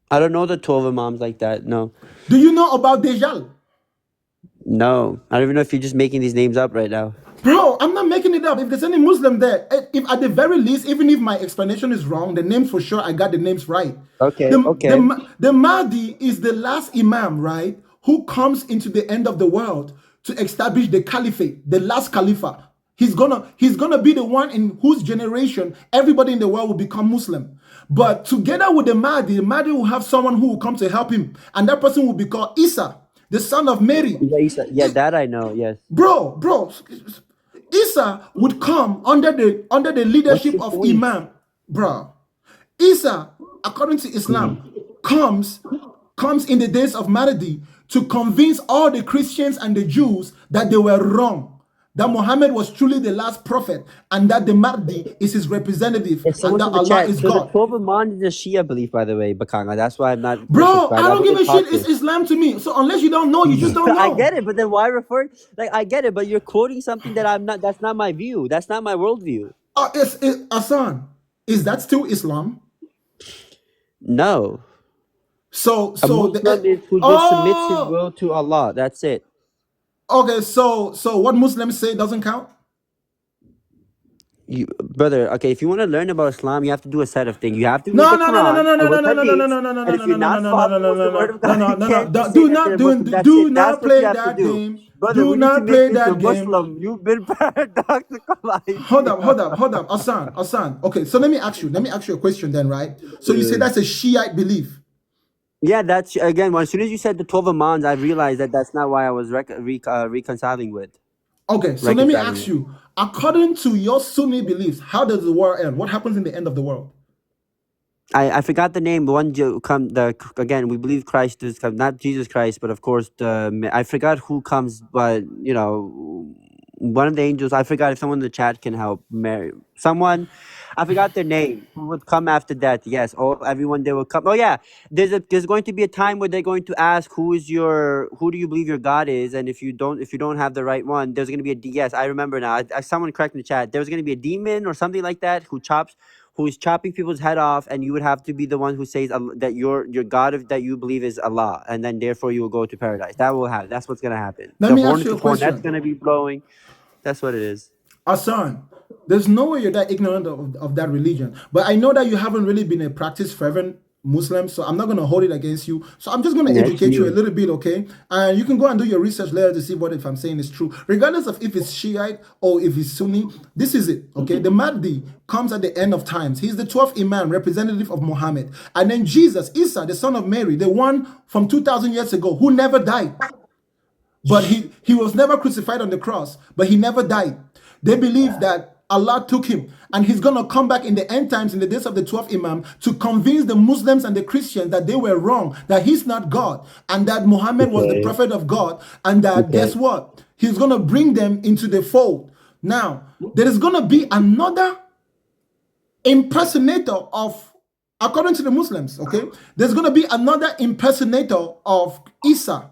I don't know the 12 Imams like that. No. Do you know about Dajjal? No, I don't even know if you're just making these names up right now. Bro, I'm not making it up. If there's any Muslim there, if at the very least, even if my explanation is wrong, the names for sure, I got the names right. Okay, The Mahdi is the last Imam, right, who comes into the end of the world to establish the caliphate, the last Khalifa. He's gonna be the one in whose generation everybody in the world will become Muslim. But together with the Mahdi will have someone who will come to help him, and that person will be called Isa, the son of Mary. Yeah, that I know, yes. Bro, Isa would come under the leadership of Imam. Bro, Isa, according to Islam, comes in the days of Mahdi to convince all the Christians and the Jews that they were wrong. that Muhammad was truly the last prophet and that the Mahdi is his representative If and someone that from the Allah chat, is so the God. 12 Imams is a Shia belief, by the way, Bakanga. That's why I'm not Bro, subscribed. I I don't haven't give been a shit. taught It's this. Islam to me. So unless you don't know, you just don't I get know. it, but then why refer? Like, I get it, but you're quoting something that I'm not. That's not my view. That's not my worldview. Hassan, is that still Islam? No. So A the Muslim is who just submits his will to Allah. That's it. okay. So what Muslims say doesn't count. Brother, okay, if you want to learn about Islam, you have to do a set of things. You have to read No, the no, no, no, no, Quran no, and no, with no, no, no, no, hadiths. no, no, no, And no, if no, you're no, no, not no, no, no, following no, the no, word no, of no, God, no, you no, can't no. just say Do that not they're Muslim. That's do it. That's not what you play have to that do. game. Brother, Do we need to not make play this a that game. Muslim. You've been paradoxical. Hold up, hold up, hold up, Hassan. Okay, so let me ask you a question then, right? So you say that's a Shiite belief. Yeah, that's again. As soon as you said the 12 Imams, I realized that that's not why I was reconciling with. Okay, so let me ask you, according to your Sunni beliefs, how does the world end? What happens in the end of the world? I forgot the name. Again, we believe Christ is come, not Jesus Christ, but of course I forgot who comes, but one of the angels. I forgot if someone in the chat can help. Mary, someone, I forgot their name. Who would come after death? Yes, everyone they will come. Oh yeah, there's going to be a time where they're going to ask who do you believe your God is, and if you don't have the right one, there's going to be yes. I remember now. Someone correct in the chat. There's going to be a demon or something like that who is chopping people's head off, and you would have to be the one who says that your God that you believe is Allah, and then therefore you will go to paradise. That's what's gonna happen. Let me ask you a Hornet's question. gonna be blowing. That's what it is. Hassan, there's no way you're that ignorant of that religion. But I know that you haven't really been a practice fervent Muslim, so I'm not going to hold it against you. So I'm just going to educate you a little bit, okay? And you can go and do your research later to see what if I'm saying is true. Regardless of if it's Shiite or if it's Sunni, this is it, okay? The Mahdi comes at the end of times. He's the 12th Imam, representative of Muhammad. And then Jesus, Isa, the son of Mary, the one from 2,000 years ago who never died. But he was never crucified on the cross, but he never died. They believe that Allah took him and he's going to come back in the end times in the days of the 12th Imam to convince the Muslims and the Christians that they were wrong, that he's not God and that Muhammad was the prophet of God and that guess what? He's going to bring them into the fold. Now, there is going to be another impersonator of, according to the Muslims, okay? There's going to be another impersonator of Isa.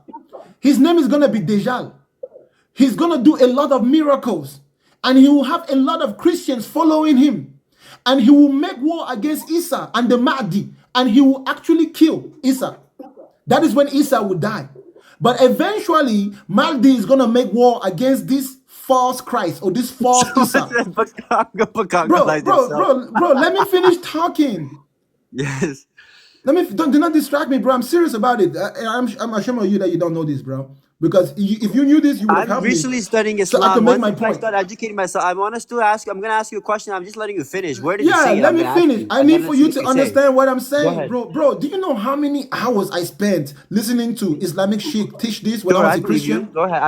His name is going to be Dajjal. He's going to do a lot of miracles. And he will have a lot of Christians following him. And he will make war against Isa and the Mahdi. And he will actually kill Isa. That is when Isa will die. But eventually, Mahdi is going to make war against this false Christ or this false Isa. Bro, let me finish talking. Yes. Do not distract me, bro. I'm serious about it. I'm ashamed of you that you don't know this, bro. Because if you knew this, you would have helped me. I'm recently studying Islam. So I can make Once my I point. start educating myself, I'm going to ask you a question. I'm just letting you finish. Where did you Yeah, say it? let me finish. I need for you to understand what I'm saying, ahead. bro. Do you know how many hours I spent listening to Islamic Sheikh teach this when I was a Christian? Go ahead.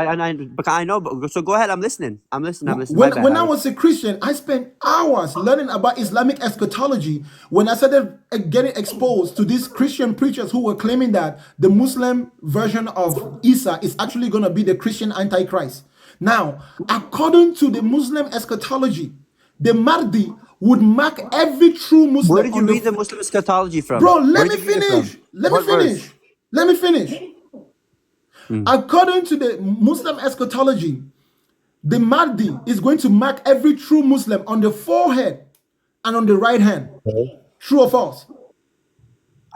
I know. So go ahead. I'm listening. I'm listening. When I was a Christian, I spent hours learning about Islamic eschatology. When I started getting exposed to these Christian preachers who were claiming that the Muslim version of Isa is actually going to be the Christian Antichrist. Now, according to the Muslim eschatology, the Mahdi would mark every true Muslim. Where did you read the Muslim eschatology from? Bro, let me finish. Let me finish. According to the Muslim eschatology, the Mahdi is going to mark every true Muslim on the forehead and on the right hand. True or false?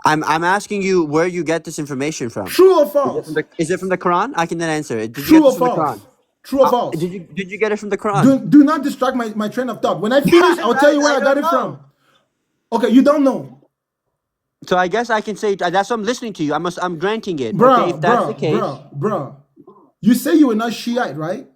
I'm asking you where you get this information from. True or false? Is it from the Quran? I can then answer it. True or false? True or false? Did you get it from the Quran? Do not distract my train of thought. When I finish, I'll tell you where I got it from. Okay, you don't know. So I guess I can say that's what I'm listening to you. I'm granting it. Bro, okay, if that's the case. Bro. You say you were not Shiite, right?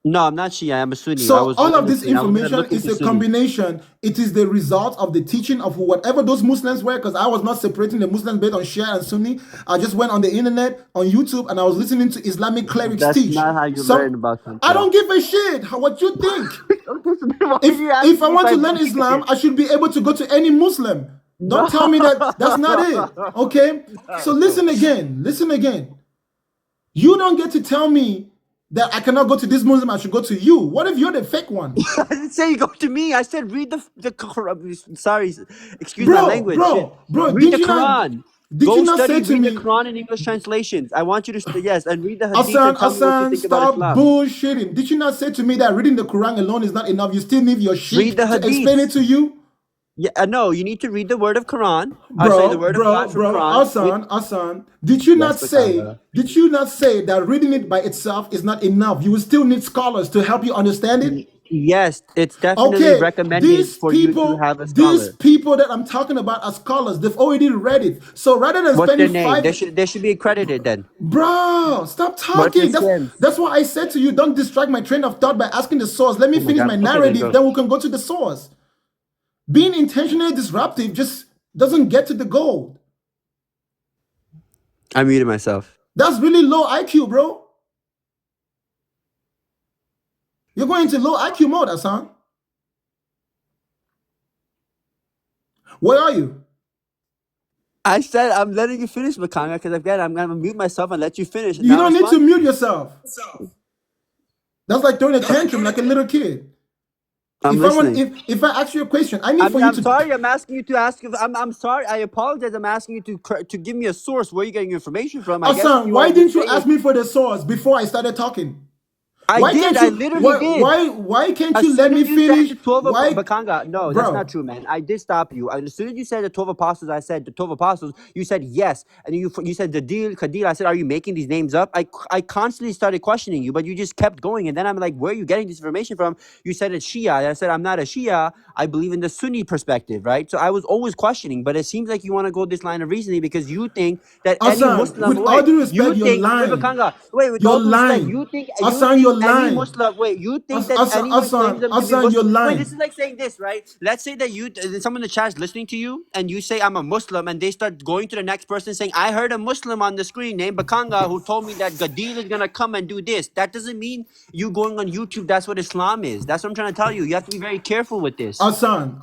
No, I'm not Shia. I'm a Sunni. So all of this information is a combination. It is the result of the teaching of whatever those Muslims were, because I was not separating the Muslims based on Shia and Sunni. I just went on the internet, on YouTube, and I was listening to Islamic clerics teach. That's not how you learn about something. I don't give a shit what you think. If I want to learn Islam, I should be able to go to any Muslim. Don't tell me that that's not it. Okay? So listen again. You don't get to tell me that I cannot go to this Muslim, I should go to you. What if you're the fake one? I didn't say you go to me. I said read the Quran. Sorry, excuse my language. Shit. Bro, Read the did you not Quran. did you Go not study, say to read the me, Quran in English translations. I want you to yes, and read the Hadith Hassan, and tell me what you think about stop Islam. bullshitting. Did you not say to me that reading the Quran alone is not enough? You still need your Read sheikh the to explain it Hadiths. to you? Yeah, no, you need to read the word of Quran. Sorry, the word of God from Quran. Hassan, did you not Yes, Bakanga. say that reading it by itself is not enough? You will still need scholars to help you understand it? Yes, it's definitely Okay, recommended for you to have a these scholar. people that I'm talking about are scholars. They've already read it. So rather than What's their spending name? They should be accredited then. Bro, stop What's their talking. skins? That's why I said to you, don't distract my train of thought by asking the source. Let me Oh my finish God. my Okay, then narrative, go. then we can go to the source. Being intentionally disruptive just doesn't get to the goal. I muted myself. That's really low IQ, bro. You're going into low IQ mode, Hassan. Where are you? I said I'm letting you finish, Makanga, because again, I'm going to mute myself and let you finish. You don't need to mute yourself. That's like throwing a tantrum like a little kid. I'm listening. If I ask you a question, I need for you I'm to. sorry. I'm asking you to ask. I'm sorry. I apologize. I'm asking you to give me a source. Where are you getting your information from? I guess Hassan, why didn't you ask me for the source before I started talking? I did. I literally did. Why can't you let me finish? Bakanga, no, Bro. that's not true, man. I did stop you. As soon as you said the 12 apostles, I said the 12 apostles. You said yes, and you said the deal, Khadil. I said, are you making these names up? I constantly started questioning you, but you just kept going, and then I'm like, where are you getting this information from? You said it's Shia. And I said I'm not a Shia. I believe in the Sunni perspective, right? So I was always questioning, but it seems like you want to go this line of reasoning because you think that Hassan, any Muslim. with all due respect, you're lying. Bakanga, with you're all due respect, lying. you think Hassan, you're any lying. Muslim. Wait, you think that anyone claims them to be Hassan, you're Muslim? lying. Wait, this is like saying this, right? Let's say that someone in the chat is listening to you, and you say I'm a Muslim, and they start going to the next person saying, I heard a Muslim on the screen named Bakanga who told me that Gadil is gonna come and do this. That doesn't mean you going on YouTube. That's what Islam is. That's what I'm trying to tell you. You have to be very careful with this. Hassan,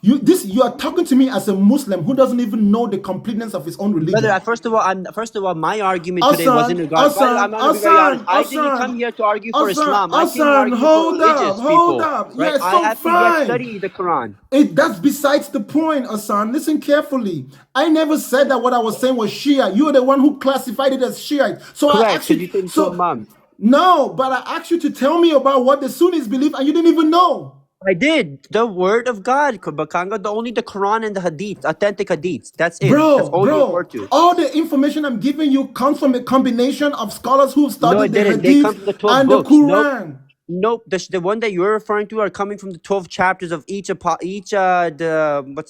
you are talking to me as a Muslim who doesn't even know the completeness of his own religion. Brother, first of all, my argument today wasn't regarding. I'm gonna be very honest. I didn't come here to argue for Islam. I came to argue for religious people. Hold up. Right? Yes, I so have to fine. yet study the Quran. That's besides the point, Hassan. Listen carefully. I never said that what I was saying was Shia. You are the one who classified it as Shiite. So correct, I asked you. Imam. No, but I asked you to tell me about what the Sunnis believe, and you didn't even know. I did. The word of God, Bakanga, only the Quran and the Hadith, authentic Hadiths. That's it. That's all you refer to. All the information I'm giving you comes from a combination of scholars who've studied the Hadith and the Quran. Nope. The one that you're referring to are coming from the 12 chapters of each what's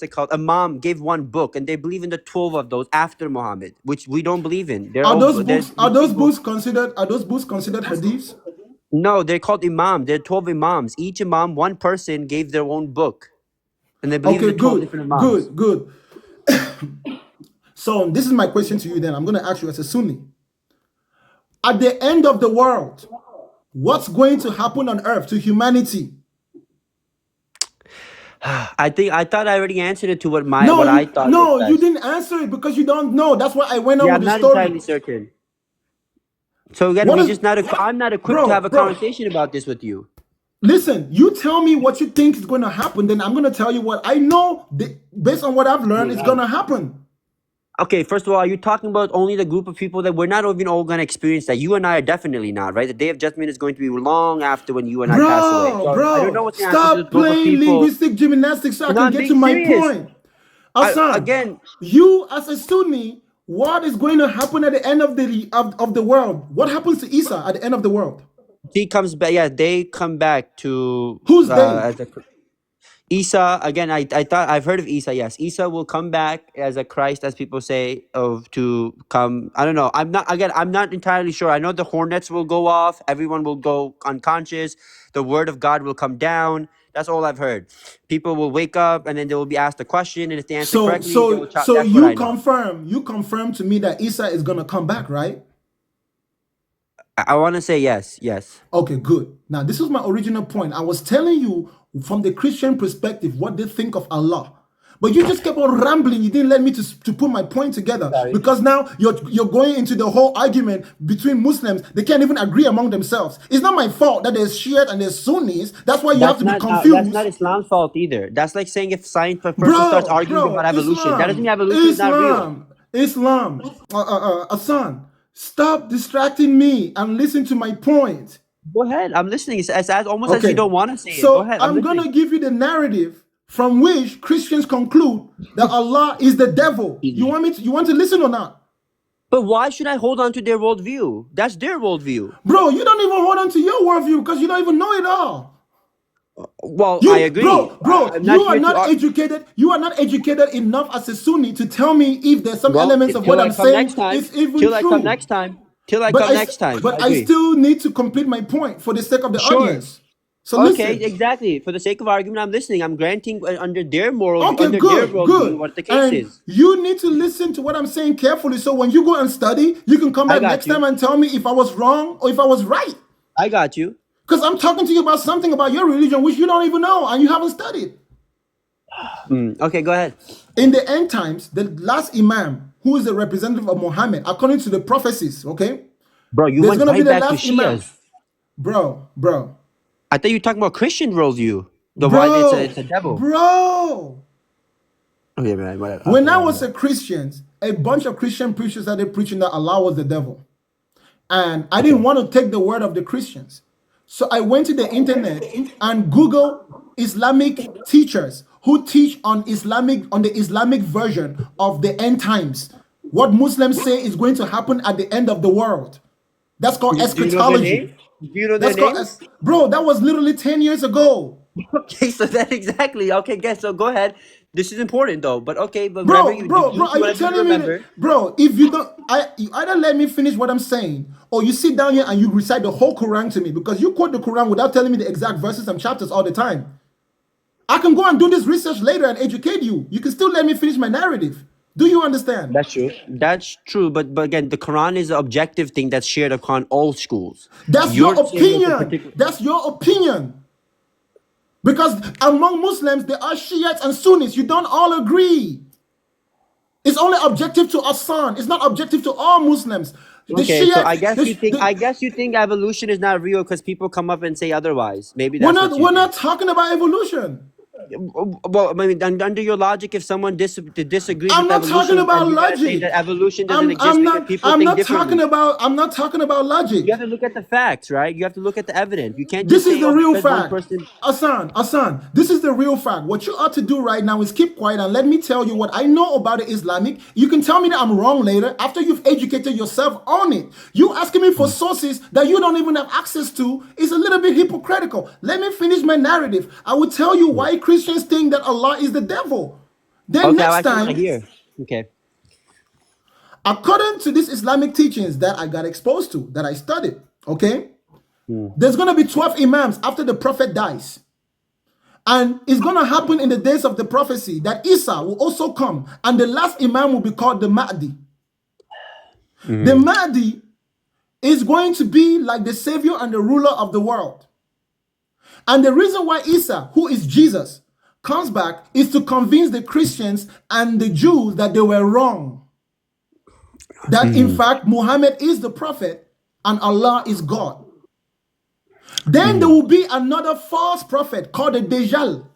it called? Imam gave one book, and they believe in the 12 of those after Muhammad, which we don't believe in. Are those books considered hadiths? No, they're called imam. They're 12 imams. Each imam, one person, gave their own book. And they believe in the 12 different imams. Good. So this is my question to you then. I'm going to ask you as a Sunni. At the end of the world, what's going to happen on earth to humanity? I thought I already answered it to what I thought. No, you didn't answer it because you don't know. That's why I went on with the story. I'm not entirely certain. So again, I'm not equipped to have a conversation about this with you. Listen, you tell me what you think is going to happen, then I'm going to tell you what I know based on what I've learned is going to happen. Okay, first of all, are you talking about only the group of people that we're not even all going to experience that? You and I are definitely not, right? The day of judgment is going to be long after when you and I pass away. So Bro, I don't know what's going to stop happen to the group of playing people. linguistic gymnastics so I can get to my point. Hassan, you as a Sunni, what is going to happen at the end of the world? What happens to Isa at the end of the world? He comes back. Yeah, they come back to. Who's they? Isa, again, I've heard of Isa. Yes, Isa will come back as a Christ, as people say, to come. I don't know. I'm not entirely sure. I know the hornets will go off. Everyone will go unconscious. The word of God will come down. That's all I've heard. People will wake up and then they will be asked a question, and if they answer correctly, they will chop. So you confirm to me that Isa is gonna come back, right? I want to say yes. Okay, good. Now, this was my original point. I was telling you from the Christian perspective what they think of Allah. But you just kept on rambling. You didn't let me to put my point together. Sorry. Because now you're going into the whole argument between Muslims. They can't even agree among themselves. It's not my fault that there's Shiite and there's Sunnis. That's why you have to be That's confused. not Islam's fault either. That's like saying if a person starts arguing about evolution, that doesn't mean evolution is not real. Islam. Hassan, stop distracting me and listen to my point. Go ahead. I'm listening. It's almost as you don't want to say it. So Go ahead. I'm going to give you the narrative from which Christians conclude that Allah is the devil. You want to listen or not? But why should I hold on to their worldview? That's their worldview. Bro, you don't even hold on to your worldview because you don't even know it all. Well, I agree. Bro, you are not educated. You are not educated enough as a Sunni to tell me if there's some elements of what I'm saying is even true. Till I come next time. But I still need to complete my point for the sake of the audience. So okay, listen. exactly. For the sake of argument, I'm listening. I'm granting under their moral, Okay, under good, their worldview, what the case is. You need to listen to what I'm saying carefully. So when you go and study, you can come back next time and tell me if I was wrong or if I was right. I got you. Because I'm talking to you about something about your religion which you don't even know and you haven't studied. Okay, go ahead. In the end times, the last Imam, who is the representative of Muhammad, according to the prophecies, okay? Bro, you went right back to Shias. Bro. I thought you were talking about Christian worldview. Why it's a devil. Bro. Okay, man, whatever. When I was a Christian, a bunch of Christian preachers started preaching that Allah was the devil. And I didn't want to take the word of the Christians. So I went to the internet and Google Islamic teachers who teach on the Islamic version of the end times. What Muslims say is going to happen at the end of the world. That's called eschatology. Do you know their names? Bro, that was literally 10 years ago. Okay, so that exactly. Okay, guess so. Go ahead. This is important though. But okay, but bro, are you telling me that, bro? If you don't, you either let me finish what I'm saying, or you sit down here and you recite the whole Quran to me because you quote the Quran without telling me the exact verses and chapters all the time. I can go and do this research later and educate you. You can still let me finish my narrative. Do you understand? That's true. That's true. But again, the Quran is an objective thing that's shared upon all schools. That's your opinion. That's your opinion. Because among Muslims, there are Shiites and Sunnis. You don't all agree. It's only objective to Hassan. It's not objective to all Muslims. Okay, so I guess you think evolution is not real because people come up and say otherwise. Maybe that's we're not talking about evolution. Well, I mean, under your logic, if someone disagrees I'm with not evolution, talking about logic. That evolution doesn't exist because people think differently. I'm not talking about logic. You have to look at the facts, right? You have to look at the evidence. You can't. This is the real fact, Hassan. This is the real fact. What you ought to do right now is keep quiet and let me tell you what I know about the Islamic. You can tell me that I'm wrong later after you've educated yourself on it. You asking me for sources that you don't even have access to is a little bit hypocritical. Let me finish my narrative. I will tell you why Christians think that Allah is the devil. Then next time, okay. According to these Islamic teachings that I got exposed to, that I studied, okay, there's going to be 12 imams after the prophet dies. And it's going to happen in the days of the prophecy that Isa will also come. And the last imam will be called the Mahdi. The Mahdi is going to be like the savior and the ruler of the world. And the reason why Isa, who is Jesus, comes back is to convince the Christians and the Jews that they were wrong. That in fact, Muhammad is the prophet and Allah is God. Then there will be another false prophet called the Dajjal.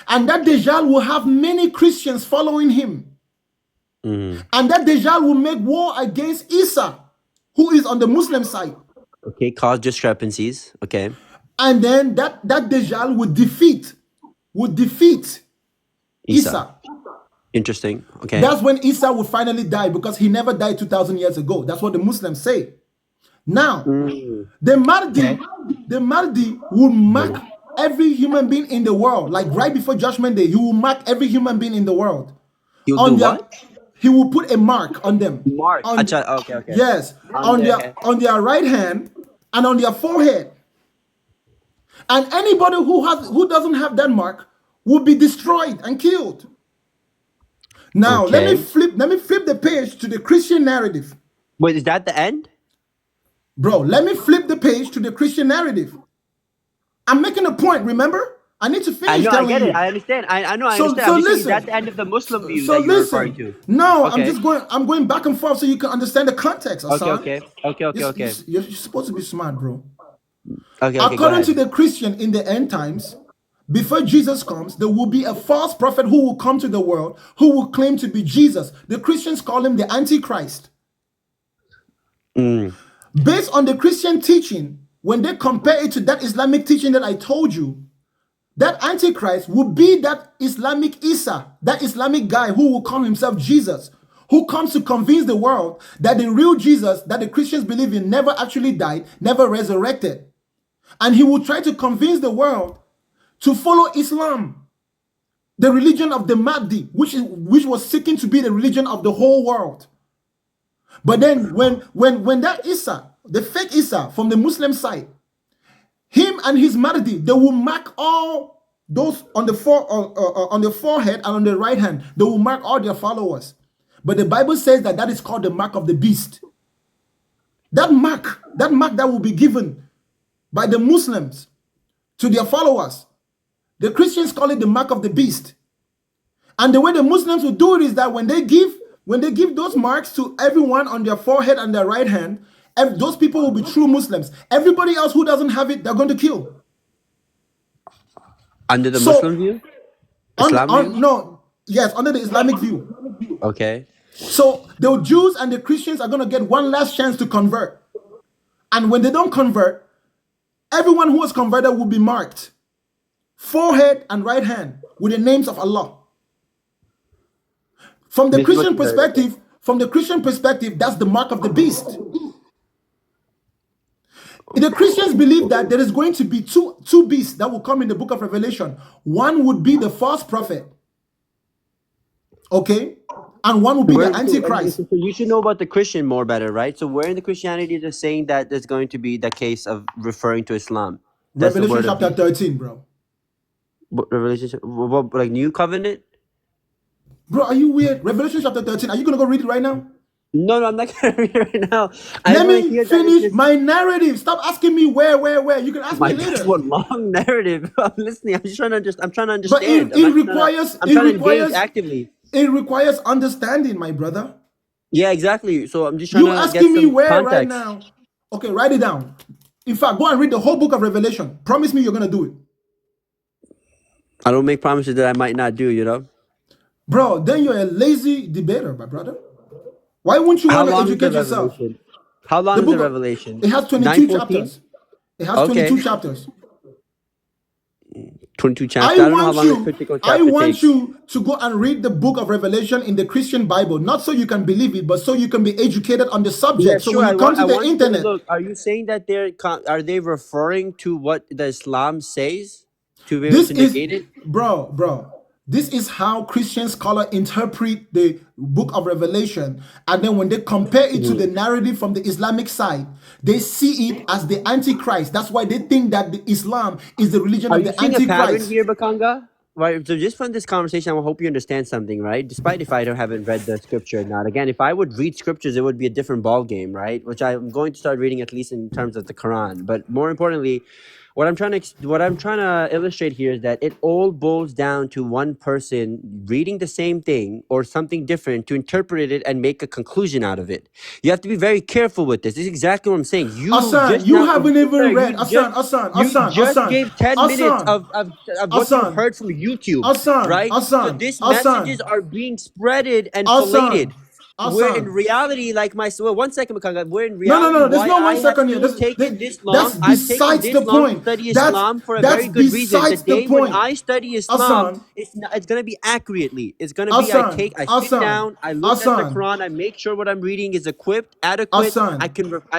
And that Dajjal will have many Christians following him. And that Dajjal will make war against Isa, who is on the Muslim side. Okay, cause discrepancies. Okay. And then that Dajjal would defeat Isa. Interesting. Okay. That's when Isa would finally die because he never died 2,000 years ago. That's what the Muslims say. Now, the Mahdi will mark every human being in the world. Like right before Judgment Day, he will mark every human being in the world. He will put a mark on them. Okay. Yes. On their right hand and on their forehead. And anybody who doesn't have that mark will be destroyed and killed. Now let me flip the page to the Christian narrative. Wait, is that the end? Bro, let me flip the page to the Christian narrative. I'm making a point, remember? I need to I finish know, I telling get it. you. I understand. I know, I So understand. I'm so just saying, is that the listen. end of the Muslim view So that you're referring listen. to? No, Okay. I'm going back and forth so you can understand the context, Okay, Hassan. okay. Okay, okay, okay. You're supposed to be smart, bro. Okay, okay, go According to ahead. the Christian in the end times, before Jesus comes, there will be a false prophet who will come to the world who will claim to be Jesus. The Christians call him the Antichrist. Based on the Christian teaching, when they compare it to that Islamic teaching that I told you, that Antichrist will be that Islamic Isa, that Islamic guy who will call himself Jesus, who comes to convince the world that the real Jesus that the Christians believe in never actually died, never resurrected. And he will try to convince the world to follow Islam, the religion of the Mahdi, which was seeking to be the religion of the whole world. But then when that Isa, the fake Isa from the Muslim side, him and his Mahdi, they will mark all those on the forehead and on the right hand. They will mark all their followers. But the Bible says that is called the mark of the beast. That mark that will be given by the Muslims to their followers. The Christians call it the mark of the beast. And the way the Muslims will do it is that when they give those marks to everyone on their forehead and their right hand, those people will be true Muslims. Everybody else who doesn't have it, they're going to kill. Under the Muslim view? Islam view? No, yes, under the Islamic view. Okay. So the Jews and the Christians are going to get one last chance to convert. And when they don't convert, everyone who was converted will be marked, forehead and right hand, with the names of Allah. From the Christian perspective, that's the mark of the beast. The Christians believe that there is going to be two beasts that will come in the book of Revelation. One would be the false prophet, okay? And one would be the Antichrist. So you should know about the Christian more better, right? So where in the Christianity they're saying that there's going to be the case of referring to Islam? That's Revelation chapter 13, bro. Revelation, like New Covenant? Bro, are you weird? Revelation chapter 13. Are you going to go read it right now? No, I'm not going to read it right now. Let me finish my narrative. Stop asking me where. You can ask me later. That's one long narrative. I'm listening. I'm just trying to I'm trying to understand. But I'm trying to engage actively. It requires understanding, my brother. Yeah, exactly. So I'm just trying to get asking me some where context. Right now. Okay, write it down. In fact, go and read the whole book of Revelation. Promise me you're going to do it. I don't make promises that I might not do, you know? Bro, then you're a lazy debater, my brother. Why wouldn't you want to educate yourself? How long is the Revelation? It has 22 chapters. It has 22 chapters. 22 chapters. I don't know how long a critical chapter I want takes. you to go and read the book of Revelation in the Christian Bible, not so you can believe it, but so you can be educated on the subject. Yeah, so sure. when you come to the internet, look, are you saying that are they referring to what the Islam says to be able to negate it? Bro. This is how Christian scholars interpret the book of Revelation. And then when they compare it to the narrative from the Islamic side, they see it as the Antichrist. That's why they think that Islam is the religion of the Antichrist. Are you seeing a pattern here, Bakanga? Right. So just from this conversation, I hope you understand something, right? Despite if I haven't read the scripture or not. Again, if I would read scriptures, it would be a different ball game, right? Which I'm going to start reading at least in terms of the Quran. But more importantly, what I'm trying to illustrate here is that it all boils down to one person reading the same thing or something different to interpret it and make a conclusion out of it. You have to be very careful with this. This is exactly what I'm saying. Haven't even read. Hassan. You just gave 10 minutes of what you heard from YouTube, right? So these messages are being spreaded and collated. Where in reality, like one second, Bakanga, where in reality, no, there's no 1 second here. I've taken this long to study Islam for a very good reason. The day when I study Islam, it's going to be accurately. It's going to be, I sit down, I look at the Quran, I make sure what I'm reading is adequate. I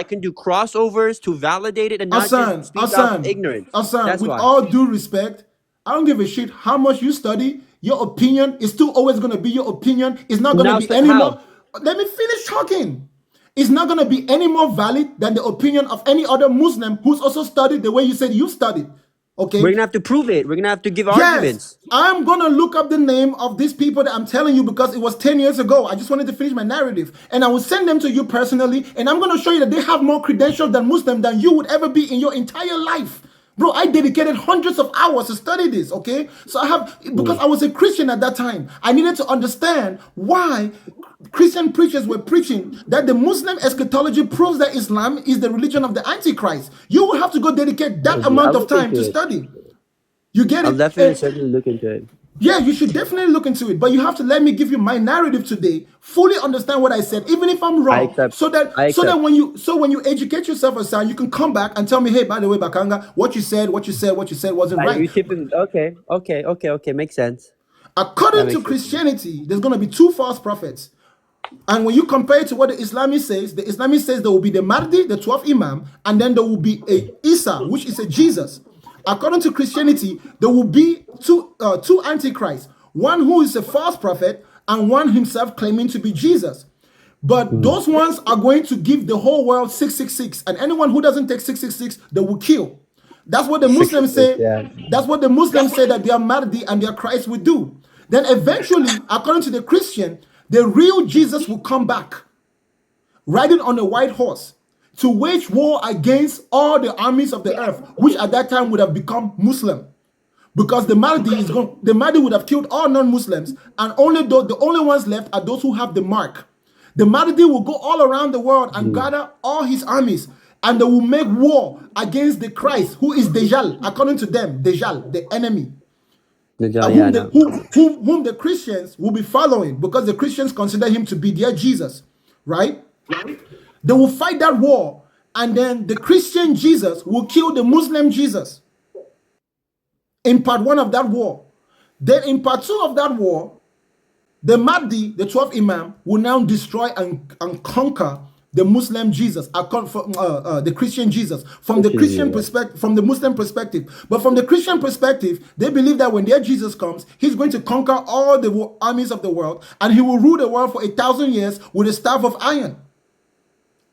can do crossovers to validate it and not just speak out of ignorance. With all due respect, I don't give a shit how much you study. Your opinion is still always going to be your opinion. It's not going to be any more. Let me finish talking. It's not going to be any more valid than the opinion of any other Muslim who's also studied the way you said you studied. Okay? We're going to have to prove it. We're going to have to give arguments. I'm going to look up the name of these people that I'm telling you because it was 10 years ago. I just wanted to finish my narrative. And I will send them to you personally. And I'm going to show you that they have more credentials than Muslim than you would ever be in your entire life. Bro, I dedicated hundreds of hours to study this, okay? So I have, because I was a Christian at that time, I needed to understand why Christian preachers were preaching that the Muslim eschatology proves that Islam is the religion of the Antichrist. You will have to go dedicate that amount I'll of look time into to it. study. You get I'll it? definitely certainly look into it. Yeah, you should definitely look into it, but you have to let me give you my narrative today. Fully understand what I said, even if I'm I wrong, accept. so that I accept. when you educate yourself aside, you can come back and tell me, hey, by the way, Bakanga, what you said wasn't Are right. you tipping? Okay. Makes sense. That According makes to sense. Christianity, there's going to be two false prophets. And when you compare it to what the Islamist says there will be the Mahdi, the 12th Imam, and then there will be a Isa, which is a Jesus. According to Christianity, there will be two antichrists, one who is a false prophet and one himself claiming to be Jesus. But those ones are going to give the whole world 666, and anyone who doesn't take 666, they will kill. That's what the Muslims say. Yeah. That's what the Muslims say that their Mahdi and their Christ will do. Then eventually, according to the Christian, the real Jesus will come back, riding on a white horse, to wage war against all the armies of the earth, which at that time would have become Muslim. Because the Mahdi would have killed all non-Muslims, and the only ones left are those who have the mark. The Mahdi will go all around the world and gather all his armies, and they will make war against the Christ, who is Dajjal, according to them, Dajjal, the enemy. Whom the Christians will be following, because the Christians consider him to be their Jesus, right? They will fight that war, and then the Christian Jesus will kill the Muslim Jesus in part 1 of that war. Then in part 2 of that war, the Mahdi, the 12th Imam, will now destroy and conquer the Muslim Jesus, the Christian Jesus, from the Christian perspective, from the Muslim perspective. But from the Christian perspective, they believe that when their Jesus comes, he's going to conquer all the armies of the world, and he will rule the world for 1,000 years with a staff of iron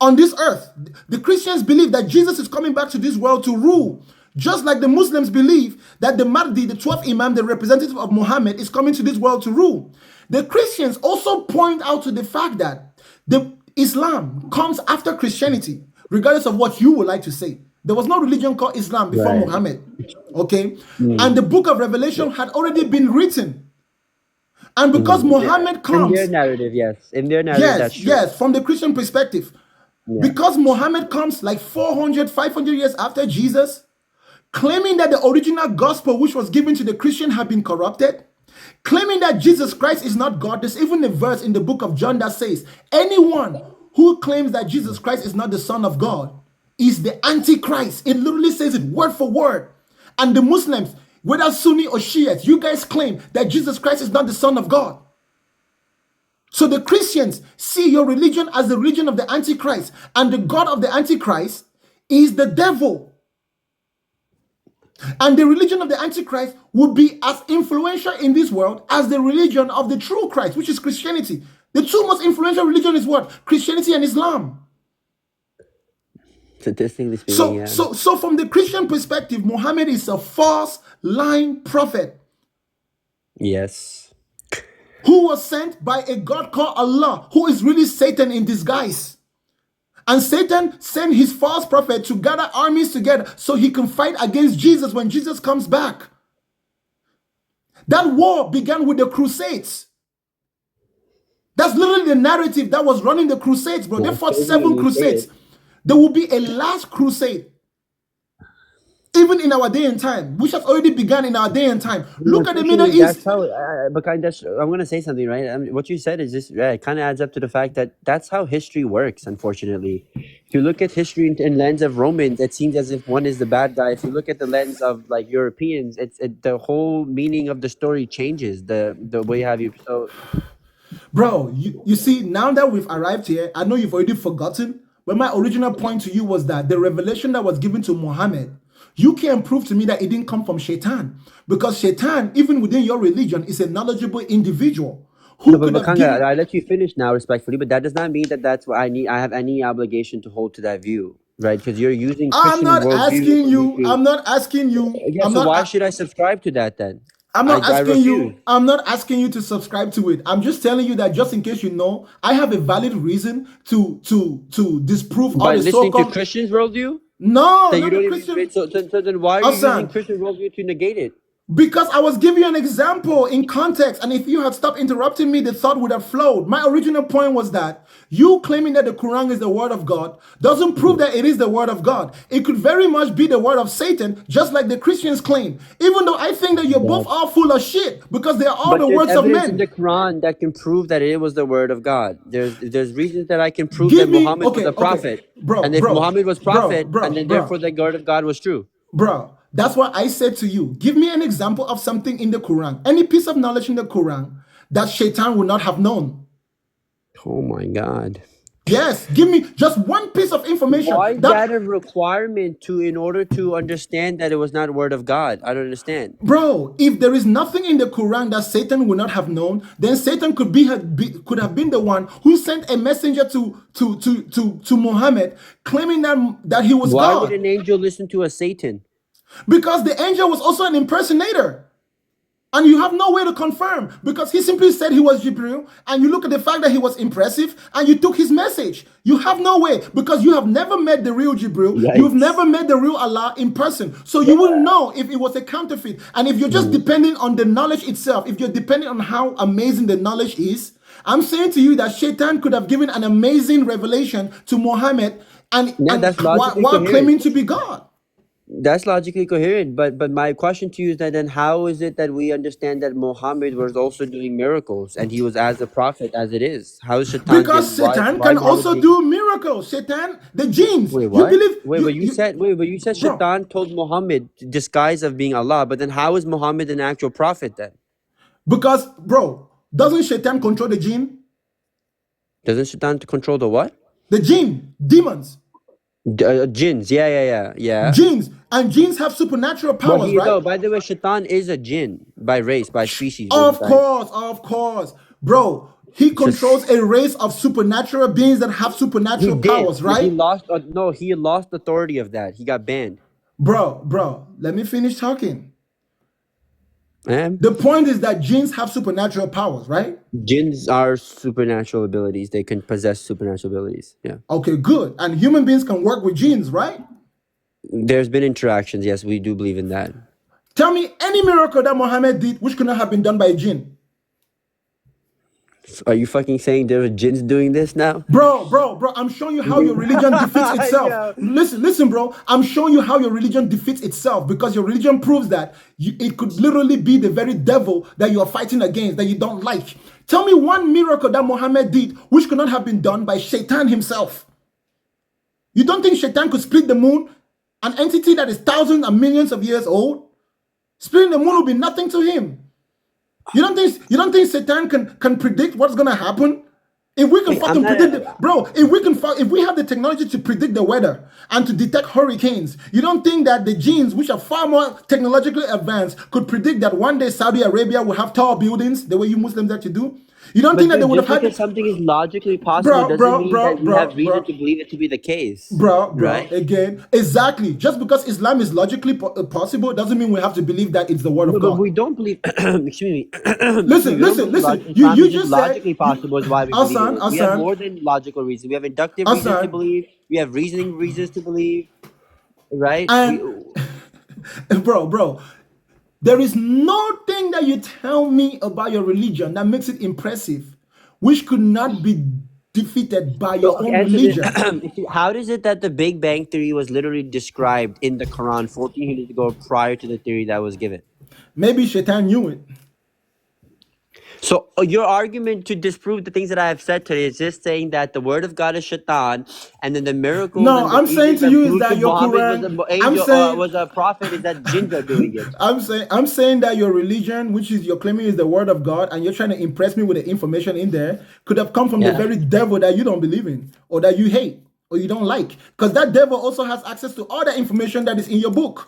on this earth. The Christians believe that Jesus is coming back to this world to rule, just like the Muslims believe that the Mahdi, the 12th Imam, the representative of Muhammad, is coming to this world to rule. The Christians also point out to the fact that the Islam comes after Christianity, regardless of what you would like to say. There was no religion called Islam before Muhammad, okay? And the book of Revelation had already been written. And because Muhammad comes... In their narrative, yes. In their narrative, that's true. Yes, from the Christian perspective. Yeah. Because Muhammad comes like 400, 500 years after Jesus, claiming that the original gospel which was given to the Christian had been corrupted, claiming that Jesus Christ is not God. There's even a verse in the book of John that says, anyone who claims that Jesus Christ is not the Son of God is the Antichrist. It literally says it word for word. And the Muslims, whether Sunni or Shiite, you guys claim that Jesus Christ is not the Son of God. So the Christians see your religion as the religion of the Antichrist, and the God of the Antichrist is the devil. And the religion of the Antichrist will be as influential in this world as the religion of the true Christ, which is Christianity. The two most influential religion is what? Christianity and Islam. Statistically speaking, so from the Christian perspective, Muhammad is a false line prophet. Yes. Who was sent by a God called Allah, who is really Satan in disguise. And Satan sent his false prophet to gather armies together so he can fight against Jesus when Jesus comes back. That war began with the Crusades. That's literally the narrative that was running the Crusades, bro. They fought 7 Crusades. There will be a last crusade, even in our day and time, which has already begun in our day and time. Look at the Middle East. That's how, I'm going to say something, right? What you said is just, it kind of adds up to the fact that that's how history works, unfortunately. If you look at history in lens of Romans, it seems as if one is the bad guy. If you look at the lens of like Europeans, the whole meaning of the story changes, the way you have you. So, bro, you see, now that we've arrived here, I know you've already forgotten, but my original point to you was that the revelation that was given to Muhammad, you can't prove to me that it didn't come from Shaitan, because Shaitan, even within your religion, is a knowledgeable individual who could have given... I let you finish now, respectfully, but that does not mean that that's what I need. I have any obligation to hold to that view, right? Because you're using Christian worldview. I'm not asking you. Yeah, so why should I subscribe to that then? I'm not asking you. I'm not asking you to subscribe to it. I'm just telling you that, just in case you know, I have a valid reason to disprove all the listening to Christians' worldview. No, That you not the don't even Christian. so then why are you using Hassan, Christian worldview to negate it? because I was giving you an example in context, and if you had stopped interrupting me, the thought would have flowed. My original point was that you claiming that the Quran is the word of God doesn't prove that it is the word of God. It could very much be the word of Satan, just like the Christians claim. Even though I think that you're both all full of shit, because they are all But the there's words of evidence in the men. Quran that can prove that it was the word of God. There's reasons that I can prove that Give me, Muhammad was okay, a okay, prophet. bro, And if bro, Muhammad was bro, prophet, and bro, then bro. therefore the word of God was true. Bro, that's what I said to you. Give me an example of something in the Quran, any piece of knowledge in the Quran that Shaitan would not have known. Oh my God. Yes, give me just one piece of information Why is that, that a requirement in order to understand that it was not word of God? I don't understand. bro, if there is nothing in the Quran that Satan would not have known, then Satan could have been the one who sent a messenger to Muhammad claiming that he was Why would God. an angel listen to a Satan? Because the angel was also an impersonator. And you have no way to confirm because he simply said he was Jibril, and you look at the fact that he was impressive and you took his message. You have no way because you have never met the real Jibril. You've Yikes. never met the real Allah in person. So you will know if it was a counterfeit. And if you're just depending on the knowledge itself, if you're depending on how amazing the knowledge is, I'm saying to you that Shaitan could have given an amazing revelation to Muhammad and, Yeah, and that's logically while coherent. claiming to be God. That's logically coherent. But my question to you is that then how is it that we understand that Muhammad was also doing miracles and he was as a prophet as it is? How is Shaitan Because then Satan why can Muhammad also being do miracles. Satan, the genes. wait You what? believe But you said bro. Shaitan told Muhammad to disguise of being Allah, but then how is Muhammad an actual prophet then? Because bro, doesn't Satan control the gene? Doesn't Shaitan control the what? The gene, demons, Jinns. Yeah. genes, and genes have supernatural Well, powers, right? by the way, Shaitan is a jinn by race, by species. There's like Of course, bro. He just controls a race of supernatural beings that have he supernatural did, powers, but he right? lost. No, he lost authority of that. He got banned. Bro, let me finish talking. And The point is that genes have supernatural powers, right? jinns are supernatural abilities. They can possess supernatural abilities. Yeah. Okay, good. And human beings can work with genes, right? There's been interactions. Yes, we do believe in that. Tell me any miracle that Muhammad did which could not have been done by a jinn. Are you fucking saying there are jinns doing this now? Bro, I'm showing you how your religion defeats itself. Yeah. Listen, bro. I'm showing you how your religion defeats itself because your religion proves that it could literally be the very devil that you are fighting against, that you don't like. Tell me one miracle that Muhammad did which could not have been done by Shaitan himself. You don't think Shaitan could split the moon, an entity that is thousands and millions of years old? Splitting the moon will be nothing to him. You don't think Satan can predict what's gonna happen? If we can fucking predict if we have the technology to predict the weather and to detect hurricanes, you don't think that the genes, which are far more technologically advanced, could predict that one day Saudi Arabia will have tall buildings the way you Muslims like to do? You don't think that they would have just had because something is logically possible doesn't mean that we have reason to believe it to be the case. Right? Again, exactly. Just because Islam is logically possible doesn't mean we have to believe that it's the word of But God. we don't believe. Excuse me. Listen. You just said logically possible is why we believe in it. We have more than logical reasons. We have inductive reasons to believe. We have reasoning reasons to believe. Right? And bro, there is nothing that you tell me about your religion that makes it impressive, which could not be defeated by your own religion. How is it that the Big Bang Theory was literally described in the Quran 1400 ago prior to the theory that was given? Maybe Shaitan knew it. So your argument to disprove the things that I have said today is just saying that the word of God is Shaitan, and then the miracles. No, and the I'm saying to you is that your Muhammad Quran. was an angel, was a prophet. Is that jinns are doing it? I'm saying that your religion, which is you're claiming is the word of God, and you're trying to impress me with the information in there, could have come from the very devil that you don't believe in, or that you hate, or you don't like, because that devil also has access to all the information that is in your book.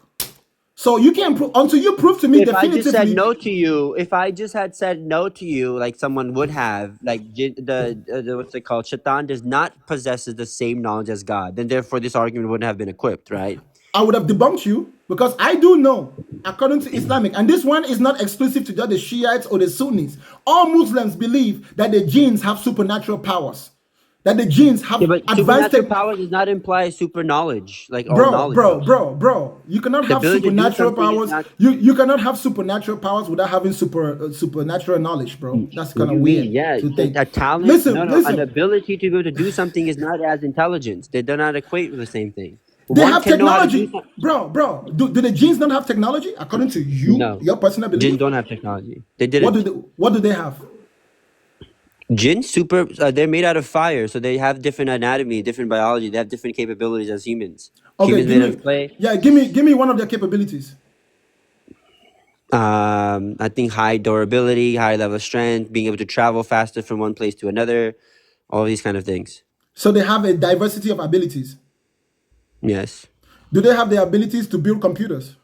So you can't prove until you prove to me definitively. If I just said no to you, if I just had said no to you, like someone would have, like the what's it called? Shaitan does not possesses the same knowledge as God. Then therefore, this argument wouldn't have been equipped, right? I would have debunked you because I do know, according to Islamic, and this one is not exclusive to just the Shiites or the Sunnis. All Muslims believe that the jinns have supernatural powers. that the genes have Yeah, but advanced supernatural tech. power does not imply super knowledge, like all knowledge does. Bro. You cannot The have ability to do supernatural something is powers. not. You cannot have supernatural powers without having supernatural knowledge, bro. That's What kind do of you mean? weird Yeah, to think. a talent? Listen, No. An listen. ability to be able to do something is not as intelligence. They do not equate with the same thing. They One have can know how to do technology, something. bro. Do the genes not have technology according to you, No, your personal Jinn belief? don't have technology. They What do didn't. they have? Jinn super. They're made out of fire, so they have different anatomy, different biology. They have different capabilities as humans. Okay, Humans made out of clay. give me one of their capabilities. I think high durability, high level of strength, being able to travel faster from one place to another, all these kind of things. So they have a diversity of abilities. Yes. Do they have the abilities to build computers?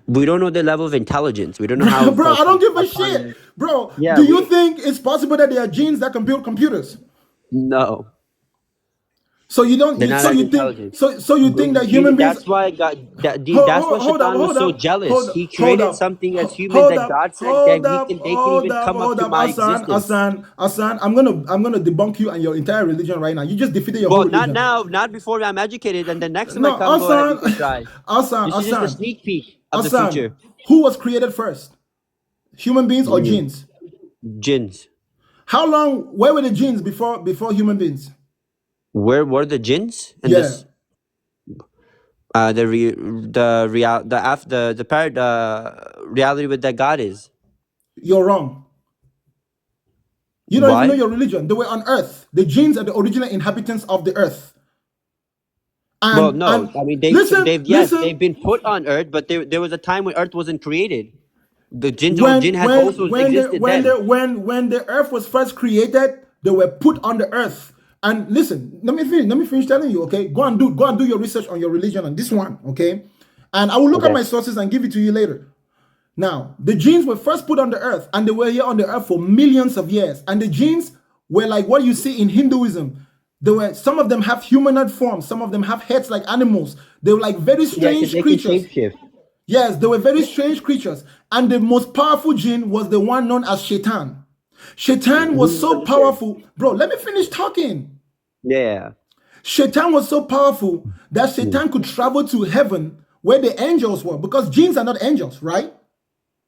We don't know the level of intelligence. We don't know how. Bro, I don't give a shit. Autonomous. Bro, Yeah, do you think it's possible that there are genes that can build computers? No, So you don't. they're not as You think. intelligent. So you think that human beings. That's why God. That's why Hold up, Shaitan was hold so up, jealous. He hold created up, something as humans hold that up, God said that they can even come up hold to up, my existence. Hassan. I'm gonna debunk you and your entire religion right now. You just defeated your whole Well, not religion. now, not before I'm educated, and the next time I No, come, go ahead, you can try. Hassan, This is just a sneak peek of the future. Who was created first? Human beings What do or you mean? genes? Jinns. How long? Where were the genes before human beings? Where were the jinns? And Yeah. this the reality with that God is. You're wrong. You don't even know Why? your religion. They were on earth. The genes are the original inhabitants of the earth. Well, no. I mean, they've Listen. been put on Earth, but there was a time when Earth wasn't created. The jinn had also existed then. When the earth was first created, they were put on the earth. And listen, let me finish telling you, okay? Go and do your research on your religion on this one, okay? And I will look at my sources and give it to you later. Now, the genes were first put on the earth, and they were here on the earth for millions of years. And the genes were like what you see in Hinduism. Some of them have humanoid forms, some of them have heads like animals. They were like very strange creatures. Yes, they were very strange creatures. And the most powerful jinn was the one known as Shaitan. Shaitan was so powerful. Bro, let me finish talking. Yeah. Shaitan was so powerful that Shaitan could travel to heaven where the angels were, because jinns are not angels, right?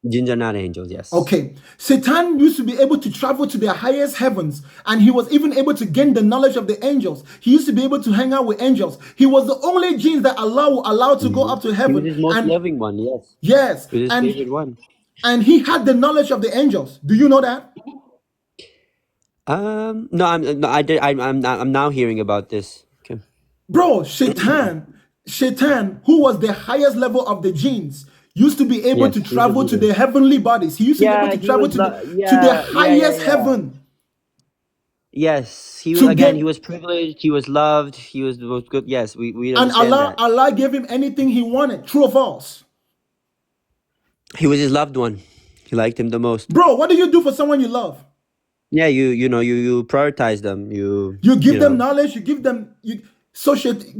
Jinns are not angels, yes. Okay. Satan used to be able to travel to the highest heavens, and he was even able to gain the knowledge of the angels. He used to be able to hang out with angels. He was the only jinn that Allah allowed to go up to heaven. He was his most loving one, yes. Yes. He was his favorite one. And he had the knowledge of the angels. Do you know that? No, I'm now hearing about this. Okay. Bro, Shaitan, who was the highest level of the jinns, used to be able to travel to the heavenly bodies. He used to be able to travel to the highest heaven. Yes, he was privileged, he was loved, he was the most good. Yes, we understand that. Allah gave him anything he wanted. True or false? He was his loved one. He liked him the most. Bro, what do you do for someone you love? Yeah, you prioritize them. You give them knowledge. You give them.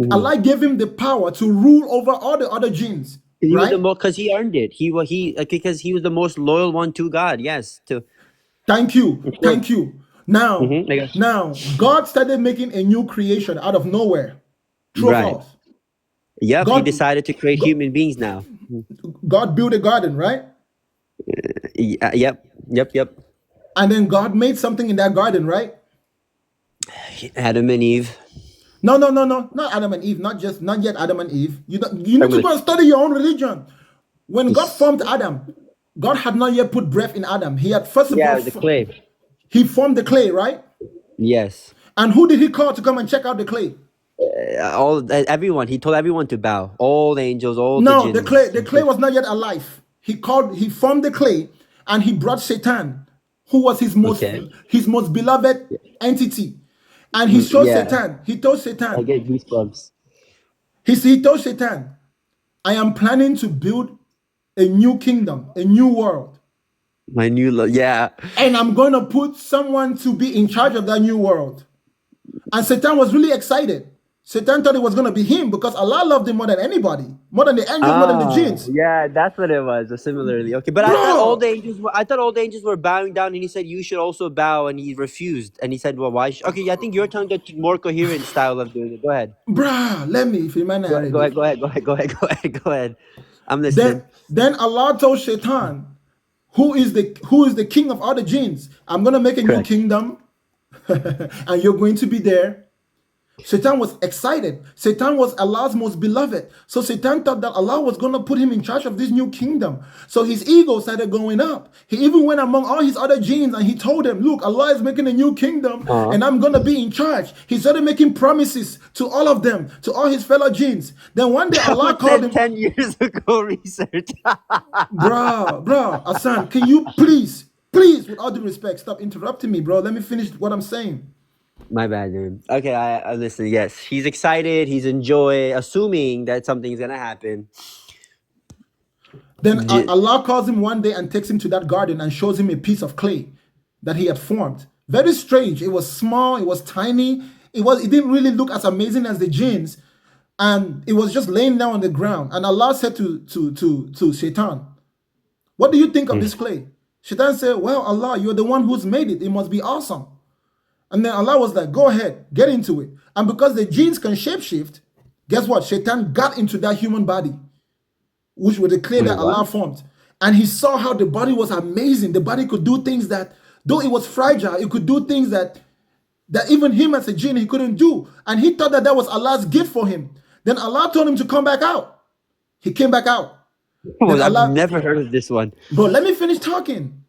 Allah gave him the power to rule over all the other jinns. He right? was because he earned it. Because he was the most loyal one to God. Yes. Thank you. Now, God started making a new creation out of nowhere. True or false? Yep. He decided to create human beings now. God built a garden, right? Yep. And then God made something in that garden, right? Adam and Eve. No, not Adam and Eve. Not yet Adam and Eve. You need to go and study your own religion. When God formed Adam, God had not yet put breath in Adam. He had first of all the clay. He formed the clay, right? Yes. And who did he call to come and check out the clay? Everyone. He told everyone to bow. All the angels, all the jinns. The clay was not yet alive. He formed the clay, and he brought Satan, who was his most beloved entity. And he showed Satan. He told Satan. I get goosebumps. He told Satan, I am planning to build a new kingdom, a new world. My new love, yeah. And I'm going to put someone to be in charge of that new world. And Satan was really excited. Satan thought it was going to be him because Allah loved him more than anybody, more than the angels, more than the Ah, jinns. yeah, that's what it was. Similarly, okay, but Bro, I thought all the angels were bowing down, and he said you should also bow, and he refused, and he said, well, why? Okay, I think your tongue got more coherent style of doing it. Go ahead. bruh, let me, if you man Go Arabic. ahead. Go ahead. I'm listening. Then Allah told Shaitan, who is the king of all the jinns? I'm gonna make a new Correct. kingdom, and you're going to be there. Satan was excited. Satan was Allah's most beloved. So Satan thought that Allah was going to put him in charge of this new kingdom. So his ego started going up. He even went among all his other jinns and he told them, look, Allah is making a new kingdom and I'm going to be in charge. He started making promises to all of them, to all his fellow jinns. Then one day Allah called him. 10 years ago research. Bro, Hassan, can you please, with all due respect, stop interrupting me, bro. Let me finish what I'm saying. My bad, dude. Okay, I listen. Yes, he's excited. He's assuming that something's gonna happen. Then Allah calls him one day and takes him to that garden and shows him a piece of clay that he had formed. Very strange. It was small. It was tiny. It didn't really look as amazing as the jinns, and it was just laying down on the ground. And Allah said to Shaitan, "What do you think of this clay?" Shaitan said, "Well, Allah, you're the one who's made it. It must be awesome." And then Allah was like, go ahead, get into it. And because the jinns can shapeshift, guess what? Shaitan got into that human body, which was the clay that Allah formed. And he saw how the body was amazing. The body could do things that, though it was fragile, it could do things that even him as a jinn, he couldn't do. And he thought that was Allah's gift for him. Then Allah told him to come back out. He came back out. Well, I've never heard of this one. Bro, let me finish talking.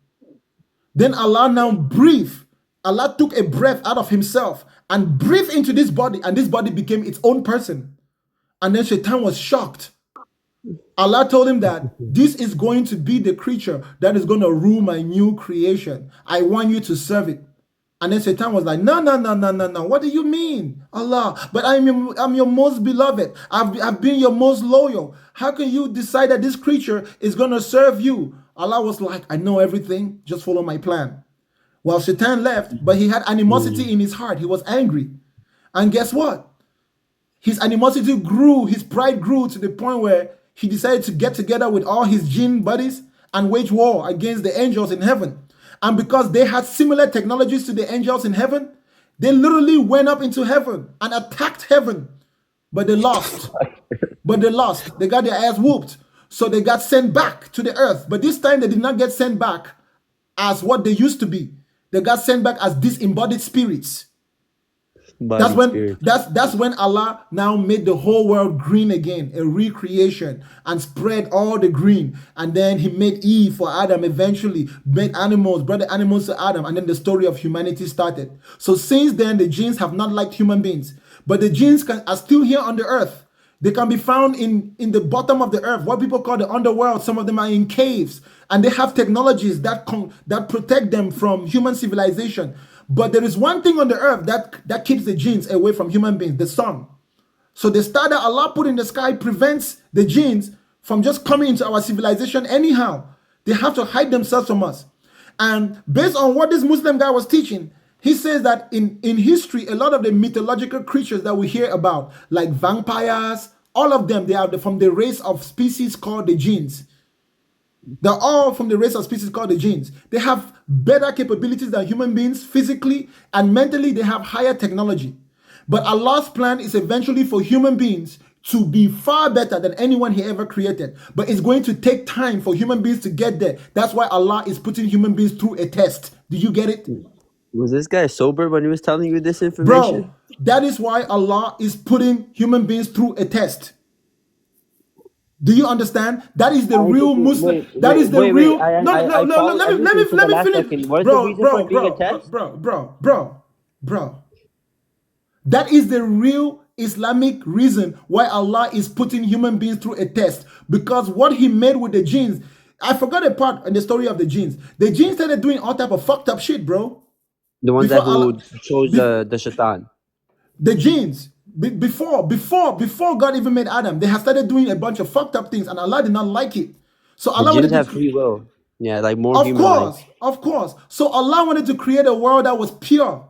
Then Allah now breathed. Allah took a breath out of himself and breathed into this body, and this body became its own person. And then Shaitan was shocked. Allah told him that this is going to be the creature that is going to rule my new creation. I want you to serve it. And then Satan was like, no. What do you mean? Allah, but I'm your most beloved. I've been your most loyal. How can you decide that this creature is going to serve you? Allah was like, I know everything. Just follow my plan. Well, Satan left, but he had animosity in his heart. He was angry. And guess what? His animosity grew, his pride grew to the point where he decided to get together with all his jinn buddies and wage war against the angels in heaven. And because they had similar technologies to the angels in heaven, they literally went up into heaven and attacked heaven. But they lost. They got their ass whooped. So they got sent back to the earth. But this time they did not get sent back as what they used to be. They got sent back as disembodied spirits. That's when Allah now made the whole world green again, a recreation, and spread all the green. And then he made Eve for Adam, eventually made animals, brought the animals to Adam, and then the story of humanity started. So since then, the jinns have not liked human beings, but the jinns are still here on the earth. They can be found in the bottom of the earth, what people call the underworld. Some of them are in caves, and they have technologies that protect them from human civilization. But there is one thing on the earth that keeps the jinns away from human beings, the sun. So the star that Allah put in the sky prevents the jinns from just coming into our civilization anyhow. They have to hide themselves from us. And based on what this Muslim guy was teaching, he says that in history, a lot of the mythological creatures that we hear about, like vampires, all of them, they are from the race of species called the jinns. They're all from the race of species called the jinns. They have better capabilities than human beings physically, and mentally they have higher technology. But Allah's plan is eventually for human beings to be far better than anyone he ever created. But it's going to take time for human beings to get there. That's why Allah is putting human beings through a test. Do you get it? Was this guy sober when he was telling you this information? Bro, that is why Allah is putting human beings through a test. Do you understand? That is the real Muslim. That is the real. No. Let me finish, bro. That is the real Islamic reason why Allah is putting human beings through a test. Because what He made with the jinns, I forgot a part in the story of the jinns. The jinns started doing all type of fucked up shit, bro. The ones who chose the shaitan. The jinns. Before God even made Adam, they had started doing a bunch of fucked up things, and Allah did not like it. So Allah jinns have free will. Yeah, like more. Of course. So Allah wanted to create a world that was pure,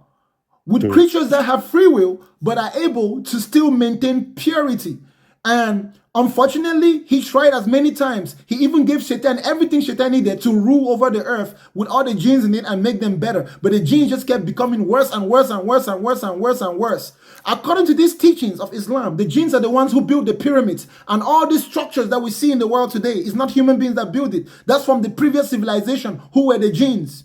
with creatures that have free will but are able to still maintain purity. And unfortunately, he tried as many times. He even gave Satan everything Satan needed to rule over the earth with all the genes in it and make them better. But the genes just kept becoming worse and worse and worse and worse and worse and worse. According to these teachings of Islam, the genes are the ones who build the pyramids. And all these structures that we see in the world today is not human beings that build it. That's from the previous civilization who were the genes.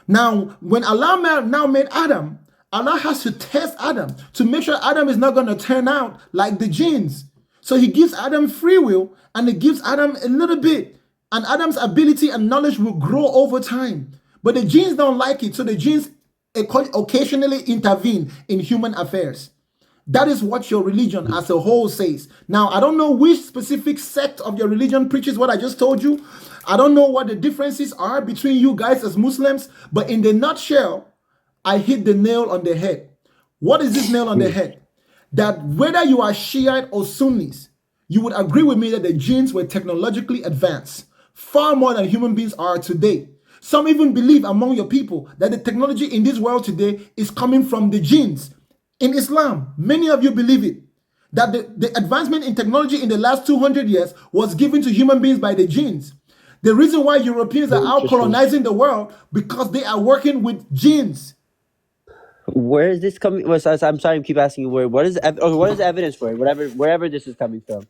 Now, when Allah now made Adam, Allah has to test Adam to make sure Adam is not going to turn out like the genes. So he gives Adam free will and he gives Adam a little bit. And Adam's ability and knowledge will grow over time. But the genes don't like it. So the genes occasionally intervene in human affairs. That is what your religion as a whole says. Now, I don't know which specific sect of your religion preaches what I just told you. I don't know what the differences are between you guys as Muslims. But in the nutshell, I hit the nail on the head. What is this nail on the head? That whether you are Shiite or Sunnis, you would agree with me that the genes were technologically advanced, far more than human beings are today. Some even believe among your people that the technology in this world today is coming from the genes. In Islam, many of you believe it, that the advancement in technology in the last 200 years was given to human beings by the genes. The reason why Europeans are out colonizing the world, because they are working with genes. Where is this coming? Well, I'm sorry, I keep asking you what is the evidence for it? Wherever this is coming from,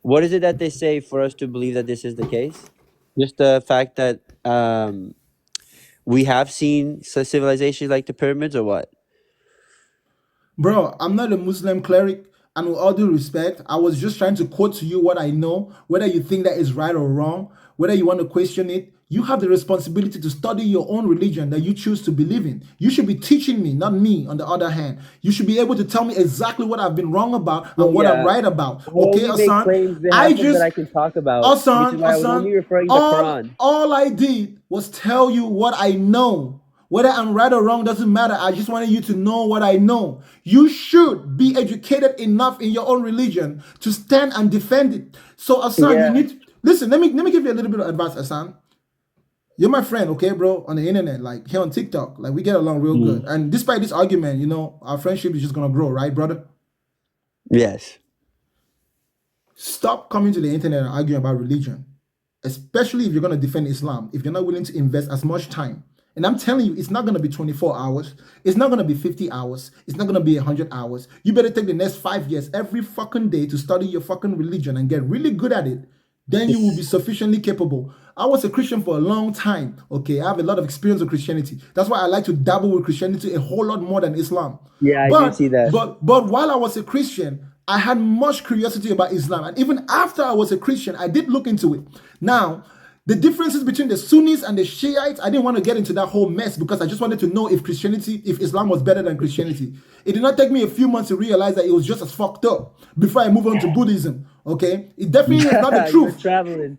what is it that they say for us to believe that this is the case? Just the fact that we have seen civilizations like the pyramids, or what? Bro, I'm not a Muslim cleric, and with all due respect, I was just trying to quote to you what I know. Whether you think that is right or wrong, whether you want to question it, you have the responsibility to study your own religion that you choose to believe in. You should be teaching me, not me, on the other hand. You should be able to tell me exactly what I've been wrong about and what I'm right about. Okay, Hassan? That I can talk about. Hassan, I was only referring to the Quran. All I did was tell you what I know. Whether I'm right or wrong doesn't matter. I just wanted you to know what I know. You should be educated enough in your own religion to stand and defend it. So, Hassan, you need to, listen, let me give you a little bit of advice, Hassan. You're my friend, okay, bro, on the internet, like here on TikTok. Like we get along real good. And despite this argument, you know, our friendship is just gonna grow, right, brother? Yes. Stop coming to the internet and arguing about religion, especially if you're gonna defend Islam, if you're not willing to invest as much time. And I'm telling you, it's not going to be 24 hours. It's not going to be 50 hours. It's not going to be 100 hours. You better take the next 5 years every fucking day to study your fucking religion and get really good at it. Then you will be sufficiently capable. I was a Christian for a long time. Okay, I have a lot of experience with Christianity. That's why I like to dabble with Christianity a whole lot more than Islam. Yeah, I do see that. But while I was a Christian, I had much curiosity about Islam. And even after I was a Christian, I did look into it. Now, the differences between the Sunnis and the Shiites, I didn't want to get into that whole mess because I just wanted to know if Islam was better than Christianity. It did not take me a few months to realize that it was just as fucked up before I moved on to Buddhism. Okay? It definitely is not the truth. Traveling.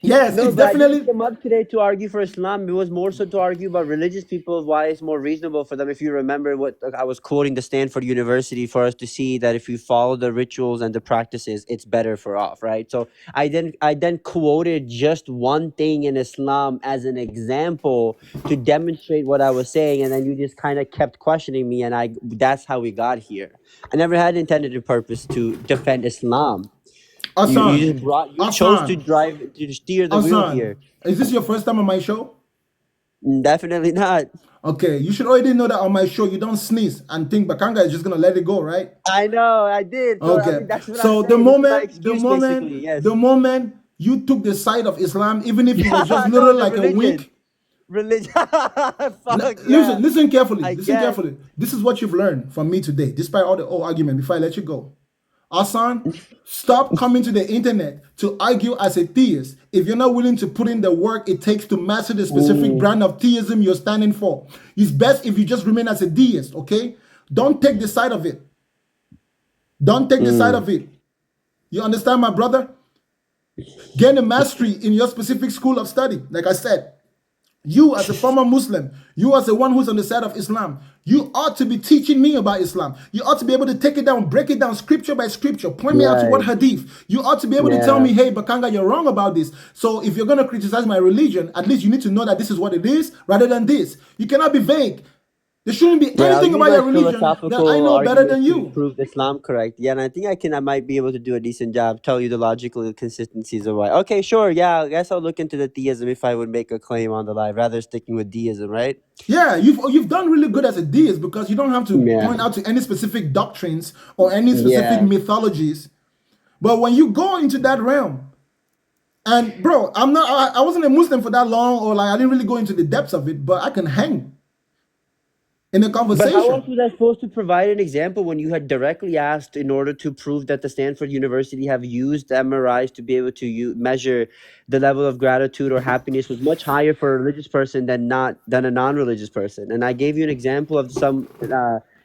Yes, no, it's but definitely. I didn't come up today to argue for Islam. It was more so to argue about religious people, why it's more reasonable for them. If you remember what I was quoting the Stanford University for us to see that if you follow the rituals and the practices, it's better for off, right? So I then quoted just one thing in Islam as an example to demonstrate what I was saying, and then you just kind of kept questioning me, and that's how we got here. I never had intended a purpose to defend Islam. You chose to steer the wheel here. Is this your first time on my show? Definitely not. Okay, you should already know that on my show you don't sneeze and think Bakanga is just gonna let it go, right? I know, I did. So, okay, I mean, that's what so the moment you took the side of Islam, even if it was just little like a wink. Religion. Listen carefully. Carefully. This is what you've learned from me today, despite all the old argument. Before I let you go. Hassan, stop coming to the internet to argue as a theist if you're not willing to put in the work it takes to master the specific brand of theism you're standing for. It's best if you just remain as a deist, okay? Don't take the side of it. Don't take the side of it. You understand, my brother? Gain a mastery in your specific school of study. Like I said, you as a former Muslim, you as the one who's on the side of Islam, you ought to be teaching me about Islam. You ought to be able to take it down, break it down scripture by scripture, point me out to what hadith. You ought to be able to tell me, hey, Bakanga, you're wrong about this. So if you're going to criticize my religion, at least you need to know that this is what it is rather than this. You cannot be vague. There shouldn't be Right, I'll anything use about your like religion that I philosophical know better than arguments to you. prove Islam correct. Yeah, and I might be able to do a decent job, tell you the logical inconsistencies of why. Okay, sure, yeah, I guess I'll look into the theism if I would make a claim on the live, rather sticking with deism, right? Yeah, you've done really good as a deist because you don't have to Yeah. point out to any specific doctrines or any specific Yeah. mythologies. But when you go into that realm, and bro, I wasn't a Muslim for that long, or like I didn't really go into the depths of it, but I can hang in a But how conversation. else was I supposed to provide an example when you had directly asked in order to prove that the Stanford University have used MRIs to be able to measure the level of gratitude or happiness was much higher for a religious person than a non-religious person? And I gave you an example of some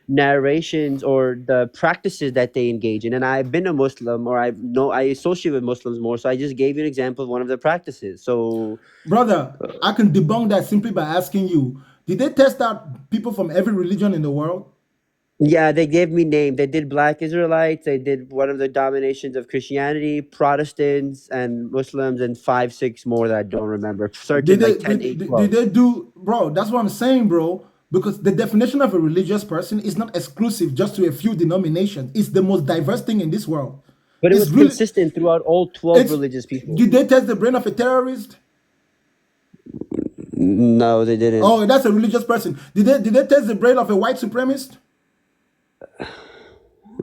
narrations or the practices that they engage in. And I've been a Muslim, or I associate with Muslims more, so I just gave you an example of one of the practices. So, Brother, I can debunk that simply by asking you, did they test out people from every religion in the world? yeah, they gave me name. They did Black Israelites. They did one of the dominations of Christianity, Protestants, and Muslims, and 5, 6 more that I don't remember. Certain Did they like 10, 8, did, 12. did they do, bro? That's what I'm saying, bro. Because the definition of a religious person is not exclusive just to a few denominations. It's the most diverse thing in this world. But it It's was really consistent throughout all 12 it's religious people. did they test the brain of a terrorist? No, they didn't. Oh, that's a religious person. Did they test the brain of a white supremacist?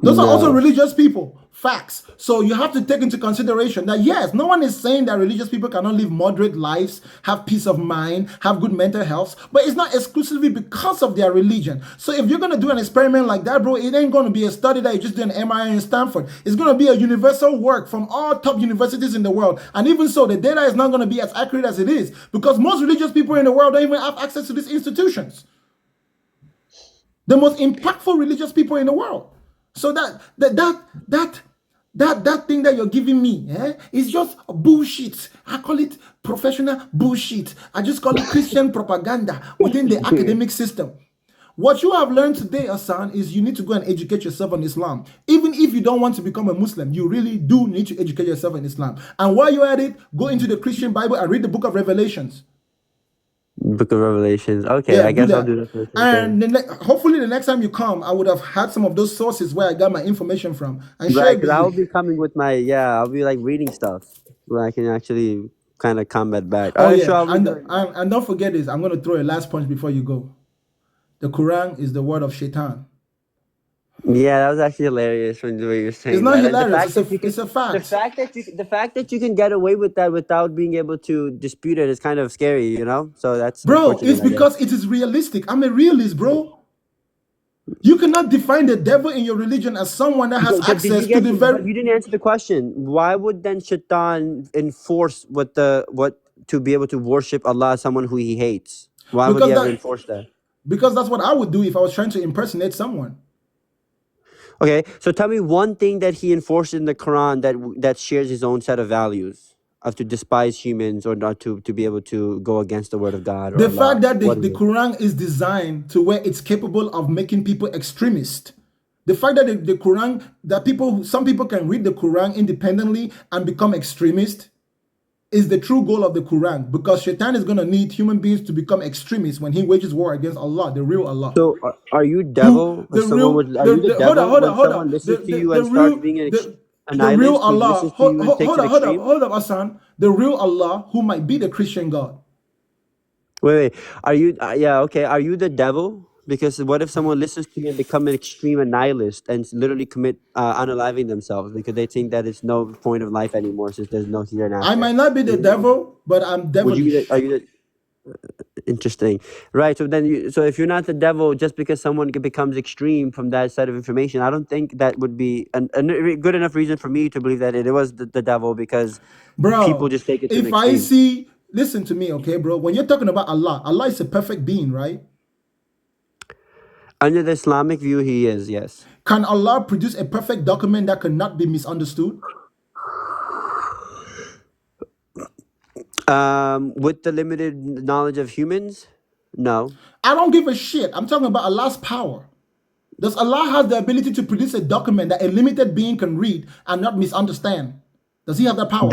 Those are also No. religious people. Facts. So you have to take into consideration that yes, no one is saying that religious people cannot live moderate lives, have peace of mind, have good mental health, but it's not exclusively because of their religion. So if you're gonna do an experiment like that, bro, it ain't gonna be a study that you just do an MRI in Stanford. It's gonna be a universal work from all top universities in the world. And even so, the data is not gonna be as accurate as it is because most religious people in the world don't even have access to these institutions. The most impactful religious people in the world. So that thing that you're giving me is just bullshit. I call it professional bullshit. I just call it Christian propaganda within the academic system. What you have learned today, Hassan, is you need to go and educate yourself on Islam. Even if you don't want to become a Muslim, you really do need to educate yourself on Islam. And while you're at it, go into the Christian Bible and read the book of Revelations. Book of Revelations. Okay, Yeah, I do guess I'll that. do that first. And hopefully the next time you come, I would have had some of those sources where I got my information from and share Right, it because with I'll you. be coming with I'll be like reading stuff where I can actually kind of combat back. All Oh right, sure, yeah, I'll be doing that. and don't forget this. I'm going to throw a last punch before you go. The Quran is the word of Shaitan. Yeah, that was actually hilarious when the way you're It's saying not that, and the hilarious. fact that you can, It's a fact, the fact that you can get away with that without being able to dispute it is kind of scary, you know. So that's bro. It's unfortunate, I guess. because it is realistic. I'm a realist, bro. You cannot define the devil in your religion as someone that has But did you access to get? the But very. you didn't answer the question. Why would then Shaitan enforce what to be able to worship Allah as someone who he hates? Why would he because ever that enforce that? because that's what I would do if I was trying to impersonate someone. Okay, so tell me one thing that he enforced in the Quran that shares his own set of values of to despise humans or not to be able to go against the word of God or The fact Allah. that What is the it? Quran is designed to where it's capable of making people extremist. The fact that the Quran, that some people can read the Quran independently and become extremist is the true goal of the Quran, because Shaitan is going to need human beings to become extremists when he wages war against Allah, the real Allah. So are you Who devil? Or the someone real would? Are you the hold on, devil hold on, when hold on. someone listens to you The and starts real being a the real nihilist who Allah, listens to you and takes it extreme? hold up, Hassan. The real Allah who might be the Christian God. Wait. Are you? Yeah. Okay. Are you the devil? Because what if someone listens to you and become an extreme nihilist and literally commit unaliving themselves because they think that it's no point of life anymore since there's no here and I after? might not be the devil, but I'm Would you be? devilish. Are you the? Interesting, right? So then, so if you're not the devil, just because someone becomes extreme from that set of information, I don't think that would be a good enough reason for me to believe that it was the devil, because people Bro, just take it to an if I extreme. see, listen to me, okay, bro. When you're talking about Allah, Allah is a perfect being, right? Under the Islamic view, he is, yes. Can Allah produce a perfect document that cannot be misunderstood? With the limited knowledge of humans, no. I don't give a shit. I'm talking about Allah's power. Does Allah have the ability to produce a document that a limited being can read and not misunderstand? Does he have that power?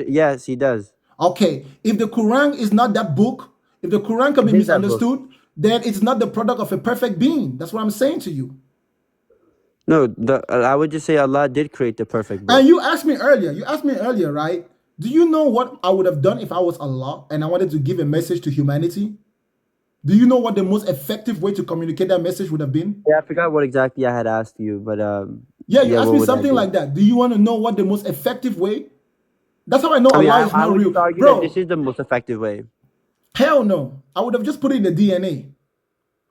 Yes, he does. Okay, if the Quran is not that book, if the Quran can be It is that book. misunderstood, then it's not the product of a perfect being. That's what I'm saying to you. No, I would just say Allah did create the perfect book. And you asked me earlier, right? Do you know what I would have done if I was Allah and I wanted to give a message to humanity? Do you know what the most effective way to communicate that message would have been? Yeah, I forgot what exactly I had asked you, but yeah, you asked what me would that something be? like that. Do you want to know what the most effective way? That's how I know I mean, Allah is I not would real. just argue that this Bro, is the most effective way. hell no. I would have just put it in the DNA,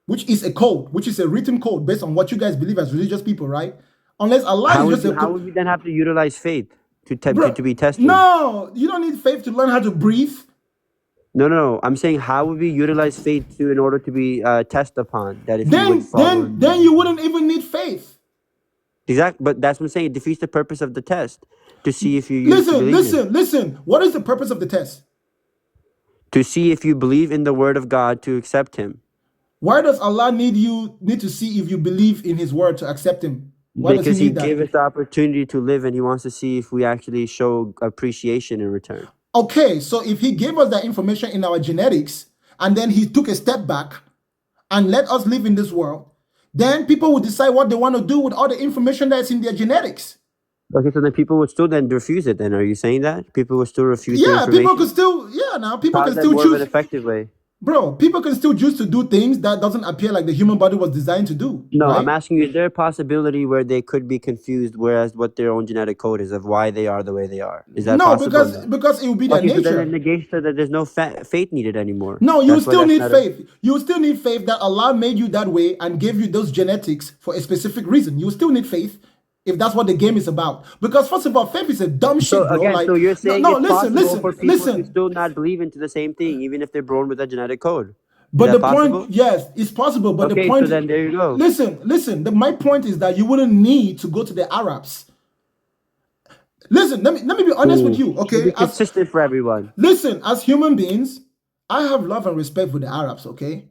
which is a code, which is a written code based on what you guys believe as religious people, right? Unless Allah How is would just you, a how would we then have to utilize faith to Bro, be tested? no, you don't need faith to learn how to breathe. No. I'm saying how would we utilize faith in order to be tested upon that if you would follow? Then you wouldn't even need faith. Exactly, but that's what I'm saying. It defeats the purpose of the test to see if you Listen. What is the purpose of the test? To see if you believe in the word of God to accept Him. Why does Allah need to see if you believe in His word to accept Him? Why Because does He He need that? gave us the opportunity to live, and He wants to see if we actually show appreciation in return. Okay, so if He gave us that information in our genetics, and then He took a step back and let us live in this world, then people will decide what they want to do with all the information that's in their genetics. Okay, so then people would still then refuse it. Then are you saying that people would still refuse? Yeah, the people could information? still. Now people How's can that still more choose. of an effective way? Bro, people can still choose to do things that doesn't appear like the human body was designed to do. No, right? I'm asking you, is there a possibility where they could be confused, whereas what their own genetic code is of why they are the way they are? Is that No, possible? because it will be their Okay, so then nature. it negates that there's no faith needed anymore. No, you That's why still that's need not faith. You still need faith that Allah made you that way and gave you those genetics for a specific reason. You still need faith if that's what the game is about. Because first of all, faith is a dumb So shit, bro. again, Like, so you're saying no, it's possible for people to listen. still not believe into the same thing, even if they're born with a genetic code. But Is the that possible? point, yes, it's possible. But the Okay, point, so then there you go. listen. My point is that you wouldn't need to go to the Arabs. Listen, let me be honest with you, okay? Be consistent for everyone. Listen, as human beings, I have love and respect for the Arabs, okay?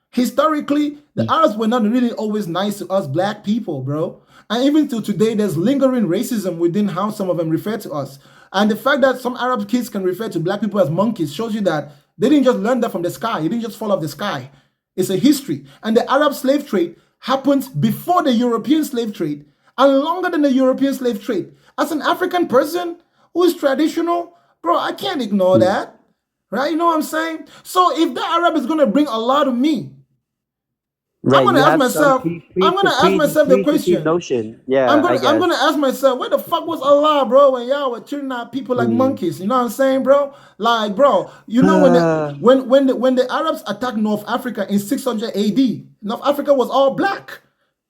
Historically, the Arabs were not really always nice to us black people, bro. And even till today, there's lingering racism within how some of them refer to us. And the fact that some Arab kids can refer to black people as monkeys shows you that they didn't just learn that from the sky. It didn't just fall off the sky. It's a history. And the Arab slave trade happened before the European slave trade and longer than the European slave trade. As an African person who is traditional, bro, I can't ignore that. Right? You know what I'm saying? So if the Arab is going to bring Allah to me, Right, I'm gonna ask myself. The question. Notion. Yeah, I'm gonna ask myself, where the fuck was Allah, bro? When y'all were treating our people like monkeys, you know what I'm saying, bro? Like, bro, you know when the Arabs attacked North Africa in 600 AD, North Africa was all black.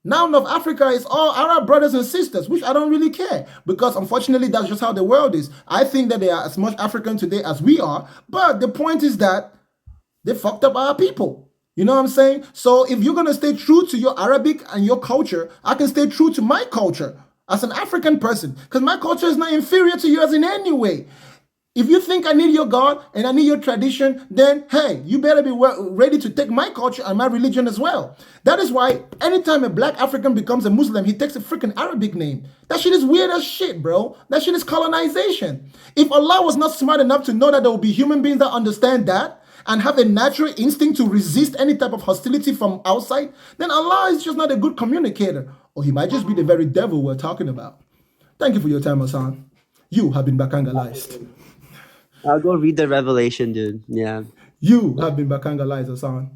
Now North Africa is all Arab brothers and sisters, which I don't really care because unfortunately that's just how the world is. I think that they are as much African today as we are, but the point is that they fucked up our people. You know what I'm saying? So if you're going to stay true to your Arabic and your culture, I can stay true to my culture as an African person because my culture is not inferior to yours in any way. If you think I need your God and I need your tradition, then hey, you better be ready to take my culture and my religion as well. That is why anytime a black African becomes a Muslim, he takes a freaking Arabic name. That shit is weird as shit, bro. That shit is colonization. If Allah was not smart enough to know that there will be human beings that understand that, and have a natural instinct to resist any type of hostility from outside, then Allah is just not a good communicator. Or he might just be the very devil we're talking about. Thank you for your time, Hassan. You have been bakangalized. I'll go read the Revelation, dude. Yeah. You have been bakangalized, Hassan.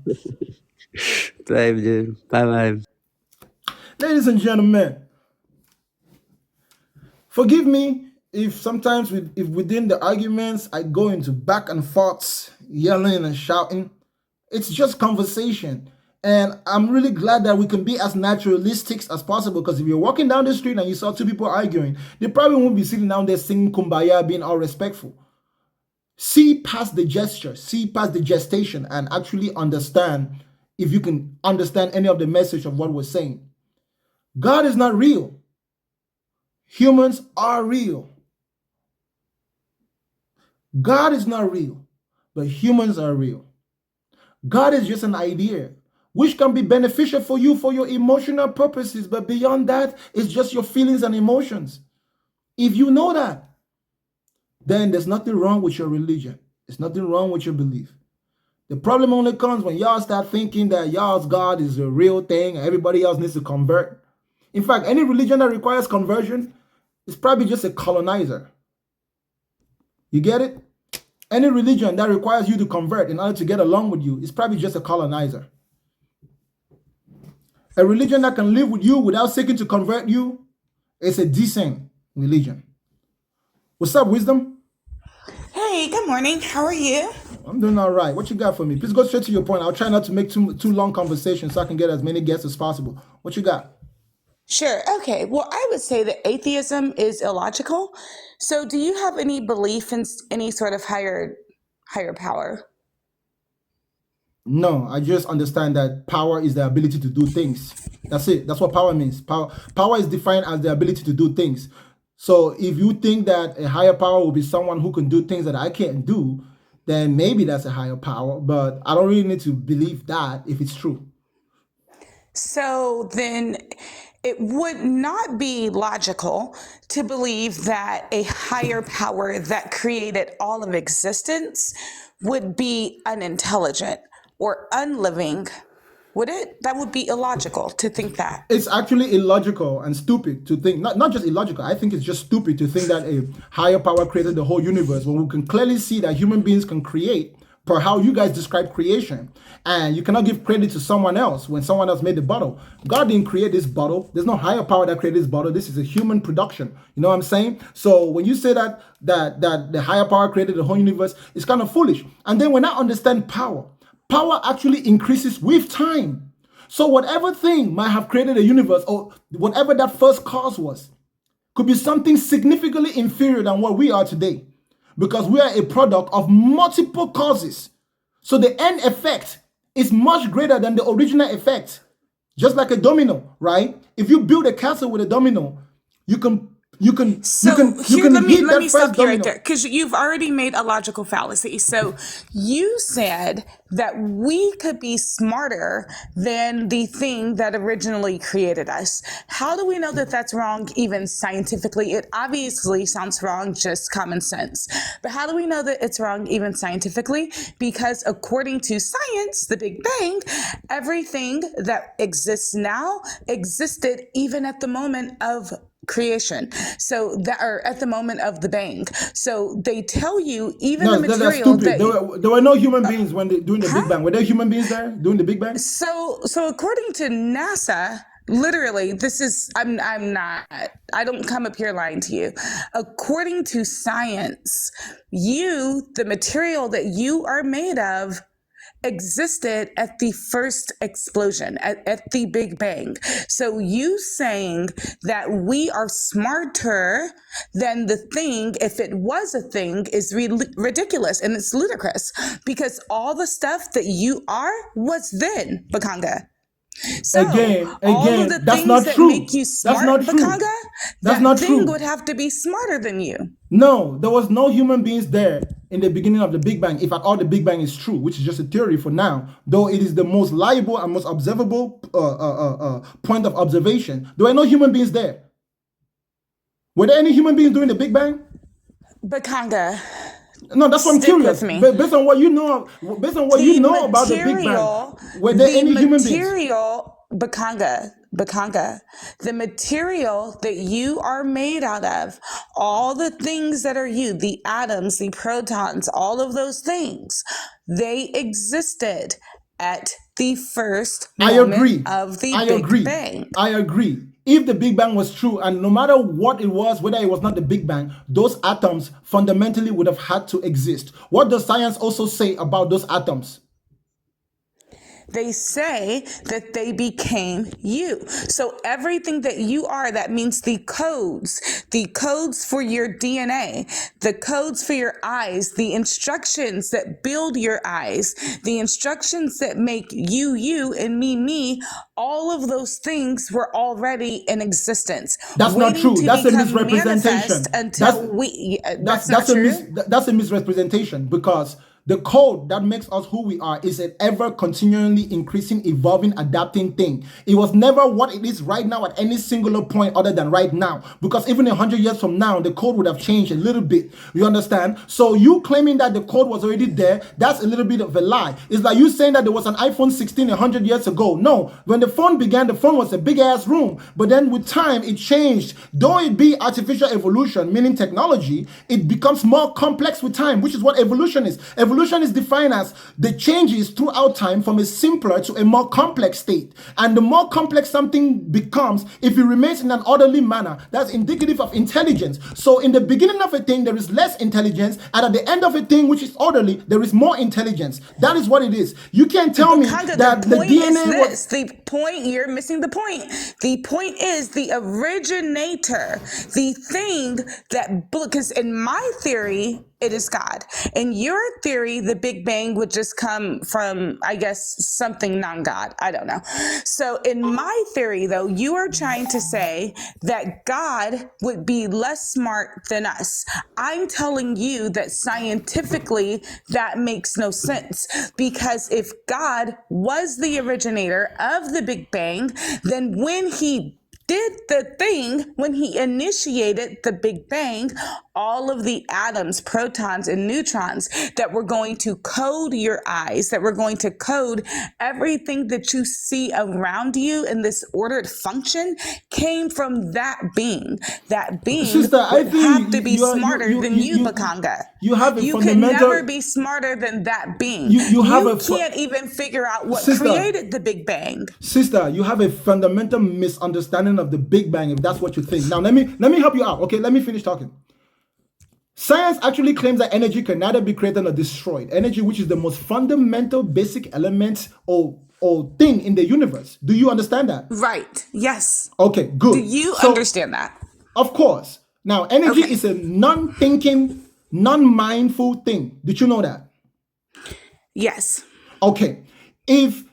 Bye, dude. Bye-bye. Ladies and gentlemen, forgive me if sometimes if within the arguments I go into back and forths, yelling and shouting. It's just conversation. And I'm really glad that we can be as naturalistic as possible because if you're walking down the street and you saw two people arguing, they probably won't be sitting down there singing Kumbaya, being all respectful. See past the gesture, see past the gestation and actually understand if you can understand any of the message of what we're saying. God is not real. Humans are real. God is not real, but humans are real. God is just an idea, which can be beneficial for you for your emotional purposes, but beyond that, it's just your feelings and emotions. If you know that, then there's nothing wrong with your religion. There's nothing wrong with your belief. The problem only comes when y'all start thinking that y'all's God is a real thing and everybody else needs to convert. In fact, any religion that requires conversion is probably just a colonizer. You get it? Any religion that requires you to convert in order to get along with you is probably just a colonizer. A religion that can live with you without seeking to convert you is a decent religion. What's up, Wisdom? Hey, good morning. How are you? I'm doing all right. What you got for me? Please go straight to your point. I'll try not to make too long conversations so I can get as many guests as possible. What you got? Sure. Okay. Well, I would say that atheism is illogical. So, do you have any belief in any sort of higher power? No, I just understand that power is the ability to do things. That's it. That's what power means. Power is defined as the ability to do things. So if you think that a higher power will be someone who can do things that I can't do, then maybe that's a higher power. But I don't really need to believe that if it's true. So then it would not be logical to believe that a higher power that created all of existence would be unintelligent or unliving, would it? That would be illogical to think that. It's actually illogical and stupid to think, not just illogical, I think it's just stupid to think that a higher power created the whole universe when we can clearly see that human beings can create per how you guys describe creation. And you cannot give credit to someone else when someone else made the bottle. God didn't create this bottle. There's no higher power that created this bottle. This is a human production. You know what I'm saying? So when you say that the higher power created the whole universe, it's kind of foolish. And then when I understand power actually increases with time. So whatever thing might have created a universe or whatever that first cause was could be something significantly inferior than what we are today, because we are a product of multiple causes. So the end effect is much greater than the original effect. Just like a domino, right? If you build a castle with a domino, you can let me stop you right domino. there, because you've already made a logical fallacy. So you said that we could be smarter than the thing that originally created us. How do we know that that's wrong, even scientifically? It obviously sounds wrong, just common sense. But how do we know that it's wrong, even scientifically? Because according to science, the Big Bang, everything that exists now existed even at the moment of creation, so that are at the moment of the bang. So they tell you even the material that's stupid. There were no human beings when doing the Big Bang. Were there human beings there doing the Big Bang? So according to NASA, literally, this is I don't come up here lying to you. According to science, the material that you are made of existed at the first explosion, at the Big Bang. So you saying that we are smarter than the thing, if it was a thing, is ridiculous, and it's ludicrous, because all the stuff that you are was then, Bakanga. So again, all of the that's things not that true. make you smart, That's not true. Bakanga, That's that not thing true. would have to be smarter than you. No, there was no human beings there in the beginning of the Big Bang, if at all the Big Bang is true, which is just a theory for now, though it is the most liable and most observable point of observation. There were no human beings there. Were there any human beings during the Big Bang? Bakanga. No, that's what I'm curious. With me. Based on what you know, about the Big Bang, were there any human beings? Bakanga, the material that you are made out of, all the things that are you, the atoms, the protons, all of those things, they existed at the first moment of the Big Bang. I agree. If the Big Bang was true, and no matter what it was, whether it was not the Big Bang, those atoms fundamentally would have had to exist. What does science also say about those atoms? They say that they became you. So everything that you are, that means the codes for your DNA, the codes for your eyes, the instructions that build your eyes, the instructions that make you and me, all of those things were already in existence. That's not true. That's a misrepresentation. Until that's not true. That's a misrepresentation, because The code that makes us who we are is an ever continually increasing, evolving, adapting thing. It was never what it is right now at any singular point other than right now. Because even 100 years from now, the code would have changed a little bit. You understand? So you claiming that the code was already there, that's a little bit of a lie. It's like you saying that there was an iPhone 16 100 years ago. No, when the phone began, the phone was a big ass room. But then with time, it changed. Though it be artificial evolution, meaning technology, it becomes more complex with time, which is what evolution is. Evolution is defined as the changes throughout time from a simpler to a more complex state. And the more complex something becomes, if it remains in an orderly manner, that's indicative of intelligence. So in the beginning of a thing, there is less intelligence, and at the end of a thing, which is orderly, there is more intelligence. That is what it is. You can't tell me that the DNA was... The point, you're missing the point. The point is the originator, the thing that, because in my theory, it is God. In your theory, the Big Bang would just come from, I guess, something non-God. I don't know. So in my theory, though, you are trying to say that God would be less smart than us. I'm telling you that scientifically, that makes no sense. Because if God was the originator of the Big Bang, then when he did the thing, when he initiated the Big Bang, all of the atoms, protons, and neutrons that were going to code your eyes, that were going to code everything that you see around you in this ordered function, came from that being. That being Sister, I would think have to be smarter than you, Bakanga. You have a You fundamental... can never be smarter than that being. You can't even figure out what Sister, created the Big Bang. Sister, you have a fundamental misunderstanding of the Big Bang, if that's what you think. Now, let me help you out. Okay, let me finish talking. Science actually claims that energy can neither be created nor destroyed. Energy, which is the most fundamental, basic element or thing in the universe. Do you understand that? Right. Yes. Okay, good. Do you understand that? Of course. Now, energy is a non-thinking, non-mindful thing. Did you know that? Yes. Okay. If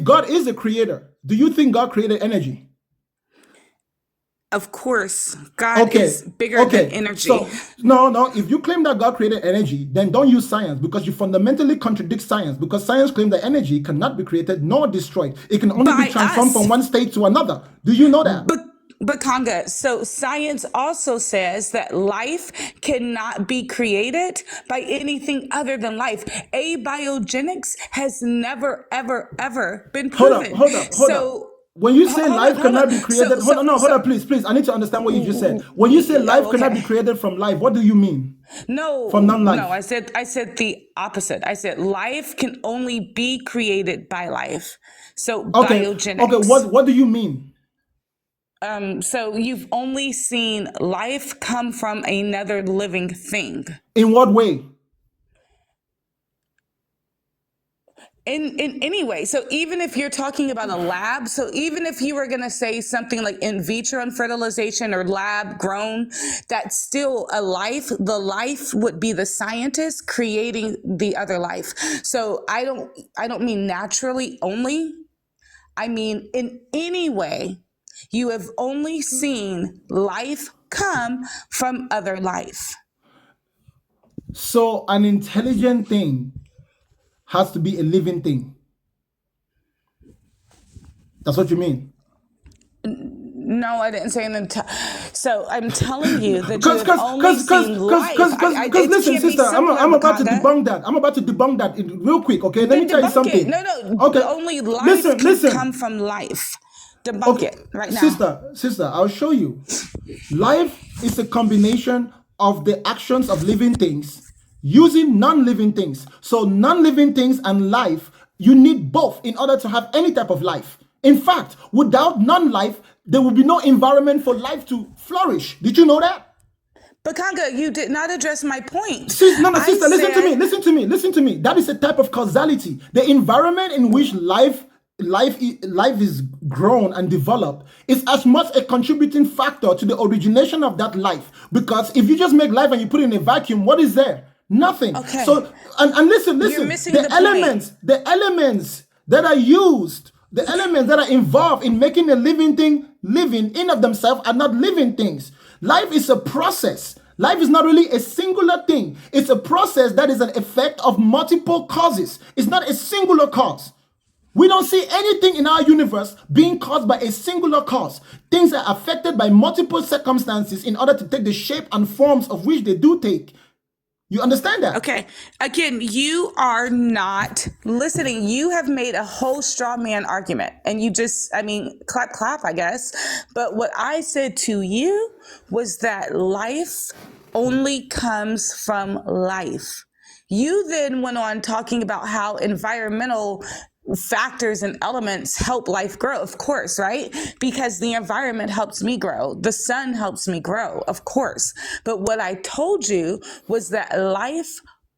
God is a creator, do you think God created energy? Of course. God is bigger than energy. So, no. If you claim that God created energy, then don't use science, because you fundamentally contradict science, because science claims that energy cannot be created nor destroyed. It can only be transformed from one state to another. Do you know that? But Conga, so science also says that life cannot be created by anything other than life. Abiogenics has never, ever, ever been proven. Hold up. When you say life cannot be created, hold on, please. I need to understand what you just said. When you say life cannot be created from life, what do you mean? No, from non-life. No, I said the opposite. I said life can only be created by life. So biogenics. Okay, what do you mean? So you've only seen life come from another living thing. In what way? In any way. So even if you're talking about a lab, so even if you were going to say something like in vitro fertilization or lab grown, that's still a life. The life would be the scientist creating the other life. So I don't mean naturally only. I mean in any way. You have only seen life come from other life. So an intelligent thing has to be a living thing. That's what you mean? No, I didn't say so I'm telling you that you have only seen life. Because listen, sister, I'm about to debunk that. I'm about to debunk that real quick, okay? Let me tell you something. No. Okay. Only life can come from life. Debunk it right now. Sister, I'll show you. Life is a combination of the actions of living things using non-living things. So non-living things and life, you need both in order to have any type of life. In fact, without non-life, there will be no environment for life to flourish. Did you know that? But Kanga, you did not address my point. Sister, listen to me. That is a type of causality. The environment in which life is grown and developed is as much a contributing factor to the origination of that life. Because if you just make life and you put it in a vacuum, what is there? Nothing. Okay. So and listen. You're missing the elements that are used, the elements that are involved in making a living thing living in of themselves are not living things. Life is a process. Life is not really a singular thing. It's a process that is an effect of multiple causes. It's not a singular cause. We don't see anything in our universe being caused by a singular cause. Things are affected by multiple circumstances in order to take the shape and forms of which they do take. You understand that? Okay. Again, you are not listening. You have made a whole straw man argument and you just, I mean, clap, clap, I guess. But what I said to you was that life only comes from life. You then went on talking about how environmental factors and elements help life grow, of course, right? Because the environment helps me grow. The sun helps me grow, of course. But what I told you was that life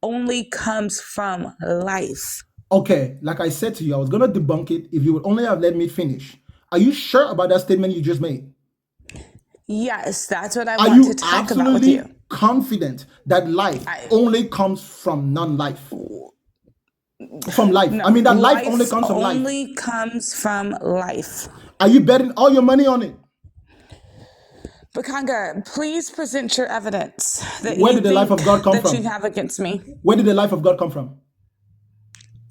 only comes from life. Okay, like I said to you, I was going to debunk it if you would only have let me finish. Are you sure about that statement you just made? Yes, that's what I Are want you to talk about with absolutely you. confident that life only comes from non-life? From life. No, I mean, that life only comes from life. only comes from life. Are you betting all your money on it? Bakanga, please present your evidence that Where you did the life of God come that from? you have against me. Where did the life of God come from?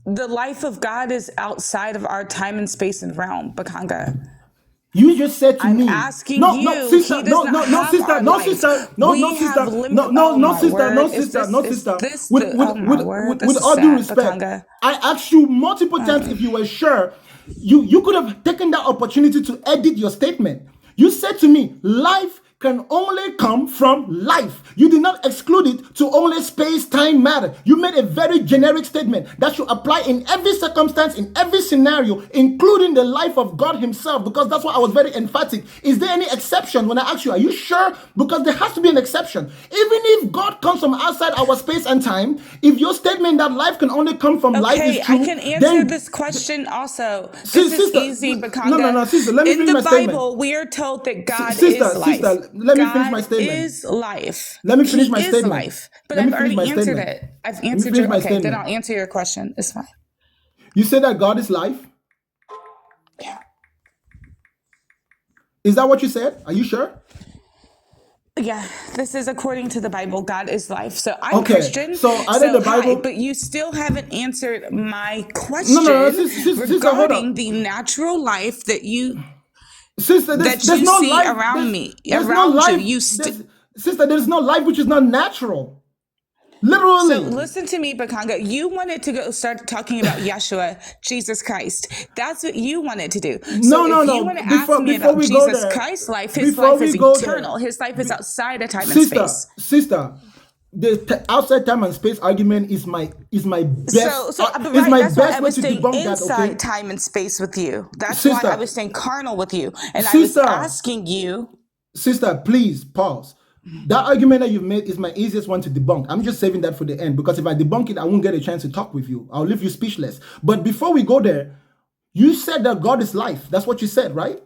The life of God is outside of our time and space and realm, Bakanga. You just said to me, I'm asking no, you, no, sister, he does no, not no, no, have sister, our no, life. sister, no, We no, sister, have limit. no, no, Oh no, my sister, word. no, Is sister, this, no, is sister. this With, the, with, oh my with, word, with, this with is all due sad, respect, Bakanga. I asked you multiple times if you were sure. You could have taken that opportunity to edit your statement. You said to me, life can only come from life. You did not exclude it to only space, time, matter. You made a very generic statement that should apply in every circumstance, in every scenario, including the life of God himself, because that's why I was very emphatic. Is there any exception when I ask you, are you sure? Because there has to be an exception. Even if God comes from outside our space and time, if your statement that life can only come from life is Okay, I true, can answer then this question also. This is sister, easy, no, Bakanga. sister, let me In finish the my statement. Bible, we are told that God Sister, is life. let me finish my God statement. is life. Let me finish He my is statement. life. But Let me I've finish my already answered statement. it. I've Let me answered finish your, my okay, then statement. I'll answer your question. It's fine. You say that God is life? Yeah. Is that what you said? Are you sure? Yeah, this is according to the Bible. God is life. So I'm Okay, Christian. so either So the hi, Bible. but you still haven't answered my No, question sister, hold regarding up. the natural life that you Sister, there's no see life. around me, There's no around you. life. Sister, there's no life which is not natural. So Literally. listen to me, Bakanga. You wanted to go start talking about Yeshua, Jesus Christ. That's what you wanted to do. So No, if no. you want to ask me Before about we go Jesus there, Christ's life, his before life we is go there, eternal. His life is outside of time and sister, space. the outside time and space argument is my best But is right, my that's why I best way was to staying debunk that. Okay, inside time and space with you. That's why I sister, was staying carnal with you. And I was sister, asking you. sister, please pause. That argument that you've made is my easiest one to debunk. I'm just saving that for the end because if I debunk it, I won't get a chance to talk with you. I'll leave you speechless. But before we go there, you said that God is life. That's what you said, right?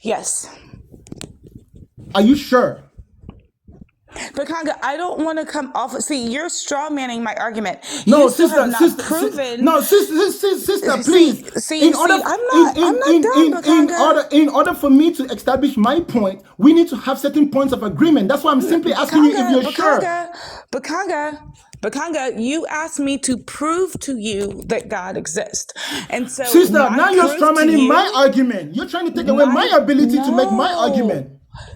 Yes. Are you sure? But Kanga, I don't want to come off. See, you're straw manning my argument. No, You still sister, have not proven. no, sister, please. I'm not done, Bakanga. In order for me to establish my point, we need to have certain points of agreement. That's why I'm simply asking you if you're sure. Bakanga, you asked me to prove to you that God exists. And so Sister, my now you're proof to strawmanning you, my argument. You're trying to take away my ability to make my argument.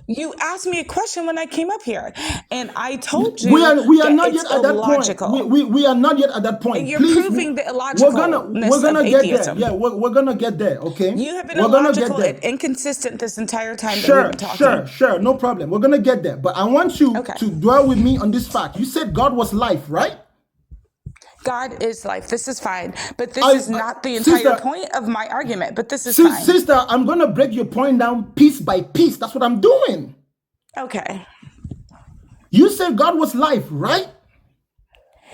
You asked me a question when I came up here, and I told you we are that not it's yet at that point. illogical. We are not yet at that point. And you're Please, proving the we're illogicalness gonna of get there. atheism. Yeah, we're gonna get there. Okay, You have been we're gonna get illogical there. and inconsistent this entire time that we've been talking. Sure, no problem. We're gonna get there. But I want you to dwell with me on this fact. You said God was life, right? God is life. This is fine. But this is not the entire point of my argument. But this is fine. Sister, I'm gonna break your point down piece by piece. That's what I'm doing. Okay. You said God was life, right?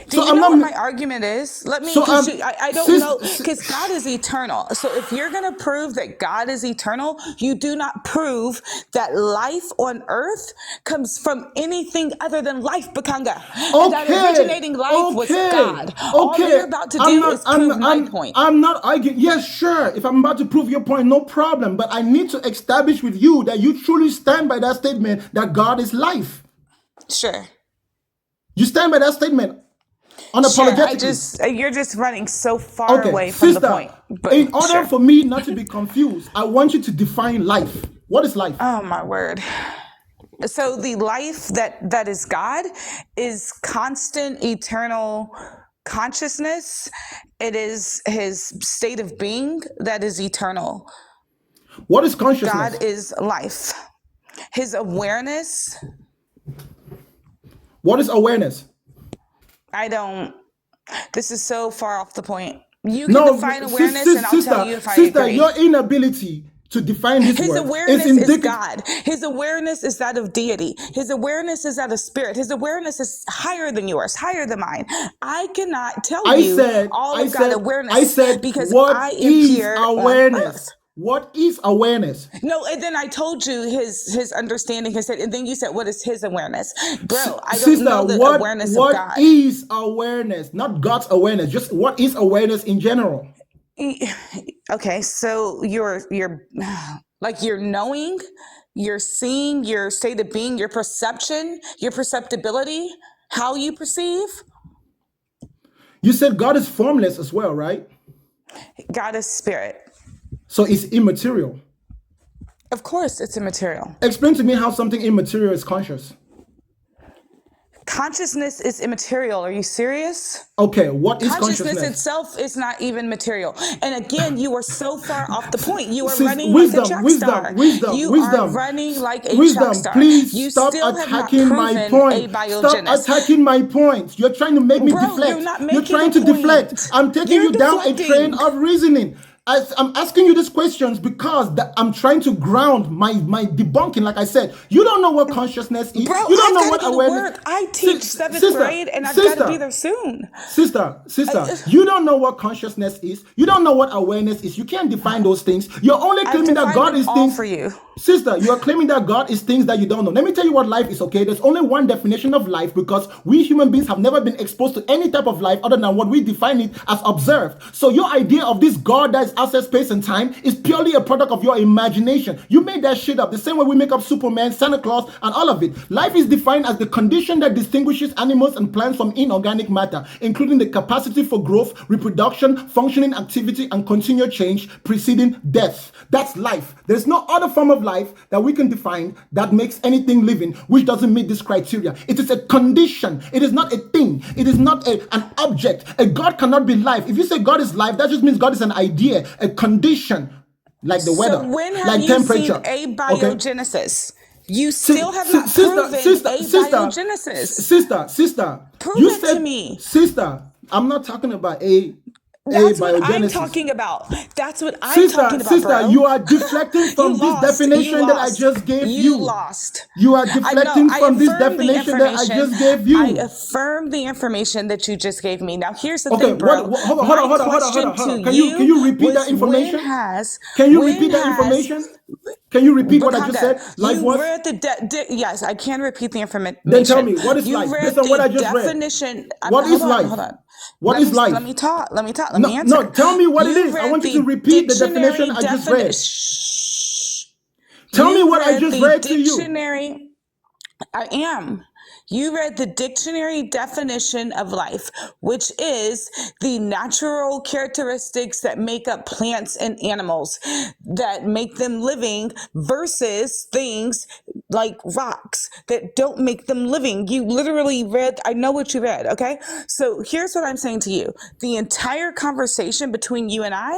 Do So you I'm know not. what my argument is? Let me, So because I don't sis, know, because God is eternal. So if you're going to prove that God is eternal, you do not prove that life on earth comes from anything other than life, Bakanga. And that okay, originating life was okay, God. All okay. you're about to do is prove my point. I'm not arguing. Yes, sure. If I'm about to prove your point, no problem. But I need to establish with you that you truly stand by that statement that God is life. Sure. You stand by that statement Sure. unapologetically. You're just running so far Okay, away from the sister. point. But In order sure. for me not to be confused, I want you to define life. What is life? Oh my word. So the life that is God is constant, eternal consciousness. It is his state of being that is eternal. What is consciousness? God is life. His awareness. What is awareness? This is so far off the point. You can No, define awareness and I'll tell you if I sister, agree. your inability to define this His word awareness is is indicative. God. His awareness is that of deity. His awareness is that of spirit. His awareness is higher than yours, higher than mine. I cannot tell you all of God's awareness because what I am is here on awareness? earth. What is awareness? No, and then I told you his understanding. And then you said, "What is his awareness, bro?" I don't Sister, know the awareness of what God. is awareness? Not God's awareness. Just what is awareness in general? Okay, so you're like you're knowing, you're seeing, your state of being, your perception, your perceptibility, how you perceive. You said God is formless as well, right? God is spirit. So it's immaterial. Of course, it's immaterial. Explain to me how something immaterial is conscious. Consciousness is immaterial. Are you serious? Okay, what is consciousness? Consciousness itself is not even material. And again, you are so far off the point. You are running Wisdom, like a track wisdom, star. wisdom, You wisdom. are running like a track Wisdom, star. please You stop still have not attacking my proven point. Stop abiogenesis. attacking my point. You're trying to make me Bro, deflect. you're not You're making trying a to deflect. point. I'm taking You're you down a train deflecting. of reasoning. I'm asking you these questions because I'm trying to ground my debunking. Like I said, you don't know what consciousness is. Bro, You don't I've know got what to go to awareness. work. I teach seventh grade and I've got to be there soon. Sister, you don't know what consciousness is. You don't know what awareness is. You can't define those things. You're only claiming that God is things. For you. Sister, you are claiming that God is things that you don't know. Let me tell you what life is, okay? There's only one definition of life because we human beings have never been exposed to any type of life other than what we define it as observed. So your idea of this God that is outside space and time is purely a product of your imagination. You made that shit up the same way we make up Superman, Santa Claus, and all of it. Life is defined as the condition that distinguishes animals and plants from inorganic matter, including the capacity for growth, reproduction, functioning activity, and continued change preceding death. That's life. There's no other form of life that we can define that makes anything living which doesn't meet this criteria. It is a condition. It is not a thing. It is not an object. A God cannot be life. If you say God is life, that just means God is an idea, a condition, like the weather, So when have like you temperature. seen abiogenesis? You still have not proven abiogenesis. Sister, Prove you it said, to me. Sister, I'm not talking about That's what I'm abiogenesis. talking about. That's what I'm talking about, Sister, bro. you are deflecting from this definition that I just gave you. You lost. You are deflecting from this definition that I just gave you. I affirm the information that you just gave me. Now, here's the Okay, thing, bro. hold on. Can you repeat that information? Can you repeat that information? Can you repeat what I just said? Life was? Read yes, I can repeat the information. Then tell me, what is life? Based on what I just read. What is life? Hold on. What is life? Let me talk. Let me answer. No, tell me what it is. I want you to repeat the definition I just read. Tell me what I just read to you. I am. You read the dictionary definition of life, which is the natural characteristics that make up plants and animals that make them living versus things like rocks that don't make them living. You literally read, I know what you read, okay? So here's what I'm saying to you. The entire conversation between you and I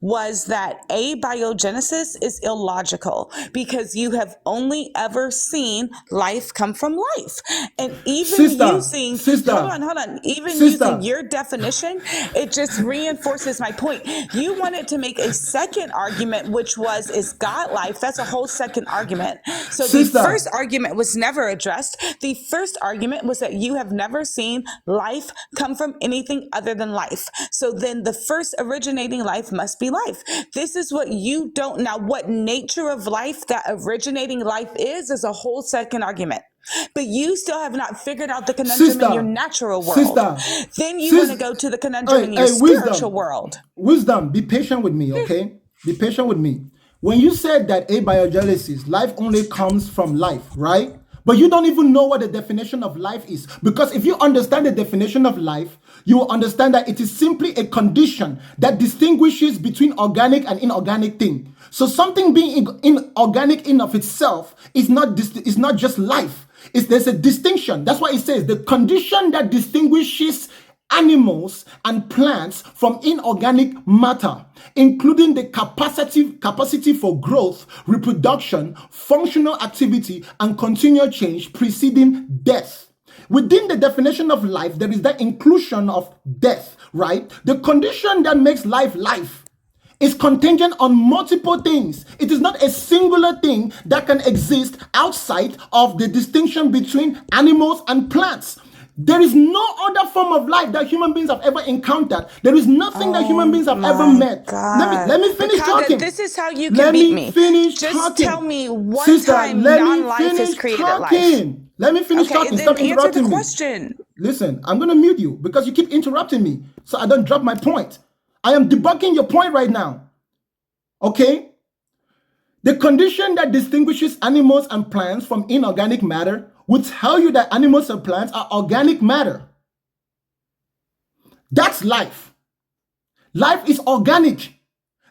was that abiogenesis is illogical because you have only ever seen life come from life. And even using, hold on, even using your definition, it just reinforces my point. You wanted to make a second argument, which was, is God life? That's a whole second argument. So the first argument was never addressed. The first argument was that you have never seen life come from anything other than life. So then the first originating life must be life. This is what you don't. Now, what nature of life that originating life is a whole second argument. But you still have not figured out the conundrum in your natural world. Then you want to go to the conundrum in your spiritual world. Wisdom, be patient with me, okay? Be patient with me. When you said that abiogenesis, life only comes from life, right? But you don't even know what the definition of life is. Because if you understand the definition of life, you will understand that it is simply a condition that distinguishes between organic and inorganic thing. So something being inorganic in of itself is not just life. There's a distinction. That's why it says the condition that distinguishes animals and plants from inorganic matter, including the capacity for growth, reproduction, functional activity, and continual change preceding death. Within the definition of life, there is that inclusion of death, right? The condition that makes life life is contingent on multiple things. It is not a singular thing that can exist outside of the distinction between animals and plants. There is no other form of life that human beings have ever encountered. There is nothing that human beings have ever met. Let me finish talking. This is how you can beat me. Just tell me one time non-life has created life. Let me finish talking. Stop interrupting me. Question. Listen, I'm going to mute you because you keep interrupting me so I don't drop my point. I am debunking your point right now. Okay? The condition that distinguishes animals and plants from inorganic matter would tell you that animals and plants are organic matter. That's life. Life is organic.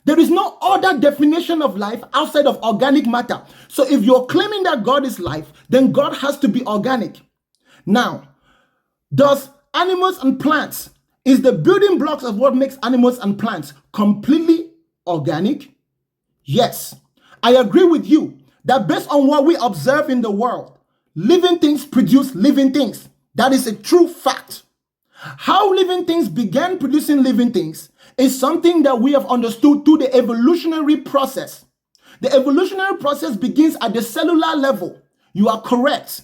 There is no other definition of life outside of organic matter. So if you're claiming that God is life, then God has to be organic. Now, does animals and plants, is the building blocks of what makes animals and plants completely organic? Yes. I agree with you that based on what we observe in the world, living things produce living things. That is a true fact. How living things began producing living things is something that we have understood through the evolutionary process. The evolutionary process begins at the cellular level. You are correct.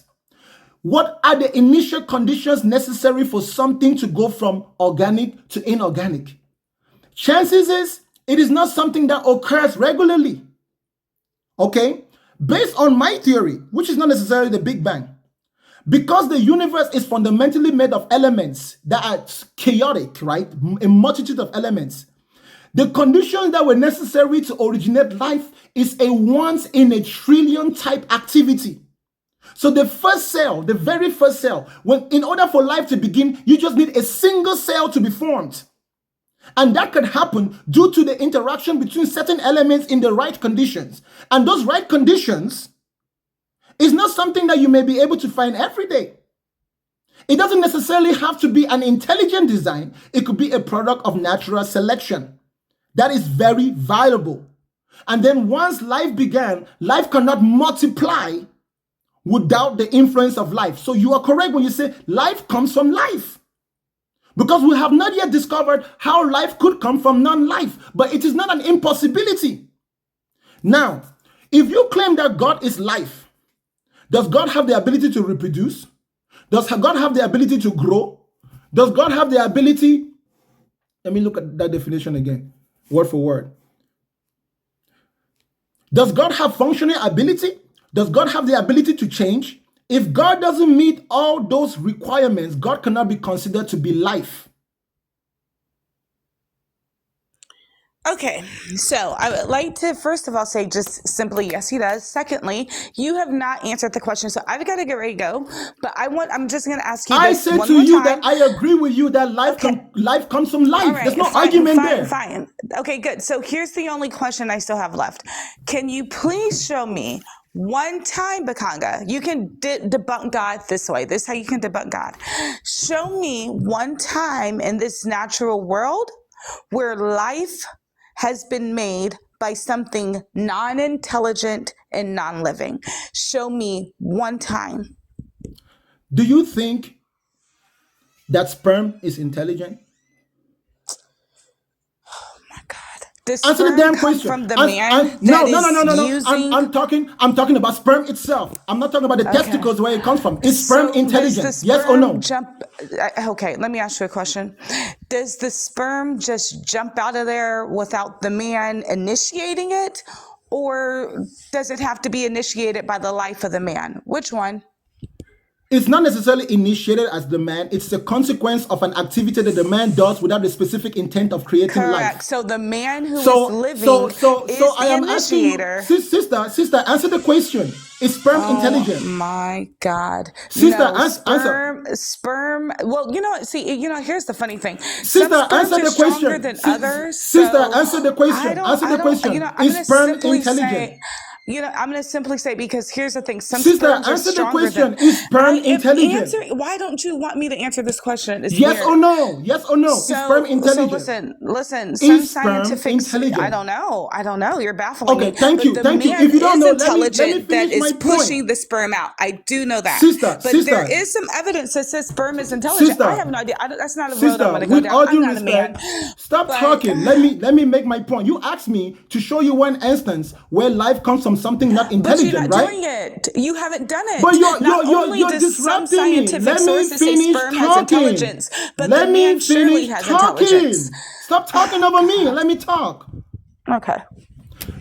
What are the initial conditions necessary for something to go from organic to inorganic? Chances is it is not something that occurs regularly. Okay? Based on my theory, which is not necessarily the Big Bang, because the universe is fundamentally made of elements that are chaotic, right? A multitude of elements. The conditions that were necessary to originate life is a once in a trillion type activity. So the first cell, the very first cell, in order for life to begin, you just need a single cell to be formed. And that can happen due to the interaction between certain elements in the right conditions. And those right conditions is not something that you may be able to find every day. It doesn't necessarily have to be an intelligent design. It could be a product of natural selection. That is very valuable. And then once life began, life cannot multiply without the influence of life. So you are correct when you say life comes from life. Because we have not yet discovered how life could come from non-life. But it is not an impossibility. Now, if you claim that God is life, does God have the ability to reproduce? Does God have the ability to grow? Does God have the ability? Let me look at that definition again, word for word. Does God have functional ability? Does God have the ability to change? If God doesn't meet all those requirements, God cannot be considered to be life. Okay, so I would like to first of all say just simply yes, he does. Secondly, you have not answered the question, so I've got to get ready to go. But I'm just going to ask you. I said to you that I agree with you that life comes from life. There's no argument there. Fine. Okay, good. So here's the only question I still have left. Can you please show me one time, Bakanga? You can debunk God this way. This is how you can debunk God. Show me one time in this natural world where life has been made by something non-intelligent and non-living? Show me one time. Do you think that sperm is intelligent? Does Answer the sperm damn come question. from the man No, that no, no, no, is no, no. using? I'm talking about sperm itself. I'm not talking about the Okay. testicles where it comes from. Is sperm So does the intelligent? Yes or sperm no? jump? Okay, let me ask you a question. Does the sperm just jump out of there without the man initiating it, or does it have to be initiated by the life of the man? Which one? It's not necessarily initiated as the man. It's a consequence of an activity that the man does without the specific intent of creating Correct. life. So the man who is So, living is I the am asking you, initiator. sister, answer the question. Is sperm Oh intelligent? my God. Sister, No, answer. sperm. Well, see, here's the funny thing. Some Sister, sperms answer are the stronger question. than others. Sister, So answer the question. Answer the question. I'm Is going to sperm simply intelligent? say, I'm going to simply say, because here's the thing. Some Sister, sperms are answer the stronger question. than. Is sperm I am intelligent? answering. Why don't you want me to answer this question? It's Yes weird. or no? Yes or no? Is sperm So intelligent? listen. Some Is sperm scientifics. I intelligent? don't know. You're baffling Okay, me. thank But you. the Thank you. man If you don't is know, let me intelligent that finish my is point. pushing the sperm out. I do know that. Sister, But there sister, is some evidence that says sperm is intelligent. I sister, have no idea. That's not a road I'm sister, going to go with down. all I'm due not a man. respect, stop But talking. Let me make my point. You asked me to show you one instance where life comes from something not you're intelligent, not right? doing it. You haven't done But it. Not only you're does some disrupting me. scientific Let me sources say finish sperm has talking. intelligence, but the Let me man surely finish has intelligence. talking. Stop talking over me and let me talk. Okay.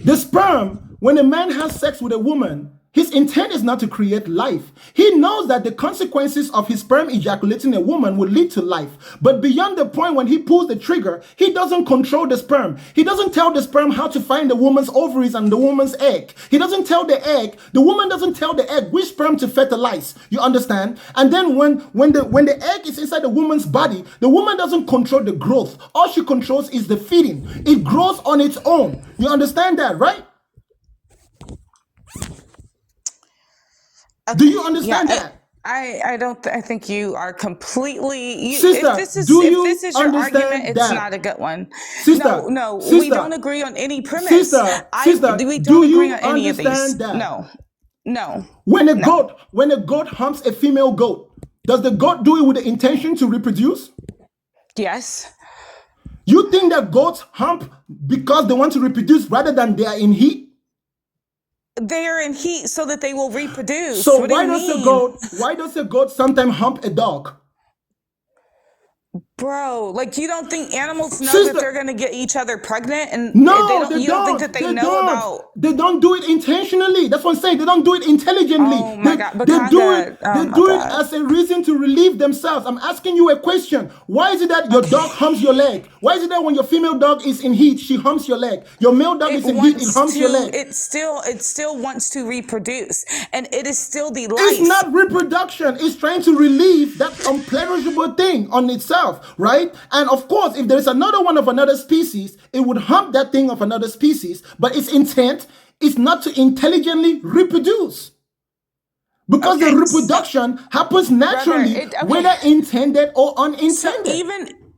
The sperm, when a man has sex with a woman, his intent is not to create life. He knows that the consequences of his sperm ejaculating a woman will lead to life. But beyond the point when he pulls the trigger, he doesn't control the sperm. He doesn't tell the sperm how to find the woman's ovaries and the woman's egg. He doesn't tell the egg, the woman doesn't tell the egg which sperm to fertilize. You understand? And then when the egg is inside the woman's body, the woman doesn't control the growth. All she controls is the feeding. It grows on its own. You understand that, right? Okay. Do you understand that? I think you are completely. Sister, do If you this is your argument, understand it's that? not a good one. Sister, No, we sister, don't agree on any premise. sister, We do don't agree you on any of these. understand that? No. When a goat humps a female goat, does the goat do it with the intention to reproduce? Yes. You think that goats hump because they want to reproduce rather than they are in heat? They are in heat so that they will reproduce. So What do why you does a goat sometimes hump a dog? Bro, like you don't think animals know Sister, that they're gonna get each other pregnant, and no, you don't think that they know about? They don't do it intentionally. That's what I'm saying. They don't do it intelligently. Oh my God, They do it. Bakanga. Oh They my do it God. as a reason to relieve themselves. I'm asking you a question. Why is it that your dog humps your leg? Why is it that when your female dog is in heat, she humps your leg? Your male dog is in heat, it humps your leg. It still wants to reproduce, and it is still the life. It's not reproduction. It's trying to relieve that unpleasurable thing on itself, right? And of course, if there is another one of another species, it would hump that thing of another species, but its intent is not to intelligently reproduce. Because the reproduction happens naturally, whether intended or unintended. So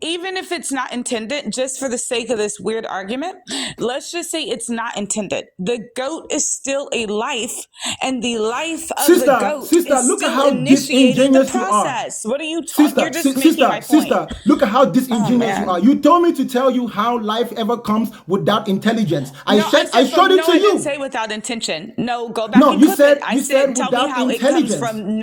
even if it's not intended, just for the sake of this weird argument, let's just say it's not intended. The goat is still a life, and the life of the goat is look at still how initiating the disingenuous you are. process. What are you talking? You're just making my point. Sister, look at how disingenuous you are. You told me to tell you how life ever comes without intelligence. I showed it to I you. didn't say without intention. No, go back and clip it. I said tell me how it comes from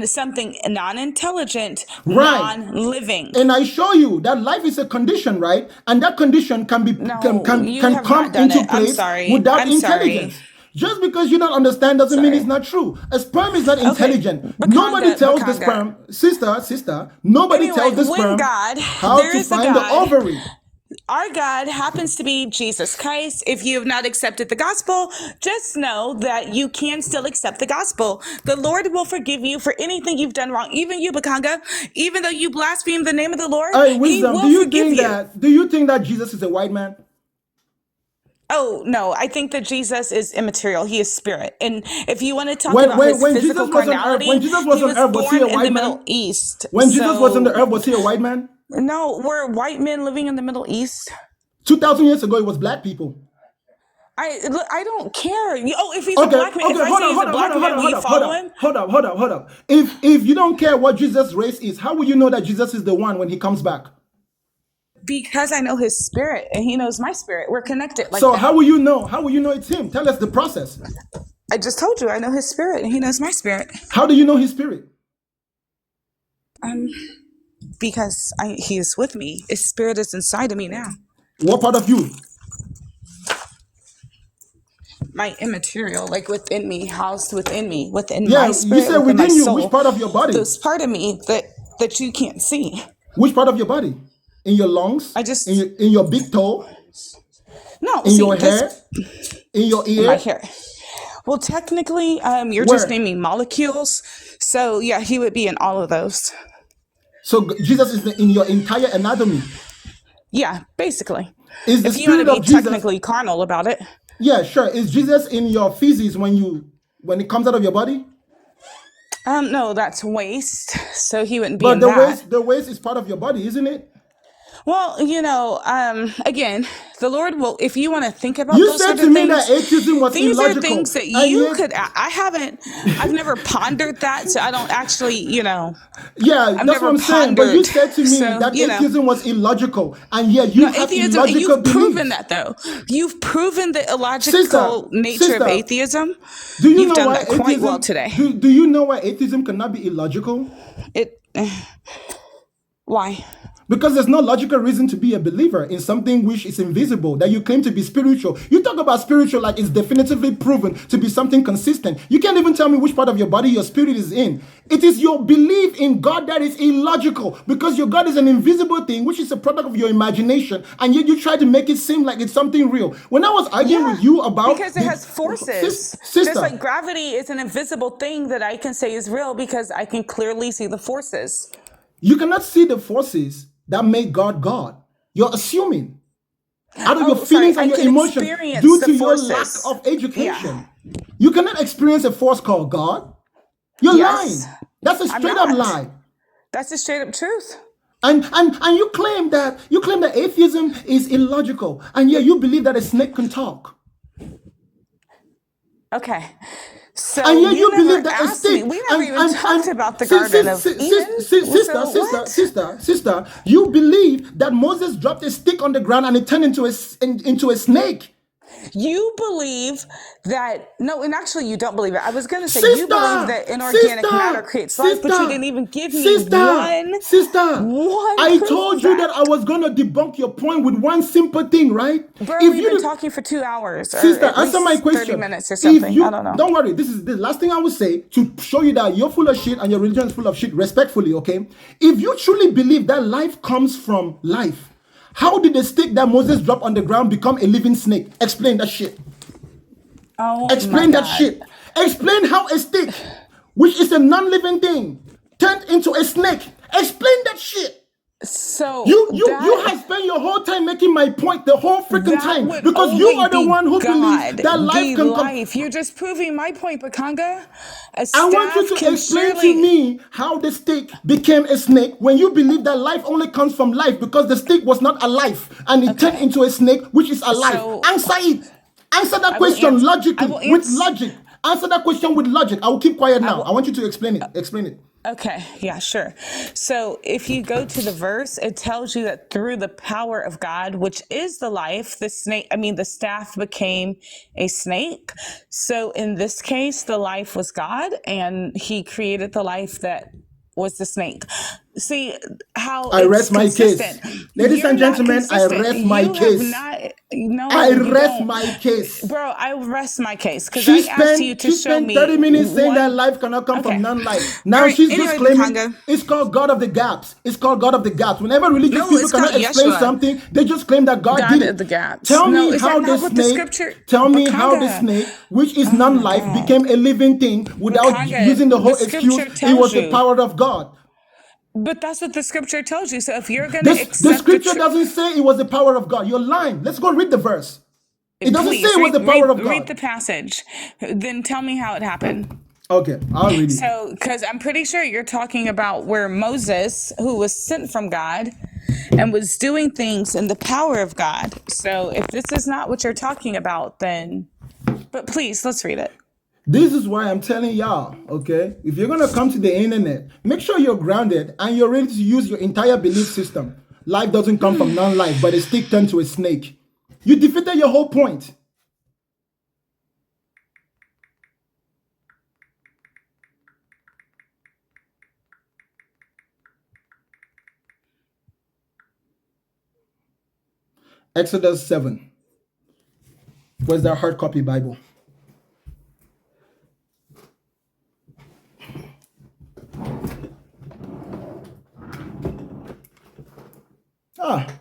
something non-intelligent, non-living. And I show you that life is a condition, right? And that condition can be can come into place without intelligence. Just because you don't understand doesn't mean it's not true. A sperm is not intelligent. Nobody tells the sperm, sister, nobody tells the sperm how to find the ovary. Our God happens to be Jesus Christ. If you have not accepted the gospel, just know that you can still accept the gospel. The Lord will forgive you for anything you've done wrong. Even you, Bakanga, even though you blaspheme the name of the Lord, He will forgive you. Do you think that Jesus is a white man? Oh, no, I think that Jesus is immaterial. He is spirit. And if you want to talk about his physical carnality, when Jesus was on earth, was he a white man? In the Middle East. When Jesus was on the earth, was he a white man? No, were white men living in the Middle East? 2,000 years ago, it was black people. I don't care. If he's a Okay, black man, if okay, I hold say on, he's hold a on, black hold on, man, will you follow him? hold up. If you don't care what Jesus' race is, how will you know that Jesus is the one when he comes back? Because I know his spirit and he knows my spirit. We're connected like So that. how will you know? How will you know it's him? Tell us the process. I just told you I know his spirit and he knows my spirit. How do you know his spirit? Because he is with me. His spirit is inside of me now. What part of you? My immaterial, like within me, housed within me, within Yeah, my you spirit, said within my within you. soul. Which part of your body? Those part of me that you can't see. Which part of your body? In your lungs? In your big toe? No, in your hair? In your ear? My hair. Well, technically, you're just naming molecules. So yeah, he would be in all of those. So Jesus is in your entire anatomy. Yeah, basically. Is the If you want spirit to be of Jesus technically carnal about it. Yeah, sure. Is Jesus in your feces when it comes out of your body? No, that's waste. So he wouldn't be But in that. the waste is part of your body, isn't it? Well, again, the Lord will, if you want to think about You those said sort to of me things, that atheism was these are illogical. things that you could, I've never pondered that. So I don't actually, Yeah, I've that's what never I'm saying. But you pondered. said to me So, that atheism was illogical, and yet you No, have atheism, illogical you've proven beliefs. that though. You've proven the illogical nature of Sister, atheism. do you You've know done why that quite well atheism? today. Do you know why atheism cannot be illogical? Why? Because there's no logical reason to be a believer in something which is invisible, that you claim to be spiritual. You talk about spiritual like it's definitively proven to be something consistent. You can't even tell me which part of your body your spirit is in. It is your belief in God that is illogical, because your God is an invisible thing, which is a product of your imagination, and yet you try to make it seem like it's something real. When I was arguing with you about... Because it has forces. Sister, Just like gravity is an invisible thing that I can say is real because I can clearly see the forces. you cannot see the forces that make God God. You're assuming out of your feelings and your emotions due to your lack of education. You cannot experience a force called God. You're lying. That's a straight up lie. That's a straight up truth. And you claim that atheism is illogical, and yet you believe that a snake can talk. Okay. So and yet you never believe that a asked me. snake. We never even talked about the Garden of Eden. Sister, you believe that Moses dropped a stick on the ground and it turned into a snake. You believe that, no, and actually you don't believe it. I was going to say you believe that inorganic matter creates life, but you didn't even give me one I proof told of you that I was going to debunk your point with one simple thing, right? Bro, we've been talking for 2 hours. Sister, or answer my question. 30 minutes or something. I don't know. Don't worry, this is the last thing I will say to show you that you're full of shit and your religion is full of shit, respectfully, okay? If you truly believe that life comes from life, how did the stick that Moses dropped on the ground become a living snake? Explain that shit. Explain that shit. Explain how a stick, which is a non-living thing, turned into a snake. Explain that shit. So you have spent your whole time making my point the whole freaking time, because you are the one who believes that life can come. You're just proving my point, Bakanga. I want you to explain to me how the stick became a snake when you believe that life only comes from life, because the stick was not alive and it turned into a snake which is alive. Answer it. Answer that question logically, with logic. Answer that question with logic. I will keep quiet now. I want you to explain it. Explain it. Okay, yeah, sure. So if you go to the verse, it tells you that through the power of God, which is the life, the staff became a snake. So in this case, the life was God, and he created the life that was the snake. See how I rest my case. Ladies and gentlemen, I rest my case. I rest my case. Bro, I rest my case because I asked you to show me 30 minutes saying that life cannot come from non-life. Now she's just claiming it's called God of the gaps. It's called God of the gaps. Whenever religious people cannot explain something, they just claim that God did it. The gaps. Tell me how the snake, which is non-life, became a living thing without using the whole excuse it was the power of God. But that's what the scripture tells you. So if you're going to accept the scripture doesn't say it was the power of God. You're lying. Let's go read the verse. It doesn't say it was the power of God. Read the passage. Then tell me how it happened. Okay, I'll read it. So, because I'm pretty sure you're talking about where Moses, who was sent from God, and was doing things in the power of God. So if this is not what you're talking about, then, but please, let's read it. This is why I'm telling y'all, okay? If you're gonna come to the internet, make sure you're grounded and you're ready to use your entire belief system. Life doesn't come from non-life, but a stick turned to a snake. You defeated your whole point. Exodus 7. Where's that hard copy Bible?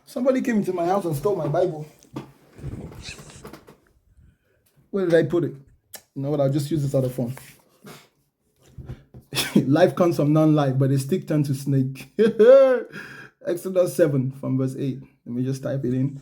Somebody came into my house and stole my Bible. Where did I put it? You know what? I'll just use this other phone. Life comes from non-life, but a stick turned to snake. Exodus 7 from verse 8. Let me just type it in.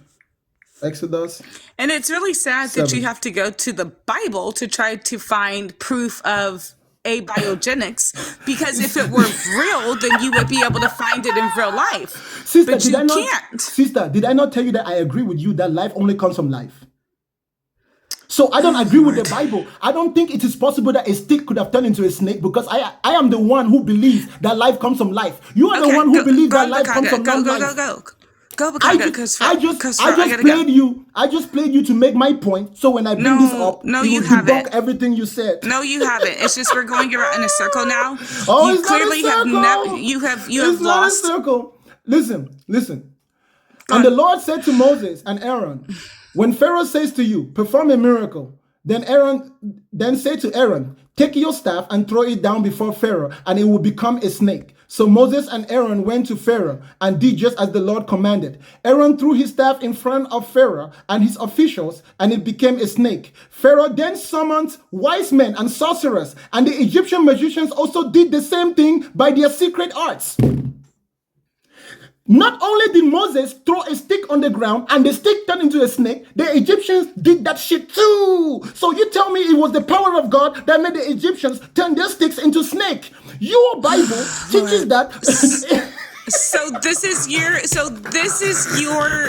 Exodus. And it's really sad 7. that you have to go to the Bible to try to find proof of abiogenics, because if it were real, then you would be able to find it in real life. Sister, but you can't. Sister, did I not tell you that I agree with you that life only comes from life? So I don't agree with the Bible. I don't think it is possible that a stick could have turned into a snake, because I am the one who believes that life comes from life. You are the one who believes that life comes from non-life. I just played you to make my point. So when I bring this up, you debunk everything you said. No, you haven't. It's just we're going around in a circle now. Oh, you it's clearly not a circle. have lost. Not a circle. Listen. And the Lord said to Moses and Aaron, when Pharaoh says to you, perform a miracle, then say to Aaron, take your staff and throw it down before Pharaoh, and it will become a snake. So Moses and Aaron went to Pharaoh and did just as the Lord commanded. Aaron threw his staff in front of Pharaoh and his officials, and it became a snake. Pharaoh then summoned wise men and sorcerers, and the Egyptian magicians also did the same thing by their secret arts. Not only did Moses throw a stick on the ground and the stick turned into a snake, the Egyptians did that shit too. So you tell me it was the power of God that made the Egyptians turn their sticks into snake. Your Bible teaches that. So this is your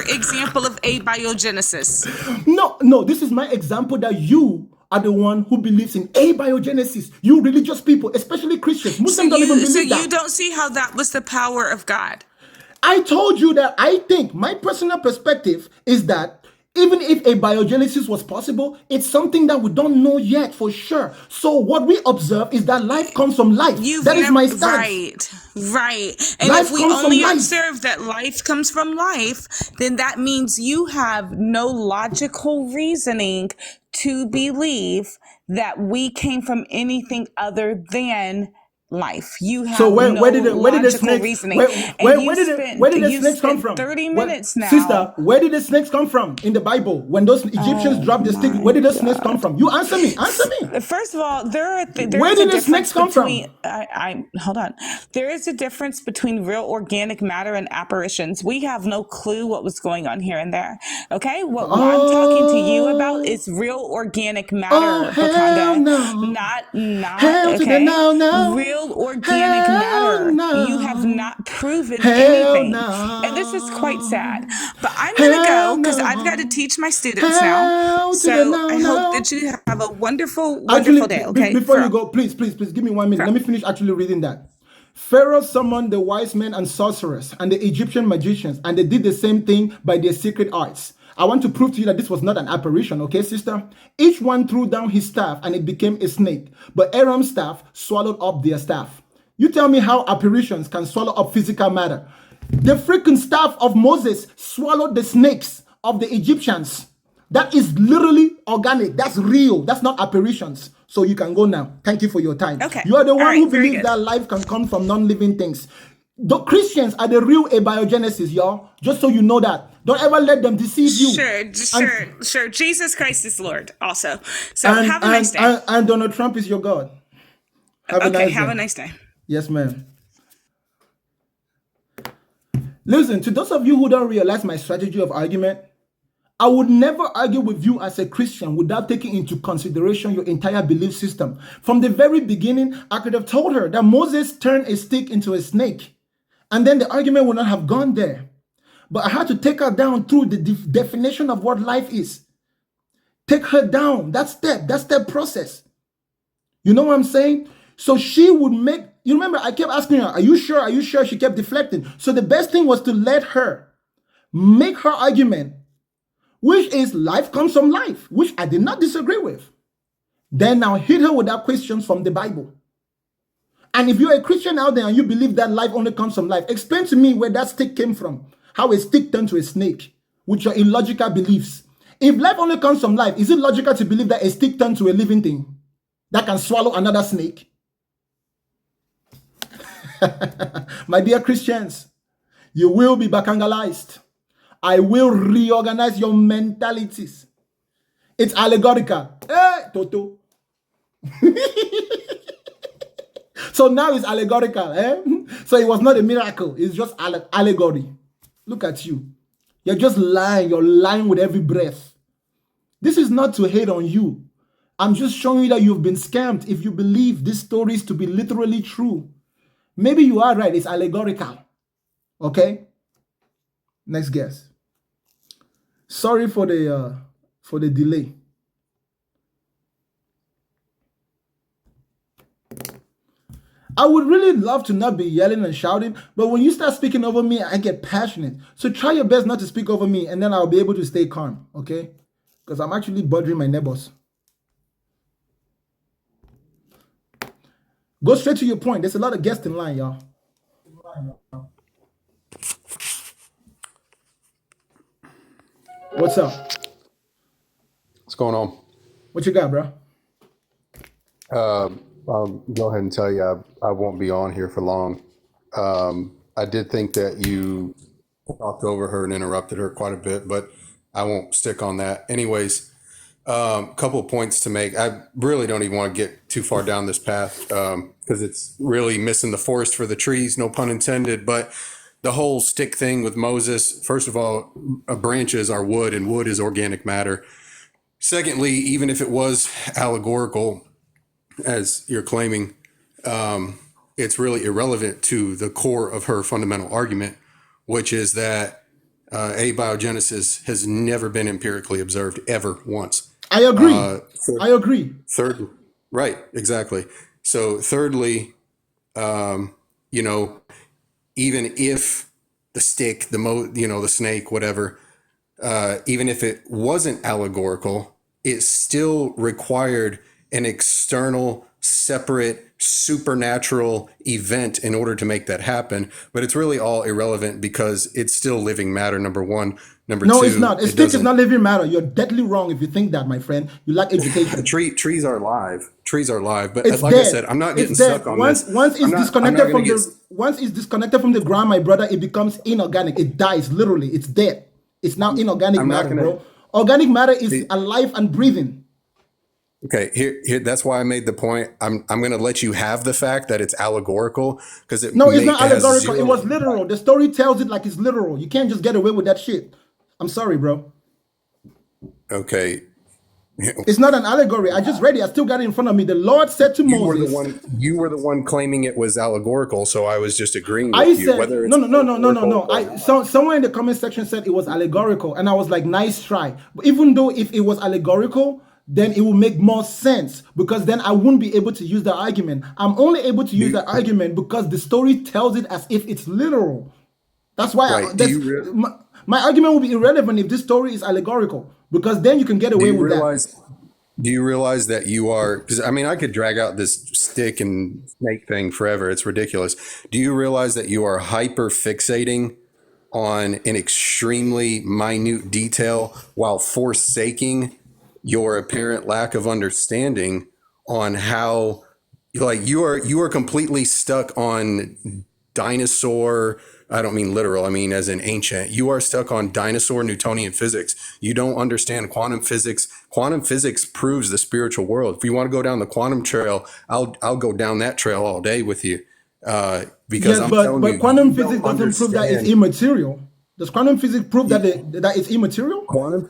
example of abiogenesis. No, this is my example that you are the one who believes in abiogenesis. You religious people, especially Christians. Muslims don't even believe that. So you don't see how that was the power of God. I told you that I think my personal perspective is that even if abiogenesis was possible, it's something that we don't know yet for sure. So what we observe is that life comes from life. That is my stance. Right. And life if we only observe that life comes from life, then that means you have no logical reasoning to believe that we came from anything other than life. You have where did the snakes, reasoning. Where did the snakes come from? 30 minutes now. Sister, where did the snakes come from in the Bible? When those Egyptians dropped the stick, where did the snakes come from? You answer me. First of all, where did the snakes come from? Hold on. There is a difference between real organic matter and apparitions. We have no clue what was going on here and there. Okay? What I'm talking to you about is real organic matter, Bakanga. Not okay. Real organic matter. You have not proven anything. And this is quite sad. But I'm going to go because I've got to teach my students now. So I hope that you have a wonderful day. Okay. Before you go, please, give me 1 minute. Let me finish actually reading that. Pharaoh summoned the wise men and sorcerers and the Egyptian magicians, and they did the same thing by their secret arts. I want to prove to you that this was not an apparition, okay, sister? Each one threw down his staff and it became a snake, but Aaron's staff swallowed up their staff. You tell me how apparitions can swallow up physical matter. The freaking staff of Moses swallowed the snakes of the Egyptians. That is literally organic. That's real. That's not apparitions. So you can go now. Thank you for your time. Okay. You are the one who believes that life can come from non-living things. The Christians are the real abiogenesis, y'all. Just so you know that. Don't ever let them deceive you. Sure. Jesus Christ is Lord also. So have a nice day. And Donald Trump is your God. Have a nice day. Yes, ma'am. Listen, to those of you who don't realize my strategy of argument, I would never argue with you as a Christian without taking into consideration your entire belief system. From the very beginning, I could have told her that Moses turned a stick into a snake, and then the argument would not have gone there. but I had to take her down through the definition of what life is. Take her down. That step process. You know what I'm saying? So she would make, you remember, I kept asking her, are you sure? Are you sure? She kept deflecting. So the best thing was to let her make her argument, which is life comes from life, which I did not disagree with. Then now hit her with that questions from the Bible. And if you're a Christian out there and you believe that life only comes from life, explain to me where that stick came from. How a stick turned to a snake with your illogical beliefs. If life only comes from life, is it logical to believe that a stick turned to a living thing that can swallow another snake? My dear Christians, you will be bacangalized. I will reorganize your mentalities. It's allegorical. Hey, Toto. So now it's allegorical. So it was not a miracle. It's just allegory. Look at you. You're just lying. You're lying with every breath. This is not to hate on you. I'm just showing you that you've been scammed if you believe these stories to be literally true. Maybe you are right. It's allegorical. Okay? Next guess. Sorry for the delay. I would really love to not be yelling and shouting, but when you start speaking over me, I get passionate. So try your best not to speak over me, and then I'll be able to stay calm, okay? Because I'm actually bothering my neighbors. Go straight to your point. There's a lot of guests in line, y'all. What's up? What's going on? What you got, bro? I'll go ahead and tell you I won't be on here for long. I did think that you talked over her and interrupted her quite a bit, but I won't stick on that. Anyways, couple of points to make. I really don't even want to get too far down this path because it's really missing the forest for the trees, no pun intended. But the whole stick thing with Moses, first of all, branches are wood and wood is organic matter. Secondly, even if it was allegorical, as you're claiming, it's really irrelevant to the core of her fundamental argument, which is that abiogenesis has never been empirically observed ever once. I agree. I agree. Third, right, exactly. So thirdly, you know, even if the stick, the snake, whatever, even if it wasn't allegorical, it still required an external, separate, supernatural event in order to make that happen. But it's really all irrelevant because it's still living matter, number one. Number two, it's not. A stick is not living matter. You're deadly wrong if you think that, my friend. You lack education. Trees are live. Trees are live. But It's like dead. I said, I'm not getting It's dead. stuck on Once this. once it's I'm not disconnected gonna from once it's disconnected from the ground, my brother, it becomes inorganic. It dies literally. It's dead. It's now inorganic I'm not matter, gonna- bro. Organic matter is alive and breathing. Okay, here. That's why I made the point. I'm going to let you have the fact that it's allegorical because No, it's not allegorical. It was literal. The story tells it like it's literal. You can't just get away with that shit. I'm sorry, bro. Okay. It's not an allegory. I just read it. I still got it in front of me. The Lord said to Moses. You were the one claiming it was allegorical, so I was just agreeing with I you. said Whether it's no. Someone in the comment section said it was allegorical, and I was like, nice try. But even though if it was allegorical, then it will make more sense because then I wouldn't be able to use the argument. I'm only able to use the argument because the story tells it as if it's literal. That's why my argument will be irrelevant if this story is allegorical because then you can get away with that. Do you realize that you are, because I mean, I could drag out this stick and snake thing forever. It's ridiculous. Do you realize that you are hyper fixating on an extremely minute detail while forsaking your apparent lack of understanding on how, like, you are completely stuck on dinosaur. I don't mean literal, I mean as in ancient. You are stuck on dinosaur Newtonian physics. You don't understand quantum physics. Quantum physics proves the spiritual world. If you want to go down the quantum trail, I'll go down that trail all day with you. Because I'm telling you, quantum physics doesn't prove that it's immaterial. Does quantum physics prove that it's immaterial? Quantum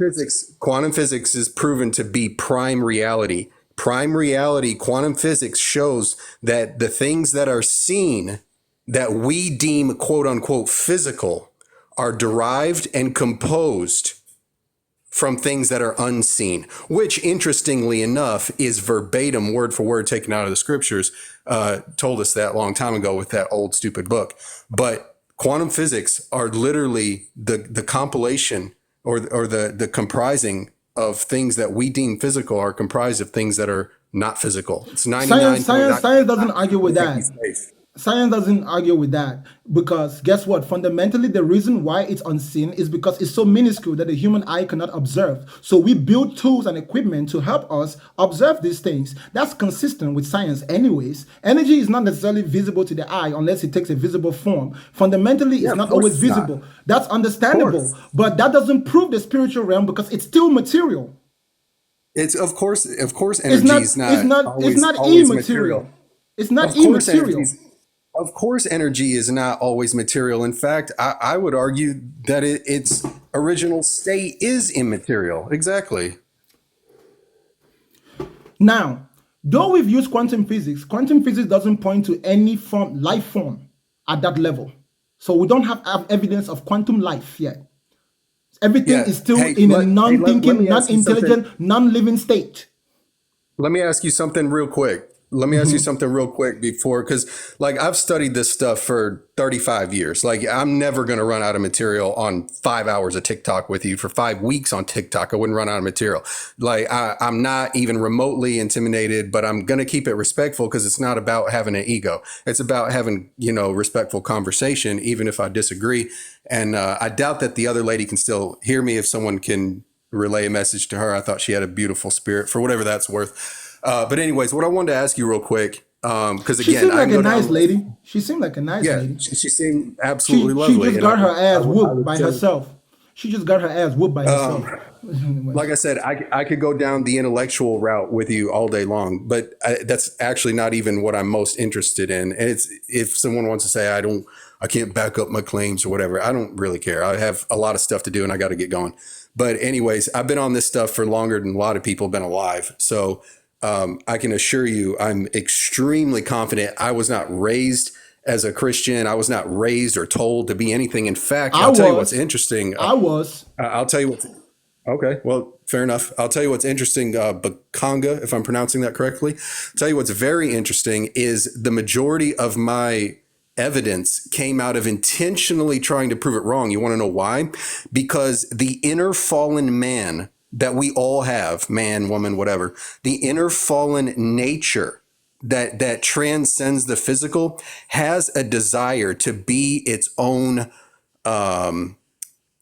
physics is proven to be prime reality. Prime reality, quantum physics shows that the things that are seen that we deem quote unquote physical are derived and composed from things that are unseen, which interestingly enough is verbatim, word for word, taken out of the scriptures. Told us that a long time ago with that old stupid book. But quantum physics are literally the compilation or the comprising of things that we deem physical are comprised of things that are not physical. It's 99. Science doesn't argue with that. Science doesn't argue with that because guess what? Fundamentally, the reason why it's unseen is because it's so minuscule that the human eye cannot observe. So we build tools and equipment to help us observe these things. That's consistent with science anyways. Energy is not necessarily visible to the eye unless it takes a visible form. Fundamentally, it's not always visible. That's understandable. But that doesn't prove the spiritual realm because it's still material. It's of course energy is not always immaterial. material. It's not immaterial. Of course, energy is not always material. In fact, I would argue that its original state is immaterial. Exactly. Now, though we've used quantum physics doesn't point to any life form at that level. So we don't have evidence of quantum life yet. Everything is still in a non-thinking, non-intelligent, non-living state. Let me ask you something real quick. Before, because like I've studied this stuff for 35 years. Like I'm never going to run out of material on 5 hours of TikTok with you. For 5 weeks on TikTok, I wouldn't run out of material. Like I'm not even remotely intimidated, but I'm going to keep it respectful because it's not about having an ego. It's about having, respectful conversation, even if I disagree. And I doubt that the other lady can still hear me if someone can relay a message to her. I thought she had a beautiful spirit for whatever that's worth. But anyways, what I wanted to ask you real quick, because again, she seemed like a nice lady. She seemed like a nice lady. She seemed absolutely lovely. She just got her ass whooped by herself. Like I said, I could go down the intellectual route with you all day long, but that's actually not even what I'm most interested in. And it's if someone wants to say I can't back up my claims or whatever, I don't really care. I have a lot of stuff to do and I got to get going. But anyways, I've been on this stuff for longer than a lot of people have been alive. So I can assure you, I'm extremely confident. I was not raised as a Christian. I was not raised or told to be anything. In fact, I'll tell you what's interesting. I'll tell you what's okay. Well, fair enough. I'll tell you what's interesting. Bakanga, if I'm pronouncing that correctly, I'll tell you what's very interesting is the majority of my evidence came out of intentionally trying to prove it wrong. You want to know why? Because the inner fallen man that we all have, man, woman, whatever, the inner fallen nature that transcends the physical has a desire to be its own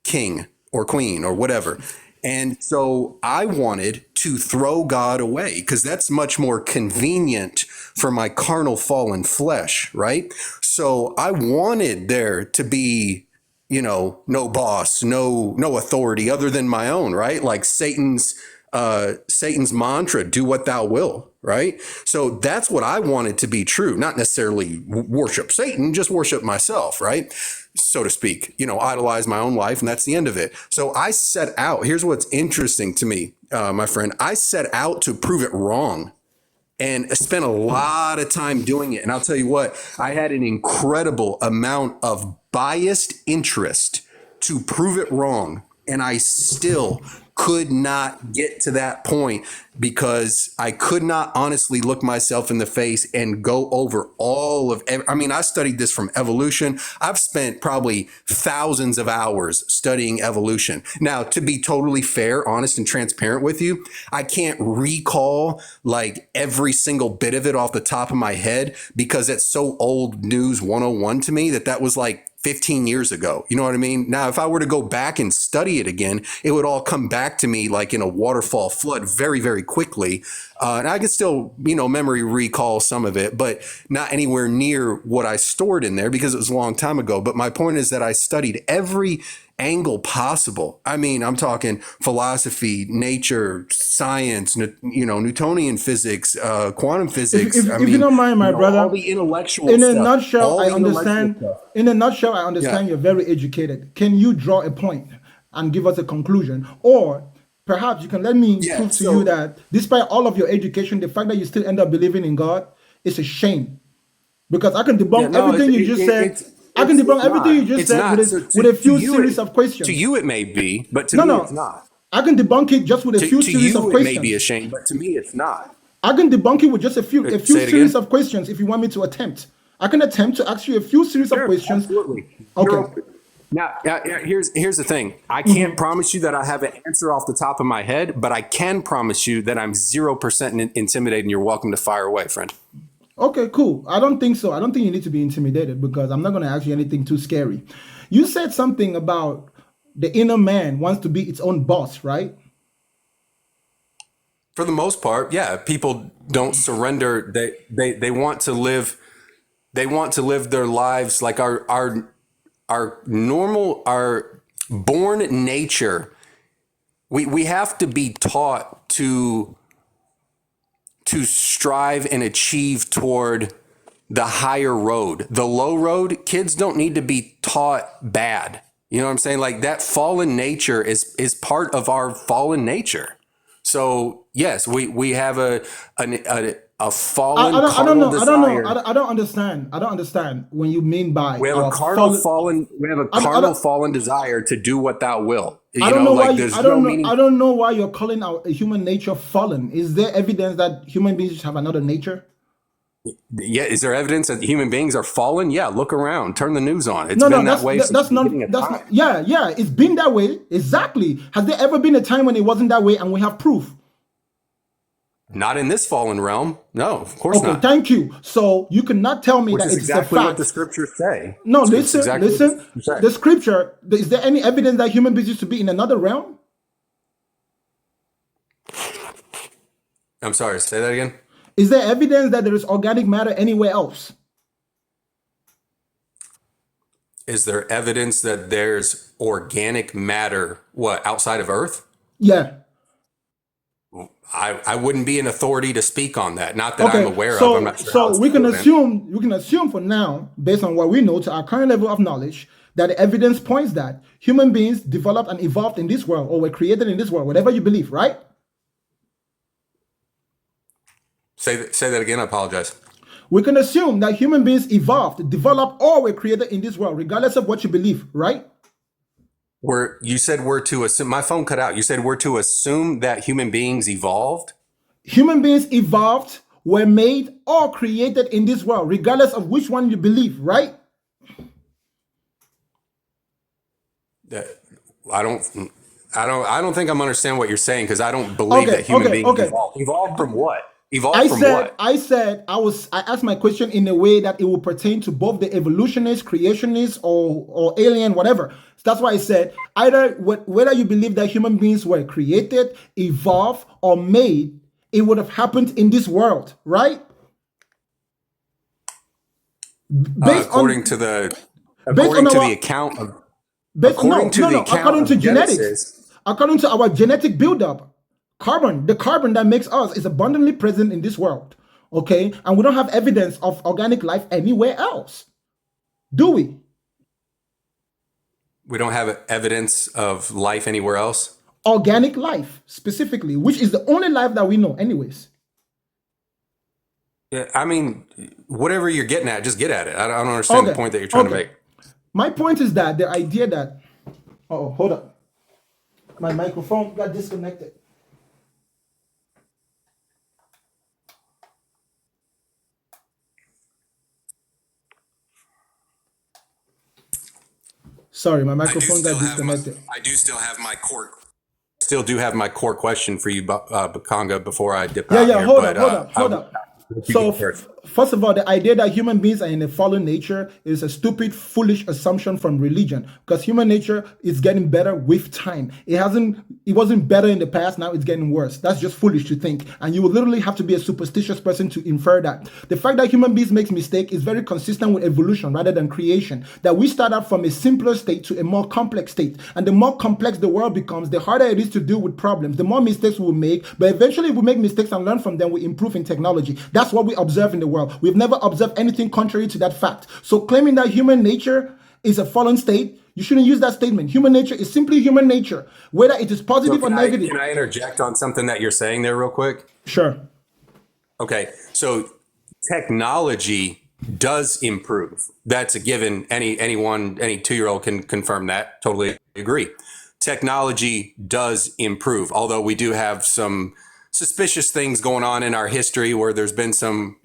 king or queen or whatever. And so I wanted to throw God away because that's much more convenient for my carnal fallen flesh, right? So I wanted there to be no boss, no authority other than my own, right? Like Satan's mantra, do what thou will, right? So that's what I wanted to be true, not necessarily worship Satan, just worship myself, right? So to speak, idolize my own life, and that's the end of it. So I set out, here's what's interesting to me, my friend, I set out to prove it wrong. And I spent a lot of time doing it. And I'll tell you what, I had an incredible amount of biased interest to prove it wrong. And I still could not get to that point because I could not honestly look myself in the face and go over all of, I studied this from evolution. I've spent probably thousands of hours studying evolution. Now, to be totally fair, honest, and transparent with you, I can't recall like every single bit of it off the top of my head because it's so old news 101 to me that was like 15 years ago. You know what I mean? Now, if I were to go back and study it again, it would all come back to me like in a waterfall flood very, very quickly. And I could still, memory recall some of it, but not anywhere near what I stored in there because it was a long time ago. But my point is that I studied every angle possible. I'm talking philosophy, nature, science, Newtonian physics, quantum physics. If you don't mind, my brother, all the intellectual in a stuff, nutshell, I understand. In a nutshell, I understand you're very educated. Can you draw a point and give us a conclusion? Or perhaps you can let me prove to you that despite all of your education, the fact that you still end up believing in God is a shame. Because I can debunk everything you just said. I can debunk It's everything you not. just It's said not. So with a to few you, series of questions. to you it may be, but to No, me it's no. not. I can debunk it just with a few To series of you it may be a questions. shame, but to me it's not. I can debunk it with just a few Say it series again. of questions if you want me to attempt. I can attempt to ask you a few series of Sure, questions. absolutely. Okay. Now, here's the thing. I can't promise you that I have an answer off the top of my head, but I can promise you that I'm 0% intimidated, and you're welcome to fire away, friend. Okay, cool. I don't think so. I don't think you need to be intimidated because I'm not going to ask you anything too scary. You said something about the inner man wants to be its own boss, right? For the most part, yeah. People don't surrender. They want to live. They want to live their lives like our normal, our born nature. We have to be taught to strive and achieve toward the higher road. The low road, kids don't need to be taught bad. You know what I'm saying? Like that fallen nature is part of our fallen nature. So yes, we have a fallen carnal desire. I don't understand. I don't understand when you mean by We have a carnal fallen desire to do what thou will. I don't know why. I don't know why you're calling our human nature fallen. Is there evidence that human beings have another nature? Yeah, is there evidence that human beings are fallen? Yeah, look around, turn the news on. It's been that way since the beginning of time. Yeah, it's been that way. Exactly. Has there ever been a time when it wasn't that way and we have proof? Not in this fallen realm. No, of course not. Okay, thank you. So you cannot tell me Which that is it's exactly a fact. what the scriptures say. No, It's listen. The scripture, is there any evidence that human beings used to be in another realm? I'm sorry, say that again. Is there evidence that there is organic matter anywhere else? Is there evidence that there's organic matter, outside of Earth? Yeah. I wouldn't be an authority to speak on that. Not that I'm aware of. I'm not sure. So we can assume for now, based on what we know to our current level of knowledge, that the evidence points that human beings developed and evolved in this world or were created in this world, whatever you believe, right? Say that again. I apologize. We can assume that human beings evolved, developed, or were created in this world, regardless of what you believe, right? You said we're to assume. My phone cut out. You said we're to assume that human beings evolved. Human beings evolved, were made, or created in this world, regardless of which one you believe, right? I don't think I'm understanding what you're saying because I don't believe that human beings evolved. Evolved from what? I asked my question in a way that it will pertain to both the evolutionist, creationist, or alien, whatever. So that's why I said either whether you believe that human beings were created, evolved, or made, it would have happened in this world, right? According to the account of according to genetics, according to our genetic buildup. The carbon that makes us is abundantly present in this world, okay? And we don't have evidence of organic life anywhere else, do we? We don't have evidence of life anywhere else? Organic life, specifically, which is the only life that we know anyways. Yeah, I mean, whatever you're getting at, just get at it. I don't understand the point that you're trying to make. My point is that the idea that... Oh, hold up. My microphone got disconnected. Sorry, my microphone got disconnected. I still do have my core question for you, Bakanga, before I dip out here. Hold up. So, first of all, the idea that human beings are in a fallen nature is a stupid, foolish assumption from religion, because human nature is getting better with time. It wasn't better in the past, now it's getting worse. That's just foolish to think, and you will literally have to be a superstitious person to infer that. The fact that human beings make mistakes is very consistent with evolution rather than creation, that we start out from a simpler state to a more complex state, and the more complex the world becomes, the harder it is to deal with problems, the more mistakes we'll make, but eventually we make mistakes and learn from them, we improve in technology. That's what we observe in the world. We've never observed anything contrary to that fact. So claiming that human nature is a fallen state, you shouldn't use that statement. Human nature is simply human nature, whether it is positive or negative. Can I interject on something that you're saying there real quick? Sure. Okay, so technology does improve. That's a given. Any 2-year-old can confirm that. Totally agree. Technology does improve, although we do have some suspicious things going on in our history where there's been some,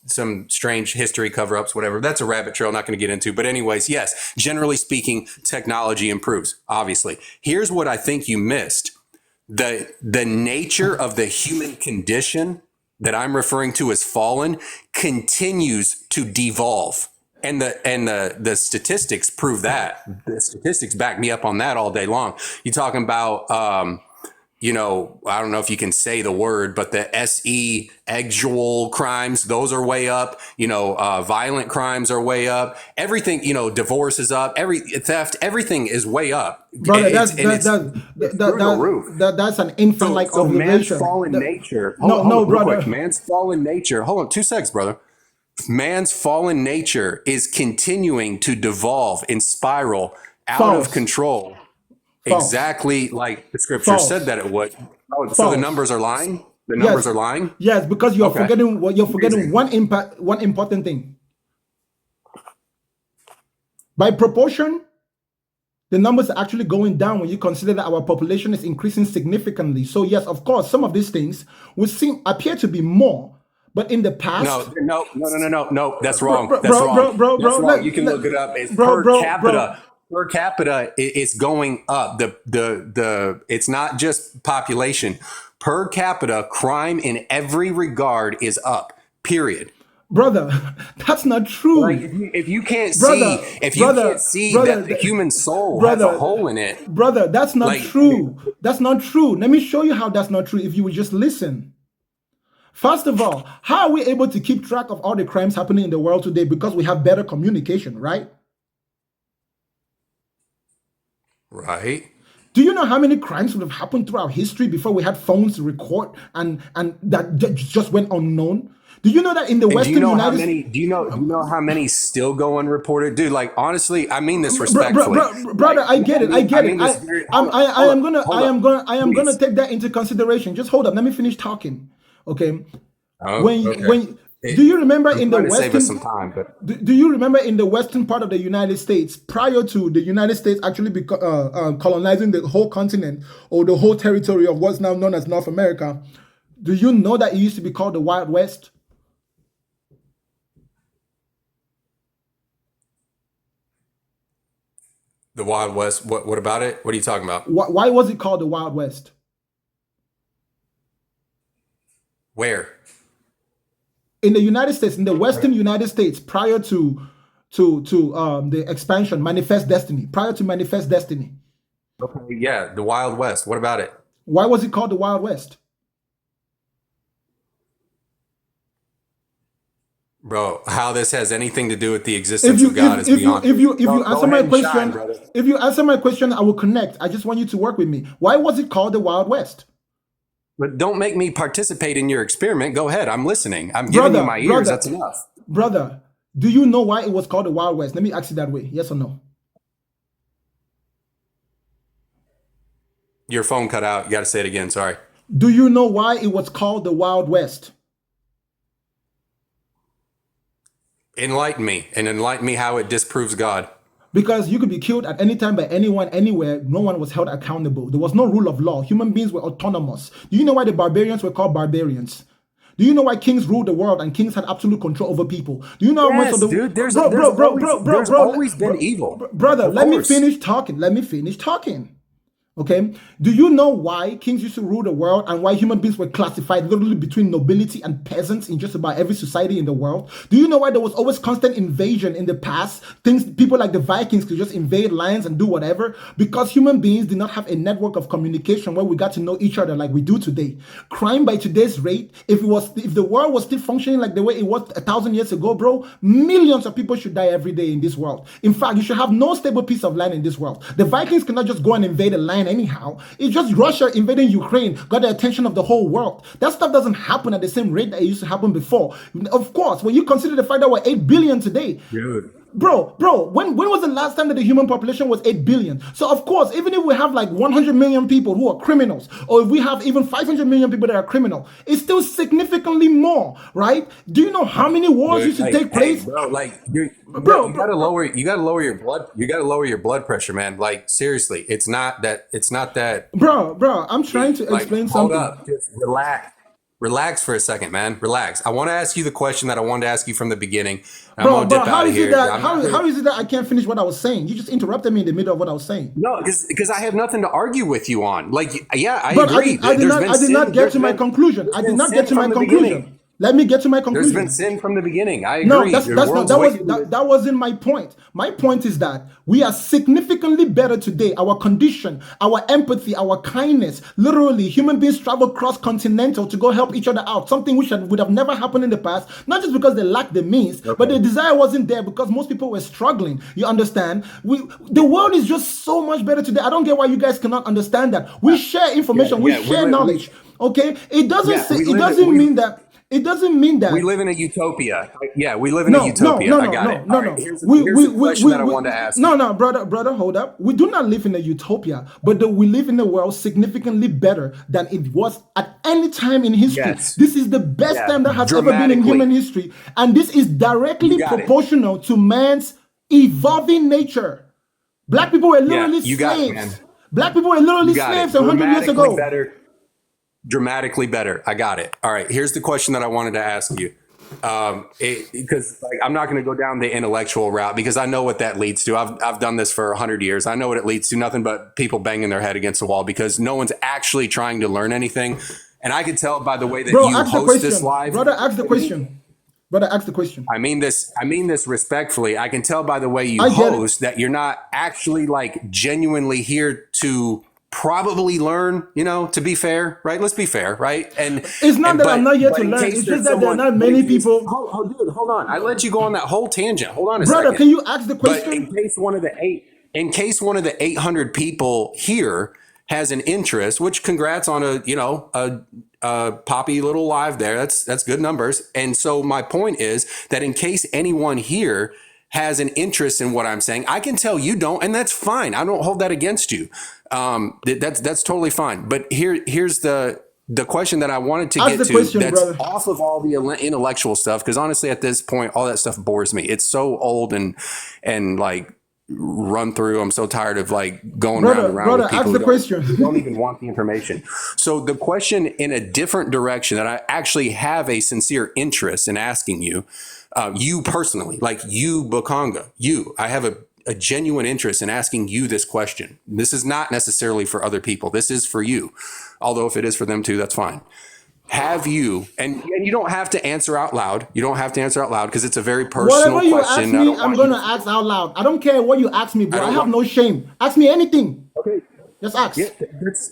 some strange history cover-ups, whatever. That's a rabbit trail I'm not going to get into. But anyways, yes, generally speaking, technology improves, obviously. Here's what I think you missed. The nature of the human condition that I'm referring to as fallen continues to devolve. And the statistics prove that. The statistics back me up on that all day long. You're talking about, I don't know if you can say the word, but the SE exual crimes, those are way up. Violent crimes are way up. Everything, divorce is up. Theft, everything is way up. Brother, that's an infant like so man's observation. fallen nature. Hold on, real brother. quick. Man's fallen nature. Hold on, 2 seconds, brother. Man's fallen nature is continuing to devolve and spiral out of control. False. Exactly like the scripture said that it would. Oh, so the numbers are lying? The numbers are lying? Yes, because you're forgetting one important thing. By proportion, the numbers are actually going down when you consider that our population is increasing significantly. So yes, of course, some of these things would appear to be more. But in the past, no, that's wrong. That's wrong. You can look it up. It's per capita. Per capita is going up. It's not just population. Per capita, crime in every regard is up. Period. Brother, that's not true. Like if you can't see that the human soul has a hole in it, brother, that's not true. That's not true. Let me show you how that's not true. If you would just listen. First of all, how are we able to keep track of all the crimes happening in the world today? Because we have better communication, right? Right. Do you know how many crimes would have happened throughout history before we had phones to record and that just went unknown? Do you know that in the Western United States? Do you know how many still go unreported? Dude, like honestly, I mean this respectfully. Brother, I get it. I am gonna take that into consideration. Just hold up. Let me finish talking. Okay. Do you remember in the Western? Save us some time, but do you remember in the western part of the United States, prior to the United States actually colonizing the whole continent or the whole territory of what's now known as North America? Do you know that it used to be called the Wild West? The Wild West. What about it? What are you talking about? Why was it called the Wild West? Where? In the United States, in the Western United States, prior to the expansion, Manifest Destiny. Prior to Manifest Destiny. Okay, yeah, the Wild West. What about it? Why was it called the Wild West? Bro, how this has anything to do with the existence of God is beyond. If you answer my question, I will connect. I just want you to work with me. Why was it called the Wild West? But don't make me participate in your experiment. Go ahead. I'm listening. I'm giving you my ears. That's enough. Brother, do you know why it was called the Wild West? Let me ask you that way. Yes or no? Your phone cut out. You got to say it again. Sorry. Do you know why it was called the Wild West? Enlighten me how it disproves God. Because you could be killed at any time by anyone, anywhere. No one was held accountable. There was no rule of law. Human beings were autonomous. Do you know why the barbarians were called barbarians? Do you know why kings ruled the world and kings had absolute control over people? Do you know how much of the dude? There's always been evil. Brother, let me finish talking. Okay, do you know why kings used to rule the world and why human beings were classified literally between nobility and peasants in just about every society in the world? Do you know why there was always constant invasion in the past? People like the Vikings could just invade lands and do whatever because human beings did not have a network of communication where we got to know each other like we do today. Crime by today's rate, if the world was still functioning like the way it was 1,000 years ago, bro, millions of people should die every day in this world. In fact, you should have no stable piece of land in this world. The Vikings cannot just go and invade a land anyhow. It's just Russia invading Ukraine got the attention of the whole world. That stuff doesn't happen at the same rate that it used to happen before. Of course, when you consider the fact that we're 8 billion today. Dude, bro, when was the last time that the human population was 8 billion? So of course, even if we have like 100 million people who are criminals, or if we have even 500 million people that are criminal, it's still significantly more, right? Do you know how many wars used to Like, take hey, place? bro, like Bro, you gotta lower your blood pressure, man. Like seriously, it's not that bro, I'm trying to like explain hold something. up, just relax for a second, man. Relax. I want to ask you the question that I wanted to ask you from the beginning. I'm Bro, gonna dip how out of is it here. that how is it that I can't finish what I was saying? You just interrupted me in the middle of what I was saying. No, because I have nothing to argue with you on. Like, yeah, I But agree. I did not get to my conclusion. I did not get to my conclusion. Let me get to my There's conclusion. been sin from the beginning. I No, agree. that's not that wasn't my point. My point is that we are significantly better today. Our condition, our empathy, our kindness, literally human beings travel cross-continental to go help each other out, something which would have never happened in the past, not just because they lacked the means, but the desire wasn't there because most people were struggling. You understand? The world is just so much better today. I don't get why you guys cannot understand that. We share information, we share knowledge. Okay? It doesn't mean that we live in a utopia. Yeah, we live in a utopia. I got it. No. Here's the question that I wanted to ask. No, brother, hold up. We do not live in a utopia, but we live in a world significantly better than it was at any time in history. Yes. This is the best time that has ever been in human history, and this is directly proportional to man's evolving nature. Black people were literally slaves. Black people were literally slaves 100 years ago. Dramatically better. I got it. All right. Here's the question that I wanted to ask you. Because like, I'm not going to go down the intellectual route because I know what that leads to. I've done this for 100 years. I know what it leads to. Nothing but people banging their head against the wall because no one's actually trying to learn anything. And I can tell by the way that you host this live. Brother, ask the question. Brother, ask the question. I mean this respectfully. I can tell by the way you host that you're not actually like genuinely here to probably learn, to be fair, right? Let's be fair, right? And it's not that I'm not here to learn. It's just that there are not many people. Hold on. I let you go on that whole tangent. Hold on a second. Brother, can you ask the question? But in case one of the 800 people here has an interest, which congrats on a poppy little live there. That's good numbers. And so my point is that in case anyone here has an interest in what I'm saying, I can tell you don't, and that's fine. I don't hold that against you. That's totally fine. But here's the question that I wanted to get to that's brother. Off of all the intellectual stuff, because honestly at this point all that stuff bores me. It's so old and like run through. I'm so tired of like going round and round with people who don't even want the information. So the question in a different direction that I actually have a sincere interest in asking you, you personally, like you, Bokanga, I have a genuine interest in asking you this question. This is not necessarily for other people. This is for you. Although if it is for them too, that's fine. Have you, and you don't have to answer out loud. You don't have to answer out loud because it's a very personal question. Whatever question. you ask me, I'm going to ask out loud. I don't care what you ask me, bro. I have no shame. Ask me anything. Okay. Just ask. Yeah,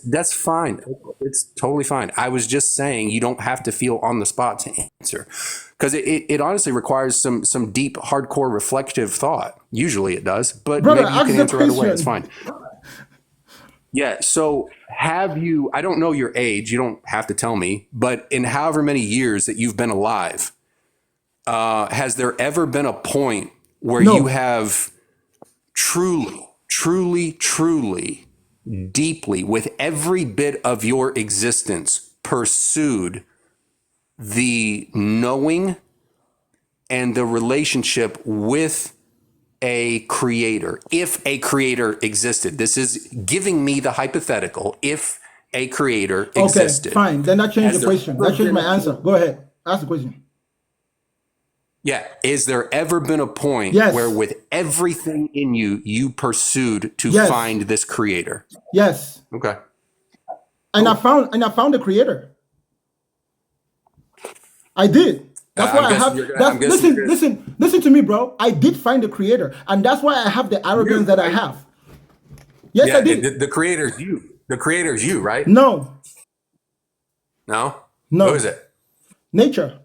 that's fine. It's totally fine. I was just saying you don't have to feel on the spot to answer because it honestly requires some deep, hardcore, reflective thought. Usually it does, but brother, maybe you can answer right away. It's fine. Yeah. So have you, I don't know your age. You don't have to tell me, but in however many years that you've been alive, has there ever been a point where you have truly, deeply, with every bit of your existence, pursued the knowing and the relationship with a creator, if a creator existed? This is giving me the hypothetical, if a creator existed. Okay, fine. Then that changed the question. That changed my answer. Go ahead. Ask the question. Yeah. Is there ever been a point where with everything in you, you pursued to find this creator? Yes. Okay. And I found the creator. I did. That's why I have. Listen to me, bro. I did find the creator, and that's why I have the arrogance that I have. Yes, I did. The creator's you. The creator's you, right? No. No. No. Who is it? Nature.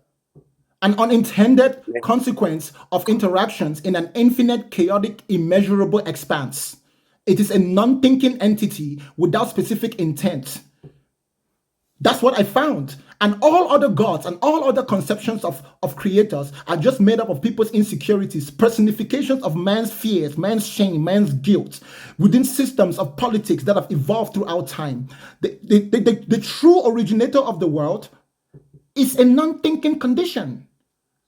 An unintended consequence of interactions in an infinite, chaotic, immeasurable expanse. It is a non-thinking entity without specific intent. That's what I found. And all other gods and all other conceptions of creators are just made up of people's insecurities, personifications of man's fears, man's shame, man's guilt within systems of politics that have evolved throughout time. The true originator of the world is a non-thinking condition.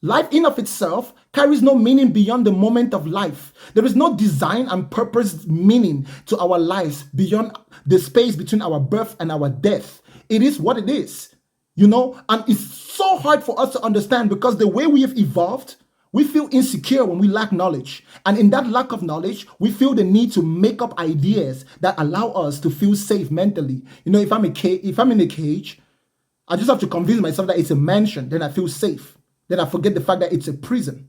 Life in of itself carries no meaning beyond the moment of life. There is no design and purpose meaning to our lives beyond the space between our birth and our death. It is what it is, and it's so hard for us to understand because the way we have evolved, we feel insecure when we lack knowledge. And in that lack of knowledge, we feel the need to make up ideas that allow us to feel safe mentally. If I'm in a cage, I just have to convince myself that it's a mansion, then I feel safe. Then I forget the fact that it's a prison.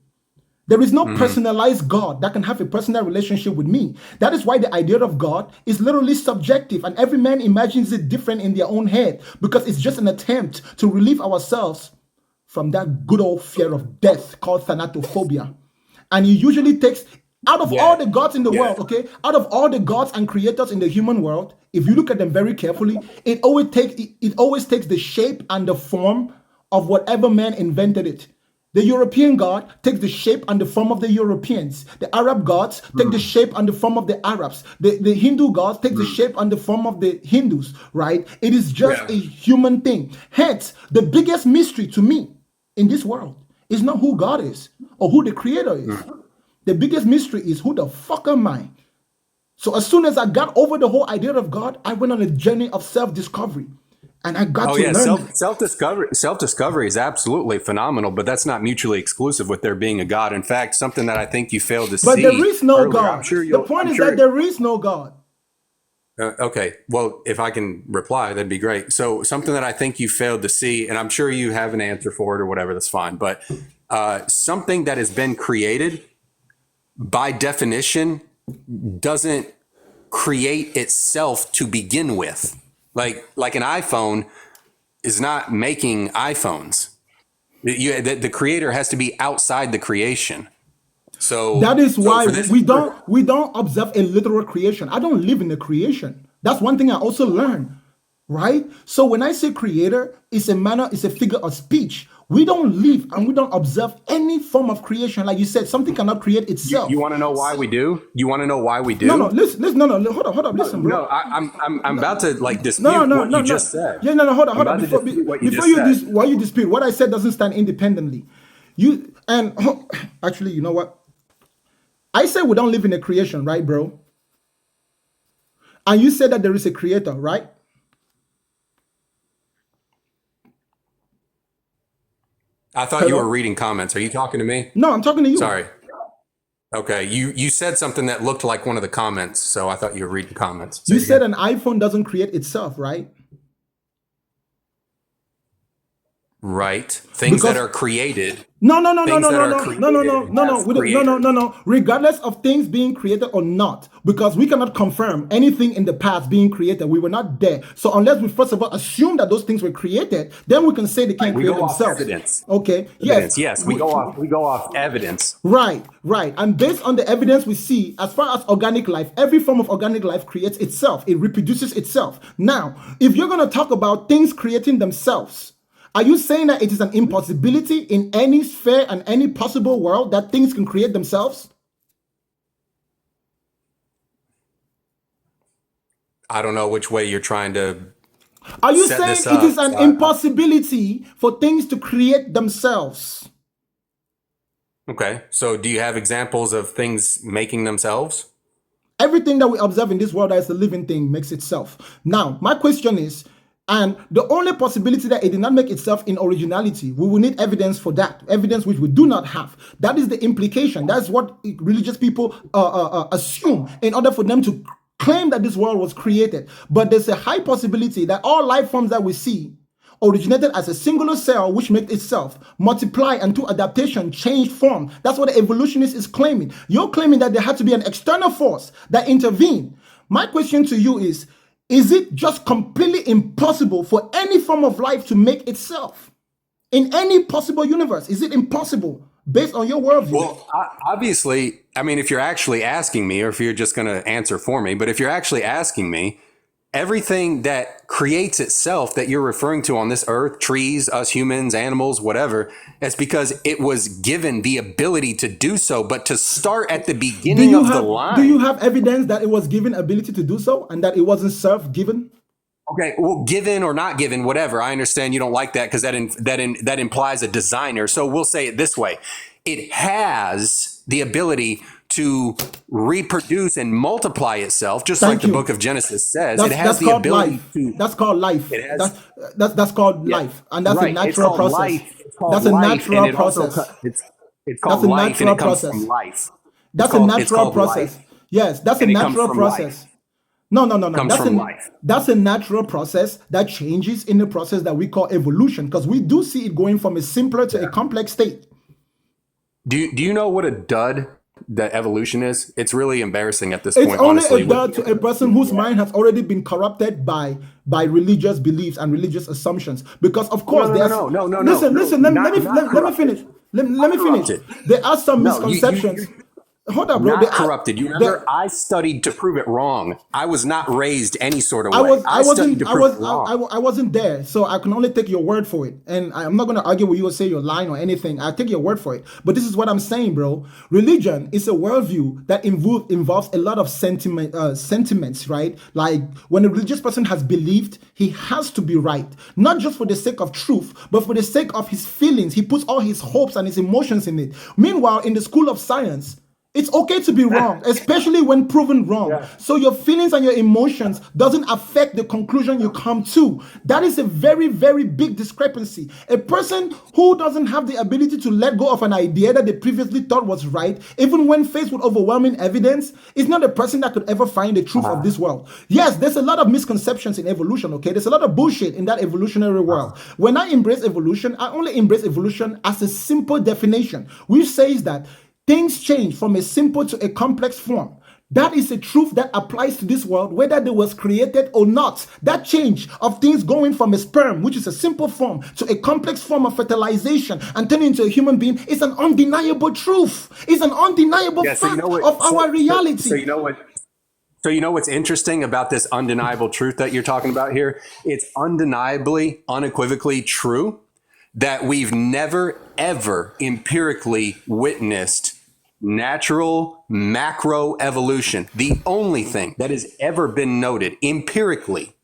There is no personalized God that can have a personal relationship with me. That is why the idea of God is literally subjective, and every man imagines it different in their own head because it's just an attempt to relieve ourselves from that good old fear of death called thanatophobia. And it usually takes, out of all the gods in the world, out of all the gods and creators in the human world, if you look at them very carefully, it always takes the shape and the form of whatever man invented it. The European God takes the shape and the form of the Europeans. The Arab gods take the shape and the form of the Arabs. The Hindu gods take the shape and the form of the Hindus, right? It is just a human thing. Hence, the biggest mystery to me in this world is not who God is or who the creator is. The biggest mystery is who the fuck am I? So as soon as I got over the whole idea of God, I went on a journey of self-discovery. And I got to learn. Self-discovery is absolutely phenomenal, but that's not mutually exclusive with there being a God. In fact, something that I think you failed to see. But there is no earlier, God. The point is that there is no God. Okay. Well, if I can reply, that'd be great. So something that I think you failed to see, and I'm sure you have an answer for it or whatever, that's fine. But something that has been created by definition doesn't create itself to begin with. Like an iPhone is not making iPhones. The creator has to be outside the creation. So that is why we don't observe a literal creation. I don't live in a creation. That's one thing I also learned, right? So when I say creator, it's a figure of speech. We don't live and we don't observe any form of creation. Like you said, something cannot create itself. You want to know why we do? You want to know why we do? No, listen, hold on, listen, bro. No, I'm about to dispute what you just said. Yeah, hold on. Before you dispute, what I said doesn't stand independently. Actually, you know what? I said we don't live in a creation, right, bro? And you said that there is a creator, right? I thought you were reading comments. Are you talking to me? No, I'm talking to you. Sorry. Okay, you said something that looked like one of the comments, so I thought you were reading comments. You said an iPhone doesn't create itself, right? Right. Things that are created. No. Regardless of things being created or not, because we cannot confirm anything in the past being created. We were not there. So unless we first of all assume that those things were created, then we can say they can't create themselves. Evidence. Okay. Yes. We go off evidence. Right. And based on the evidence we see, as far as organic life, every form of organic life creates itself. It reproduces itself. Now, if you're going to talk about things creating themselves, are you saying that it is an impossibility in any sphere and any possible world that things can create themselves? I don't know which way you're trying to. Are you saying it is an impossibility for things to create themselves? Okay. So do you have examples of things making themselves? Everything that we observe in this world as a living thing makes itself. Now, my question is, and the only possibility that it did not make itself in originality, we will need evidence for that, evidence which we do not have. That is the implication. That's what religious people assume in order for them to claim that this world was created. But there's a high possibility that all life forms that we see originated as a singular cell which made itself multiply and through adaptation change form. That's what the evolutionist is claiming. You're claiming that there had to be an external force that intervened. My question to you is it just completely impossible for any form of life to make itself? In any possible universe, is it impossible based on your worldview? Well, obviously, I mean, if you're actually asking me, or if you're just going to answer for me, but if you're actually asking me, everything that creates itself that you're referring to on this earth, trees, us humans, animals, whatever, it's because it was given the ability to do so. But to start at the beginning of the line. Do you have evidence that it was given ability to do so and that it wasn't self-given? Okay, well, given or not given, whatever. I understand you don't like that because that implies a designer. So we'll say it this way: it has the ability to reproduce and multiply itself, just like the book of Genesis says. It has the ability to. That's called life. It has, that's called life, and that's a natural process. Life. That's a natural process. It's called life, and it comes from life. That's a natural process. Yes, that's a natural process. No. That's a natural process that changes in the process that we call evolution, because we do see it going from a simpler to a complex state. Do you know what a dud that evolution is? It's really embarrassing at this point. It's only honestly, a dud to a person whose mind has already been corrupted by religious beliefs and religious assumptions. Because of course, no. Listen. Let me finish. Let me finish. There are some misconceptions. Hold up, bro. Not corrupted. You remember, I studied to prove it wrong. I was not raised any sort of way. I wasn't there, so I can only take your word for it. And I'm not going to argue with you or say you're lying or anything. I take your word for it. But this is what I'm saying, bro. Religion is a worldview that involves a lot of sentiments, right? Like when a religious person has believed, he has to be right, not just for the sake of truth, but for the sake of his feelings. He puts all his hopes and his emotions in it. Meanwhile, in the school of science, it's okay to be wrong, especially when proven wrong. Yeah. So your feelings and your emotions doesn't affect the conclusion you come to. That is a very, very big discrepancy. A person who doesn't have the ability to let go of an idea that they previously thought was right, even when faced with overwhelming evidence, is not a person that could ever find the truth of this world. Yes, there's a lot of misconceptions in evolution, okay? There's a lot of bullshit in that evolutionary world. When I embrace evolution, I only embrace evolution as a simple definition, which says that things change from a simple to a complex form. That is a truth that applies to this world, whether they was created or not. That change of things going from a sperm, which is a simple form, to a complex form of fertilization and turning into a human being is an undeniable truth. It's an undeniable fact of our reality. So you know what's interesting about this undeniable truth that you're talking about here? It's undeniably, unequivocally true that we've never, ever empirically witnessed natural macro evolution. The only thing that has ever been noted empirically.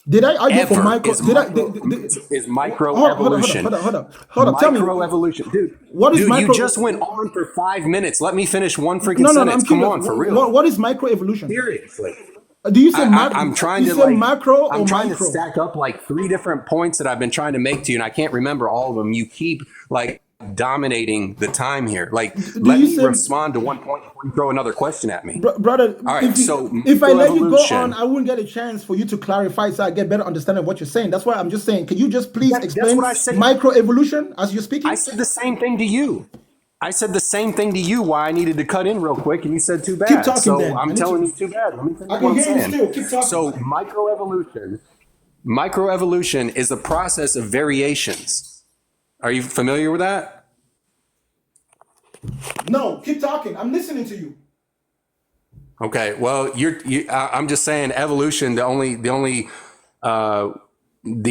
Did I argue for micro? Is microevolution. Hold up. Tell me. Microevolution. Dude, what is micro? You just went on for 5 minutes. Let me finish one freaking sentence. Come on, for real. What is microevolution? Seriously. Do you say macro? I'm trying to macro or I'm trying micro? to stack up like 3 different points that I've been trying to make to you, and I can't remember all of them. You keep like dominating the time here. Like, let me respond to one point before you throw another question at me. Brother, all right, if I let you go on, I wouldn't get a chance for you to clarify so I get better understanding of what you're saying. That's why I'm just saying, can you just please explain microevolution as you're speaking? I said the same thing to you. Why I needed to cut in real quick, and you said too bad. Keep talking, so then. I'm telling you too bad. Let me finish what I'm saying. Keep talking. So microevolution is the process of variations. Are you familiar with that? No, keep talking. I'm listening to you. Okay. Well, I'm just saying evolution. The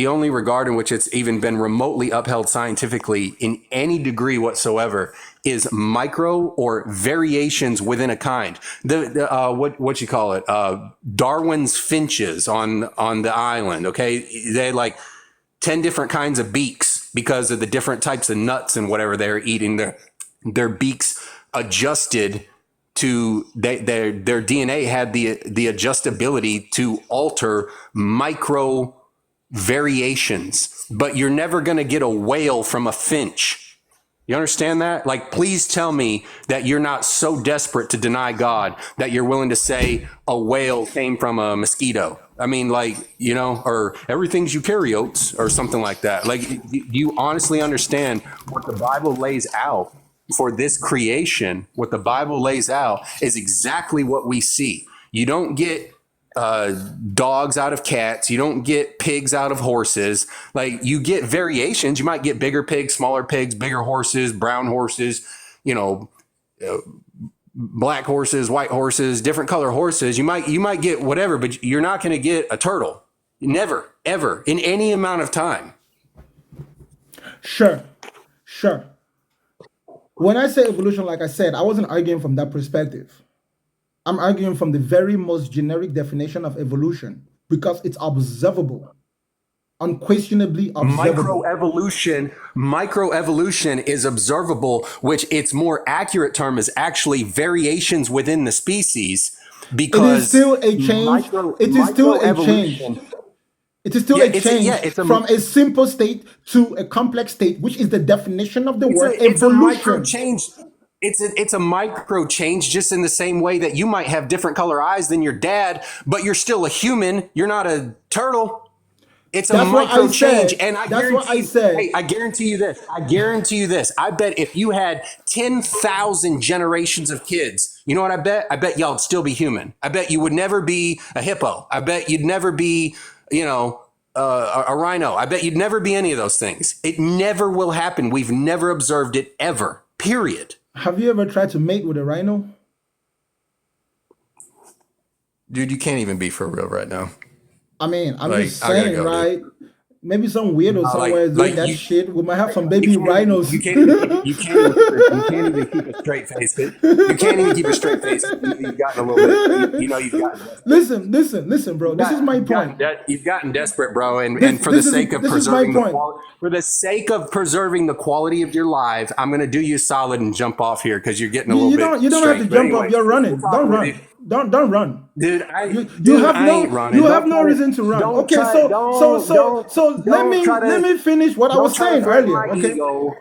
only regard in which it's even been remotely upheld scientifically in any degree whatsoever is micro or variations within a kind. What you call it? Darwin's finches on the island. Okay, they had like 10 different kinds of beaks because of the different types of nuts and whatever they're eating. Their beaks adjusted to their DNA had the adjustability to alter micro variations, but you're never going to get a whale from a finch. You understand that? Like, please tell me that you're not so desperate to deny God that you're willing to say a whale came from a mosquito. I mean, like, or everything's eukaryotes or something like that. Like, do you honestly understand what the Bible lays out for this creation? What the Bible lays out is exactly what we see. You don't get dogs out of cats. You don't get pigs out of horses. Like, you get variations. You might get bigger pigs, smaller pigs, bigger horses, brown horses, black horses, white horses, different color horses. You might get whatever, but you're not going to get a turtle. Never, ever, in any amount of time. Sure. When I say evolution, like I said, I wasn't arguing from that perspective. I'm arguing from the very most generic definition of evolution because it's observable, unquestionably observable. Microevolution is observable, which its more accurate term is actually variations within the species, because it is still a change. It is still a change. It is still a change from a simple state to a complex state, which is the definition of the word evolution. It's a micro change. It's a micro change, just in the same way that you might have different color eyes than your dad, but you're still a human. You're not a turtle. It's a micro change, and I guarantee you this. I bet if you had 10,000 generations of kids, you know what I bet? I bet y'all would still be human. I bet you would never be a hippo. I bet you'd never be, a rhino. I bet you'd never be any of those things. It never will happen. We've never observed it ever. Period. Have you ever tried to mate with a rhino? Dude, you can't even be for real right now. I mean, I'm just saying, right? Dude. Maybe some weirdo somewhere is doing that shit. We might have some baby rhinos. You can't even keep a straight face. You can't even keep a straight face. You've gotten a little bit. You've gotten. Listen, bro. This is my point. You've gotten desperate, bro, and for the sake of preserving the quality of your life, I'm gonna do you a solid and jump off here because you're getting a little bit. You don't have to jump off. You're running. Don't run. Don't run, dude. You have no reason to run. Okay, so let me finish what I was saying earlier. Okay,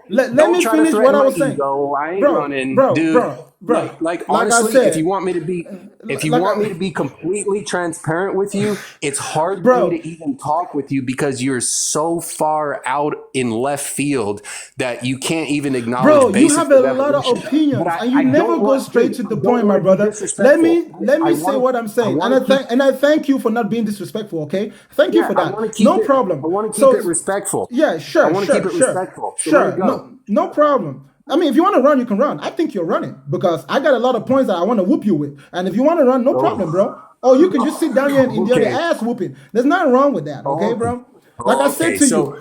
let me finish what I was saying. I ain't running, dude. Like honestly, if you want me to be completely transparent with you, it's hard for me to even talk with you because you're so far out in left field that you can't even acknowledge. Bro, you have a lot of opinions, and you never go straight to the point, my brother. Let me say what I'm saying, and I thank you for not being disrespectful. Okay, thank you for that. No problem. I want to keep it respectful. Yeah, sure. I want to keep it respectful. Sure, no problem. I mean, if you want to run, you can run. I think you're running because I got a lot of points that I want to whoop you with. And if you want to run, no problem, bro. Or you can just sit down here and endure the ass whooping. There's nothing wrong with that, okay, bro? Like I said to you.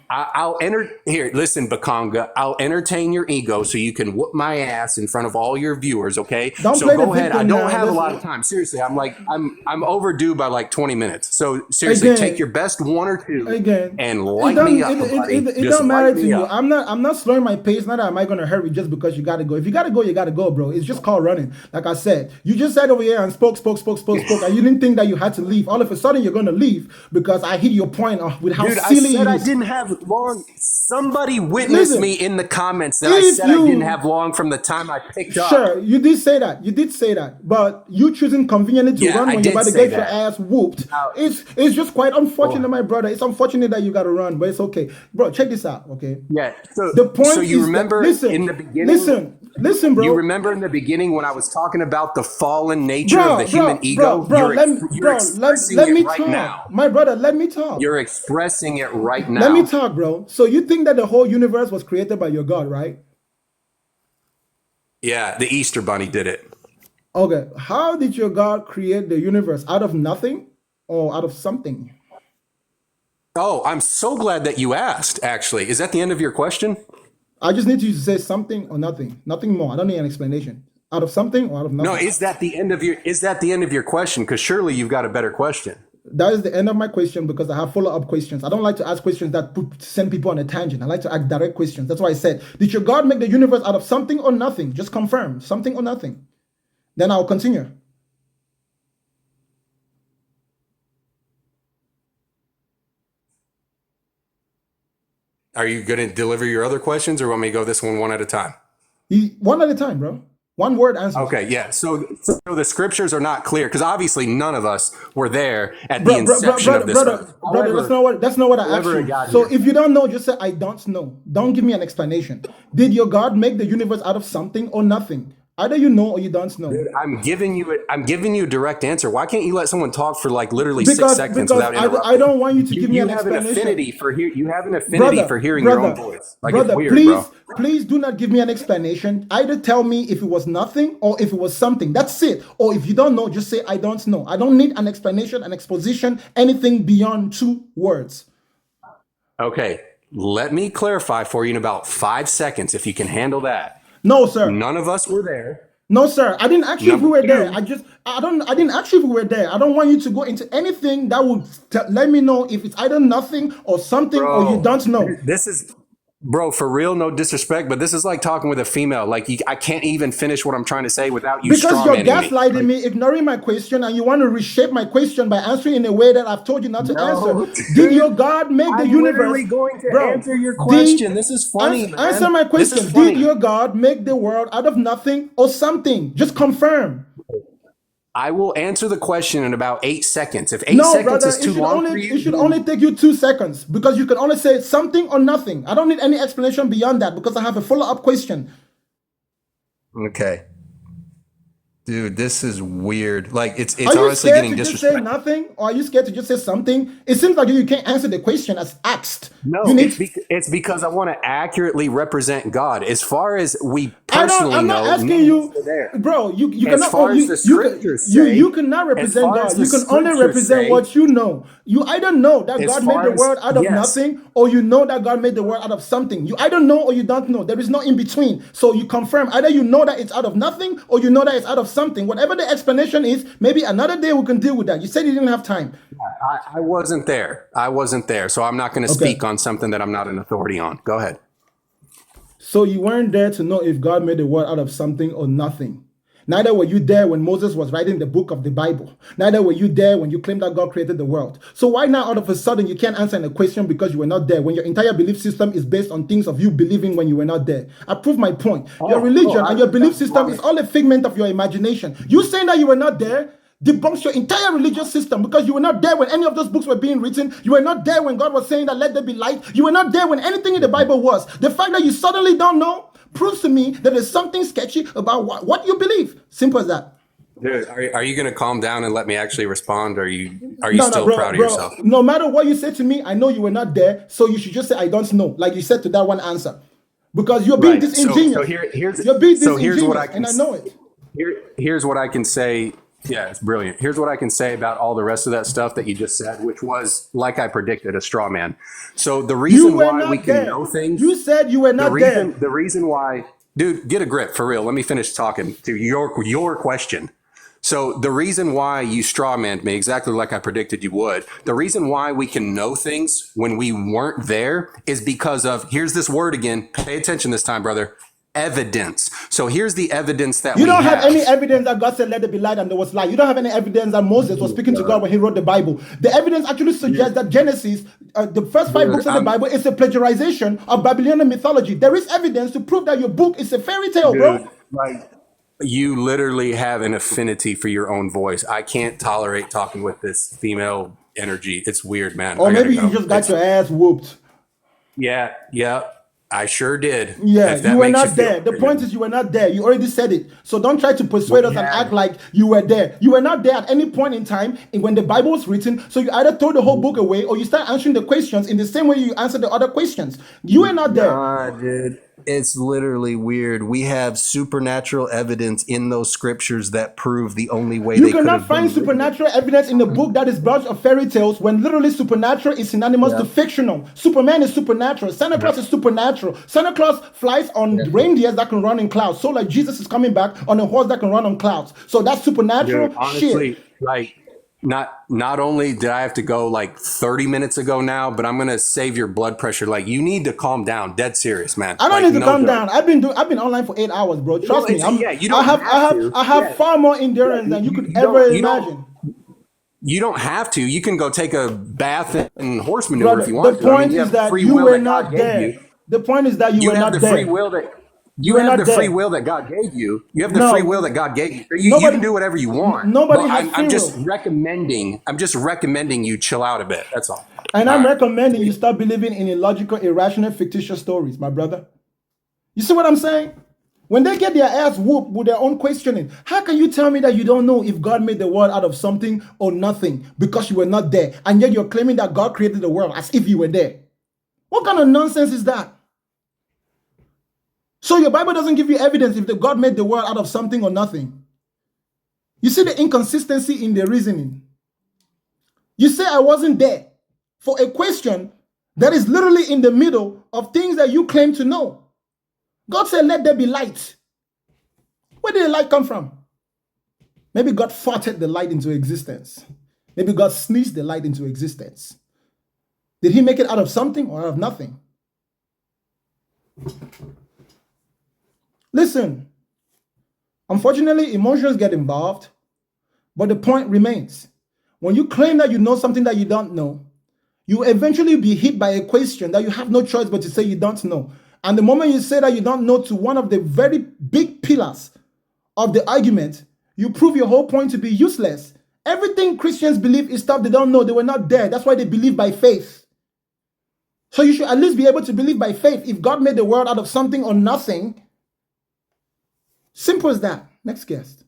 I'll listen, Bakanga, I'll entertain your ego so you can whoop my ass in front of all your viewers, okay? So go ahead. I don't have a lot of time. Seriously, I'm overdue by like 20 minutes. So seriously, take your best one or two and light me up, buddy. It don't matter to you. I'm not slowing my pace. Not that am I gonna hurry just because you gotta go. If you gotta go, you gotta go, bro. It's just called running. Like I said, you just sat over here and spoke, and you didn't think that you had to leave. All of a sudden, you're gonna leave because I hit your point with how silly I said it I is. didn't have long. Somebody witnessed me in the comments that I said I didn't have long from the time I picked up. Sure, you did say that. But you choosing conveniently to run when you're about to get your ass whooped. It's just quite unfortunate, my brother. It's unfortunate that you got to run, but it's okay. Bro, check this out, okay? Yeah. So the point so you is remember in the beginning? Listen, bro. You remember in the beginning when I was talking about the fallen nature of the human ego? You're expressing it right now. My brother, let me talk. You're expressing it right now. Let me talk, bro. So you think that the whole universe was created by your God, right? Yeah, the Easter Bunny did it. Okay, how did your God create the universe? Out of nothing or out of something? Oh, I'm so glad that you asked, actually. Is that the end of your question? I just need you to say something or nothing. Nothing more. I don't need an explanation. Out of something or out of nothing? No, is that the end of your question? Because surely you've got a better question. That is the end of my question because I have follow-up questions. I don't like to ask questions that send people on a tangent. I like to ask direct questions. That's why I said, did your God make the universe out of something or nothing? Just confirm, something or nothing. Then I'll continue. Are you going to deliver your other questions or want me to go this one at a time? One at a time, bro. One word answer. Okay, yeah. So the scriptures are not clear because obviously none of us were there at the inception of this. Brother, that's not what I asked you. So if you don't know, just say I don't know. Don't give me an explanation. Did your God make the universe out of something or nothing? Either you know or you don't know. Dude, I'm giving you a direct answer. Why can't you let someone talk for like literally 6 Because seconds without I interrupting? don't want you to give me You an have an explanation. affinity for hearing your own voice. Like brother, it's weird, bro. please do not give me an explanation. Either tell me if it was nothing or if it was something. That's it. Or if you don't know, just say I don't know. I don't need an explanation, an exposition, anything beyond 2 words. Okay, let me clarify for you in about 5 seconds if you can handle that. No, sir. None of us were there. No, sir. I didn't ask you if we Number were there. two. I didn't ask you if we were there. I don't want you to go into anything that would let me know if it's either nothing or something or you don't know. This is, bro, for real, no disrespect, but this is like talking with a female. Like I can't even finish what I'm trying to say without you Because you're strawmanning gaslighting me, ignoring my question, and you want to reshape my question by answering in a way that I've told you not to answer. Did your God make the universe? literally going to Bro, answer your question. This is funny, man. Answer my This is question. funny. Did your God make the world out of nothing or something? Just confirm. I will answer the question in about 8 seconds. If 8 No, seconds brother, is too long for you, it should only take you 2 seconds because you can only say something or nothing. I don't need any explanation beyond that because I have a follow-up question. okay. Dude, this is weird. Like it's Are you honestly scared getting to just say disrespectful. nothing, or are you scared to just say something? It seems like you can't answer the question as asked. No, You need it's because I want to accurately represent God. As far as we I'm personally not know, asking none of you, us are there. bro. You As cannot. far as the scriptures say, you cannot as represent far as God. the You can only scriptures represent say, what you know. You either know that as God made the far as world out of yes, nothing, or you know that God made the world out of something. You either know or you don't know. There is no in between. So you confirm either you know that it's out of nothing, or you know that it's out of something. Whatever the explanation is, maybe another day we can deal with that. You said you didn't have time. I wasn't there. I wasn't there, so I'm not going to Okay. speak on something that I'm not an authority on. Go ahead. So you weren't there to know if God made the world out of something or nothing. Neither were you there when Moses was writing the book of the Bible. Neither were you there when you claimed that God created the world. So why now all of a sudden you can't answer a question because you were not there when your entire belief system is based on things of you believing when you were not there? I prove my point. Your religion and your belief system is all a figment of your imagination. You saying that you were not there debunks your entire religious system because you were not there when any of those books were being written. You were not there when God was saying that let there be light. You were not there when anything in the Bible was. The fact that you suddenly don't know proves to me that there's something sketchy about what you believe. Simple as that. Dude, are you going to calm down and let me actually respond? Or are you No, still proud of yourself? No matter what you say to me, I know you were not there, so you should just say I don't know, like you said to that one answer, because you're being Right. disingenuous. So here's You're being so disingenuous, here's what I can and I know it. Here's what I can say. Yeah, it's brilliant. Here's what I can say about all the rest of that stuff that you just said, which was, like I predicted, a straw man. So the reason why we can know things, You said you were not there. the reason why, dude, get a grip for real. Let me finish talking to your question. So the reason why you strawmanned me exactly like I predicted you would, the reason why we can know things when we weren't there is because of, here's this word again, pay attention this time, brother, evidence. So here's the evidence that You we don't have any evidence that God said, let there be light, and there was light. You don't have any evidence that Moses was speaking to God when he wrote the Bible. The evidence actually suggests that Genesis, the first 5 books of the Bible, is a plagiarization of Babylonian mythology. There is evidence to prove that your book is a fairy tale, bro. Like, you literally have an affinity for your own voice. I can't tolerate talking with this female energy. It's weird, man. Or I gotta maybe you go. just got your ass whooped. Yeah, I sure did. Yeah, If that you were makes not feel there. The better. point is you were not there. You already said it. So don't try to persuade us and act like you were there. You were not there at any point in time when the Bible was written. So you either throw the whole book away or you start answering the questions in the same way you answer the other questions. You were not there. Nah, dude. It's literally weird. We have supernatural evidence in those scriptures that prove the only way You they could cannot have find been written. supernatural evidence in the book that is bunch of fairy tales when literally supernatural is synonymous to fictional. Superman is supernatural. Santa Claus is supernatural. Santa Claus flies on reindeers that can run in clouds. So like Jesus is coming back on a horse that can run on clouds. So that's supernatural Dude, honestly, shit. like not only did I have to go like 30 minutes ago now, but I'm gonna save your blood pressure. Like, you need to calm down. Dead serious, man. I don't Like, need to no calm joke. down. I've been online for 8 hours, bro. Trust me. you don't have to. I have Yeah. far more endurance than you could ever imagine. You don't have to. You can go take a bath and horse manure if you Brother, want the to. I point mean, you is have the that free you will were that God not gave there. you. The point is that you You were have not the there. free will that you were have not the free there. will that God gave you. You have the No. free will that God gave you. You Nobody- can do whatever you want. nobody But has free I'm just will. recommending. I'm just recommending you chill out a bit. That's all. And All I'm right. recommending you start believing in illogical, irrational, fictitious stories, my brother. You see what I'm saying? When they get their ass whooped with their own questioning, how can you tell me that you don't know if God made the world out of something or nothing because you were not there, and yet you're claiming that God created the world as if you were there? What kind of nonsense is that? So your Bible doesn't give you evidence if the God made the world out of something or nothing. You see the inconsistency in the reasoning. You say I wasn't there for a question that is literally in the middle of things that you claim to know. God said, let there be light. Where did the light come from? Maybe God farted the light into existence. Maybe God sneezed the light into existence. Did he make it out of something or out of nothing? Listen, unfortunately, emotions get involved, but the point remains. When you claim that you know something that you don't know, you eventually be hit by a question that you have no choice but to say you don't know. And the moment you say that you don't know to one of the very big pillars of the argument, you prove your whole point to be useless. Everything Christians believe is stuff they don't know. They were not there. That's why they believe by faith. So you should at least be able to believe by faith. If God made the world out of something or nothing, simple as that. Next guest.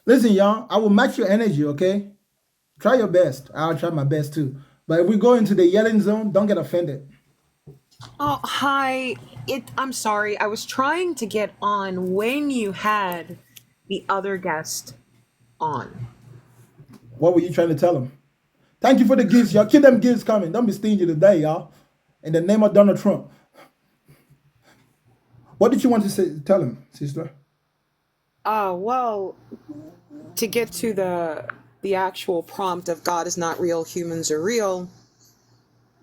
Listen, y'all, I will match your energy, okay? Try your best. I'll try my best too. But if we go into the yelling zone, don't get offended. Oh, hi. I'm sorry. I was trying to get on when you had the other guest on. What were you trying to tell them? Thank you for the gifts, y'all. Keep them gifts coming. Don't be stingy today, y'all. In the name of Donald Trump. What did you want to say? Tell him, sister? Well, to get to the actual prompt of God is not real, humans are real,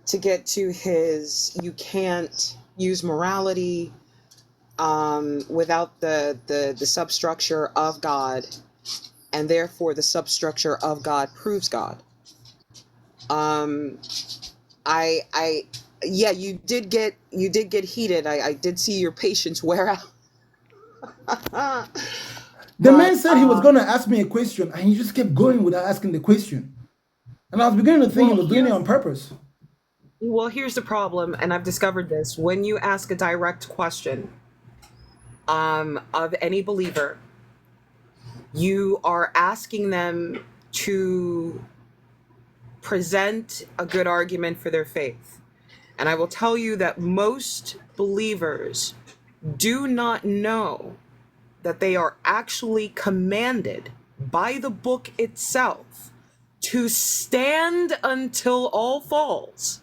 to get to his you can't use morality without the substructure of God, and therefore the substructure of God proves God. Yeah, you did get heated. I did see your patience wear out. The man said he was going to ask me a question, and he just kept going without asking the question. And I was beginning to think he was doing it on purpose. Well, here's the problem, and I've discovered this. When you ask a direct question of any believer, you are asking them to present a good argument for their faith. And I will tell you that most believers do not know that they are actually commanded by the book itself to stand until all falls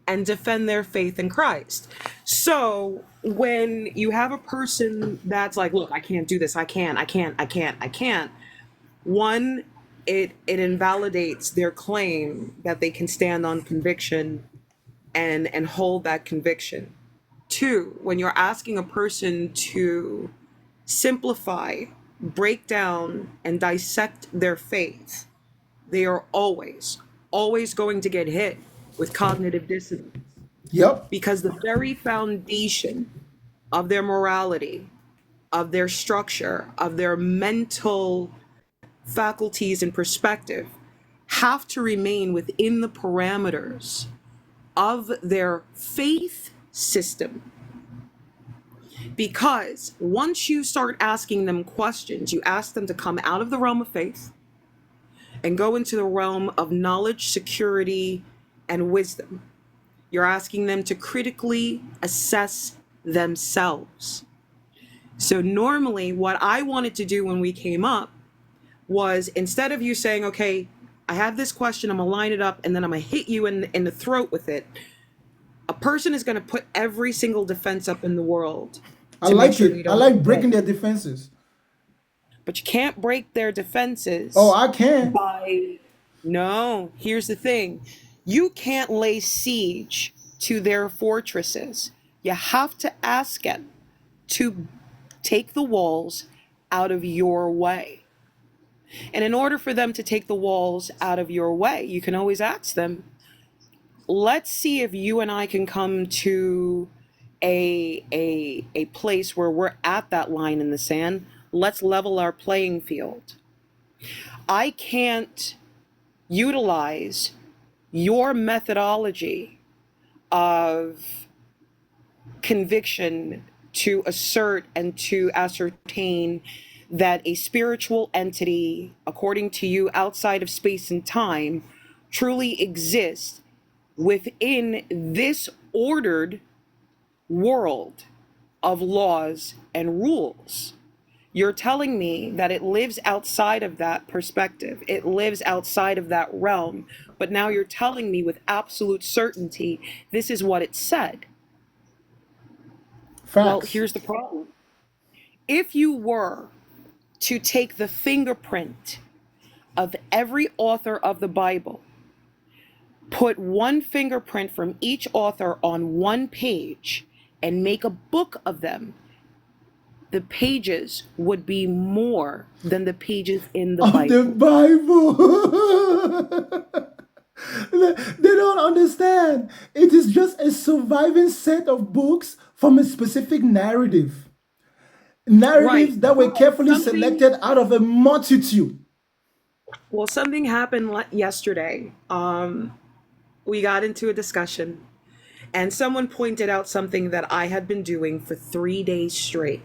and defend their faith in Christ. So when you have a person that's like, look, I can't do this, I can't, one, it invalidates their claim that they can stand on conviction and hold that conviction. Two, when you're asking a person to simplify, break down, and dissect their faith, they are always going to get hit with cognitive dissonance. Yep. Because the very foundation of their morality, of their structure, of their mental faculties and perspective have to remain within the parameters of their faith system. Because once you start asking them questions, you ask them to come out of the realm of faith and go into the realm of knowledge, security, and wisdom. You're asking them to critically assess themselves. So normally what I wanted to do when we came up was, instead of you saying, okay, I have this question, I'm gonna line it up, and then I'm gonna hit you in the throat with it, a person is gonna put every single defense up in the world. I like it. I like breaking their defenses. But you can't break their defenses. Oh, I can. No, here's the thing. You can't lay siege to their fortresses. You have to ask them to take the walls out of your way. And in order for them to take the walls out of your way, you can always ask them, let's see if you and I can come to a place where we're at that line in the sand. Let's level our playing field. I can't utilize your methodology of conviction to assert and to ascertain that a spiritual entity, according to you, outside of space and time, truly exists within this ordered world of laws and rules. You're telling me that it lives outside of that perspective. It lives outside of that realm. But now you're telling me with absolute certainty, this is what it said. Facts. Well, here's the problem. If you were to take the fingerprint of every author of the Bible, put one fingerprint from each author on one page, and make a book of them, the pages would be more than the pages in the Bible. The Bible. They don't understand. It is just a surviving set of books from a specific narrative. Narratives that were carefully selected out of a multitude. Well, something happened yesterday. We got into a discussion, and someone pointed out something that I had been doing for 3 days straight.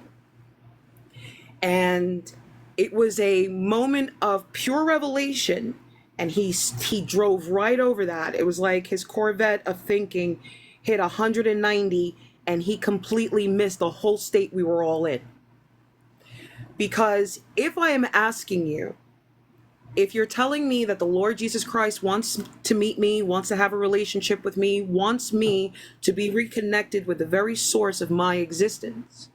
And it was a moment of pure revelation, and he drove right over that. It was like his Corvette of thinking hit 190, and he completely missed the whole state we were all in. Because if I am asking you, if you're telling me that the Lord Jesus Christ wants to meet me, wants to have a relationship with me, wants me to be reconnected with the very source of my existence,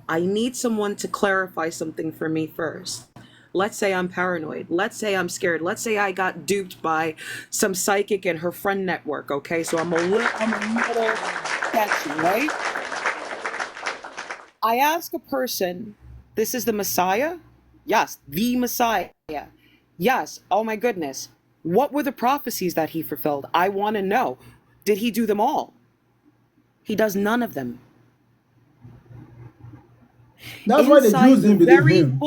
I need someone to clarify something for me first. Let's say I'm paranoid. Let's say I'm scared. Let's say I got duped by some psychic and her friend network, okay? So I'm a little sketchy, right? I ask a person, this is the Messiah? Yes, the Messiah. Yes, oh my goodness. What were the prophecies that he fulfilled? I want to know. Did he do them all? He does none of them. That's why the Jews didn't believe him.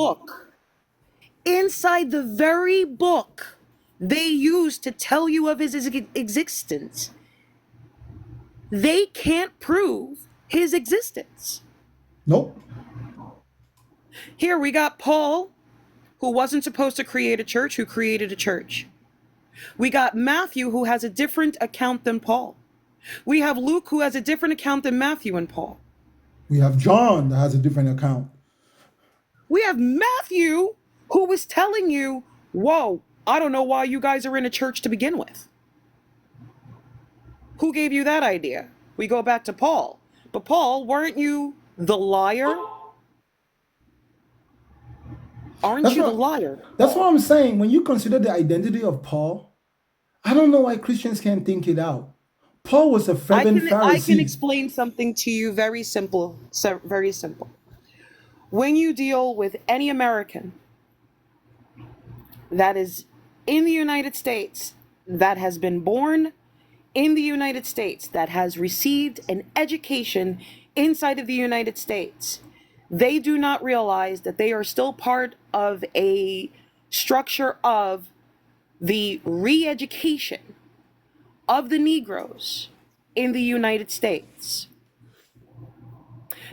Inside the very book they used to tell you of his existence, they can't prove his existence. Nope. Here we got Paul, who wasn't supposed to create a church, who created a church. We got Matthew, who has a different account than Paul. We have Luke, who has a different account than Matthew and Paul. We have John that has a different account. We have Matthew, who was telling you, whoa, I don't know why you guys are in a church to begin with. Who gave you that idea? We go back to Paul. But Paul, weren't you the liar? Aren't you the liar? That's what I'm saying. When you consider the identity of Paul, I don't know why Christians can't think it out. Paul was a fervent Pharisee. I can explain something to you very simple, very simple. When you deal with any American that is in the United States, that has been born in the United States, that has received an education inside of the United States, they do not realize that they are still part of a structure of the re-education of the Negroes in the United States.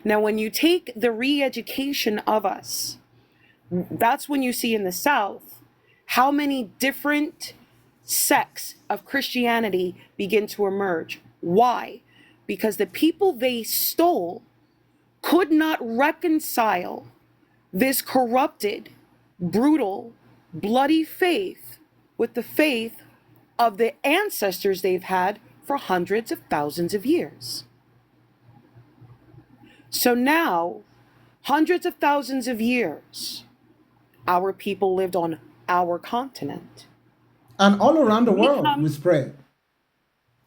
Now, when you take the re-education of us, that's when you see in the South how many different sects of Christianity begin to emerge. Why? Because the people they stole could not reconcile this corrupted, brutal, bloody faith with the faith of the ancestors they've had for hundreds of thousands of years. So now, hundreds of thousands of years, our people lived on our continent. And all around the world, we spread.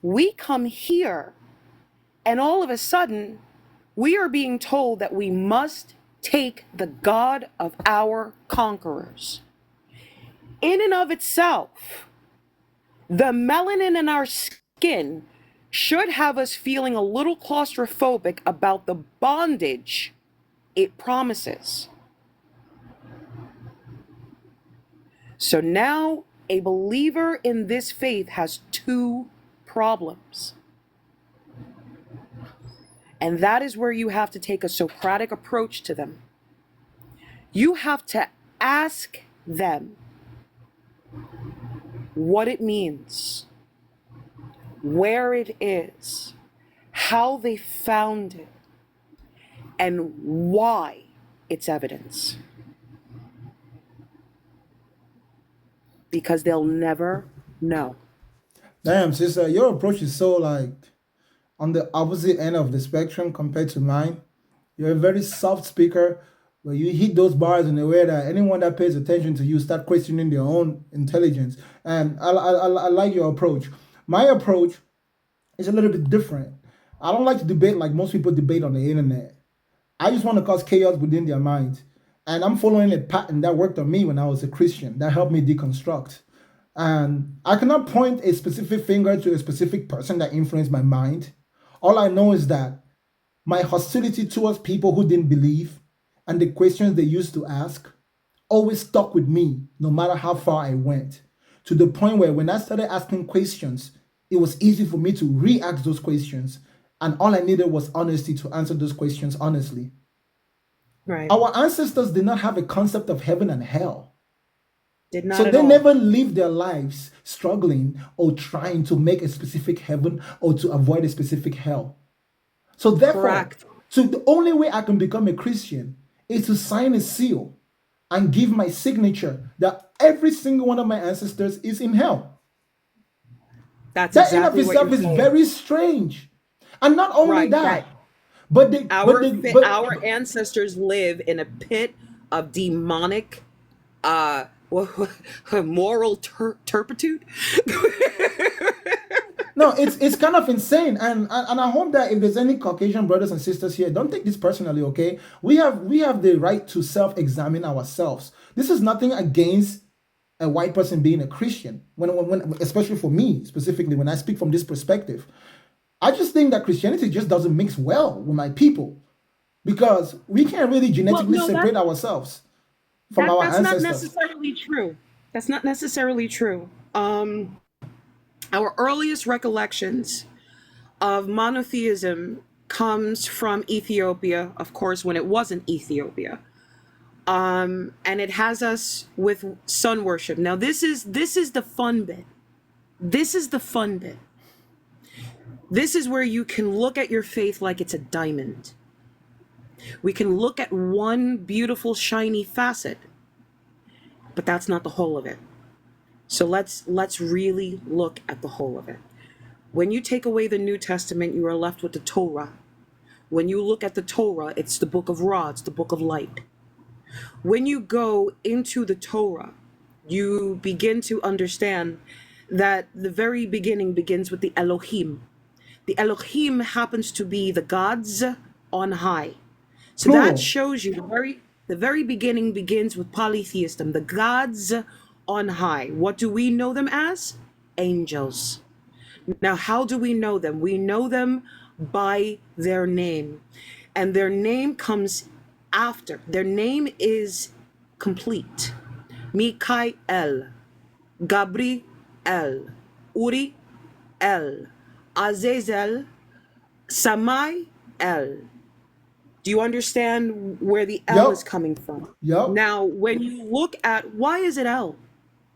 We come here, and all of a sudden, we are being told that we must take the God of our conquerors. In and of itself, the melanin in our skin should have us feeling a little claustrophobic about the bondage it promises. So now A believer in this faith has two problems. And that is where you have to take a Socratic approach to them. You have to ask them what it means, where it is, how they found it, and why it's evidence. Because they'll never know. Damn, sister, your approach is so like on the opposite end of the spectrum compared to mine. You're a very soft speaker, where you hit those bars in a way that anyone that pays attention to you start questioning their own intelligence. And I like your approach. My approach is a little bit different. I don't like to debate like most people debate on the internet. I just want to cause chaos within their minds. And I'm following a pattern that worked on me when I was a Christian, that helped me deconstruct. And I cannot point a specific finger to a specific person that influenced my mind. All I know is that my hostility towards people who didn't believe and the questions they used to ask always stuck with me, no matter how far I went, to the point where when I started asking questions, it was easy for me to re-ask those questions. And all I needed was honesty to answer those questions honestly. Right. Our ancestors did not have a concept of heaven and hell. Did not So at they all. never lived their lives struggling or trying to make a specific heaven or to avoid a specific hell. So therefore, Correct. so the only way I can become a Christian is to sign a seal and give my signature that every single one of my ancestors is in hell. That's That in of exactly what itself you're is saying. very strange. And not only Right, that, that but the our ancestors live in a pit of demonic moral turpitude. no, it's kind of insane, and I hope that if there's any Caucasian brothers and sisters here, don't take this personally, okay? We have the right to self-examine ourselves. This is nothing against a white person being a Christian. When especially for me specifically, when I speak from this perspective, I just think that Christianity just doesn't mix well with my people because we can't really genetically separate ourselves from our That's not ancestors. necessarily true. That's not necessarily true. Our earliest recollections of monotheism comes from Ethiopia, of course, when it wasn't Ethiopia. And it has us with sun worship. Now, this is the fun bit. This is the fun bit. This is where you can look at your faith like it's a diamond. We can look at one beautiful, shiny facet, but that's not the whole of it. So let's really look at the whole of it. When you take away the New Testament, you are left with the Torah. When you look at the Torah, it's the book of Ra, it's the book of light. When you go into the Torah, you begin to understand that the very beginning begins with the Elohim. The Elohim happens to be the gods on high. So Plural. that shows you the very beginning begins with polytheism, the gods on high. What do we know them as? Angels. Now, how do we know them? We know them by their name. And their name comes after. Their name is complete. Mikael, Gabriel, Uriel, Azazel, Samael. Do you understand where the L Yup. is coming from? Yup. Now, when you look at why is it L?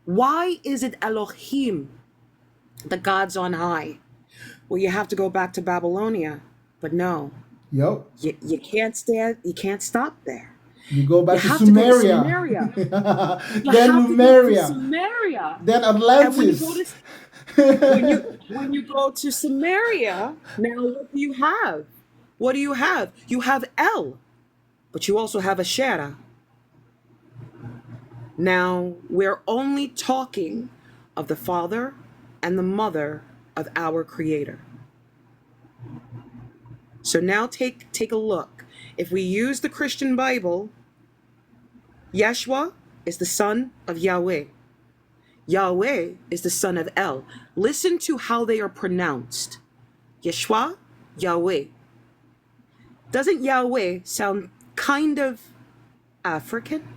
Why is it Elohim, the gods on high? Well, you have to go back to Babylonia, but no, Yup. you can't stop there. You go back You to have to go to Sumeria. Sumeria. You Then have to go to Numeria. Sumeria. Then And when you go Atlantis. to when you go to Sumeria, now what do you have? What do you have? You have El, but you also have Asherah. Now we're only talking of the father and the mother of our Creator. So now take a look. If we use the Christian Bible, Yeshua is the son of Yahweh. Yahweh is the son of El. Listen to how they are pronounced. Yeshua, Yahweh. Doesn't Yahweh sound kind of African?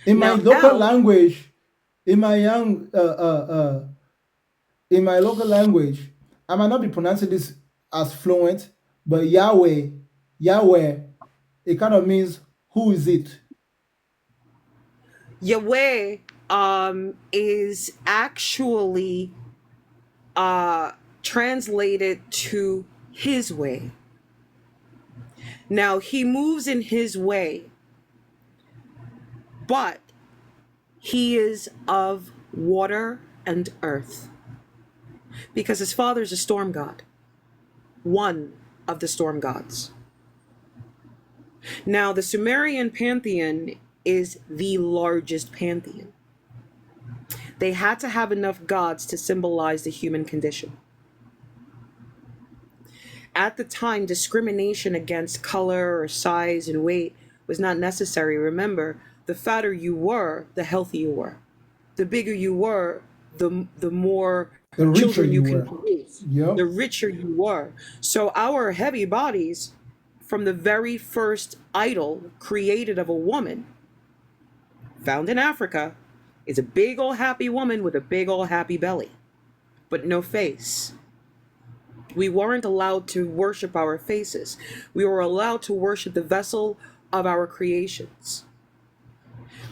In my Now, local El, language, in my young in my local language, I might not be pronouncing this as fluent, but Yahweh, it kind of means who is it? Yahweh is actually translated to his way. Now, he moves in his way, but he is of water and earth. Because his father's a storm god, one of the storm gods. Now, the Sumerian pantheon is the largest pantheon. They had to have enough gods to symbolize the human condition. At the time, discrimination against color or size and weight was not necessary. Remember, the fatter you were, the healthier you were. The bigger you were, the more The richer children you you can were. produce. Yep. The richer you were. So our heavy bodies, from the very first idol created of a woman, found in Africa, is a big old happy woman with a big old happy belly, but no face. We weren't allowed to worship our faces. We were allowed to worship the vessel of our creations.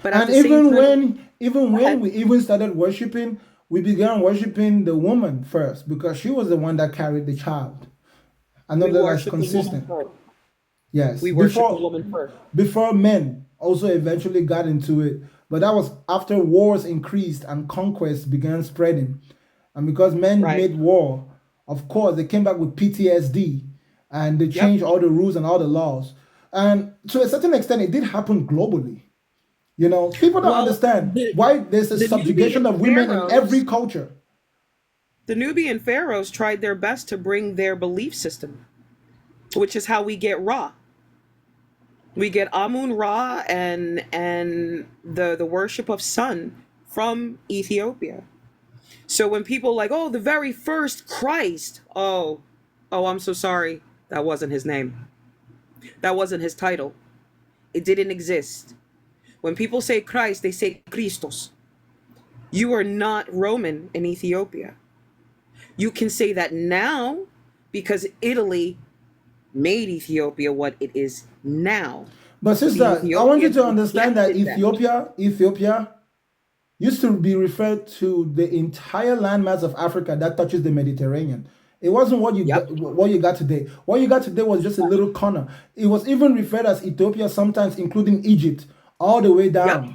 But at And the same time, even when we even started worshiping, we began worshiping the woman first because she was the one that carried the child. I know we that that's worship the woman consistent. first. Yes. We worship the woman first. Before men also eventually got into it, but that was after wars increased and conquest began spreading. And because men Right. made war, of course, they came back with PTSD and they Yep. changed all the rules and all the laws. And to a certain extent, it did happen globally. You know, people don't Well, understand why there's a the subjugation Nubian of women in pharaohs, every culture. the Nubian pharaohs tried their best to bring their belief system, which is how we get Ra. We get Amun Ra and the worship of sun from Ethiopia. So when people like, oh, the very first Christ, oh, I'm so sorry, that wasn't his name. That wasn't his title. It didn't exist. When people say Christ, they say Christos. You are not Roman in Ethiopia. You can say that now because Italy made Ethiopia what it is now. But The sister, I want you Ethiopians to understand that rejected that. Ethiopia used to be referred to the entire landmass of Africa that touches the Mediterranean. It wasn't what you Yep. what you got today. What you got today was just a little corner. It was even referred as Ethiopia sometimes, including Egypt, all the way down. Yep.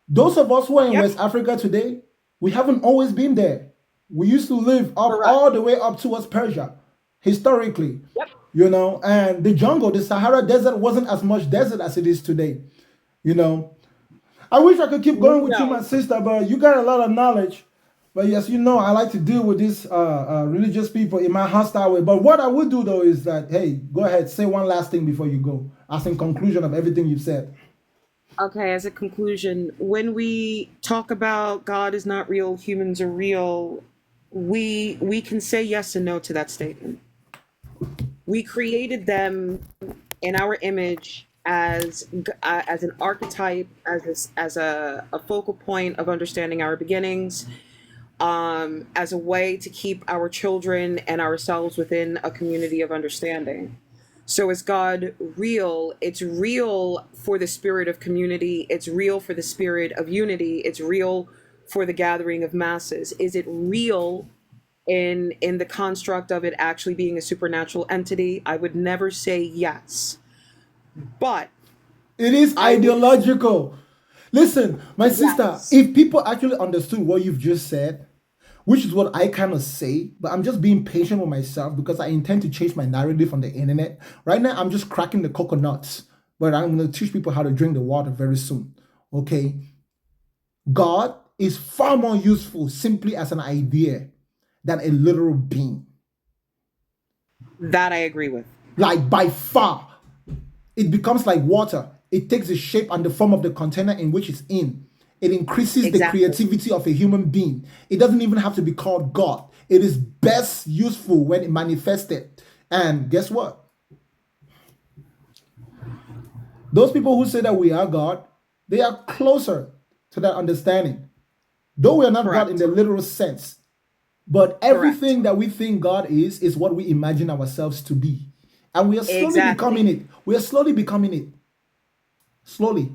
Those of us who are in Yep. West Africa today, we haven't always been there. We used to live up Correct. all the way up towards Persia, historically. Yep. You know, and the jungle, the Sahara Desert wasn't as much desert as it is today. You know, I wish I could keep going with you, my No. sister, but you got a lot of knowledge. But yes, you know, I like to deal with these religious people in my hostile way. But what I would do though is that, hey, go ahead, say one last thing before you go, as in conclusion of everything you've said. Okay, as a conclusion, when we talk about God is not real, humans are real, we can say yes and no to that statement. We created them in our image as an archetype, as a focal point of understanding our beginnings, as a way to keep our children and ourselves within a community of understanding. So is God real? It's real for the spirit of community. It's real for the spirit of unity. It's real for the gathering of masses. Is it real in the construct of it actually being a supernatural entity? I would never say yes. But it is ideological. Listen, my sister, if people actually understood what you've just said, which is what I kind of say, but I'm just being patient with myself because I intend to change my narrative on the internet. Right now, I'm just cracking the coconuts, but I'm going to teach people how to drink the water very soon. Okay? God is far more useful simply as an idea than a literal being. That I agree with. Like by far. It becomes like water. It takes the shape and the form of the container in which it's in. It increases the creativity of a human being. It doesn't even have to be called God. It is best useful when it manifested. And guess what? Those people who say that we are God, They are closer to that understanding. Though we are not God in Correct. the literal sense, but Correct. everything that we think God is what we imagine ourselves to be. And we are slowly becoming Exactly. it. We are slowly becoming it. Slowly.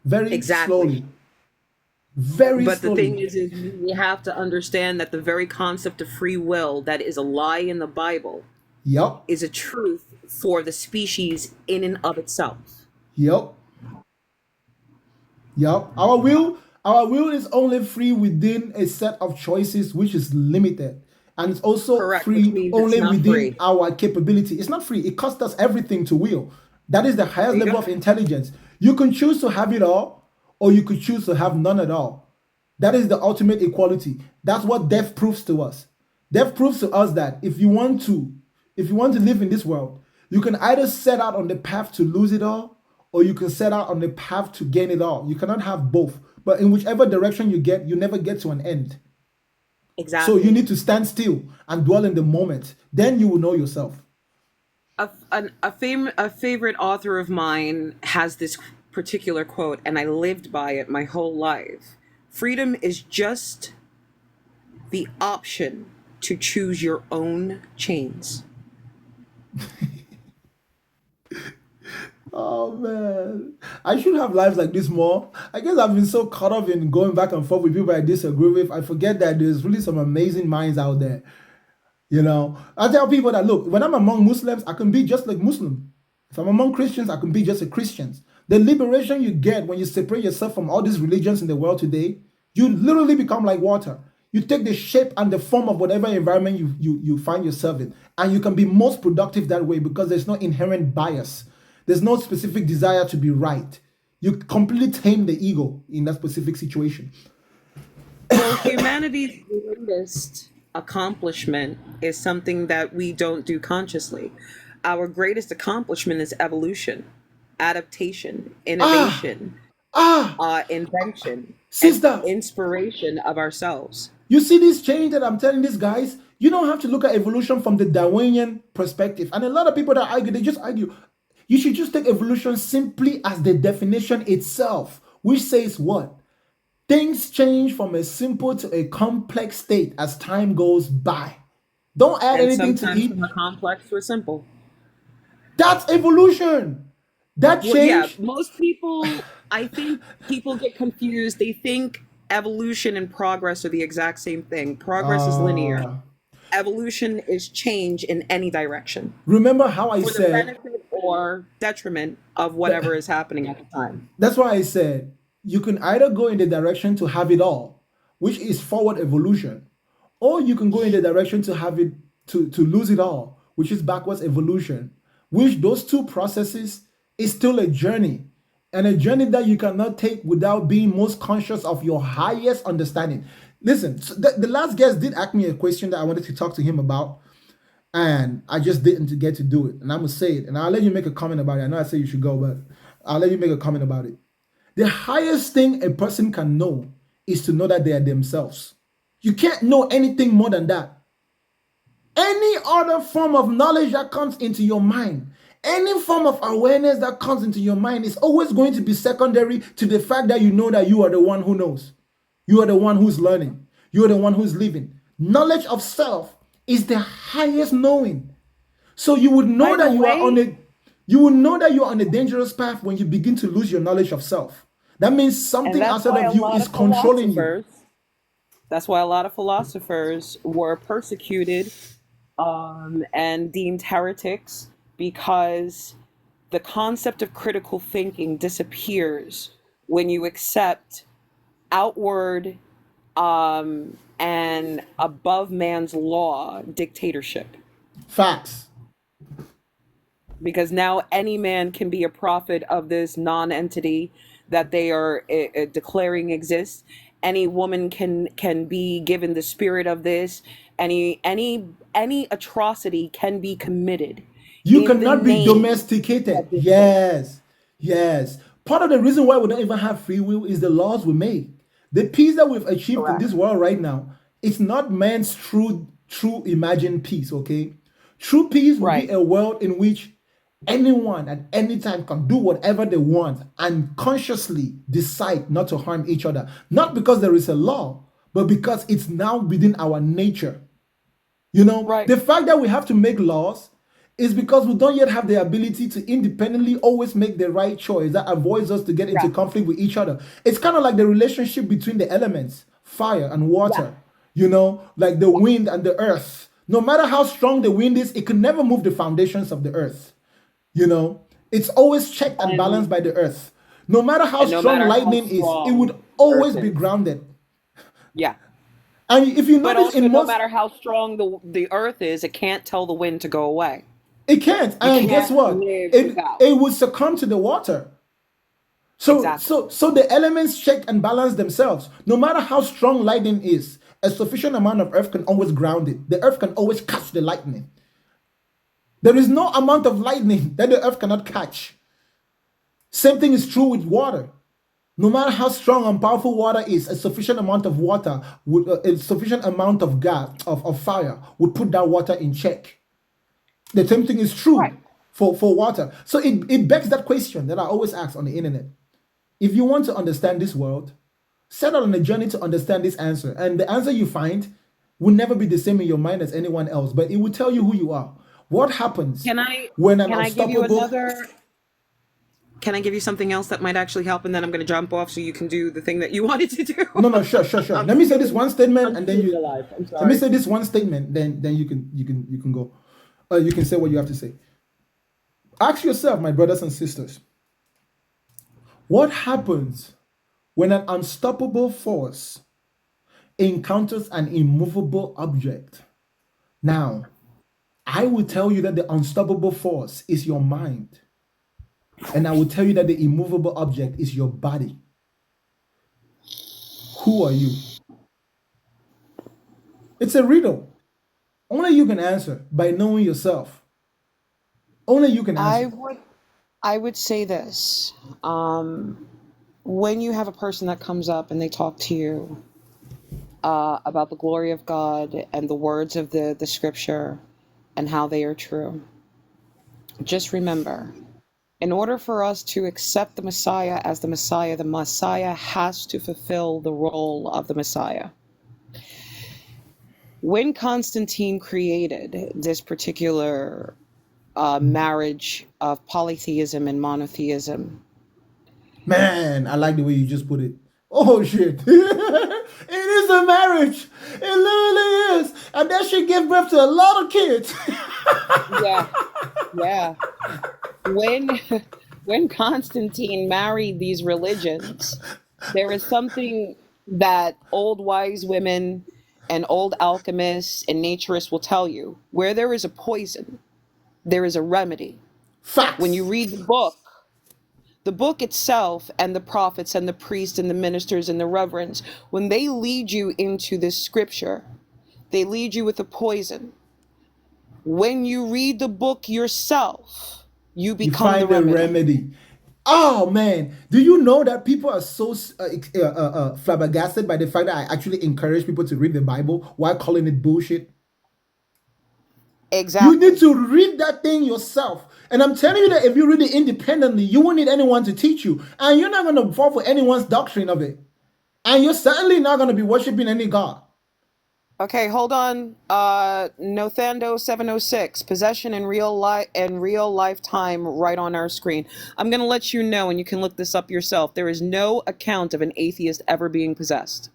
Very Exactly. slowly. Very But the thing slowly. is we have to understand that the very concept of free will that is a lie in the Bible Yep. is a truth for the species in and of itself. Yep. Yep. Our will is only free within a set of choices which is limited. And it's also Correct, which free means it's only not within free. our capability. It's not free. It costs us everything to will. That is the highest There you level go. of intelligence. You can choose to have it all, or you could choose to have none at all. That is the ultimate equality. That's what death proves to us. Death proves to us that if you want to live in this world, you can either set out on the path to lose it all, or you can set out on the path to gain it all. You cannot have both. But in whichever direction you get, you never get to an end. So you Exactly. need to stand still and dwell in the moment. Then you will know yourself. A favorite author of mine has this particular quote, and I lived by it my whole life. Freedom is just the option to choose your own chains. Oh man, I should have lives like this more. I guess I've been so caught up in going back and forth with people I disagree with. I forget that there's really some amazing minds out there. I tell people that look, when I'm among Muslims, I can be just like Muslim. If I'm among Christians, I can be just a Christian. The liberation you get when you separate yourself from all these religions in the world today, you literally become like water. You take the shape and the form of whatever environment you find yourself in, and you can be most productive that way because there's no inherent bias. There's no specific desire to be right. You completely tame the ego in that specific situation. Well, humanity's greatest accomplishment is something that we don't do consciously. Our greatest accomplishment is evolution, adaptation, Ah, innovation, invention, and sister, inspiration of ourselves. you see this change that I'm telling these guys? You don't have to look at evolution from the Darwinian perspective. And a lot of people that argue, they just argue. You should just take evolution simply as the definition itself, which says what? Things change from a simple to a complex state as time goes by. Don't add And anything to sometimes it. from a complex to a simple. That's evolution. That Well, yeah, change. most people, I think people get confused. They think evolution and progress are the exact same thing. Progress is linear. Uh, Evolution is change in any direction remember how I for the said, benefit or detriment of whatever is happening at the time. that's why I said, you can either go in the direction to have it all, which is forward evolution, or you can go in the direction to have it, to lose it all, which is backwards evolution, which those two processes is still a journey, and a journey that you cannot take without being most conscious of your highest understanding. Listen, so the last guest did ask me a question that I wanted to talk to him about, and I just didn't get to do it. And I'm gonna say it, and I'll let you make a comment about it. I know I say you should go, but I'll let you make a comment about it. The highest thing a person can know is to know that they are themselves. You can't know anything more than that. Any other form of knowledge that comes into your mind, any form of awareness that comes into your mind is always going to be secondary to the fact that you know that you are the one who knows. You are the one who's learning. You are the one who's living. Knowledge of self is the highest knowing. So you would know By that the you are on way, a you will know that you are on a dangerous path when you begin to lose your knowledge of self. That means and something outside of you is controlling you. that's why a lot of philosophers were persecuted and deemed heretics because the concept of critical thinking disappears when you accept outward and above man's law dictatorship. Facts. Because now any man can be a prophet of this non-entity that they are declaring exists. Any woman can be given the spirit of this. Any atrocity can be committed You in the cannot be name domesticated. of this thing. Yes. Yes. Part of the reason why we don't even have free will is the laws we make. The peace that we've achieved in Correct. this world right now, it's not man's true imagined peace, okay? True peace would be Right. a world in which Anyone at any time can do whatever they want and consciously decide not to harm each other. Not because there is a law, but because it's now within our nature. You know, Right. the fact that we have to make laws is because we don't yet have the ability to independently always make the right choice that avoids us to get into conflict with each other. It's kind of like the relationship between the elements, fire and water, you know, like the wind and the earth. No matter how strong the wind is, it can never move the foundations of the earth. You know, it's always checked and balanced by the earth. No matter how And no strong matter how lightning is, it would strong the always earth be is. grounded. Yeah. And if you But notice also, in no most, matter how strong the earth is, it can't tell the wind to go away. it can't. You And guess can't what? live It without. it would succumb to the water. So Exactly. so the elements check and balance themselves. No matter how strong lightning is, a sufficient amount of earth can always ground it. The earth can always catch the lightning. There is no amount of lightning that the earth cannot catch. Same thing is true with water. No matter how strong and powerful water is, a sufficient amount of water would a sufficient amount of gas of fire would put that water in check. The same thing is true for water. So it begs that question that I always ask on the internet. If you want to understand this world, set out on a journey to understand this answer. And the answer you find will never be the same in your mind as anyone else, but it will tell you who you are. What happens Can I when an can I give you unstoppable another? Can I give you something else that might actually help, and then I'm going to jump off so you can do the thing that you wanted to do? No, sure. Let me say this one statement, and then I'm you. alive. I'm Let me sorry. say this one statement, then you can go. You can say what you have to say. Ask yourself, my brothers and sisters, what happens when an unstoppable force encounters an immovable object? Now, I will tell you that the unstoppable force is your mind, and I will tell you that the immovable object is your body. Who are you? It's a riddle. Only you can answer by knowing yourself. Only you can answer. I would say this. When you have a person that comes up and they talk to you about the glory of God and the words of the scripture and how they are true, just remember, in order for us to accept the Messiah as the Messiah has to fulfill the role of the Messiah. When Constantine created this particular marriage of polytheism and monotheism, Man, I like the way you just put it. Oh shit. It is a marriage. It literally is. And that should give birth to a lot of kids. yeah. When Constantine married these religions, there is something that old wise women and old alchemists and naturists will tell you. Where there is a poison, there is a remedy. Facts. When you read the book itself and the prophets and the priests and the ministers and the reverends, when they lead you into this scripture, they lead you with a poison. When you read the book yourself, you You become the find the remedy. remedy. Oh man, do you know that people are so flabbergasted by the fact that I actually encourage people to read the Bible while calling it bullshit? Exactly. You need to read that thing yourself. And I'm telling you that if you read it independently, you won't need anyone to teach you. And you're not going to fall for anyone's doctrine of it. And you're certainly not going to be worshiping any God. Okay, hold on. Nothando 706, possession in real lifetime right on our screen. I'm gonna let you know, and you can look this up yourself. There is no account of an atheist ever being possessed.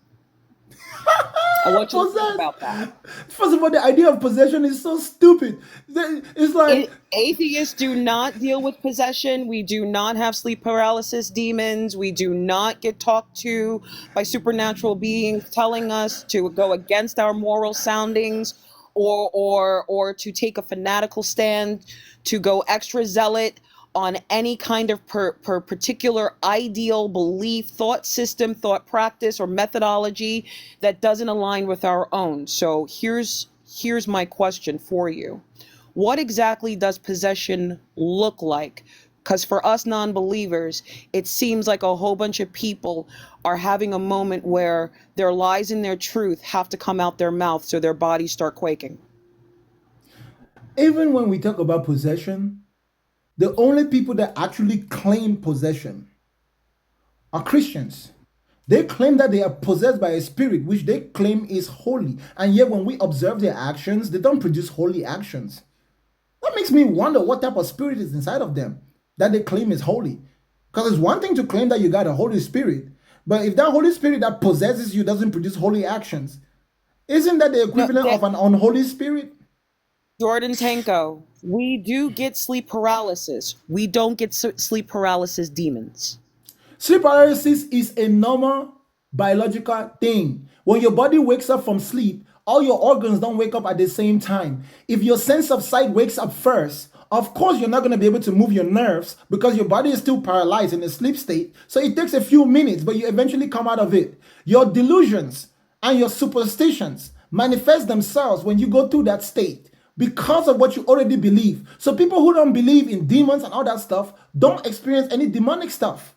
I want you to think about that. First of all, the idea of possession is so stupid. It's like Atheists do not deal with possession. We do not have sleep paralysis demons. We do not get talked to by supernatural beings telling us to go against our moral soundings or to take a fanatical stand, to go extra zealot on any kind of particular ideal belief, thought system, thought practice, or methodology that doesn't align with our own. So here's my question for you. What exactly does possession look like? Because for us non-believers, it seems like a whole bunch of people are having a moment where their lies and their truth have to come out their mouth so their bodies start quaking. even when we talk about possession, The only people that actually claim possession are Christians. They claim that they are possessed by a spirit, which they claim is holy. And yet, when we observe their actions, they don't produce holy actions. That makes me wonder what type of spirit is inside of them that they claim is holy. Because it's one thing to claim that you got a Holy Spirit, but if that Holy Spirit that possesses you doesn't produce holy actions, isn't that the equivalent of an unholy spirit? Jordan Tanko, we do get sleep paralysis. We don't get sleep paralysis demons. Sleep paralysis is a normal biological thing. When your body wakes up from sleep, all your organs don't wake up at the same time. If your sense of sight wakes up first, of course you're not going to be able to move your nerves because your body is still paralyzed in a sleep state. So it takes a few minutes, but you eventually come out of it. Your delusions and your superstitions manifest themselves when you go through that state because of what you already believe. So people who don't believe in demons and all that stuff don't experience any demonic stuff.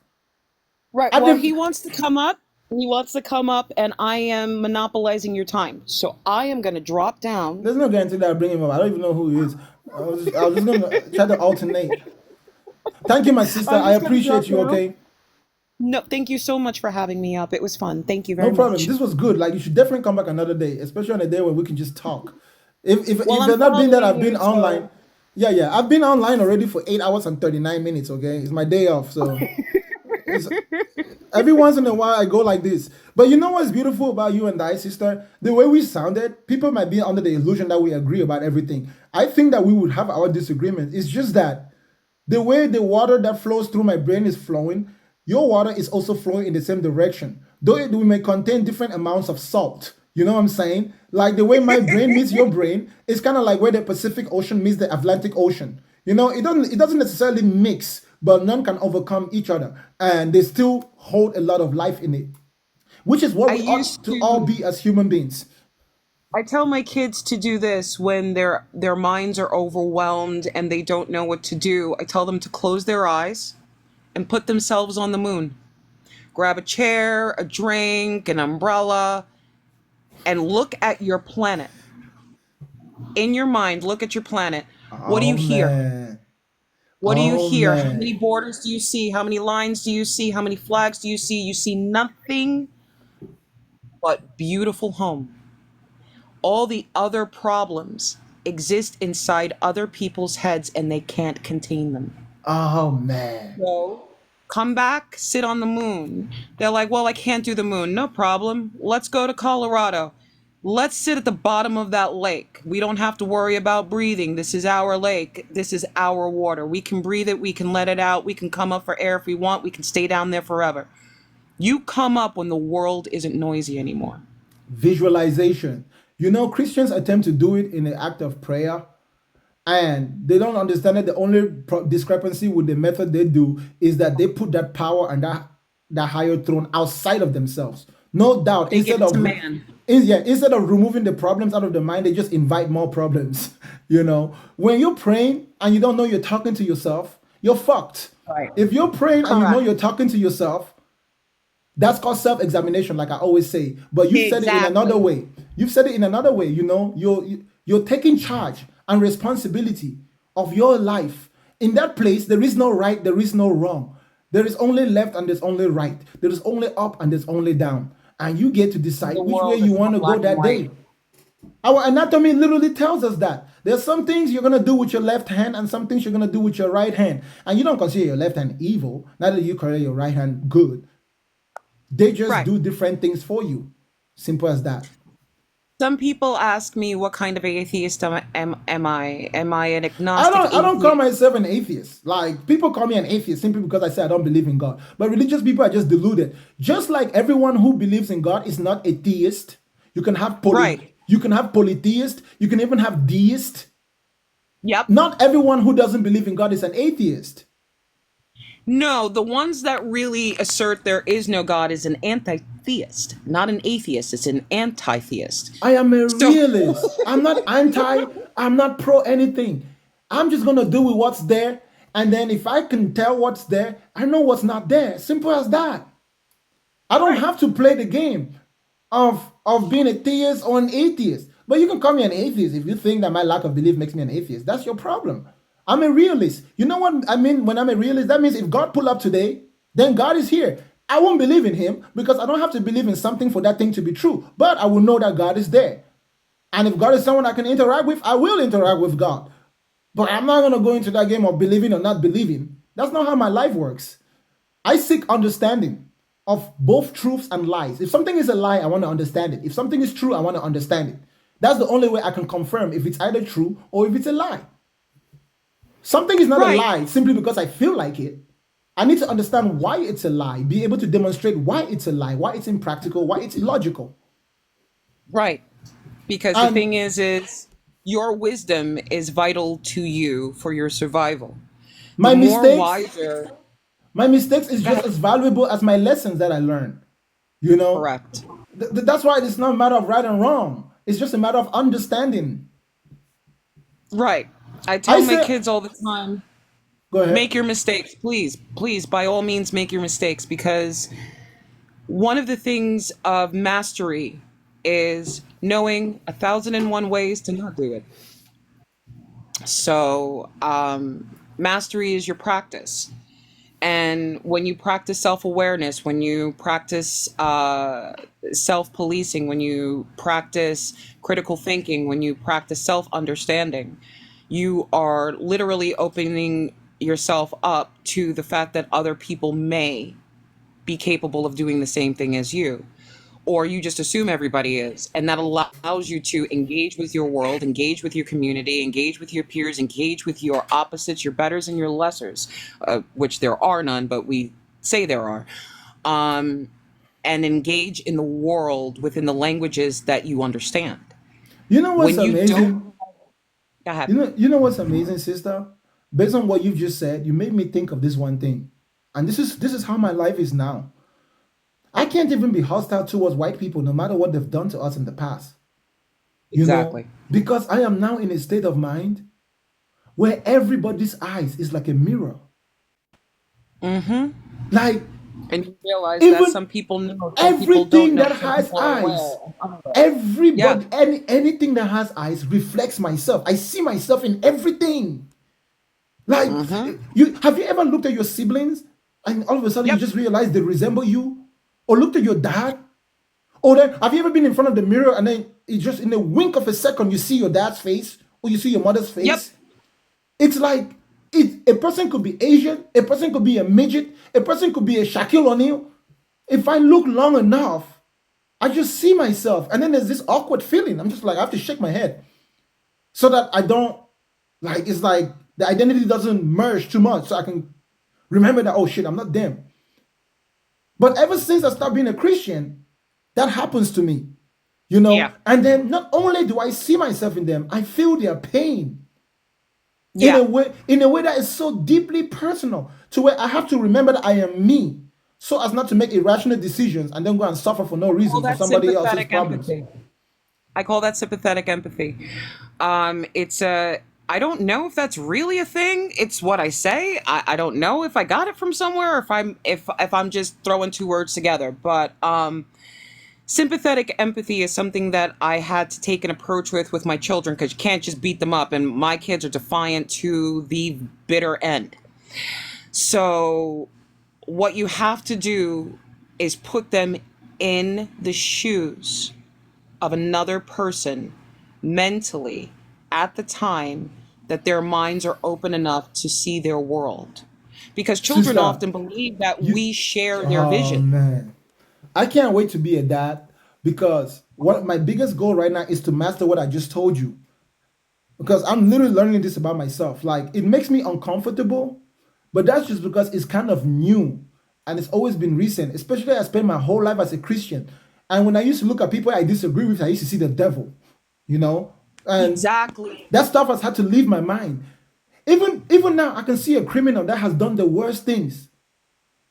Right. Well, he wants to come up. He wants to come up, and I am monopolizing your time. So I am going to drop down. There's no guarantee that I bring him up. I don't even know who he is. I was just going to try to alternate. Thank you, my sister. I appreciate you, okay? No, thank you so much for having me up. It was fun. Thank you very much. No problem. This was good. Like, you should definitely come back another day, especially on a day where we can just talk. If they've not been that I've been online. So... Yeah. I've been online already for 8 hours and 39 minutes, okay? It's my day off, so... Every once in a while I go like this. But you know what's beautiful about you and I, sister? The way we sounded, people might be under the illusion that we agree about everything. I think that we would have our disagreements. It's just that the way the water that flows through my brain is flowing, your water is also flowing in the same direction. Though we may contain different amounts of salt. You know what I'm saying? Like the way my brain meets your brain, it's kind of like where the Pacific Ocean meets the Atlantic Ocean. You know, it doesn't necessarily mix, but none can overcome each other, and they still hold a lot of life in it, which is what we ought to all be as human beings. I tell my kids to do this when their minds are overwhelmed and they don't know what to do. I tell them to close their eyes and put themselves on the moon. Grab a chair, a drink, an umbrella, and look at your planet. In your mind, look at your planet. What do you hear? What do you hear? How many borders do you see? How many lines do you see? How many flags do you see? You see nothing but beautiful home. All the other problems exist inside other people's heads and they can't contain them. Oh, man. So come back, sit on the moon. They're like, well, I can't do the moon. No problem. Let's go to Colorado. Let's sit at the bottom of that lake. We don't have to worry about breathing. This is our lake. This is our water. We can breathe it. We can let it out. We can come up for air if we want. We can stay down there forever. You come up when the world isn't noisy anymore. Visualization. You know, Christians attempt to do it in the act of prayer, and they don't understand that the only discrepancy with the method they do is that they put that power and that higher throne outside of themselves. No doubt. Instead of removing the problems out of the mind, they just invite more problems. You know, when you're praying and you don't know you're talking to yourself, you're fucked. Right. If you're praying and you know you're talking to yourself, that's called self-examination, like I always say. But you said it in another way. You've said it in another way. You know, you're taking charge and responsibility of your life. In that place, there is no right, there is no wrong. There is only left and there's only right. There is only up and there's only down. And you get to decide which way you want to go that day. Our anatomy literally tells us that. There's some things you're going to do with your left hand and some things you're going to do with your right hand. And you don't consider your left hand evil. Neither do you consider your right hand good. They just do different things for you. Simple as that. Some people ask me what kind of atheist am I? Am I an agnostic atheist? I don't call myself an atheist. Like, people call me an atheist simply because I say I don't believe in God. But religious people are just deluded. Just like everyone who believes in God is not a theist. You can have you can have polytheist. You can even have deist. Yep. Not everyone who doesn't believe in God is an atheist. No, the ones that really assert there is no God is an anti-theist, not an atheist. It's an anti-theist. I am a realist. I'm not anti. I'm not pro anything. I'm just going to do with what's there. And then if I can tell what's there, I know what's not there. Simple as that. I don't have to play the game of being a theist or an atheist. But you can call me an atheist if you think that my lack of belief makes me an atheist. That's your problem. I'm a realist. You know what I mean when I'm a realist? That means if God pull up today, then God is here. I won't believe in him because I don't have to believe in something for that thing to be true. But I will know that God is there. And if God is someone I can interact with, I will interact with God. But I'm not going to go into that game of believing or not believing. That's not how my life works. I seek understanding of both truths and lies. If something is a lie, I want to understand it. If something is true, I want to understand it. That's the only way I can confirm if it's either true or if it's a lie. Something is not a lie simply because I feel like it. I need to understand why it's a lie, be able to demonstrate why it's a lie, why it's impractical, why it's illogical. Right. Because the thing is your wisdom is vital to you for your survival. My The more mistakes, wiser. my mistakes is just as valuable as my lessons that I learned. You know? Correct. That's why it's not a matter of right and wrong. It's just a matter of understanding. Right. I tell my kids all the time, go ahead. Make your mistakes, please. Please, by all means, make your mistakes, because one of the things of mastery is knowing 1,001 ways to not do it. So, mastery is your practice. And when you practice self-awareness, when you practice self-policing, when you practice critical thinking, when you practice self-understanding, you are literally opening yourself up to the fact that other people may be capable of doing the same thing as you. Or you just assume everybody is. And that allows you to engage with your world, engage with your community, engage with your peers, engage with your opposites, your betters and your lessers, which there are none, but we say there are. And engage in the world within the languages that you understand. You know what's When you amazing? don't, go ahead. You know what's amazing, sister? Based on what you've just said, you made me think of this one thing. And this is how my life is now. I can't even be hostile towards white people no matter what they've done to us in the past. You Exactly. know, because I am now in a state of mind where everybody's eyes is like a mirror. Mm-hmm. Like, and you realize even that some people know, some people don't everything know, that some has people are eyes, aware. everybody, anything that has eyes reflects myself. I see myself in everything. Like, you have you ever looked at your siblings and all of a sudden you just realize they resemble you? Or looked at your dad? Or then have you ever been in front of the mirror and then it just in a wink of a second you see your dad's face or you see your mother's face? It's like a person could be Asian, a person could be a midget, a person could be a Shaquille O'Neal. If I look long enough, I just see myself. And then there's this awkward feeling. I'm just like, I have to shake my head so that I don't, like, it's like the identity doesn't merge too much so I can remember that, oh shit, I'm not them. But ever since I started being a Christian, that happens to me, you know? And then not only do I see myself in them, I feel their pain. In a way that is so deeply personal, to where I have to remember that I am me, so as not to make irrational decisions and then go and suffer for no reason for somebody else's problems. I call that sympathetic empathy. I don't know if that's really a thing. It's what I say. I don't know if I got it from somewhere or if I'm just throwing two words together. But sympathetic empathy is something that I had to take an approach with my children, because you can't just beat them up, and my kids are defiant to the bitter end. So what you have to do is put them in the shoes of another person mentally at the time that their minds are open enough to see their world. Because children Sister, often believe that we share their vision. Man. I can't wait to be a dad, because what my biggest goal right now is to master what I just told you. Because I'm literally learning this about myself. Like, it makes me uncomfortable, but that's just because it's kind of new and it's always been recent, especially I spent my whole life as a Christian. And when I used to look at people I disagree with, I used to see the devil, you know? And exactly. That stuff has had to leave my mind. Even now, I can see a criminal that has done the worst things.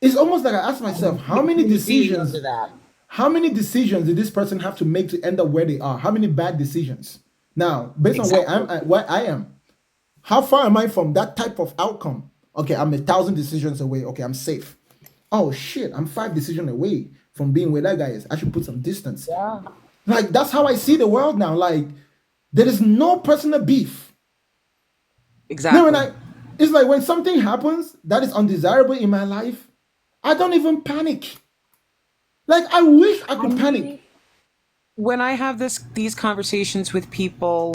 It's almost like I ask myself, how many decisions did this person have to make to end up where they are? How many bad decisions? Now, based on where I am, how far am I from that type of outcome? Okay, I'm 1,000 decisions away. Okay, I'm safe. Oh shit, I'm 5 decisions away from being where that guy is. I should put some distance. Yeah. Like, that's how I see the world now. Like, there is no personal beef. Exactly. No, It's like when something happens that is undesirable in my life, I don't even panic. Like I wish I could panic. When I have these conversations with people,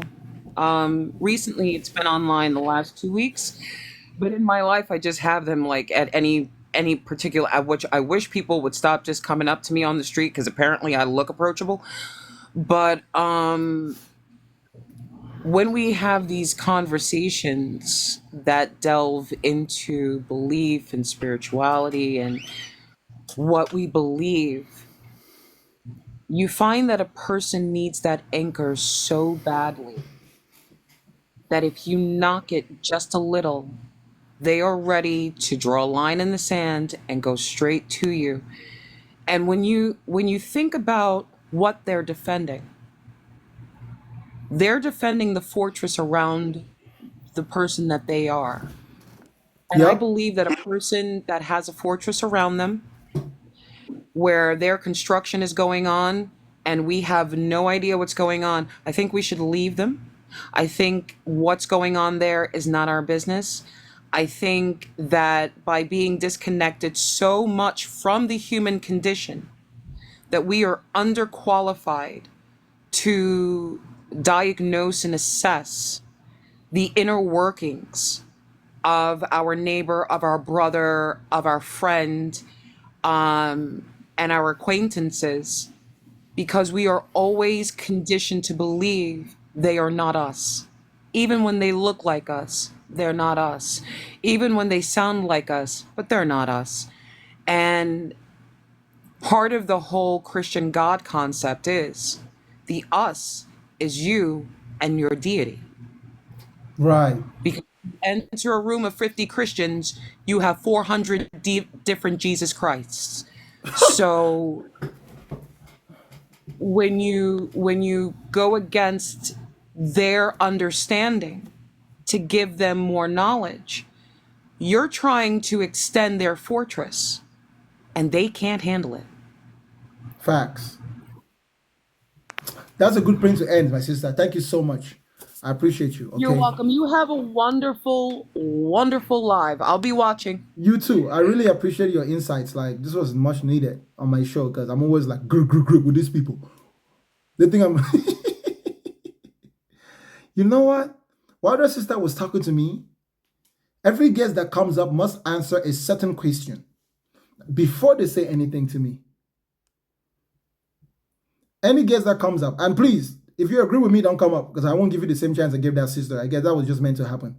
recently it's been online the last 2 weeks, but in my life I just have them like at any particular, at which I wish people would stop just coming up to me on the street because apparently I look approachable. But when we have these conversations that delve into belief and spirituality and what we believe, you find that a person needs that anchor so badly that if you knock it just a little, they are ready to draw a line in the sand and go straight to you. And when you think about what they're defending the fortress around the person that they are. And I believe that a person that has a fortress around them where their construction is going on and we have no idea what's going on, I think we should leave them. I think what's going on there is not our business. I think that by being disconnected so much from the human condition, that we are underqualified to diagnose and assess the inner workings of our neighbor, of our brother, of our friend, and our acquaintances, because we are always conditioned to believe they are not us. Even when they look like us, they're not us. Even when they sound like us, but they're not us. And part of the whole Christian God concept is the us is you and your deity. Right. Because you enter a room of 50 Christians, you have 400 different Jesus Christs. So when you go against their understanding to give them more knowledge, you're trying to extend their fortress, and they can't handle it. Facts. That's a good point to end, my sister. Thank you so much. I appreciate you. Okay. You're welcome. You have a wonderful, wonderful live. I'll be watching. You too. I really appreciate your insights. Like this was much needed on my show because I'm always like group with these people. They think I'm. You know what? While the sister was talking to me, every guest that comes up must answer a certain question before they say anything to me. Any guest that comes up, and please, if you agree with me, don't come up because I won't give you the same chance I gave that sister. I guess that was just meant to happen.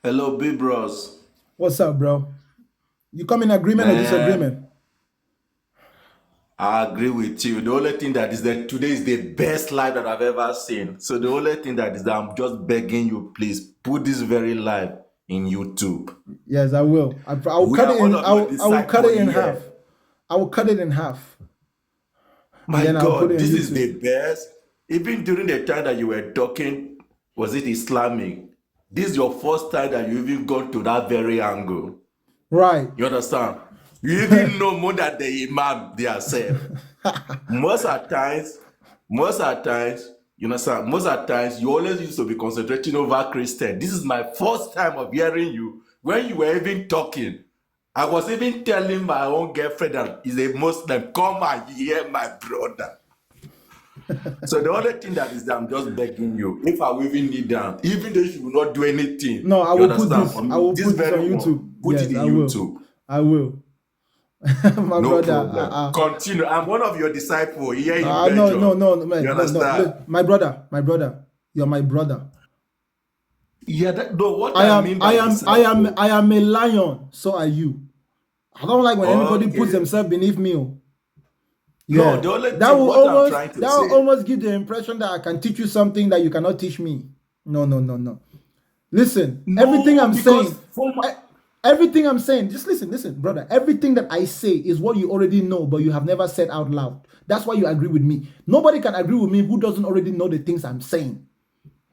Hello, big bros. What's up, bro? You come in agreement or disagreement? I agree with you. The only thing that is that today is the best live that I've ever seen. So the only thing that is that I'm just begging you, please put this very live in YouTube. Yes, I will. I will cut it in. I will cut it in half. I will cut it in half. My God, this is the best. Even during the time that you were talking, was it Islamic? This is your first time that you even got to that very angle. Right. You understand? You even know more than the imam themselves. Most of the times, you understand? Most of the times, you always used to be concentrating over Christian. This is my first time of hearing you. When you were even talking, I was even telling my own girlfriend that is a Muslim, come and hear my brother. So the only thing that is that I'm just begging you, if I will even need them, even though you will not do anything. No, I will put this. I will put this on YouTube. Put it in YouTube. I will. My no brother. Problem. Continue. I'm one of your disciples here in no, man. You understand? No. My brother. You're my brother. Yeah, what I mean by I am a lion, so are you. I don't like when anybody puts themselves beneath me. Yeah. No, the only thing I'm trying to say. That will almost give the impression that I can teach you something that you cannot teach me. No. Listen, everything I'm saying, just listen, brother. Everything that I say is what you already know, but you have never said out loud. That's why you agree with me. Nobody can agree with me who doesn't already know the things I'm saying.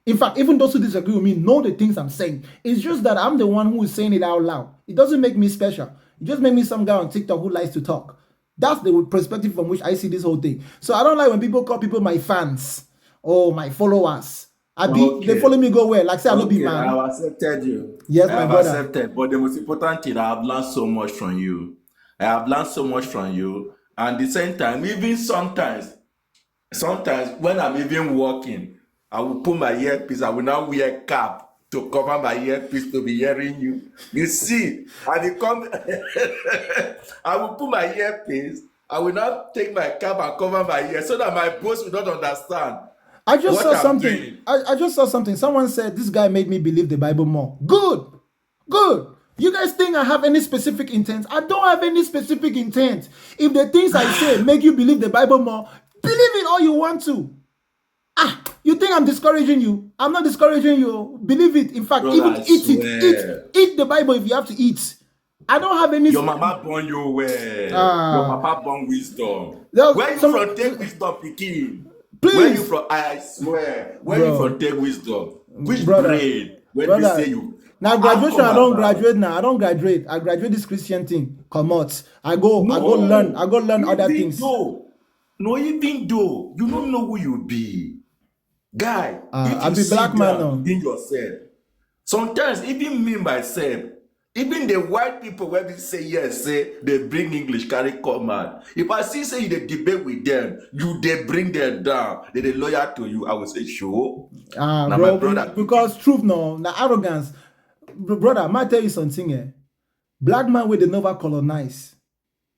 In fact, even those who disagree with me know the things I'm saying. It's just that I'm the one who is saying it out loud. It doesn't make me special. It just makes me some guy on TikTok who likes to talk. That's the perspective from which I see this whole thing. So I don't like when people call people my fans or my followers. They follow me go where? Like say I don't be Okay, I man. have accepted you. Yes, I my have brother. accepted. But the most important thing, I have learned so much from you. I have learned so much from you. And at the same time, even sometimes when I'm even walking, I will put my earpiece. I will now wear cap to cover my earpiece to be hearing you. You see, I become. I will put my earpiece. I will now take my cap and cover my ear so that my boss will not understand I just what saw I'm something. doing. I just saw something. Someone said this guy made me believe the Bible more. Good. Good. You guys think I have any specific intent? I don't have any specific intent. If the things I say make you believe the Bible more, believe it all you want to. You think I'm discouraging you? I'm not discouraging you. Believe it. In fact, Brother, even I eat it. swear. Eat the Bible if you have to eat. I don't have any. Your mama born you well. Your papa born wisdom. Where you from take wisdom, pikin? Where you Please, from? I swear. Where you bro, from take wisdom? Which brother, brain? When we say brother. you. Now How graduation, come I don't about? graduate now. I don't graduate. I graduate this Christian thing. Come out. I go learn. No. I go learn other Even things. though. No, even though you don't know who you be. Guy, if I you be black sit man down now. within yourself, sometimes even me myself, even the white people when they say yes, say they bring English, carry command. If I see say you dey debate with them, you they bring them down, they loyal to you, I will say sure. Now my Bro, brother, because truth no, now arrogance. Brother, I might tell you something here. Black man with the never colonize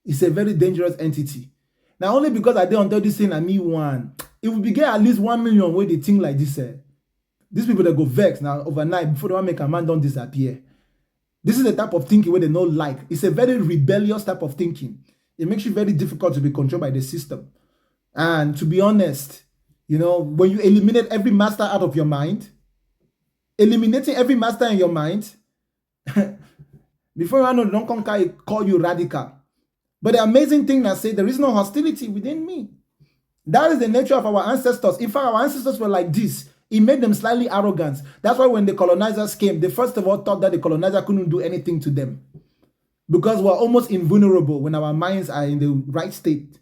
is a very dangerous entity. Now only because I did under this thing, I me one. If we get at least 1 million where they think like this, these people that go vex now overnight before they want make a man don't disappear. This is the type of thinking where they don't like. It's a very rebellious type of thinking. It makes you very difficult to be controlled by the system. And to be honest, when you eliminate every master out of your mind, eliminating every master in your mind, before you know, don't come call you radical. But the amazing thing I say, there is no hostility within me. That is the nature of our ancestors. In fact, our ancestors were like this. It made them slightly arrogant. That's why when the colonizers came, they first of all thought that the colonizer couldn't do anything to them. Because we're almost invulnerable when our minds are in the right state.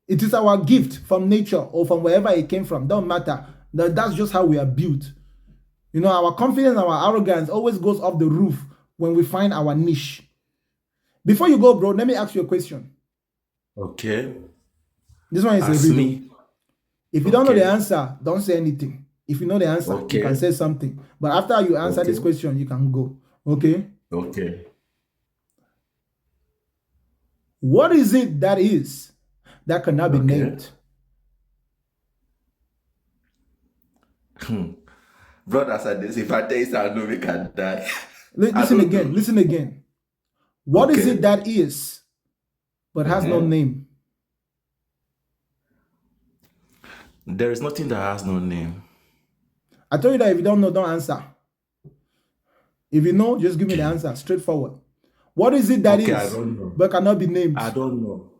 It is our gift from nature or from wherever it came from. Don't matter. That's just how we are built. Our confidence and our arrogance always goes off the roof when we find our niche. Before you go, bro, let me ask you a question. okay. This one is Ask a riddle. me. If you don't know the answer, don't say anything. If you know the answer, you can Okay. say something. But after you answer this Okay. question, you can go. Okay? Okay. What is it that is that cannot be Okay. named? Brother said this, if I tell you I know we can die. Listen again. Listen again. What is Okay. it that is, but has no name? There is nothing that has no name. I told you that if you don't know, don't answer. If you know, just give me the answer. Straightforward. What is it that Okay, I is, don't know. but cannot be named? I don't know.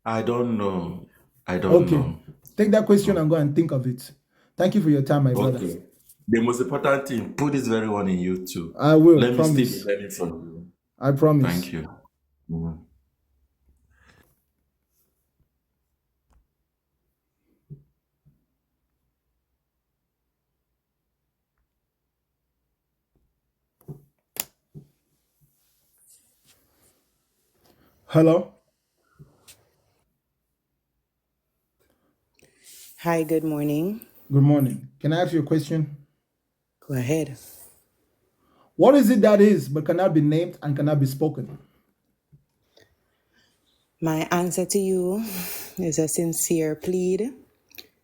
I don't know. I don't Okay. know. Take that question and go and think of it. Thank you for your time, my brother. Okay. The most important thing, put this very one in YouTube. I will, Let me promise. still be learning from you. I promise. Thank you. Mhm. Hello? Hi, good morning. Good morning. Can I ask you a question? Go ahead. What is it that is, but cannot be named and cannot be spoken? My answer to you is a sincere plea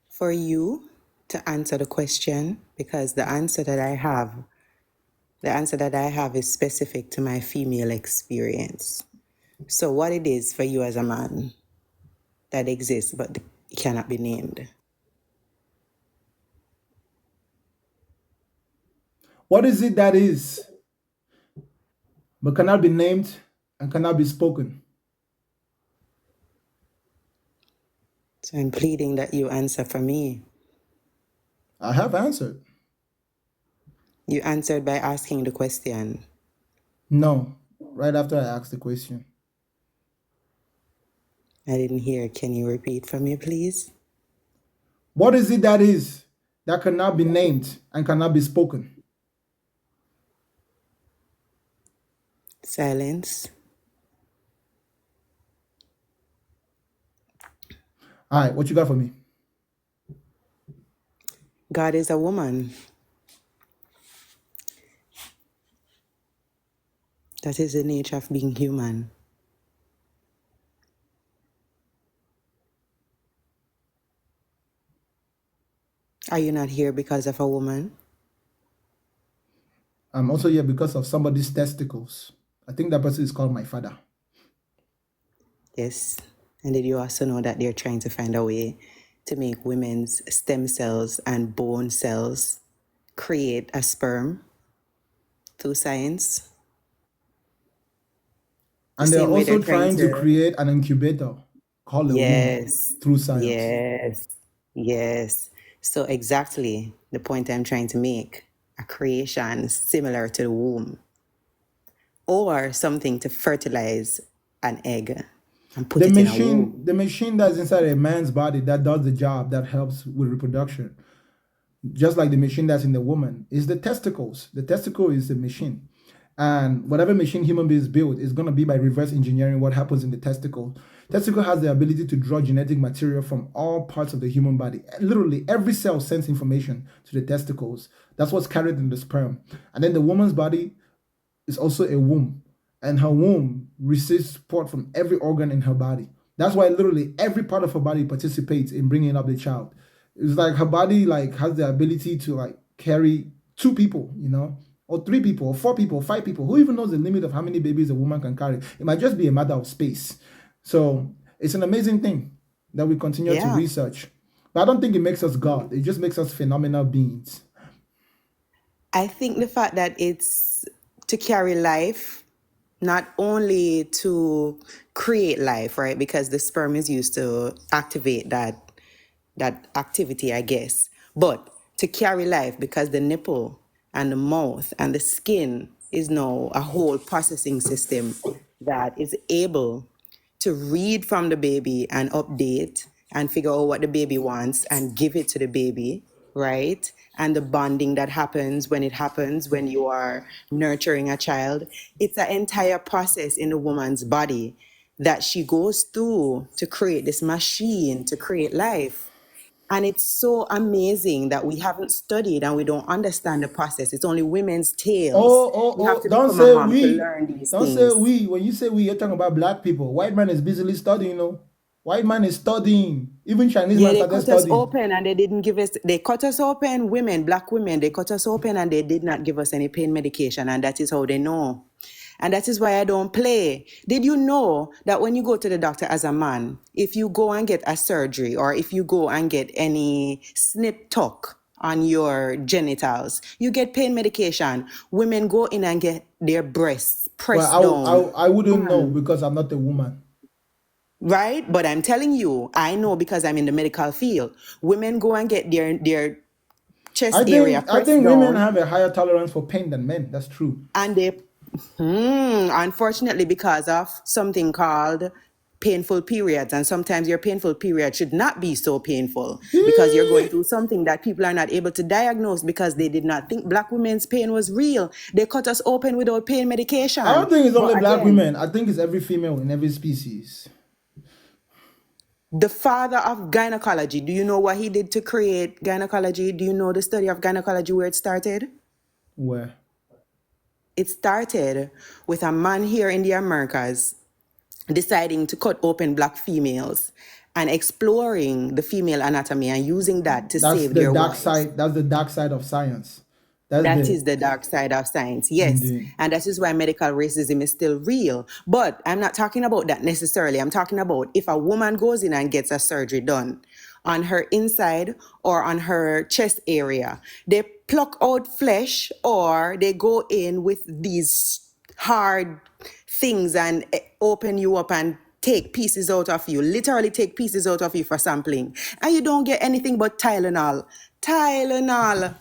for you to answer the question, because the answer that I have is specific to my female experience. So what it is for you as a man that exists but cannot be named? What is it that is, but cannot be named and cannot be spoken? So I'm pleading that you answer for me. I have answered. You answered by asking the question. No, right after I asked the question. I didn't hear. Can you repeat for me, please? What is it that cannot be named and cannot be spoken? Silence. All right, what you got for me? God is a woman. That is the nature of being human. Are you not here because of a woman? I'm also here because of somebody's testicles. I think that person is called my father. Yes. And did you also know that they're trying to find a way to make women's stem cells and bone cells create a sperm through science? The And they're same way they're also trying trying to to. create an incubator called a womb Yes. through science. Yes. Yes. So exactly the point I'm trying to make. A creation similar to the womb. Or something to fertilize an egg and put it in a womb. The machine that's inside a man's body that does the job, that helps with reproduction, just like the machine that's in the woman, is the testicles. The testicle is the machine. And whatever machine human beings build is going to be by reverse engineering what happens in the testicle. Testicle has the ability to draw genetic material from all parts of the human body. Literally, every cell sends information to the testicles. That's what's carried in the sperm. And then the woman's body is also a womb, and her womb receives support from every organ in her body. That's why literally every part of her body participates in bringing up the child. It's like her body like has the ability to like carry 2 people, or 3 people, or 4 people, or 5 people. Who even knows the limit of how many babies a woman can carry? It might just be a matter of space. So it's an amazing thing that we continue to Yeah. research. But I don't think it makes us God. It just makes us phenomenal beings. I think the fact that it's to carry life, not only to create life, right? Because the sperm is used to activate that activity, I guess. But to carry life, because the nipple and the mouth and the skin is now a whole processing system that is able to read from the baby and update and figure out what the baby wants and give it to the baby, right? And the bonding that happens when you are nurturing a child. It's an entire process in the woman's body that she goes through to create this machine, to create life. And it's so amazing that we haven't studied and we don't understand the process. It's only women's tales. You have to Don't become a say mom to we. learn these Don't say things. we. When you say we, you're talking about black people. White man is busily studying, White man is studying. Even Chinese Yeah, man they started cut us studying. open and they didn't give us, they cut us open, women, black women, they cut us open and they did not give us any pain medication. And that is how they know. And that is why I don't play. Did you know that when you go to the doctor as a man, if you go and get a surgery or if you go and get any snip tuck on your genitals, you get pain medication. Women go in and get their breasts pressed down. I wouldn't know because I'm not a woman. Right? But I'm telling you, I know because I'm in the medical field. Women go and get their chest area I pressed think women down have a higher tolerance for pain than men. That's true. and unfortunately, because of something called painful periods, and sometimes your painful period should not be so painful because you're going through something that people are not able to diagnose because they did not think black women's pain was real. They cut us open without pain medication. I don't think it's only But black again, women. I think it's every female in every species. the father of gynecology, do you know what he did to create gynecology? Do you know the study of gynecology, where it started? Where? It started with a man here in the Americas deciding to cut open black females and exploring the female anatomy and using that to That's save the their dark wives. side. That's the dark side of science. That is the dark side of science, yes. Indeed. And that is why medical racism is still real. But I'm not talking about that necessarily. I'm talking about if a woman goes in and gets a surgery done on her inside or on her chest area, they pluck out flesh or they go in with these hard things and open you up and take pieces out of you, literally take pieces out of you for sampling. And you don't get anything but Tylenol. Tylenol.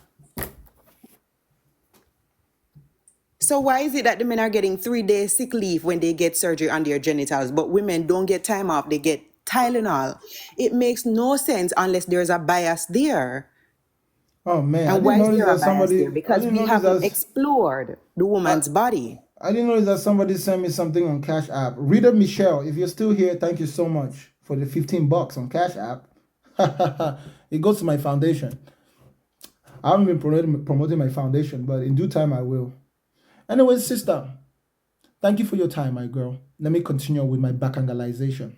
So why is it that the men are getting 3 days sick leave when they get surgery on their genitals, but women don't get time off, they get Tylenol? It makes no sense unless there's a bias there. Oh man, I And didn't why is notice there a that bias there? somebody. I Because didn't we notice haven't that. explored the woman's body. I didn't notice that somebody sent me something on Cash App. Reader Michelle, if you're still here, thank you so much for the $15 on Cash App. It goes to my foundation. I haven't been promoting my foundation, but in due time I will. Anyway, sister, thank you for your time, my girl. Let me continue with my bacchanalization.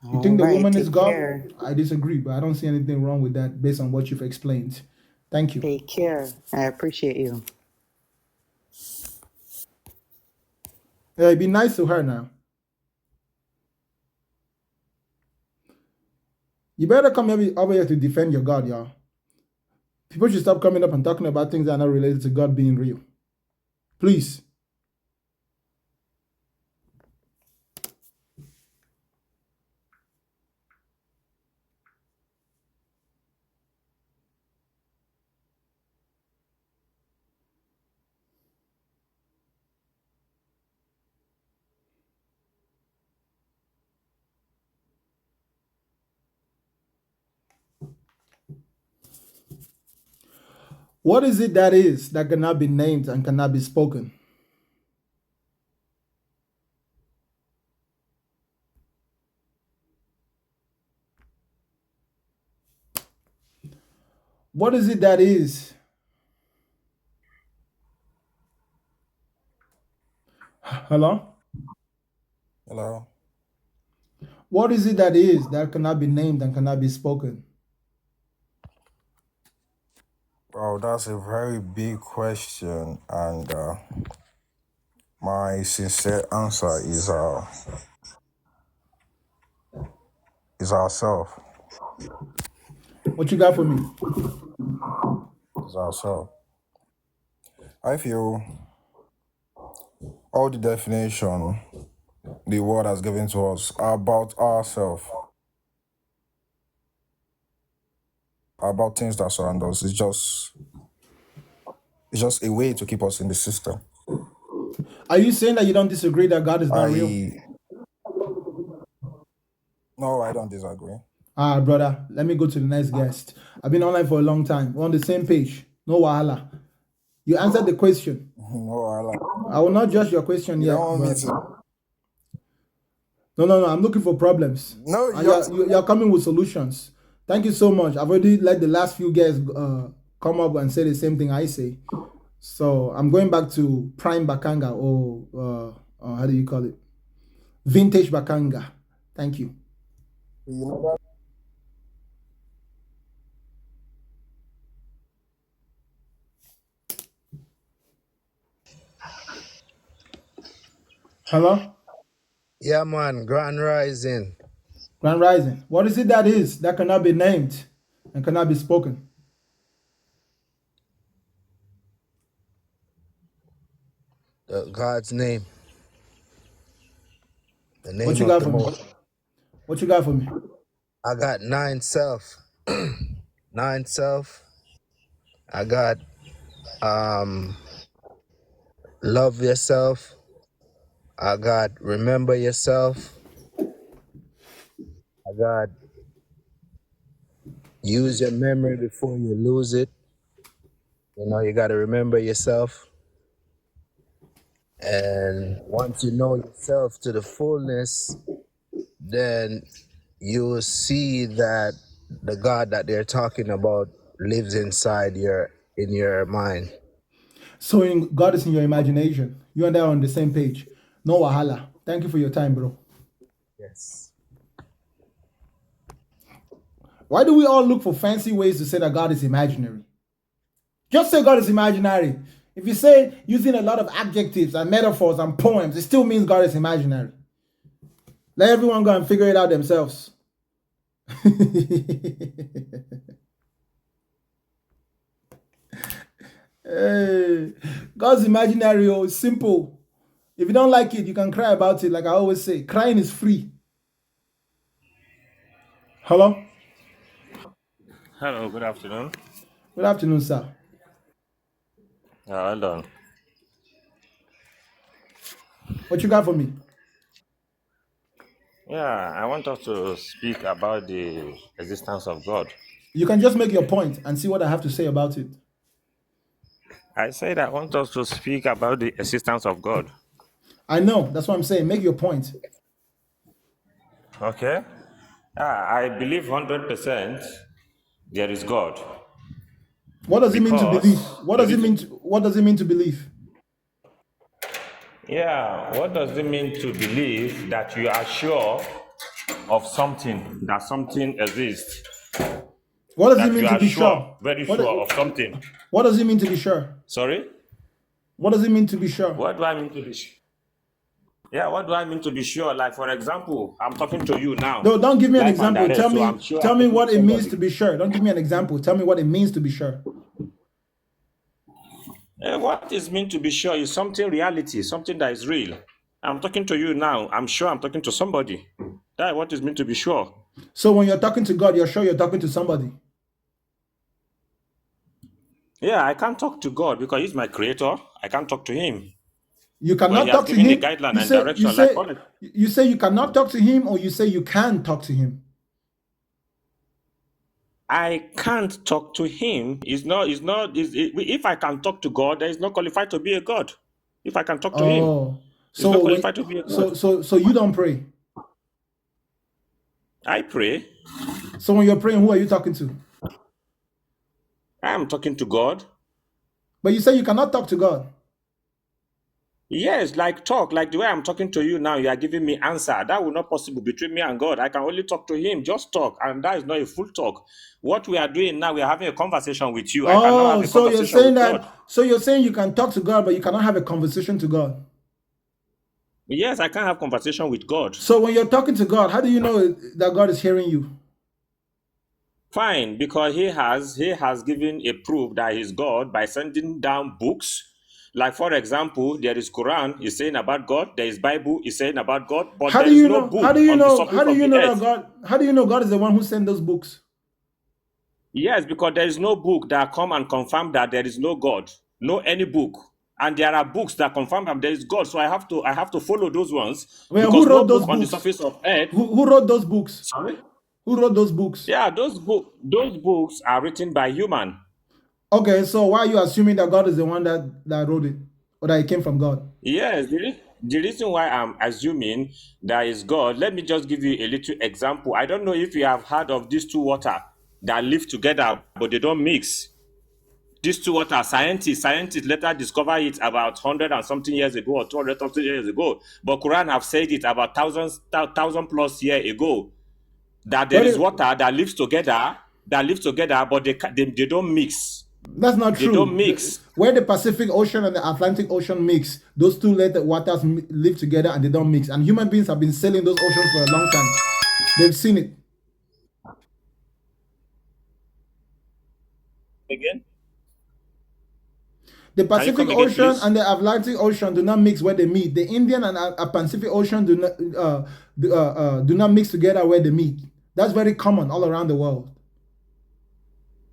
You All think the right, woman is take God? care. I disagree, but I don't see anything wrong with that based on what you've explained. Thank you. Take care. I appreciate you. Hey, be nice to her now. You better come over here to defend your God, y'all. People should stop coming up and talking about things that are not related to God being real. Please. What is it that cannot be named and cannot be spoken? What is it that is? Hello? Hello. What is it that cannot be named and cannot be spoken? Oh, that's a very big question, and my sincere answer is ourself. What you got for me? Is ourself. I feel all the definition the world has given to us are about ourselves, about things that surround us. It's just a way to keep us in the system. Are you saying that you don't disagree that God is not real? No, I don't disagree. Ah, brother, let me go to the next guest. I've been online for a long time. We're on the same page. No wahala. You answered the question. No, I will not judge your question you yet. don't want me But to. no. I'm looking for problems. No, And you're coming with solutions. Thank you so much. I've already let the last few guests come up and say the same thing I say. So I'm going back to prime Bakanga or how do you call it? Vintage Bakanga. Thank you. You know that. Hello? Yeah, man, Grand Rising. Grand Rising. What is it that cannot be named and cannot be spoken? God's name. The What name you of got the for me? Most. What you got for me? I got 9 self. 9 self. I got love yourself. I got remember yourself. I got use your memory before you lose it. You know, you got to remember yourself. And once you know yourself to the fullness, then you will see that the God that they're talking about lives inside in your mind. So God is in your imagination. You and I are on the same page. No wahala. Thank you for your time, bro. Yes. Why do we all look for fancy ways to say that God is imaginary? Just say God is imaginary. If you say using a lot of adjectives and metaphors and poems, it still means God is imaginary. Let everyone go and figure it out themselves. Hey, God's imaginary is simple. If you don't like it, you can cry about it. Like I always say, crying is free. Hello? Hello, good afternoon. Good afternoon, sir. Well done. What you got for me? Yeah, I want us to speak about the existence of God. You can just make your point and see what I have to say about it. I said I want us to speak about the existence of God. I know. That's what I'm saying. Make your point. Okay? I believe 100% there is God. What does it mean to believe? Because What the does it mean? reason, What does it mean to believe? yeah, what does it mean to believe that you are sure of something, that something exists, What does it that mean you to are be sure, sure? very What, sure of something? what does it mean to be sure? Sorry? What does it mean to be sure? What do I mean to be sure? Yeah, what do I mean to be sure? Like, for example, I'm talking to you now, No, don't give me an live and example. direct, so I'm sure Tell I'm me talking what to it means to somebody. be sure. Don't give me an example. Tell me what it means to be sure. What is meant to be sure is something reality, something that is real. I'm talking to you now. I'm sure I'm talking to somebody. That's what is meant to be sure. So when you're talking to God, you're sure you're talking to somebody. Yeah, I can't talk to God because He's my creator. I can't talk to Him. You But He cannot has talk to given a him. guideline You and say you direction. Like, say you say you cannot talk to him, or you say you can talk to him. I can't talk to Him. If I can talk to God, then He's not qualified to be a God. If I can talk to Him, Oh, He's not so qualified to be a God. so you don't pray. I pray. So when you're praying, who are you talking to? I'm talking to God. But you say you cannot talk to God. Yes, like the way I'm talking to you now, you are giving me answer. That will not possible between me and God. I can only talk to Him, just talk, and that is not a full talk. What we are doing now, we are having a conversation with you. I cannot have Oh, a so you're conversation saying with God. that? So you're saying you can talk to God, but you cannot have a conversation to God. Yes, I can have conversation with God. So when you're talking to God, how do you know that God is hearing you? Fine, because He has given a proof that He's God by sending down books. Like, for example, there is Quran, is saying about God. There is Bible, is saying about God. But How there do is you no know? How book do you on the know? How surface do of you the know that earth. God? How do you know God is the one who sent those books? Yes, because there is no book that come and confirm that there is no God. No any book. And there are books that confirm that there is God. So I have to follow those ones Well, who because no wrote those book on the books? surface of earth. Who wrote those books? Sorry? Who wrote those books? Yeah, those books are written by human. Okay, so why are you assuming that God is the one that wrote it, or that it came from God? Yes, the reason why I'm assuming that is God, let me just give you a little example. I don't know if you have heard of these two water that live together, but they don't mix. These two water, scientists later discovered it about 100 and something years ago or 200 something years ago. But Quran have said it about thousand plus year ago that there But is water that lives together, but they don't mix. that's not They don't true. mix. Where the Pacific Ocean and the Atlantic Ocean mix, those two let the waters live together and they don't mix. And human beings have been sailing those oceans for a long time. They've seen it. Again? The Can you Pacific come again, Ocean please? and the Atlantic Ocean do not mix where they meet. The Indian and Pacific Ocean do not mix together where they meet. That's very common all around the world.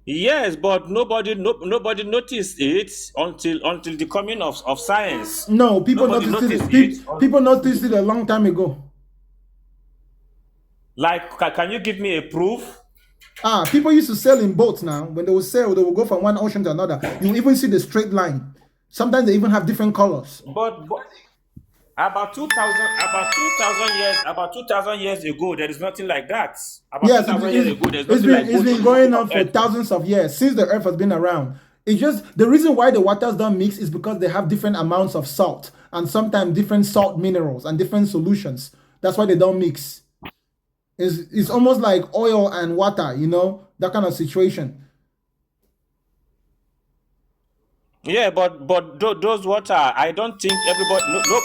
Yes, but nobody noticed it until the coming of science. No, people Nobody noticed noticed it. it. People noticed it a long time ago. Like, can you give me a proof? People used to sail in boats now. When they would sail, they would go from one ocean to another. You even see the straight line. Sometimes they even have different colors. But about 2000 years ago, there is nothing like that. About Yes, 2000 years ago, there's nothing like it's boats been on the going surface on of for earth. thousands of years since the earth has been around. It's just the reason why the waters don't mix is because they have different amounts of salt and sometimes different salt minerals and different solutions. That's why they don't mix. It's almost like oil and water, that kind of situation. Yeah, but those water, I don't think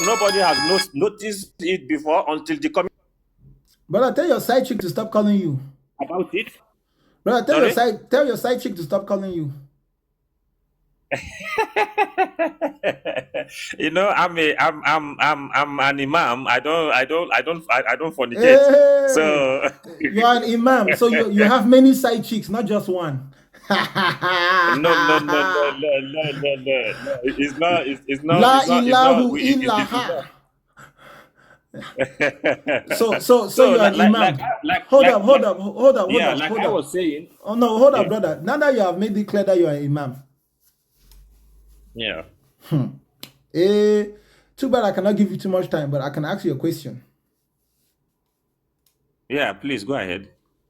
nobody has noticed it before until the coming Brother, tell your side chick to stop calling you. about it. Brother, Sorry? tell your side chick to stop calling you. I'm an imam. I don't fornicate. Hey, So you are an imam, so you have many side chicks, not just one. no. It's not. La It's not. ilahu It's illaha. not. So you're an imam. Hold up. I was saying. Oh no, hold up, brother. Now that you have made it clear that you are an imam. Yeah. Too bad I cannot give you too much time, but I can ask you a question. Yeah, please go ahead.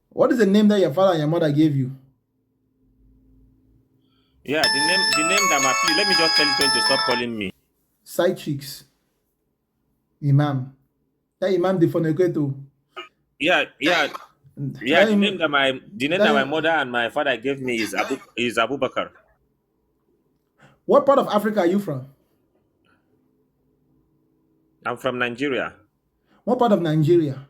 What is the name that your father and your mother gave you? Yeah, the name that please, let me just tell you to stop calling me. Side chicks. Imam. That imam de Fonegreto. Yeah. The name that my mother and my father gave me is Abu Bakr. What part of Africa are you from? I'm from Nigeria. What part of Nigeria?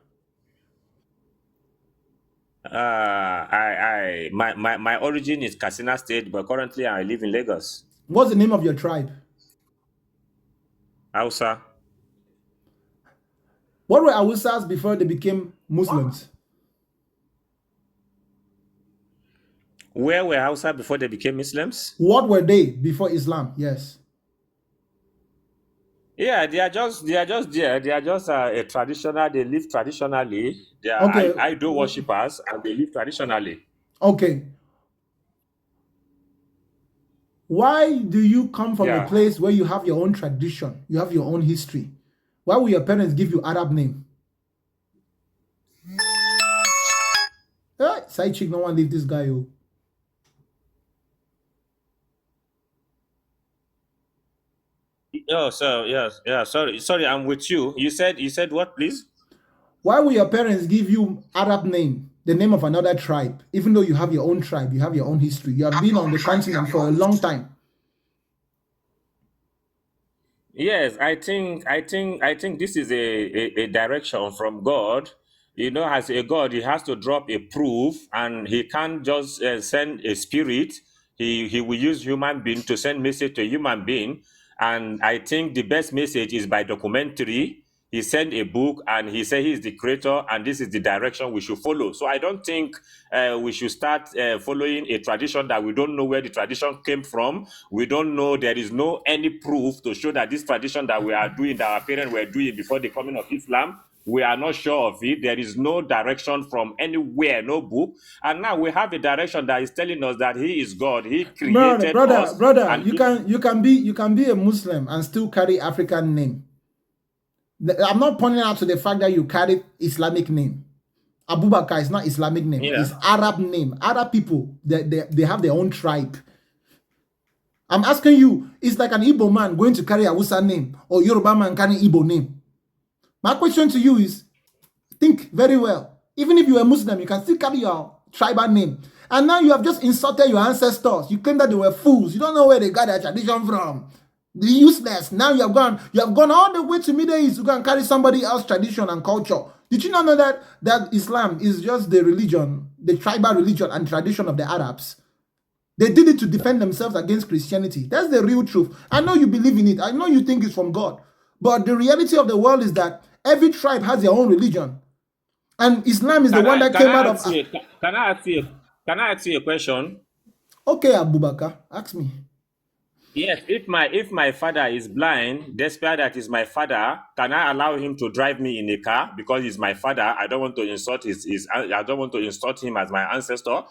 My origin is Katsina State, but currently I live in Lagos. What's the name of your tribe? Hausa. What were Hausas before they became Muslims? Where were Hausa before they became Muslims? What were they before Islam? Yes. Yeah, they are just there. They are just a traditional. They live traditionally. They are idol worshippers, and they live traditionally. Okay. Why do you come from a place where you have your own tradition, you have your own history? Why will your parents give you Arab name? Side chick, no one leave this guy. Oh, so yes, yeah. Sorry, I'm with you. You said what, please? Why will your parents give you Arab name, the name of another tribe, even though you have your own tribe, you have your own history, you have been on the continent for a long time? Yes, I think this is a direction from God. You know, as a God, he has to drop a proof, and he can't just send a spirit. He will use human being to send message to a human being. And I think the best message is by documentary. He sent a book and he said he's the creator and this is the direction we should follow. So I don't think we should start following a tradition that we don't know where the tradition came from. We don't know, there is no any proof to show that this tradition that we are doing, that our parents were doing before the coming of Islam, we are not sure of it. There is no direction from anywhere, no book. And now we have a direction that is telling us that he is God. He created us. Brother, you can be a Muslim and still carry African name. I'm not pointing out to the fact that you carry Islamic name. Abu Bakr is not Islamic name. Yeah. It's Arab name. Arab people, they have their own tribe. I'm asking you, it's like an Igbo man going to carry a Hausa name or Yoruba man carrying Igbo name. My question to you is, think very well. Even if you are Muslim, you can still carry your tribal name. And now you have just insulted your ancestors. You claim that they were fools. You don't know where they got their tradition from. The useless. Now you have gone all the way to Middle East to go and carry somebody else's tradition and culture. Did you not know that Islam is just the religion, the tribal religion and tradition of the Arabs? They did it to defend themselves against Christianity. That's the real truth. I know you believe in it. I know you think it's from God. But the reality of the world is that every tribe has their own religion. And Islam is the one that came out of... Can I ask you a question? Okay, Abu Bakr, ask me. Yes, if my father is blind, despite that he's my father, can I allow him to drive me in a car because he's my father? I don't want to insult I don't want to insult him as my ancestor.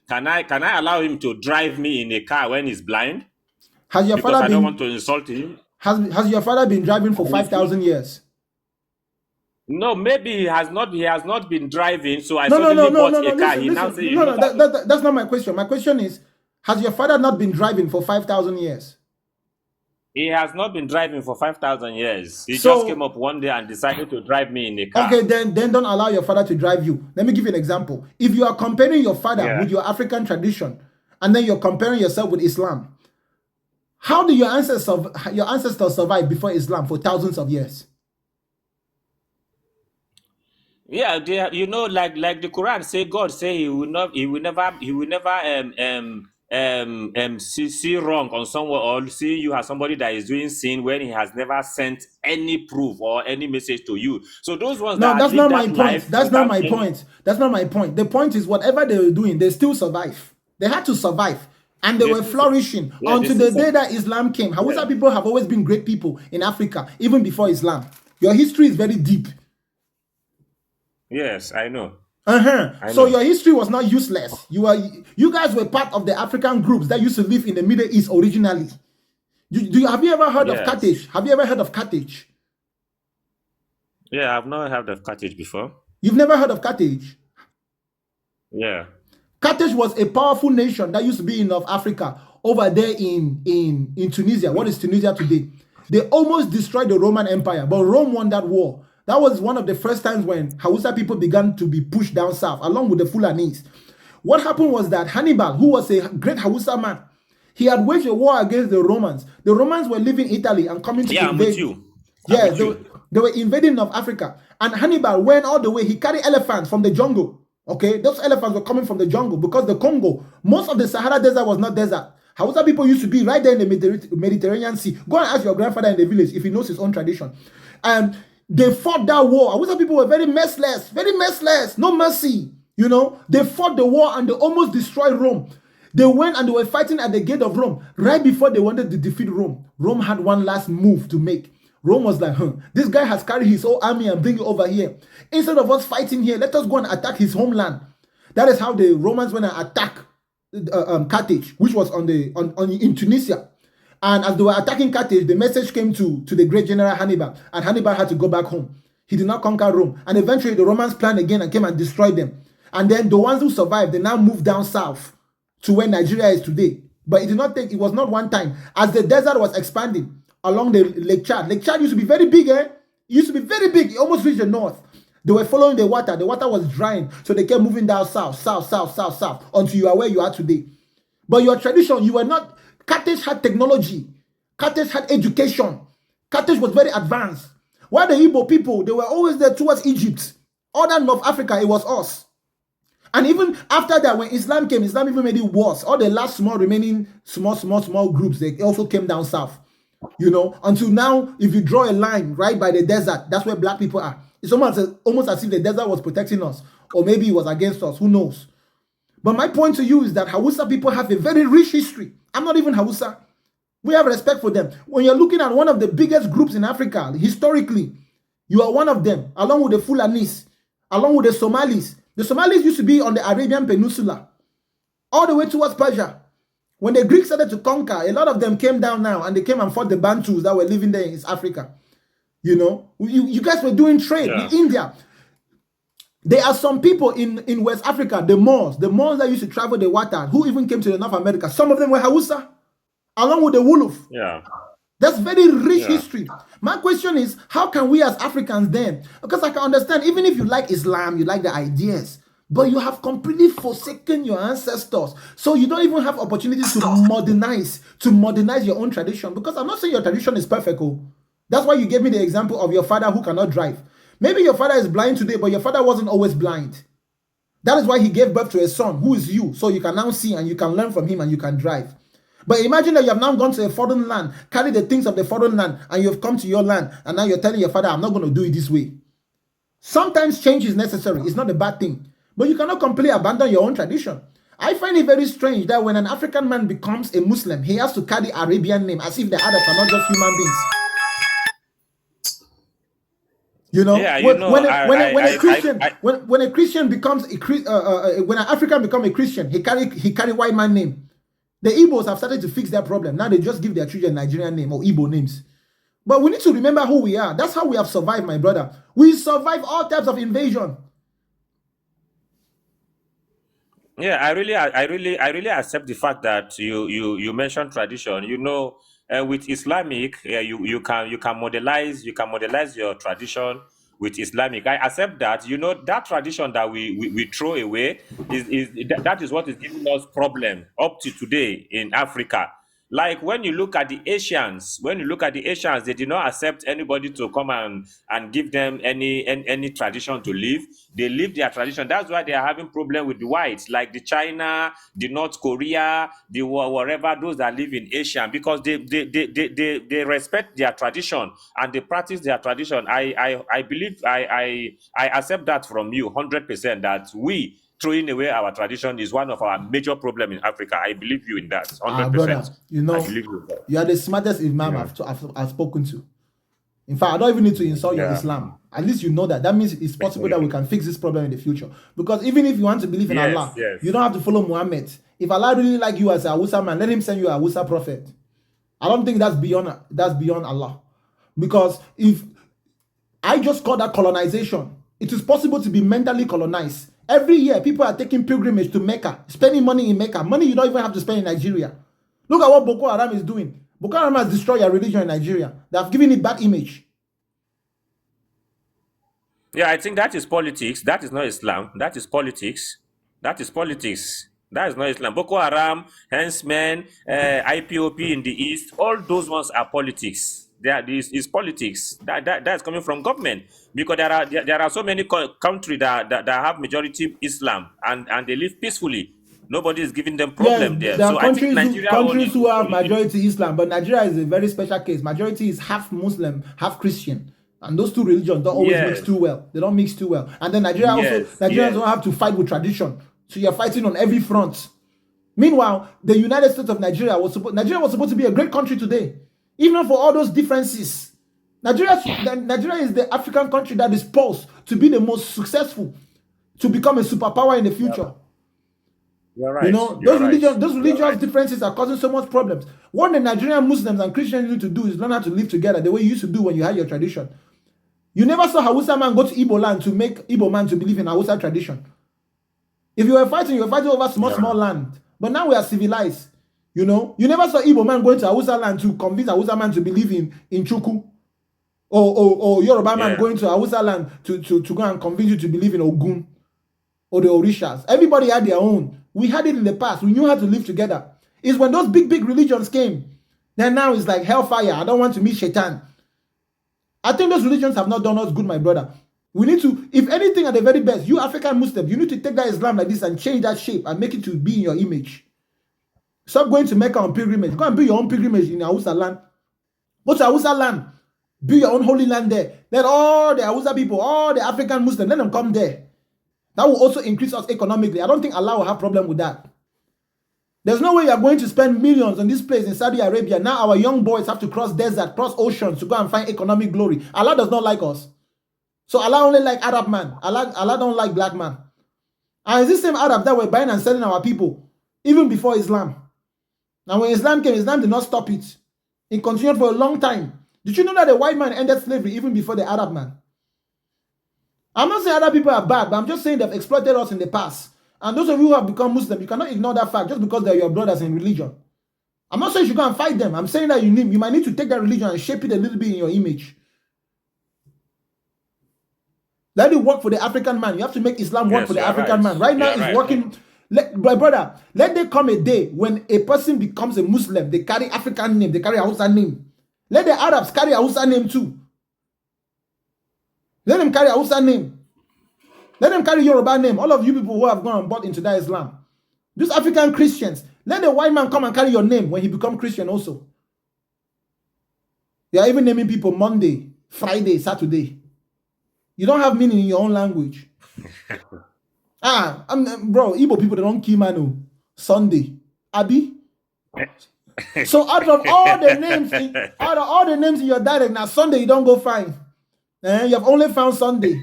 Can I allow him to drive me in a car when he's blind? Has your father I don't want to insult him. Has your father been driving for 5,000 years? No, maybe he has not been driving, so I suddenly bought a car. Listen. That's not my question. My question is, has your father not been driving for 5,000 years? He has not been driving for 5,000 years. He just came up one day and decided to drive me in a car. Okay, then don't allow your father to drive you. Let me give you an example. If you are comparing your father with your African tradition, and then you're comparing yourself with Islam, how did your ancestors survive before Islam for thousands of years? Yeah, you know, like the Quran say, God say he will never see wrong on someone or see you as somebody that is doing sin when he has never sent any proof or any message to you. So those ones that's not my point. That's not my point. That's not my point. The point is whatever they were doing, they still survive. They had to survive. And they were flourishing until the day that Islam came. Hausa people have always been great people in Africa, even before Islam. Your history is very deep. Yes, I know. I So know. your history was not useless. You guys were part of the African groups that used to live in the Middle East originally. Have you ever heard of Yes. Carthage? Have you ever heard of Carthage? Yeah, I've not heard of Carthage before. You've never heard of Carthage? Yeah. Carthage was a powerful nation that used to be in North Africa, over there in Tunisia. What is Tunisia today? They almost destroyed the Roman Empire, but Rome won that war. That was one of the first times when Hausa people began to be pushed down south, along with the Fulanese. What happened was that Hannibal, who was a great Hausa man, he had waged a war against the Romans. The Romans were leaving Italy and coming to Yeah, I'm with invade. you. Yeah, they were invading North Africa. And Hannibal went all the way. He carried elephants from the jungle. Okay, those elephants were coming from the jungle because the Congo, most of the Sahara Desert was not desert. Hausa people used to be right there in the Mediterranean Sea. Go and ask your grandfather in the village if he knows his own tradition. And they fought that war. Hausa people were very merciless, no mercy. You know, they fought the war and they almost destroyed Rome. They went and they were fighting at the gate of Rome right before they wanted to defeat Rome. Rome had one last move to make. Rome was like, this guy has carried his whole army and bring it over here. Instead of us fighting here, let us go and attack his homeland. That is how the Romans went and attacked Carthage, which was in Tunisia. And as they were attacking Carthage, the message came to the great general Hannibal, and Hannibal had to go back home. He did not conquer Rome. And eventually the Romans planned again and came and destroyed them. And then the ones who survived, they now moved down south to where Nigeria is today. But it was not one time. As the desert was expanding along the Lake Chad used to be very big, It used to be very big. It almost reached the north. They were following the water. The water was drying. So they kept moving down south, until you are where you are today. But your tradition, you were not. Carthage had technology. Carthage had education. Carthage was very advanced. While the Igbo people, they were always there towards Egypt. Other North Africa, it was us. And even after that, when Islam came, Islam even made it worse. All the last remaining small groups, they also came down south. You know, until now, if you draw a line right by the desert, that's where black people are. It's almost as if the desert was protecting us, or maybe it was against us. Who knows? But my point to you is that Hausa people have a very rich history. I'm not even Hausa. We have respect for them. When you're looking at one of the biggest groups in Africa, historically, you are one of them, along with the Fulanese, along with the Somalis. The Somalis used to be on the Arabian Peninsula, all the way towards Persia. When the Greeks started to conquer, a lot of them came down now, and they came and fought the Bantus that were living there in East Africa. You know, you guys were doing trade with India. There are some people in West Africa, the Moors that used to travel the water, who even came to North America. Some of them were Hausa, along with the Wolof. Yeah. That's very rich history. My question is, how can we as Africans then? Because I can understand, even if you like Islam, you like the ideas, but you have completely forsaken your ancestors. So you don't even have opportunities to modernize your own tradition. Because I'm not saying your tradition is perfect. That's why you gave me the example of your father who cannot drive. Maybe your father is blind today, but your father wasn't always blind. That is why he gave birth to a son who is you. So you can now see and you can learn from him and you can drive. But imagine that you have now gone to a foreign land, carry the things of the foreign land, and you've come to your land, and now you're telling your father, I'm not going to do it this way. Sometimes change is necessary. It's not a bad thing. But you cannot completely abandon your own tradition. I find it very strange that when an African man becomes a Muslim, he has to carry Arabian name as if the others are not just human beings. You know, when a Christian becomes when an African becomes a Christian, he carry white man name. The Igbos have started to fix that problem. Now they just give their children Nigerian name or Igbo names. But we need to remember who we are. That's how we have survived, my brother. We survive all types of invasion. Yeah, I really accept the fact that you mentioned tradition. You know, with Islamic, you can modelize your tradition with Islamic. I accept that. You know, that tradition that we throw away that is what is giving us problem up to today in Africa. Like when you look at the Asians, they did not accept anybody to come and give them any tradition to live. They live their tradition. That's why they are having problem with the whites, like the China, the North Korea, the wherever those that live in Asia, because they respect their tradition and they practice their tradition. I believe I accept that from you 100%, that we throwing away our tradition is one of our major problems in Africa. I believe you in that 100%. Brother, you know, I believe you in that. you are the smartest imam I've spoken to. In fact, I don't even need to insult your Yeah. Islam. At least you know that. That means it's possible that we can fix this problem in the future. Because even if you want to believe in Yes, Allah, yes. you don't have to follow Muhammad. If Allah really like you as a Hausa man, let him send you a Hausa prophet. I don't think that's beyond Allah. Because if I just call that colonization, it is possible to be mentally colonized. Every year, people are taking pilgrimage to Mecca, spending money in Mecca, money you don't even have to spend in Nigeria. Look at what Boko Haram is doing. Boko Haram has destroyed your religion in Nigeria. They have given it bad image. Yeah, I think that is politics. That is not Islam. That is politics. That is politics. That is not Islam. Boko Haram, henchmen, IPOP in the east, all those ones are politics. That is politics. That's coming from government, because there are so many countries that have majority Islam, and they live peacefully. Nobody is giving them problem Yes, there. there So are I think countries Nigeria own is who have politics. majority Islam, but Nigeria is a very special case. Majority is half Muslim, half Christian. And those two religions don't always mix Yes. too well. They don't mix too well. And then Nigerians Yes. don't have to fight with tradition. So you're fighting on every front. Meanwhile, the United States of Nigeria was supposed to be a great country today. Even for all those differences. Nigeria is the African country that is poised to be the most successful, to become a superpower in the future. You're right. You know, You're those right. religious differences are causing so much problems. What the Nigerian Muslims and Christians need to do is learn how to live together the way you used to do when you had your tradition. You never saw Hausa man go to Igbo land to make Igbo man to believe in Hausa tradition. If you were fighting over small land. But now we are civilized. You know, you never saw Igbo man going to Hausa land to convince Hausa man to believe in Chuku. Or Yoruba man going to Hausa land to go and convince you to believe in Ogun or the Orishas. Everybody had their own. We had it in the past. We knew how to live together. It's when those big religions came. Then now it's like hellfire. I don't want to meet Shaitan. I think those religions have not done us good, my brother. We need to, if anything at the very best, you African Muslims, you need to take that Islam like this and change that shape and make it to be in your image. Stop going to Mecca on pilgrimage. Go and build your own pilgrimage in Hausa land. Go to Hausa land. Build your own holy land there. Let all the Hausa people, all the African Muslims, let them come there. That will also increase us economically. I don't think Allah will have a problem with that. There's no way you are going to spend millions on this place in Saudi Arabia. Now our young boys have to cross desert, cross oceans to go and find economic glory. Allah does not like us. So Allah only like Arab man. Allah don't like black man. And it's this same Arab that were buying and selling our people even before Islam. Now when Islam came, Islam did not stop it. It continued for a long time. Did you know that the white man ended slavery even before the Arab man? I'm not saying other people are bad, but I'm just saying they've exploited us in the past. And those of you who have become Muslim, you cannot ignore that fact just because they're your brothers in religion. I'm not saying you should go and fight them. I'm saying that you might need to take that religion and shape it a little bit in your image. Let it work for the African man. You have to make Islam work for the African man. Right now, it's working. My brother, let there come a day when a person becomes a Muslim. They carry African name. They carry a Hausa name. Let the Arabs carry a Hausa name too. Let them carry a Hausa name. Let them carry Yoruba name. All of you people who have gone and bought into that Islam. These African Christians, let the white man come and carry your name when he becomes Christian also. You are even naming people Monday, Friday, Saturday. You don't have meaning in your own language. Bro, Igbo people, they don't kill Manu. Sunday. Abi? So out of all the names in your dialect, now Sunday you don't go find. You have only found Sunday.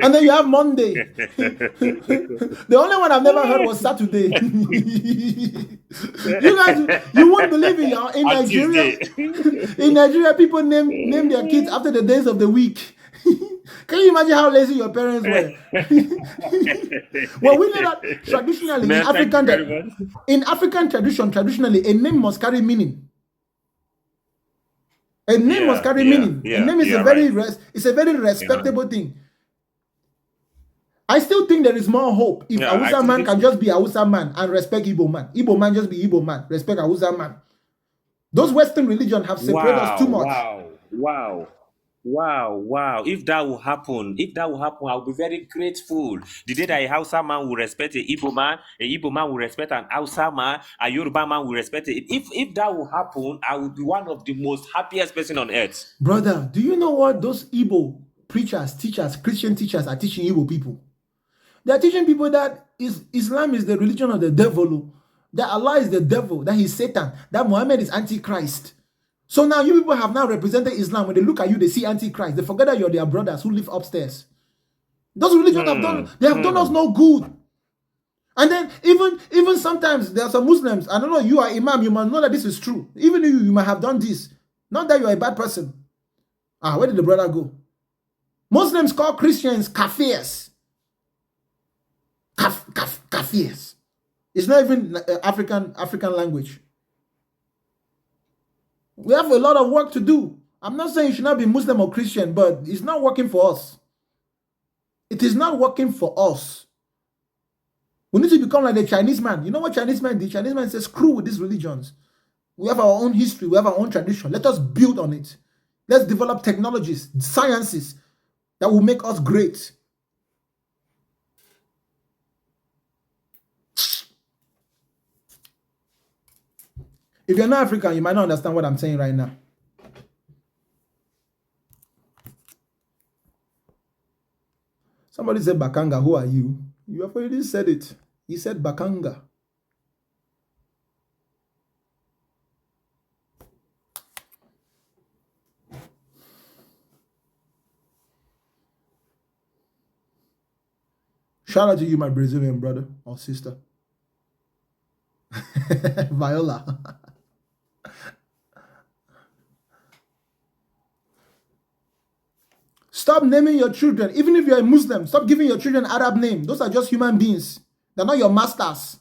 And then you have Monday. The only one I've never heard was Saturday. You guys, you won't believe it. In Nigeria, in Nigeria, people name their kids after the days of the week. Can you imagine how lazy your parents were? Well, we know that traditionally in African tradition, traditionally, a name must carry meaning. A name must carry meaning. A name is a very respectable thing. I still think there is more hope if Hausa man can just be Hausa man and respect Igbo man. Igbo man just be Igbo man, respect Hausa man. Those Western religions have separated us too much. Wow. If that will happen, I'll be very grateful. The day that a Hausa man will respect a Igbo man will respect an Hausa man, a Yoruba man will respect it. If that will happen, I will be one of the most happiest person on earth. Brother, do you know what those Igbo preachers, teachers, Christian teachers are teaching Igbo people? They are teaching people that Islam is the religion of the devil, that Allah is the devil, that he's Satan, that Muhammad is Antichrist. So now you people have now represented Islam. When they look at you, they see Antichrist. They forget that you're their brothers who live upstairs. Those religions have done us no good. And then even sometimes there are some Muslims, I don't know, you are Imam, you must know that this is true. Even you might have done this. Not that you're a bad person. Where did the brother go? Muslims call Christians kafirs. Kafirs. It's not even African language. We have a lot of work to do. I'm not saying you should not be Muslim or Christian, but it's not working for us. It is not working for us. We need to become like the Chinese man. You know what Chinese man did? Chinese man says, screw with these religions. We have our own history. We have our own tradition. Let us build on it. Let's develop technologies, sciences that will make us great. If you're not African, you might not understand what I'm saying right now. Somebody said, Bakanga, who are you? You have already said it. He said Bakanga. Shout out to you, my Brazilian brother or sister. Viola. Stop naming your children. Even if you're a Muslim, stop giving your children Arab name. Those are just human beings. They're not your masters.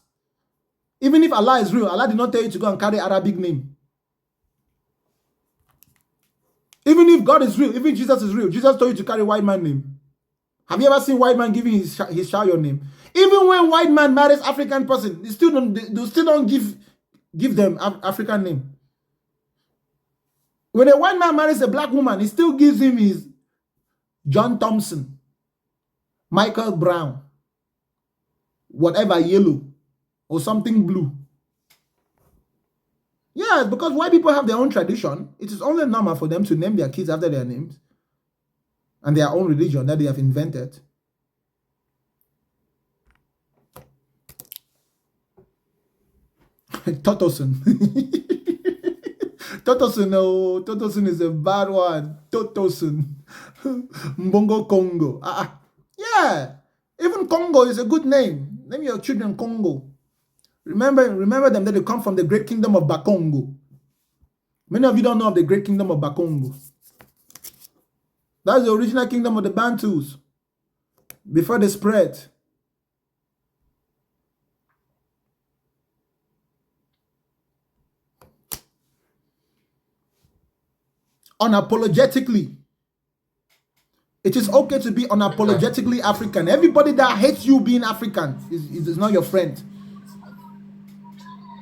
Even if Allah is real, Allah did not tell you to go and carry Arabic name. Even if God is real, even Jesus is real, Jesus told you to carry white man name. Have you ever seen white man giving his child your name? Even when white man marries African person, they still don't give them African name. When a white man marries a black woman, he still gives him his John Thompson, Michael Brown, whatever, yellow or something blue. Yeah, because white people have their own tradition. It is only normal for them to name their kids after their names and their own religion that they have invented. Totosun. Totosun is a bad one. Totosun. Mbongo Congo. Yeah. Even Congo is a good name. Name your children Congo. Remember them that they come from the great kingdom of Bakongo. Many of you don't know of the great kingdom of Bakongo. That's the original kingdom of the Bantus before they spread. Unapologetically. It is okay to be unapologetically African. Everybody that hates you being African is not your friend.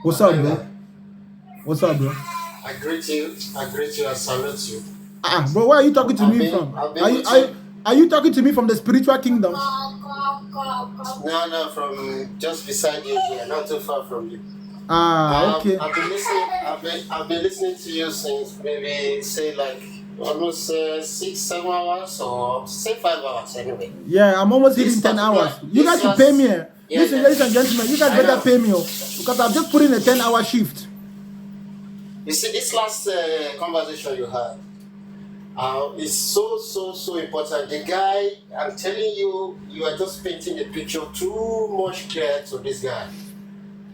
What's up, bro? What's up, bro? I greet you. I salute you. Bro, where are you talking to me from? Are you talking to me from the spiritual kingdom? No, from just beside you here, not too far from you. Okay. I've been listening to you since maybe say like almost 6-7 hours or say 5 hours anyway. Yeah, I'm almost hitting 10 hours. You guys should pay me. Listen, ladies and gentlemen, you guys better pay me because I've just put in a 10-hour shift. You see, this last conversation you had is so important. The guy, I'm telling you, you are just painting the picture too much clear to this guy.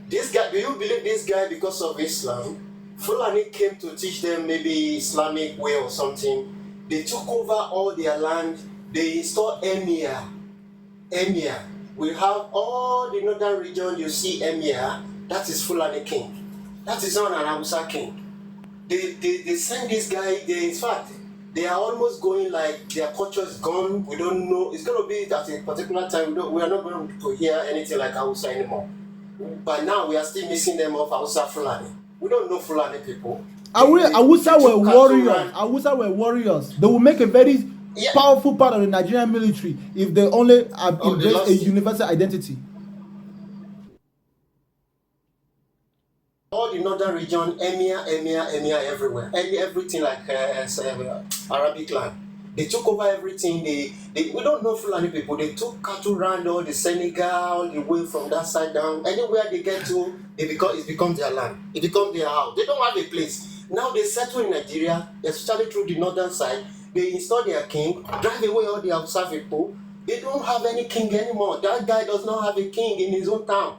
This guy, do you believe this guy because of Islam? Fulani came to teach them maybe Islamic way or something. They took over all their land. They installed Emir. We have all the northern region, you see Emir. That is Fulani king. That is not an Hausa king. They send this guy, in fact, they are almost going like their culture is gone. We don't know. It's going to be at a particular time. We are not going to hear anything like Hausa anymore. But now we are still missing them off Hausa Fulani. We don't know Fulani people. Hausa were warriors. Hausa were warriors. They will make a very powerful part of the Nigerian military if they only embrace a universal identity. All the northern region, Emir everywhere. Everything like Arabic land. They took over everything. We don't know Fulani people. They took cattle around all the Senegal, all the way from that side down. Anywhere they get to, it becomes their land. It becomes their house. They don't have a place. Now they settle in Nigeria, especially through the northern side. They install their king, drive away all the outside people. They don't have any king anymore. That guy does not have a king in his own town.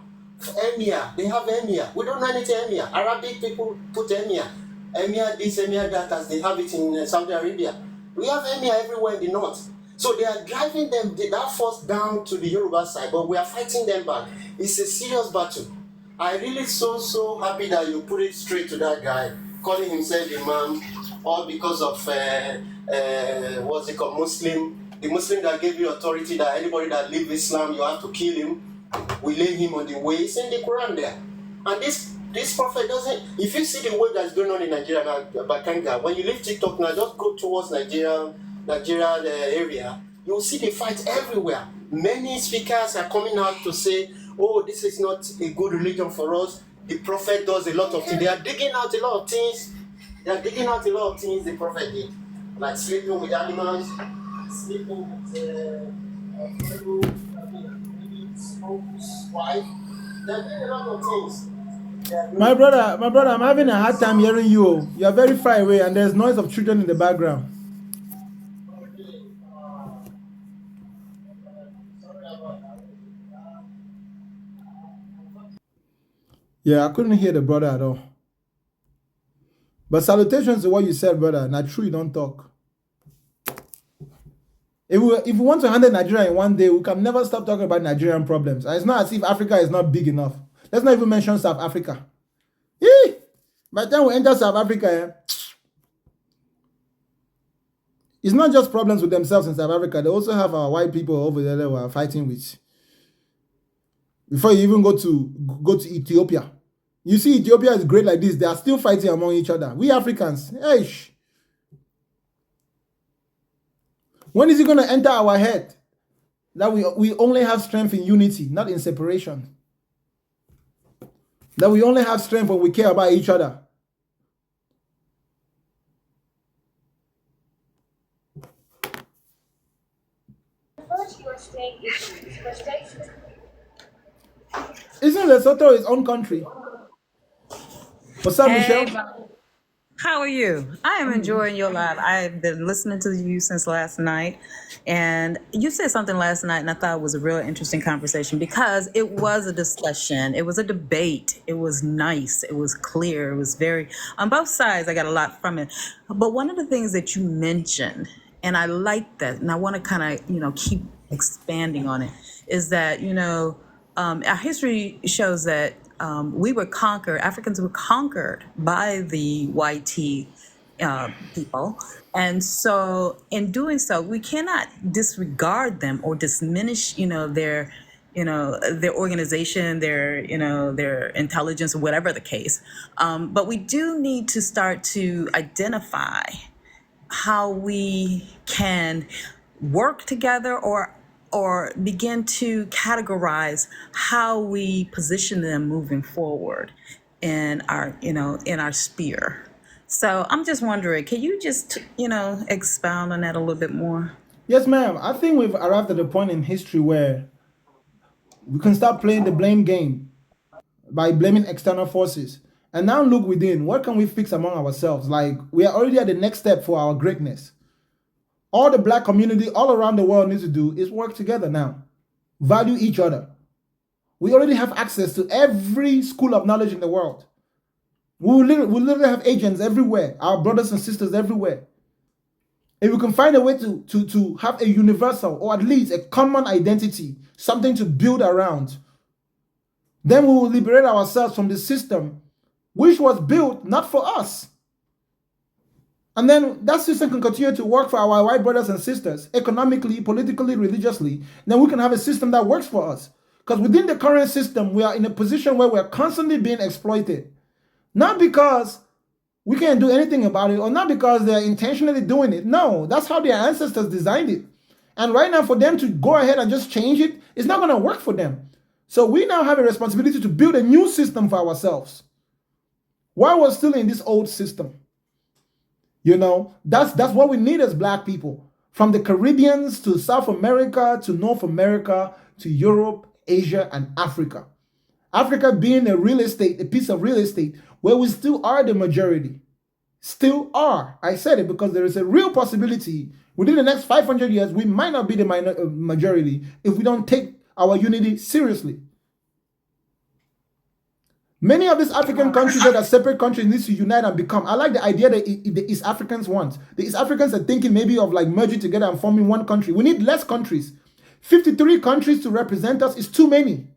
Emir, they have emir. We don't know anything emir. Arabic people put emir. Emir this, emir that, as they have it in Saudi Arabia. We have emir everywhere in the north. So they are driving them, that force down to the Yoruba side, but we are fighting them back. It's a serious battle. I really so happy that you put it straight to that guy, calling himself imam, all because of what's it called, Muslim. The Muslim that gave you authority that anybody that leave Islam, you have to kill him. We lay him on the way. It's in the Quran there. And this prophet doesn't, if you see the way that's going on in Nigeria now, Bakanga, when you leave TikTok now, just go towards Nigeria area, you'll see the fight everywhere. Many speakers are coming out to say, oh, this is not a good religion for us. The prophet does a lot of things. They are digging out a lot of things. The prophet did. Like sleeping with animals, sleeping with his wife. They are doing a lot of things. My brother, I'm having a hard time hearing you. You are very far away and there's noise of children in the background. Yeah, I couldn't hear the brother at all. But salutations to what you said, brother. Not true, you don't talk. If we want to handle Nigeria in one day, we can never stop talking about Nigerian problems. And it's not as if Africa is not big enough. Let's not even mention South Africa. By the time we enter South Africa, it's not just problems with themselves in South Africa. They also have our white people over there that we're fighting with. Before you even go to Ethiopia. You see, Ethiopia is great like this. They are still fighting among each other. We Africans, when is it going to enter our head that we only have strength in unity, not in separation? That we only have strength when we care about each other. Isn't Lesotho its own country? What's up, Michelle? Bob. How are you? I am enjoying your live. I've been listening to you since last night. And you said something last night, and I thought it was a real interesting conversation because it was a discussion. It was a debate. It was nice. It was clear. It was very, on both sides, I got a lot from it. But one of the things that you mentioned, and I like that, and I want to kind of, keep expanding on it, is that, our history shows that Africans were conquered by the YT people. And so in doing so, we cannot disregard them or diminish, their organization, their intelligence, whatever the case. But we do need to start to identify how we can work together or begin to categorize how we position them moving forward in our sphere. So I'm just wondering, can you just, expound on that a little bit more? Yes, ma'am. I think we've arrived at a point in history where we can start playing the blame game by blaming external forces. And now look within. What can we fix among ourselves? Like, we are already at the next step for our greatness. All the black community all around the world needs to do is work together now. Value each other. We already have access to every school of knowledge in the world. We literally have agents everywhere, our brothers and sisters everywhere. If we can find a way to have a universal or at least a common identity, something to build around, then we will liberate ourselves from the system which was built not for us. And then that system can continue to work for our white brothers and sisters, economically, politically, religiously. Then we can have a system that works for us. Because within the current system, we are in a position where we're constantly being exploited. Not because we can't do anything about it, or not because they're intentionally doing it. No, that's how their ancestors designed it. And right now, for them to go ahead and just change it, it's not going to work for them. So we now have a responsibility to build a new system for ourselves while we're still in this old system. That's what we need as black people. From the Caribbeans to South America to North America to Europe, Asia, and Africa. Africa being a piece of real estate where we still are the majority. still are. I said it because there is a real possibility within the next 500 years, we might not be the majority if we don't take our unity seriously. Many of these African countries that are separate countries need to unite and become. I like the idea that the East Africans want. The East Africans are thinking maybe of like merging together and forming one country. We need less countries. 53 countries to represent us is too many.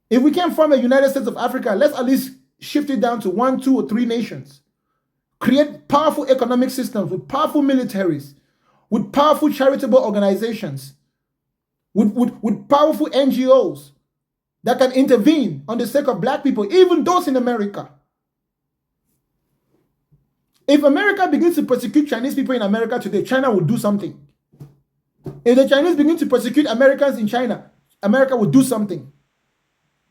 If we can't form a United States of Africa, let's at least shift it down to 1, 2, or 3 nations. Create powerful economic systems with powerful militaries, with powerful charitable organizations, with powerful NGOs that can intervene on the sake of black people, even those in America. If America begins to persecute Chinese people in America today, China will do something. If the Chinese begin to persecute Americans in China, America will do something.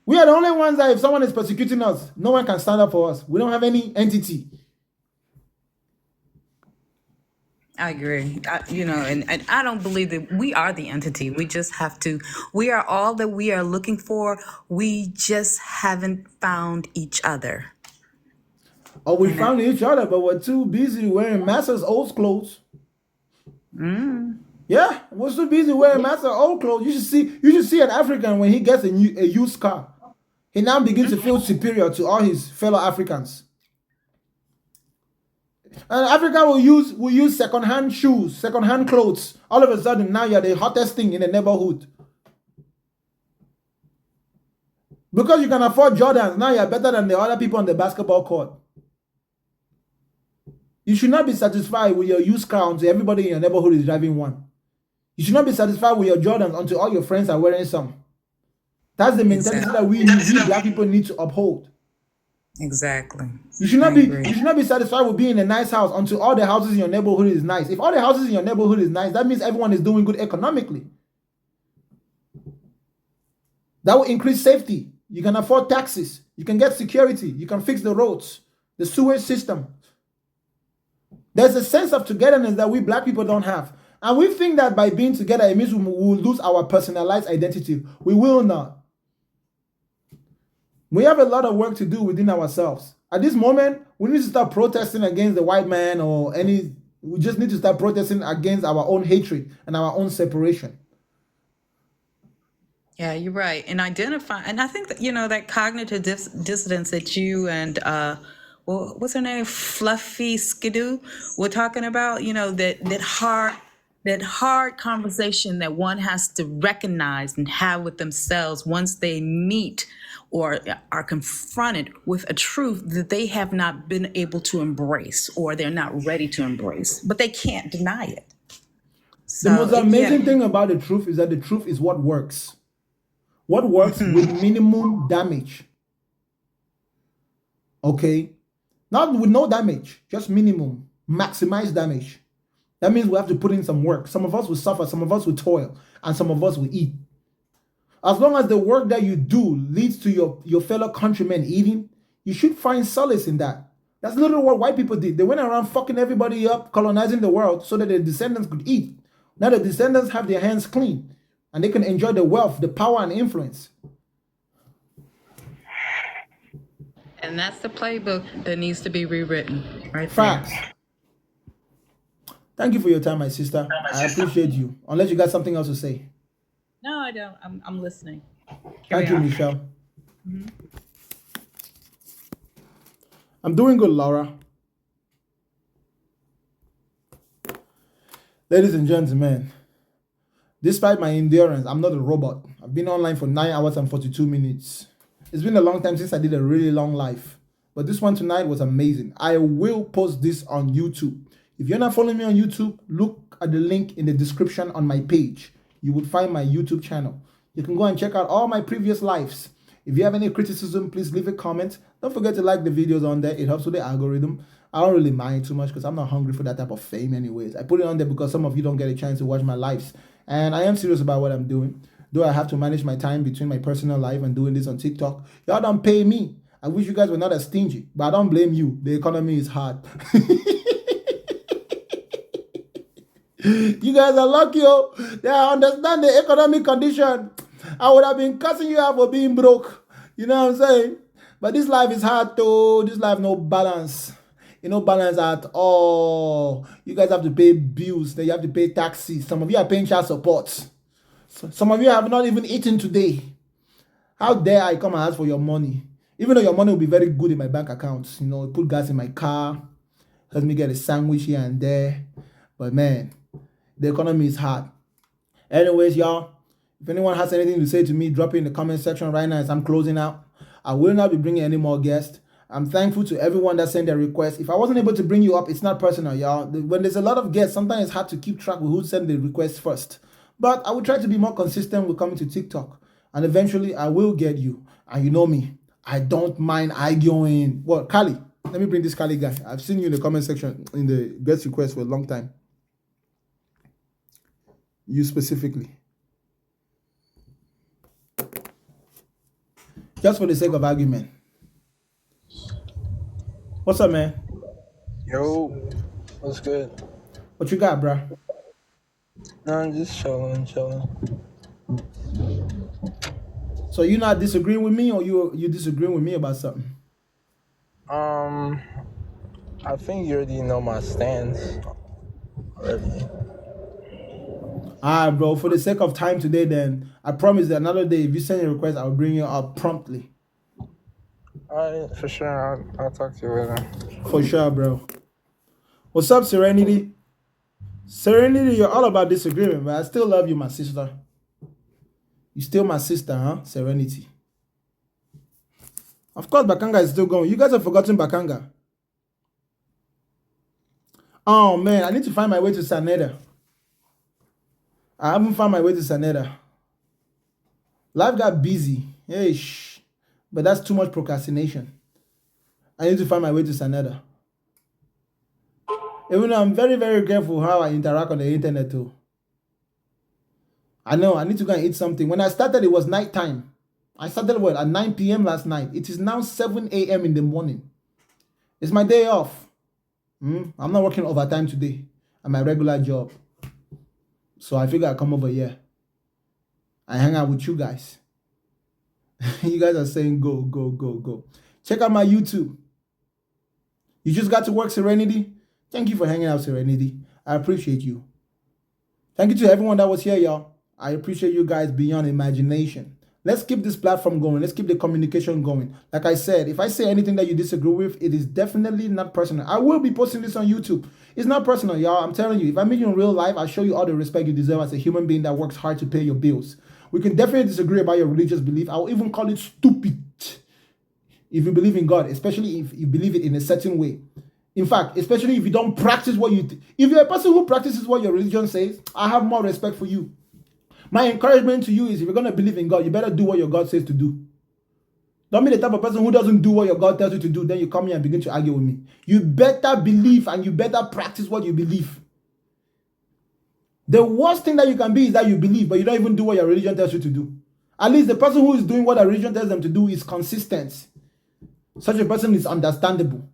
We are the only ones that if someone is persecuting us, no one can stand up for us. We don't have any entity. I agree. And I don't believe that we are the entity. We just have to, we are all that we are looking for. We just haven't found each other. Oh, we found each other, but we're too busy wearing Master's old clothes. Yeah, we're too busy wearing Master's old clothes. You should see an African when he gets a used car. He now begins to feel superior to all his fellow Africans. And Africa will use second-hand shoes, second-hand clothes. All of a sudden, now you're the hottest thing in the neighborhood. Because you can afford Jordans, now you're better than the other people on the basketball court. You should not be satisfied with your used car until everybody in your neighborhood is driving one. You should not be satisfied with your Jordans until all your friends are wearing some. That's the mentality that we black people need to uphold. Exactly. You should not be satisfied with being in a nice house until all the houses in your neighborhood is nice. If all the houses in your neighborhood is nice, that means everyone is doing good economically. That will increase safety. You can afford taxes. You can get security. You can fix the roads, the sewage system. There's a sense of togetherness that we black people don't have. And we think that by being together, it means we will lose our personalized identity. We will not. We have a lot of work to do within ourselves. At this moment, we need to start protesting against the white man we just need to start protesting against our own hatred and our own separation. Yeah, you're right. And I think that, that cognitive dissonance that you and, what's her name? Fluffy Skidoo were talking about, that hard conversation that one has to recognize and have with themselves once they meet or are confronted with a truth that they have not been able to embrace or they're not ready to embrace, but they can't deny it. So, the most amazing thing about the truth is that the truth is what works. What works with minimum damage. Okay? Not with no damage, just minimum. Maximize damage. That means we have to put in some work. Some of us will suffer, some of us will toil, and some of us will eat. As long as the work that you do leads to your fellow countrymen eating, you should find solace in that. That's literally what white people did. They went around fucking everybody up, colonizing the world so that their descendants could eat. Now the descendants have their hands clean and they can enjoy the wealth, the power, and influence. And that's the playbook that needs to be rewritten. Right. Facts. Thank you for your time, my sister. I appreciate you. Unless you got something else to say. No, I don't. I'm listening. Thank you, Michelle. I'm doing good, Laura. Ladies and gentlemen, despite my endurance, I'm not a robot. I've been online for 9 hours and 42 minutes. It's been a long time since I did a really long live. But this one tonight was amazing. I will post this on YouTube. If you're not following me on YouTube, look at the link in the description on my page. You would find my YouTube channel. You can go and check out all my previous lives. If you have any criticism, please leave a comment. Don't forget to like the videos on there. It helps with the algorithm. I don't really mind too much because I'm not hungry for that type of fame anyways. I put it on there because some of you don't get a chance to watch my lives. And I am serious about what I'm doing. Though I have to manage my time between my personal life and doing this on TikTok. Y'all don't pay me. I wish you guys were not as stingy. But I don't blame you. The economy is hard. You guys are lucky, oh. They understand the economic condition. I would have been cussing you out for being broke. You know what I'm saying? But this life is hard though. This life no balance. You no balance at all. You guys have to pay bills. Then you have to pay taxes. Some of you are paying child support. Some of you have not even eaten today. How dare I come and ask for your money? Even though your money will be very good in my bank accounts. You know, put gas in my car. Let me get a sandwich here and there. But man, the economy is hard. Anyways, y'all, if anyone has anything to say to me, drop it in the comment section right now as I'm closing out. I will not be bringing any more guests. I'm thankful to everyone that sent their requests. If I wasn't able to bring you up, it's not personal, y'all. When there's a lot of guests, sometimes it's hard to keep track with who sent the request first. But I will try to be more consistent with coming to TikTok. And eventually, I will get you. And you know me, I don't mind arguing. Well, Kali, let me bring this Kali guy. I've seen you in the comment section in the guest request for a long time. You specifically. Just for the sake of argument. What's up, man? Yo, what's good? What you got, bro? No, I'm just chilling. So you not disagreeing with me, or you disagreeing with me about something? I think you already know my stance already. Alright, bro. For the sake of time today, then I promise that another day, if you send a request, I'll bring you up promptly. Alright, for sure. I'll talk to you later. For sure, bro. What's up, Serenity? Serenity, you're all about disagreement, but I still love you, my sister. You still my sister, huh? Serenity. Of course, Bakanga is still going. You guys have forgotten Bakanga. Oh, man, I need to find my way to Saneda. I haven't found my way to Saneda. Life got busy. Hey, but that's too much procrastination. I need to find my way to Saneda. Even though I'm very, very careful how I interact on the internet too. I know, I need to go and eat something. When I started, it was nighttime. I started at 9 p.m. last night. It is now 7 a.m. in the morning. It's my day off. I'm not working overtime today at my regular job. So I figure I'll come over here. I hang out with you guys. You guys are saying go, go, go, go. Check out my YouTube. You just got to work, Serenity. Thank you for hanging out, Serenity. I appreciate you. Thank you to everyone that was here, y'all. I appreciate you guys beyond imagination. Let's keep this platform going. Let's keep the communication going. Like I said, if I say anything that you disagree with, it is definitely not personal. I will be posting this on YouTube. It's not personal, y'all. I'm telling you, if I meet you in real life, I'll show you all the respect you deserve as a human being that works hard to pay your bills. We can definitely disagree about your religious belief. I will even call it stupid if you believe in God, especially if you believe it in a certain way. In fact, especially if you don't practice what you... If you're a person who practices what your religion says, I have more respect for you. My encouragement to you is if you're going to believe in God, you better do what your God says to do. Don't be the type of person who doesn't do what your God tells you to do, then you come here and begin to argue with me. You better believe and you better practice what you believe. The worst thing that you can be is that you believe, but you don't even do what your religion tells you to do. At least the person who is doing what a religion tells them to do is consistent. Such a person is understandable.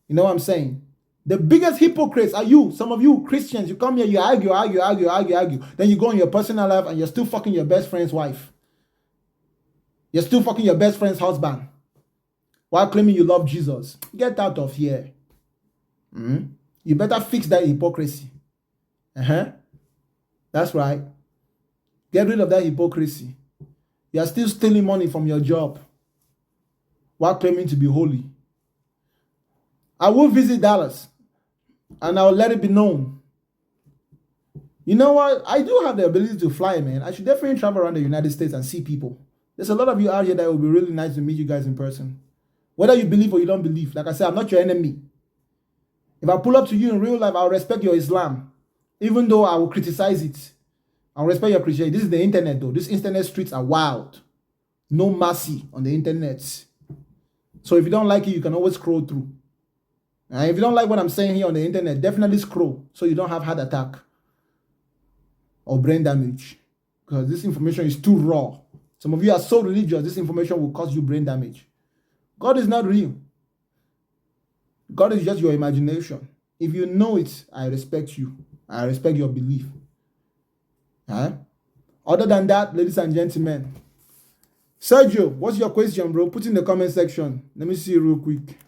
You know what I'm saying? The biggest hypocrites are you. Some of you Christians, you come here, you argue. Then you go in your personal life and you're still fucking your best friend's wife. You're still fucking your best friend's husband while claiming you love Jesus. Get out of here. You better fix that hypocrisy. That's right. Get rid of that hypocrisy. You are still stealing money from your job while claiming to be holy. I will visit Dallas and I'll let it be known. You know what? I do have the ability to fly, man. I should definitely travel around the United States and see people. There's a lot of you out here that would be really nice to meet you guys in person. Whether you believe or you don't believe. Like I said, I'm not your enemy. If I pull up to you in real life, I'll respect your Islam. Even though I will criticize it. I'll respect your Christianity. This is the internet though. These internet streets are wild. No mercy on the internet. So if you don't like it, you can always scroll through. And if you don't like what I'm saying here on the internet, definitely scroll so you don't have heart attack or brain damage. Because this information is too raw. Some of you are so religious, this information will cause you brain damage. God is not real. God is just your imagination. If you know it, I respect you. I respect your belief. Other than that, ladies and gentlemen, Sergio, what's your question, bro? Put in the comment section. Let me see it real quick.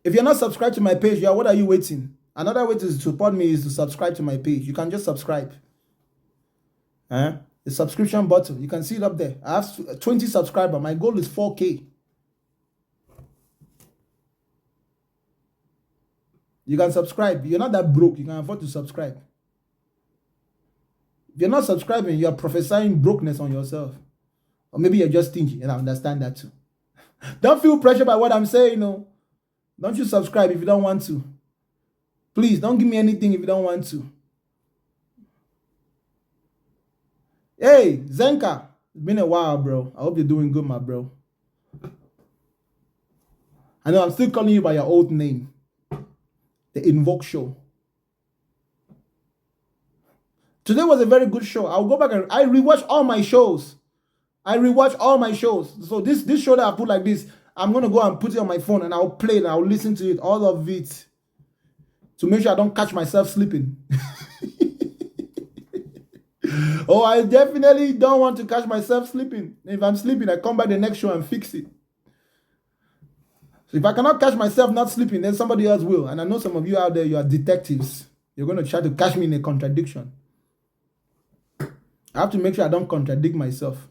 If you're not subscribed to my page, yeah, what are you waiting? Another way to support me is to subscribe to my page. You can just subscribe. The subscription button, you can see it up there. I have 20 subscribers. My goal is 4K. You can subscribe. You're not that broke. You can afford to subscribe. If you're not subscribing, you're prophesying brokenness on yourself. Or maybe you're just stingy, and I understand that too. Don't feel pressured by what I'm saying, no. Don't you subscribe if you don't want to. Please, don't give me anything if you don't want to. Hey, Zenka. It's been a while, bro. I hope you're doing good, my bro. I know I'm still calling you by your old name. The Invoke Show. Today was a very good show. I'll go back and I rewatch all my shows. So this show that I put like this, I'm going to go and put it on my phone and I'll play it and I'll listen to it, all of it, to make sure I don't catch myself sleeping. Oh, I definitely don't want to catch myself sleeping. If I'm sleeping, I come back the next show and fix it. So if I cannot catch myself not sleeping, then somebody else will. And I know some of you out there, you are detectives. You're going to try to catch me in a contradiction. I have to make sure I don't contradict myself.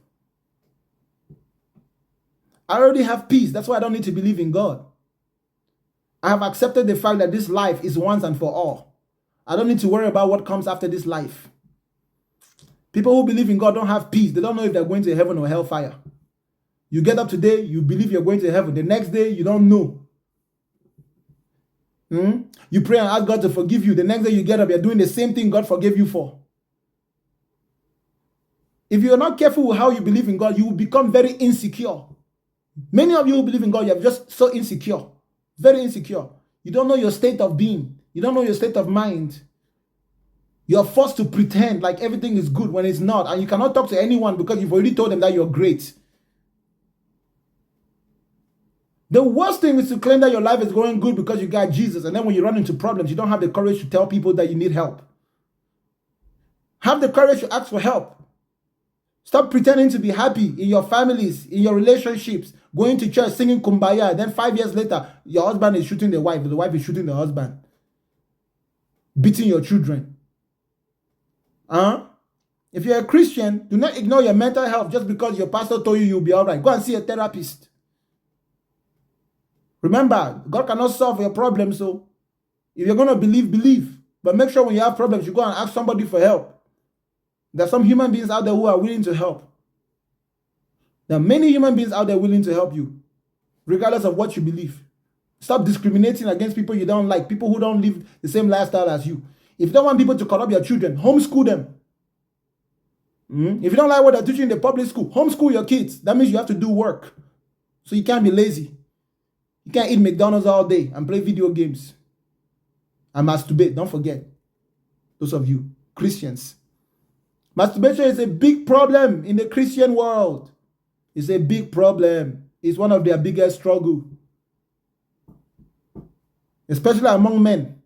I already have peace. That's why I don't need to believe in God. I have accepted the fact that this life is once and for all. I don't need to worry about what comes after this life. People who believe in God don't have peace. They don't know if they're going to heaven or hellfire. You get up today, you believe you're going to heaven. The next day, you don't know. You pray and ask God to forgive you. The next day you get up, you're doing the same thing God forgave you for. If you're not careful with how you believe in God, you will become very insecure. Many of you who believe in God, you're just so insecure. Very insecure. You don't know your state of being. You don't know your state of mind. You're forced to pretend like everything is good when it's not. And you cannot talk to anyone because you've already told them that you're great. The worst thing is to claim that your life is going good because you got Jesus. And then when you run into problems, you don't have the courage to tell people that you need help. Have the courage to ask for help. Stop pretending to be happy in your families, in your relationships, going to church, singing Kumbaya. Then 5 years later, your husband is shooting the wife is shooting the husband, beating your children. If you're a Christian, do not ignore your mental health just because your pastor told you you'll be all right. Go and see a therapist. Remember, God cannot solve your problems, so if you're going to believe, believe. But make sure when you have problems, you go and ask somebody for help. There's some human beings out there who are willing to help. There are many human beings out there willing to help you, regardless of what you believe. Stop discriminating against people you don't like, people who don't live the same lifestyle as you. If you don't want people to corrupt your children, homeschool them. If you don't like what they're teaching in the public school, homeschool your kids. That means you have to do work. So you can't be lazy. You can't eat McDonald's all day and play video games. And masturbate, don't forget. Those of you, Christians. Masturbation is a big problem in the Christian world. It's a big problem. It's one of their biggest struggles. Especially among men.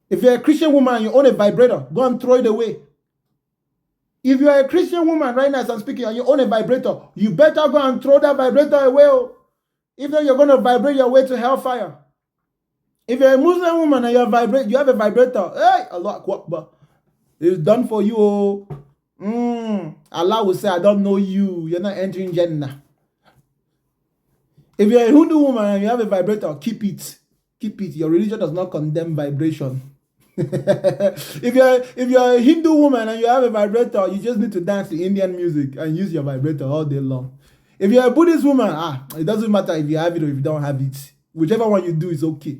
If you're a Christian woman and you own a vibrator, go and throw it away. If you're a Christian woman right now as I'm speaking and you own a vibrator, you better go and throw that vibrator away. If not, you're going to vibrate your way to hellfire. If you're a Muslim woman and you have a vibrator, hey, Allah Akbar. It's done for you. Allah will say, I don't know you. You're not entering Jannah. If you're a Hindu woman and you have a vibrator, keep it. Keep it. Your religion does not condemn vibration. If you're a Hindu woman and you have a vibrator, you just need to dance to Indian music and use your vibrator all day long. If you're a Buddhist woman, it doesn't matter if you have it or if you don't have it. Whichever one you do is okay.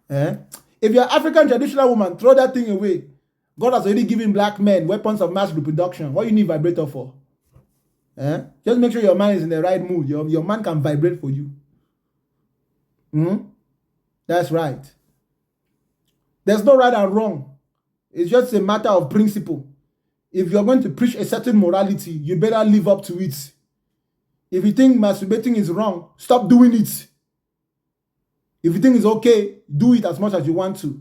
If you're an African traditional woman, throw that thing away. God has already given black men weapons of mass reproduction. What do you need vibrator for? Just make sure your man is in the right mood. Your man can vibrate for you. That's right. There's no right and wrong. It's just a matter of principle. If you're going to preach a certain morality, you better live up to it. If you think masturbating is wrong, stop doing it. If you think it's okay, do it as much as you want to.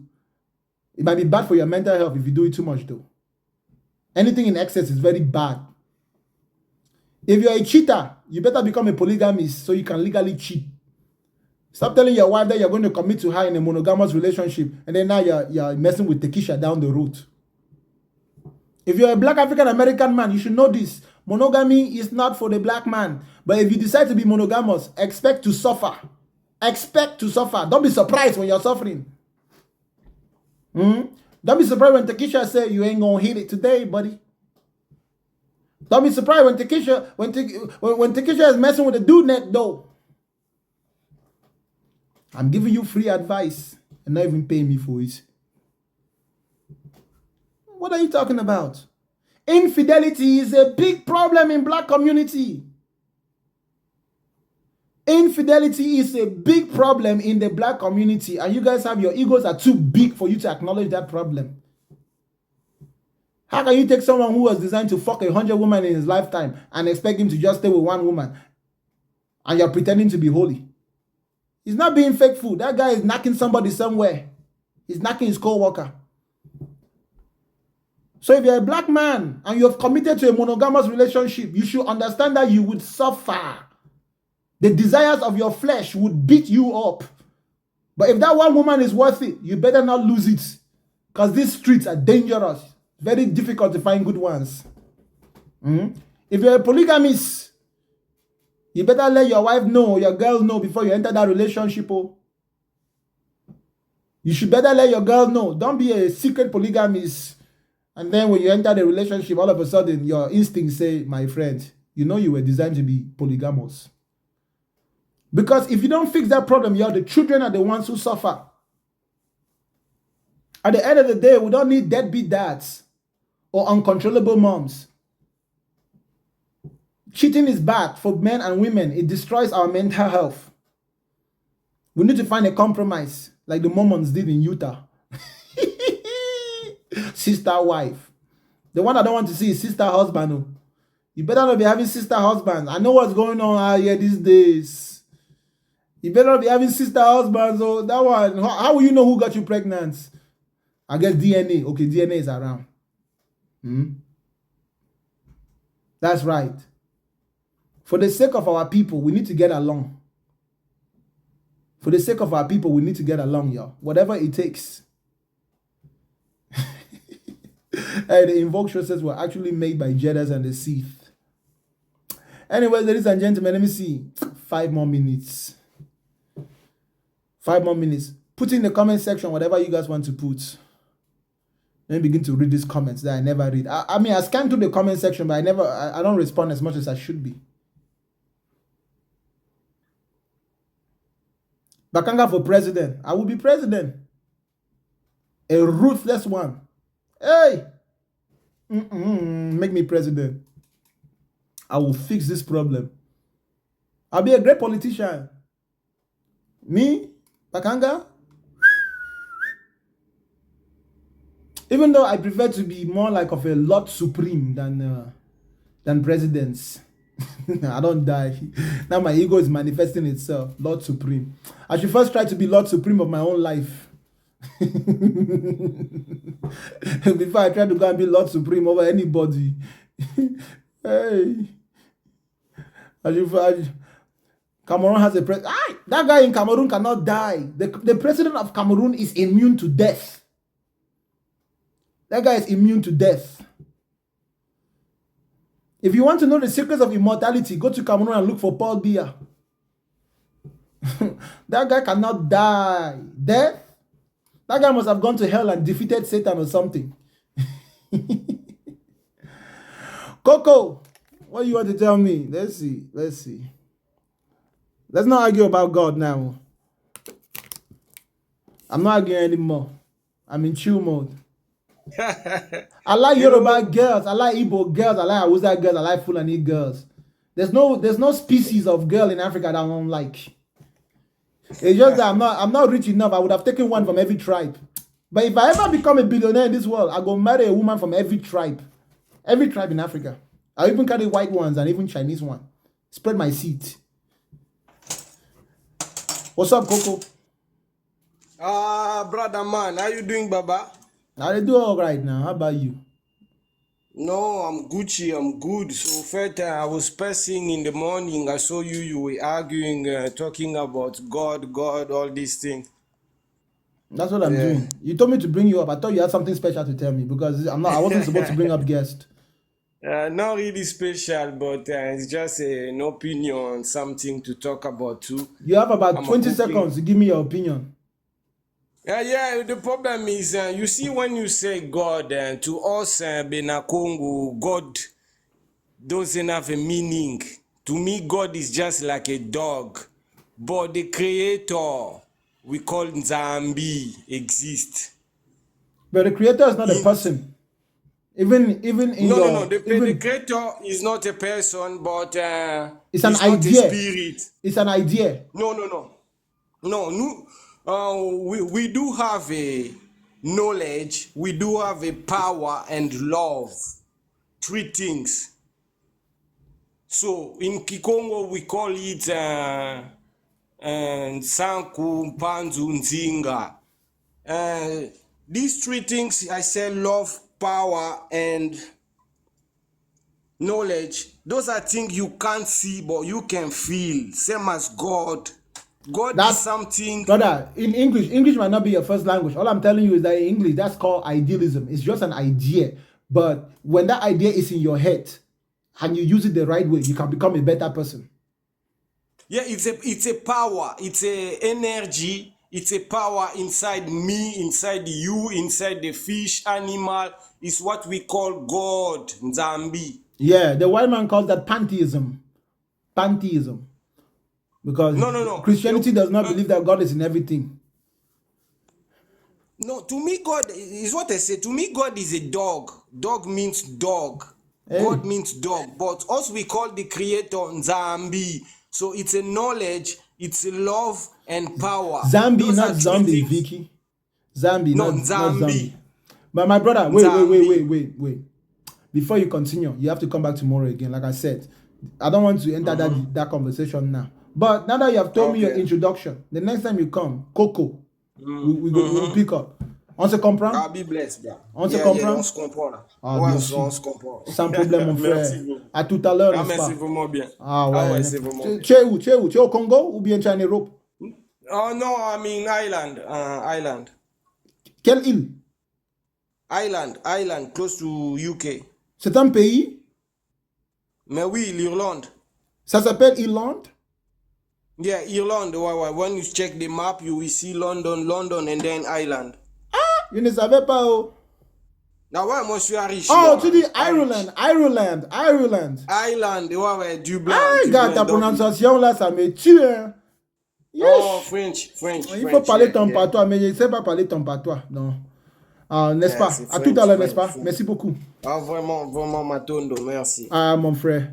It might be bad for your mental health if you do it too much, though. Anything in excess is very bad. If you're a cheater, you better become a polygamist so you can legally cheat. Stop telling your wife that you're going to commit to her in a monogamous relationship, and then now you're messing with Tekisha down the road. If you're a black African American man, you should know this. Monogamy is not for the black man. But if you decide to be monogamous, expect to suffer. Expect to suffer. Don't be surprised when you're suffering. Don't be surprised when Tekisha say you ain't gonna hit it today, buddy. Don't be surprised when Tekisha is messing with the dude next door. I'm giving you free advice and not even paying me for it. What are you talking about? Infidelity is a big problem in black community. Infidelity is a big problem in the black community, and you guys have your egos are too big for you to acknowledge that problem. How can you take someone who was designed to fuck 100 women in his lifetime and expect him to just stay with one woman, and you're pretending to be holy? He's not being faithful. That guy is knocking somebody somewhere. He's knocking his co-worker. So if you're a black man and you have committed to a monogamous relationship, you should understand that you would suffer. The desires of your flesh would beat you up. But if that one woman is worth it, you better not lose it. Because these streets are dangerous. Very difficult to find good ones. If you're a polygamist, you better let your wife know, your girl know before you enter that relationship. You should better let your girl know. Don't be a secret polygamist. And then when you enter the relationship, all of a sudden, your instincts say, my friend, you know you were designed to be polygamous. Because if you don't fix that problem, the children are the ones who suffer. At the end of the day, we don't need deadbeat dads or uncontrollable moms. Cheating is bad for men and women. It destroys our mental health. We need to find a compromise, like the Mormons did in Utah. Sister wife. The one I don't want to see is sister husband. You better not be having sister husbands. I know what's going on out here these days. You better not be having sister husbands. So that one, how will you know who got you pregnant? I guess DNA. Okay, DNA is around. That's right. For the sake of our people, we need to get along. For the sake of our people, we need to get along, y'all. Whatever it takes. The Invoke show says we're actually made by Jeddas and the Sith. Anyway, ladies and gentlemen, let me see. 5 more minutes. 5 more minutes. Put in the comment section whatever you guys want to put. Let me begin to read these comments that I never read. I mean, I scan through the comment section, but I don't respond as much as I should be. Bakanga for president. I will be president. A ruthless one. Hey! Make me president. I will fix this problem. I'll be a great politician. Me, Bakanga. Even though I prefer to be more like of a Lord Supreme than presidents. I don't die. Now my ego is manifesting itself. Lord Supreme. I should first try to be Lord Supreme of my own life. Before I try to go and be Lord Supreme over anybody. Hey. Cameroon has a president. That guy in Cameroon cannot die. The president of Cameroon is immune to death. That guy is immune to death. If you want to know the secrets of immortality, go to Cameroon and look for Paul Biya. That guy cannot die. Death? That guy must have gone to hell and defeated Satan or something. Coco, what do you want to tell me? Let's see. Let's not argue about God now. I'm not arguing anymore. I'm in chill mode. I like Yoruba girls. I like Igbo girls. I like Hausa girls. I like Fulani girls. There's no species of girl in Africa that I don't like. It's just that I'm not rich enough. I would have taken one from every tribe. But if I ever become a billionaire in this world, I go marry a woman from every tribe. Every tribe in Africa. I even carry white ones and even Chinese one. Spread my seed. What's up, Coco? Brother man, how you doing, Baba? I do all right now. How about you? No, I'm Gucci. I'm good. So, first, I was passing in the morning. I saw you. You were arguing, talking about God, all these things. That's what I'm Yeah. doing. You told me to bring you up. I thought you had something special to tell me because I wasn't supposed to bring up guests. Not really special, but it's just an opinion, something to talk about too. You have about I'm 20 cooking. seconds to give me your opinion. Yeah. The problem is, you see, when you say God, to us, Benakongo, God doesn't have a meaning. To me, God is just like a dog. But the creator, we call Nzambi, exists. But the creator is not a person. Even in No. your The even creator is not a person, but it's an it's not a idea. spirit. It's an idea. No. We do have a knowledge, we do have a power and love. Three things. So in Kikongo we call it Nsanku, Mpanzu, Nzinga. These three things I say love, power, and knowledge. Those are things you can't see but you can feel. Same as God. God is something. Brother, in English might not be your first language. All I'm telling you is that in English, that's called idealism. It's just an idea. But when that idea is in your head and you use it the right way, you can become a better person. Yeah, it's a power, it's a energy, it's a power inside me, inside you, inside the fish, animal. It's what we call God, Nzambi. Yeah, the white man calls that pantheism. Pantheism. Because Christianity does not believe that God is in everything. No, to me, God is what I say. To me, God is a dog. Dog means dog. Hey. God means dog. But us, we call the creator Nzambi. So it's a knowledge, it's a love and power. Zambi, Those not are three zombie, things. Vicky. Zambi, No, not Nzambi. zombie. But my brother, wait. Before you continue, you have to come back tomorrow again. Like I said, I don't want to enter that conversation now. But now that you have told me your introduction, the next time you come, Coco, we'll pick up. On se comprend? Ah, be blessed, bro. On se comprend? On se comprend là. Ah, Ouais, bien sûr. on se comprend. Sans problème, mon frère. Merci beaucoup. À tout à l'heure, Ah, n'est-ce pas? merci vraiment bien. Ah ouais, c'est vraiment bien. Tu es où? Tu es au Congo ou bien tu es en Europe? Oh no, I'm in Ireland. Quelle île? Ireland, close to UK. C'est un pays? Mais oui, l'Irlande. Ça s'appelle Irlande? Yeah, Ireland. When you check the map, you will see London, and then Ireland. Je ne savais pas. Oh. Now, ouais, moi, je suis riche. Oh, tu dis Ireland. Ireland, ouais, Dublin. Ah, regarde, ta prononciation là, ça me tue. Hein. Yes. Oh, French. Il faut parler ton patois, mais je ne sais pas parler ton patois. Non. Ah, n'est-ce pas? À tout à l'heure, n'est-ce pas? Merci beaucoup. Ah, vraiment, Matondo, merci. Ah, mon frère.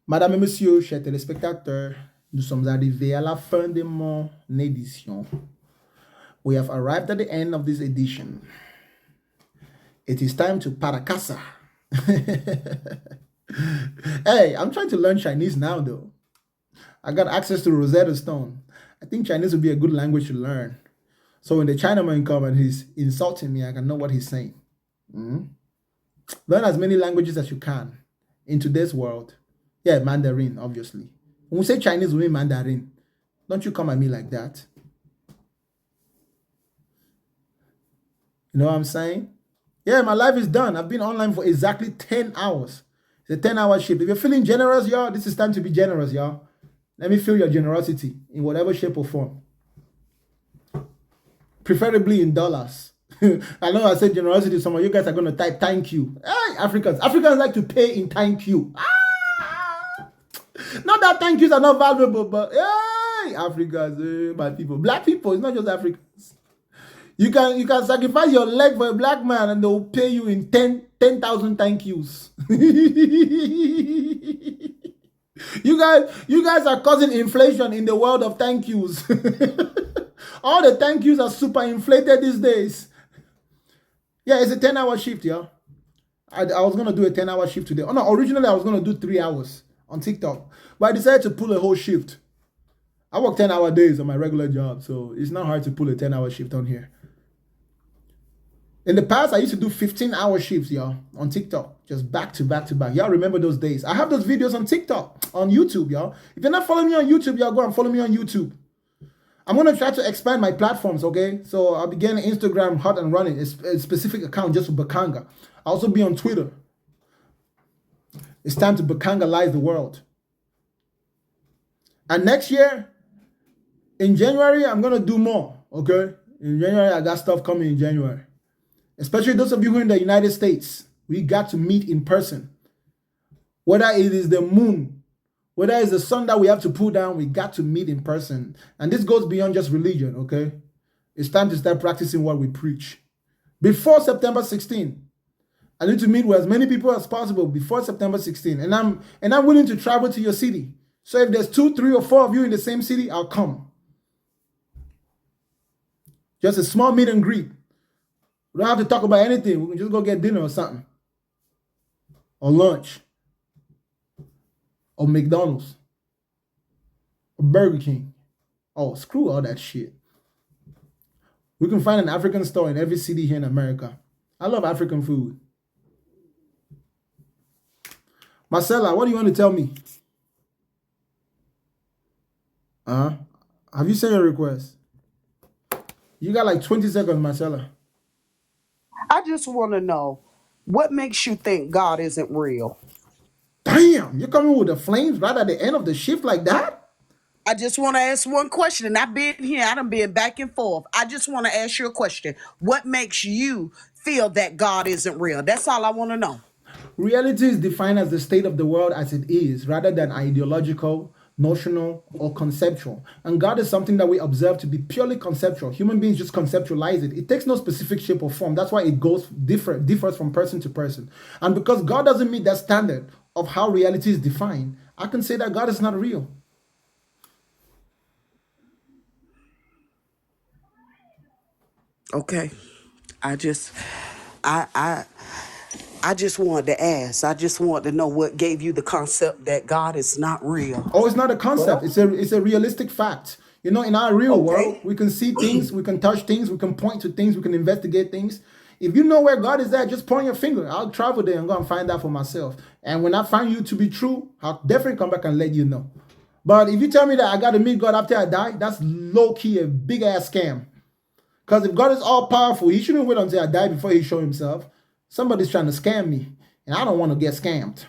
Madame et monsieur, chers téléspectateurs, nous sommes arrivés à la fin de mon édition. We have arrived at the end of this edition. It is time to para casa. Hey, I'm trying to learn Chinese now, though. I got access to Rosetta Stone. I think Chinese would be a good language to learn. So when the Chinaman comes and he's insulting me, I can know what he's saying. Learn as many languages as you can in today's world. Yeah, Mandarin, obviously. When we say Chinese, we mean Mandarin. Don't you come at me like that. You know what I'm saying? Yeah, my life is done. I've been online for exactly 10 hours. It's a 10-hour shift. If you're feeling generous, y'all, this is time to be generous, y'all. Let me feel your generosity in whatever shape or form. Preferably in dollars. I know I said generosity. Some of you guys are going to type thank you. Hey, Africans like to pay in thank you. Not that thank yous are not valuable, but hey, Africans, my people. Black people, it's not just Africans. You can sacrifice your leg for a black man and they'll pay you in 10,000 thank yous. You guys are causing inflation in the world of thank yous. All the thank yous are super inflated these days. Yeah, it's a 10-hour shift, yeah. I was going to do a 10-hour shift today. Oh no, originally I was going to do 3 hours on TikTok. But I decided to pull a whole shift. I work 10-hour days on my regular job, so it's not hard to pull a 10-hour shift on here. In the past, I used to do 15-hour shifts, y'all, on TikTok, just back to back to back. Y'all remember those days? I have those videos on TikTok, on YouTube, y'all. If you're not following me on YouTube, y'all go and follow me on YouTube. I'm going to try to expand my platforms, okay? So I'll be getting Instagram hot and running, a specific account just for Bakanga. I'll also be on Twitter. It's time to Bakangalize the world. And next year, in January, I'm going to do more, okay? In January, I got stuff coming in January. Especially those of you who are in the United States, we got to meet in person. Whether it is the moon, whether it's the sun that we have to pull down, we got to meet in person. And this goes beyond just religion, okay? It's time to start practicing what we preach. Before September 16, I need to meet with as many people as possible before September 16. And I'm willing to travel to your city. So if there's 2, 3, or 4 of you in the same city, I'll come. Just a small meet and greet. We don't have to talk about anything. We can just go get dinner or something. Or lunch. Or McDonald's. Or Burger King. Oh, screw all that shit. We can find an African store in every city here in America. I love African food. Marcella, what do you want to tell me? Have you sent your request? You got like 20 seconds, Marcella. I just want to know, what makes you think God isn't real? Damn, you're coming with the flames right at the end of the shift like that? I just want to ask one question, and I've been here, I done been back and forth. I just want to ask you a question. What makes you feel that God isn't real? That's all I want to know. Reality is defined as the state of the world as it is, rather than ideological, notional, or conceptual. And God is something that we observe to be purely conceptual. Human beings just conceptualize it. It takes no specific shape or form. That's why it differs from person to person. And because God doesn't meet that standard of how reality is defined, I can say that God is not real. Okay. I just wanted to ask. I just wanted to know what gave you the concept that God is not real. Oh, it's not a concept. It's a realistic fact. You know, in our real world, we can see things, we can touch things, we can point to things, we can investigate things. If you know where God is at, just point your finger. I'll travel there and go and find out for myself. And when I find you to be true, I'll definitely come back and let you know. But if you tell me that I got to meet God after I die, that's low-key a big-ass scam. Because if God is all-powerful, he shouldn't wait until I die before he show himself. Somebody's trying to scam me, and I don't want to get scammed.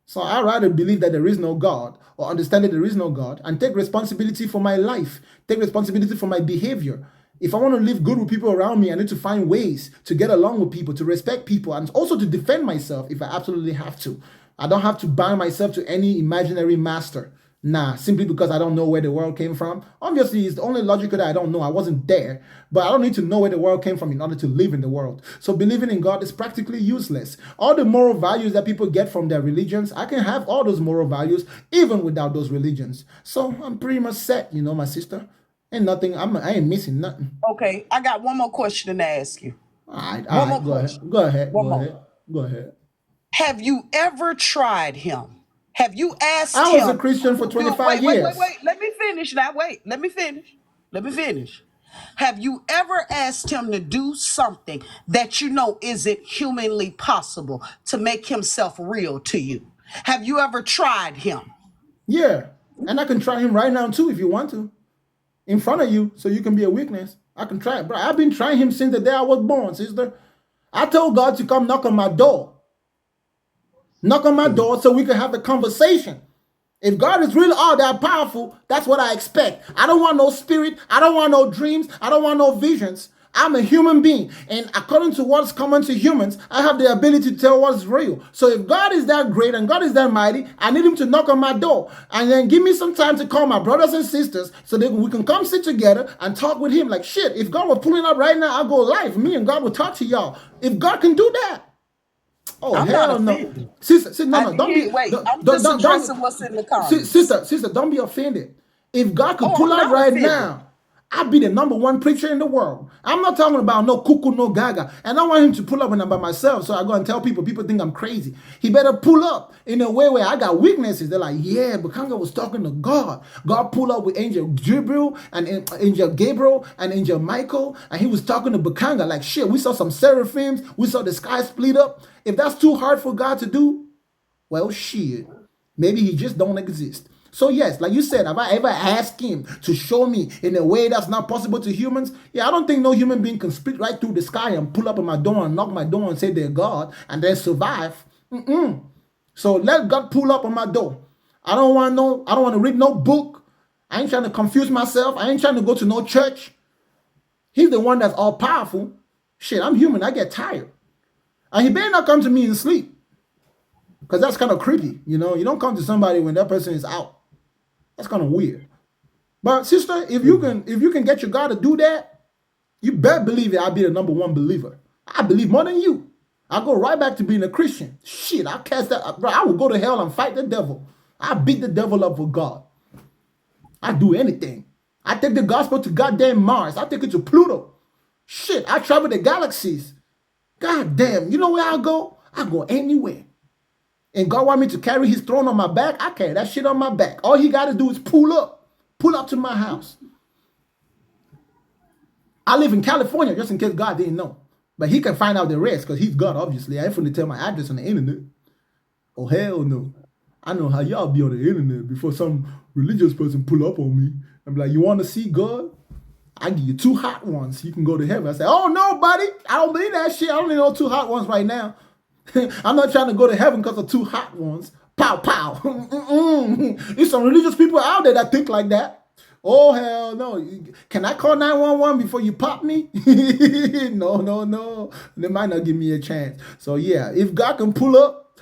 So I'd rather believe that there is no God, or understand that there is no God, and take responsibility for my life, take responsibility for my behavior. If I want to live good with people around me, I need to find ways to get along with people, to respect people, and also to defend myself if I absolutely have to. I don't have to bind myself to any imaginary master. Nah, simply because I don't know where the world came from. Obviously, it's only logical that I don't know. I wasn't there. But I don't need to know where the world came from in order to live in the world. So believing in God is practically useless. All the moral values that people get from their religions, I can have all those moral values even without those religions. So I'm pretty much set, you know, my sister. Ain't nothing, I ain't missing nothing. Okay, I got one more question to ask you. All right, go ahead. Have you ever tried him? Have you asked him? I was a Christian for 25 years. Wait. Let me finish now. Let me finish. Have you ever asked him to do something that you know isn't humanly possible to make himself real to you? Have you ever tried him? Yeah, and I can try him right now too if you want to. In front of you, so you can be a witness. I can try it. Bro, I've been trying him since the day I was born, sister. I told God to come knock on my door. Knock on my door so we can have a conversation. If God is really all that powerful, that's what I expect. I don't want no spirit. I don't want no dreams. I don't want no visions. I'm a human being. And according to what's common to humans, I have the ability to tell what's real. So if God is that great and God is that mighty, I need him to knock on my door. And then give me some time to call my brothers and sisters so that we can come sit together and talk with him. Like, shit, if God was pulling up right now, I'll go live. Me and God will talk to y'all. If God can do that. Oh, I'm hell no. Sister, no, don't be. I'm just addressing what's in the comments. Sister, don't be offended. If God could pull out right now, I'll be the #1 preacher in the world. I'm not talking about no cuckoo, no gaga. And I want him to pull up when I'm by myself. So I go and tell people think I'm crazy. He better pull up in a way where I got weaknesses. They're like, yeah, Bakanga was talking to God. God pulled up with Angel Gabriel and Angel Gabriel and Angel Michael. And he was talking to Bakanga. Like, shit, we saw some seraphims. We saw the sky split up. If that's too hard for God to do, well, shit. Maybe he just don't exist. So yes, like you said, have I ever asked him to show me in a way that's not possible to humans? Yeah, I don't think no human being can split right through the sky and pull up at my door and knock my door and say they're God and then survive. So let God pull up on my door. I don't want to read no book. I ain't trying to confuse myself. I ain't trying to go to no church. He's the one that's all powerful. Shit, I'm human. I get tired. And he better not come to me in sleep. Because that's kind of creepy. You don't come to somebody when that person is out. That's kind of weird. But sister, if you can get your God to do that, you better believe it. I'll be the #1 believer. I believe more than you. I'll go right back to being a Christian. Shit, I'll cast that. Bro, I will go to hell and fight the devil. I beat the devil up for God. I do anything. I take the gospel to goddamn Mars. I take it to Pluto. Shit, I travel the galaxies. God damn, you know where I go? I go anywhere. And God want me to carry his throne on my back, I carry that shit on my back. All he got to do is pull up to my house. I live in California, just in case God didn't know. But he can find out the rest, because he's God, obviously. I ain't finna tell my address on the internet. Oh, hell no. I know how y'all be on the internet before some religious person pull up on me. I'm like, you want to see God? I give you 2 hot ones. You can go to heaven. I say, oh, no, buddy. I don't believe that shit. I don't need no 2 hot ones right now. I'm not trying to go to heaven because of 2 hot ones. Pow, pow. There's some religious people out there that think like that. Oh, hell no. Can I call 911 before you pop me? No. They might not give me a chance. So, yeah, if God can pull up,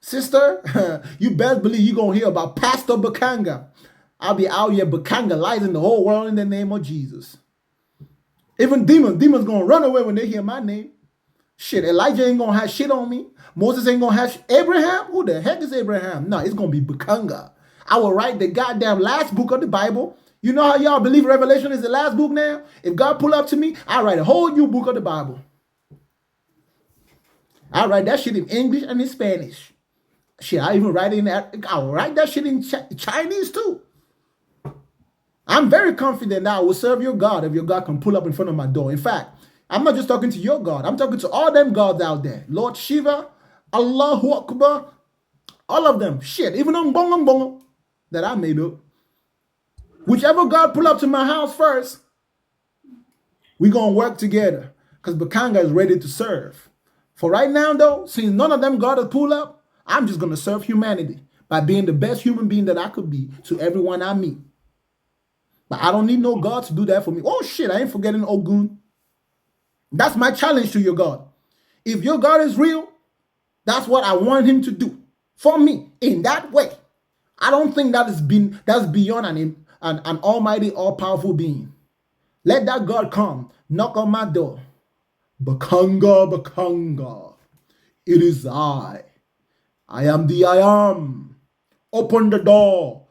sister, you best believe you're going to hear about Pastor Bakanga. I'll be out here Bakanga-lizing the whole world in the name of Jesus. Even demons going to run away when they hear my name. Shit, Elijah ain't gonna have shit on me. Moses ain't gonna have Abraham? Who the heck is Abraham? No, it's gonna be Bakanga. I will write the goddamn last book of the Bible. You know how y'all believe Revelation is the last book now? If God pull up to me, I write a whole new book of the Bible. I write that shit in English and in Spanish. Shit, I even write it in that. I'll write that shit in Chinese too. I'm very confident that I will serve your God if your God can pull up in front of my door. In fact, I'm not just talking to your God. I'm talking to all them gods out there. Lord Shiva, Allahu Akbar, all of them. Shit, even on bongo that I made up. Whichever God pull up to my house first, we're going to work together because Bakanga is ready to serve. For right now, though, since none of them gods pull up, I'm just going to serve humanity by being the best human being that I could be to everyone I meet. But I don't need no God to do that for me. Oh, shit, I ain't forgetting Ogun. That's my challenge to your God. If your God is real, that's what I want him to do for me in that way. I don't think that's beyond an almighty, all-powerful being. Let that God come, knock on my door. Bakanga. It is I. I am the I am. Open the door.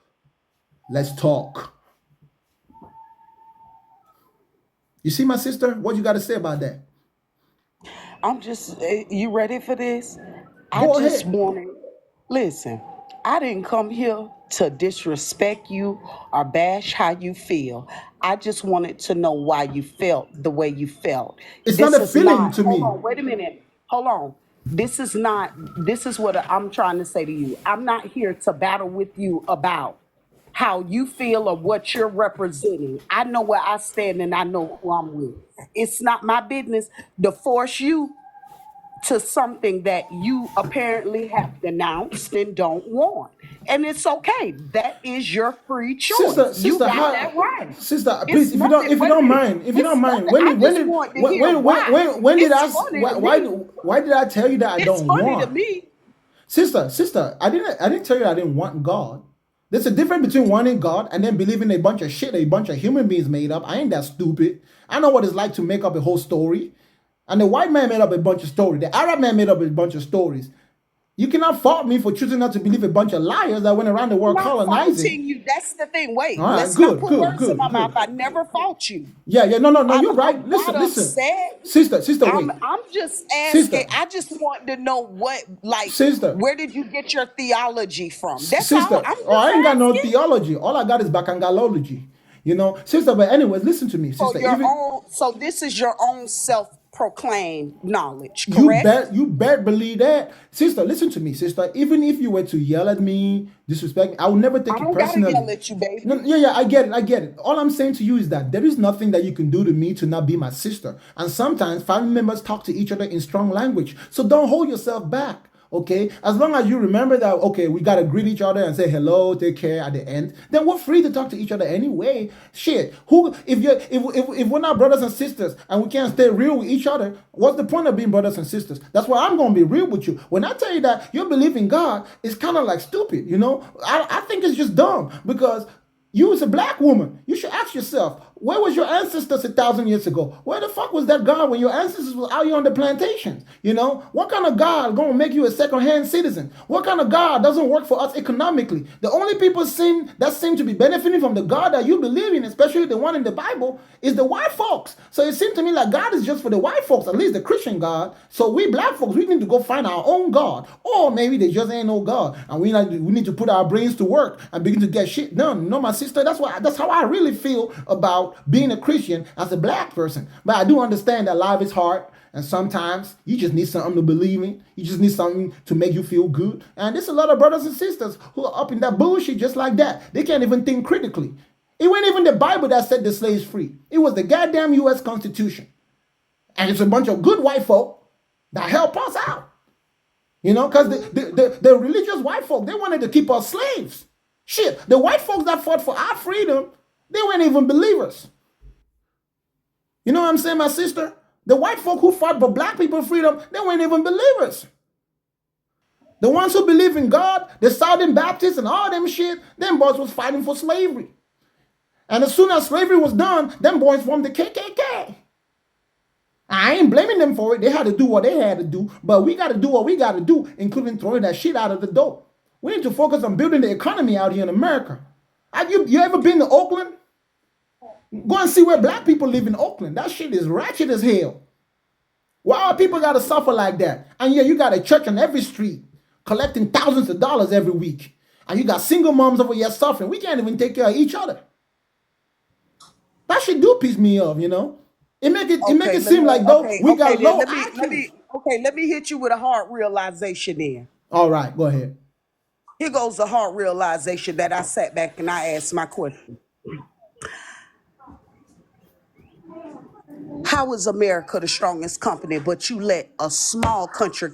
Let's talk. You see, my sister, what you got to say about that? I'm just, you ready for this? Go I just ahead. want to, listen, I didn't come here to disrespect you or bash how you feel. I just wanted to know why you felt the way you felt. It's not This a is feeling not, to hold me. on, wait a minute. Hold on. This is what I'm trying to say to you. I'm not here to battle with you about how you feel or what you're representing. I know where I stand and I know who I'm with. It's not my business to force you to something that you apparently have denounced and don't want. And it's okay. That is your free choice. You Sister, got how, that right. sister, It's please, nothing. if you Wait a don't minute. mind, It's nothing. I just want to hear why. when did It's funny to me. why did I tell you that I It's don't funny to want? me. Sister, I didn't tell you I didn't want God. There's a difference between wanting God and then believing a bunch of shit a bunch of human beings made up. I ain't that stupid. I know what it's like to make up a whole story. And the white man made up a bunch of stories. The Arab man made up a bunch of stories. You cannot fault me for choosing not to believe a bunch of liars that went around the world I'm not colonizing. faulting you. That's the thing. Wait, All right, let's not good, put good, words in my good, mouth. good. I never fault you. Yeah, no, you're I'm right. not Listen. upset. Sister, wait. I'm just Sister, asking. I just want to know sister, where did you get your theology from? That's all. sister. I'm Oh, just I ain't got no asking. theology. All I got is bacchanalology. Sister, but anyways, listen to me, So sister. Even so this is your own self-proclaimed knowledge, you correct? bet believe that. Sister, listen to me, sister. Even if you were to yell at me, disrespect me, I will never take I it don't gotta personally. yell at you, baby. No, yeah, I get it. All I'm saying to you is that there is nothing that you can do to me to not be my sister. And sometimes family members talk to each other in strong language. So don't hold yourself back. Okay, as long as you remember that, okay, we gotta greet each other and say hello, take care at the end. Then we're free to talk to each other anyway. Shit, who if we're not brothers and sisters and we can't stay real with each other, what's the point of being brothers and sisters? That's why I'm gonna be real with you. When I tell you that you believe in God, it's kind of like stupid. I think it's just dumb because you as a black woman, you should ask yourself, where was your ancestors 1,000 years ago? Where the fuck was that God when your ancestors was out here on the plantations? What kind of God gonna make you a second-hand citizen? What kind of God doesn't work for us economically? The only people seem to be benefiting from the God that you believe in, especially the one in the Bible, is the white folks. So it seems to me like God is just for the white folks, at least the Christian God. So we black folks, we need to go find our own God. Or maybe there just ain't no God. And we need to put our brains to work and begin to get shit done. My sister, that's how I really feel about being a Christian as a black person. But I do understand that life is hard. And sometimes you just need something to believe in. You just need something to make you feel good. And there's a lot of brothers and sisters who are up in that bullshit just like that. They can't even think critically. It wasn't even the Bible that set the slaves free. It was the goddamn U.S. Constitution. And it's a bunch of good white folk that help us out. Because the religious white folk, they wanted to keep us slaves. Shit, the white folks that fought for our freedom, they weren't even believers. You know what I'm saying, my sister? The white folk who fought for black people's freedom, they weren't even believers. The ones who believe in God, the Southern Baptists and all them shit, them boys was fighting for slavery. And as soon as slavery was done, them boys formed the KKK. I ain't blaming them for it. They had to do what they had to do, but we got to do what we got to do, including throwing that shit out of the door. We need to focus on building the economy out here in America. Have you ever been to Oakland? Go and see where black people live in Oakland. That shit is ratchet as hell. Why are people got to suffer like that? And yeah, you got a church on every street collecting thousands of dollars every week. And you got single moms over here suffering. We can't even take care of each other. That shit do piss me off, It make it seem like though we got low IQs. Let me hit you with a hard realization then. All right, go ahead. Here goes the hard realization that I sat back and I asked my question. How is America the strongest company, but you let a small country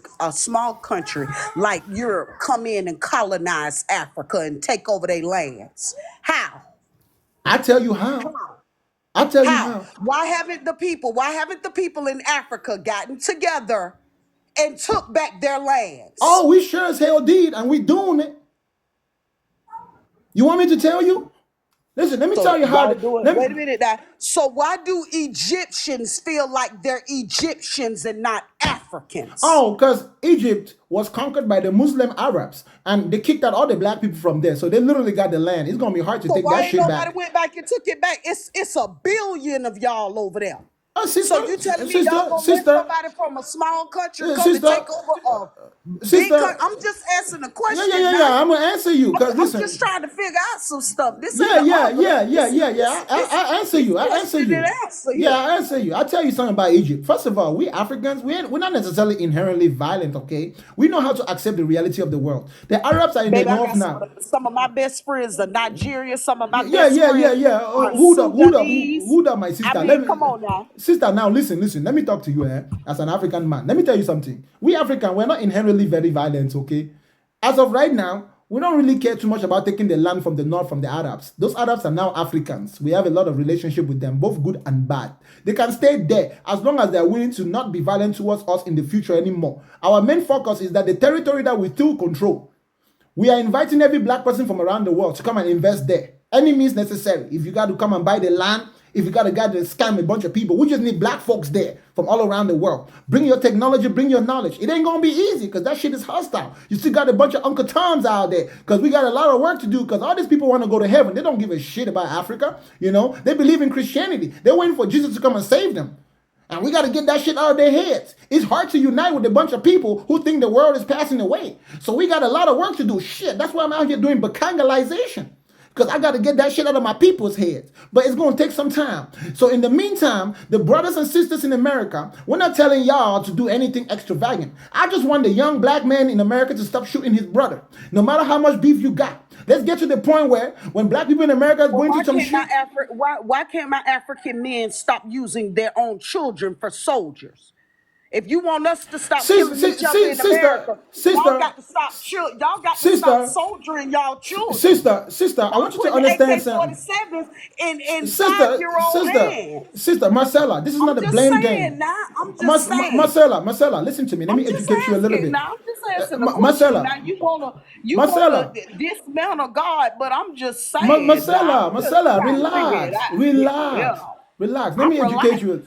like Europe come in and colonize Africa and take over their lands? How? I tell you how. Why haven't the people in Africa gotten together and took back their lands? Oh, we sure as hell did, and we doing it. You want me to tell you? Listen, let me tell you how. Wait a minute now. So why do Egyptians feel like they're Egyptians and not Africans? Oh, because Egypt was conquered by the Muslim Arabs, and they kicked out all the black people from there. So they literally got the land. It's gonna be hard to take that shit back. Why ain't nobody went back and took it back? It's a billion of y'all over there. So you telling me y'all gonna let somebody from a small country come and take over a big country? I'm just asking a question. Yeah. I'm gonna answer you because listen, I'm just trying to figure out some stuff. I answer you. Yeah, I answer you. I tell you something about Egypt. First of all, we Africans, we're not necessarily inherently violent. Okay, we know how to accept the reality of the world. The Arabs are in the north now. Some of my best friends are Nigerian. Some of my best friends. Who up, my sister? I mean, come on now. Sister, now listen. Let me talk to you as an African man. Let me tell you something. We African, we're not inherently very violent, okay? As of right now, we don't really care too much about taking the land from the north from the Arabs. Those Arabs are now Africans. We have a lot of relationship with them, both good and bad. They can stay there as long as they're willing to not be violent towards us in the future anymore. Our main focus is that the territory that we still control, we are inviting every black person from around the world to come and invest there. Any means necessary. If you got to come and buy the land, If you got a guy that scam a bunch of people, we just need black folks there from all around the world. Bring your technology, bring your knowledge. It ain't gonna be easy because that shit is hostile. You still got a bunch of Uncle Toms out there because we got a lot of work to do because all these people want to go to heaven. They don't give a shit about Africa. You know, they believe in Christianity. They're waiting for Jesus to come and save them. And we got to get that shit out of their heads. It's hard to unite with a bunch of people who think the world is passing away. So we got a lot of work to do. Shit, that's why I'm out here doing Bakangalization. Because I got to get that shit out of my people's heads. But it's going to take some time. So in the meantime, the brothers and sisters in America, we're not telling y'all to do anything extravagant. I just want the young black man in America to stop shooting his brother. No matter how much beef you got. Let's get to the point where when black people in America are going through some shit. Why can't my African men stop using their own children for soldiers? If you want us to stop killing each other in America, y'all got to stop stop soldiering y'all children. Sister, I want you to understand something. in 5-year-old hands. Sister, Marcella, this is not a blame game. Now, I'm just saying. Marcella, listen to me. Let me educate you a little bit. Now, I'm just asking a question. Marcella, now, you wanna dismantle God, but I'm just saying. Marcella, relax. Let me educate you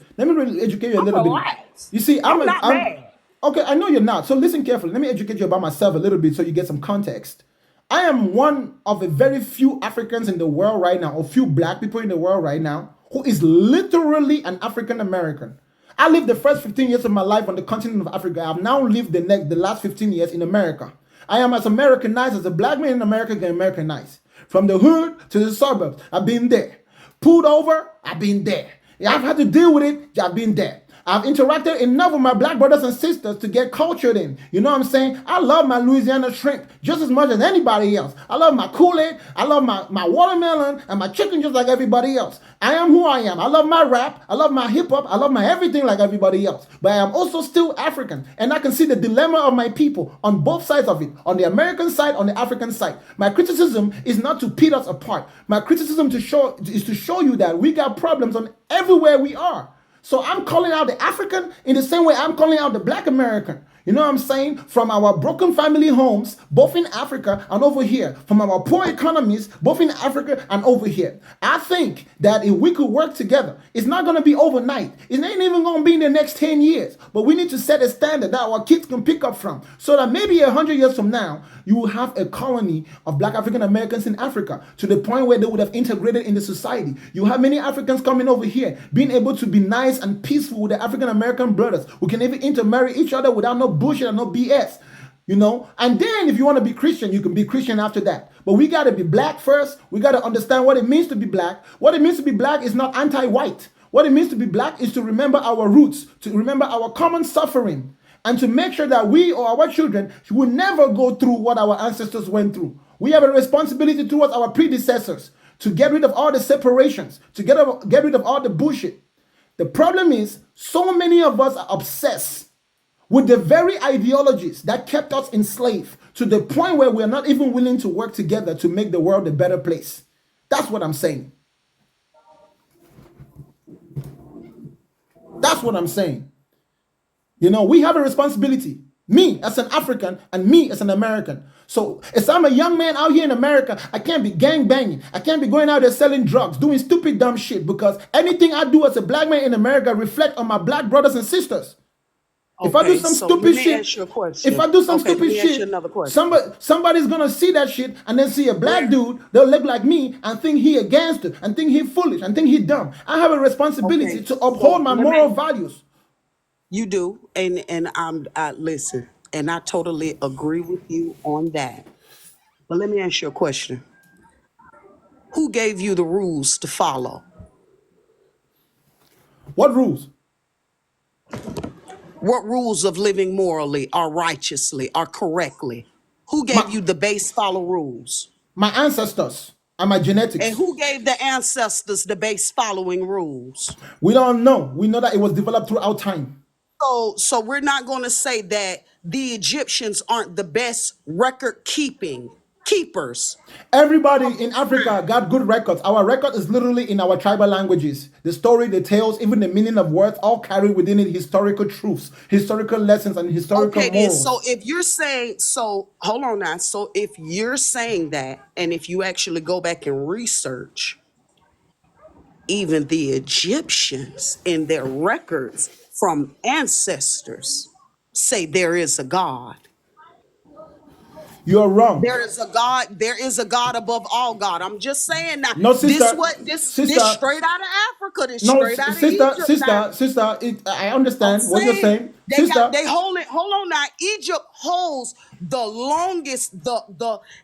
a little bit. You see, I'm not mad. Okay, I know you're not. So listen carefully. Let me educate you about myself a little bit so you get some context. I am one of a very few Africans in the world right now, or few black people in the world right now, who is literally an African American. I lived the first 15 years of my life on the continent of Africa. I've now lived the last 15 years in America. I am as Americanized as a black man in America can Americanize. From the hood to the suburbs, I've been there. Pulled over, I've been there. I've had to deal with it, I've been there. I've interacted enough with my black brothers and sisters to get cultured in. You know what I'm saying? I love my Louisiana shrimp just as much as anybody else. I love my Kool-Aid. I love my watermelon and my chicken just like everybody else. I am who I am. I love my rap. I love my hip-hop. I love my everything like everybody else. But I am also still African. And I can see the dilemma of my people on both sides of it. On the American side, on the African side. My criticism is not to pit us apart. My criticism is to show you that we got problems on everywhere we are. So I'm calling out the African in the same way I'm calling out the black American. You know what I'm saying? From our broken family homes, both in Africa and over here. From our poor economies, both in Africa and over here. I think that if we could work together, it's not going to be overnight. It ain't even going to be in the next 10 years. But we need to set a standard that our kids can pick up from. So that maybe 100 years from now, you will have a colony of black African Americans in Africa to the point where they would have integrated in the society. You have many Africans coming over here, being able to be nice and peaceful with the African American brothers who can even intermarry each other without no bullshit and no BS. You know, and then if you want to be Christian, you can be Christian after that. But we got to be black first. We got to understand what it means to be black. What it means to be black is not anti-white. What it means to be black is to remember our roots, to remember our common suffering, and to make sure that we or our children will never go through what our ancestors went through. We have a responsibility towards our predecessors to get rid of all the separations, to get rid of all the bullshit. The problem is so many of us are obsessed with the very ideologies that kept us enslaved to the point where we're not even willing to work together to make the world a better place. That's what I'm saying. That's what I'm saying. You know, we have a responsibility. Me as an African and me as an American. So if I'm a young man out here in America, I can't be gang banging. I can't be going out there selling drugs, doing stupid dumb shit, because anything I do as a black man in America reflect on my black brothers and sisters. Okay, if I do some stupid shit, somebody's gonna see that shit and then see a black dude, they'll look like me and think he a gangster and think he foolish and think he dumb. I have a responsibility to uphold my moral values. You do, and I listen, and I totally agree with you on that. But let me ask you a question. Who gave you the rules to follow? What rules? What rules of living morally or righteously or correctly? Who gave you the base follow rules? My ancestors and my genetics. And who gave the ancestors the base following rules? We don't know. We know that it was developed throughout time. So we're not going to say that the Egyptians aren't the best record keepers. Everybody in Africa got good records. Our record is literally in our tribal languages. The story, the tales, even the meaning of words, all carry within it historical truths, historical lessons, and historical morals. So if you're saying, hold on now. So if you're saying that, and if you actually go back and research, even the Egyptians in their records from ancestors say there is a God. You're wrong. There is a God. There is a God above all God. I'm just saying now. No, This sister, what this sister. straight out of Africa. This No, straight out of sister, Egypt. Now sister, sister. I I'm understand what you're saying saying, sister. they hold it. Hold on now. Egypt holds the longest.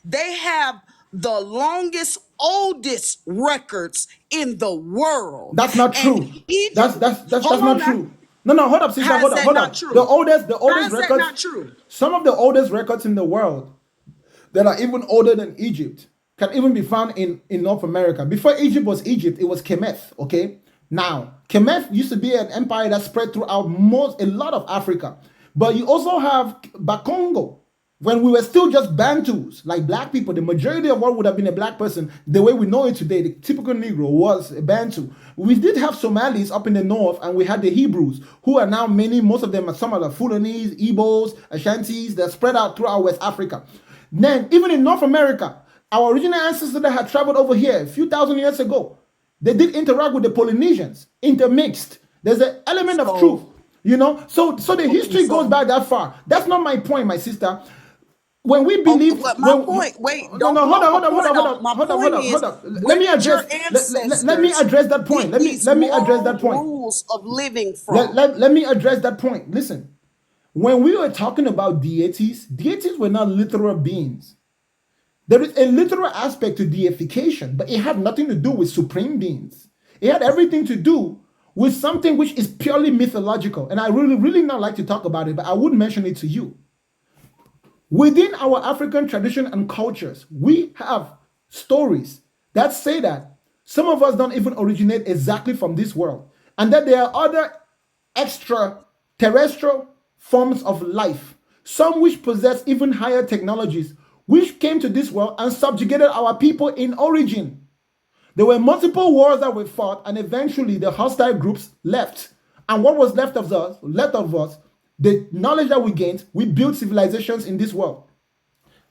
They have the longest, oldest records in the world. That's not And true. Egypt. That's Hold on not now. true. No, no, hold up, sister, How hold is up, that hold not up. The true? oldest, the How oldest is that records. not true? Some of the oldest records in the world that are even older than Egypt can even be found in North America. Before Egypt was Egypt, it was Kemet. Okay, now Kemet used to be an empire that spread throughout a lot of Africa, but you also have Bakongo. When we were still just Bantus, like black people, the majority of what would have been a black person, the way we know it today, the typical Negro was a Bantu. We did have Somalis up in the north, and we had the Hebrews, who are now most of them are some of the Fulanese, Igbos, Ashantis, that spread out throughout West Africa. Then, even in North America, our original ancestors that had traveled over here a few thousand years ago, they did interact with the Polynesians, intermixed. There's an element of truth, you know. So the history goes back that far. That's not my point, my sister. When we believe, But my when point, wait, no, don't no, hold blow on, my hold on, hold on, point hold up. on, My hold on, hold point on, is, hold on. Let where me did your address. Let me ancestors address that point. get these Let me address moral that point. rules of living Let, from? let, let me address that point. Listen, when we were talking about deities were not literal beings. There is a literal aspect to deification, but it had nothing to do with supreme beings. It had everything to do with something which is purely mythological. And I really, really not like to talk about it, but I would mention it to you. Within our African tradition and cultures, we have stories that say that some of us don't even originate exactly from this world, and that there are other extraterrestrial forms of life, some which possess even higher technologies, which came to this world and subjugated our people in origin. There were multiple wars that were fought, and eventually the hostile groups left. And what was left of us, the knowledge that we gained, we built civilizations in this world.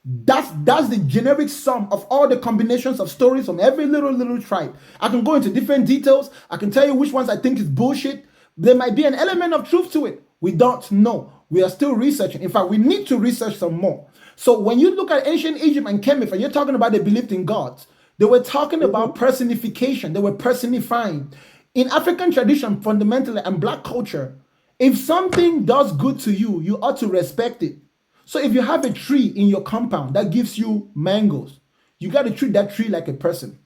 That's the generic sum of all the combinations of stories from every little tribe. I can go into different details. I can tell you which ones I think is bullshit. There might be an element of truth to it. We don't know. We are still researching. In fact, we need to research some more. So when you look at ancient Egypt and Kemet, and you're talking about they believed in gods, they were talking about personification. They were personifying. In African tradition, fundamentally, and black culture, if something does good to you, you ought to respect it. So if you have a tree in your compound that gives you mangoes, you got to treat that tree like a person.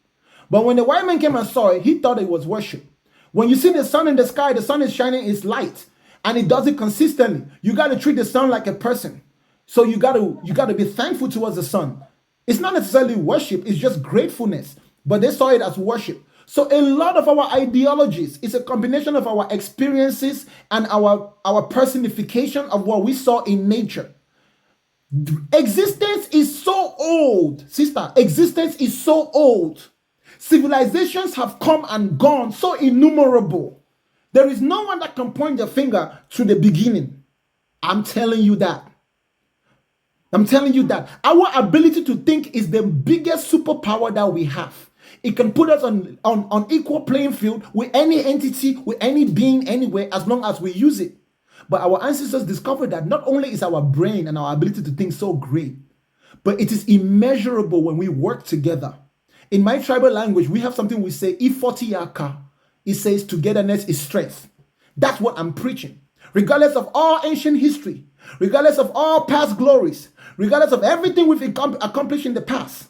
But when the white man came and saw it, he thought it was worship. When you see the sun in the sky, the sun is shining its light, and it does it consistently. You got to treat the sun like a person. So you got to be thankful towards the sun. It's not necessarily worship, it's just gratefulness. But they saw it as worship. So a lot of our ideologies is a combination of our experiences and our personification of what we saw in nature. Existence is so old, sister. Existence is so old. Civilizations have come and gone, so innumerable. There is no one that can point the finger to the beginning. I'm telling you that. I'm telling you that. Our ability to think is the biggest superpower that we have. It can put us on equal playing field with any entity, with any being anywhere, as long as we use it. But our ancestors discovered that not only is our brain and our ability to think so great, but it is immeasurable when we work together. In my tribal language, we have something we say, Ifotiyaka. It says togetherness is strength. That's what I'm preaching. Regardless of all ancient history, regardless of all past glories, regardless of everything we've accomplished in the past,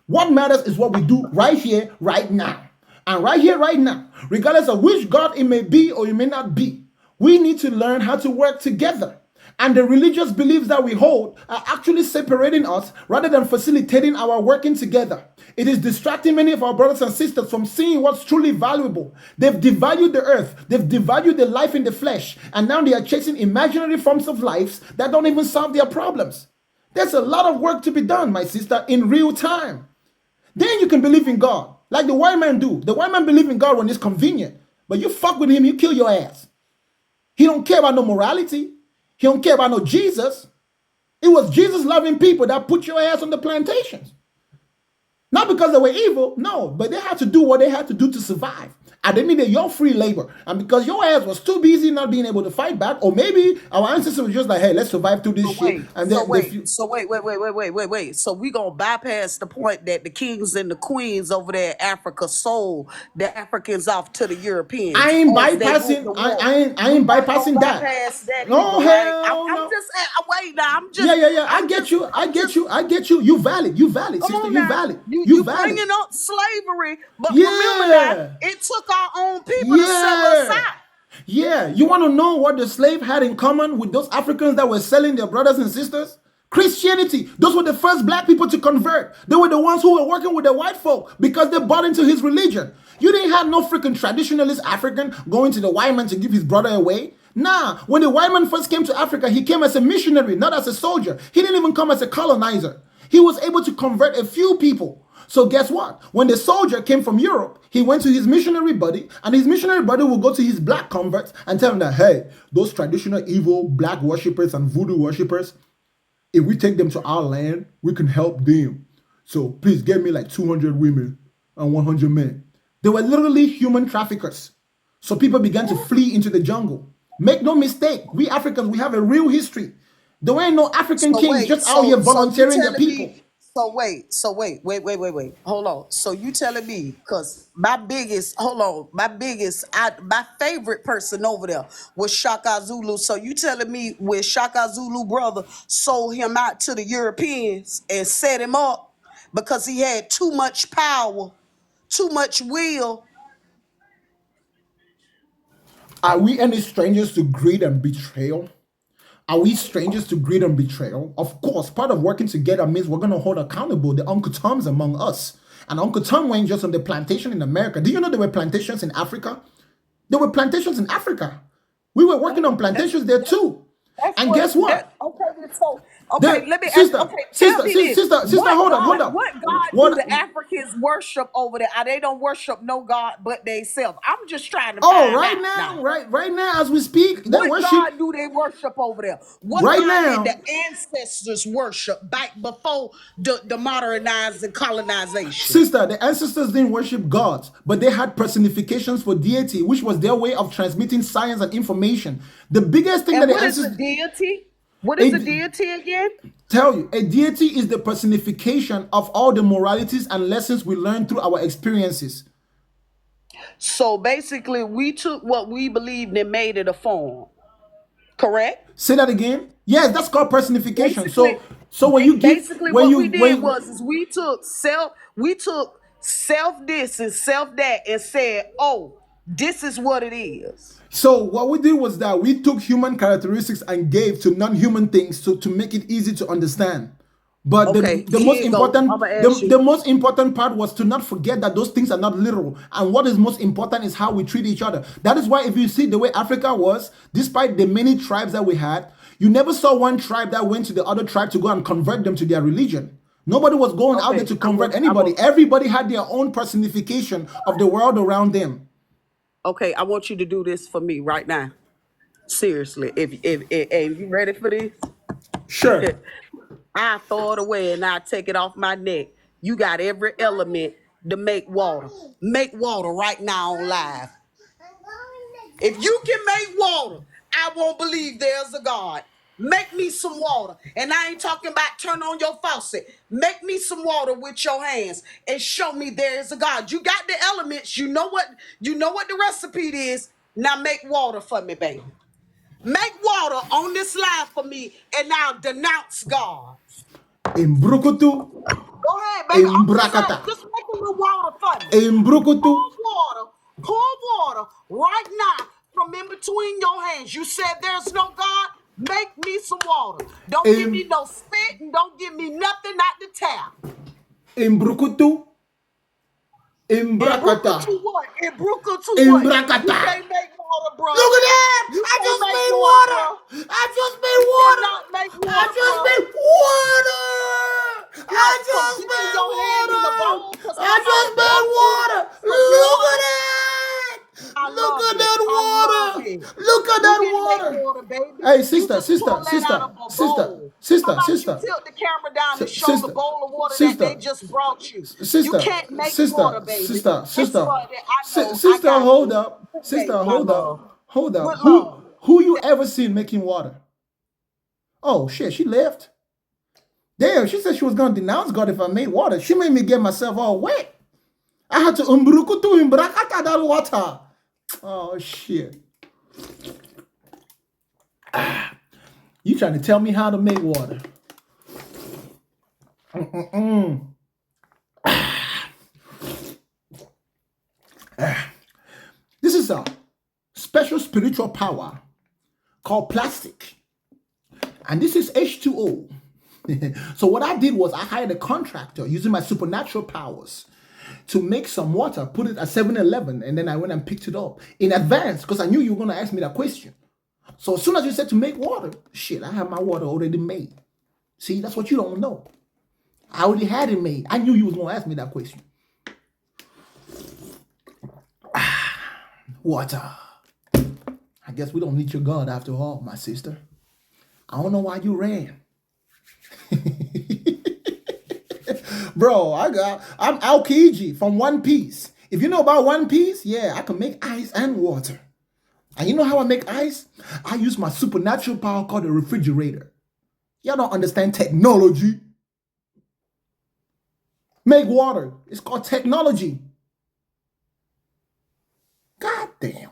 what matters is what we do right here, right now. And right here, right now, regardless of which God it may be or it may not be, we need to learn how to work together. And the religious beliefs that we hold are actually separating us rather than facilitating our working together. It is distracting many of our brothers and sisters from seeing what's truly valuable. They've devalued the earth. They've devalued the life in the flesh. And now they are chasing imaginary forms of lives that don't even solve their problems. There's a lot of work to be done, my sister, in real time. Then you can believe in God, like the white man do. The white man believe in God when it's convenient. But you fuck with him, you kill your ass. He don't care about no morality. He don't care about no Jesus. It was Jesus loving people that put your ass on the plantations. Not because they were evil, no, but they had to do what they had to do to survive. And they needed your free labor. And because your ass was too busy not being able to fight back, or maybe our ancestors were just like, hey, let's survive through this shit. And then Wait. So we gonna bypass the point that the kings and the queens over there in Africa sold the Africans off to the Europeans. I ain't as they ruled bypassing. the I, world. I ain't. I We ain't not gonna bypassing that. bypass that No either, right? hell I'm no. just wait now. I'm just Yeah. I I'm get just you. I I'm get just you. I get you. You valid. You valid, come sister. on You now. valid. You You you valid. bringing up slavery, but remember that Yeah. it took our own people to sell us Yeah. out. Yeah. You want to know what the slave had in common with those Africans that were selling their brothers and sisters? Christianity. Those were the first black people to convert. They were the ones who were working with the white folk because they bought into his religion. You didn't have no freaking traditionalist African going to the white man to give his brother away. Nah, when the white man first came to Africa, he came as a missionary, not as a soldier. He didn't even come as a colonizer. He was able to convert a few people. So guess what? When the soldier came from Europe, he went to his missionary buddy, and his missionary buddy will go to his black converts and tell him that, hey, those traditional evil black worshippers and voodoo worshippers, if we take them to our land, we can help them. So please get me like 200 women and 100 men. They were literally human traffickers. So people began to flee into the jungle. Make no mistake, we Africans, we have a real history. There ain't no African So kings wait, just out here so you volunteering their telling people. me? Wait. Hold on. So you telling me? Cause my favorite person over there was Shaka Zulu. So you telling me when Shaka Zulu brother sold him out to the Europeans and set him up because he had too much power, too much will? Are we any strangers to greed and betrayal? Are we strangers to greed and betrayal? Of course, part of working together means we're going to hold accountable the Uncle Toms among us. And Uncle Tom went just on the plantation in America. Do you know there were plantations in Africa? There were plantations in Africa. We were working on plantations there too. That's And what guess what? that okay. So okay, let me ask. Okay, tell Sister, me this: hold up. What God do What? the Africans worship over there? They don't worship no God but they self. I'm just trying to Oh, find out now. right now, as we speak, they What worship God do they worship over there? What right God did the now. ancestors worship back before the modernized and colonization? Sister, the ancestors didn't worship gods, but they had personifications for deity, which was their way of transmitting science and information. The biggest thing that And the what is a ancestors deity? What is a deity again? tell you, a deity is the personification of all the moralities and lessons we learn through our experiences. So basically, we took what we believed and made it a form. Correct? Say that again. Yes, that's called personification. Basically, So when you give basically when what you we did when was is we took self this and self that and said, oh, this is what it is. so what we did was that we took human characteristics and gave to non-human things to make it easy to understand. But Okay, the most here you go. important I'm gonna ask the you. most important part was to not forget that those things are not literal. And what is most important is how we treat each other. That is why if you see the way Africa was, despite the many tribes that we had, you never saw one tribe that went to the other tribe to go and convert them to their religion. Nobody was going out there to convert anybody. Everybody had their own personification of the world around them. Okay, I want you to do this for me right now. Seriously, if you ready for this, Sure. I throw it away and I take it off my neck. You got every element to make water. Make water right now on live. If you can make water, I won't believe there's a God. Make me some water. And I ain't talking about turn on your faucet. Make me some water with your hands and show me there is a God. You got the elements. You know what the recipe is. Now make water for me, baby. Make water on this live for me and now denounce God. In Brukutu, Go ahead, baby. in I'm just saying, Brakata, just make a little water for me. in Brukutu, Pour water right now from in between your hands. You said there's no God. Make me some water. Don't give me in no spit and don't give me nothing out the tap. Brukutu, in In Brooklyn Brakata, to what? In Brooklyn to in what? You Brakata. can't make water, bro. Look at that! You I can't just make made water, water! bro. I just made You water! cannot make I water, just bro. made water! I What? From just dipping made your hand in the water! bowl? Because I I just might made want you water! some Look at water. that! I Look love at it. that I love water! it. it. Look at You that didn't make water. water, baby. Hey, You sister, just sister, pulled that out sister, of a sister, bowl. How sister, about you sister, tilt the camera down and show the sister, bowl of water that they sister, just brought you? You sister, can't make sister, water, baby. sister, It's for sister, that. I know. I sister, got hold you. up, Good sister, day, my hold love. up, hold up. With love. Who you ever seen making water? Oh shit, she left. Damn, she said she was gonna denounce God if I made water. She made me get myself all wet. I had to umbrukutu imbrakata that water. Oh shit. You trying to tell me how to make water? This is a special spiritual power called plastic. And this is H2O. So what I did was I hired a contractor using my supernatural powers to make some water, put it at 7-Eleven, and then I went and picked it up in advance because I knew you were going to ask me that question. So as soon as you said to make water, shit, I have my water already made. See, that's what you don't know. I already had it made. I knew you was going to ask me that question. Water. I guess we don't need your God after all, my sister. I don't know why you ran. Bro, I'm Aokiji from One Piece. If you know about One Piece, yeah, I can make ice and water. And you know how I make ice? I use my supernatural power called a refrigerator. Y'all don't understand technology. Make water. It's called technology. God damn.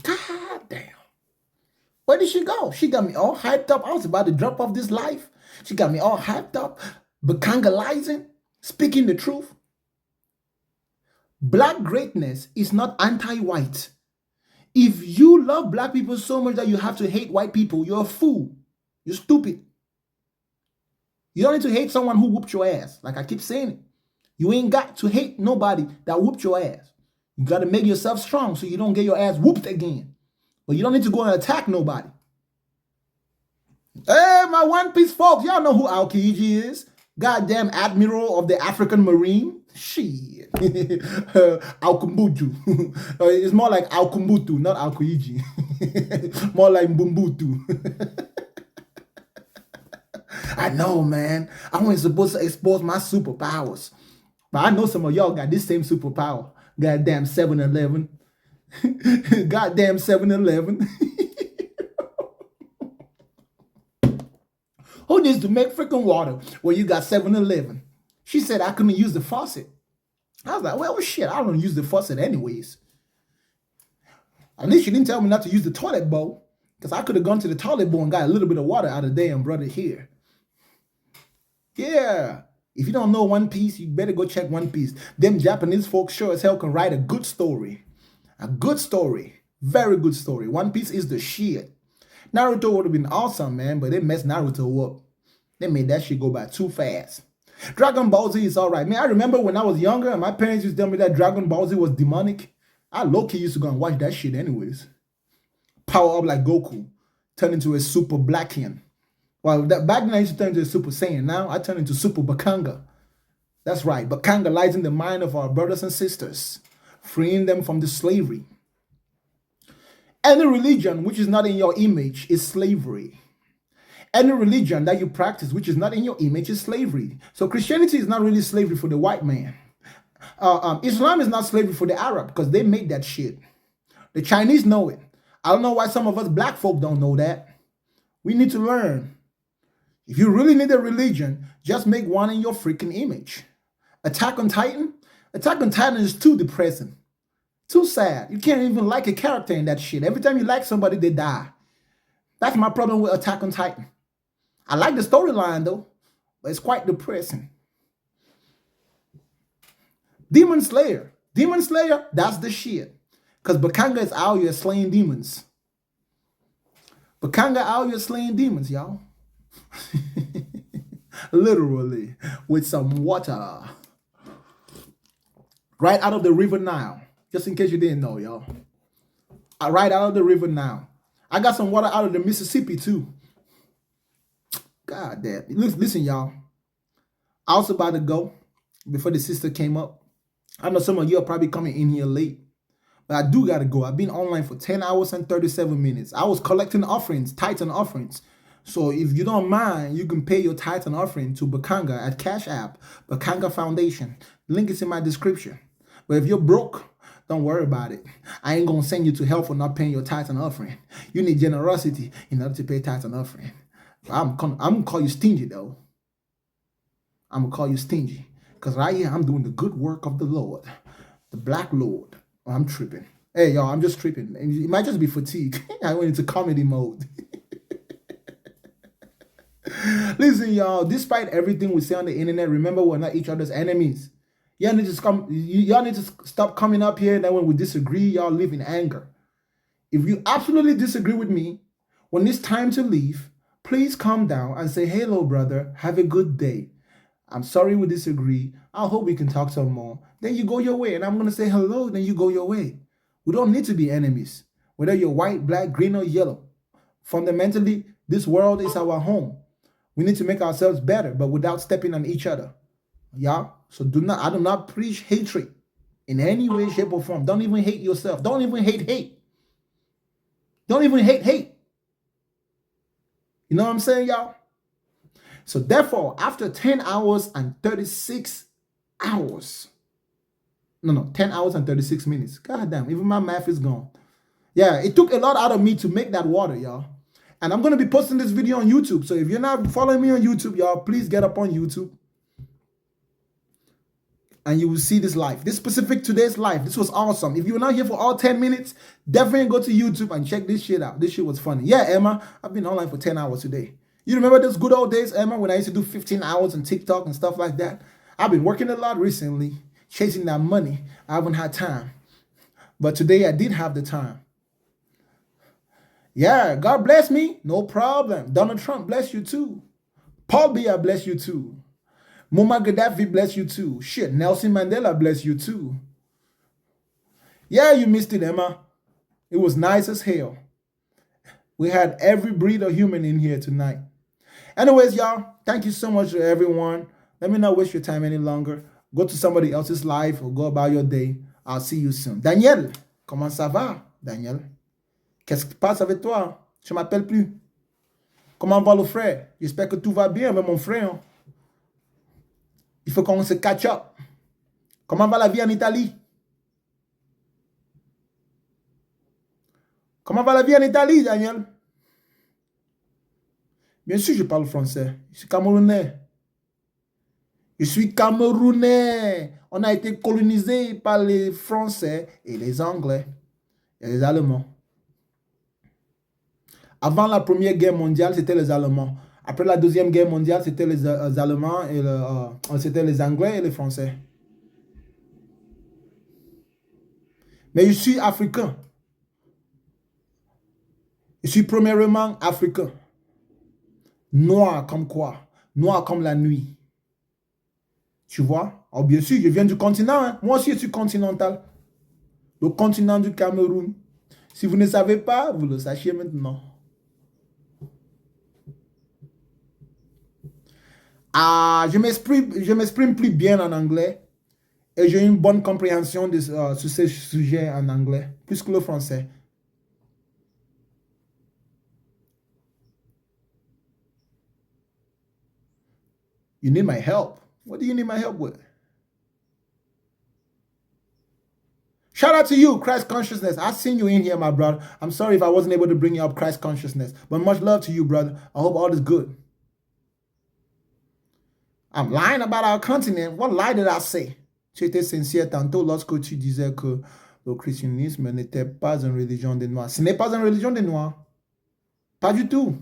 God damn. Where did she go? She got me all hyped up. I was about to drop off this life. She got me all hyped up, becangalizing, speaking the truth. Black greatness is not anti-white. If you love black people so much that you have to hate white people, you're a fool. You're stupid. You don't need to hate someone who whooped your ass. Like I keep saying it. You ain't got to hate nobody that whooped your ass. You got to make yourself strong so you don't get your ass whooped again. But you don't need to go and attack nobody. Hey, my One Piece folks, y'all know who Aokiji is. Goddamn Admiral of the African Marine. Shit. Aokumbutu. It's more like Aokumbutu, not Aokiji. More like Mbumbutu. I know, man. I wasn't supposed to expose my superpowers. But I know some of y'all got this same superpower. Goddamn 7-Eleven. Goddamn 7-Eleven. Who needs to make freaking water when you got 7-Eleven? She said I couldn't use the faucet. I was like, well, shit, I don't use the faucet anyways. At least she didn't tell me not to use the toilet bowl, because I could have gone to the toilet bowl and got a little bit of water out of there and brought it here. Yeah. If you don't know One Piece, you better go check One Piece. Them Japanese folks sure as hell can write a good story. A good story. Very good story. One Piece is the shit. Naruto would have been awesome, man, but they messed Naruto up. They made that shit go by too fast. Dragon Ball Z is all right. Man, I remember when I was younger and my parents used to tell me that Dragon Ball Z was demonic. I low-key used to go and watch that shit anyways. Power up like Goku. Turn into a super Blackian. Well, back then I used to turn into a Super Saiyan. Now I turn into Super Bakanga. That's right. Bakanga lies in the mind of our brothers and sisters, freeing them from the slavery. Any religion which is not in your image is slavery. Any religion that you practice which is not in your image is slavery. So Christianity is not really slavery for the white man. Islam is not slavery for the Arab because they made that shit. The Chinese know it. I don't know why some of us black folk don't know that. We need to learn. If you really need a religion, just make one in your freaking image. Attack on Titan? Attack on Titan is too depressing. Too sad. You can't even like a character in that shit. Every time you like somebody, they die. That's my problem with Attack on Titan. I like the storyline though, but it's quite depressing. Demon Slayer. Demon Slayer, that's the shit. Because Bakanga is out here slaying demons. Bakanga out here slaying demons, y'all. Literally, with some water. Right out of the river Nile. Just in case you didn't know, y'all. Right out of the river Nile. I got some water out of the Mississippi too. God damn. Listen, y'all. I was about to go before the sister came up. I know some of you are probably coming in here late. But I do gotta go. I've been online for 10 hours and 37 minutes. I was collecting offerings, tithes and offerings. So if you don't mind, you can pay your tithes and offering to Bakanga at Cash App, Bakanga Foundation. Link is in my description. But if you're broke, don't worry about it. I ain't gonna send you to hell for not paying your tithes and offering. You need generosity in order to pay tithes and offering. I'm gonna call you stingy though. I'm gonna call you stingy. Because right here, I'm doing the good work of the Lord. The Black Lord. Oh, I'm tripping. Hey, y'all, I'm just tripping. It might just be fatigue. I went into comedy mode. Listen, y'all, despite everything we say on the internet, remember we're not each other's enemies. Y'all need to stop coming up here and then when we disagree, y'all live in anger. If you absolutely disagree with me, when it's time to leave, please calm down and say, hello, brother, have a good day. I'm sorry we disagree. I hope we can talk some more. Then you go your way, and I'm going to say hello, then you go your way. We don't need to be enemies, whether you're white, black, green, or yellow. Fundamentally, this world is our home. We need to make ourselves better, but without stepping on each other. Yeah? So I do not preach hatred in any way, shape, or form. Don't even hate yourself. Don't even hate hate. Don't even hate hate. You know what I'm saying, y'all? So therefore, after 10 hours and 36 hours, 10 hours and 36 minutes. God damn, even my math is gone. Yeah, it took a lot out of me to make that water, y'all. And I'm going to be posting this video on YouTube. So if you're not following me on YouTube, y'all, please get up on YouTube. And you will see this live. This specific today's live. This was awesome. If you were not here for all 10 minutes, definitely go to YouTube and check this shit out. This shit was funny. Yeah, Emma, I've been online for 10 hours today. You remember those good old days, Emma, when I used to do 15 hours on TikTok and stuff like that? I've been working a lot recently, chasing that money. I haven't had time. But today I did have the time. Yeah, God bless me. No problem. Donald Trump bless you too. Paul Biya bless you too. Muammar Gaddafi bless you too. Shit, Nelson Mandela bless you too. Yeah, you missed it, Emma. It was nice as hell. We had every breed of human in here tonight. Anyways, y'all, thank you so much to everyone. Let me not waste your time any longer. Go to somebody else's life or go about your day. I'll see you soon. Daniel, comment ça va, Daniel? Qu'est-ce qui se passe avec toi? Je m'appelle plus. Comment va le frère? J'espère que tout va bien avec mon frère. Il faut qu'on se catch up. Comment va la vie en Italie? Comment va la vie en Italie, Daniel? Bien sûr, je parle français. Je suis camerounais. Je suis camerounais. On a été colonisé par les Français et les Anglais et les Allemands. Avant la Première Guerre mondiale, c'était les Allemands. Après la Deuxième Guerre mondiale, c'était les Allemands et c'était les Anglais et les Français. Mais je suis africain. Je suis premièrement africain. Noir comme quoi? Noir comme la nuit. Tu vois? Oh, bien sûr, je viens du continent. Hein? Moi aussi, je suis continental. Le continent du Cameroun. Si vous ne savez pas, vous le sachiez maintenant. Ah, je m'exprime plus bien en anglais et j'ai une bonne compréhension sur ces sujets en anglais, plus que le français. You need my help. What do you need my help with? Shout out to you, Christ Consciousness. I've seen you in here, my brother. I'm sorry if I wasn't able to bring you up Christ Consciousness, but much love to you, brother. I hope all is good. I'm lying about our continent. What lie did I say? Tu étais sincère tantôt lorsque tu disais que le christianisme n'était pas une religion des Noirs. Ce n'est pas une religion des Noirs. Pas du tout.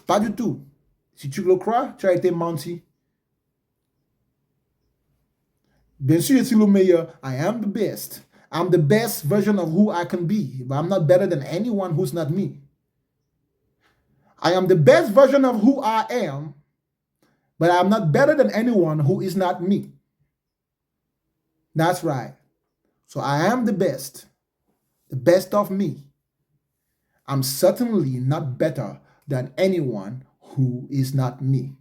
Pas du tout. Si tu le crois, tu as été menti. Bien sûr, je suis le meilleur. I am the best. I'm the best version of who I can be. But I'm not better than anyone who's not me. I am the best version of who I am. But I'm not better than anyone who is not me. That's right. So I am the best of me. I'm certainly not better than anyone who is not me.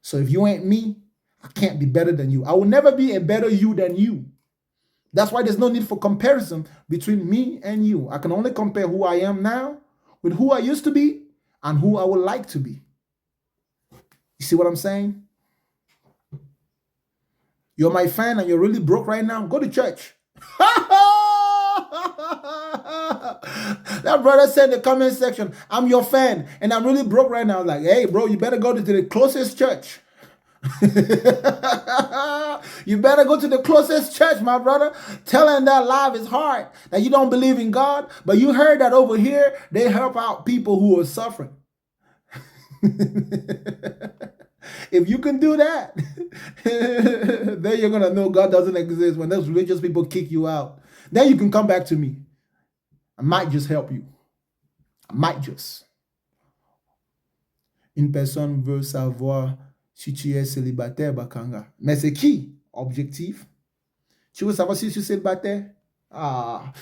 So if you ain't me, I can't be better than you. I will never be a better you than you. That's why there's no need for comparison between me and you. I can only compare who I am now with who I used to be and who I would like to be. You see what I'm saying? You're my fan and you're really broke right now, go to church. That brother said in the comment section, I'm your fan and I'm really broke right now. Like, hey, bro, you better go to the closest church. You better go to the closest church, my brother. Telling that life is hard, that you don't believe in God, but you heard that over here, they help out people who are suffering. If you can do that, then you're going to know God doesn't exist when those religious people kick you out. Then you can come back to me. I might just help you. I might just. Une personne veut savoir si tu es célibataire, Bakanga. Mais c'est qui? Objectif. Tu veux savoir si je suis célibataire? Ah.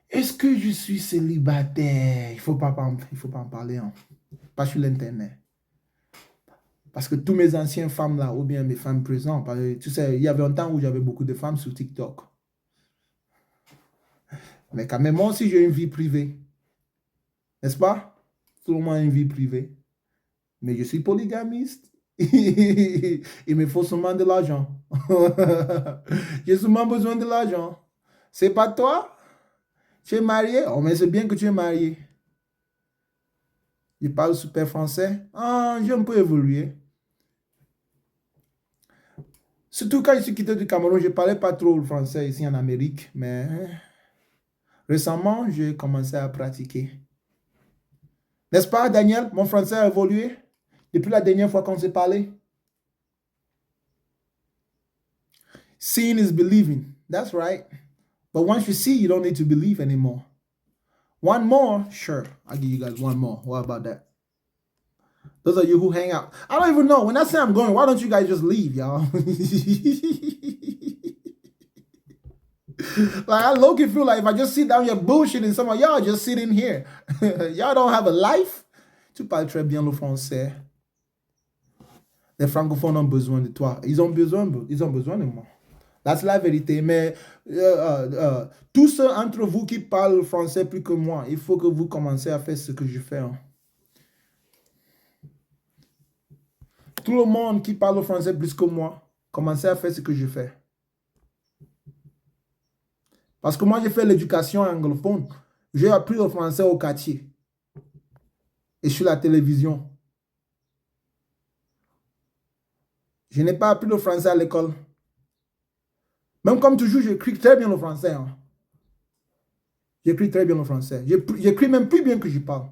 Est-ce que je suis célibataire? Il faut pas en parler. Hein. Pas sur l'Internet. Parce que tous mes anciennes femmes là, ou bien mes femmes présentes, tu sais, il y avait un temps où j'avais beaucoup de femmes sur TikTok. Mais quand même, moi aussi, j'ai une vie privée. N'est-ce pas? Tout le monde a une vie privée. Mais je suis polygamiste. Il me faut seulement de l'argent. J'ai seulement besoin de l'argent. C'est pas toi? Tu es marié? Oh, mais c'est bien que tu es marié. Je parle super français. Ah, j'ai un peu évolué. Surtout quand je suis quitté du Cameroun, je ne parlais pas trop le français ici en Amérique, mais récemment, j'ai commencé à pratiquer. N'est-ce pas, Daniel? Mon français a évolué depuis la dernière fois qu'on s'est parlé. Seeing is believing. That's right. But once you see, you don't need to believe anymore. One more? Sure. I'll give you guys one more. What about that? Those of you who hang out. I don't even know. When I say I'm going, why don't you guys just leave, y'all? Like, I low-key feel like if I just sit down here bullshitting, some of y'all just sit in here. Y'all don't have a life. Tu parles très bien le français. Les francophones ont besoin de toi. Ils ont besoin de moi. That's la vérité. Mais tous ceux entre vous qui parlent français plus que moi, il faut que vous commencez à faire ce que je fais. Hein. Tout le monde qui parle français plus que moi, commencez à faire ce que je fais. Parce que moi, j'ai fait l'éducation anglophone. J'ai appris le français au quartier. Et sur la télévision. Je n'ai pas appris le français à l'école. Même comme toujours, j'écris très bien le français. Hein. J'écris très bien le français. J'écris même plus bien que je parle.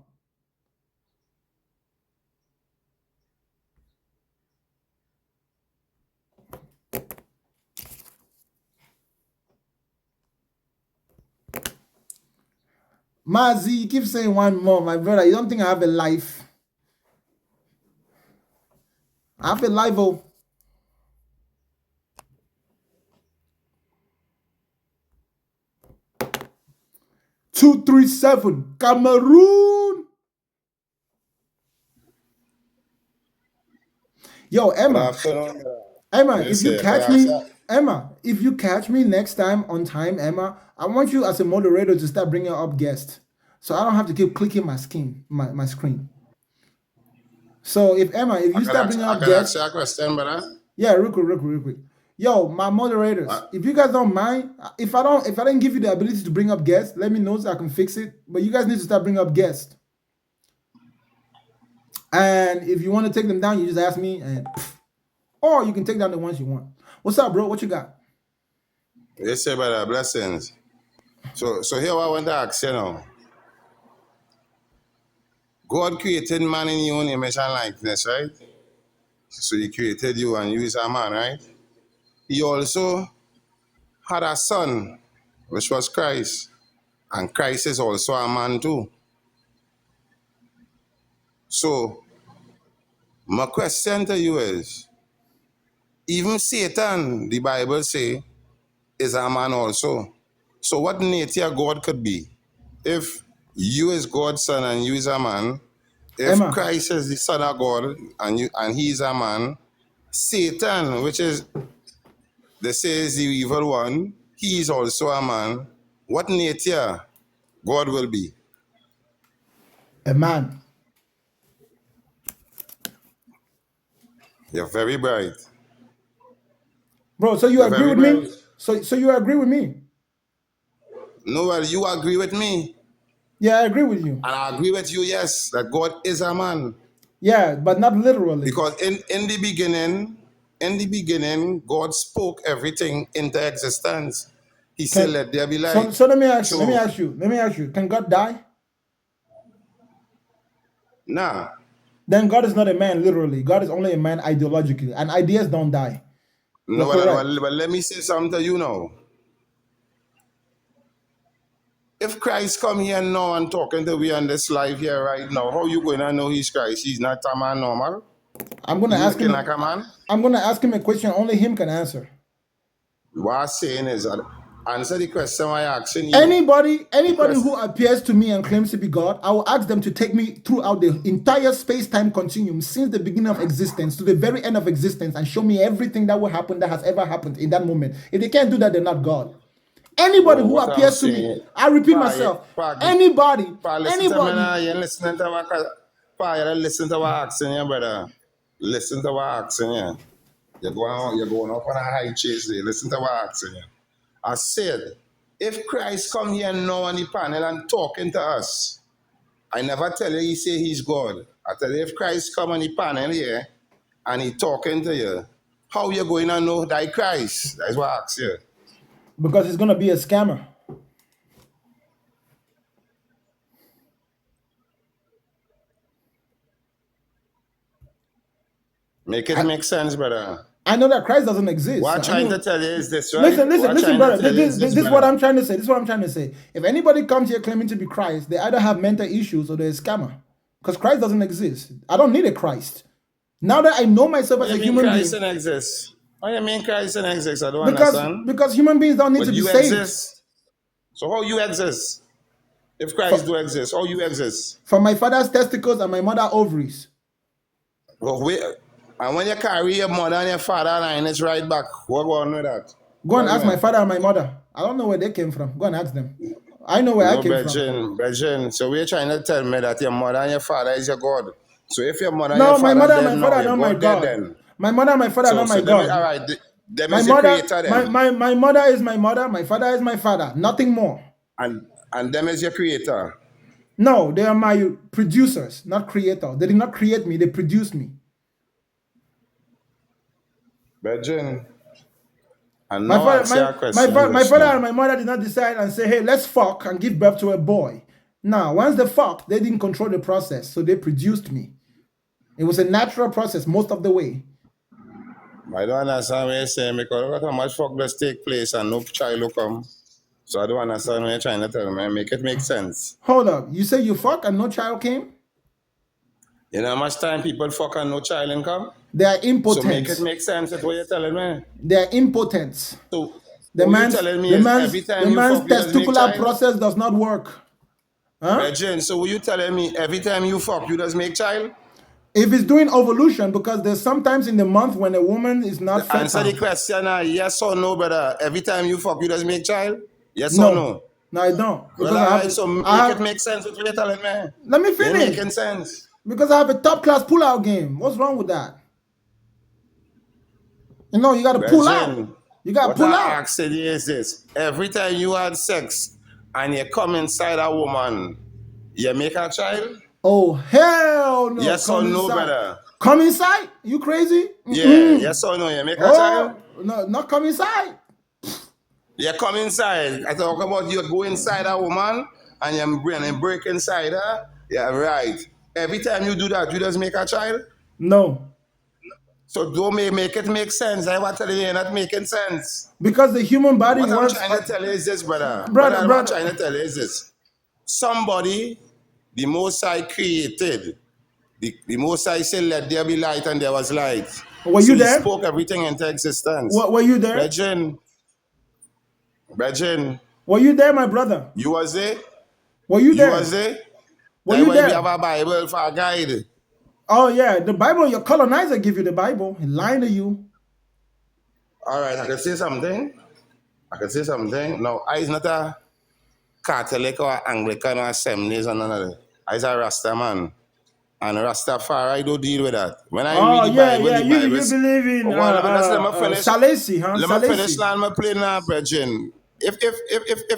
Mazi, you keep saying one more, my brother. You don't think I have a life? I have a life, oh. Two, 3, 7, Cameroon. Yo, Emma. Emma, if you catch me next time on time, Emma, I want you as a moderator to start bringing up guests, so I don't have to keep clicking my screen. So if you start bringing up guests, I can ask you a question, brother. Yeah, real quick. Yo, my moderators, if you guys don't mind, if I didn't give you the ability to bring up guests, let me know so I can fix it. But you guys need to start bringing up guests. And if you want to take them down, you just ask me, or you can take down the ones you want. What's up, bro? What you got? Yes, sir, brother. Blessings. So here I want to ask you now. God created man in your own image and likeness, right? So he created you and you is a man, right? He also had a son, which was Christ. And Christ is also a man too. So my question to you is, even Satan, the Bible say, is a man also. So what nature God could be? If you is God's son and you is a man, if Emma. Christ is the son of God and he is a man, Satan, which is, they say is the evil one, he is also a man, what nature God will be? A man. You're very bright. Bro, so you You're agree very with me? bright. So you agree with me? No, well, you agree with me. Yeah, I agree with you. And I agree with you, yes, that God is a man. Yeah, but not literally. Because in the beginning, God spoke everything into existence. He said, let there be light. So let me ask you. Can God die? Nah. Then God is not a man literally. God is only a man ideologically, and ideas don't die. No, You're correct. but let me say something to you now. If Christ come here now and talking to we on this live here right now, how you going to know he's Christ? He's not a man normal. I'm gonna ask him. Like a man? I'm gonna ask him a question only him can answer. What I'm saying is, answer the question I'm asking you. Anybody who appears to me and claims to be God, I will ask them to take me throughout the entire space-time continuum since the beginning of existence to the very end of existence and show me everything that will happen that has ever happened in that moment. If they can't do that, they're not God. Anybody who appears to me, I repeat myself. Anybody. Listen to what I'm asking you, brother. Listen to what I'm asking you. You're going up on a high chase there. Listen to what I'm asking you. I said, if Christ come here now on the panel and talking to us, I never tell you he say he's God. I tell you if Christ come on the panel here and he talking to you, how you going to know that Christ? That's what I ask you. Because he's going to be a scammer. Make it make sense, brother. I know that Christ doesn't exist. What I'm trying to tell you is this, right? Listen, brother. This is what I'm trying to say. This is what I'm trying to say. If anybody comes here claiming to be Christ, they either have mental issues or they're a scammer. Because Christ doesn't exist. I don't need a Christ. Now that I know myself as a human being. Christ doesn't exist? What do you mean Christ doesn't exist? I don't understand. Because human beings don't need to be saved. Exist. So how you exist? If Christ do exist, how you exist? From my father's testicles and my mother's ovaries. Well, wait. And when you carry your mother and your father and it's right back, what go on with that? Go and ask my father and my mother. I don't know where they came from. Go and ask them. I know where I came from. Brethren, so we're trying to tell me that your mother and your father is your God. So if your mother and no, your father my mother are and my father are not my God. Then. My mother and my father are not my God. All right, them my is mother, your creator then. My mother is my mother. My father is my father. Nothing more. And them is your creator. No, they are my producers, not creator. They did not create me. They produced me. Brethren, and my now father and my mother did not decide and say, hey, let's fuck and give birth to a boy. Now, once they fucked, they didn't control the process, so they produced me. It was a natural process most of the way. I don't understand what you're saying because look how much fuck does take place and no child will come. So I don't understand what you're trying to tell me. Make it make sense. Hold up. You say you fuck and no child came? You know how much time people fuck and no child will come? They are impotent. So make it make sense. That's what you're telling me. They are impotent. So the man's fuck, testicular process does not work. Huh? So were you telling me every time you fuck, you just make child? If it's doing ovulation, because there's sometimes in the month when a woman is not fertile. Answer the question, yes or no, brother. Every time you fuck, you just make child? Yes or no? No, I don't. Well, so make it make sense with what you're telling me. Let me finish. It's making sense. Because I have a top-class pull-out game. What's wrong with that? You know, you got to pull out. You got to pull out. What I asked you is this. Every time you had sex and you come inside a woman, you make a child? Oh, hell no. Yes or no, brother? Come inside? You crazy? Yeah, yes or no, you make a child? No, not come inside. You come inside. I talk about you go inside a woman and you break inside her. Yeah, right. Every time you do that, you just make a child? No. So don't make it make sense. I want to tell you you're not making sense. Because the human body what wants... I'm trying to tell you is this, brother. What I'm trying to tell you is this. Somebody, the Most High created. The Most High said, let there be light, and there was light. Were you there? He spoke everything into existence. Were you there? Brethren. Were you there, my brother? You was there? Were you there? You was there? Were you there? We have a Bible for a guide. Oh, yeah. The Bible, your colonizer give you the Bible. He lying to you. All right, I can say something. I can say something. No, I is not a Catholic or Anglican or Assemblies or none of that. I is a Rasta man. And Rastafari don't deal with that. When I read Oh the yeah, Bible, yeah. the You Bible you is, believe in oh, well, let me finish. Salesi, huh? Let me finish Salesi. now. Let me play now, brethren. If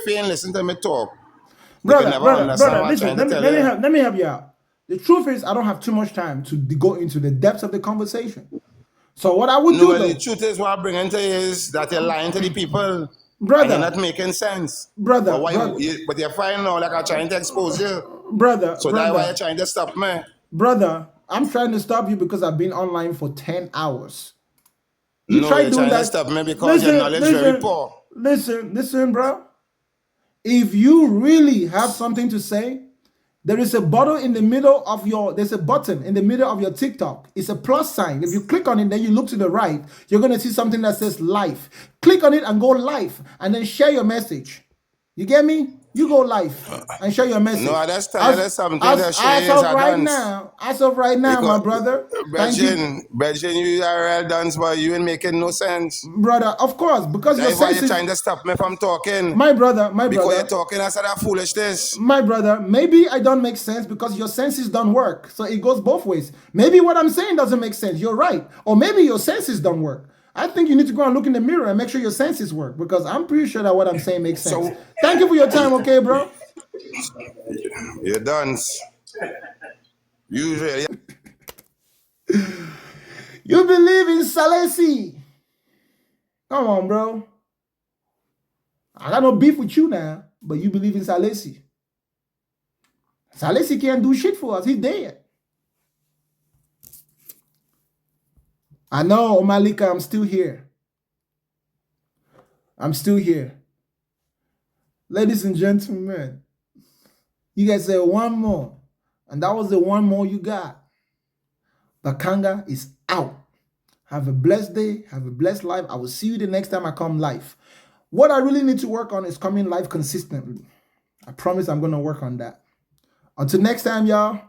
you ain't listen to me talk, you can Brother, never brother, understand brother, what I'm listen, trying to tell let me you. help, let me help you out. The truth is, I don't have too much time to go into the depths of the conversation. So what I would No, do well, the though, truth is what I'm bringing to you is that you're lying to the people and you're brother, not making sense. brother, But brother, but you're fine now, like I'm trying to expose you. brother, So that's why you're trying to stop me. brother. I'm trying to stop you because I've been online for 10 hours. You No, try you're doing trying to that. stop me because your Listen, knowledge very listen, poor. listen, bro. If you really have something to say, there is a button in the middle of your, there's a button in the middle of your TikTok. It's a plus sign. If you click on it, then you look to the right, you're going to see something that says live. Click on it and go live and then share your message. You get me? You go live and share your No, message. I just tell you there's something to As share is of a right dance. now, my Because, brother, thank you. Brethren, you are a real dance, but you ain't making no sense. Brother, of course, because your That's why you're senses, trying to stop me from talking. my brother, Because you're talking as that foolishness. my brother, maybe I don't make sense because your senses don't work. So it goes both ways. Maybe what I'm saying doesn't make sense. You're right. Or maybe your senses don't work. I think you need to go and look in the mirror and make sure your senses work because I'm pretty sure that what I'm saying makes sense. So, Thank you for your time, okay, bro? You're dance. Usually. You believe in Salesi. Come on, bro. I got no beef with you now, but you believe in Salesi. Salesi can't do shit for us. He's dead. I know, Malika, I'm still here. I'm still here. Ladies and gentlemen, you guys said one more, and that was the one more you got. Bakanga is out. Have a blessed day. Have a blessed life. I will see you the next time I come live. What I really need to work on is coming live consistently. I promise I'm going to work on that. Until next time, y'all.